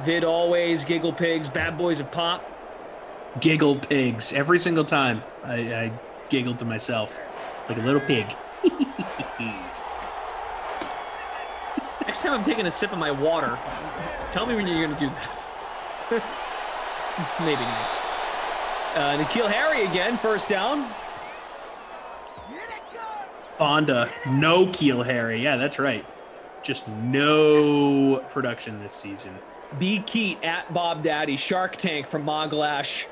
Vid always, Giggle Pigs, Bad Boys of Pop. Giggle Pigs. Every single time I giggled to myself like a little pig. Next time I'm taking a sip of my water. Tell me when you're going to do that. Maybe not. N'Keal Harry again, first down. Fonda, no Keel Harry. Yeah, that's right. Just no production this season. B. Keat at Bob Daddy. Shark Tank from Moglash.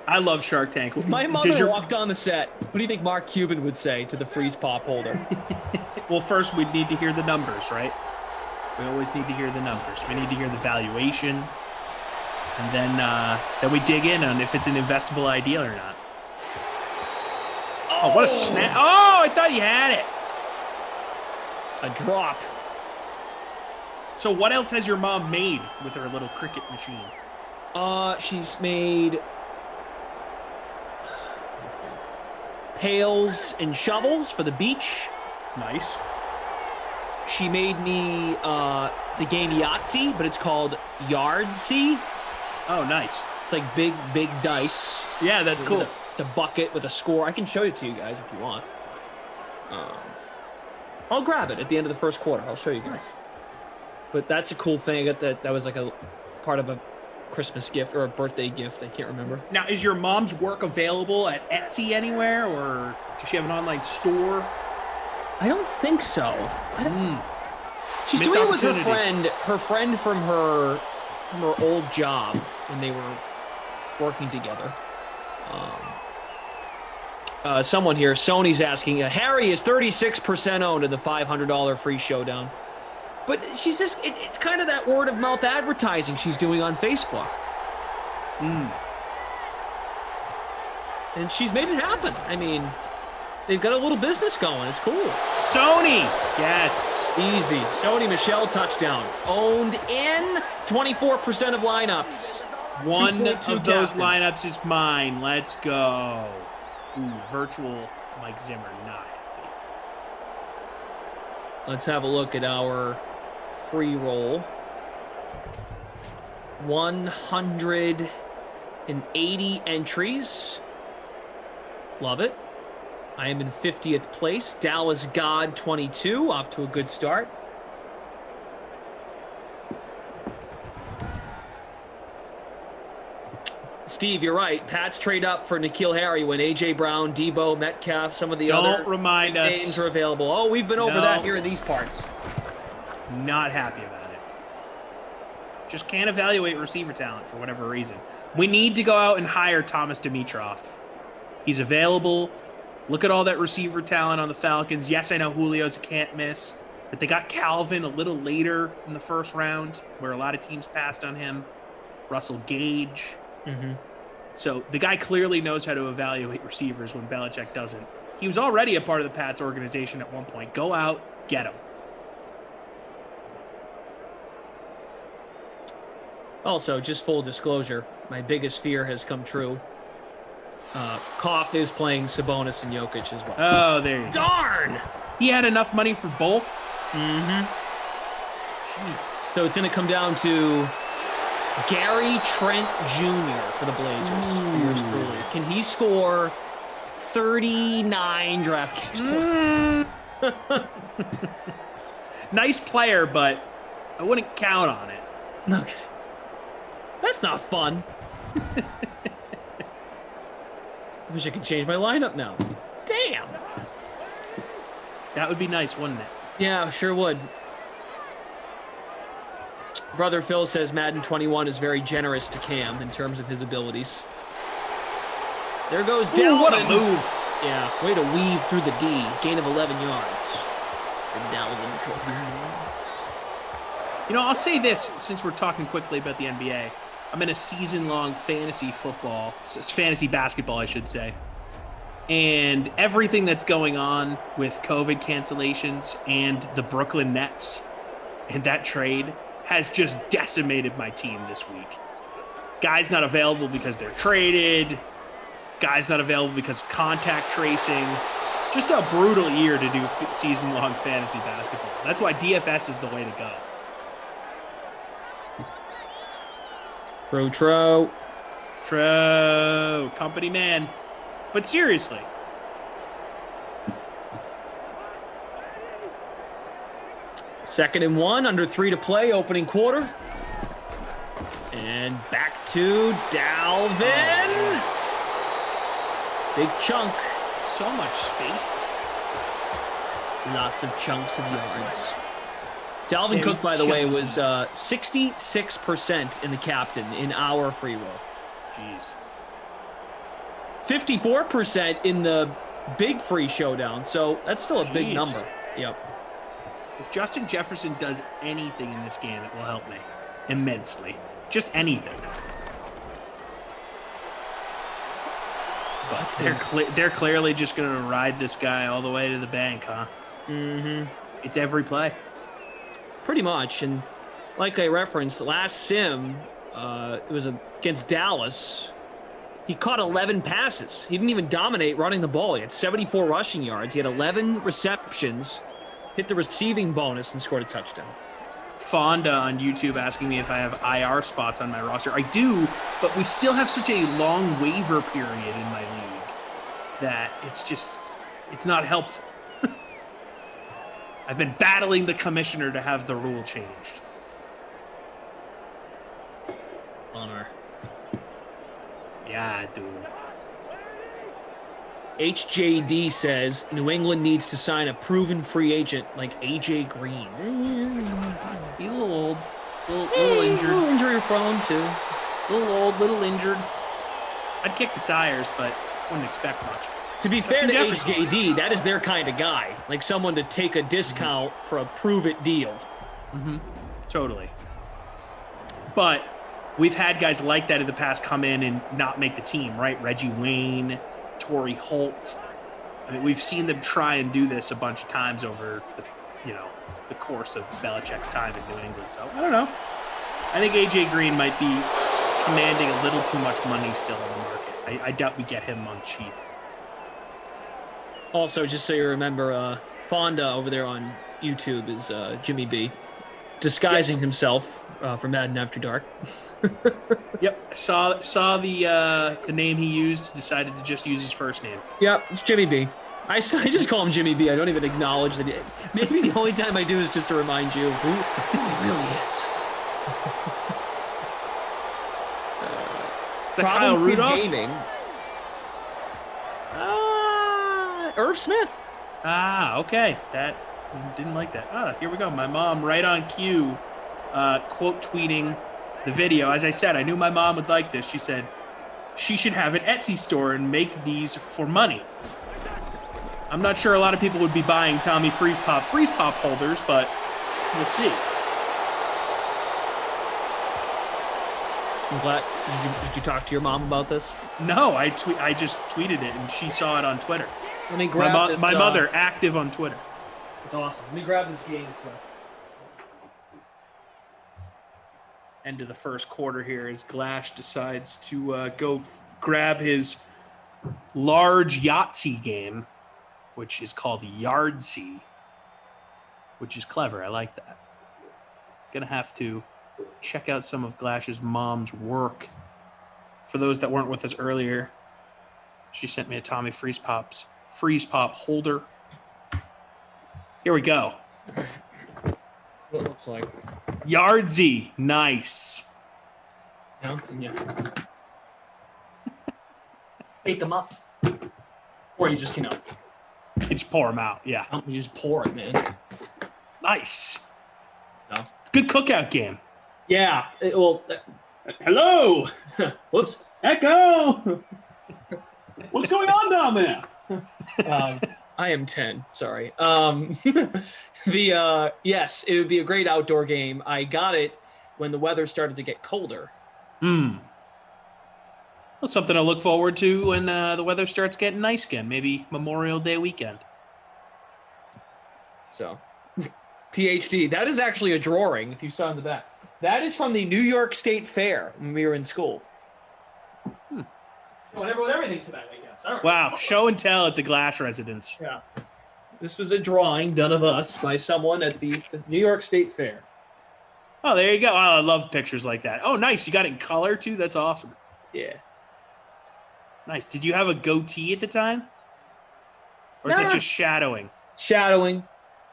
I love Shark Tank. My mother walked on the set. What do you think Mark Cuban would say to the freeze pop holder? Well, first we'd need to hear the numbers, right? We always need to hear the numbers. We need to hear the valuation. And then we dig in on if it's an investable idea or not. Oh, what a snap. Oh, I thought he had it. A drop. So what else has your mom made with her little cricket machine? She's made pails and shovels for the beach. Nice. She made me the game Yahtzee, but it's called Yardsea. Oh, nice. It's like big dice. Yeah, that's cool. It's a bucket with a score. I can show it to you guys if you want. I'll grab it at the end of the first quarter. I'll show you guys. Nice. But that's a cool thing. I got that was like a part of a Christmas gift or a birthday gift. I can't remember. Now, is your mom's work available at Etsy anywhere, or does she have an online store? I don't think so. She's doing it with her friend from her old job when they were working together. Someone here, Sony's asking, Harry is 36% owned in the $500 free showdown. But she's just, it's kind of that word of mouth advertising she's doing on Facebook. And she's made it happen. I mean, they've got a little business going. It's cool. Sony! Yes. Easy. Sony Michel touchdown. Owned in 24% of lineups. One of those lineups is mine. Let's go. Ooh, virtual Mike Zimmer, not happy. Let's have a look at our free roll. 180 entries. Love it. I am in 50th place. Dallas God 22, off to a good start. Steve, you're right. Pats trade up for N'Keal Harry when A.J. Brown, Debo, Metcalf, some of the other names are available. Oh, we've been over that here in these parts. Not happy about it. Just can't evaluate receiver talent for whatever reason. We need to go out and hire Thomas Dimitroff. He's available. Look at all that receiver talent on the Falcons. Yes, I know Julio's a can't miss, but they got Calvin a little later in the first round where a lot of teams passed on him. Russell Gage. So the guy clearly knows how to evaluate receivers when Belichick doesn't. He was already a part of the Pats organization at one point. Go out, get him. Also, just full disclosure, my biggest fear has come true. Koff is playing Sabonis and Jokic as well. Oh, there you go. Darn! He had enough money for both? Jeez. So it's going to come down to Gary Trent Jr. for the Blazers. Yours truly. Can he score 39 DraftKings points? Nice player, but I wouldn't count on it. Okay. That's not fun. I wish I could change my lineup now. Damn. That would be nice, wouldn't it? Yeah, sure would. Brother Phil says Madden 21 is very generous to Cam in terms of his abilities. There goes Dalvin. Ooh, what a move. Yeah, way to weave through the D. Gain of 11 yards. Dalvin. You know, I'll say this since we're talking quickly about the NBA. I'm in a season-long fantasy basketball, I should say. And everything that's going on with COVID cancellations and the Brooklyn Nets and that trade has just decimated my team this week. Guys not available because they're traded. Guys not available because of contact tracing. Just a brutal year to do season-long fantasy basketball. That's why DFS is the way to go. True. Company man. But seriously. 2nd and 1, under 3 to play, opening quarter. And back to Dalvin. Big chunk. So much space. Lots of chunks of yards. Dalvin Cook, by the way, was 66% in the captain in our free roll. Jeez. 54% in the big free showdown. So that's still a big number. Yep. If Justin Jefferson does anything in this game, it will help me immensely. Just anything. But they're clearly just going to ride this guy all the way to the bank, huh? Mm-hmm. It's every play. Pretty much. And like I referenced, last sim, it was against Dallas. He caught 11 passes. He didn't even dominate running the ball. He had 74 rushing yards. He had 11 receptions, hit the receiving bonus, and scored a touchdown. Fonda on YouTube asking me if I have IR spots on my roster. I do, but we still have such a long waiver period in my league that it's not helpful. I've been battling the commissioner to have the rule changed. Honor. Yeah, dude. HJD says New England needs to sign a proven free agent like AJ Green. He's a little old, little injured. A little injury prone too. A little old, little injured. I'd kick the tires, but wouldn't expect much. To be fair to HJD, that is their kind of guy. Like someone to take a discount for a prove-it deal. Mm-hmm. Totally. But we've had guys like that in the past come in and not make the team, right? Reggie Wayne, Torrey Holt. I mean, we've seen them try and do this a bunch of times over the course of Belichick's time in New England. So I don't know. I think AJ Green might be commanding a little too much money still in the market. I doubt we get him on cheap. Also, just so you remember, Fonda over there on YouTube is Jimmy B, disguising himself for Madden After Dark. Yep, saw the name he used. Decided to just use his first name. Yep, it's Jimmy B. I just call him Jimmy B. I don't even acknowledge that. Maybe the only time I do is just to remind you of who he really is. Is that Kyle Rudolph? Gaming. Irv Smith. Ah, okay. That didn't like that. Ah, here we go. My mom, right on cue, quote tweeting the video. As I said, I knew my mom would like this. She said she should have an Etsy store and make these for money. I'm not sure a lot of people would be buying Tommy Freeze Pop holders, but we'll see. I'm glad. Did you talk to your mom about this? No, I just tweeted it and she saw it on Twitter. Let me grab my mother, active on Twitter. That's awesome. Let me grab this game quick. End of the first quarter here as Glash decides to go grab his large Yahtzee game, which is called Yardsea, which is clever. I like that. Gonna have to check out some of Glash's mom's work. For those that weren't with us earlier, she sent me a Tommy Freeze Pop holder. Here we go. What it looks like. Yardsea, nice. Yeah. Bake them up. Or you just, You just pour them out, yeah. You just pour it, man. Nice. No. Good cookout game. Yeah. Hello. Whoops. Echo. What's going on down there? I am 10. Sorry. Yes, it would be a great outdoor game. I got it when the weather started to get colder. Well, something to look forward to when the weather starts getting nice again. Maybe Memorial Day weekend. So, PhD. That is actually a drawing. If you saw in the back, that is from the New York State Fair when we were in school. Showing everyone everything tonight, I guess. All right. Wow, show and tell at the Glash residence. Yeah. This was a drawing done of us by someone at the New York State Fair. Oh, there you go. Oh, I love pictures like that. Oh, nice. You got it in color, too? That's awesome. Yeah. Nice. Did you have a goatee at the time? Or is that just shadowing? Shadowing.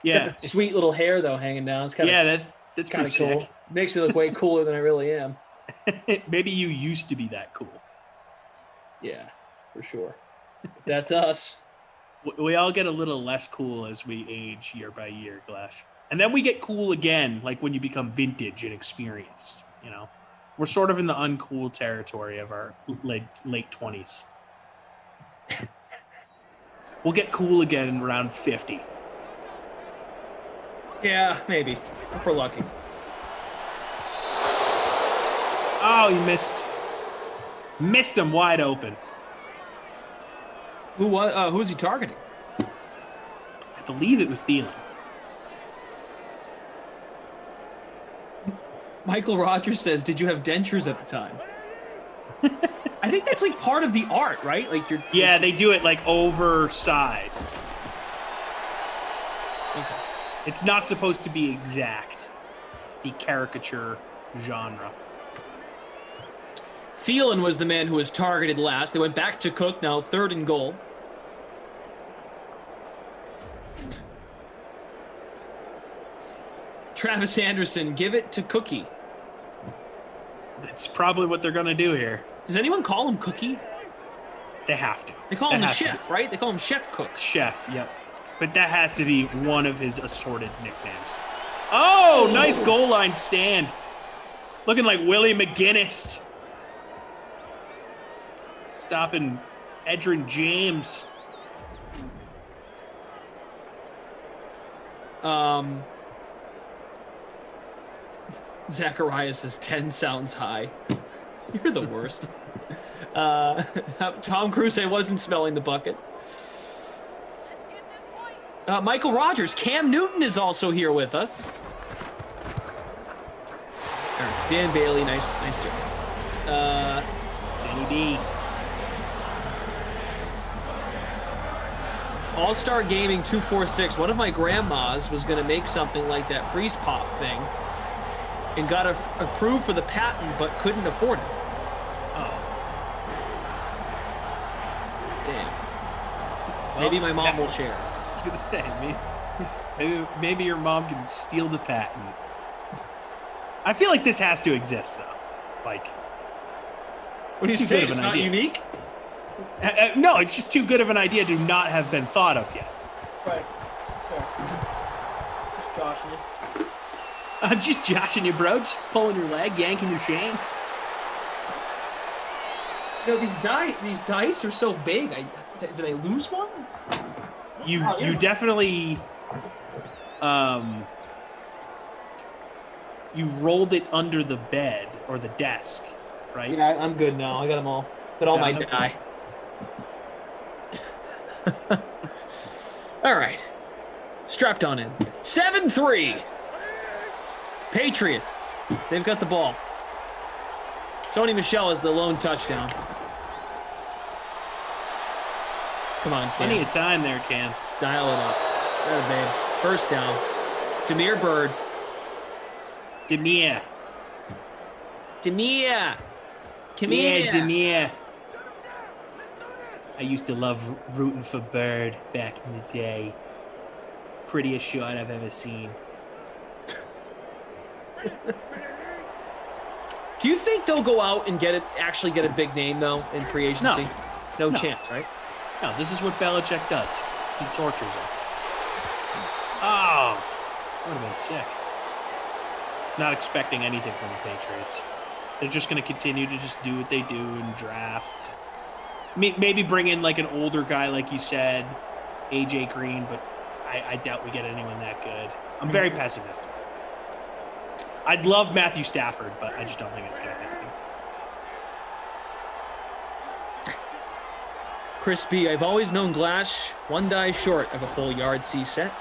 Yeah. Got the sweet little hair though hanging down. It's kind of that's kind of pretty cool. sick. Makes me look way cooler than I really am. Maybe you used to be that cool. Yeah, for sure. That's us. We all get a little less cool as we age year by year, Glash. And then we get cool again, like when you become vintage and experienced, you know? We're sort of in the uncool territory of our late 20s. We'll get cool again around 50. Yeah, maybe. If we're lucky. Oh, he missed. Missed him wide open. Who was he targeting? I believe it was Thielen. Michael Rogers says, "Did you have dentures at the time?" I think that's like part of the art, right? Like you're. Yeah, they do it like oversized. Okay. It's not supposed to be exact. The caricature genre. Thielen was the man who was targeted last. They went back to Cook, now 3rd and goal. Travis Anderson, give it to Cookie. That's probably what they're going to do here. Does anyone call him Cookie? They have to. They call him the chef, right? They call him Chef Cook. Chef, yep. But that has to be one of his assorted nicknames. Oh, nice goal line stand. Looking like Willie McGinnis. Stopping Edgerrin James. Zachariah says 10 sounds high. You're the worst. Tom Cruise wasn't smelling the bucket. Michael Rogers, Cam Newton is also here with us. Dan Bailey, nice job. Danny D. All-Star Gaming 246. One of my grandmas was going to make something like that freeze pop thing and got approved for the patent but couldn't afford it. Oh. Damn. Maybe my mom will share. I was going to say, maybe your mom can steal the patent. I feel like this has to exist, though. Like, what do you say? It's not unique? No, it's just too good of an idea to not have been thought of yet. Right. That's fair. Just joshing you. I'm just joshing you, bro. Just pulling your leg, yanking your chain. You know, these dice are so big. Did I lose one? You definitely you rolled it under the bed or the desk, right? Yeah, I'm good now. I got them all. Got all my die. All right. Strapped on in. 7-3. Patriots. They've got the ball. Sony Michel is the lone touchdown. Come on, Cam. Plenty of time there, Cam. Dial it up. That babe. First down. Demir Bird. Demir. Come here. Demir. I used to love rooting for Bird back in the day. Prettiest shot I've ever seen. Do you think they'll go out and actually get a big name though in free agency? No chance, right? No, this is what Belichick does. He tortures us. Oh, that would have been sick. Not expecting anything from the Patriots. They're just going to continue to just do what they do and draft. Maybe bring in like an older guy, like you said, AJ Green, but I doubt we get anyone that good. I'm very pessimistic. I'd love Matthew Stafford, but I just don't think it's going to happen. Chris B, I've always known Glash one die short of a full yard C set.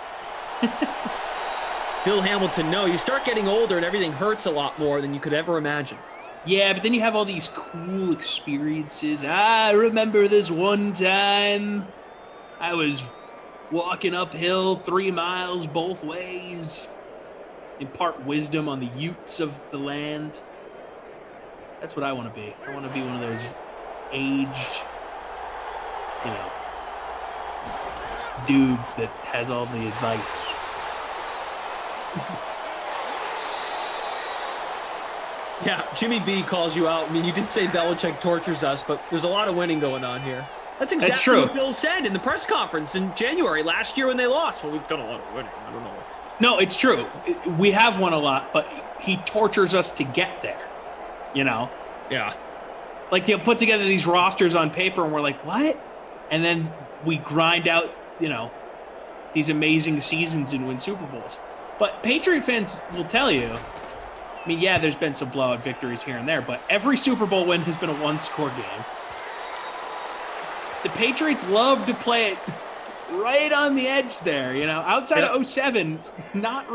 Bill Hamilton, no, you start getting older and everything hurts a lot more than you could ever imagine. Yeah, but then you have all these cool experiences. I remember this one time I was walking uphill 3 miles both ways. Impart wisdom on the Utes of the land. That's what I want to be. I want to be one of those aged, dudes that has all the advice. Yeah, Jimmy B calls you out. I mean, you did say Belichick tortures us, but there's a lot of winning going on here. That's exactly true. what Bill said in the press conference in January last year when they lost. Well, we've done a lot of winning. I don't know. No, it's true. We have won a lot, but he tortures us to get there. You know? Yeah. Like, he'll put together these rosters on paper, and we're like, what? And then we grind out, you know, these amazing seasons and win Super Bowls. But Patriot fans will tell you, I mean, yeah, there's been some blowout victories here and there, but every Super Bowl win has been a one-score game. The Patriots love to play it right on the edge there, you know. Outside of 07, it's not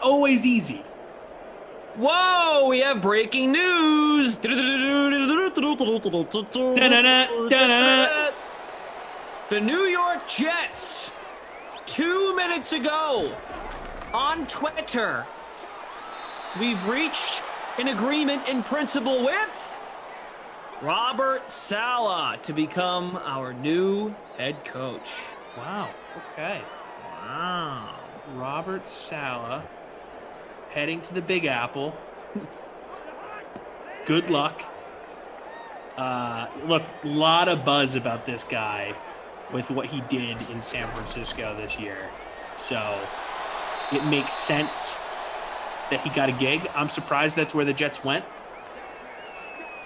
always easy. Whoa, we have breaking news. The New York Jets, 2 minutes ago on Twitter, we've reached an agreement in principle with Robert Saleh to become our new head coach. Wow. Okay. Wow. Robert Saleh heading to the Big Apple. Good luck. Look, a lot of buzz about this guy with what he did in San Francisco this year. So it makes sense that he got a gig. I'm surprised that's where the Jets went.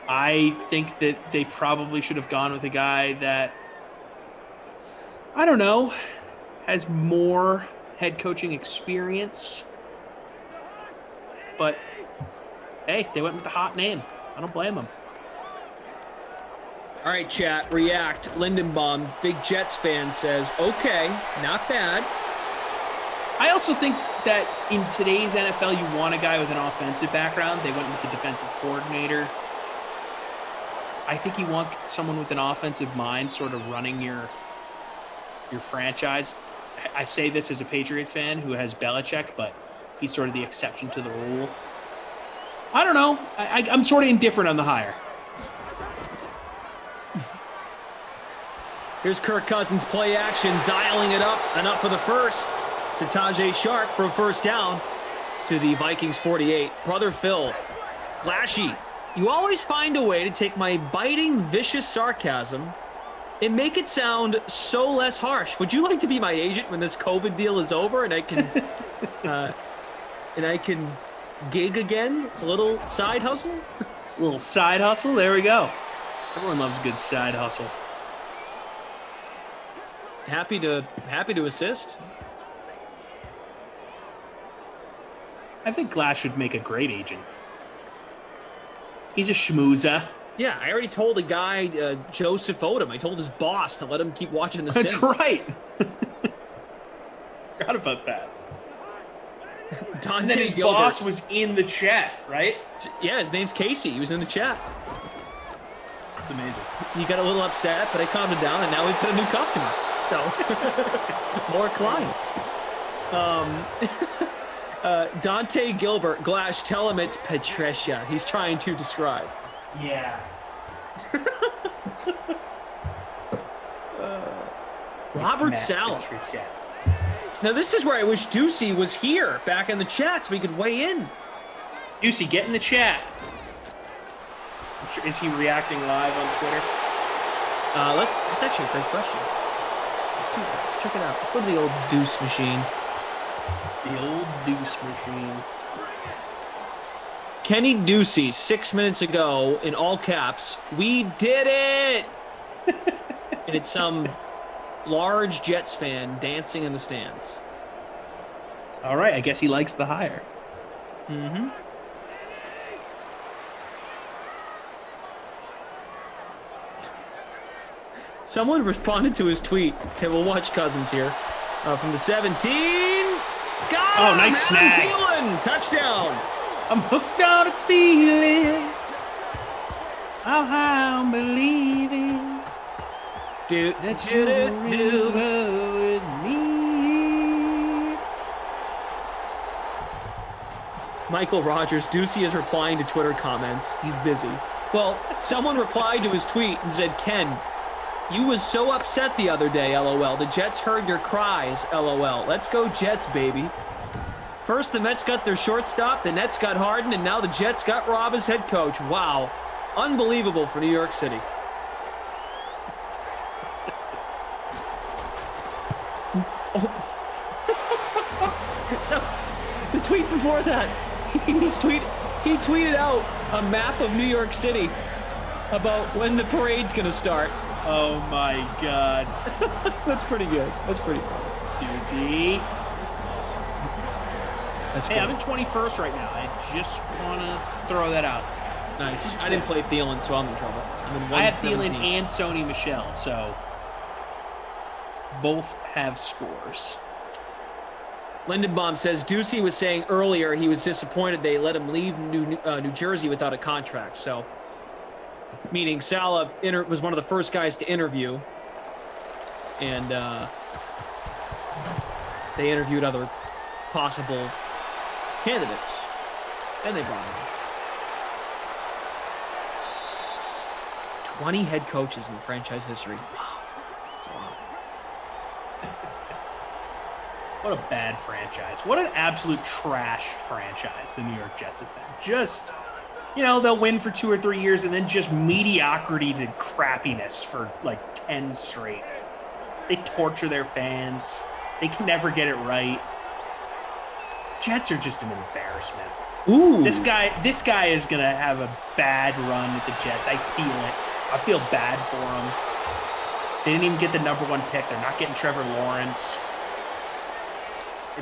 I think that they probably should have gone with a guy that, I don't know, has more head coaching experience. But, hey, they went with the hot name. I don't blame them. All right, chat, react. Lindenbaum, big Jets fan, says, okay, not bad. I also think that in today's NFL, you want a guy with an offensive background. They went with the defensive coordinator. I think you want someone with an offensive mind sort of running your franchise. I say this as a Patriot fan who has Belichick, but he's sort of the exception to the rule. I don't know. I'm sort of indifferent on the hire. Here's Kirk Cousins play action, dialing it up and up for the first to Tajay Sharp for a first down to the Vikings 48. Brother Phil, Glashy, you always find a way to take my biting, vicious sarcasm and make it sound so less harsh. Would you like to be my agent when this COVID deal is over and I can gig again? A little side hustle? A little side hustle? There we go. Everyone loves a good side hustle. Happy to assist. I think Glass would make a great agent. He's a schmoozer. Yeah, I already told a guy, Joseph Odom. I told his boss to let him keep watching the That's Sims. right. Forgot about that. Dante and then his Gilbert. boss was in the chat, right? Yeah, his name's Casey. He was in the chat. That's amazing. He got a little upset, but I calmed him down, and now we've got a new customer. So, more clients. Dante Gilbert, Glash, tell him it's Patricia. He's trying to describe. Yeah. Robert Saleh. Now, this is where I wish Ducey was here back in the chat so we could weigh in. Ducey, get in the chat. I'm sure, is he reacting live on Twitter? That's actually a great question. Let's do that. Let's check it out. Let's go to the old Deuce machine. The old Deuce machine. Kenny Ducey, 6 minutes ago, in all caps, we did it! And it's some large Jets fan dancing in the stands. All right, I guess he likes the hire. Mm-hmm. Someone responded to his tweet. Okay, we'll watch Cousins here. From the 17. Got him! Nice snag. Thielen, touchdown. I'm hooked on a feeling. How high I'm believing that you're with me. Michael Rogers, Ducey is replying to Twitter comments. He's busy. Well, someone replied to his tweet and said, Ken, you was so upset the other day, LOL. The Jets heard your cries, LOL. Let's go Jets, baby. First, the Mets got their shortstop, the Nets got Harden, and now the Jets got Rob as head coach. Wow. Unbelievable for New York City. So, the tweet before that, he tweeted out a map of New York City about when the parade's going to start. Oh, my God. That's pretty good. That's pretty fun. Ducey. That's hey, cool. I'm in 21st right now. I just want to throw that out. Nice. I didn't play Thielen, so I'm in trouble. I have Thielen and Sony Michel, so both have scores. Lindenbaum says Ducey was saying earlier he was disappointed they let him leave New Jersey without a contract. So, meaning Saleh was one of the first guys to interview, and they interviewed other possible candidates, and they brought him. 20 head coaches in the franchise history. Wow. That's a lot. What a bad franchise. What an absolute trash franchise the New York Jets have been. Just, they'll win for 2 or 3 years and then just mediocrity to crappiness for like 10 straight. They torture their fans. They can never get it right. Jets are just an embarrassment. Ooh. This guy is going to have a bad run with the Jets. I feel it. I feel bad for him. They didn't even get the #1 pick. They're not getting Trevor Lawrence.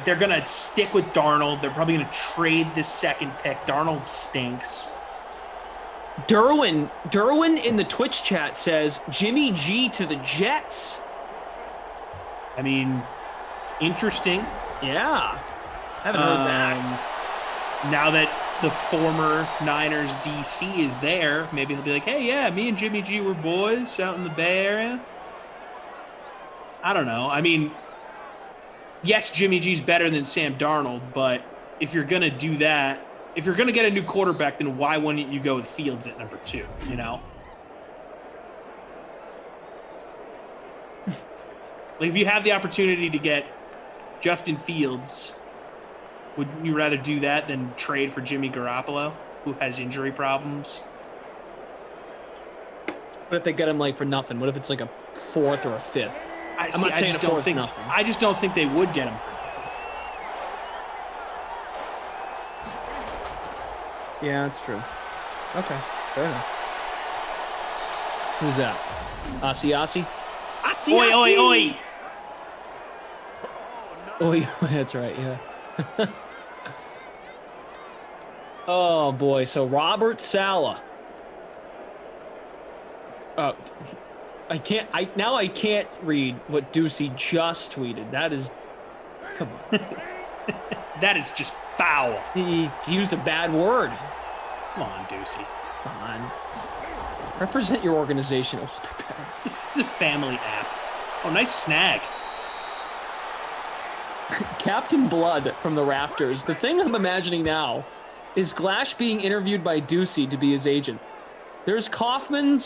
They're going to stick with Darnold. They're probably going to trade this second pick. Darnold stinks. Derwin in the Twitch chat says Jimmy G to the Jets. I mean, interesting. Yeah. Haven't heard that. Now that the former Niners DC is there, maybe he'll be like, hey, yeah, me and Jimmy G were boys out in the Bay Area. I don't know. I mean, yes, Jimmy G's better than Sam Darnold, but if you're going to do that, if you're going to get a new quarterback, then why wouldn't you go with Fields at number 2, Like, if you have the opportunity to get Justin Fields, wouldn't you rather do that than trade for Jimmy Garoppolo, who has injury problems? What if they get him like for nothing? What if it's like a 4th or a 5th? I just don't think they would get him for nothing. Yeah, that's true. Okay, fair enough. Who's that? Asiasi? Oi, oi, oi! Oh, that's right, yeah. Oh, boy. So, Robert Saleh. I can't read what Ducey just tweeted. That is, come on. That is just foul. He used a bad word. Come on, Ducey. Come on. Represent your organization a little bit better. It's a family app. Oh, nice snag. Captain Blood from the rafters. The thing I'm imagining now is Glash being interviewed by Ducey to be his agent. There's a Kaufman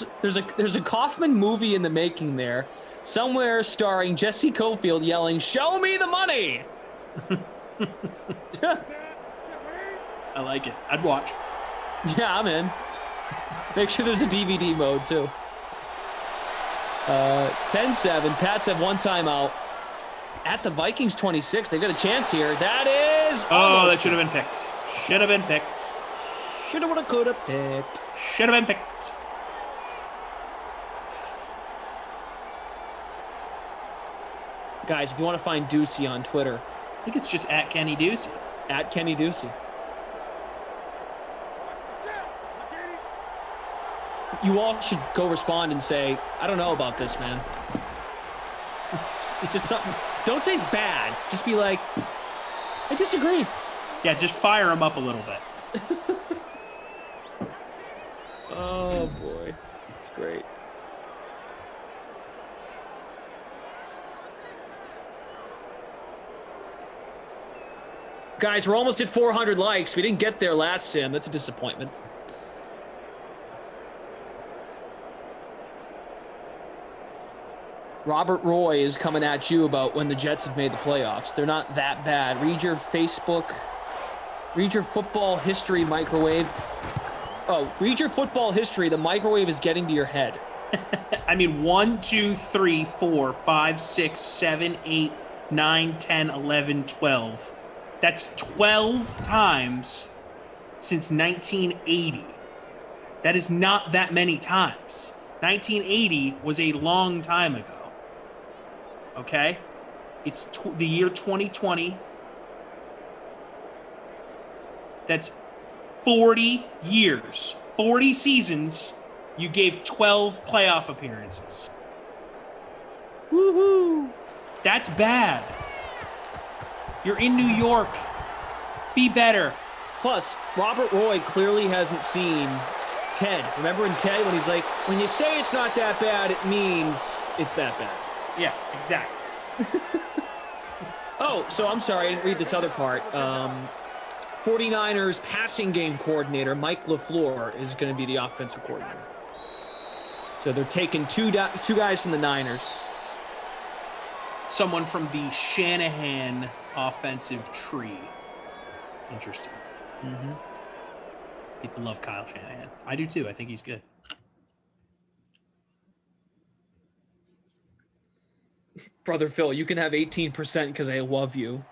movie in the making there, somewhere starring Jesse Cofield yelling, "Show me the money!" I like it. I'd watch. Yeah, I'm in. Make sure there's a DVD mode too. 10-7. Pats have one timeout. At the Vikings 26, they've got a chance here. That is... Oh, that should have been picked. Should have been picked. Shoulda, woulda, coulda picked. Should have been picked. Guys, if you want to find Ducey on Twitter... I think it's just at Kenny Ducey. At Kenny Ducey. You all should go respond and say, I don't know about this, man. It's just something... Don't say it's bad. Just be like, I disagree. Yeah, just fire him up a little bit. Oh, boy. It's great. Guys, we're almost at 400 likes. We didn't get there last sim. That's a disappointment. Robert Roy is coming at you about when the Jets have made the playoffs. They're not that bad. Read your football history microwave. Oh, read your football history. The microwave is getting to your head. I mean, 1, 2, 3, 4, 5, 6, 7, 8, 9, 10, 11, 12. That's 12 times since 1980. That is not that many times. 1980 was a long time ago. Okay? It's the year 2020. That's 40 years, 40 seasons. You gave 12 playoff appearances. Woohoo! That's bad. You're in New York. Be better. Plus, Robert Roy clearly hasn't seen Ted. Remember in Ted when he's like, when you say it's not that bad, it means it's that bad. Yeah, exactly. Oh, so I'm sorry, I didn't read this other part. 49ers passing game coordinator Mike LaFleur is going to be the offensive coordinator. So they're taking two guys from the Niners. Someone from the Shanahan offensive tree. Interesting. Mm-hmm. People love Kyle Shanahan. I do too. I think he's good. Brother Phil, you can have 18% because I love you.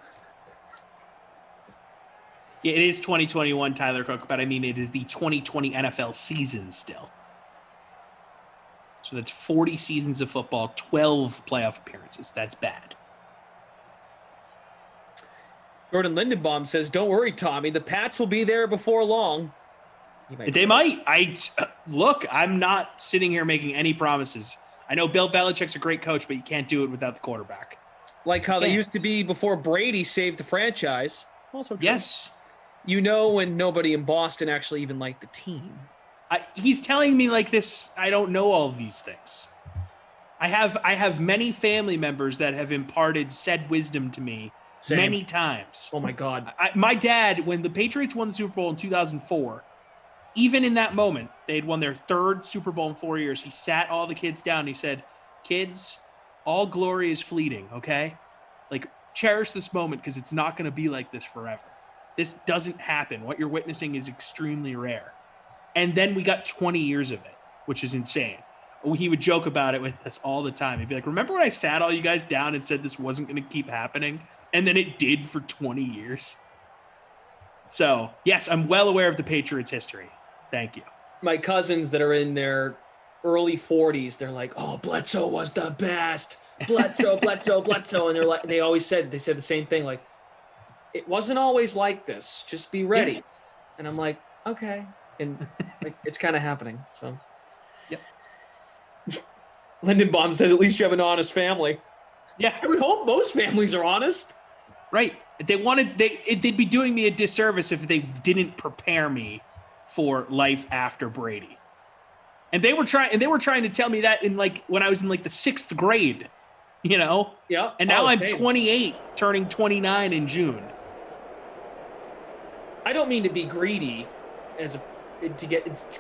Yeah, it is 2021, Tyler Cook, but I mean it is the 2020 NFL season still. So that's 40 seasons of football, 12 playoff appearances. That's bad. Jordan Lindenbaum says, don't worry, Tommy. The Pats will be there before long. They might. Look, I'm not sitting here making any promises. I know Bill Belichick's a great coach, but you can't do it without the quarterback. Like how they used to be before Brady saved the franchise. Also true. Yes. You know when nobody in Boston actually even liked the team. He's telling me like this. I don't know all of these things. I have many family members that have imparted said wisdom to me many times. Oh my God. My dad, when the Patriots won the Super Bowl in 2004, even in that moment, they had won their third Super Bowl in 4 years. He sat all the kids down. And he said, kids, all glory is fleeting. Okay. Like cherish this moment because it's not going to be like this forever. This doesn't happen. What you're witnessing is extremely rare. And then we got 20 years of it, which is insane. He would joke about it with us all the time. He'd be like, remember when I sat all you guys down and said this wasn't going to keep happening? And then it did for 20 years. So, yes, I'm well aware of the Patriots' history. Thank you. My cousins that are in their early 40s, they're like, oh, Bledsoe was the best. Bledsoe, Bledsoe, Bledsoe. And they always said the same thing, like, it wasn't always like this. Just be ready. Yeah. And I'm like, okay. And like, it's kind of happening. So, yep. Lindenbaum says, at least you have an honest family. Yeah. I would hope most families are honest. Right. They'd be doing me a disservice if they didn't prepare me for life after Brady. And they were trying to tell me that in like when I was in like the 6th grade, you know? Yeah. And now I'm 28, turning 29 in June. I don't mean to be greedy to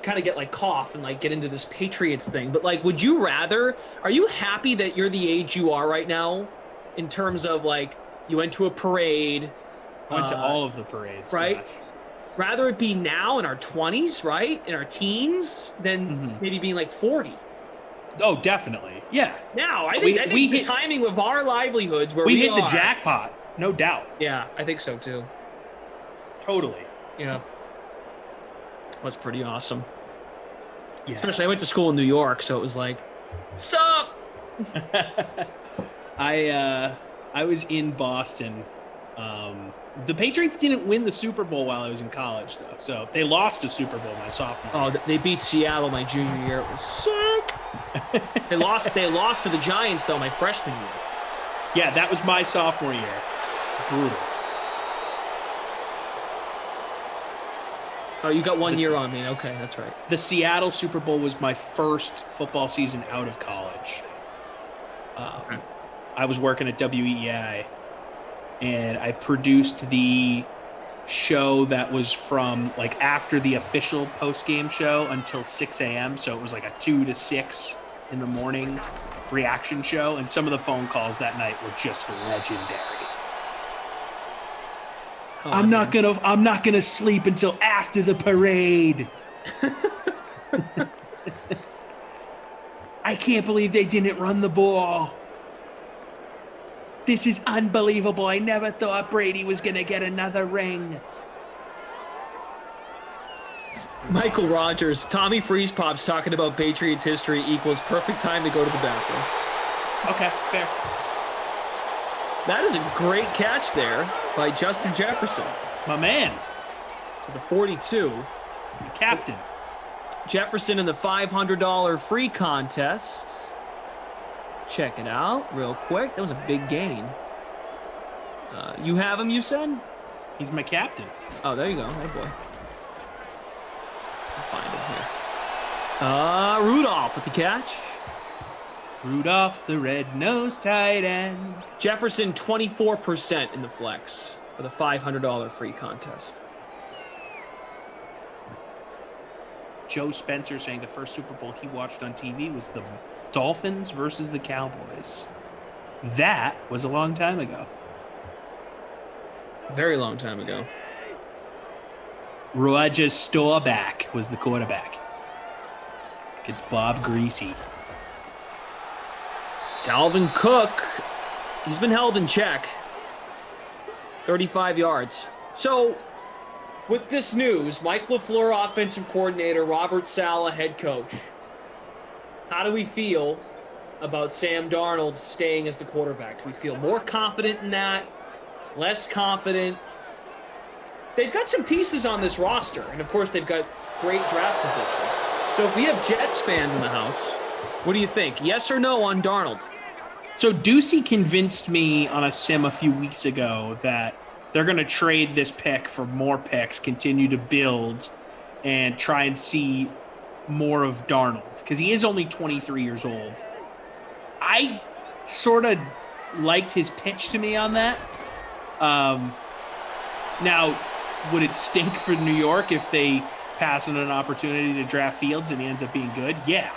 kind of get like cough and like get into this Patriots thing, but like, are you happy that you're the age you are right now in terms of like you went to a parade? I went to all of the parades. Right. Gosh. Rather it be now in our 20s, right? In our teens than maybe being like 40. Oh, definitely. Yeah. Now, I think the timing of our livelihoods where we hit the jackpot, no doubt. Yeah, I think so too. Totally. Yeah. Was pretty awesome. Yeah. Especially I went to school in New York, so it was like, sup? I was in Boston. The Patriots didn't win the Super Bowl while I was in college, though. So they lost a Super Bowl my sophomore year. Oh, they beat Seattle my junior year. It was sick. They lost to the Giants, though, my freshman year. Yeah, that was my sophomore year. Brutal. Oh, you got 1 year on me. Okay, that's right. The Seattle Super Bowl was my first football season out of college. I was working at WEI, and I produced the show that was from like after the official post-game show until 6 a.m. So it was like a 2 to 6 in the morning reaction show, and some of the phone calls that night were just legendary. I'm not gonna sleep until after the parade. I can't believe they didn't run the ball. This is unbelievable. I never thought Brady was gonna get another ring. Michael Rogers, Tommy Freeze Pops talking about Patriots history equals perfect time to go to the bathroom. Okay, fair. That is a great catch there by Justin Jefferson. My man. To the 42. The captain. Jefferson in the $500 free contest. Check it out real quick. That was a big gain. You have him, you said? He's my captain. Oh, there you go. Oh, boy. I'll find him here. Rudolph with the catch. Rudolph, the red-nosed tight end. Jefferson, 24% in the flex for the $500 free contest. Joe Spencer saying the first Super Bowl he watched on TV was the Dolphins versus the Cowboys. That was a long time ago. Very long time ago. Roger Staubach was the quarterback. It's Bob Greasy. Dalvin Cook, he's been held in check. 35 yards. So, with this news, Mike LaFleur, offensive coordinator, Robert Saleh, head coach. How do we feel about Sam Darnold staying as the quarterback? Do we feel more confident in that? Less confident? They've got some pieces on this roster, and of course they've got great draft position. So if we have Jets fans in the house, what do you think? Yes or no on Darnold? So Ducey convinced me on a sim a few weeks ago that they're going to trade this pick for more picks, continue to build, and try and see more of Darnold, because he is only 23 years old. I sort of liked his pitch to me on that. Now, would it stink for New York if they pass on an opportunity to draft Fields and he ends up being good? Yeah.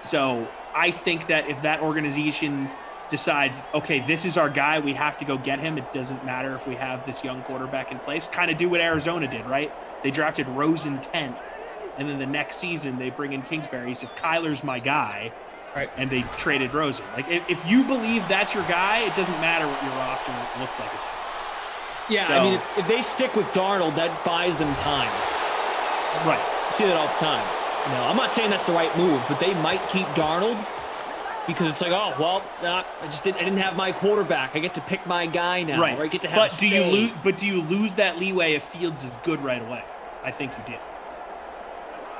So I think that if that organization decides, okay, this is our guy, we have to go get him, it doesn't matter if we have this young quarterback in place, kind of do what Arizona did, right? They drafted Rosen 10th, and then the next season they bring in Kingsbury. He says, Kyler's my guy, right? And they traded Rosen. Like, if you believe that's your guy, it doesn't matter what your roster looks like. Yeah, So- I mean, if they stick with Darnold, that buys them time. Right. You see that all the time. You know, I'm not saying that's the right move, but they might keep Darnold because it's like, oh, well, I didn't have my quarterback. I get to pick my guy now. Right. Or I get to have do you lose that leeway if Fields is good right away? I think you did.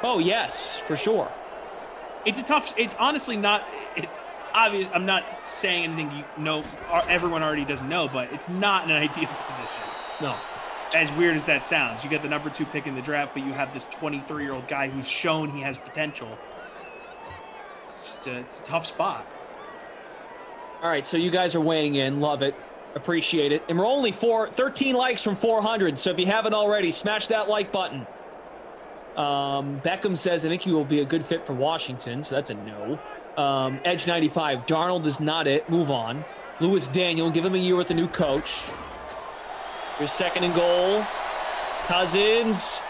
Oh, yes, for sure. It's honestly not obvious. I'm not saying anything everyone already doesn't know, but it's not an ideal position. No. As weird as that sounds, you get the number 2 pick in the draft, but you have this 23-year-old guy who's shown he has potential. It's a tough spot. All right, so you guys are weighing in. Love it. Appreciate it. And we're only 13 likes from 400, so if you haven't already, smash that like button. Beckham says, I think he will be a good fit for Washington, so that's a no. Edge 95, Darnold is not it. Move on. Lewis Daniel, give him a year with the new coach. Here's 2nd and goal. Cousins.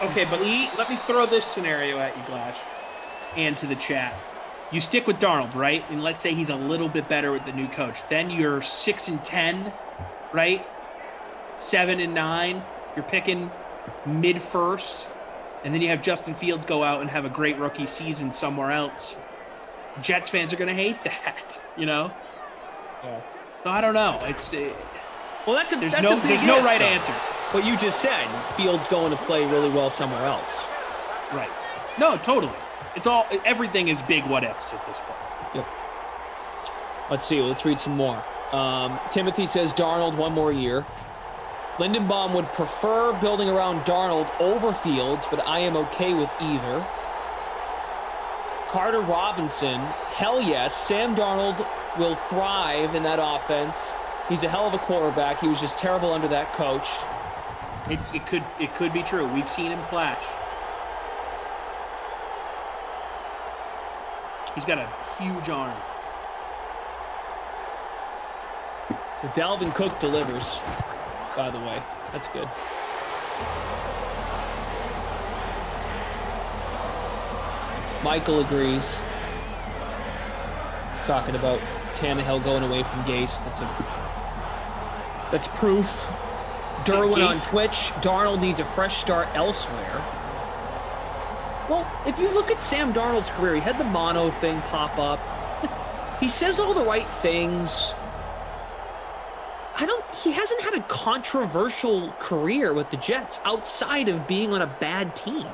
Okay, but let me throw this scenario at you, Glash, and to the chat. You stick with Darnold, right? And let's say he's a little bit better with the new coach. Then you're 6-10, right? 7-9. You're picking mid-first. And then you have Justin Fields go out and have a great rookie season somewhere else. Jets fans are going to hate that, you know? Yeah. So I don't know. Well, there's no right answer. What you just said, Fields going to play really well somewhere else. Right. No, totally. Everything is big what ifs at this point. Yep. Let's see. Let's read some more. Timothy says Darnold 1 more year. Lindenbaum would prefer building around Darnold over Fields, but I am okay with either. Carter Robinson, hell yes, Sam Darnold will thrive in that offense. He's a hell of a quarterback. He was just terrible under that coach. It could be true. We've seen him flash. He's got a huge arm. So Dalvin Cook delivers, by the way. That's good. Michael agrees. Talking about Tannehill going away from Gase. That's proof. Derwin on Twitch. Darnold needs a fresh start elsewhere. Well, if you look at Sam Darnold's career, he had the mono thing pop up. He says all the right things. He hasn't had a controversial career with the Jets outside of being on a bad team.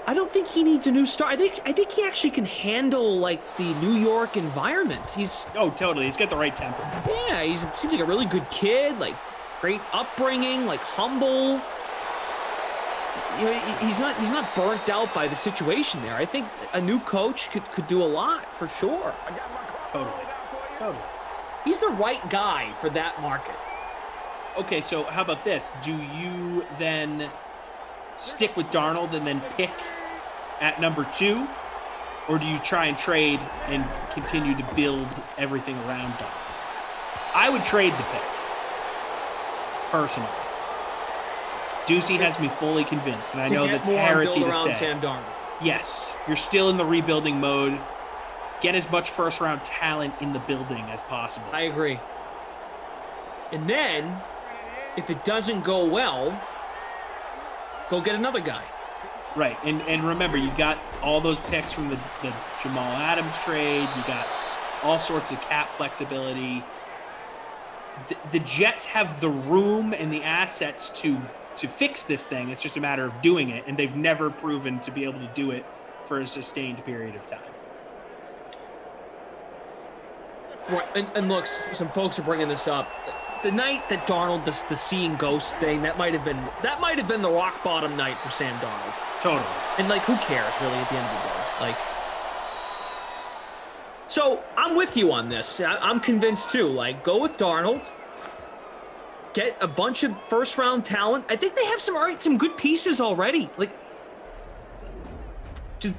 I don't think he needs a new start. I think he actually can handle like the New York environment. Totally. He's got the right temper. Yeah, he seems like a really good kid, like great upbringing, like humble. You know, he's not burnt out by the situation there. I think a new coach could do a lot for sure. Totally. He's the right guy for that market. Okay, so how about this? Do you then stick with Darnold and then pick at number 2? Or do you try and trade and continue to build everything around Darnold? I would trade the pick, personally. Ducey has me fully convinced, and I know that's heresy to say. Sam Darnold. Yes, you're still in the rebuilding mode. Get as much first-round talent in the building as possible. I agree. And then, if it doesn't go well, go get another guy. Right, and remember, you got all those picks from the Jamal Adams trade. You got all sorts of cap flexibility. The Jets have the room and the assets to fix this thing. It's just a matter of doing it, and they've never proven to be able to do it for a sustained period of time. Right, and look, some folks are bringing this up. The night that Darnold does the seeing ghosts thing, that might have been the rock bottom night for Sam Darnold. Totally. And like, who cares really at the end of the day? Like, so I'm with you on this. I'm convinced too. Like, go with Darnold. Get a bunch of first-round talent. I think they have some good pieces already. Like,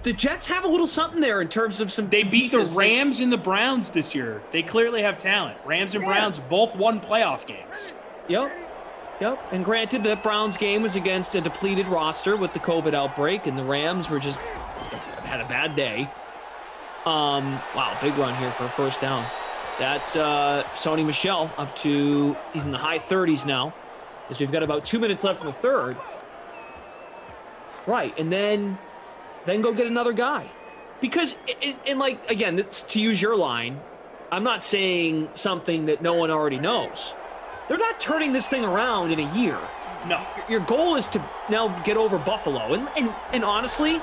the Jets have a little something there in terms of some. They beat pieces. the Rams and the Browns this year. They clearly have talent. Rams and Browns both won playoff games. Yep. And granted, the Browns game was against a depleted roster with the COVID outbreak, and the Rams were just had a bad day. Wow, big run here for a first down. That's Sony Michel up to, he's in the high 30s now, as we've got about 2 minutes left in the third. Right, and then go get another guy. Because, and like, again, to use your line, I'm not saying something that no one already knows. They're not turning this thing around in a year. No. Your goal is to now get over Buffalo. And honestly,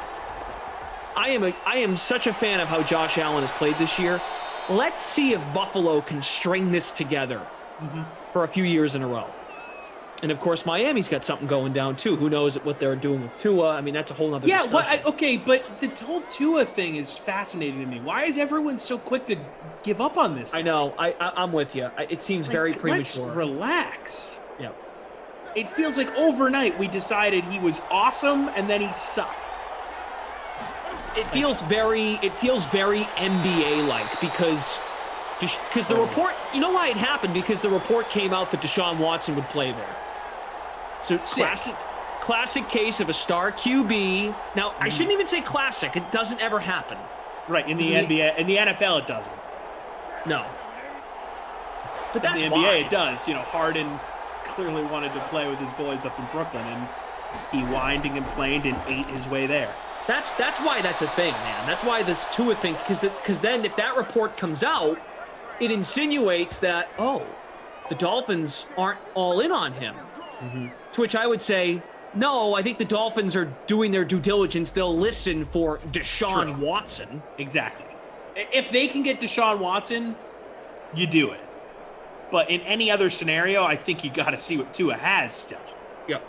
I am such a fan of how Josh Allen has played this year. Let's see if Buffalo can string this together for a few years in a row. And, of course, Miami's got something going down, too. Who knows what they're doing with Tua? I mean, that's a whole other discussion. Okay, but the whole Tua thing is fascinating to me. Why is everyone so quick to give up on this? I know. I'm with you. It seems very premature. Let's relax. Yep. It feels like overnight we decided he was awesome, and then he sucked. It feels very NBA-like because the report, you know why it happened? Because the report came out that Deshaun Watson would play there. So classic case of a star QB. Now, I shouldn't even say classic. It doesn't ever happen. Right, in the NBA, in the NFL it doesn't. No. But that's in the NBA it does. You know, Harden clearly wanted to play with his boys up in Brooklyn, and he whined and complained and ate his way there. That's why that's a thing, man. That's why this Tua thing, because then if that report comes out, it insinuates that, the Dolphins aren't all in on him. To which I would say, no, I think the Dolphins are doing their due diligence. They'll listen for Deshaun Watson. Exactly. If they can get Deshaun Watson, you do it. But in any other scenario, I think you got to see what Tua has still. Yep.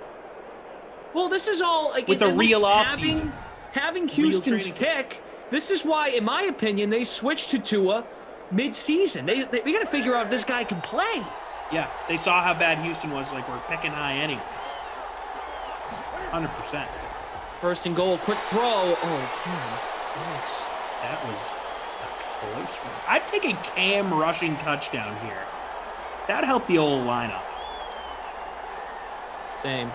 Well, this is all like with a real offseason. Having Houston's pick, this is why, in my opinion, they switched to Tua mid-season. We got to figure out if this guy can play. Yeah, they saw how bad Houston was. Like, we're picking high anyways. 100%. First and goal, quick throw. Oh, Ken. Thanks. That was a close one. I'd take a Cam rushing touchdown here. That'd help the old lineup. Same.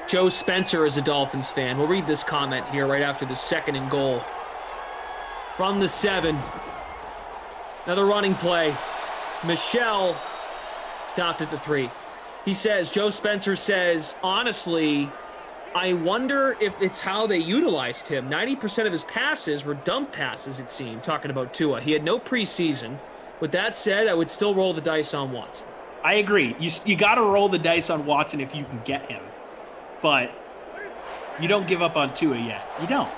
Joe Spencer is a Dolphins fan. We'll read this comment here right after the 2nd and goal. From the 7. Another running play. Michelle stopped at the 3. He says, Joe Spencer says, honestly, I wonder if it's how they utilized him. 90% of his passes were dump passes, it seemed, talking about Tua. He had no preseason. With that said, I would still roll the dice on Watson. I agree. You got to roll the dice on Watson if you can get him. But you don't give up on Tua yet. You don't.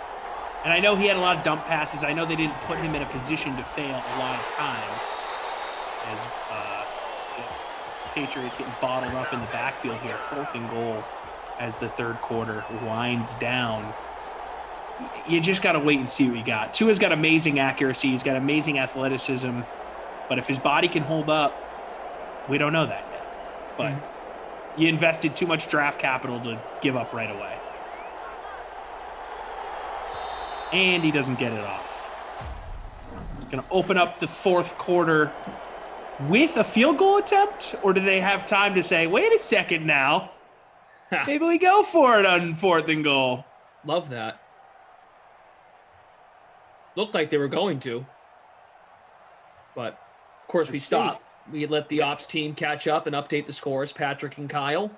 And I know he had a lot of dump passes. I know they didn't put him in a position to fail a lot of times. As the Patriots getting bottled up in the backfield here. 4th and goal as the 3rd quarter winds down. You just got to wait and see what you got. Tua's got amazing accuracy. He's got amazing athleticism. But if his body can hold up, we don't know that yet. But you invested too much draft capital to give up right away. And he doesn't get it off. Going to open up the 4th quarter with a field goal attempt? Or do they have time to say, wait a second now, maybe we go for it on 4th and goal? Love that. Looked like they were going to. But, of course, we stopped. We had let the ops team catch up and update the scores, Patrick and Kyle.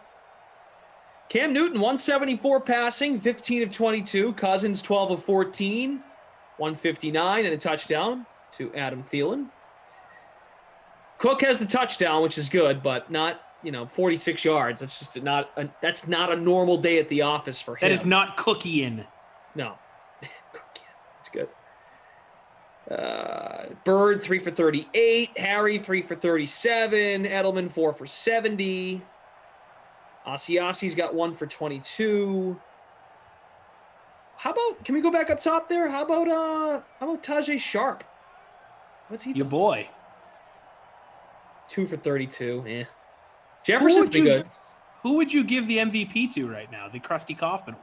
Cam Newton, 174 passing, 15 of 22. Cousins, 12 of 14, 159 and a touchdown to Adam Thielen. Cook has the touchdown, which is good, but not, 46 yards. That's just not a normal day at the office for him. That is not Cookie-in. No. It's good. Bird, 3 for 38. Harry, 3 for 37. Edelman, 4 for 70. Asiasi's got 1 for 22. Can we go back up top there? How about Tajay Sharp? What's he Your boy. 2 for 32. Jefferson's pretty good. Who would you give the MVP to right now? The Krusty Kaufman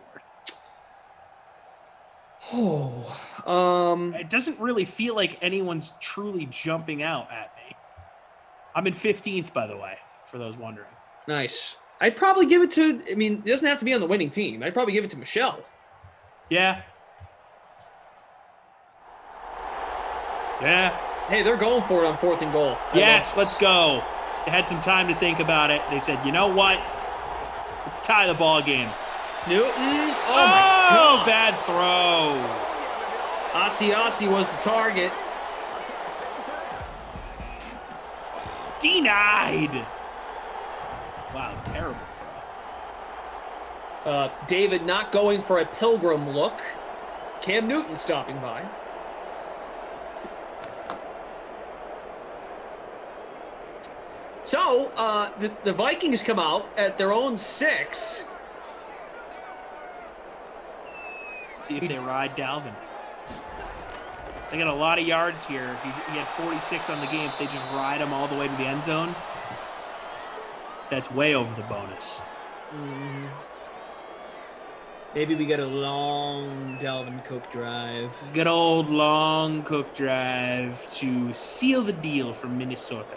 Award. It doesn't really feel like anyone's truly jumping out at me. I'm in 15th, by the way, for those wondering. Nice. I'd probably give it to, it doesn't have to be on the winning team. I'd probably give it to Michelle. Yeah. Yeah. Hey, they're going for it on 4th and goal. Yes, let's go. They had some time to think about it. They said, you know what? Let's tie the ball game. Newton. Oh my God. Bad throw. Asiasi was the target. Denied. Wow, terrible throw. David not going for a pilgrim look. Cam Newton stopping by. So, the Vikings come out at their own 6. See if they ride Dalvin. They got a lot of yards here. He had 46 on the game. If they just ride him all the way to the end zone, that's way over the bonus. Mm-hmm. Maybe we get a long Dalvin Cook drive. Good old long Cook drive to seal the deal from Minnesota.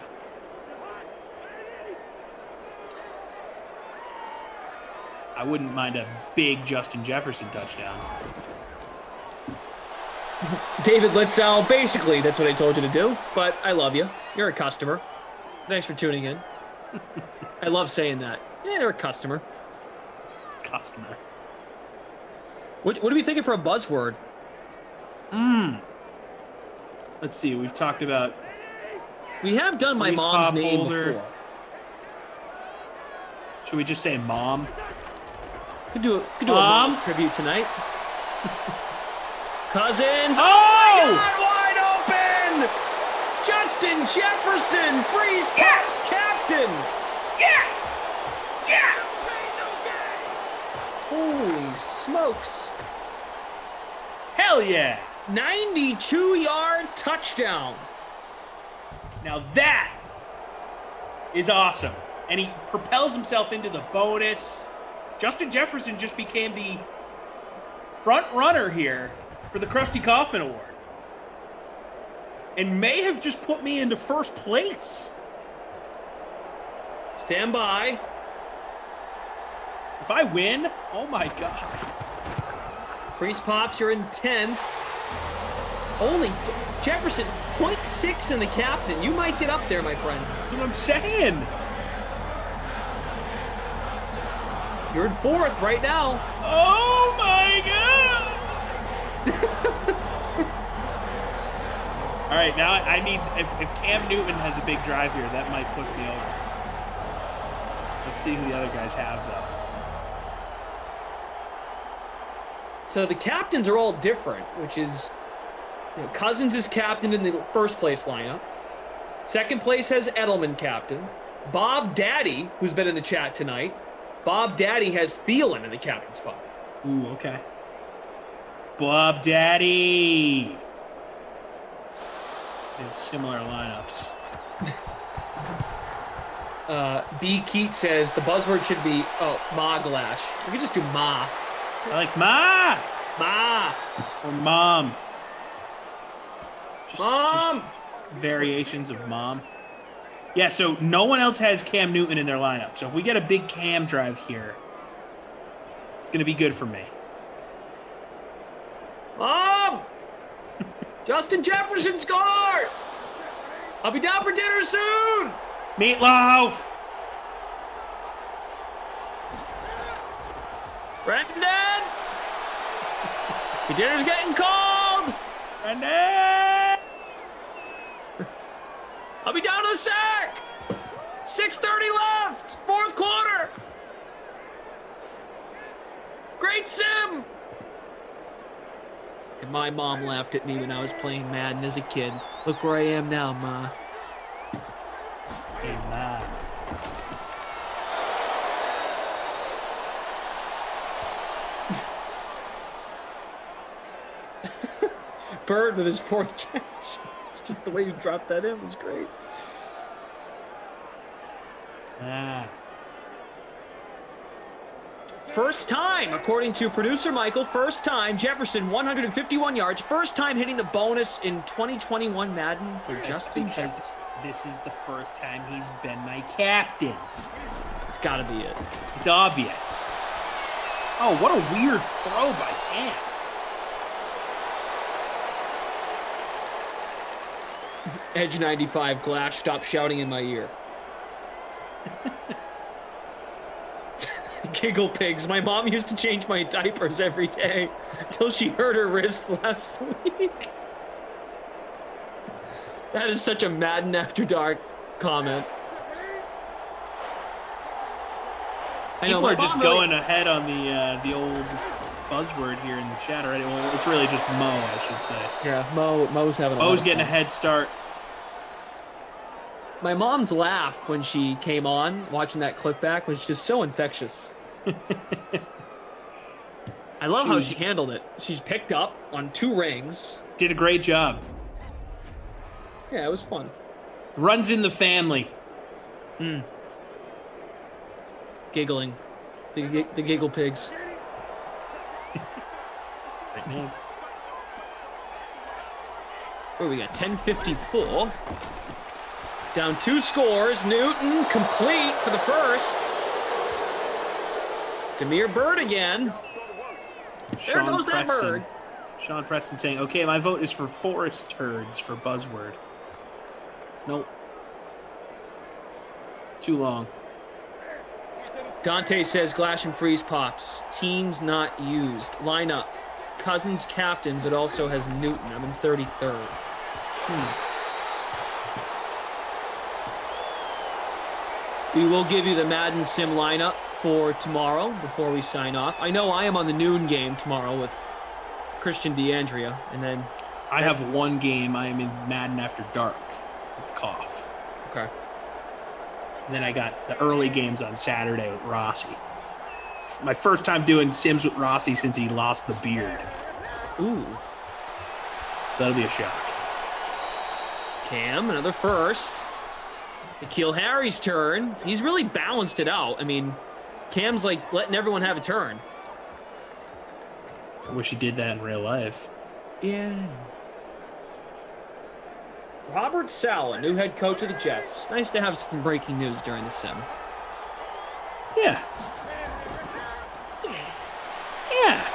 I wouldn't mind a big Justin Jefferson touchdown. David Litzow, basically, that's what I told you to do. But I love you. You're a customer. Thanks for tuning in. I love saying that. Yeah, you're a customer. Customer. What are we thinking for a buzzword? Let's see. We've talked about. We have done my mom's name before. Should we just say mom? Could do a mom tribute tonight. Cousins. Oh! My God, wide open! Justin Jefferson, freeze caps captain. Yes! Yes! Holy smokes. Hell yeah! 92-yard touchdown. Now that is awesome. And he propels himself into the bonus. Justin Jefferson just became the front runner here for the Krusty Kaufman Award. And may have just put me into first place. Stand by. If I win, oh my God. Freeze Pops, you're in 10th. Only Jefferson, 0.6 in the captain. You might get up there, my friend. That's what I'm saying. You're in 4th right now. Oh my God. All right, now I need, if Cam Newton has a big drive here, that might push me over. Let's see who the other guys have, though. So the captains are all different, which is, Cousins is captain in the first place lineup. Second place has Edelman captain. Bob Daddy, who's been in the chat tonight, Bob Daddy has Thielen in the captain spot. Ooh, okay. Bob Daddy. They have similar lineups. B. Keat says the buzzword should be, Ma Glash. We could just do Ma. I like Ma. Ma. Or Mom. Mom. Just variations of Mom. Yeah, so no one else has Cam Newton in their lineup. So if we get a big Cam drive here, it's going to be good for me. Mom! Justin Jefferson scored! I'll be down for dinner soon! Meatloaf! Brendan! Your dinner's getting cold! Brendan! I'll be down to the sack! 6:30 left! 4th quarter! Great sim! And my mom laughed at me when I was playing Madden as a kid. Look where I am now, Ma. Hey, Ma. Bird with his 4th catch. It's just the way you dropped that in was great. First time, according to producer Michael, first time, Jefferson 151 yards, first time hitting the bonus in 2021 Madden for Justin because this is the first time he's been my captain. It's got to be it. It's obvious. Oh, what a weird throw by Cam. Edge 95, Glash, stop shouting in my ear. Giggle pigs. My mom used to change my diapers every day until she hurt her wrist last week. That is such a Madden After Dark comment. People are just going ahead on the old buzzword here in the chat already. Well, it's really just Mo, I should say. Yeah, Mo's having Mo's getting a head start. My mom's laugh when she came on watching that clip back was just so infectious. I love how she handled it. She's picked up on 2 rings. Did a great job. Yeah, it was fun. Runs in the family. Giggling. The giggle pigs. Where we got 10:54. Down 2 scores. Newton complete for the first. Demir Bird again. There goes that bird. Sean Preston saying, okay, my vote is for forest turds for buzzword. Nope. It's too long. Dante says Glash and Freeze Pops. Teams not used. Lineup. Cousins captain, but also has Newton. I'm in 33rd. We will give you the Madden Sim lineup for tomorrow before we sign off. I know I am on the noon game tomorrow with Christian DeAndrea, and then I have one game. I am in Madden After Dark with Koff. Okay. And then I got the early games on Saturday with Rossi. My first time doing Sims with Rossi since he lost the beard. Ooh. So that'll be a shock. Cam, another first. N'Keal Harry's turn. He's really balanced it out. I mean, Cam's like letting everyone have a turn. I wish he did that in real life. Yeah. Robert Saleh, new head coach of the Jets. It's nice to have some breaking news during the sim. Yeah. Yeah.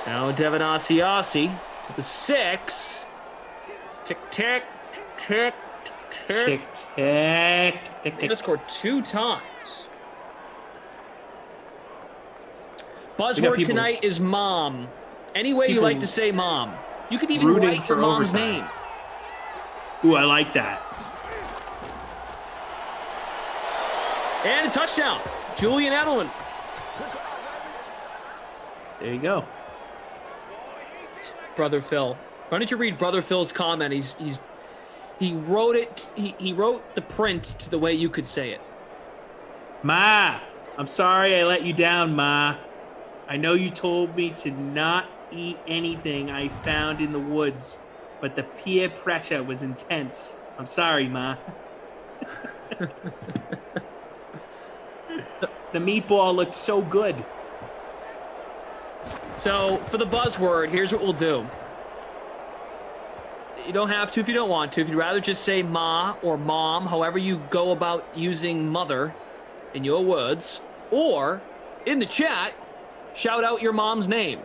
Now Devin Asiasi to the 6. Tick, tick, tick, tick, tick. They're going to score 2 times. Buzzword tonight is mom. Any way you like to say mom. You can even write your mom's name. Ooh, I like that. And a touchdown. Julian Edelman. There you go. Brother Phil. Why don't you read Brother Phil's comment? He wrote it. He wrote the print to the way you could say it. Ma, I'm sorry I let you down, Ma. I know you told me to not eat anything I found in the woods, but the peer pressure was intense. I'm sorry, Ma. The meatball looked so good. So for the buzzword, here's what we'll do. You don't have to if you don't want to. If you'd rather just say ma or mom, however you go about using mother in your words, or in the chat, shout out your mom's name.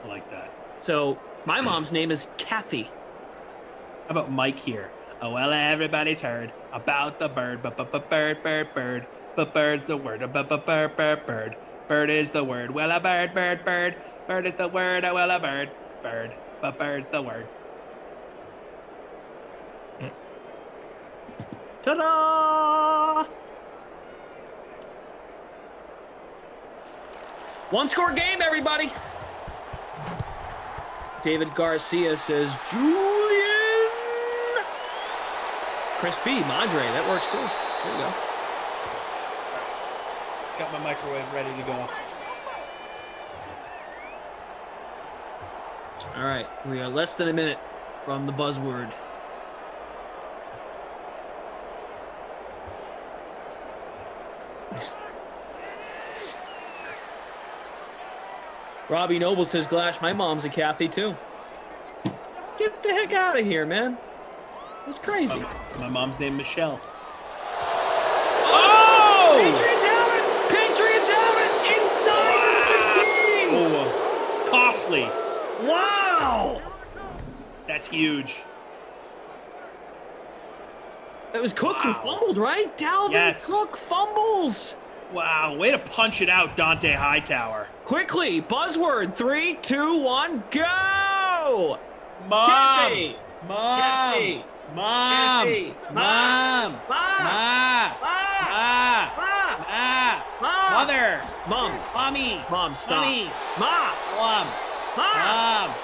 I like that. So my mom's name is Kathy. How about Mike here? Oh, well, everybody's heard about the bird, bird. But bird's the word, bird. Bird is the word. Well, a bird. Bird is the word. Oh, well, a bird. But bird's the word. Ta-da! One-score game, everybody. David Garcia says, Julian. Chris B, Madre, that works too. There you go. Got my microwave ready to go. All right, we are less than a minute from the buzzword. Robbie Noble says, Glash, my mom's a Kathy too. Get the heck out of here, man. That's crazy. My mom's name Michelle. Oh! Patriots have it! Patriots have it! Inside the 15! Oh, costly. Wow! That's huge. It was Cook who fumbled, right? Dalvin Cook fumbles. Wow, way to punch it out, Dante Hightower. Quickly, buzzword, 3, 2, 1, go! Mom! Kathy. Mom! Kathy. Mom! Kathy. Mom! Mother! Mom! Mommy! Mom, stop. Mommy! Ma! Mom! Ma! Mom!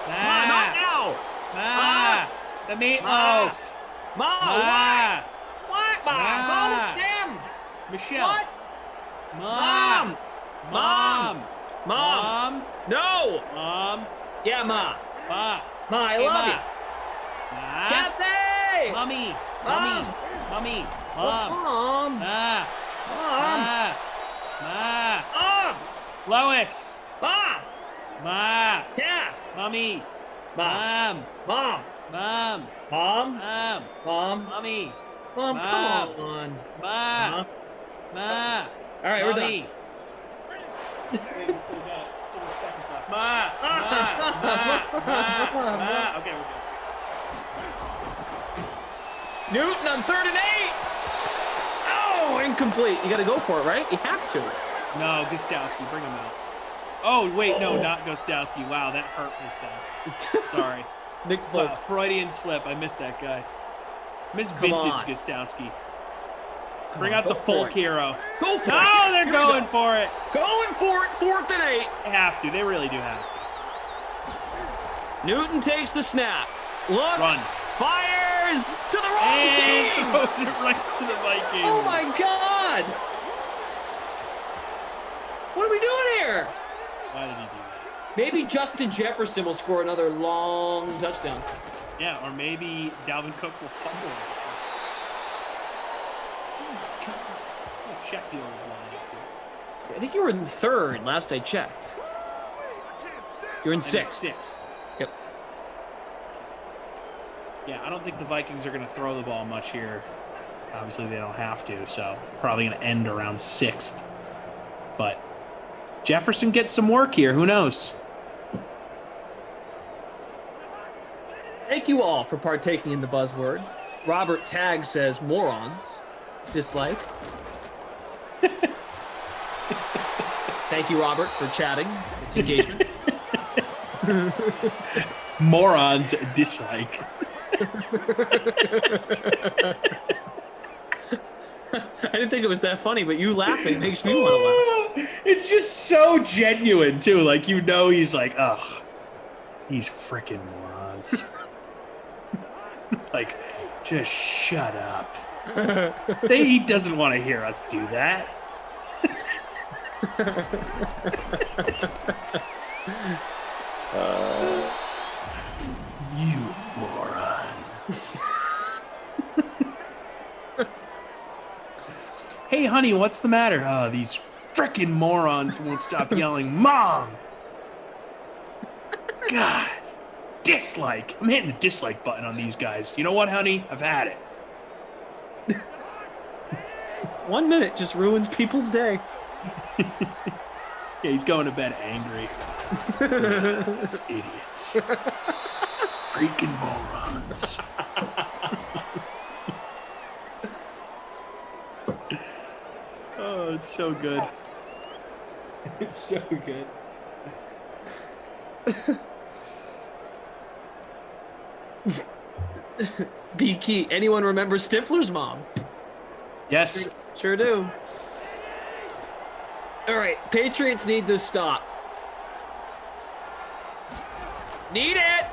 Ma, not now! Ma! The meatloaf! Ma! Ma! What? Ma! Mom, Sam! Michelle! What? Mom! Mom! Mom! No! Mom! Yeah, Ma! Ma! Ma, I love you! Ma! Kathy! Mommy! Mom! Mommy! Mom! Mom! Ma! Mom! Ma! Mom! Lois! Ma! Ma! Kath! Mommy! Mom! Mom! Mom! Mom! Mom! Mom! Mommy! Mom, come on! Ma! Ma! All right, we're done. Ma! Okay, we're good. Newton on 3rd and 8. Oh, incomplete. You got to go for it, right? You have to. No, Gostowski, bring him out. Oh, wait, no, not Gostowski. Wow, that hurt me. Sorry. Nick Folk. Wow, Freudian slip. I missed that guy. Miss Come vintage on. Gostowski. Bring out the folk hero. Go for it. Oh, they're going for it. Going for it. 4th and 8. They have to. They really do have to. Newton takes the snap. Looks. Run. Fires to the wrong team. And throws it right to the Vikings. Oh, my God. What are we doing here? Why did he do that? Maybe Justin Jefferson will score another long touchdown. Yeah, or maybe Dalvin Cook will fumble. Oh, my God. check the old line. I think you were in third last I checked. You're in sixth. Sixth. Yep. Yeah, I don't think the Vikings are going to throw the ball much here. Obviously, they don't have to, so probably going to end around sixth. But Jefferson gets some work here. Who knows? Thank you all for partaking in the buzzword. Robert Tagg says morons. Dislike. Thank you, Robert, for chatting. It's engagement. Morons dislike. I didn't think it was that funny, but you laughing makes me want to laugh. It's just so genuine, too. Like, you know, he's like, ugh, these freaking morons. Like, just shut up. He doesn't want to hear us do that. You moron. Hey, honey, what's the matter? Oh, these frickin' morons won't stop yelling, Mom! God. Dislike. I'm hitting the dislike button on these guys. You know what, honey? I've had it. 1 minute just ruins people's day. Yeah, he's going to bed angry. These idiots. Freaking morons. Oh, it's so good. It's so good. B Key, anyone remember Stifler's mom? Yes. Sure do. All right, Patriots need this stop. Need it.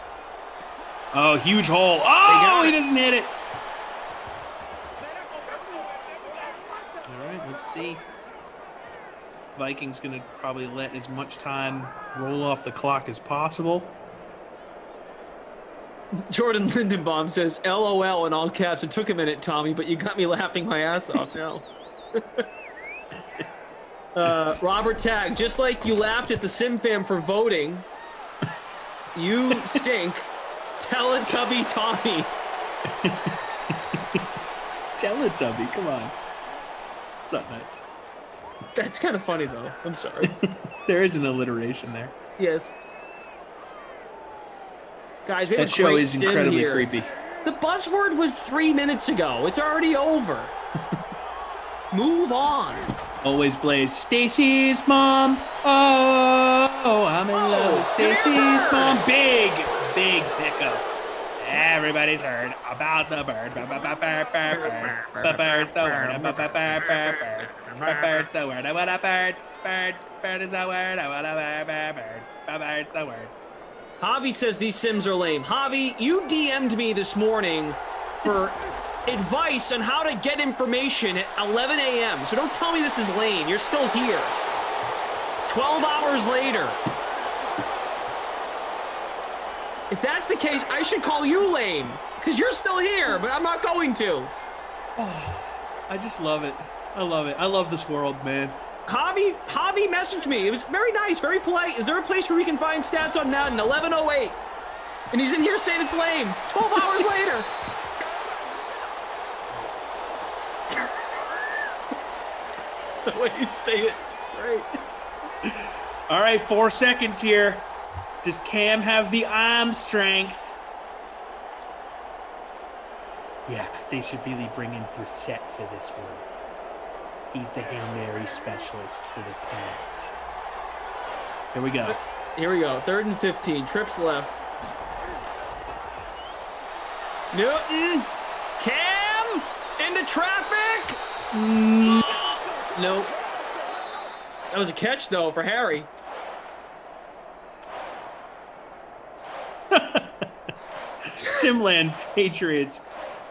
Oh, huge hole. Oh, he doesn't hit it. All right, let's see. Vikings going to probably let as much time roll off the clock as possible. Jordan Lindenbaum says, LOL in all caps. It took a minute, Tommy, but you got me laughing my ass off now. Robert Tagg, just like you laughed at the SimFam for voting, you stink. Teletubby Tommy. Teletubby, come on. It's not nice. That's kind of funny, though. I'm sorry. There is an alliteration there. Yes. Guys, we have that a show great is sim incredibly here. creepy. The buzzword was 3 minutes ago. It's already over. Move on. Always plays Stacy's mom. Oh, I'm in love with Stacy's mom. Big pickup. Everybody's heard about the bird. Bird's the word. Bird's the word. I want a bird. Bird is the word. I want a bird. Bird's the word. Javi says these sims are lame. Javi, you DM'd me this morning for advice on how to get information at 11 a.m. So don't tell me this is lame. You're still here. 12 hours later. If that's the case, I should call you lame because you're still here, but I'm not going to. Oh, I just love it. I love it. I love this world, man. Javi messaged me. It was very nice, very polite. Is there a place where we can find stats on Madden? 11:08. And he's in here saying it's lame. 12 hours later. It's the way you say it. It's great. All right, 4 seconds here. Does Cam have the arm strength? Yeah, they should really bring in Brissett for this one. He's the Hail Mary specialist for the Pats. Here we go. Here we go. 3rd and 15. Trips left. Newton. Cam. Into traffic. Nope. That was a catch, though, for Harry. Simland Patriots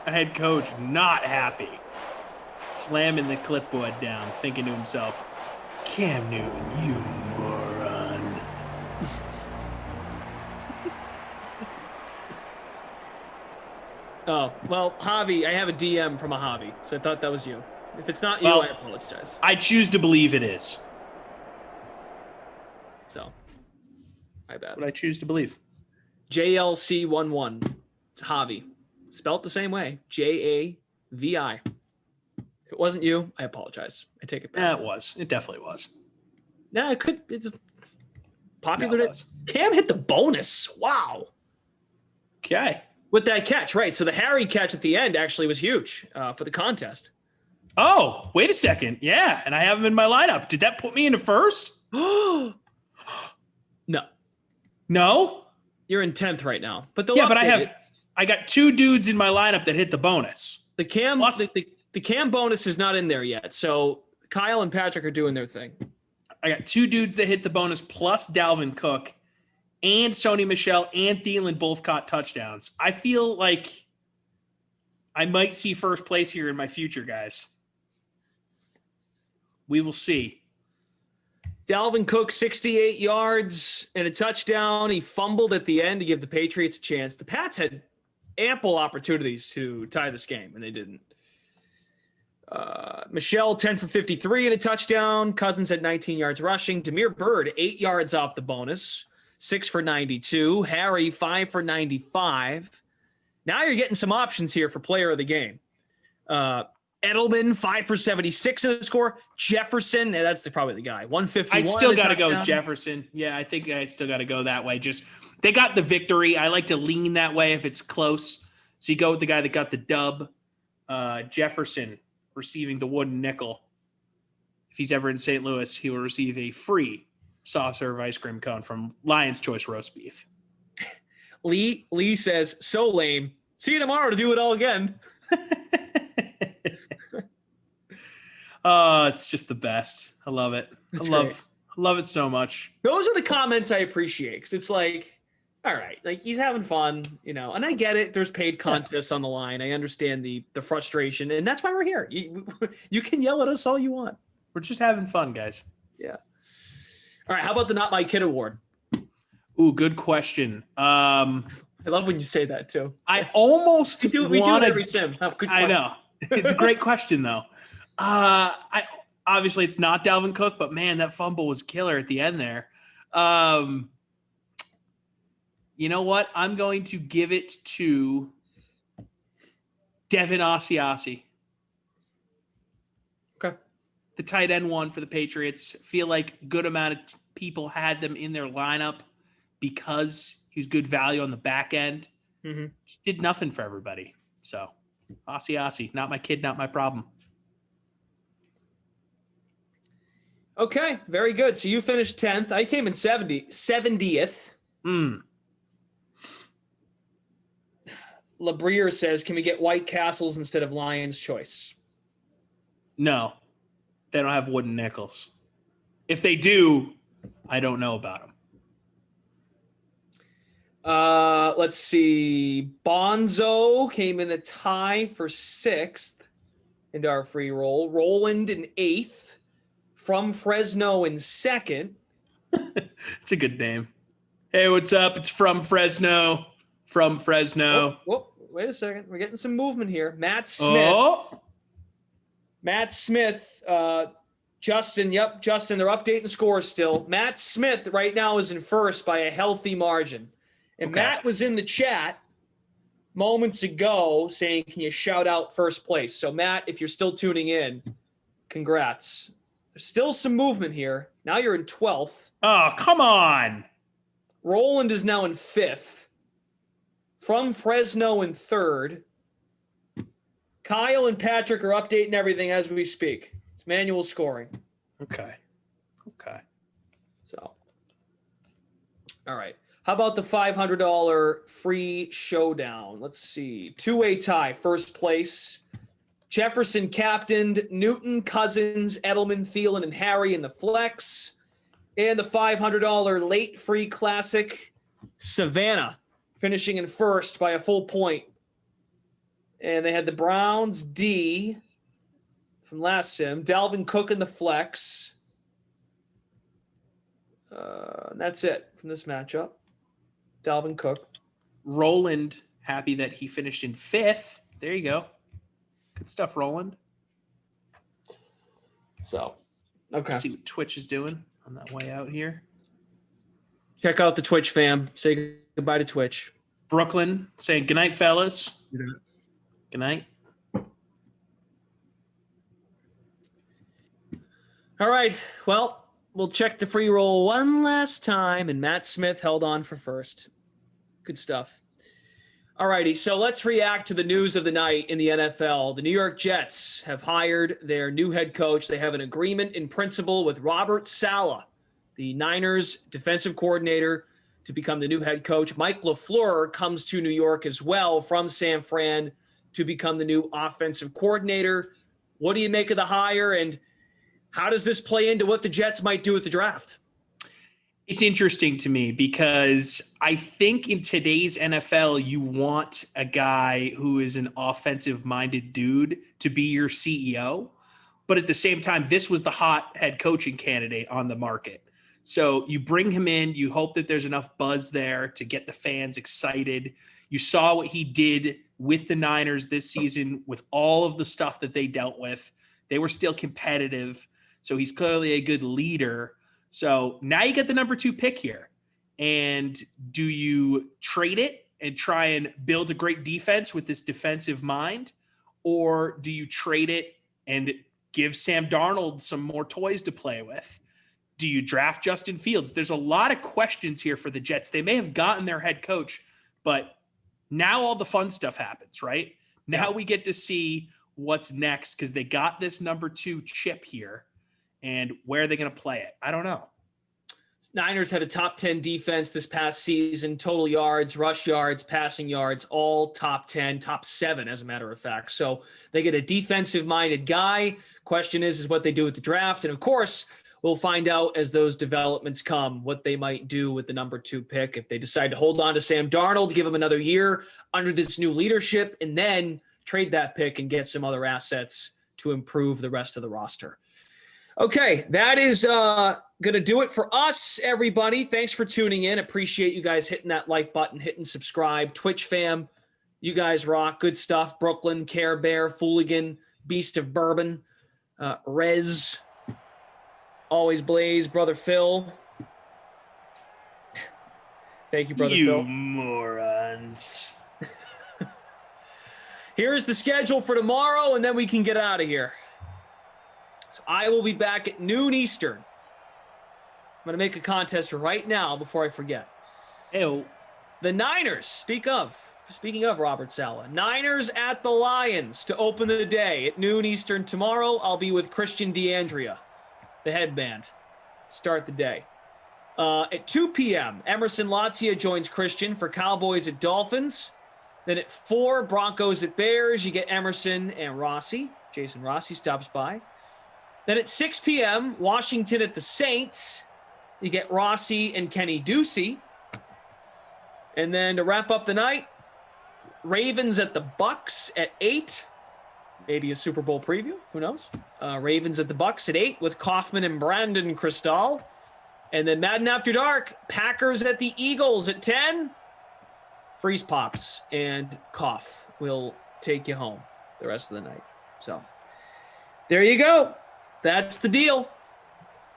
head coach not happy. Slamming the clipboard down, thinking to himself, Cam Newton, you moron. Oh, well, Javi, I have a DM from a Javi, so I thought that was you. If it's not you, I apologize. I choose to believe it is. So, my bad. What I choose to believe. JLC11. It's Javi. Spelt the same way. Javi. If it wasn't you, I apologize. I take it back. Yeah, it was. It definitely was. Yeah, it could. It's a popular. No, Cam hit the bonus. Wow. Okay. With that catch, right? So the Harry catch at the end actually was huge for the contest. Oh, wait a second. Yeah, and I have him in my lineup. Did that put me into first? No. No? You're in 10th right now. But I got 2 dudes in my lineup that hit the bonus. The Cam the Cam bonus is not in there yet. So Kyle and Patrick are doing their thing. I got 2 dudes that hit the bonus plus Dalvin Cook, and Sony Michel and Thielen both caught touchdowns. I feel like I might see first place here in my future, guys. We will see. Dalvin Cook, 68 yards and a touchdown. He fumbled at the end to give the Patriots a chance. The Pats had ample opportunities to tie this game, and they didn't. Michelle, 10 for 53 and a touchdown. Cousins had 19 yards rushing. Damiere Byrd, 8 yards off the bonus, 6 for 92. Harry, 5 for 95. Now you're getting some options here for player of the game. Edelman, 5 for 76 in the score. Jefferson, that's probably the guy. 151. I still got to go with Jefferson. Yeah, I think I still got to go that way. Just they got the victory. I like to lean that way if it's close. So you go with the guy that got the dub. Jefferson receiving the wooden nickel. If he's ever in St. Louis, he will receive a free soft serve ice cream cone from Lion's Choice Roast Beef. Lee says, so lame. See you tomorrow to do it all again. Oh, it's just the best. I love it. I love it so much. Those are the comments I appreciate because it's like, all right, like he's having fun, and I get it. There's paid contests on the line. I understand the frustration, and that's why we're here. You can yell at us all you want. We're just having fun, guys. Yeah. All right. How about the Not My Kid Award? Ooh, good question. I love when you say that too. I almost we do it every sim. Oh, I know. It's a great question though. Obviously it's not Dalvin Cook, but man, that fumble was killer at the end there. You know what? I'm going to give it to Devin Asiasi. Okay. The tight end one for the Patriots. Feel like a good amount of people had them in their lineup because he was good value on the back end. Mm-hmm. Just did nothing for everybody. So Asiasi, not my kid, not my problem. Okay, very good. So you finished 10th. I came in 70th. LeBrier says, can we get White Castles instead of Lion's Choice? No, they don't have wooden nickels. If they do, I don't know about them. Let's see. Bonzo came in a tie for 6th into our free roll. Roland in 8th. From Fresno in 2nd. It's a good name. Hey, what's up? It's From Fresno. From Fresno. Whoop, wait a second. We're getting some movement here. Matt Smith. Oh. Matt Smith. Justin. Yep, Justin. They're updating scores still. Matt Smith right now is in first by a healthy margin. And Okay. Matt was in the chat moments ago saying, can you shout out first place? So, Matt, if you're still tuning in, congrats. There's still some movement here. Now you're in 12th. Oh, come on. Roland is now in 5th. From Fresno in 3rd. Kyle and Patrick are updating everything as we speak. It's manual scoring. Okay. So, all right. How about the $500 free showdown? Let's see. Two-way tie, first place. Jefferson captained, Newton, Cousins, Edelman, Thielen, and Harry in the flex. And the $500 late free classic, Savannah, finishing in first by a full point. And they had the Browns, D, from last sim. Dalvin Cook in the flex. That's it from this matchup. Dalvin Cook. Roland, happy that he finished in 5th. There you go. Good stuff, Roland. So, okay. Let's see what Twitch is doing on that way out here. Check out the Twitch fam. Say goodbye to Twitch. Brooklyn saying good night, fellas. Good night. All right. Well, we'll check the free roll one last time, and Matt Smith held on for first. Good stuff. All righty. So let's react to the news of the night in the NFL. The New York Jets have hired their new head coach. They have an agreement in principle with Robert Saleh, the Niners defensive coordinator, to become the new head coach. Mike LaFleur comes to New York as well from San Fran to become the new offensive coordinator. What do you make of the hire, and how does this play into what the Jets might do at the draft? It's interesting to me because I think in today's NFL, you want a guy who is an offensive-minded dude to be your CEO. But at the same time, this was the hot head coaching candidate on the market. So you bring him in, you hope that there's enough buzz there to get the fans excited. You saw what he did with the Niners this season with all of the stuff that they dealt with. They were still competitive. So he's clearly a good leader. So now you get the number 2 pick here. And do you trade it and try and build a great defense with this defensive mind? Or do you trade it and give Sam Darnold some more toys to play with? Do you draft Justin Fields? There's a lot of questions here for the Jets. They may have gotten their head coach, but now all the fun stuff happens, right? Now we get to see what's next because they got this number 2 chip here. And where are they going to play it? I don't know. Niners had a top 10 defense this past season, total yards, rush yards, passing yards, all top 10, top 7, as a matter of fact. So they get a defensive-minded guy. Question is what they do with the draft. And, of course, we'll find out as those developments come what they might do with the number 2 pick. If they decide to hold on to Sam Darnold, give him another year under this new leadership, and then trade that pick and get some other assets to improve the rest of the roster. Okay, that is going to do it for us, everybody. Thanks for tuning in. Appreciate you guys hitting that like button, hitting subscribe. Twitch fam, you guys rock. Good stuff. Brooklyn, Care Bear, Fooligan, Beast of Bourbon, Rez, Always Blaze, Brother Phil. Thank you, Brother Phil. You morons. Here's the schedule for tomorrow, and then we can get out of here. So I will be back at noon Eastern. I'm going to make a contest right now before I forget. Ew. The Niners, speaking of Robert Saleh, Niners at the Lions to open the day at noon Eastern tomorrow. I'll be with Christian DeAndrea, the headband. Start the day. At 2 p.m., Emerson Latzia joins Christian for Cowboys at Dolphins. Then at 4, Broncos at Bears. You get Emerson and Rossi. Jason Rossi stops by. Then at 6 p.m., Washington at the Saints. You get Rossi and Kenny Ducey. And then to wrap up the night, Ravens at the Bucks at 8. Maybe a Super Bowl preview. Who knows? Ravens at the Bucks at 8 with Kaufman and Brandon Cristal. And then Madden After Dark, Packers at the Eagles at 10. Freeze Pops and Cough will take you home the rest of the night. So there you go. That's the deal.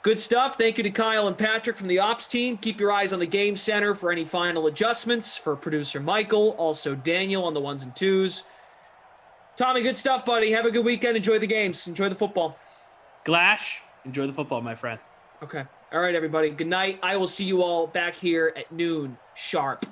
Good stuff. Thank you to Kyle and Patrick from the ops team. Keep your eyes on the Game Center for any final adjustments. For producer Michael, also Daniel on the 1s and 2s. Tommy, good stuff, buddy. Have a good weekend. Enjoy the games. Enjoy the football. Glash, enjoy the football, my friend. Okay. All right, everybody. Good night. I will see you all back here at noon sharp.